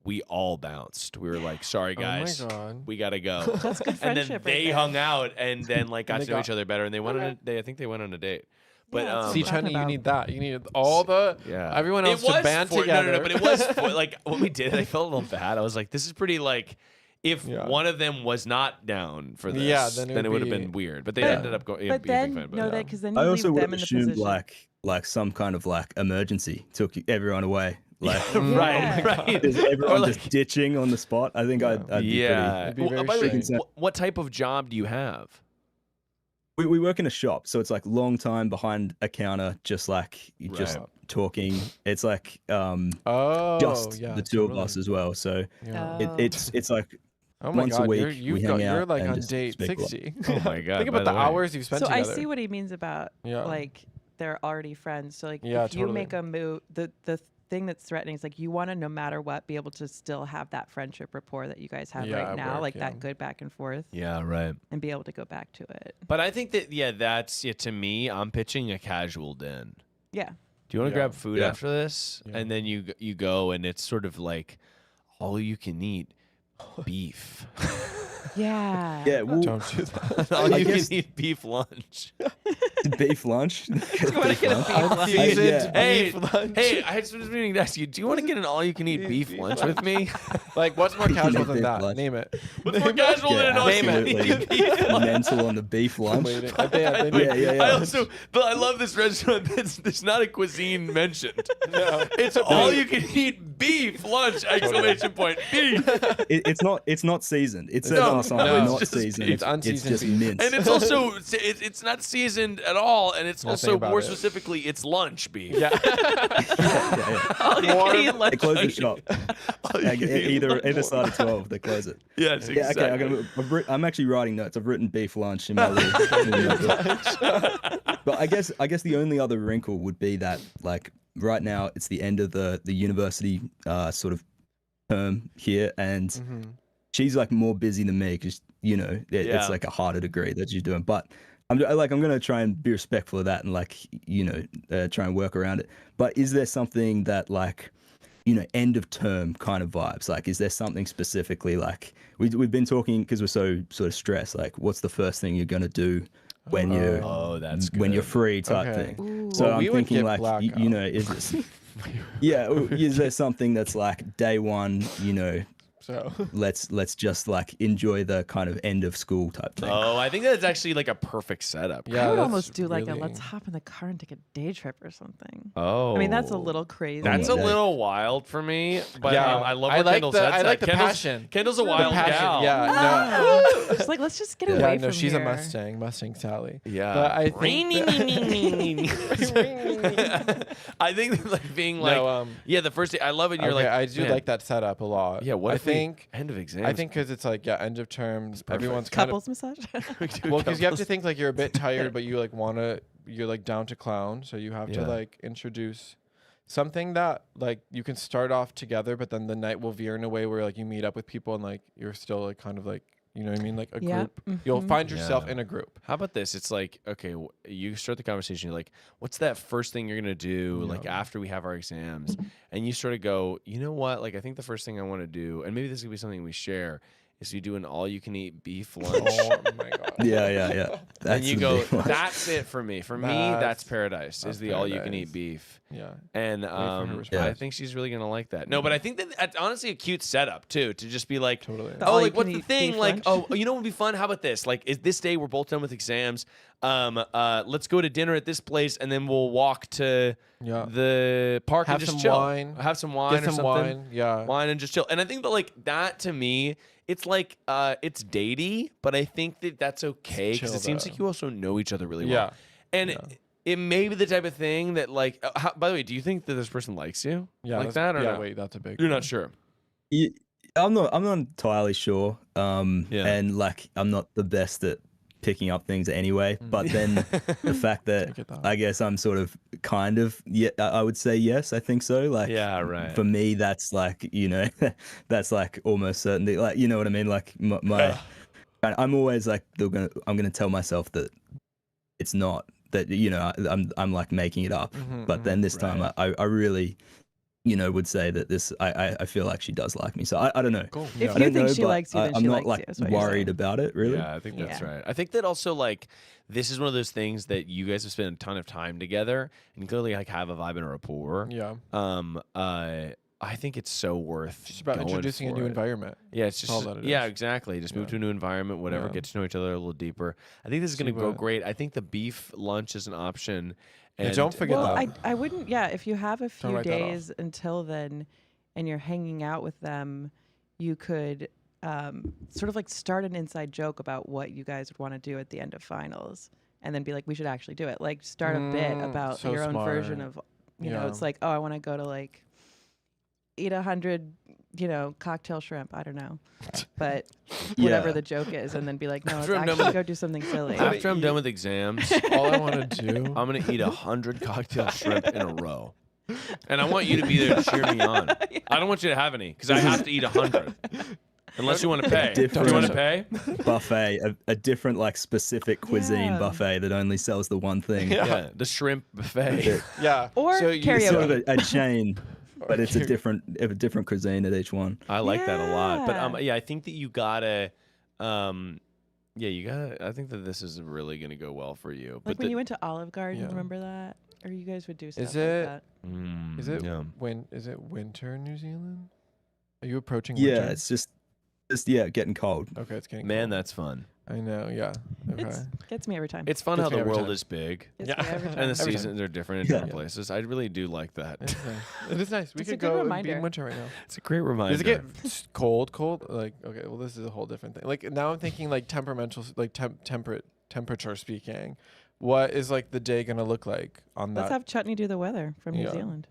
we all bounced. We were like, sorry guys, we gotta go. That's good and then friendship they right hung out, and then like got to know each other better, and they went on. I think they went on a date. But see, Chenny, you need that. You need all the everyone else to band together. No, but it was like when we did it, I felt a little bad. I was like, this is pretty like. If one of them was not down for this, then it would have been weird. But they ended up going. But then because then you I leave also would them have in the assumed position. like some kind of like emergency took everyone away. Like right. Is everyone just ditching on the spot? I think I'd be Well, by the way, what type of job do you have? We work in a shop, so it's like long time behind a counter, just like just talking. It's like just the two of us as well. So it's like. Oh my once God, a week, you're like on date 60. Oh my God. Think about the hours you've spent together. So I see what he means about like they're already friends. So like if you make a move, the thing that's threatening is like you want to no matter what be able to still have that friendship rapport that you guys have right now, that good back and forth. Yeah, right. And be able to go back to it. But I think that that's to me. I'm pitching a casual den. Yeah. Do you want to grab food after this? And then you go and it's sort of like all you can eat. Beef. Yeah. Yeah. Well, don't do that. All you can eat beef lunch. Beef lunch. Hey, I just was meaning to ask you. Do you want to get an all-you-can-eat beef lunch with me? Like, what's more casual than that? Name it. What's more casual than an all-you-can-eat beef lunch? Mental on the beef lunch. But I love this restaurant. There's not a cuisine mentioned. No, it's all-you-can-eat beef lunch! Exclamation point. Beef. It's not seasoned. It says on the sign, not seasoned. It's unseasoned. It's just minced. And it's also it's not seasoned at all, and it's also more specifically it's lunch beef. Yeah. They close the shop. Either side of 12, they close it. Yes, exactly. Okay, I'm actually writing notes. I've written beef lunch in my little. But I guess the only other wrinkle would be that like right now it's the end of the university sort of term here, and she's like more busy than me because it's like a harder degree that she's doing. But I'm gonna try and be respectful of that and like try and work around it. But is there something that like end of term kind of vibes? Like, is there something specifically like we've been talking because we're so sort of stressed? Like, what's the first thing you're gonna do when you're free type thing? Ooh. So Well, I'm thinking like is this is there something that's like day one? So let's just like enjoy the kind of end of school type thing. Oh, I think that's actually like a perfect setup. Yeah, I would almost do like a let's hop in the car and take a day trip or something. Oh, I mean that's a little crazy. That's a little wild for me, but Yeah. I love I what like Kendall the- said. I like the Kendall's, passion. Kendall's a wild gal. Yeah, It's like let's just get no. away Yeah, no, from she's here. a Mustang Sally. Yeah. But I think I think like being like the first day. I love it. You're like I do man, like that setup a lot. Yeah, what I if we- think end of exams? I think because it's like end of terms. Perfect. Everyone's Couples massage. well, because you have to think like you're a bit tired, but you like you're like down to clown, so you have to like introduce something that like you can start off together, but then the night will veer in a way where like you meet up with people and like you're still like kind of like You know what I mean? Like a Yeah. group. You'll find Yeah. yourself in a group. How about this? It's like, okay, you start the conversation. You're like, what's that first thing you're going to do like after we have our exams? And you sort of go, you know what? Like, I think the first thing I want to do, and maybe this could be something we share, is you do an all-you-can-eat beef lunch. Oh my god. Yeah. And you the go, big one. that's it for me. For me, that's paradise. Is the all-you-can-eat beef. Yeah. And I think she's really gonna like that. No, but I think that that's honestly a cute setup too, to just be like, Totally. oh, like what's the all-you-can-eat thing? beef Like, lunch? oh, you know what would be fun? How about this? Like, is this day we're both done with exams? Let's go to dinner at this place, and then we'll walk to the park Have and just some chill. wine. Have some wine Get or some something. wine. Yeah. Wine and just chill. And I think that like that to me, it's like it's datey, but I think that that's okay because chill, it seems though. like you also know each other really well. Yeah. And it may be the type of thing that like. By the way, do you think that this person likes you? Yeah. Like that or yeah. no? Wait, that's a big. You're not sure. I'm not entirely sure. And like I'm not the best at picking up things anyway. But then the fact that I guess I'm sort of kind of I would say yes, I think so. Like Yeah, right. For me, that's like that's like almost certainty. Like you know what I mean? Like my I'm always like I'm gonna tell myself that it's not that I'm like making it up. But then this time I really would say that this I feel like she does like me. So I don't know. Cool. I If don't you think know, she but likes you, then I'm she not likes like you, is what you're worried saying. about it really. Yeah, I think that's right. I think that also like this is one of those things that you guys have spent a ton of time together and you clearly like have a vibe and a rapport. Yeah. I think it's so worth Just about going introducing a for new it. environment. Yeah, it's That's all just that it yeah, is. exactly. Just move to a new environment, whatever, Yeah. get to know each other a little deeper. I think this is See going to go what- great. I think the beef lunch is an option. Yeah, And don't forget Well, that. I wouldn't. Yeah, if you have a Don't few write that off. days until then, and you're hanging out with them, you could sort of like start an inside joke about what you guys would want to do at the end of finals, and then be like, we should actually do it. Like start a bit about so your own version smart. of, it's like, oh, I want to go to like eat 100, cocktail shrimp. I don't know, but whatever Yeah. the joke is, and then be like, no, let's After I'm done actually with- go do something silly. After I'm done with exams, all I want to do. I'm going to eat 100 cocktail shrimp in a row. And I want you to be there to cheer me on. I don't want you to have any because I have to eat 100. Unless you want to pay. Do you want to pay? Buffet, a different like specific cuisine Yeah. buffet that only sells the one thing. Yeah, the shrimp buffet. Yeah. Or So you- It's sort of karaoke. a chain, but it's a different cuisine at each one. I like that a lot. But Yeah. yeah, I think that you gotta I think that this is really gonna go well for you. Like But when you went to Olive Garden, Yeah. remember that? Or you guys would do stuff Is like it? that. Is it yeah. is it winter in New Zealand? Are you approaching Yeah, winter? it's just getting cold. Okay, it's getting Man, cold. that's fun. I know, yeah. Okay. It's gets me every time. It's fun Gets how me the every world time. is big. Gets me every time. And the Every time. seasons are different in Yeah. different places. I really do like that. It's nice. It is nice. We It's a could good go and be reminder. in winter right now. It's a great reminder. Does it get cold? Like, okay, well, this is a whole different thing. Like, now I'm thinking, like, temperamental, like, temperature speaking. What is, like, the day going to look like on that? Let's have Chutney do the weather from New Yeah. Zealand.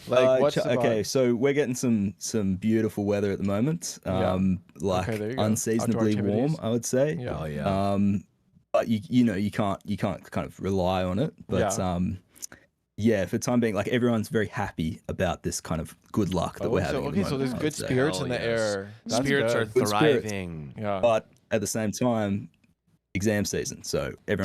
Like, what's the okay? vibe? So we're getting some beautiful weather at the moment. Yeah. Like Okay, there you go. unseasonably Outdoor warm, activities. I would say. Yeah. Oh yeah. But you can't kind of rely on it. But yeah, for the time being, like everyone's very happy about this kind of good luck that we're having. at the so moment, there's I good would say. spirits Hell in the yes. air. That's Spirits are good. Good spirits. thriving. Yeah. But at the same time, exam season. So we're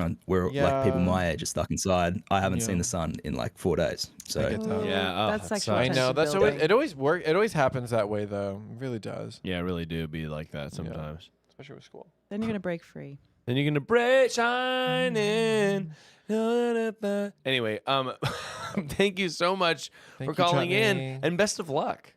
like people Yeah. my age are stuck inside. I haven't Yeah. seen the sun in like 4 days. So I get that. Yeah, oh, That's that sexual sucks. I know. That's building. always, it always work. It always happens that way, though. It really does. Yeah, I really do be like that sometimes. Especially with school. Then you're gonna break free. Then you're gonna break shining. Anyway, thank you so much Thank for you, calling in, Chutney. and best of luck.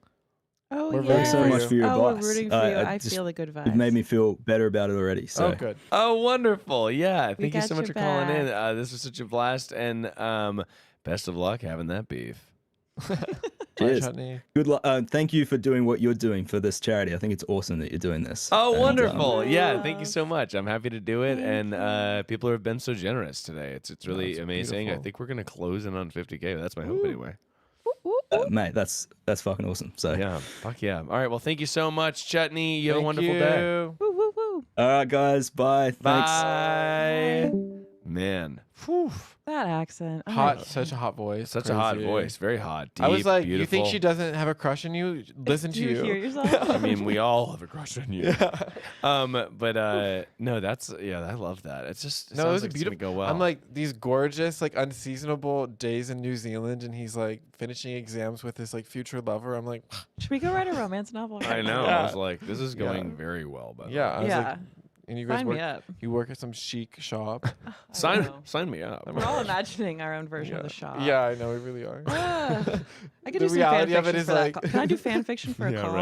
Oh We're yeah. very thanks so much for your oh, advice. we're rooting for you. I just- feel the good vibes. You've made me feel better about it already. So Oh, good. Oh, wonderful! Yeah, We thank you got so much your for calling in. back. This was such a blast, and best of luck having that beef. cheers. Chutney. Good luck. Thank you for doing what you're doing for this charity. I think it's awesome that you're doing this. Oh, And, wonderful! Yeah, thank you so much. I'm happy to do it, and people have been so generous today. It's really That's amazing. I beautiful. think we're gonna close in on 50K. That's my hope, anyway. mate, that's fucking awesome. So Yeah, fuck yeah. All right, well, thank you so much, Chutney. You have a Thank wonderful day. you. Woo woo woo. all right, guys. Bye. Thanks. Bye. Man. Whew. That accent. Oh Hot, my such a hot voice. Such a hot Crazy. voice. Very hot. Deep, I was like, beautiful. you think she doesn't have a crush on you? Listen Do to you hear yourself? I mean, we all have a crush on you. Yeah. But no, that's I love that. It's just No, it was like a it's gonna beautiful. go well. I'm like these gorgeous, like unseasonable days in New Zealand, and he's like finishing exams with his like future lover. I'm like, Should we go write a romance novel? I know. Yeah. I was like, this is going Yeah. very well. By the yeah, way. I was Yeah. like, and you guys Sign work. me up. You work at some chic shop. Sign me up. We're all imagining our own version of the shop. Yeah, I know we really are. I could The do some fan reality of it fiction is for that like- call. Can I do fan fiction for a Yeah, call?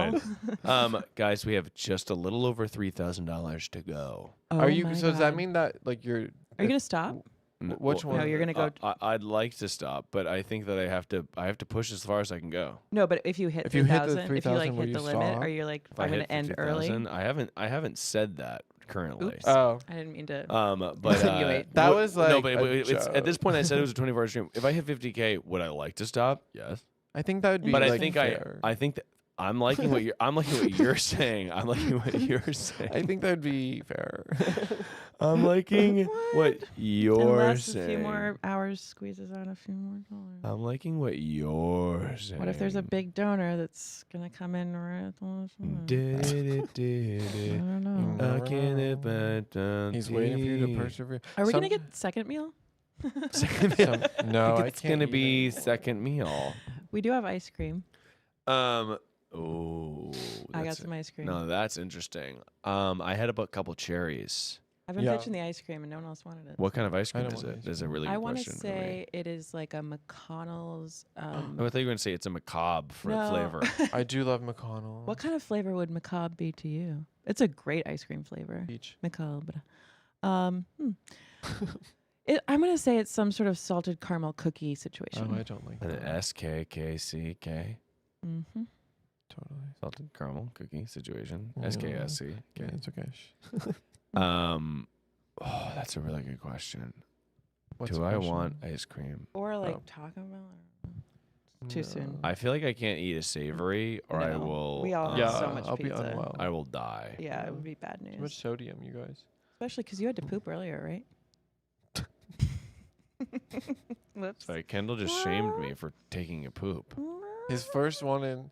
right. Guys, we have just a little over $3,000 to go. Oh Are you? my So does that God. mean that like you're? Are you gonna stop? Which one? No, you're gonna go. I'd like to stop, but I think that I have to push as far as I can go. No, but if you hit If you hit the 3,000, if you like 3,000, will hit the you limit, stop? are you like If I'm I gonna hit end early? 50,000, I haven't said that currently. Oops. Oh. I didn't mean to. But insinuate. That was no, like but a it's at this joke. point I said it was a 24-hour stream. If I hit 50K, would I like to stop? Yes. I think that would be. But like, I think fair. I think that I'm liking what you're saying. I'm liking what you're saying. I think that would be fair. I'm liking what you're Unless saying. a few more hours squeezes out a few more dollars. I'm liking what you're saying. What if there's a big donor that's gonna come in right at the last minute? I don't know. He's waiting for you to persevere. Are we gonna get second meal? Second meal? No, I it's can't gonna eat be second meal. We do have ice cream. Oh, I got that's- some ice cream. No, that's interesting. I had a couple cherries. I've been pitching the ice cream and no one else wanted it. What kind of ice cream don't is want it? ice That's a really I good want to question for me. say it is like a McConnell's. Oh, I thought you were going to say it's a macabre for No. flavor. I do love McConnell. What kind of flavor would macabre be to you? It's a great ice cream flavor. Peach. Macabre. I'm gonna say it's some sort of salted caramel cookie situation. Oh, I don't like An that. SKKCK. Mm-hmm. Totally. Salted caramel cookie situation. Yeah. SKSC. Yeah, it's okay. Oh, that's a really good question. What's Do the I question? want ice cream? Or like Oh. Taco Bell. Too soon. I feel like I can't eat a savory, or I No. will. We all have Yeah, so much I'll be pizza. unwell. I will die. Yeah, it would be bad Too much news. sodium, you guys. Especially because you had to poop earlier, right? Whoops. Sorry, Kendall just shamed me for taking a poop. His first one in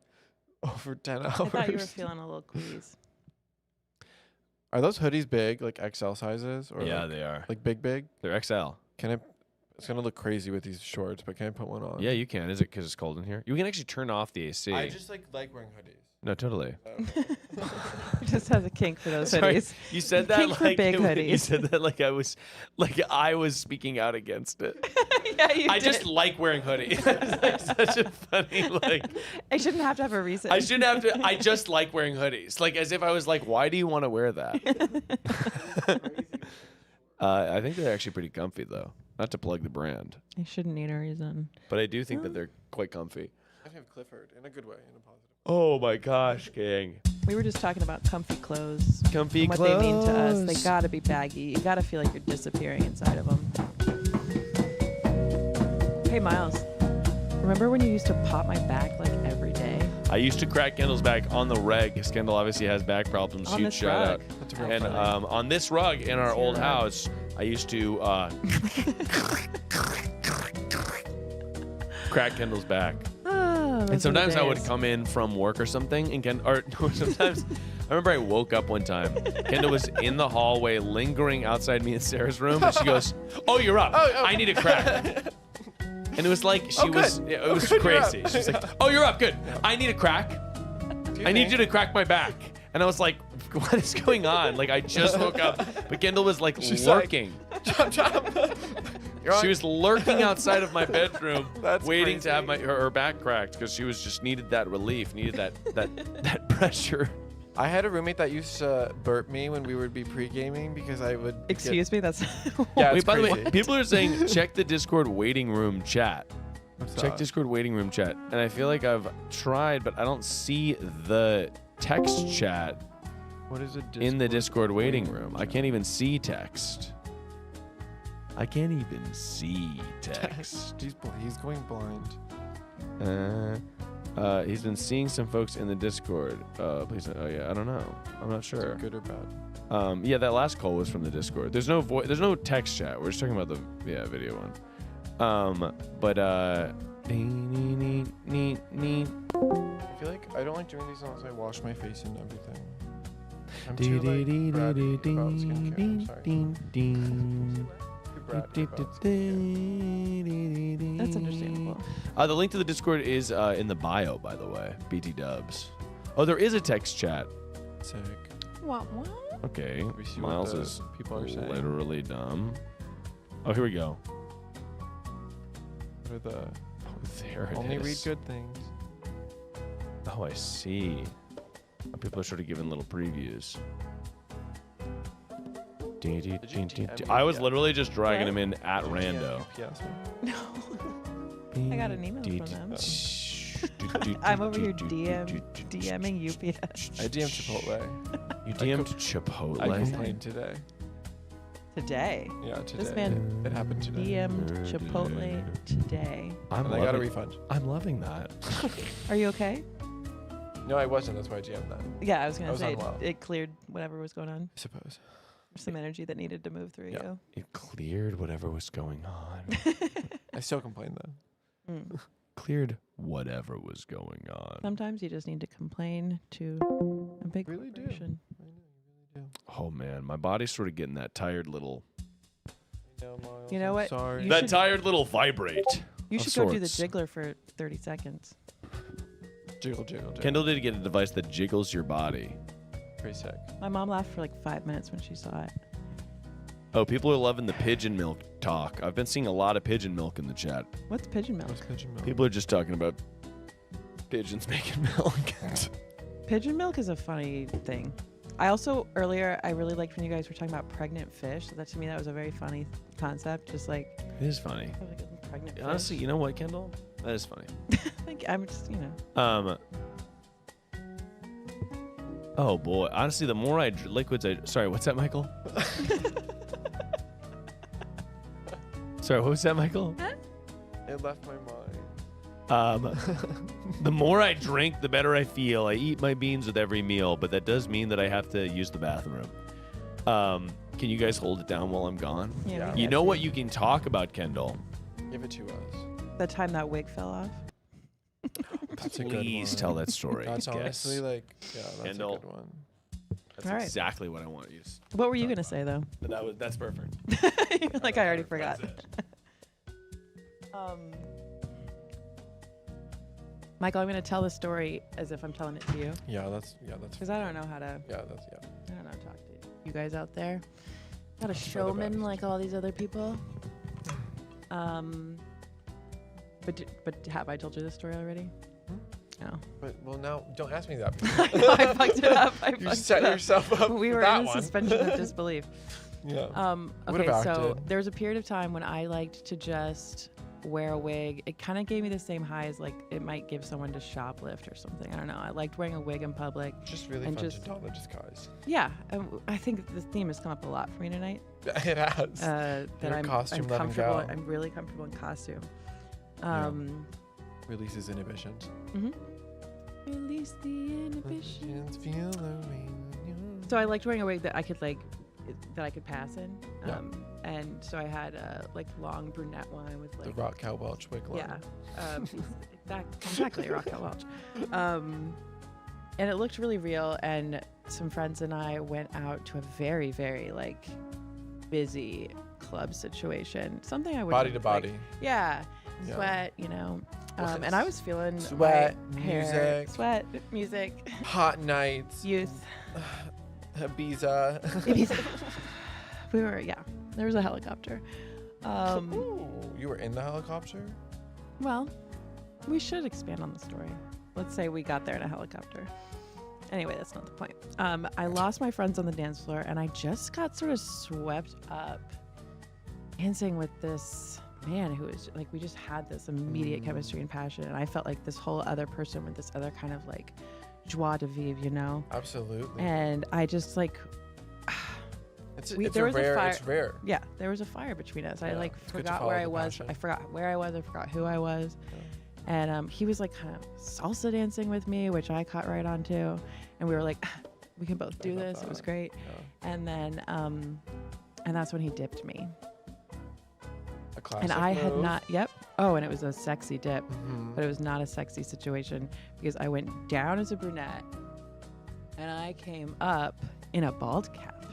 over 10 hours. I thought you were feeling a little queasy. Are those hoodies big, like XL sizes? Or Yeah, like, they are. Like big? They're XL. Can I? It's gonna look crazy with these shorts, but can I put one on? Yeah, you can. Is it because it's cold in here? You can actually turn off the AC. I just like wearing hoodies. No, totally. Just has a kink for those Sorry, hoodies. you said that Kink for like big you hoodies. said that like I was speaking out against it. Yeah, you I did. just like wearing hoodies. It's like such a funny like. I shouldn't have to have a reason. I shouldn't have to. I just like wearing hoodies, like as if I was like, why do you want to wear that? I think they're actually pretty comfy though. Not to plug the brand, I shouldn't need a reason. but I do think that they're quite comfy. I have Clifford in a good way, in a positive. Oh my gosh, King. We were just talking about comfy clothes. Comfy and what they mean to us. They clothes. gotta be baggy. You gotta feel like you're disappearing inside of them. Hey, Miles. Remember when you used to pop my back like every day? I used to crack Kendall's back on the reg. Because Kendall obviously has back problems. On Huge this shout rug. out. That's real And funny. on this rug in our It's your old rug. house, I used to crack Kendall's back. Oh, And sometimes I would come in from work or something, and sometimes I remember I woke up one time. Kendall was in the hallway, lingering outside me and Sarah's room, and she goes, "Oh, you're up. I need a crack." And it was like she was. good. Yeah, it was Good, you're up. crazy. She was like, "Oh, you're up. Good. I need a crack. I need you to crack my back." And I was like, "What is going on?" Like I just woke up, but Kendall was like She's like, lurking. You're on- She was lurking outside of my bedroom, That's waiting to have crazy. her back cracked because she was just needed that relief, needed that pressure. I had a roommate that used to burp me when we would be pre-gaming because I would. Excuse me? That's. Yeah, Wait, it's by the way, crazy. people are saying check the Discord waiting room chat. What's Check that? Discord waiting room chat, and I feel like I've tried, but I don't see the text chat What is it? in the Discord waiting room. I can't even see text. I can't even see text. He's going blind. He's been seeing some folks in the Discord. Please. Oh yeah, I don't know. I'm not sure. Good or bad? Yeah, that last call was from the Discord. There's no there's no text chat. We're just talking about the video one. But I feel like I don't like doing these unless I wash my face and everything. I'm too like bratty about skincare. I'm sorry. Too bratty about skincare. That's understandable. The link to the Discord is in the bio, by the way. BT Dubs. Oh, there is a text chat. Sick. What? Okay. We see Miles what the is people are saying. literally dumb. Oh, here we go. What are the? There it Only is. read good things. Oh, I see. People are sort of giving little previews. I was literally just dragging him in at rando. No. I got an email from them. I'm over here DMing UPS. I DM'd Chipotle. You DM'd Chipotle? I complained today. Today? Yeah, today. This man it happened today. DM'd Chipotle today. I got a refund. I'm loving that. Are you okay? No, I wasn't. That's why I DM'd that. Yeah, I was going to say unwell. it cleared whatever was going on. I suppose. Some energy that needed to move through you. It cleared whatever was going on. I still complain though. Cleared whatever was going on. Sometimes you just need to complain to a big corporation. Oh man, my body's sort of getting that tired little. You know what? Sorry. That tired little vibrate. You of should go do the sorts. jiggler for 30 seconds. Jiggle, jiggle, jiggle. Kendall did get a device that jiggles your body. Pretty sick. My mom laughed for like 5 minutes when she saw it. Oh, people are loving the pigeon milk talk. I've been seeing a lot of pigeon milk in the chat. What's pigeon milk? What's pigeon milk? People are just talking about pigeons making milk. Pigeon milk is a funny thing. I also, earlier, I really liked when you guys were talking about pregnant fish. So that to me, that was a very funny concept. Just like. It is funny. Pregnant Honestly, fish. you know what, Kendall? That is funny. I'm just, Oh boy. Honestly, the more liquids I. Sorry, what's that, Michael? Sorry, what was that, Michael? It left my mind. The more I drink, the better I feel. I eat my beans with every meal, but that does mean that I have to use the bathroom. Can you guys hold it down while I'm gone? Yeah. You know what you can talk about, Kendall? Give it to us. The time that wig fell off. That's a good one. Please tell that story. That's Yes. honestly that's Kendall. a good one. That's All right. exactly what I want you to say. What were you going to say, though? That's perfect. You're like, I already forgot. Michael, I'm going to tell the story as if I'm telling it to you. Yeah, that's Because I don't know how to. Yeah, I don't know how to talk to you guys out there. Not a showman like all these other people. But have I told you this story already? No. But well, now don't ask me that. I fucked it up. You set yourself up. We were that in a one. suspension of disbelief. Yeah. Okay, so there was a period of time when I liked to just wear a wig. It kind of gave me the same high as like it might give someone to shoplift or something. I don't know. I liked wearing a wig in public. Just really and fun to don a disguise. Yeah, I think this theme has come up a lot for me tonight. It has. That Your I'm costume-loving comfortable. gal. I'm really comfortable in costume. Releases inhibitions. Release the inhibitions. Feel the rain. So I liked wearing a wig that I could that I could pass in. Yeah. And so I had like long brunette one with like The Raquel Welch wig line. Yeah. Exactly, Raquel Welch. And it looked really real. And some friends and I went out to a very, very like busy club situation. Something I would Body to body. Yeah. Yeah. Sweat, and I was feeling Sweat, my hair, music. sweat, music, Hot nights. youth. Ibiza. We were, there was a helicopter. Ooh, you were in the helicopter? Well, we should expand on the story. Let's say we got there in a helicopter. Anyway, that's not the point. I lost my friends on the dance floor, and I just got sort of swept up dancing with this man who was like, we just had this immediate chemistry and passion, and I felt like this whole other person with this other kind of like joie de vivre, Absolutely. And I just like, it's there was rare. a fire. It's rare. Yeah, there was a fire between us. I Yeah, like it's good to forgot follow where I the was. passion. I forgot where I was. I forgot who I was. And he was like kind of salsa dancing with me, which I caught right on too. And we were like, we can both do this. It was great. Yeah. And then, and that's when he dipped me. A classic and I move. had not, yep. Oh, and it was a sexy dip, but it was not a sexy situation because I went down as a brunette and I came up in a bald cap,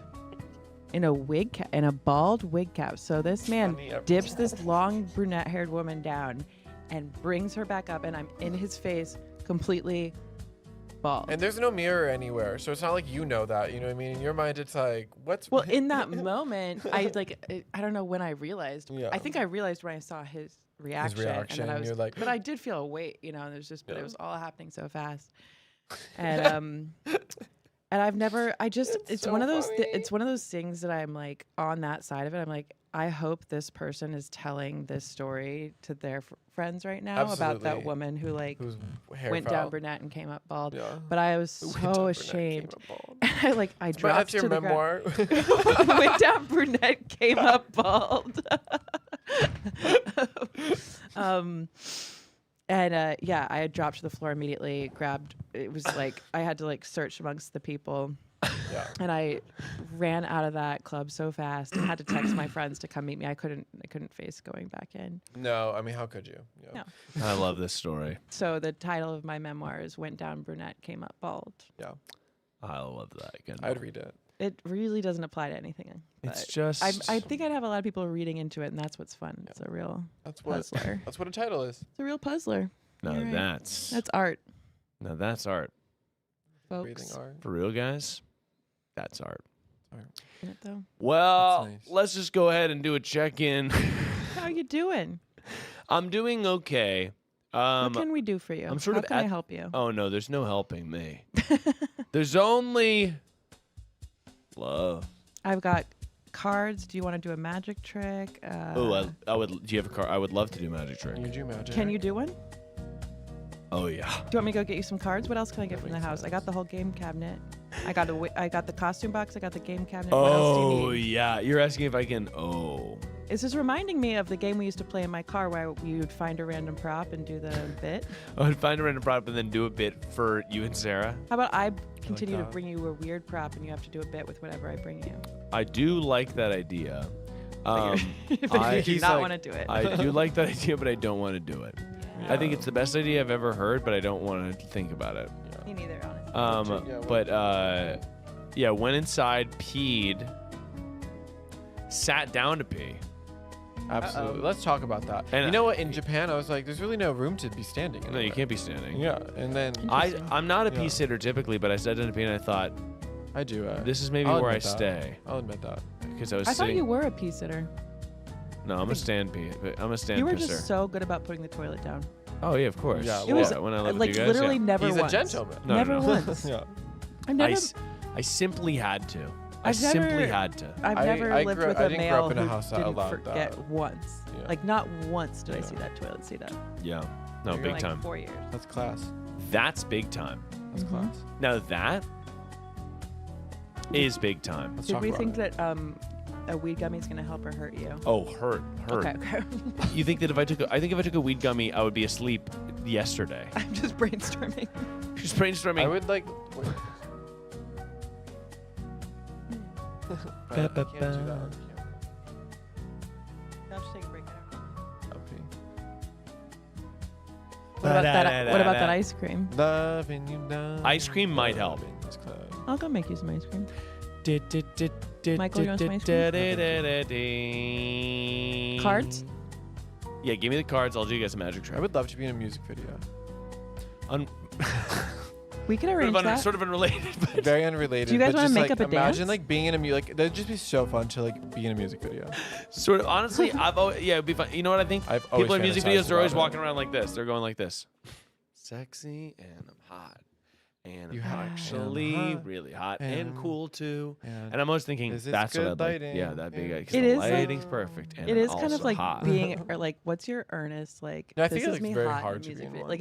in a wig cap, in a bald wig cap. So this man dips this long brunette haired woman down and brings her back up, and I'm in his face completely bald. And there's no mirror anywhere, so it's not like you know that. You know what I mean? In your mind, it's like, what's... Well, in that moment, I don't know when I realized. Yeah. I think I realized when I saw his reaction. And then I was, but I did feel a weight, you know, and there's just, but it was all happening so fast. And, and I've never, it's so one of those, it's one of those things that I'm like on that side of it. I'm like, I hope this person is telling this story to their friends right now about that woman who went down brunette and came up bald. Yeah. But I was so ashamed. And I dropped to the memoir. Went down brunette, came up bald. Yeah, I had dropped to the floor immediately, it was like I had to search amongst the people. Yeah. And I ran out of that club so fast and had to text my friends to come meet me. I couldn't face going back in. No, I mean, how could you? No. I love this story. So the title of my memoir is Went Down Brunette, Came Up Bald. Yeah. I love that. Again. I'd read it. It really doesn't apply to anything. It's just... I think I'd have a lot of people reading into it, and that's what's fun. Yeah. It's a real puzzler. That's what a title is. It's a real puzzler. No, right. That's art. No, that's art. Folks. Art. For real, guys, that's art. Isn't it, though? Well, let's just go ahead and do a check-in. How are you doing? I'm doing okay. What can we do for you? I'm sort How of can I help you? Oh, no, there's no helping me. There's only love. I've got cards. Do you want to do a magic trick? I would. Do you have a card? I would love to do magic trick. You do magic. Can you do one? Oh yeah. Do you want me to go get you some cards? What else can I get from the house? I got the whole game cabinet. I got the costume box. I got the game cabinet. What else do you need? Yeah. You're asking if I can. Oh. Is this reminding me of the game we used to play in my car where you would find a random prop and do the bit? I would find a random prop and then do a bit for you and Sarah. How about I continue to bring you a weird prop and you have to do a bit with whatever I bring you? I do like that idea. But you do not want to do it. I do like that idea, but I don't want to do it. Yeah. I think it's the best idea I've ever heard, but I don't want to think about it. Me neither, honestly. But went inside, peed, sat down to pee. Absolutely. Let's talk about that. And you know what? In Japan, I was like, there's really no room to be standing. No, you can't be standing. Yeah, and then I'm not a pee sitter typically, but I sat down to pee and I thought, I do. This is maybe where I stay. I'll admit that. Because I thought you were a pee sitter. No, I'm a stand pee. I'm a stand pisser. You were just so good about putting the toilet down. Oh yeah, of course. Yeah, it was when I lived like with you guys, literally never He's once. a gentleman. Never once. Yeah. I simply had to. I simply had to. I've never lived with a male in a who house that didn't allowed forget that. once. Yeah. Like not once did I see that toilet seat up. Yeah. No, big like time. 4 years. That's class. That's big time. That's class. Now that is big time. Did we think that a weed gummy is going to help or hurt you? Oh, hurt. Okay. You think that if I took a weed gummy, I would be asleep yesterday. I'm just brainstorming. Just brainstorming. I would like. I can't do that. I'll just take a break. Okay. What about that ice cream? Loving you now. Ice cream might help. I'll go make you some ice cream. Michael, you want some ice cream? Cards? Yeah, give me the cards. I'll do you guys a magic trick. I would love to be in a music video. We can arrange that. Sort of unrelated, but very unrelated. Do you guys want to make up a imagine dance? being in a that'd just be so fun to be in a music video. Sort of. Honestly, it'd be fun. You know what I think? People in music videos, they're always walking around like this. They're going like this. Sexy and I'm hot. And I'm actually really hot and cool too. And I'm always thinking that's what I'd like. Yeah, that'd be good. It is the lighting's perfect. And it is I'm kind of also like hot. being or like what's your earnest like? No, I this think is it's me very hot hard in to music be in video. one. Like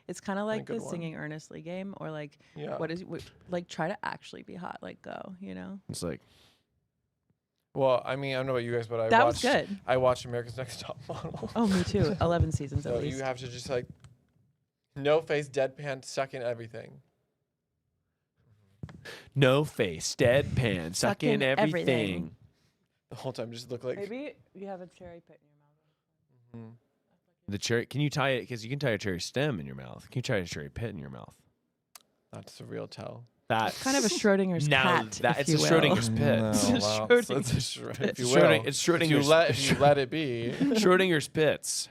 it's kind of like good the one. singing earnestly game or like what is like try to actually be hot like go It's like. Well, I mean, I don't know about you guys, but was good. I watched America's Next Top Model. Oh, me too. 11 seasons at So least. you have to just No face, deadpan, sucking everything. No face, deadpan, sucking everything. The whole time just look like. Maybe you have a cherry pit in your mouth. The cherry. Can you tie it? Because you can tie a cherry stem in your mouth. Can you tie a cherry pit in your mouth? That's the real tell. That's kind of a Schrodinger's cat. It's a Schrodinger's pit. It's Schrodinger's. If you let it be. Schrodinger's pits.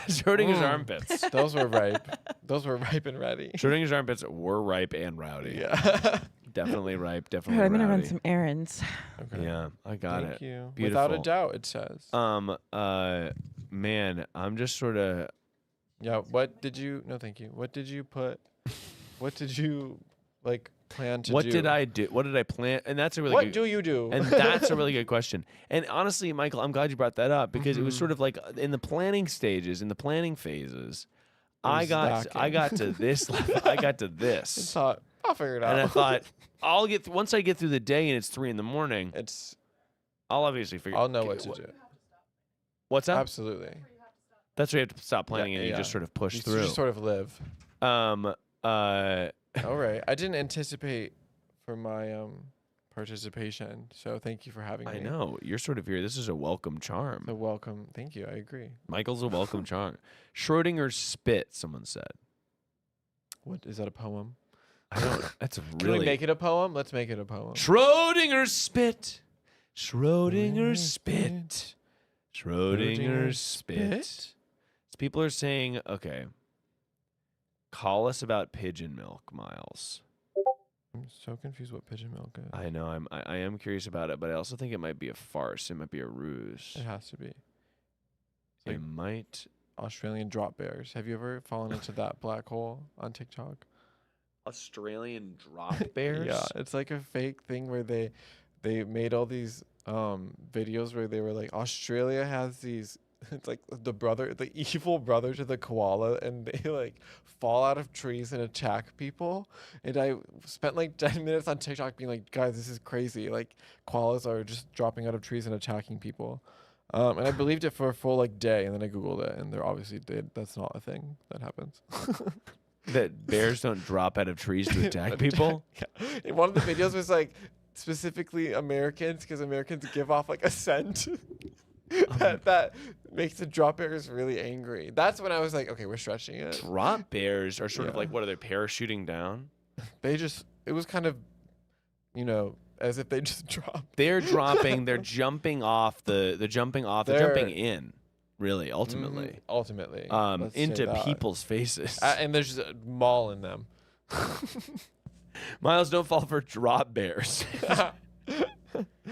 Schrodinger's armpits. Those were ripe. Those were ripe and ready. Schrodinger's armpits were ripe and rowdy. Yeah. Definitely ripe. Definitely. Right, I'm gonna rowdy. run some errands. Okay. Yeah, I got Thank it. you. Beautiful. Without a doubt, it says. Man, I'm just sort of. Yeah. What did you? No, thank you. What did you put? What did you like plan to do? What did I do? What did I plan? And that's a really. What good, do you do? And that's a really good question. And honestly, Michael, I'm glad you brought that up because it was sort of like in the planning stages, in the planning phases. I got to this level. I got to this. I thought I'll figure it out. And I thought I'll get once I get through the day and it's 3 a.m. I'll obviously figure. I'll know what to do. What's that? Absolutely. That's why you have to stop planning and you just sort of push through. You just sort of live. All right. I didn't anticipate for my participation, so thank you for having me. I know you're sort of here. This is a welcome charm. A welcome. Thank you. I agree. Michael's a welcome charm. Schrodinger's spit. Someone said. What is that? A poem? I don't. That's a really. Can we make it a poem? Let's make it a poem. Schrodinger's spit. Schrodinger's spit. Schrodinger's spit. People are saying, okay. Call us about pigeon milk, Miles. I'm so confused what pigeon milk is. I know. I am curious about it, but I also think it might be a farce. It might be a ruse. It has to be. It might. Australian drop bears. Have you ever fallen into that black hole on TikTok? Australian drop bears? Yeah, it's like a fake thing where they made all these videos where they were like, Australia has these. It's like the evil brother to the koala, and they like fall out of trees and attack people. And I spent like 10 minutes on TikTok being like, guys, this is crazy. Like koalas are just dropping out of trees and attacking people. And I believed it for a full like day, and then I Googled it, and that's not a thing that happens. That bears don't drop out of trees to attack people? Yeah. And one of the videos was like specifically Americans, because Americans give off like a scent. that makes the drop bears really angry. That's when I was like, okay, we're stretching it. Drop bears are sort of like, what are they parachuting down? It was kind of, as if they just dropped. They're dropping, they're jumping off they're jumping in, really, ultimately. Ultimately. Into people's faces. And there's a mall in them. Miles, don't fall for drop bears.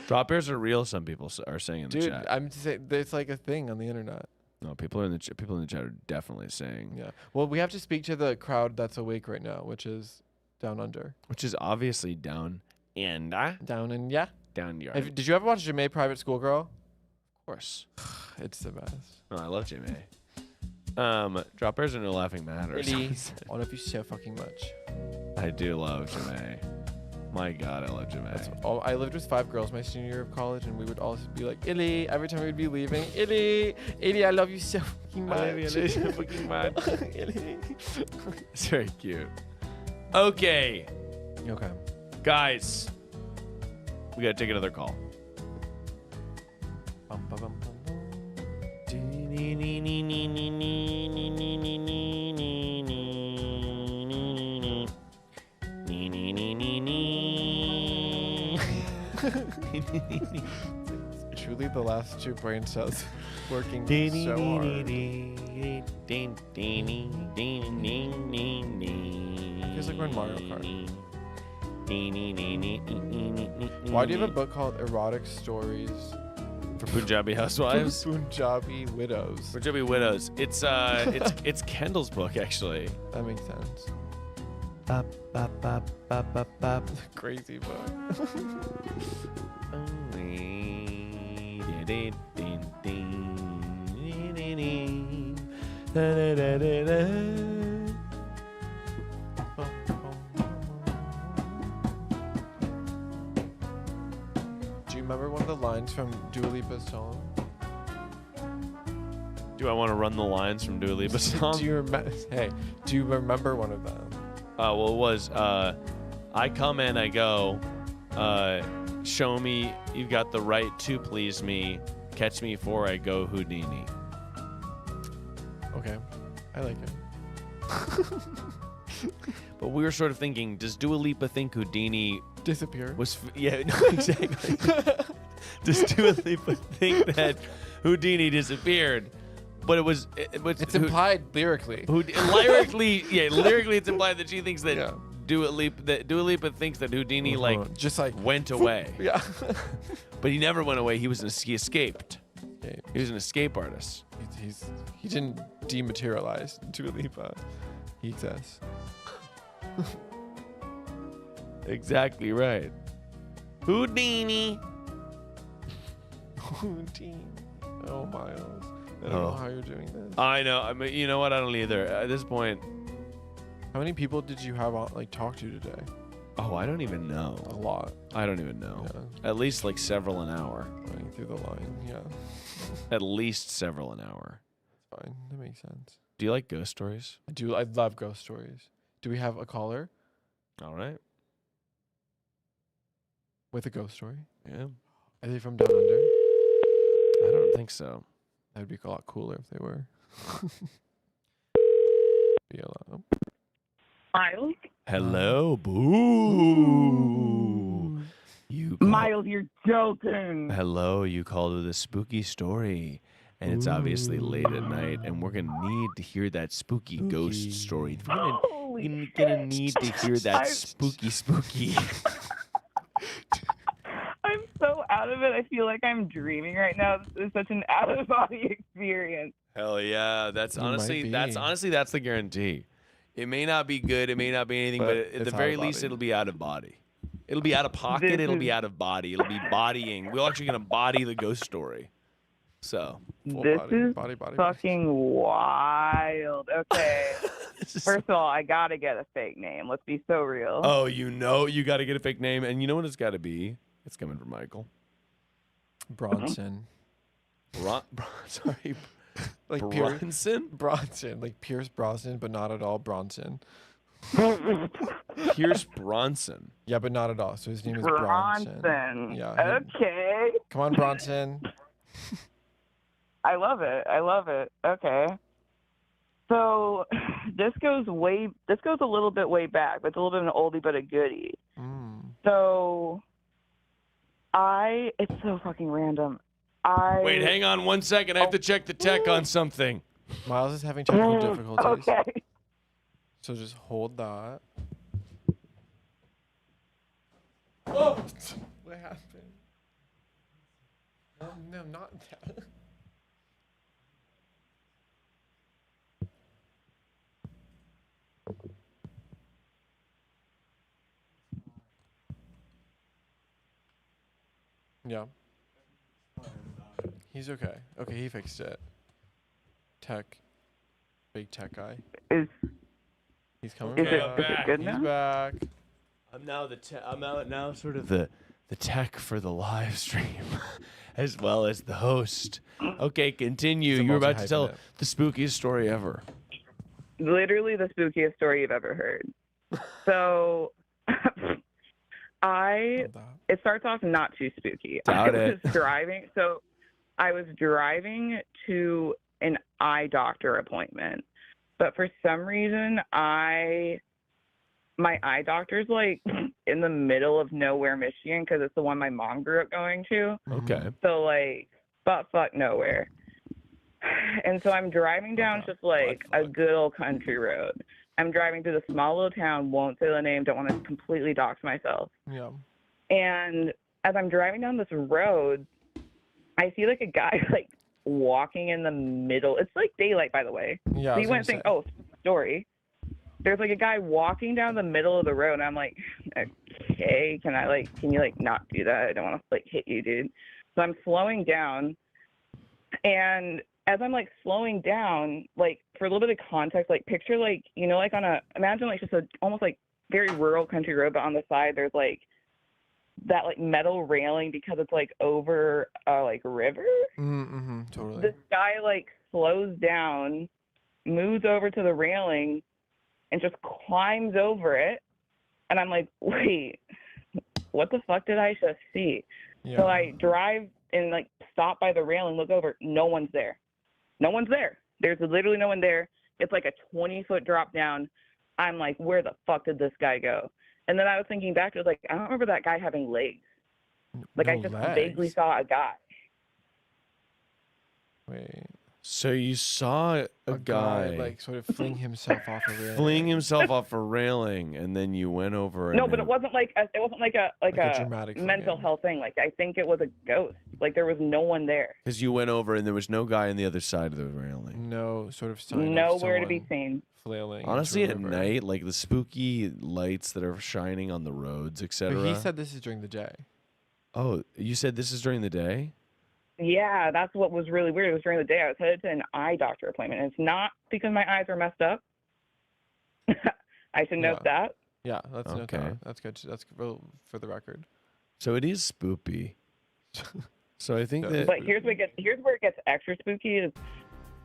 Drop bears are real. Some people are saying in the chat. Dude, I'm saying it's like a thing on the internet. No, people in the chat are definitely saying. Yeah. Well, we have to speak to the crowd that's awake right now, which is down under. Which is obviously down and down and yeah. Down yard. Did you ever watch Jamae Private Schoolgirl? Of course. It's the best. Oh, I love Jamae. Drop bears are no laughing matter. Really? I love you so fucking much. I do love Jamae. My God, I love Jamae. I lived with 5 girls my senior year of college, and we would always be like, Illy, every time we'd be leaving, Illy, I love you so fucking much. I love you so fucking much. Illy. It's very cute. Okay. Guys, we got to take another call. It's truly the last 2 brain cells working so hard. Feels like we're in Mario Kart. Why do you have a book called Erotic Stories for Punjabi housewives? Punjabi widows. Punjabi widows. It's Kendall's book, actually. That makes sense. Crazy book. Do you remember one of the lines from Dua Lipa's song? Do I want to run the lines from Dua Lipa song? Do you remember one of them? Well, it was I come and I go. Show me you got the right to please me. Catch me before I go Houdini. Okay, I like it. But we were sort of thinking, does Dua Lipa think Houdini disappeared? Yeah, no, exactly. Does Dua Lipa think that Houdini disappeared? But it's implied lyrically. Lyrically, it's implied that she thinks that Dua Lipa thinks that Houdini just like went away. Yeah. But he never went away. He escaped. He was an escape artist. He didn't dematerialize Dua Lipa. He exists. Exactly right. Houdini. Houdini. Oh, Miles. I don't know how you're doing this. I know. I mean, you know what? I don't either. At this point. How many people did you have talk to today? Oh, I don't even know. A lot. I don't even know. Yeah. At least like several an hour. Going through the line, yeah. At least several an hour. Fine, that makes sense. Do you like ghost stories? I do. I love ghost stories. Do we have a caller? All right. With a ghost story? Yeah. Are they from down under? I don't think so. That would be a lot cooler if they were. Be a lot. Miles? Hello, boo. Miles, you're joking. Hello, you called with a spooky story. And it's obviously late at night, and we're going to need to hear that spooky ghost story. We're gonna need to hear that spooky. I'm so out of it. I feel like I'm dreaming right now. This is such an out-of-body experience. Hell yeah. That's honestly the guarantee. It may not be good, it may not be anything, but at the very least it'll be out of body. It'll be out of pocket, it'll be out of body. It'll be bodying. We're actually gonna body the ghost story. So this is fucking wild. Okay. First of all, I gotta get a fake name. Let's be so real. Oh, you gotta get a fake name, and you know what it's gotta be? It's coming from Michael. Bronson. Sorry. Like Bronson? Bronson. Like Pierce Brosnan, but not at all Bronson. Pierce Bronson. Yeah, but not at all. So his name is Bronson. Bronson. Yeah. Okay. Come on, Bronson. I love it. Okay. So this goes a little bit way back, but it's a little bit of an oldie but a goodie. So it's so fucking random. Wait, hang on 1 second. I have to check the tech on something. Miles is having technical difficulties. Okay. So just hold that. Oh, what happened? No, not that. Yeah. He's okay. Okay, he fixed it. Big tech guy. He's coming Is back. it good now? He's back. I'm now sort of the tech for the live stream, as well as the host. Okay, continue. You were about to tell the spookiest story ever. Literally the spookiest story you've ever heard. So it starts off not too spooky. I was driving to an eye doctor appointment, but for some reason my eye doctor's like in the middle of nowhere, Michigan, because it's the one my mom grew up going to. Okay. So like butt fuck nowhere. And so I'm driving down just like a good old country road. I'm driving through the small little town, won't say the name, don't want to completely dox myself. Yeah. And as I'm driving down this road, I see like a guy like walking in the middle. It's like daylight, by the way. Yeah. So you wouldn't think, oh, story. There's like a guy walking down the middle of the road, and I'm like, okay, can you like not do that? I don't want to like hit you, dude. So I'm slowing down, and as I'm like slowing down, like for a little bit of context, like picture like, you know, like imagine like just a almost like very rural country road, but on the side there's like that like metal railing because it's like over like a river. Mm-hmm, totally. This guy like slows down, moves over to the railing, and just climbs over it. And I'm like, wait, what the fuck did I just see? Yeah. So I drive and like stop by the railing, look over, no one's there. No one's there. There's literally no one there. It's like a 20-foot drop down. I'm like, where the fuck did this guy go? And then I was thinking back, it was like, I don't remember that guy having legs. Like, I just vaguely saw a guy. Wait. So you saw a guy like sort of fling himself off a railing. fling himself off a railing, and then you went over. No, and but it wasn't like a dramatic mental health thing. Like, I think it was a ghost. Like, there was no one there. because you went over and there was no guy on the other side of the railing. No sort of sign. Nowhere to be seen. Flailing. Honestly, into a at river. night, like the spooky lights that are shining on the roads, etc. But he said this is during the day. "Oh, you said this is during the day." Yeah, that's what was really weird. It was during the day. I was headed to an eye doctor appointment. And it's not because my eyes are messed up. I should note that. Yeah, let's note Okay. that. That's good. That's for the record. So it is spoopy. So I think that. But here's where it gets extra spooky is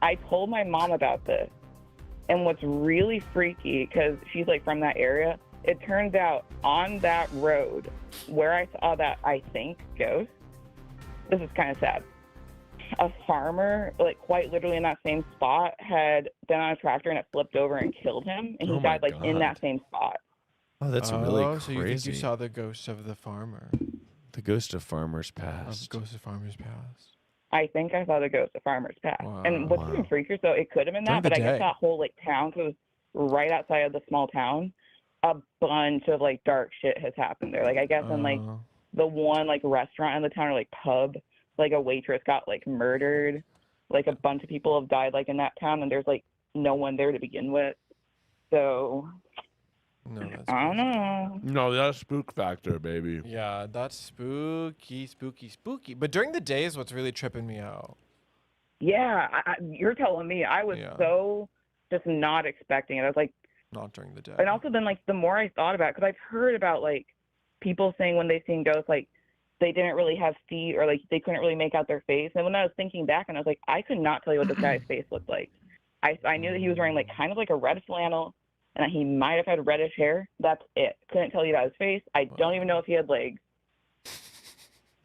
I told my mom about this. And what's really freaky, because she's like from that area, it turns out on that road where I saw that, I think, ghost, this is kind of sad. A farmer, like quite literally in that same spot, had been on a tractor and it flipped over and killed him. And he Oh my died like in God. that same spot. Oh, that's really crazy. So you think you saw the ghost of the farmer? The ghost of Farmer's Past. Ghost of Farmer's Past. I think I saw the ghost of Farmer's Past. And what's even freakier, so it could have been During that, but the I guess day. that whole like town, because it was right outside of the small town, a bunch of like dark shit has happened there. Like I guess in like the one like restaurant in the town or like pub, like a waitress got like murdered. Like a bunch of people have died like in that town, and there's like no one there to begin with. So No, that's I don't know. No, that's spook factor, baby. Yeah, that's spooky. But during the day is what's really tripping me out. Yeah, you're telling me. I was so just not expecting it. I was like, not during the day. And also then, like, the more I thought about it, because I've heard about, like, people saying when they've seen ghosts, like, they didn't really have feet or, like, they couldn't really make out their face. And when I was thinking back, and I was like, I could not tell you what this guy's face looked like. I knew that he was wearing, like, kind of like a red flannel, and that he might have had reddish hair. That's it. Couldn't tell you about his face. I don't even know if he had legs.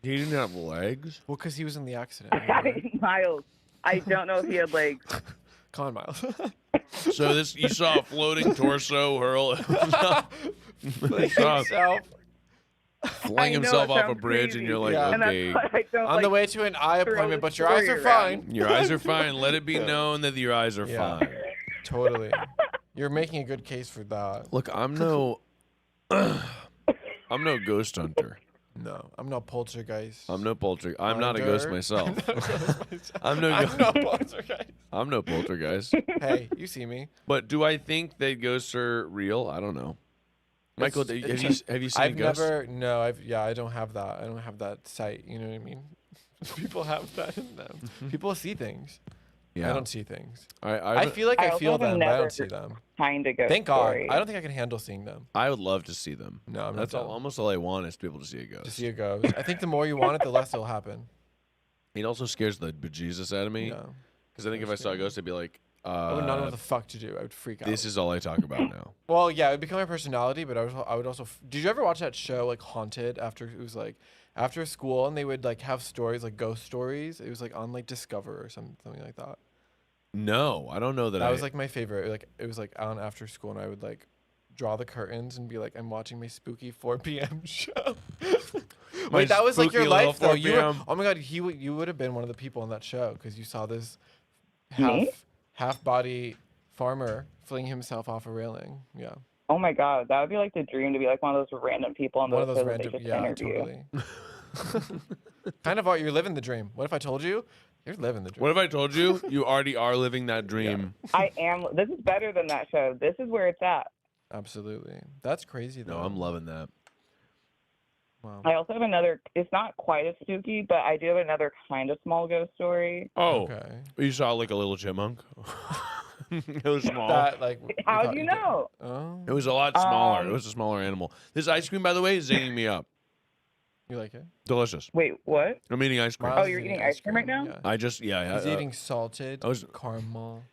He didn't have legs? Well, because he was in the accident. Miles, I don't know if he had legs. Come on, Miles. So you saw a floating torso hurl. Fling himself off a bridge, and you're like, okay. On the way to an eye appointment, but your eyes are fine. Your eyes are fine. Let it be known that your eyes are fine. Totally. You're making a good case for that. Look, I'm no ghost hunter. No, I'm no poltergeist. I'm not a ghost myself. I'm no poltergeist. I'm no poltergeist. Hey, you see me. But do I think that ghosts are real? I don't know. Michael, have you seen a ghost? I don't have that. I don't have that sight. You know what I mean? People have that in them. People see things. Yeah. I don't see things. I feel like I feel them, but I don't see them. Kind of ghost Thank God. story. I don't think I can handle seeing them. I would love to see them. No, I'm that's not down. almost all I want is to be able to see a ghost. To see a ghost. I think the more you want it, the less it'll happen. It also scares the bejesus out of me. No. Because I think if I saw a ghost, I'd be like, I would not know what the fuck to do. I would freak out. This is all I talk about now. Well, yeah, it would become my personality, but I would also. Did you ever watch that show like Haunted? After it was like after school, and they would like have stories like ghost stories. It was like on like Discover or something like that. No, I don't know that. That was like my favorite. Like it was like on after school, and I would like draw the curtains and be like, I'm watching my spooky 4 p.m. show. Wait, that was like your life though. You were, oh my God, you would have been one of the people on that show because you saw this half body farmer fling himself off a railing. Yeah. Oh my God, that would be like the dream to be like one of those random people on One of those those shows that random, they just interview. totally. Kind of, you're living the dream. What if I told you? You're living the dream. What if I told you you already are living that dream? I am. This is better than that show. This is where it's at. Absolutely. That's crazy though. No, I'm loving that. Wow. I also have another. It's not quite as spooky, but I do have another kind of small ghost story. Oh, okay. You saw like a little chipmunk? It was small. That, like, How do you know? Oh. It was a lot smaller. It was a smaller animal. This ice cream, by the way, is zinging me up. You like it? Delicious. Wait, what? I'm eating ice cream. Oh, you're eating ice cream right now? I just He's eating salted caramel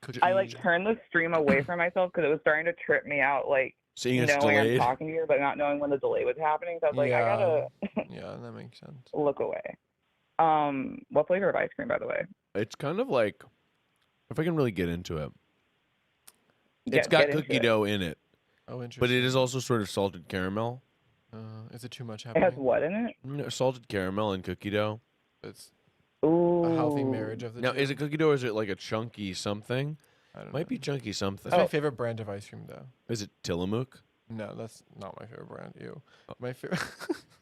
cookies. I like turned the stream away from myself because it was starting to trip me out, like Seeing it's knowing I'm delayed. talking to you, but not knowing when the delay was happening. So I was like, I gotta Yeah, that makes sense. look away. What flavor of ice cream, by the way? It's kind of like, if I can really get into it, Yeah, it's got get into cookie it. dough in it. Oh, interesting. But it is also sort of salted caramel. Is it too much It happening? has what in it? No, salted caramel and cookie dough. It's Ooh. a healthy marriage of the Now, two. is it cookie dough or is it like a chunky something? I don't Might be chunky something. That's my favorite brand of ice cream, though. Is it Tillamook? No, that's not my favorite brand. Ew. My favorite.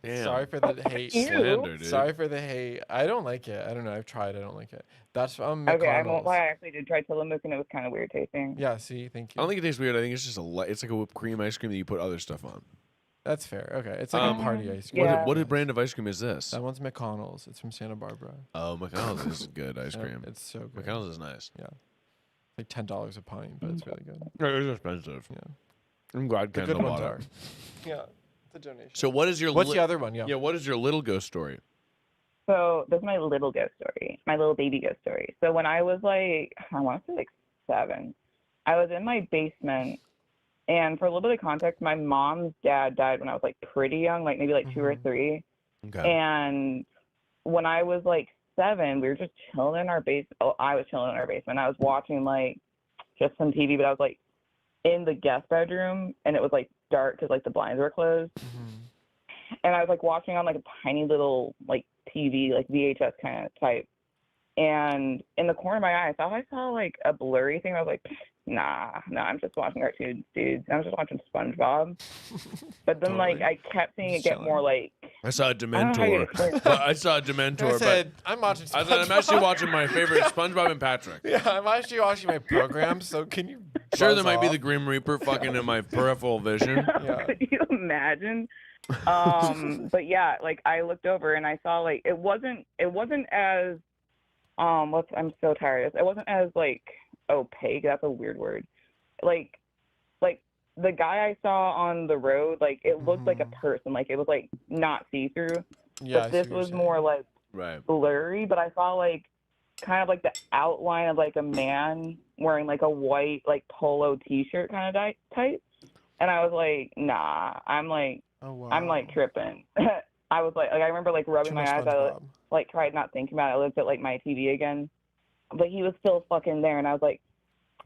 Damn. Sorry for the hate. Slander, dude. Sorry for the hate. I don't like it. I don't know. I've tried. I don't like it. That's Okay, I won't McDonald's. lie. I actually did try Tillamook and it was kind of weird tasting. Yeah. See, thank I you. don't think it tastes weird. I think it's just it's like a whipped cream ice cream that you put other stuff on. That's fair. Okay, it's like a party ice cream. What brand of ice cream is this? That one's McConnell's. It's from Santa Barbara. Oh, McDonald's is good ice Yeah, cream. It's so good. McDonald's is nice. Yeah. Like $10 a pint, but it's really good. It's expensive. Yeah. I'm glad The Kendall good ones bought are. it. Yeah. It's a donation. So what is your What's the other one? Yeah. Yeah, what is your little ghost story? So this is my little ghost story, my little baby ghost story. So when I was like, I want to say like 7, I was in my basement, and for a little bit of context, my mom's dad died when I was like pretty young, like maybe like 2 or 3. Okay. And when I was like 7, we were just chilling in our basement. Oh, I was chilling in our basement. I was watching like just some TV, but I was like in the guest bedroom, and it was like dark because like the blinds were closed. And I was like watching on like a tiny little like TV, like VHS kind of type. And in the corner of my eye, I thought I saw like a blurry thing. I was like, nah, I'm just watching cartoons, dude. I was just watching SpongeBob. But then like I kept seeing it get more like. I saw a don't know how you explain Dementor. it. But I saw a Dementor. I said, but I'm watching I said, I'm actually watching my favorite SpongeBob and Patrick. Yeah, I'm actually watching my program, so can you Sure, buzz there might be off? the Grim Reaper fucking in my peripheral vision. Could you imagine? But yeah, like I looked over and I saw like it wasn't as I'm so tired of this. It wasn't as like opaque. That's a weird word. Like the guy I saw on the road, like it looked like a person. Like it was like not see through. Yeah, I But see this what you're was saying. more like Right. blurry. But I saw like kind of like the outline of like a man wearing like a white like polo T-shirt kind of type. And I was like, nah. I'm like tripping. I was like I remember like rubbing Too my much eyes. I SpongeBob. like tried not thinking about it. I looked at like my TV again, but he was still fucking there, and I was like,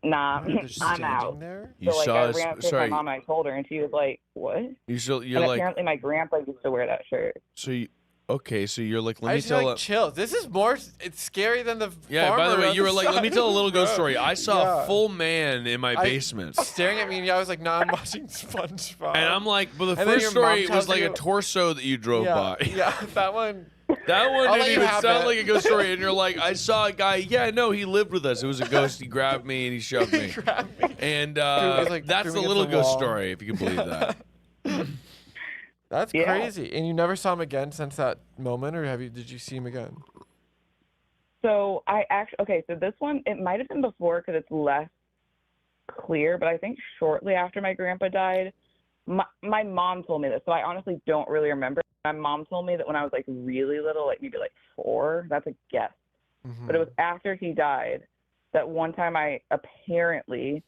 nah, They're just I'm standing out. there? You So like saw I us- ran up to sorry. my mom and I told her, and she was like, what? You're and like, apparently my grandpa used to wear that shirt. so you, okay, so you're like, let I me just tell feel a- like chill. This is more. It's scary than the. Yeah, by the farmer way, on you were like, let me side tell a of little the ghost road. story. I saw Yeah. a full man in my basement. Staring at me, and I was like, "Nah, I'm watching SpongeBob." And I'm like, but the And then first your story mom tells was like you- a torso that you drove yeah, by. Yeah, that one. That one I'll let didn't you even have sound it. like a ghost story. And you're like, I saw a guy. Yeah, no, he lived with us. It was a ghost. He grabbed me and he shoved me. And was, like, that's threw the me little against the ghost wall. story, if you can believe that. That's Yeah. crazy. And you never saw him again since that moment, or did you see him again? So I actually so this one it might have been before because it's less clear, but I think shortly after my grandpa died, my mom told me this, so I honestly don't really remember. My mom told me that when I was like really little, like maybe like 4, that's a guess, but it was after he died that one time I apparently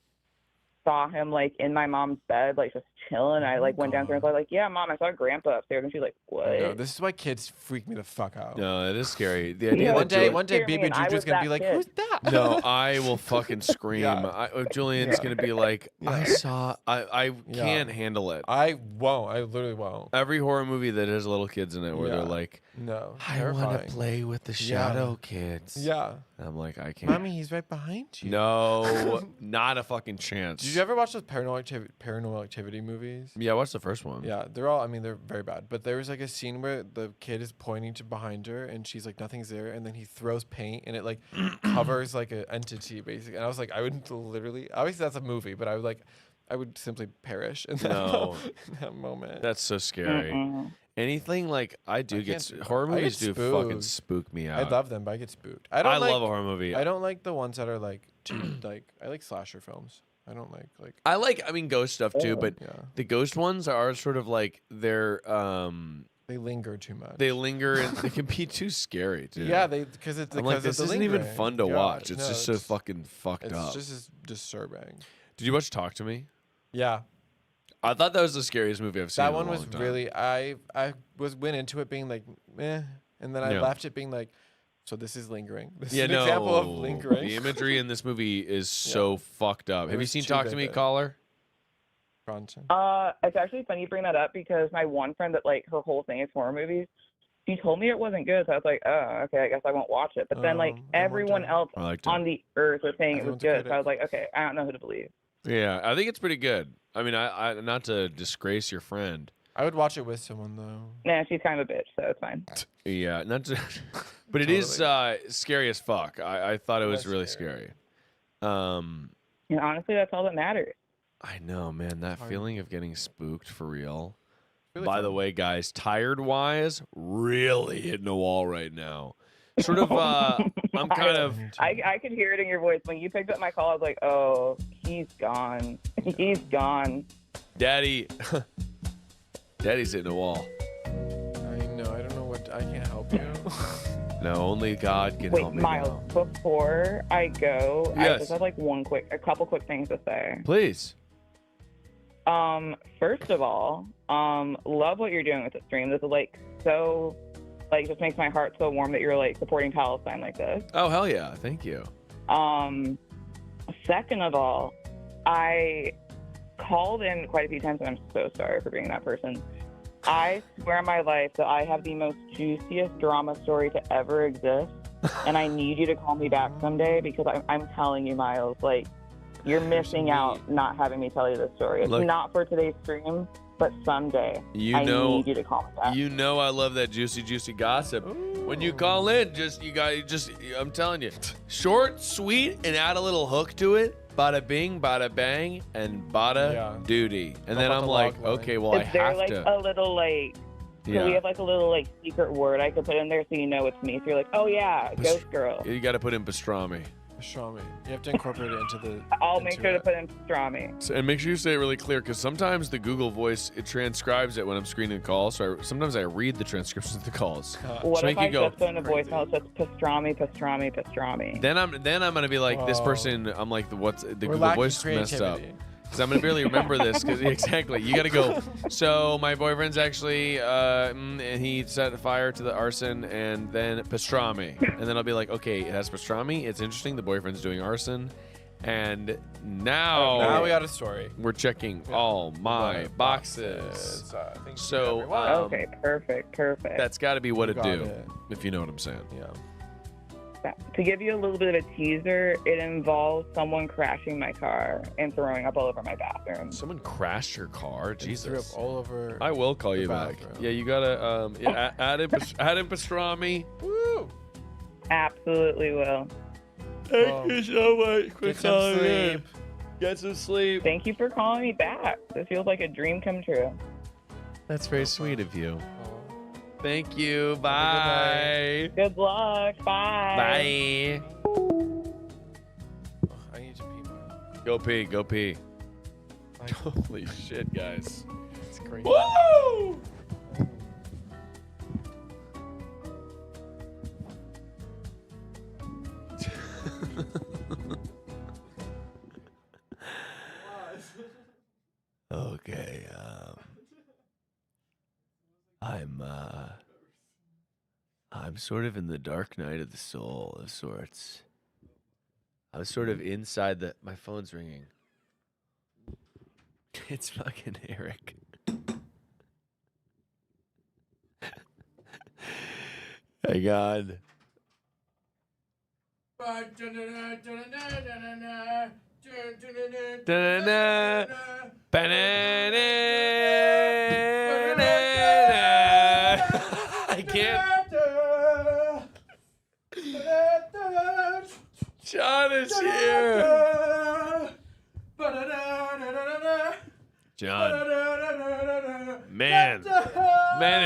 saw him like in my mom's bed, like just chilling. I like went downstairs and was like, yeah, Mom, I saw Grandpa upstairs, and she's like, what? No, this is why kids freak me the fuck out. No, it is scary. The idea One that day, Julian- baby and I Juju's was gonna that be like, kid. "Who's that?" No, I will fucking scream. Yeah. Julian's gonna be like, I saw. I Yeah. can't handle it. I won't. I literally won't. Every horror movie that has little kids in it, where they're Yeah. like, No, I want terrifying. to play with the Yeah. shadow kids. Yeah. And I'm like, I can't. Mommy, he's right behind you. No, not a fucking chance. Did you ever watch those paranormal activity movies? Yeah, what's the first one? Yeah, they're all. I mean, they're very bad. But there was like a scene where the kid is pointing to behind her, and she's like, "Nothing's there," and then he throws paint, and it like covers like an entity basically. And I was like, I would literally. Obviously, that's a movie, but I would simply perish in that, in that moment. That's so scary. Anything like I do get horror I get movies do fucking spooked. spook me I out. love them, but I get spooked. I don't like, love a horror movie. I don't like the ones that are like too like. I like slasher films. I don't like. I mean ghost stuff too, but Yeah. the ghost ones are sort of like they're They linger too much. They linger and they can be too scary, too. Yeah, because it's I'm like, this isn't even lingering. fun to Yeah, watch. It's no, just so fucking fucked up. It's just as disturbing. Did you watch Talk to Me? Yeah. I thought that was the scariest movie I've seen. That in a one long was time. really. I went into it being like, meh, and then I Yeah. left it being like, so this is lingering. This Yeah, is an no. example of lingering. The imagery in this movie is so fucked up. It Have you was seen too Talk to Me, vivid. caller? Bronson. It's actually funny you bring that up because my one friend that like her whole thing is horror movies. She told me it wasn't good, so I was like, oh, okay, I guess I won't watch it. But then like everyone else I liked it. on the earth was saying it was Everyone's a good, so critic. I was like, okay, I don't know who to believe. Yeah, I think it's pretty good. I mean, I not to disgrace your friend. I would watch it with someone though. Nah, she's kind of a bitch, so it's fine. Yeah, not to, but it is scary as fuck. I thought it was really scary. And honestly, that's all that matters. I know, man. That hard. feeling of getting spooked for real. Really By the way, guys, tired wise, really hitting a wall right now. Sort of, I'm kind of. I could hear it in your voice when you picked up my call. I was like, oh, he's gone. He's gone. Daddy, Daddy's hitting a wall. I know. I don't know what. I can't help you. No, only God can Wait, help me. Miles, before I go, I Yes. just have like a couple quick things to say. Please. First of all, love what you're doing with the stream. This is like so, like, just makes my heart so warm that you're like supporting Palestine like this. Oh hell yeah! Thank you. Second of all, I called in quite a few times, and I'm so sorry for being that person. I swear on my life that I have the most juiciest drama story to ever exist, and I need you to call me back someday because I'm telling you, Miles, like, you're missing out not having me tell you this story. It's Look- not for today's stream, but someday You I know, need you to call me back. you know, I love that juicy gossip. When you call in, I'm telling you, short, sweet, and add a little hook to it. Bada bing, bada bang, and bada duty. And then I'm like, okay, well, I Is there have like to. a little like? Yeah. Do we have like a little like secret word I could put in there so you know it's me? So you're like, oh yeah, Ghost Girl. You got to put in pastrami. Pastrami. You have to incorporate it into the. I'll make sure to put in pastrami. So, and make sure you say it really clear, because sometimes the Google Voice, it transcribes it when I'm screening calls. So sometimes I read the transcriptions of the calls. What to if make I you go. just put in a voicemail that says pastrami, pastrami, pastrami? Then I'm gonna be like this Whoa. person. I'm like, what's the We're Google lacking Voice messed up? creativity. Because I'm gonna barely remember this. Because exactly, you gotta go. So my boyfriend's actually, and he set fire to the arson, and then pastrami, and then I'll be like, okay, it has pastrami. It's interesting. The boyfriend's doing arson, and now Now we got a story. We're checking all my boxes. So Okay, perfect. that's got to be what You it got do, it. if you know what I'm saying. Yeah. To give you a little bit of a teaser, it involves someone crashing my car and throwing up all over my bathroom. Someone crashed your car? Jesus. Threw up all over. I will call you back. bathroom. Yeah, you gotta add in pastrami. Woo! Absolutely will. Thank you so much for Get some calling in. sleep. Get some sleep. Thank you for calling me back. This feels like a dream come true. That's very sweet of you. Thank you. Bye. Good luck. Bye. Bye. I need to pee. Go pee. Go pee. Holy shit, guys. It's great. Woo! Okay, I'm sort of in the dark night of the soul of sorts. I was sort of inside the. My phone's ringing. It's fucking Eric. Hey God. Da-na-na. Ba-na-na. I can't. John is here. John. Man,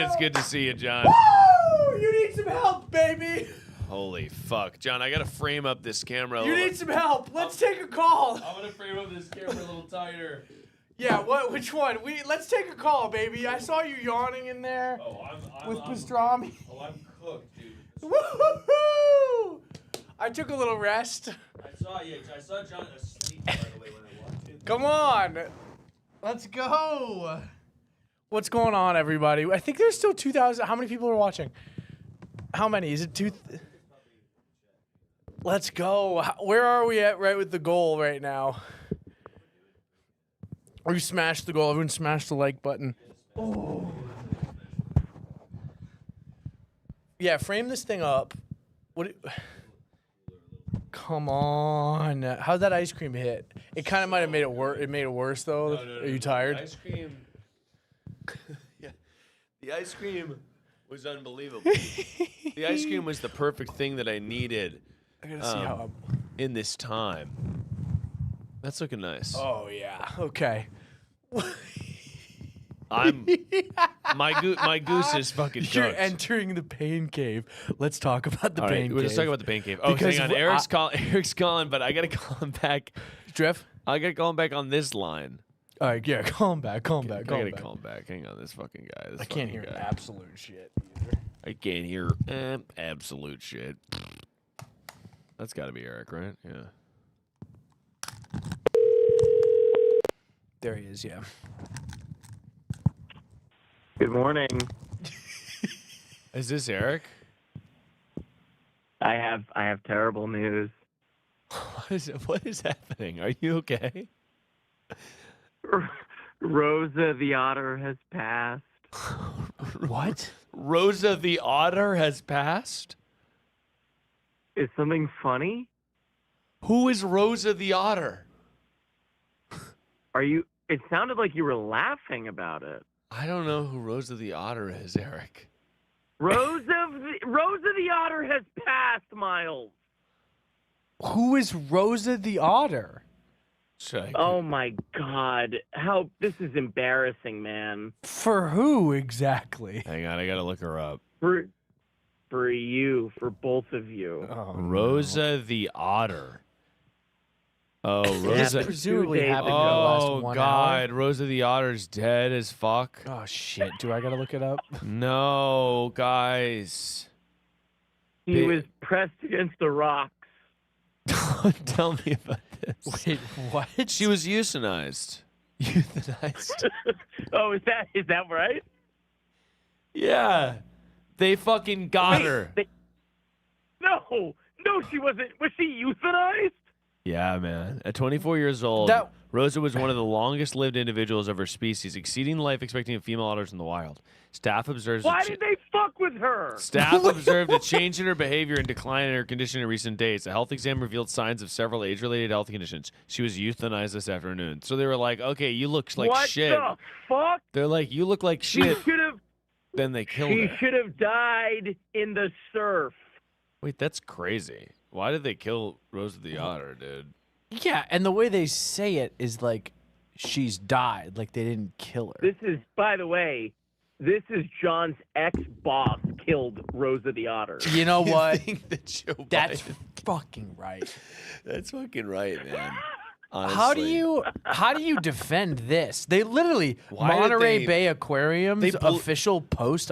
it's good to see you, John. Woo! You need some help, baby. Holy fuck. John, I gotta frame up this camera. a You little- need some help. Let's take a call. I'm gonna frame up this camera a little tighter. Yeah, what? Which one? Let's take a call, baby. I saw you yawning in there with pastrami. Oh, I'm cooked, dude. Woo-hoo-hoo! I took a little rest. I saw John asleep right away when I walked in. Come on. Let's go. What's going on, everybody? I think there's still 2,000. How many people are watching? How many? Is it two? Let's go. Where are we at right with the goal right now? Or you smashed the goal. Everyone smashed the like button. Oh. Yeah, frame this thing up. Come on. How'd that ice cream hit? It kind of might have made it worse. It made it worse, though. No. Are you tired? Ice cream. Yeah. The ice cream was unbelievable. The ice cream was the perfect thing that I needed. I gotta see how in this time. That's looking nice. Oh, yeah. Okay. My goose is fucking You're cooked. entering the pain cave. Let's talk about the pain cave. Let's talk about the pain cave. Oh, Because hang on. Eric's calling, but I gotta call him back. Drift? I gotta call him back on this line. All right, yeah, call him back. I gotta call him back. Hang on, this fucking guy. I can't hear absolute shit either. I can't hear absolute shit. That's gotta be Eric, right? Yeah. There he is, yeah. Good morning. Is this Eric? I have terrible news. What is happening? Are you okay? Rosa the otter has passed. What? Rosa the otter has passed? Is something funny? Who is Rosa the otter? Are you? It sounded like you were laughing about it. I don't know who Rosa the otter is, Eric. Rosa the otter has passed, Miles. Who is Rosa the otter? Oh my God! This is embarrassing, man. For who exactly? Hang on, I gotta look her up. For you, for both of you. Oh, Rosa the otter. Oh, That's Rosa. presumably happened in the last Oh 1 God, hour. Rosa the otter's dead as fuck. Oh shit! Do I gotta look it up? No, guys. He was pressed against the rocks. Tell me about this. Wait, what? She was euthanized. Euthanized. Oh, is that right? Yeah. They fucking got her. No, she wasn't. Was she euthanized? Yeah, man. At 24 years old, Rosa was one of the longest-lived individuals of her species, exceeding the life expectancy of female otters in the wild. Staff observes. Why did they fuck with her? Staff observed a change in her behavior and decline in her condition in recent days. A health exam revealed signs of several age-related health conditions. She was euthanized this afternoon. So they were like, "Okay, you look like shit." What the fuck? They're like, "You look like shit." Then they killed She her. should have died in the surf. Wait, that's crazy. Why did they kill Rosa the otter, dude? Yeah, and the way they say it is like she's died, like they didn't kill her. This is, by the way, John's ex-boss killed Rosa the otter. You know what? That's fucking right. That's fucking right, man. How do you defend this? They literally Monterey Bay Aquarium's official press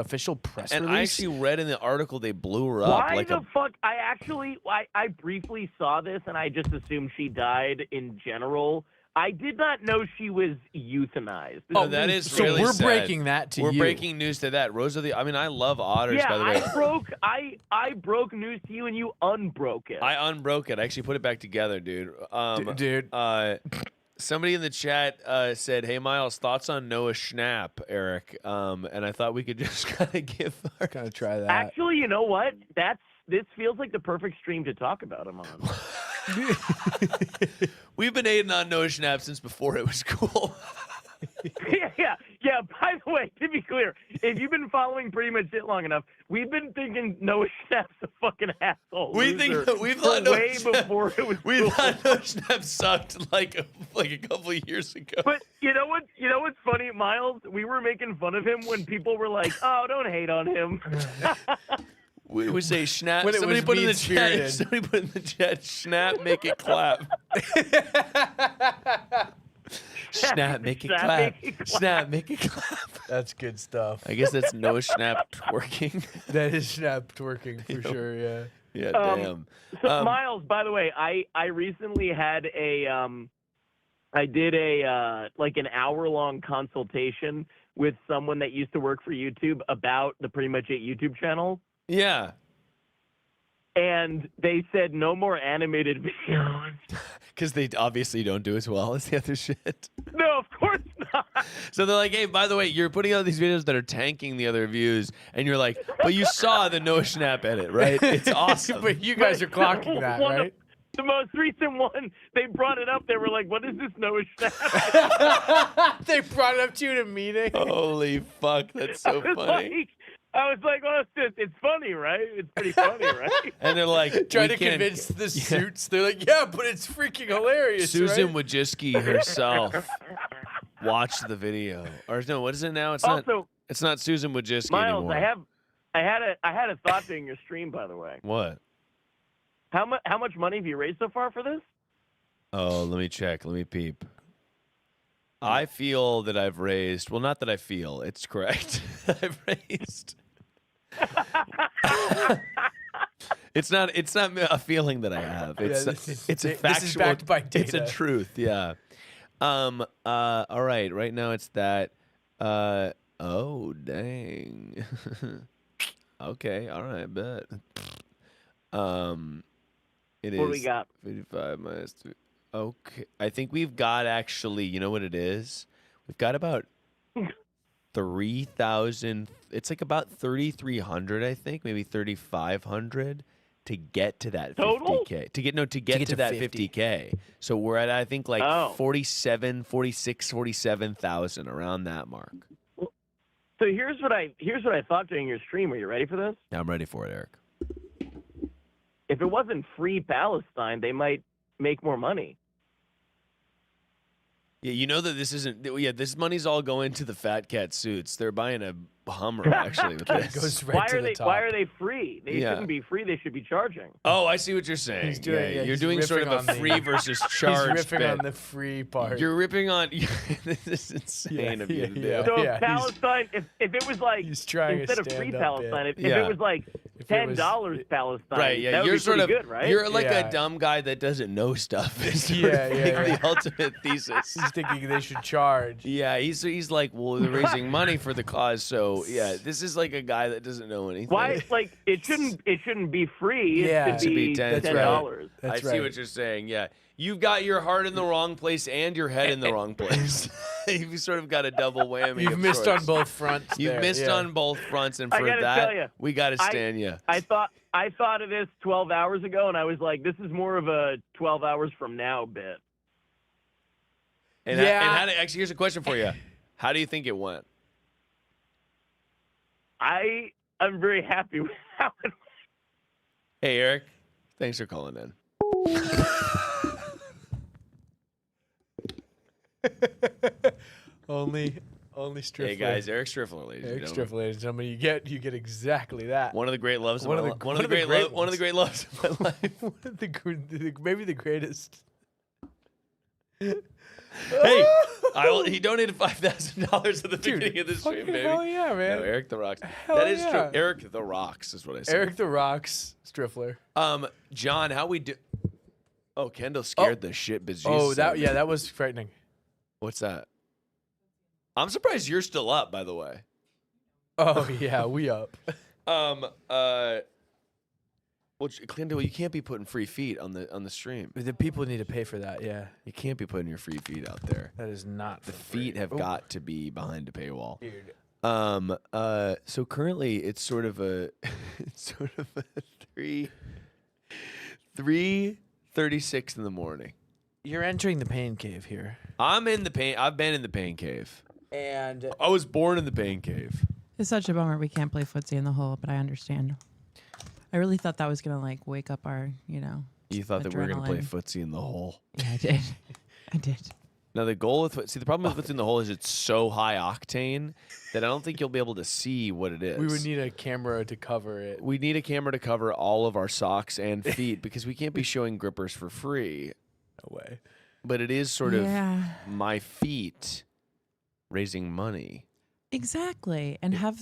and release. I actually read in the article they blew her up. Why like the fuck? I briefly saw this and I just assumed she died in general. I did not know she was euthanized. Oh, that is so really we're sad. breaking that to We're you. breaking news to that. Rosa the. I mean, I love otters. Yeah, by the way, I broke news to you and you unbroke it. I unbroke it. I actually put it back together, dude. Dude. Somebody in the chat said, "Hey, Miles, thoughts on Noah Schnapp, Eric?" And I thought we could just kind of give our kind of try that. Actually, you know what? This feels like the perfect stream to talk about him on. We've been hating on Noah Schnapp since before it was cool. Yeah. By the way, to be clear, if you've been following pretty much it long enough, we've been thinking Noah Schnapp's a fucking asshole. We thought Noah way before it was we cool. thought Noah Schnapp sucked like a couple of years ago. But you know what? You know what's funny, Miles? We were making fun of him when people were like, "Oh, don't hate on him." We say Schnapp. When it Somebody was put in the mean-spirited. chat. Somebody put in the chat. Schnapp, make it clap. Snap, make it Snap, clap. make it clap. Snap, make it clap. That's good stuff. I guess that's no snap twerking. That is snap twerking for sure. Yeah. Yeah, damn. So Miles, by the way, I recently had I did like an hour-long consultation with someone that used to work for YouTube about the Pretty Much It YouTube channel. Yeah. And they said no more animated videos. Because they obviously don't do as well as the other shit. No, of course not. So they're like, hey, by the way, you're putting out these videos that are tanking the other views. And you're like, but you saw the no snap edit, right? It's awesome. But you guys are clocking that, right? The most recent one, they brought it up. They were like, what is this no snap? They brought it up to you in a meeting. Holy fuck, that's so funny. I was like, well, it's funny, right? It's pretty funny, right? And they're like, trying we to can't- convince the suits. They're like, yeah, but it's freaking hilarious. Susan right? Wojcicki herself watched the video. Or no, what is it now? It's Also, not Susan Wojcicki Miles, anymore. I had a thought during your stream, by the way. What? How much money have you raised so far for this? Oh, let me check. Let me peep. I feel that I've raised. Well, not that I feel. It's correct. I've raised. It's not a feeling that I have. It's it's a factual. This is backed by data. It's a truth. Yeah. All right. Right now it's that. Oh dang. Okay. All right. Bet. It is. What do we got? 55 minus 3. Okay. I think we've got actually. You know what it is? We've got about 3,000. It's like about 3,300, I think, maybe 3,500 to get to that Total? 50K. To get to that 50K. So we're at, I think, like 47,000 around that mark. So here's what I thought during your stream. Are you ready for this? Yeah, I'm ready for it, Eric. If it wasn't free Palestine, they might make more money. Yeah, you know that this isn't. Yeah, this money's all going to the fat cat suits. They're buying a Hummer actually with this. Goes right Why to are the they? top. Why are they free? They Yeah. shouldn't be free. They should be charging. Oh, I see what you're saying. He's doing- yeah, you're he's doing sort of riffing a on the- free versus charge. He's riffing bit. on the free part. You're ripping on. This is insane of you to do. So Yeah, if Palestine, if it was like trying a instead of free stand-up Palestine, bit. if Yeah. it was like $10 Palestine, Right, yeah, that would you're be sort pretty of good, right? you're like Yeah. a dumb guy that doesn't know stuff. Is sort Yeah, of yeah, like yeah. the ultimate thesis. He's thinking they should charge. Yeah, he's like, well, they're raising money for the cause, so yeah, this is like a guy that doesn't know anything. Why? Like it shouldn't be free. Yeah. It should be That's right. $10. I That's see right. what you're saying. Yeah, you've got your heart in the wrong place and your head in the wrong place. You've sort of got a double whammy. You've of missed sorts. on both fronts. You've there, missed yeah. on both fronts, and I for gotta that, tell ya, we got to stand you. I thought of this 12 hours ago, and I was like, this is more of a 12 hours from now bit. And, Yeah. actually, here's a question for you. How do you think it went? I'm very happy with how it. Hey, Eric. Thanks for calling in. Only Striffler. Hey guys, Eric Striffler, ladies and Eric gentlemen. Striffler, ladies and gentlemen. You get exactly that. One of the great loves One of of my the- life. One of the great loves of my life. One of maybe the greatest. Hey, he donated $5,000 at the beginning of the stream, fucking baby. hell yeah, man. No, Eric the Rocks. Hell That is yeah. true. Eric the Rocks is what I said. Eric the Rocks Striffler. John, how we do? Oh, Kendall scared the shit bejesus. Oh, out of me. that was frightening. What's that? I'm surprised you're still up, by the way. Oh yeah, we up. Well, Kendall, you can't be putting free feet on the stream. The people need to pay for that. Yeah, You can't be putting your free feet out there. that is not The for free. feet have Ooh. got to be behind a paywall. Dude. So currently it's sort of a 3:36 in the morning. You're entering the pain cave here. I've been in the pain cave. And I was born in the pain cave. It's such a bummer we can't play footsie in the hole, but I understand. I really thought that was gonna like wake up our, You thought that we were going to play adrenaline. footsie in the hole. Yeah, I did. I did. Now the goal with the problem with footsie in the hole is it's so high octane that I don't think you'll be able to see what it is. we would need a camera to cover it. We need a camera to cover all of our socks and feet because we can't be showing grippers for free. No way. but it is sort of Yeah. my feet raising money. Exactly. And have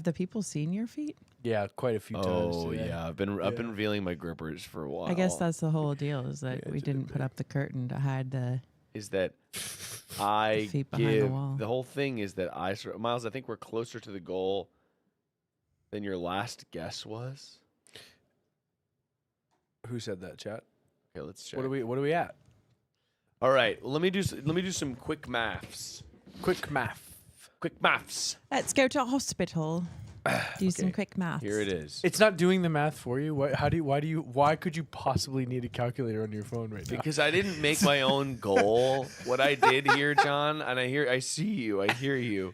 the people seen your feet? Yeah, quite a few times. Oh today. yeah, I've been revealing my grippers for a while. I guess that's the whole deal, is that we didn't put up the curtain to hide the. Is that I feet behind the give wall. the whole thing is that Miles, I think we're closer to the goal than your last guess was. Who said that, chat? Okay, let's check. What are we at? All right, well, let me do some quick maths. Quick maths. Let's go to a hospital. Do some quick math. Here it is. It's not doing the math for you. Why could you possibly need a calculator on your phone right now? Because I didn't make my own goal. What I did here, John, and I see you, I hear you.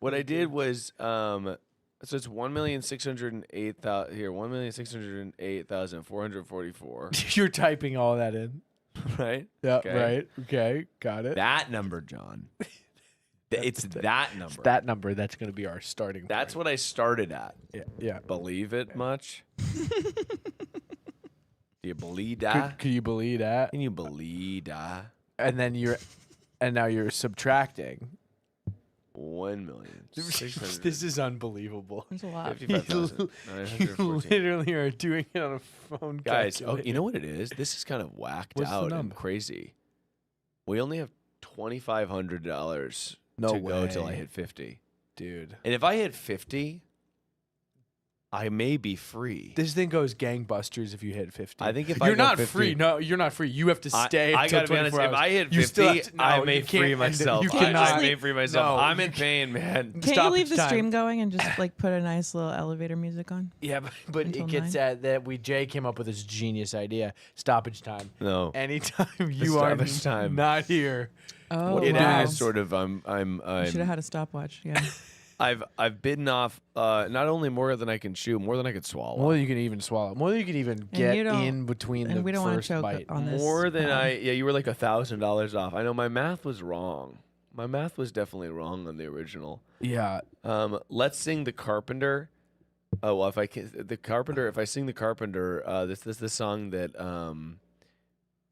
What I did was, so it's 1,608,000 here, 1,608,444. You're typing all that in, right? Yeah, Okay. right. Okay, got it. That number, John. It's that number. It's that number. That's going to be our starting. That's what I started at. Yeah. Believe it much? Do you believe that? Can you believe that? Can you believe that? And now you're subtracting. 1,600,000. This is unbelievable. That's a lot. 55,914. You literally are doing it on a phone. Guys, calculator. you know what it is? This is kind of whacked What's the out and number? crazy. We only have $2,500 No to go till I way. hit 50. Dude. And if I hit 50, I may be free. This thing goes gangbusters if you hit 50. I think if you're I go not 50 free. No, you're not free. You have to stay. I until gotta be honest. 24 If hours. I hit You still 50, have to- no, I may you can't free end it. myself. You I cannot. may free myself. No, I'm in pain, man. Can't you leave the stream going and just like put a nice little elevator music on? Yeah, but Until it gets 9? at that Jay came up with this genius idea. Stoppage time. No. Anytime you are Stoppage time. not here. Oh, What I'm wow. doing is sort of I'm Should have had a stopwatch. Yeah. I've bitten off not only more than I can chew, more than I could swallow. More than you can even swallow. More than you can even get you don't- in between and the we don't wanna first choke bite. on this. More than you were like $1,000 off. I know my math was wrong. My math was definitely wrong on the original. Yeah. Let's sing the Carpenter. Oh well, if I sing the Carpenter, this is the song that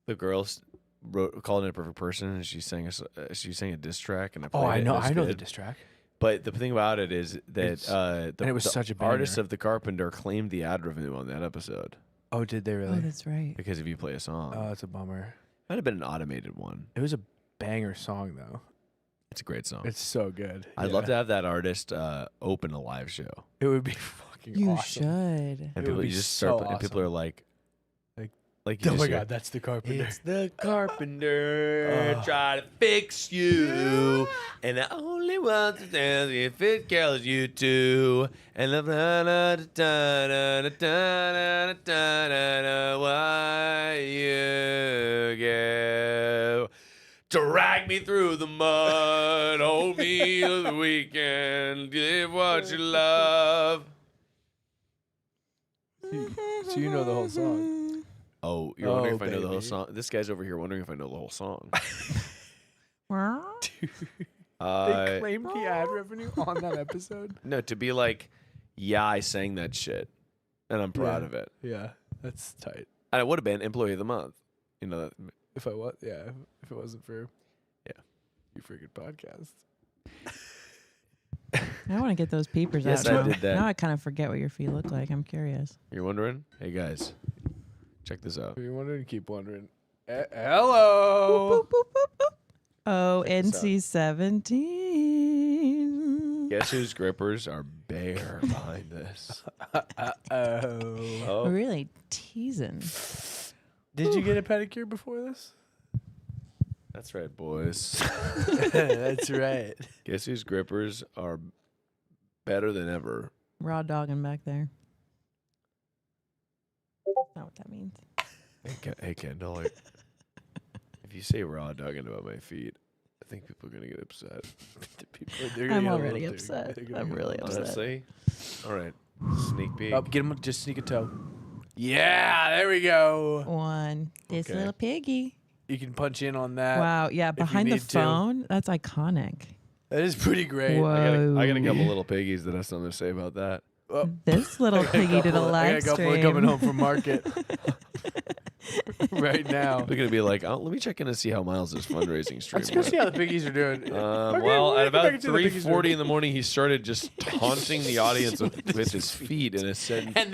the girls wrote, called it A Perfect Person, and she sang a diss track, and I played Oh, I it, know. and it was I know the good. diss track. But the thing about it is that and it was such a banger. artist of the Carpenter claimed the ad revenue on that episode. Oh, did they really? Oh, that's right. Because if you play a song, Oh, that's a bummer. might have been an automated one. It was a banger song though. It's a great song. It's so good. I'd Yeah. love to have that artist open a live show. It would be fucking You awesome. should. And It people would you be just so start, and people are like you Oh just my hear, god, that's the Carpenter. It's the Carpenter try to fix you, and I only want to dance if it kills you too. And the why you go. Drag me through the mud, hold me till the weekend, give what you love. So you know the whole song. Oh, you're wondering Oh, if I know the whole baby. song? This guy's over here wondering if I know the whole song. They claimed the ad revenue on that episode. No, to be like, yeah, I sang that shit, and I'm proud Yeah. of it. Yeah, that's tight. And it would have been Employee of the Month. You know, If it wasn't for your freaking podcast. I want to get those peepers Yes, out. I now. did that. Now I kind of forget what your feet look like. I'm curious. you're wondering? Hey guys, check this out. If you're wondering, keep wondering. Hello. Oh, Check this out. NC-17. Guess whose grippers are bare behind this? Oh. Really teasing. Did you get a pedicure before this? That's right, boys. That's right. Guess whose grippers are better than ever? Raw dogging back there. That's not what that means. Hey Kendall, if you say raw dogging about my feet, I think people are gonna get upset. I'm already upset. I'm really upset. Honestly, all right. Sneak peek. Oh, get him. Just sneak a toe. Yeah, there we go. One. This Okay. little piggy. You can punch in on that. Wow. Yeah. if you Behind the need to. phone. That's iconic. That is pretty great. Whoa. I got a couple little piggies that have something to say about that. Oh. This little I got a piggy did a couple- I got live a couple stream. coming home from market. right now. They're gonna be like, oh, let me check in and see how Miles' fundraising stream. Let's go see how the piggies are doing. Well, at about 3:40 in the morning, he started just taunting the audience with his feet in a sentence. And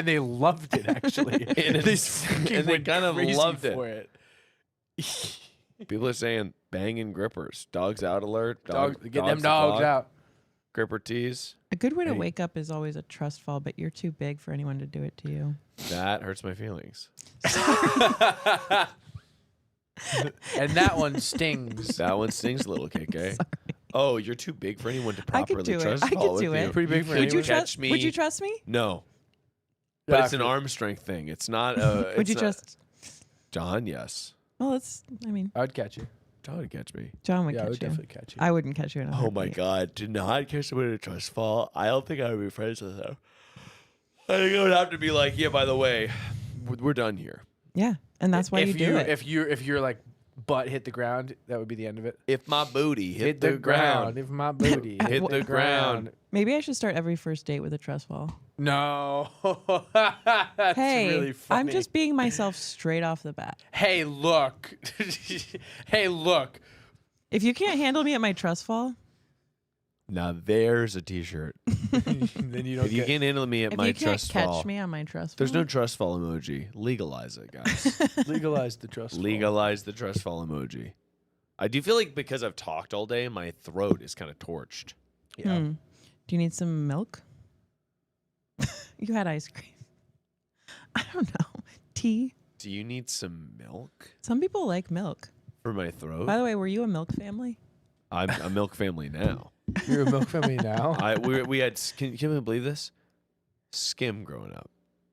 they loved it actually. and they kind of loved for it. People are saying banging grippers, dogs out alert, Get them dogs out. Gripper tees. A good way to wake up is always a trust fall, but you're too big for anyone to do it to you. That hurts my feelings. And that one stings. That one stings a little, KK. Oh, you're too big for anyone to properly do it. trust I could fall do with it. you. Pretty big for Would you Catch trust me. Would you trust me? No. But Yeah, it's an arm strength thing. It's not. Would you trust John? Yes. Well, I mean, I would catch you. John would catch me. John would Yeah, I catch would you. definitely catch you. I wouldn't catch you in a Oh my heartbeat. God! To not catch someone in a trust fall, I don't think I would be friends with him. I think I would have to be like, yeah. By the way, we're done here. Yeah, and that's why you do it. If you're like butt hit the ground, that would be the end of it. If my booty hit the ground, if my booty hit the ground. Maybe I should start every first date with a trust fall. No, that's Hey, really funny. I'm just being myself straight off the bat. Hey, look. Hey, look. If you can't handle me at my trust fall, Now there's a T-shirt. Then you don't If you get. can't handle me at if my you can't trust catch fall, me on my trust there's fall, no trust fall emoji. Legalize it, guys. Legalize the trust. Legalize the trust fall emoji. I do feel like because I've talked all day, my throat is kind of torched. Yeah. Do you need some milk? You had ice cream. I don't know. Tea. Do you need some milk Some people like milk. for my throat? By the way, were you a milk family? I'm a milk family now. You're a milk family now. We had. Can you believe this? Skim growing up.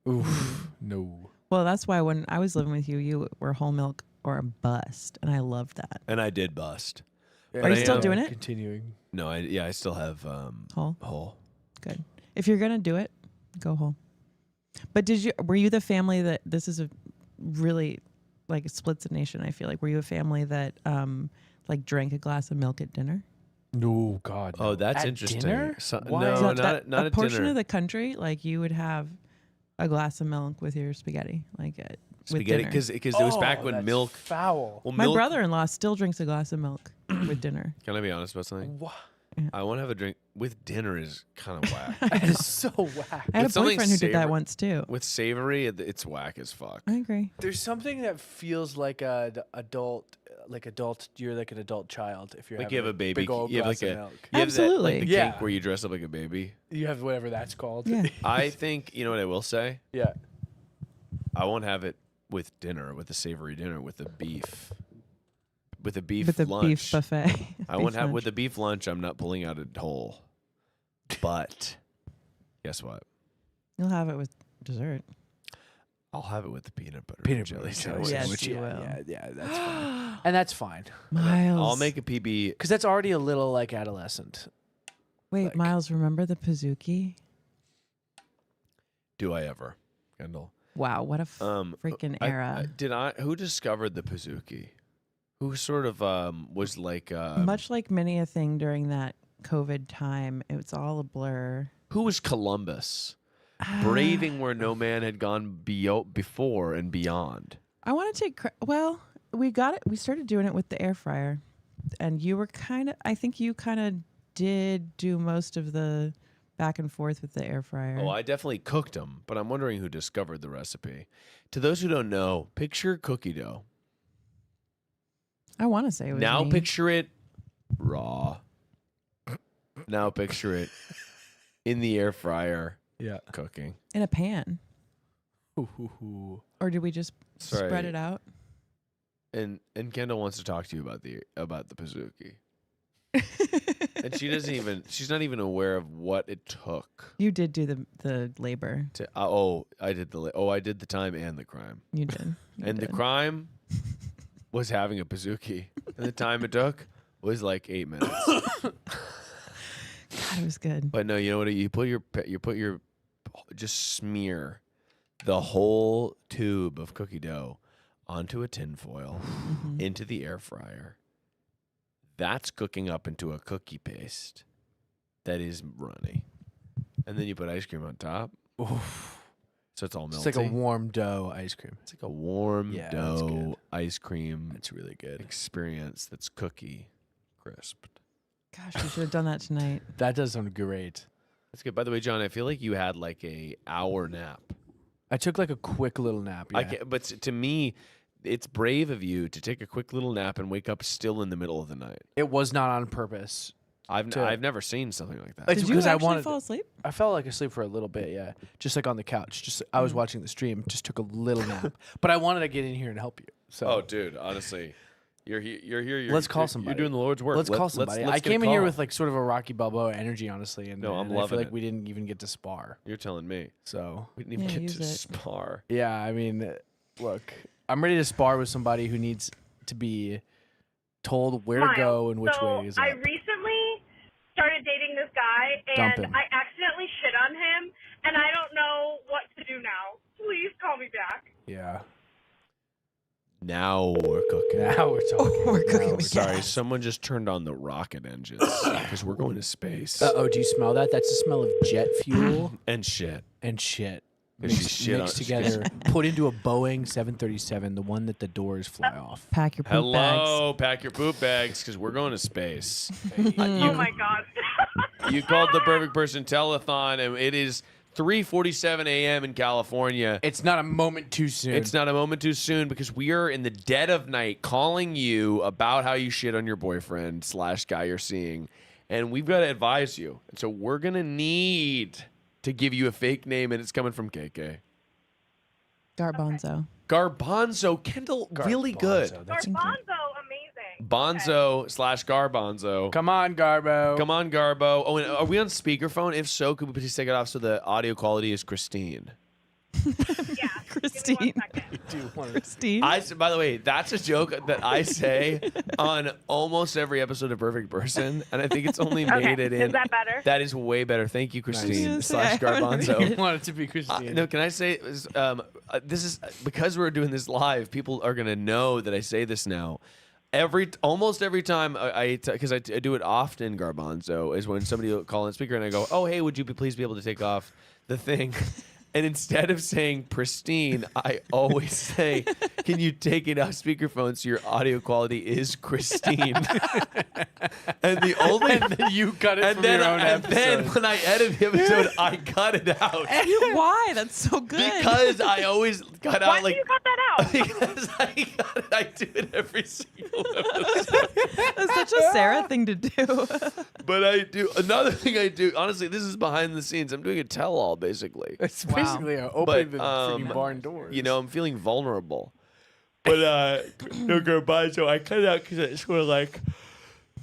Oof. No. Well, that's why when I was living with you, you were whole milk or a bust, and I loved that. And I did bust. Are you still doing it? Continuing. No, I still have Whole. whole. Good. If you're gonna do it, go whole. But were you the family that this is a really like it splits the nation? I feel like were you a family that like drank a glass of milk at dinner? No, God. Oh, that's At interesting. dinner? So, Why? no, So not a at portion dinner. of the country, like you would have a glass of milk with your spaghetti, like with Spaghetti, dinner. because it was back when that's milk. foul. Well, My milk. brother-in-law still drinks a glass of milk with dinner. Can I be honest about something? What? I want to have a drink with dinner is kind of whack. That is so whack. I had a With something boyfriend who did that savor- once too. With savory, it's whack as fuck. I agree. There's something that feels like adult. You're like an adult child if you're Like having you have a baby. big old You have glass like of a milk. you have that, like the Yeah. kink where you dress up like a baby. You have whatever that's called. Yeah. I think you know what I will say. Yeah. I won't have it with dinner, with a savory dinner, with the beef. With a beef With the lunch. beef buffet. I Beef won't have lunch. with the beef lunch. I'm not pulling out a hole. But guess what? You'll have it with dessert. I'll have it with the peanut butter Peanut and jelly butter sandwich. Yes, you will. Yeah, that's fine. And that's fine. Miles. I'll make a PB. Because that's already a little like adolescent. Wait, Miles, remember the Pizookie? Do I ever, Kendall? Wow, what a freaking era. Who discovered the Pizookie? Who sort of was like Much like many a thing during that COVID time, it was all a blur. Who was Columbus? Braving where no man had gone before and beyond. I want to take well, we got it. We started doing it with the air fryer, and you were I think you kind of did do most of the back and forth with the air fryer. Oh, I definitely cooked them, but I'm wondering who discovered the recipe. To those who don't know, picture cookie dough. I want to say it was Now me. picture it raw. Now picture it in the air fryer. Yeah, cooking in a pan. Or did we just spread it out? And Kendall wants to talk to you about the Pizookie. And she's not even aware of what it took. You did do the labor. I did the time and the crime. You did. And the crime was having a Pizookie. And the time it took was like 8 minutes. God, it was good. But no, you know what? You put your just smear the whole tube of cookie dough onto a tin foil, into the air fryer. That's cooking up into a cookie paste that is runny. And then you put ice cream on top. Oof. It's So it's all melty. It's like a warm dough ice cream. It's like a warm Yeah, that's dough good. ice cream. It's really good. Experience that's cookie crisped. Gosh, we should have done that tonight. That does sound great. That's good. By the way, John, I feel like you had like a hour nap. I took like a quick little nap. Yeah. But to me, it's brave of you to take a quick little nap and wake up still in the middle of the night. It was not on purpose. I've never seen something like that. It's Did you because actually fall asleep? I fell like asleep for a little bit, yeah. Just like on the couch. Just I was watching the stream, just took a little nap. But I wanted to get in here and help you. So Oh, dude, honestly, you're here. let's call you're somebody. You're doing the Lord's work. Let's call somebody. let's I get a came in here call. with like sort of a Rocky Balboa energy, honestly, and No, I'm and I loving feel like it. we didn't even get to spar. You're telling me. So We didn't even Yeah, get use to it. spar. yeah, I mean, look, I'm ready to spar with somebody who needs to be told where to go and which way is I up. recently started dating this guy, Dump and him. I accidentally shit on him, and I don't know what to do now. Please call me back. Yeah. Now we're cooking. Now we're talking. We're cooking with Sorry, gas. someone just turned on the rocket engines because we're going to space. Uh-oh, do you smell that? That's the smell of jet fuel And shit. and shit. Is she Mixed, shit mixed on- together, put into a Boeing 737, the one that the doors fly off. Pack your poop bags. Hello, pack your poop bags because we're going to space. Oh my god. You called the perfect person telethon, and it is 3:47 a.m. in California. It's not a moment too soon. It's not a moment too soon because we are in the dead of night calling you about how you shit on your boyfriend / guy you're seeing, and we've got to advise you. And so we're gonna need to give you a fake name, and it's coming from KK. Garbanzo. Garbanzo, Kendall, really good. That's Garbanzo, amazing. Bonzo / Garbanzo. Come on, Garbo. Come on, Garbo. Oh, and are we on speakerphone? If so, could we please take it off so the audio quality is Christine? Yeah. Christine. Christine. By the way, that's a joke that I say on almost every episode of Perfect Person, and I think it's only made it in. Is that better? That is way better. Thank you, Christine Nice. / I haven't heard Garbanzo. I want it to be Christine. No, can I say this is because we're doing this live. People are gonna know that I say this now. Almost every time because I do it often. Garbanzo is when somebody will call in speaker and I go, "Oh, hey, would you please be able to take off the thing?" And instead of saying pristine, I always say, "Can you take it off speakerphone so your audio quality is Christine?" And the only And then you cut it from your own and then episode. when I edit the episode, I cut it out. Why? That's so good. Because I always cut out Why like do you cut that out? because I do it every single episode. That's such a Sarah thing to do. But I do another thing I do. Honestly, this is behind the scenes. I'm doing a tell-all basically. It's basically opening the freaking barn doors. You know, I'm feeling vulnerable. But no Garbanzo, I cut it out because it's sort of like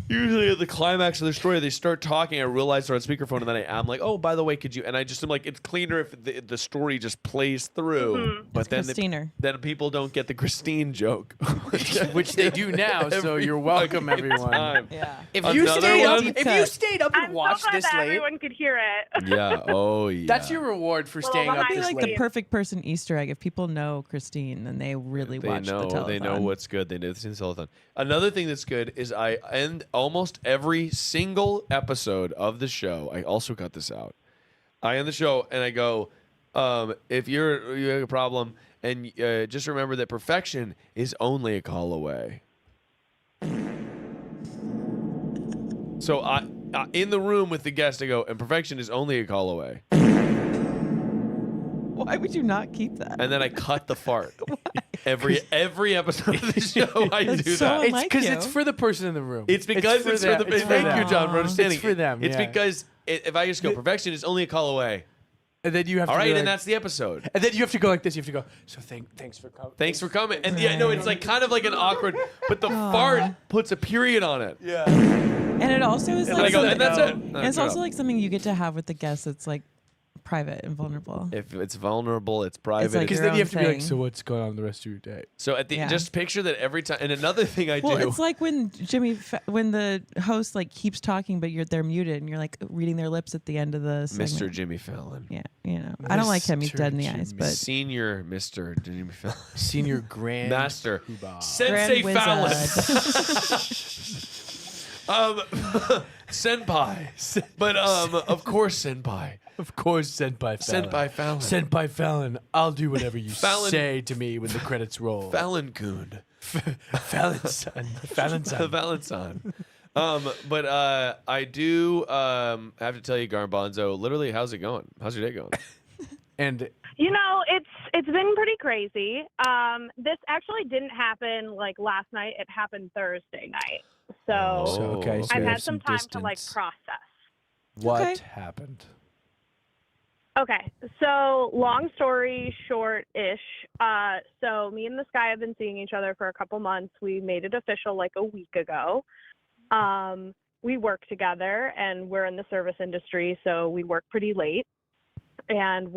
usually at the climax of the story they start talking. I realize they're on speakerphone, and then I'm like, "Oh, by the way, could you?" And I just am like, "It's cleaner if the story just plays through." Mm-hmm. But then Christiner. then people don't get the Christine joke, which they do now. So Every you're welcome, fucking everyone. time. Yeah. If Another you stayed up, one? if you stayed up and I'm watched so glad this that late, everyone could hear it. Yeah. Oh yeah. that's your reward for Well, staying up behind Be this like late. the perfect person Easter egg. If people know Christine, then they really watch the telethon. They know what's good. They know the telethon. Another thing that's good is I end almost every single episode of the show. I also got this out. I end the show and I go, if you have a problem, and just remember that perfection is only a call away. So I in the room with the guest, I go, and perfection is only a call away. Why would you not keep that? And then I cut the fart. Every episode of the show, I That's do so that. It's unlike because you. it's for the person in the room. It's because it's for the. them. Thank you, John, for Aw. understanding. It's for them, It's yeah. because if I just go, perfection is only a call away. And then you have All to right, be like, and that's the episode. and then you have to go like this. You have to go. So thanks for coming. Thanks for coming. And yeah, no, it's like kind of like an awkward, but the fart puts a period on it. Yeah. And it also is And like I go, something- and that's it. and it's also like something you get to have with the guests. It's like private and vulnerable. If it's vulnerable, it's private. like Because your then you own have to be like, thing. so what's going on the rest of your day? so at the Yeah. just picture that every time. And another thing I Well, do. it's like when when the host like keeps talking, but they're muted, and you're like reading their lips at the end of the segment. Mr. Jimmy Fallon. Yeah, you know, I don't like him. He's dead in the Mr. eyes, but Senior Mr. Jimmy Fallon. Senior Grand Master. Poobah. Sensei Grand Fallon. wizard. Senpai. But of course senpai. Of course, sent by Fallon. Sent by Fallon. Sent by Fallon. I'll do whatever you Fallon- say to me when the credits roll. Fallon Coon. Fallon's son. Fallon's son. Fallon's son. But I do have to tell you, Garbanzo, literally, how's it going? How's your day going? And You know, it's been pretty crazy. This actually didn't happen like last night. It happened Thursday night. So, okay, so I've you had have some time to like distance. process. What happened? Okay, so long story short-ish. So me and this guy have been seeing each other for a couple months. We made it official like a week ago. We work together, and we're in the service industry, so we work pretty late. And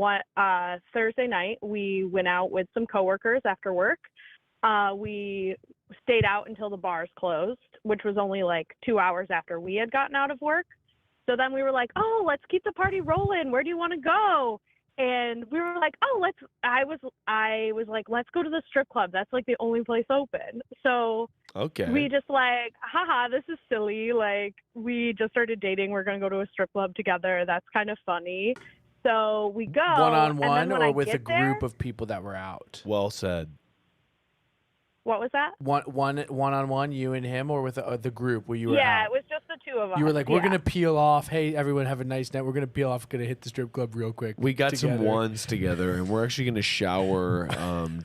Thursday night, we went out with some coworkers after work. We stayed out until the bars closed, which was only like 2 hours after we had gotten out of work. So then we were like, oh, let's keep the party rolling. Where do you want to go? And we were like, oh, I was like, let's go to the strip club. That's like the only place open. So Okay. we just like, haha, this is silly. Like, we just started dating. We're going to go to a strip club together. That's kind of funny. So we go. One-on-one and then when or I with a get there- group of people that were out? Well said. What was that? One-on-one, you and him, or with the group where you were Yeah, out? it was just the two of us. You were like, we're Yeah. going to peel off. Hey, everyone, have a nice night. We're going to peel off. Going to hit the strip club real quick. We got some together. ones together, and we're actually going to shower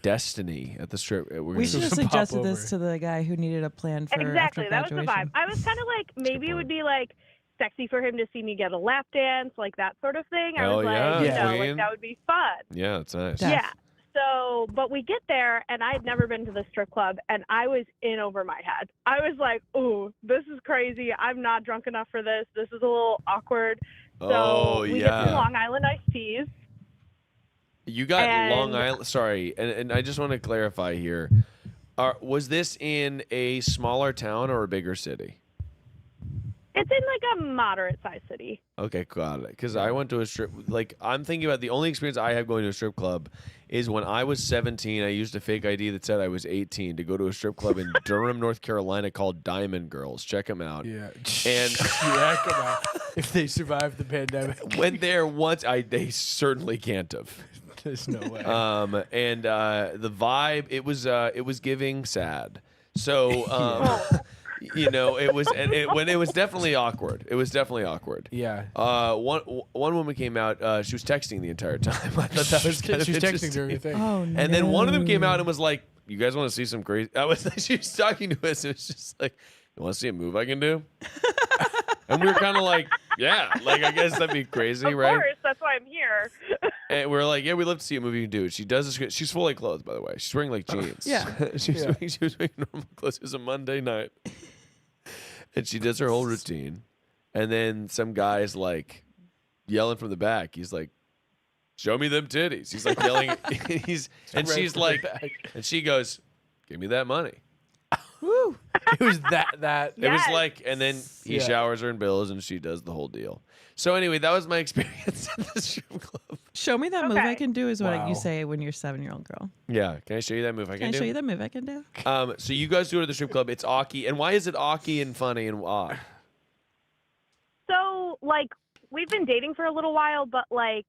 Destiny at the strip. We should have suggested this to the guy who needed a plan for Exactly, after that was the graduation. vibe. I was kind of like, maybe it would be like sexy for him to see me get a lap dance, like that sort of thing. I Hell was yeah, like, you know, queen. like that would be fun. Yeah, it's nice. Yeah. So, but we get there, and I had never been to the strip club, and I was in over my head. I was like, ooh, this is crazy. I'm not drunk enough for this. This is a little awkward. So Oh, we get yeah. some Long Island iced teas. You got And- Long Island. Sorry, and I just want to clarify here. Was this in a smaller town or a bigger city? It's in like a moderate-sized city. Okay, got it. Because I went to a strip. Like, I'm thinking about the only experience I have going to a strip club is when I was 17. I used a fake ID that said I was 18 to go to a strip club in Durham, North Carolina called Diamond Girls. Check them out. Yeah. And yeah, come on. If they survived the pandemic. went there once. They certainly can't have. There's no way. And the vibe, it was giving sad. So you know, it was when it was definitely awkward. It was definitely awkward. Yeah. One woman came out. She was texting the entire time. I thought that was kind of She was texting interesting. during the thing. Oh, And then one of them came out and was like, "You guys want to see some crazy?" She was talking to us. It was just like, "You want to see a move I can do?" And we were kind of like, "Yeah, like I guess that'd be crazy, Of right?" course, that's why I'm here. And we're like, "Yeah, we'd love to see a movie you can do." She does this. She's fully clothed, by the way. She's wearing like jeans. Yeah. she was wearing normal clothes. It was a Monday night, and she does her whole routine. And then some guy's like yelling from the back. He's like, "Show me them titties." He's like yelling. And right she's from the like, back. and she goes, "Give me that money." Woo. It was that. It was like, and then he Yeah. showers her in bills, and she does the whole deal. So anyway, that was my experience at the strip club. Show me that move I can do is what Wow. you say when you're a 7-year-old girl. Yeah, can I show you that move I Can can I do? show you that move I can do? So you guys do it at the strip club. It's awky. And why is it awky and funny and odd? So, like, we've been dating for a little while, but, like,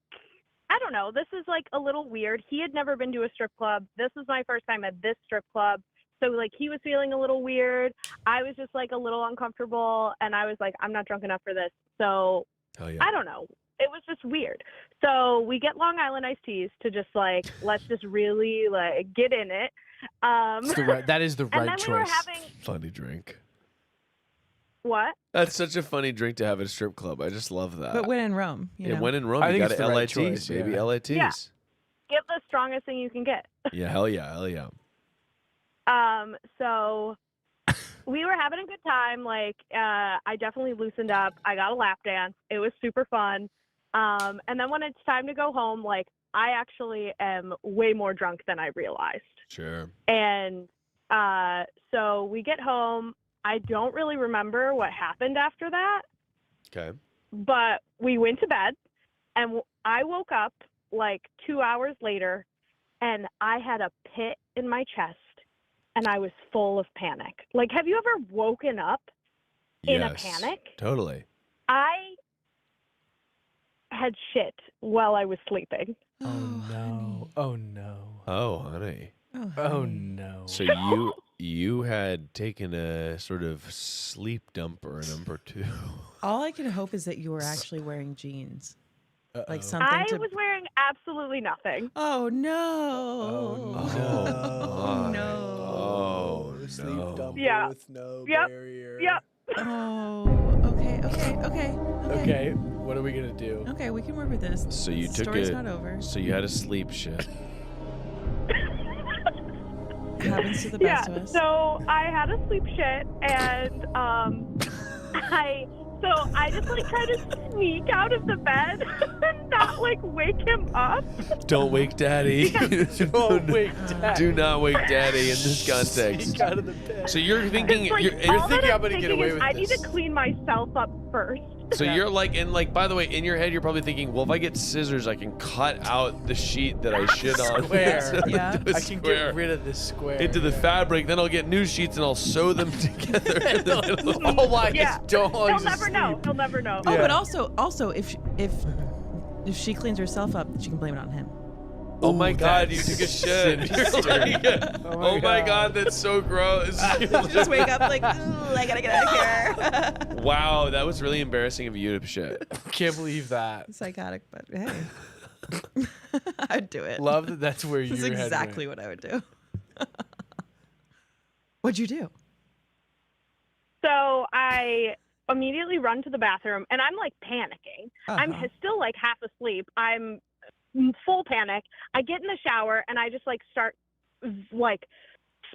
I don't know. This is, like, a little weird. He had never been to a strip club. This was my first time at this strip club. So, like, he was feeling a little weird. I was just, like, a little uncomfortable. And I was like, I'm not drunk enough for this. So, Hell yeah. I don't know. It was just weird. So we get Long Island iced teas to just, like, let's just really, like, get in it. That is the and right then we were choice. having, Funny drink. what? That's such a funny drink to have at a strip club. I just love that. But when in Rome, you know? When in Rome, I you think got it's to the right LITs, choice, baby. yeah. LITs. Yeah. Get the strongest thing you can get. Yeah, hell yeah, hell yeah. So we were having a good time. Like, I definitely loosened up. I got a lap dance. It was super fun. And then when it's time to go home, like, I actually am way more drunk than I realized. Sure. And so we get home. I don't really remember what happened after that, Okay. but we went to bed, and I woke up like 2 hours later, and I had a pit in my chest, and I was full of panic. Like, have you ever woken up in a Yes, panic? Totally. had shit while I was sleeping. Oh no. Oh no. Oh, honey. Oh no. So you had taken a sort of sleep dump or a number 2. All I can hope is that you were actually wearing jeans. Like something I to... was wearing absolutely nothing. Oh no. Oh no. Oh no. Sleep dump Yeah. with no Yep. barrier. Yep. Oh, okay. Okay, what are we gonna do? Okay, we can work with this. So you The took story's it. not over. So you had a sleep shit. It happens to the best of us. So I had a sleep shit, and I just like tried to sneak out of the bed and not like wake him up. Don't wake daddy. Don't wake daddy. Do not wake daddy in this context. Sneak out of the bed. So you're thinking Like, you're all that thinking I'm I'm gonna get thinking away is with I this. need to clean myself up first. So you're like, and like, by the way, in your head, you're probably thinking, well, if I get scissors, I can cut out the sheet that I shit on. Square. Yeah. Into a I can square. get rid of this square. Into the fabric, then I'll get new sheets and I'll sew them together. In the middle. Oh my Yeah. God! He'll never know. He'll never know. Oh, but also, if she cleans herself up, she can blame it on him. Oh my God, you took a shit. You're like, oh my God, that's so gross. Just wake up like, ooh, I gotta get out of here. Wow, that was really embarrassing of you to shit. Can't believe that. Psychotic, but hey, I'd do it. Love that. That's where you. That's exactly what I would do. What'd you do? So I immediately run to the bathroom, and I'm like panicking. I'm still like half asleep. I'm full panic. I get in the shower, and I just like start like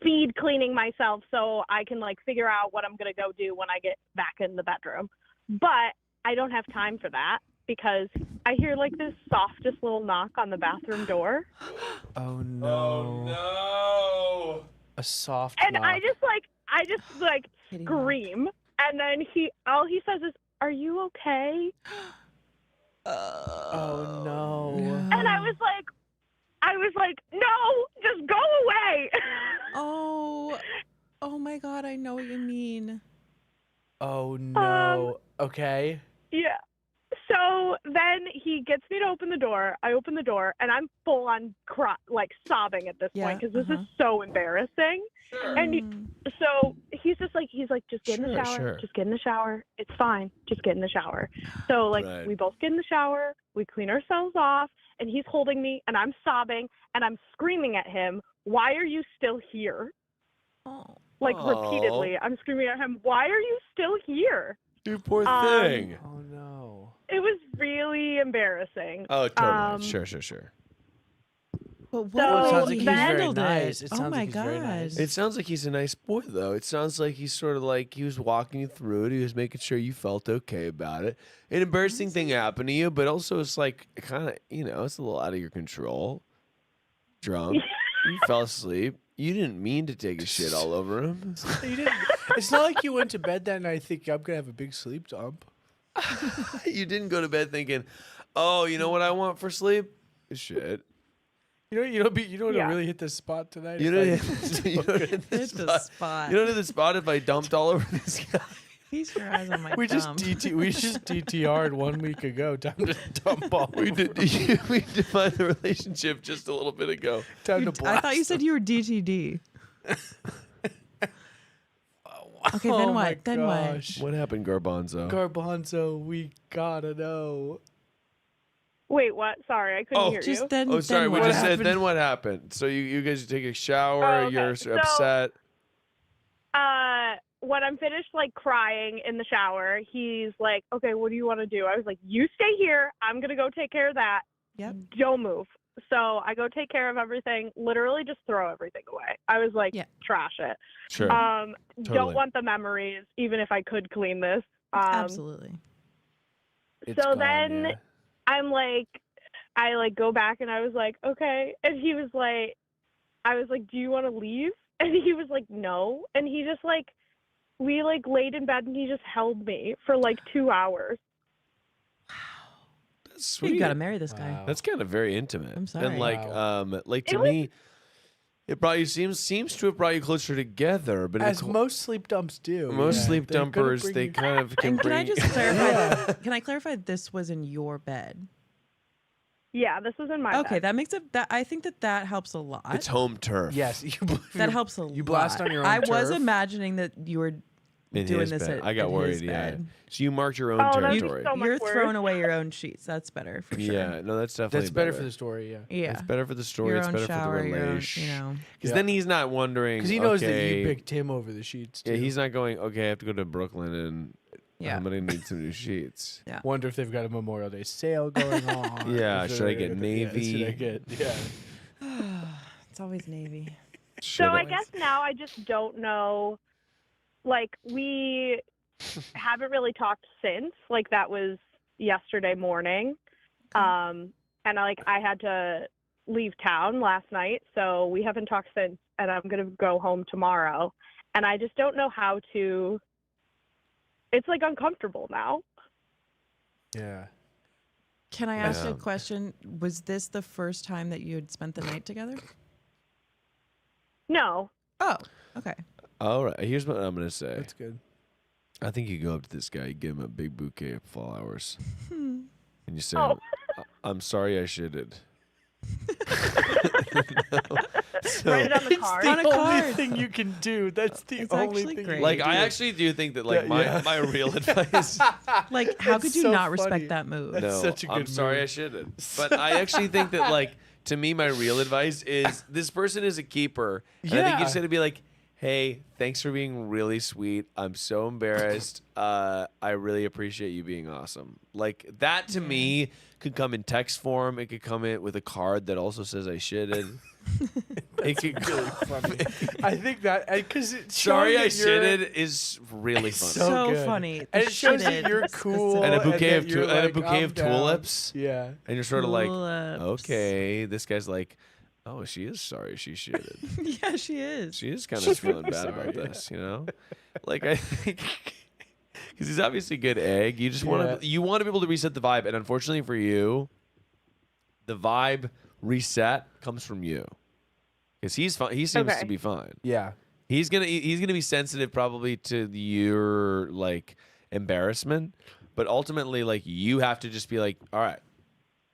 speed cleaning myself so I can like figure out what I'm gonna go do when I get back in the bedroom. But I don't have time for that because I hear like this softest little knock on the bathroom door. Oh no. Oh no. A soft. And knock. I just scream, and then all he says is, "Are you okay?" Oh no. And I was like, "No, just go away." Oh my God, I know what you mean. Oh no. Okay. Yeah. So then he gets me to open the door. I open the door, and I'm full on sobbing at this point because this is so embarrassing. Sure. And so he's like, just get in the shower. Sure. Just get in the shower. It's fine. Just get in the shower. So Right. we both get in the shower. We clean ourselves off, and he's holding me, and I'm sobbing, and I'm screaming at him, "Why are you still here?" Oh. Repeatedly. I'm screaming at him, "Why are you still here?" You poor thing. Oh no. It was really embarrassing. Oh, totally. Sure. But So It sounds like he's very handled nice. it. It Oh sounds my like he's very nice. It sounds like he's a nice boy, though. It sounds like he's sort of like he was walking you through it. He was making sure you felt okay about it. An embarrassing thing happened to you, but also it's like kind of, it's a little out of your control. Drunk. You fell asleep. You didn't mean to take a shit all over him. You didn't. It's not like you went to bed that night thinking I'm gonna have a big sleep dump. You didn't go to bed thinking, oh, you know what I want for sleep? Shit. You don't really hit the spot tonight. You don't hit the spot. You don't hit the spot if I dumped all over this guy. Feast your eyes on my We just thumb. DTR'd 1 week ago. Time to dump all. We defined the relationship just a little bit ago. Time to blast. I thought you said you were DTD. Okay, Oh then my what? Then what? gosh. What happened, Garbanzo? Garbanzo, we gotta know. Wait, what? Sorry, I couldn't hear you. Oh, sorry. We what just said, happened? then what happened? So you guys take a shower. Oh, okay. You're So- upset. When I'm finished crying in the shower, he's like, "Okay, what do you want to do?" I was like, "You stay here. I'm gonna go take care of that. Yep. Don't move." So I go take care of everything. Literally, just throw everything away. I was like, "Trash it." Sure. Don't Totally. want the memories, even if I could clean this. Absolutely. It's So gone, then yeah. I'm like, I go back and I was like, "Okay," and he was like, I was like, "Do you want to leave?" And he was like, "No," and he just we laid in bed and he just held me for 2 hours. That's sweet. You gotta marry this guy. That's kind of very intimate. I'm sorry. And to It was- me, It brought you seems to have brought you closer together, but As most sleep dumps do. most sleep They're gonna dumpers, bring they you- kind of can And can I bring. just clarify? Can I clarify? This was in your bed. Yeah, this was in my Okay, bed. that makes it. That I think that helps a lot. It's home turf. Yes, That helps a lot. You blast on your own I was turf. imagining that you were In doing his this bed. at I got in worried. his Yeah. bed. So you marked your own Oh, that'd be territory. so much You're worse. throwing away your own sheets. That's better for sure. Yeah, no, that's definitely That's better for the story, yeah. Yeah. It's better for the story. Your It's own better shower, for the your own, relation. you know. Because Yeah. then he's not wondering. Because he knows that okay, you picked him over the sheets. Too. Yeah, he's not going. Okay, I have to go to Brooklyn and Yeah. I'm gonna need some new sheets. Yeah. Wonder if they've got a Memorial Day sale going on. Yeah, should I Should get navy? Should I get? Yeah. It's always navy. So I guess now I just don't know. Like, we haven't really talked since. Like, that was yesterday morning. And I had to leave town last night, so we haven't talked since, and I'm going to go home tomorrow. And I just don't know how to. It's like uncomfortable now. Yeah. Can I ask Yeah. a question? Was this the first time that you had spent the night together? No. Oh, okay. All right. Here's what I'm gonna say. That's good. I think you go up to this guy, you give him a big bouquet of flowers, and you say, Oh. "I'm sorry, I shitted." Write it on the card. On a card. Only thing you can do. That's the It's only actually thing. great. Like, I actually do think that, like, Yeah. my real advice. Like, how That's could you so not funny. respect that move? That's No, such a good I'm sorry, I move. shitted. But I actually think that, like, to me, my real advice is this person is a keeper. And I think you Yeah. just have to be like, hey, thanks for being really sweet. I'm so embarrassed. I really appreciate you being awesome. Like, that to me could come in text form. It could come in with a card that also says I shitted. It could really funny. I think that because sorry I shitted is really funny. So good. funny. And it shows that Shitted you're cool. And a bouquet that of you're and a like, bouquet I'm of down. tulips. Yeah. And you're sort of like, Tulips. okay, this guy's like, oh, she is sorry she shitted. Yeah, she is. She is kind of feeling bad about this, you know? Like, I think because he's obviously a good egg. You just want to be able to reset the vibe, and unfortunately for you, the vibe reset comes from you because he's fine. He seems to be fine. Yeah. He's gonna be sensitive probably to your like embarrassment, but ultimately like you have to just be like, all right,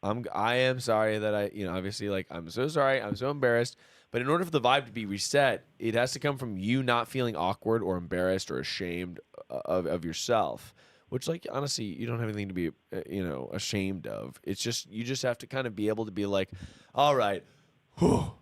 I am sorry that obviously like I'm so sorry, I'm so embarrassed. But in order for the vibe to be reset, it has to come from you not feeling awkward or embarrassed or ashamed of yourself. Which, like, honestly, you don't have anything to be, ashamed of. It's just you just have to kind of be able to be like, all right, whew,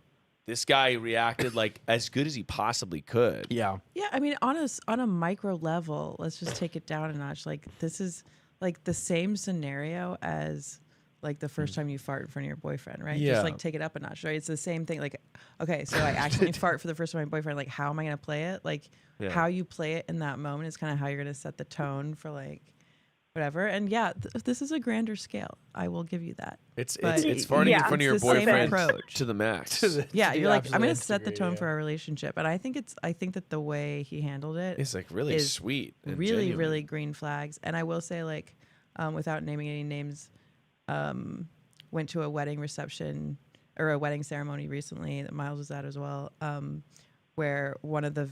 this guy reacted like as good as he possibly could. Yeah. Yeah, I mean, on a micro level, let's just take it down a notch. Like, this is like the same scenario as like the first time you fart in front of your boyfriend, right? Yeah. Just like take it up a notch, right? It's the same thing. Like, okay, so I accidentally fart for the first time with my boyfriend. Like, how am I gonna play it? Like, Yeah. how you play it in that moment is kind of how you're gonna set the tone for like whatever. And yeah, this is a grander scale. I will give you that. It's But farting in front of your it's the same boyfriend approach. to the max. Yeah, the you're like, I'm absolute gonna nth set the degree, tone yeah. for our relationship, and I think that the way he handled it It's like really is sweet and really, genuine. really green flags. And I will say, like, without naming any names, went to a wedding reception or a wedding ceremony recently that Miles was at as well, where one of the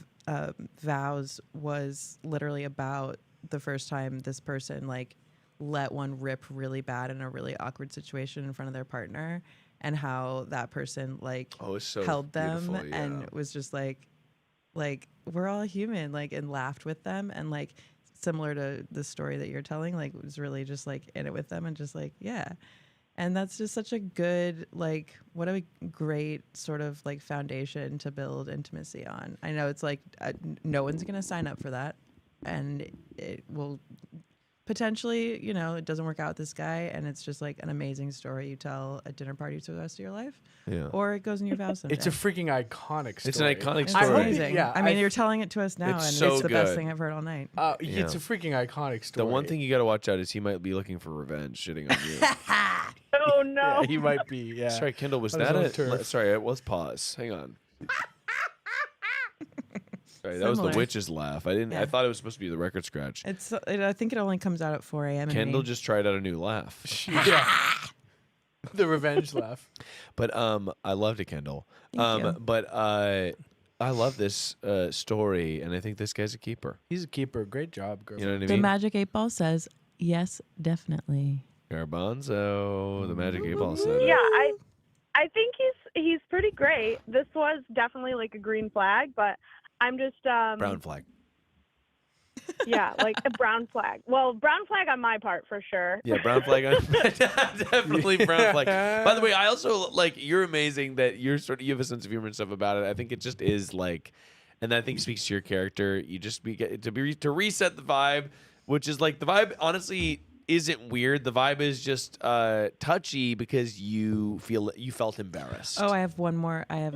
vows was literally about the first time this person like let one rip really bad in a really awkward situation in front of their partner, and how that person like so held them beautiful, yeah. and was just like we're all human, like, and laughed with them, and like similar to the story that you're telling, like was really just like in it with them and just like yeah. And that's just such a good, like, what a great sort of like foundation to build intimacy on. I know it's like no one's going to sign up for that, and it will potentially, it doesn't work out with this guy, and it's just like an amazing story you tell at dinner parties for the rest of your life. Yeah. Or it goes in your vows someday. It's a freaking iconic story. It's an iconic It's story. amazing. I mean, you're telling it to us now, and It's so it's the best good. thing I've heard all night. It's a freaking iconic story. The one thing you got to watch out is he might be looking for revenge, shitting on you. Oh no. Yeah, he might be. Yeah. Sorry, Kendall, was On his that own it? turf. Sorry, let's pause. Hang on. Sorry, that was the Similar. witch's laugh. I thought it was supposed to be the record scratch. I think it only comes out at 4 a.m. in Kendall Maine. just tried out a new laugh. Yeah. The revenge laugh. But I loved it, Kendall. Thank you. But I love this story, and I think this guy's a keeper. He's a keeper. Great job, girl. You know what I The mean? Magic 8 Ball says, yes, definitely. Garbanzo, the Magic 8 Ball said it. Yeah, I think he's pretty great. This was definitely like a green flag, but I'm just Brown flag. Yeah, like a brown flag. Well, brown flag on my part for sure. Yeah, brown flag. Definitely brown flag. By the way, I also like you're amazing that you have a sense of humor and stuff about it. I think it just is like, and I think speaks to your character. You just to reset the vibe, which is like the vibe. Honestly, isn't weird. The vibe is just touchy because you felt embarrassed. Oh, I have one more. I have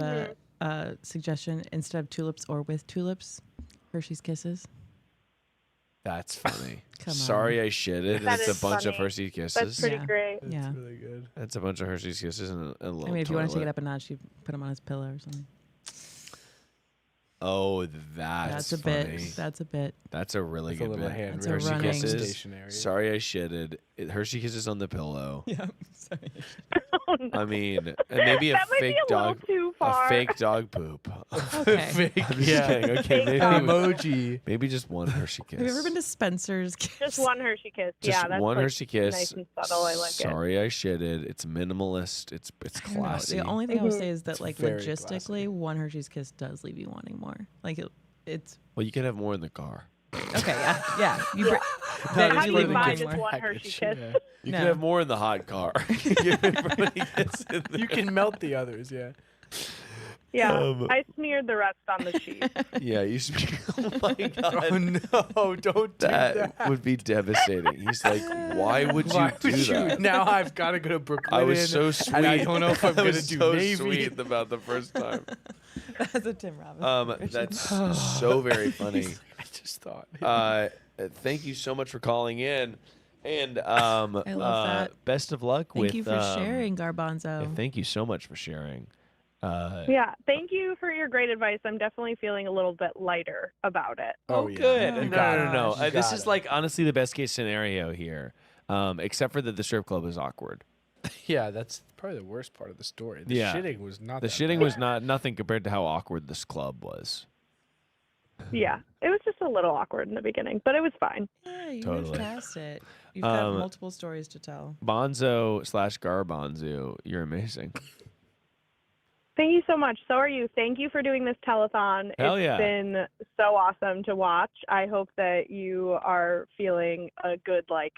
a suggestion. Instead of tulips or with tulips, Hershey's Kisses. That's funny. Come Sorry, I shitted. That It's is a bunch of funny. Hershey's Kisses. That's pretty great. Yeah. Really good. That's a bunch of Hershey's Kisses and a little. I mean, if you want to take toilet. it up a notch, you put them on his pillow or something. Oh, that's a funny. bit. That's a bit. That's a really That's a good little bit. hand That's a Hershey running- Kisses. Stationary. Sorry, I shitted. Hershey Kisses on the pillow. Yeah, sorry. I mean, and maybe a That might be fake a little dog. too A far. fake dog poop. Okay. Fake. I'm just Yeah. kidding. Okay, Fake maybe, dog Emoji. maybe just one Hershey Kiss. Have you ever been to Spencer's? Just one Hershey Kiss. Just Yeah, that's one like Hershey Kiss. nice and subtle. I like it. Sorry, I shitted. It's minimalist. It's I don't know. classy. The only thing I will say is that, It's like, very logistically, classy. one Hershey's Kiss does leave you wanting more. Like, it's Well, you can have more in the car. okay. Yeah. You That How is do part you of the buy gift just one package. Hershey Kiss? Yeah. You No. can have more in the hot car. Everybody gets in there. You can melt the others, yeah. Yeah, Um, I smeared the rest on the sheet. Yeah, you. Oh my god. Oh no! Don't do That that. would be devastating. He's like, why would you Why do would you? that? Now I've got to go to Brooklyn. I was so sweet. And I don't know if I'm I gonna was do so Navy. sweet about the first time. That's a Tim Robbins. That's so very funny. I just thought. Thank you so much for calling in, and I love that. best of luck Thank with. you for sharing, Garbanzo. Yeah, thank you so much for sharing. Yeah, thank you for your great advice. I'm definitely feeling a little bit lighter about it. Oh, yeah. good. You No, got no, it. no, no. You This got is it. like honestly the best case scenario here, except for that the strip club is awkward. Yeah, that's probably the worst part of the story. The Yeah. shitting was not. The that shitting bad. was nothing compared to how awkward this club was. Yeah, it was just a little awkward in the beginning, but it was fine. Yeah, you Totally. moved past it. You've got Um, multiple stories to tell. Bonzo/Garbanzo, you're amazing. Thank you so much. So are you. Thank you for doing this telethon. Hell It's yeah. been so awesome to watch. I hope that you are feeling a good like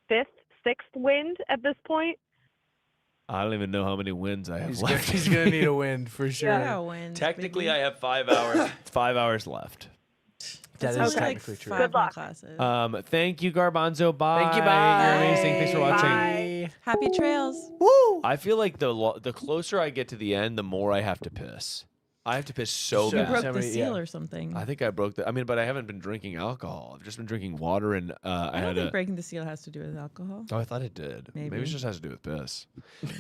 fifth, sixth wind at this point. I don't even know how many wins I have He's left. He's gonna need a win for sure. Yeah, wins, Technically, baby. I have 5 hours. 5 hours left. That That's is only technically like true. 5 Good luck. classes. Thank you, Garbanzo. Bye. Thank you. Bye. You're amazing. Thanks for watching. Bye. Happy trails. I feel like the closer I get to the end, the more I have to piss. I have to piss so You bad. broke the Somebody- seal yeah. or something. I think I broke the. I mean, but I haven't been drinking alcohol. I've just been drinking water, and I I don't had think a. breaking the seal has to do with alcohol. Oh, I thought it did. Maybe it Maybe. just has to do with piss.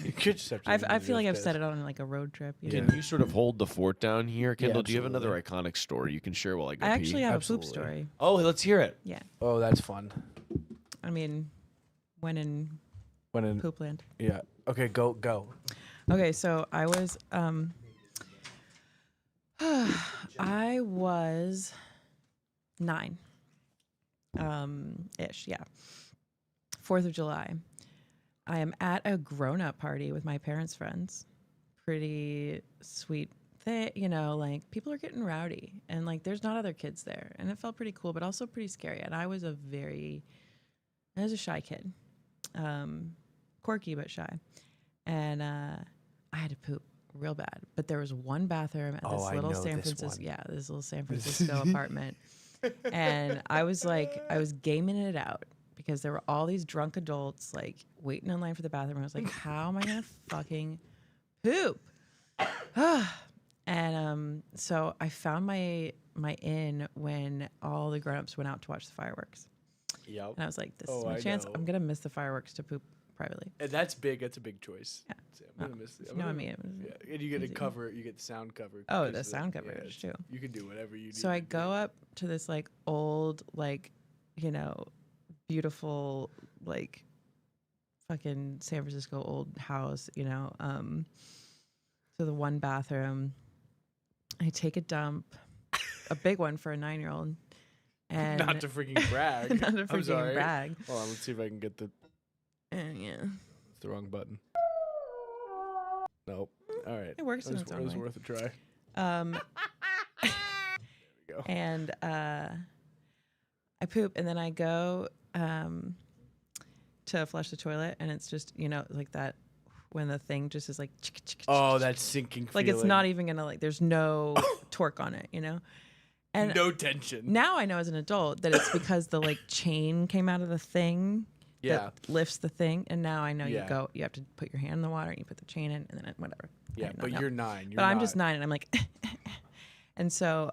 You could just have to I do feel like this I've bit. said it on like a road trip. You Can know? you sort of hold the fort down here, Kendall? Do you have another absolutely. iconic story you can share while I go I pee? actually have a Absolutely. poop story. Oh, let's hear it. Yeah. Oh, that's fun. I mean, when in When in Poopland. yeah. Okay, go. Okay, so I was I was 9. Ish, yeah. 4th of July. I am at a grown-up party with my parents' friends. Pretty sweet thing, you know, like people are getting rowdy and like there's not other kids there. And it felt pretty cool, but also pretty scary. And I was a shy kid. Quirky but shy. And I had to poop real bad. But there was one bathroom at this I little know San this Francisco one. this little San Francisco apartment. And I was gaming it out because there were all these drunk adults like waiting in line for the bathroom. I was like, how am I gonna fucking poop? And so I found my inn when all the grown-ups went out to watch the fireworks. Yep. And I was like, this is Oh, my I chance. know. I'm gonna miss the fireworks to poop privately. And that's big. That's a big choice. Yeah. I'm gonna miss it. No, I mean, it was yeah. And you get a easy. cover. You get the sound cover. Oh, because the of sound yeah, coverage, it's- too. You can do whatever you need. So I go up to this like old, like, you know, beautiful, like fucking San Francisco old house, you know. So the one bathroom, I take a dump, a big one for a 9-year-old. And not to freaking brag. Not to I'm freaking sorry. brag. Hold on, let's see if I can get the. And yeah. It's the wrong button. Nope. All right. It works in It its own was way. worth a try. There we go. And I poop, and then I go to flush the toilet, and it's just, you know, like that when the thing just is like. Oh, that sinking like feeling. it's not even gonna like. There's no torque on it, you know. And no tension. Now I know as an adult that it's because the like chain came out of the thing. Yeah. That lifts the thing, and now I know Yeah. you have to put your hand in the water, and you put the chain in, and then whatever. Yeah, but you're 9. But I'm just 9, and I'm like, and so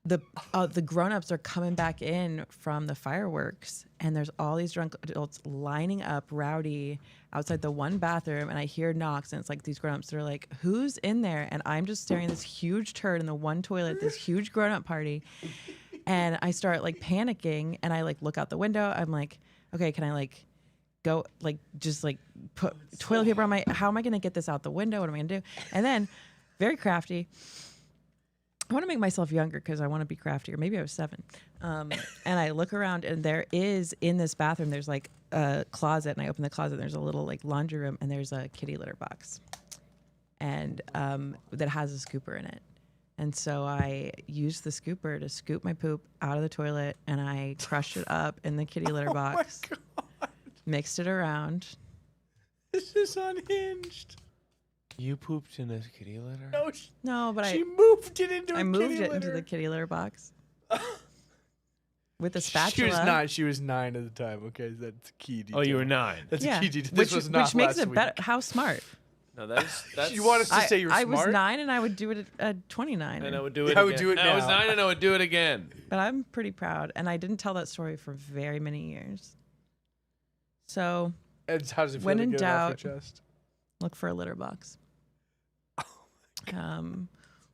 the grown-ups are coming back in from the fireworks, and there's all these drunk adults lining up, rowdy, outside the one bathroom, and I hear knocks, and it's like these grown-ups that are like, who's in there? And I'm just staring at this huge turd in the one toilet, this huge grown-up party, and I start like panicking, and I like look out the window. I'm like, okay, can I like go like just like put toilet paper on my, how am I going to get this out the window? What am I going to do? And then very crafty, I want to make myself younger because I want to be craftier. Maybe I was 7. And I look around, and there is in this bathroom, there's like a closet, and I open the closet, and there's a little like laundry room, and there's a kitty litter box, and that has a scooper in it. And so I used the scooper to scoop my poop out of the toilet, and I crushed it up in the kitty litter box, mixed it around. This is unhinged. You pooped in a kitty litter? No, No, but she moved it into a I moved kitty it into litter. the kitty litter box with a spatula. She was 9. She was 9 at the time. Okay, that's a key detail. Oh, you were 9. That's Yeah, a key detail. This was not which makes last it week. better. How smart! No, that's. You want us to say you're I smart? was 9, and I would do it at 29. And I would do it. I would again. do it I was now. 9, and I would do it again. But I'm pretty proud, and I didn't tell that story for very many years. So, And how does it feel when to in get it off doubt, your chest? look for a litter box.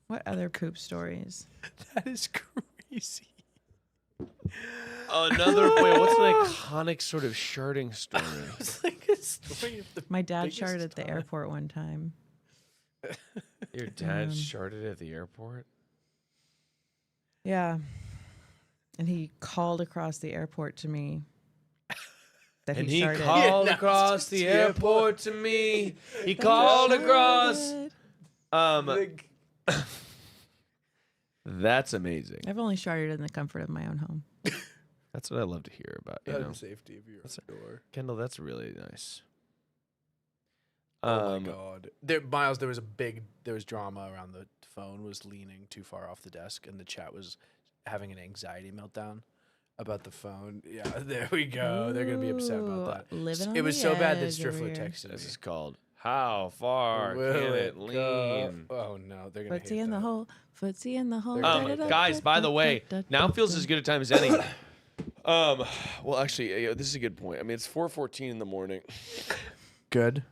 What other poop stories? That is crazy. Another wait, what's an iconic sort of sharding story? It's like a story of the My dad biggest sharted at the time. airport one time. Your dad Um, sharded at the airport? Yeah. And he called across the airport to me. That And he sharted. called Yeah, across the airport to me. He called across. That's amazing. I've only sharted in the comfort of my own home. That's what I love to hear about. You Out know, of safety of your door. Kendall, that's really nice. Oh my god, Miles, there was drama around the phone was leaning too far off the desk, and the chat was having an anxiety meltdown about the phone. Yeah, there we go. They're gonna be upset about that. Living on It was the so bad that edge over Striffler here. texted This me. is called How Far Will Can it It go? Lean? Oh no, they're gonna Footsie hate in the that. hole. Footsie in the hole. Guys, by the way, now feels as good a time as any. Well, actually, this is a good point. I mean, it's 4:14 in the morning. Good.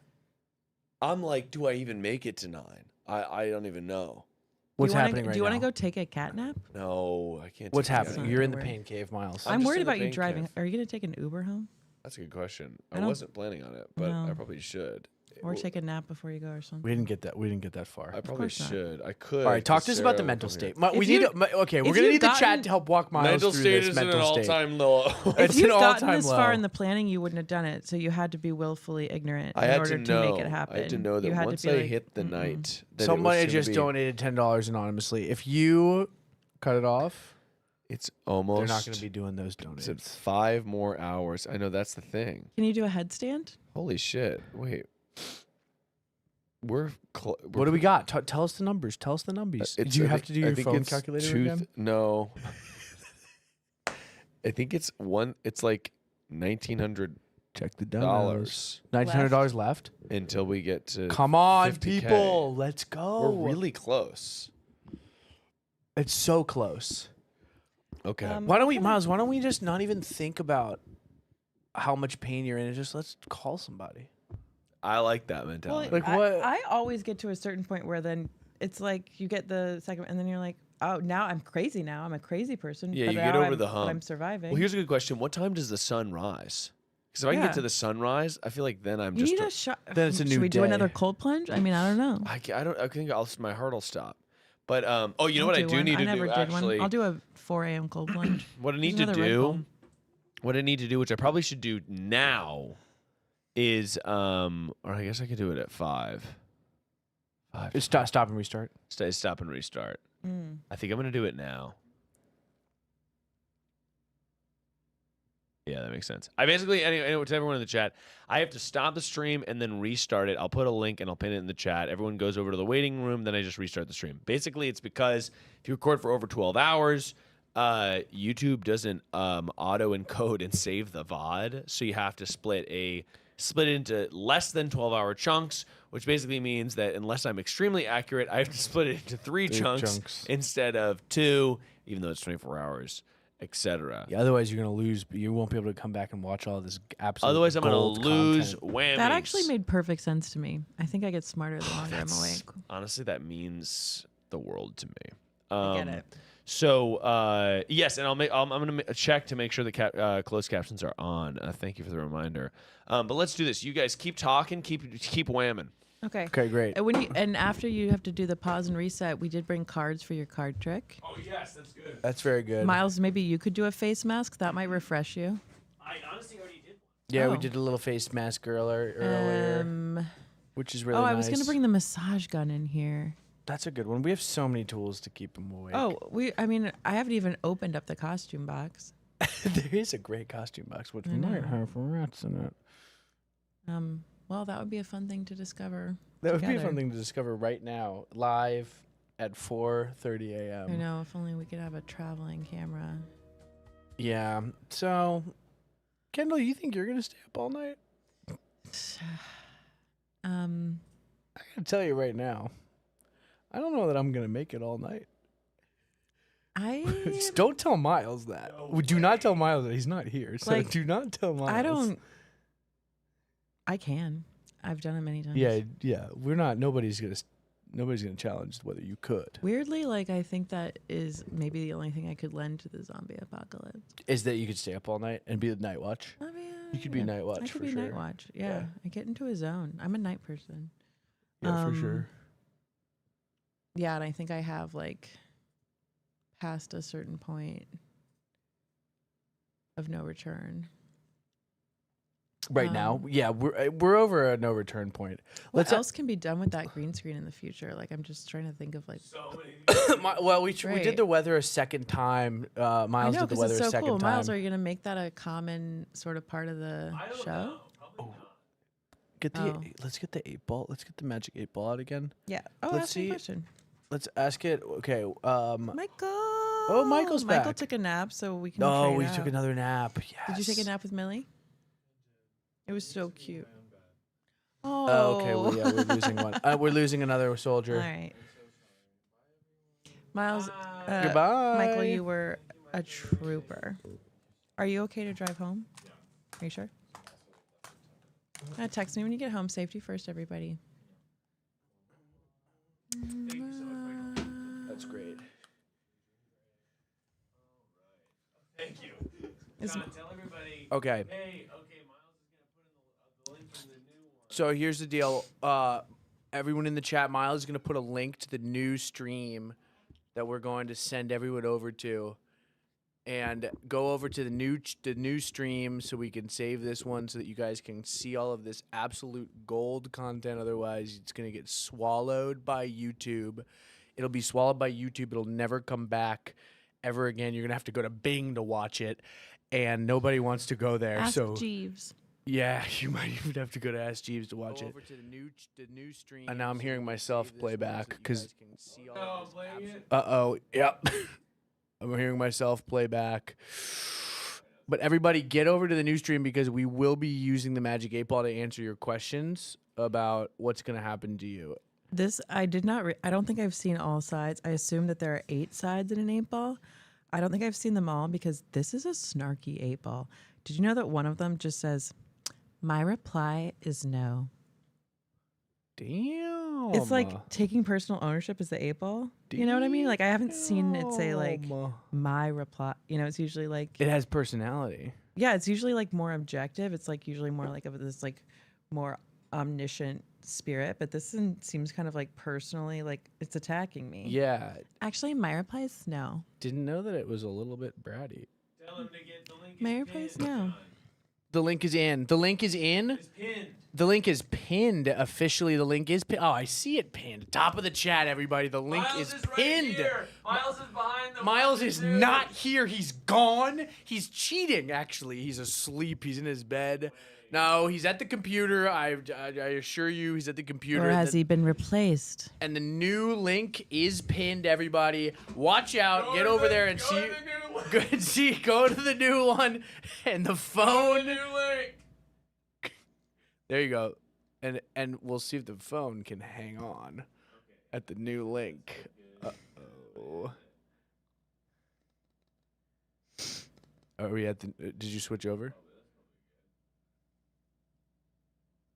I'm like, do I even make it to 9? I don't even know. What's do you wanna, happening right Do you want now? to go take a cat nap? No, I can't. What's take happening? it. You're in the Don't pain cave, Miles. I'm just worried in the about you pain driving. cave. Are you going to take an Uber home? That's a good question. I I don't- wasn't planning on it, but No. I probably should. Or take a nap before you go or something? We didn't get that. We didn't get that far. I probably course not. should. I could. All right, talk to us about the Sarah will mental come here. state. We If need you- to, okay, we're if gonna you've need the gotten- chat to help walk Miles Mental through state this is at an mental state. all-time low. If It's you've an gotten all-time this far low. in the planning, you wouldn't have done it. So you had to be willfully ignorant I in had order to to know. make it happen. I had to know that you had once to be I like, hit the "Mm-mm." night, that Somebody it was just gonna donated $10 anonymously. If you cut it off, It's almost. they're not going to be doing those donations. It's 5 more hours. I know that's the thing. Can you do a headstand? Holy shit! Wait, we're. What do we got? Tell us the numbers. Tell us the numbers. Do you have to do your phone calculator again? No. I think it's one. It's like $1,900. Check the dollars. $1,900 left until we get to. Come on, 50K. people. Let's go. We're really close. It's so close. Okay. Why don't we, Miles? Why don't we just not even think about how much pain you're in and just let's call somebody? I like that mentality. Like what? I always get to a certain point where then it's like you get the second, and then you're like, oh, now I'm crazy. Now I'm a crazy person. Yeah, but you now get over I'm- the but hump. I'm surviving. Well, here's a good question. What time does the sun rise? Because if I can get to the sunrise, I feel like then I'm You just. need a shot. Then it's a new Should we do day. another cold plunge? I mean, I don't know. I don't. I think my heart will stop. But you know I'll what I do one. need to never do did actually. One. I'll do a 4 a.m. cold plunge. What I need There's to another Red Bull. do, which I probably should do now, is or I guess I could do it at 5. It's stop and restart. Stop and restart. I think I'm gonna do it now. Yeah, that makes sense. I basically, anyway, to everyone in the chat, I have to stop the stream and then restart it. I'll put a link and I'll pin it in the chat. Everyone goes over to the waiting room, then I just restart the stream. Basically, it's because if you record for over 12 hours, YouTube doesn't auto encode and save the VOD, so you have to split it into less than 12-hour chunks, which basically means that unless I'm extremely accurate, I have to split it into 3 chunks instead of 2, even though it's 24 hours. Etc. Yeah, otherwise you're gonna lose. You won't be able to come back and watch all this absolute. Otherwise, I'm gonna gold lose content. whammies. That actually made perfect sense to me. I think I get smarter the longer I'm awake. Honestly, that means the world to me. I get it. So yes, and I'm gonna check to make sure the closed captions are on. Thank you for the reminder. But let's do this. You guys keep talking. Keep whamming. Okay. Okay, great. And after you have to do the pause and reset, we did bring cards for your card trick. Oh yes, that's good. That's very good. Miles, maybe you could do a face mask. That might refresh you. I honestly already did. Yeah, we Oh. did a little face mask earlier, which is really nice. I was gonna bring the massage gun in here. That's a good one. We have so many tools to keep them awake. Oh, I haven't even opened up the costume box. There is a great costume box, which I might know. have rats in it. Well, that would be a fun thing to discover. That would be a together. fun thing to discover right now, live at 4:30 a.m. I know. If only we could have a traveling camera. Yeah. So, Kendall, you think you're gonna stay up all night? I gotta tell you right now, I don't know that I'm gonna make it all night. Just don't tell Miles that. Do not tell Miles that he's not here. So Like, do not tell Miles. I can. I've done it many times. Yeah. We're not. Nobody's gonna challenge whether you could. Weirdly, I think that is maybe the only thing I could lend to the zombie apocalypse. Is that you could stay up all night and be the night watch? You could be night watch. I could for be sure. night watch. Yeah. I get into a zone. I'm a night person. Yeah, for sure. Yeah, and I think I have past a certain point of no return. Right now, yeah, we're over a no return point. What else can be done with that green screen in the future? I'm just trying to think of Well, we did the weather a second time. Miles I know, did the weather it's so a second cool. time. Miles, are you gonna make that a common sort of part of the show? Let's get the 8 ball. Let's get the magic 8 ball out again. Yeah. Oh, Let's ask me a see. question. Let's ask it. Okay. Michael. Oh, Michael's back. Michael took a nap, so we can. No, try it we out. took another nap. Yes. Did you take a nap with Millie? It was so cute. Oh, okay. Well, yeah, we're losing one. We're losing another soldier. All right. Miles. Goodbye. Michael, you were a trooper. Are you okay to drive home? Are you sure? Text me when you get home. Safety first, everybody. That's great. Thank you. Is- Tell everybody. Okay. Hey, okay, Miles is gonna put in the link from the new one. So here's the deal. Everyone in the chat, Miles is going to put a link to the new stream that we're going to send everyone over to. And go over to the new stream so we can save this one so that you guys can see all of this absolute gold content. Otherwise, it's going to get swallowed by YouTube. It'll be swallowed by YouTube. It'll never come back ever again. You're going to have to go to Bing to watch it. And nobody wants to go there. Ask so Jeeves. Yeah, you might even have to go to Ask Jeeves to watch it. Over to the new stream. And now I'm hearing myself play back because. Playing it. Uh-oh. Yep. I'm hearing myself play back. But everybody get over to the new stream because we will be using the Magic 8 Ball to answer your questions about what's going to happen to you. This, I did not, I don't think I've seen all sides. I assume that there are 8 sides in an 8 ball. I don't think I've seen them all because this is a snarky 8 ball. Did you know that one of them just says, "My reply is no"? Damn. It's like taking personal ownership as the 8 ball. You know what I mean? I haven't seen it say my reply. It's usually It has personality. yeah, it's usually like more objective. It's like usually more like of this like more omniscient spirit, but this seems kind of like personally like it's attacking me. Yeah. Actually, my reply is no. Didn't know that it was a little bit bratty. Tell him to get the link. My reply is no. The link is in. The link is in. It's pinned. The link is pinned. Officially, the link is pinned. Oh, I see it pinned. Top of the chat, everybody. The link Miles is right pinned. here. Miles is behind the Miles is fucking not here. He's gone. He's cheating, actually. He's asleep. He's in his bed. No, he's at the computer. I assure you, he's at the computer. Or has he been replaced? And the new link is pinned, everybody. Watch out. Get over there and see. Good. See. Go to the new one. And the phone. There you go. And we'll see if the phone can hang on at the new link. Uh-oh. Are we at the... Did you switch over?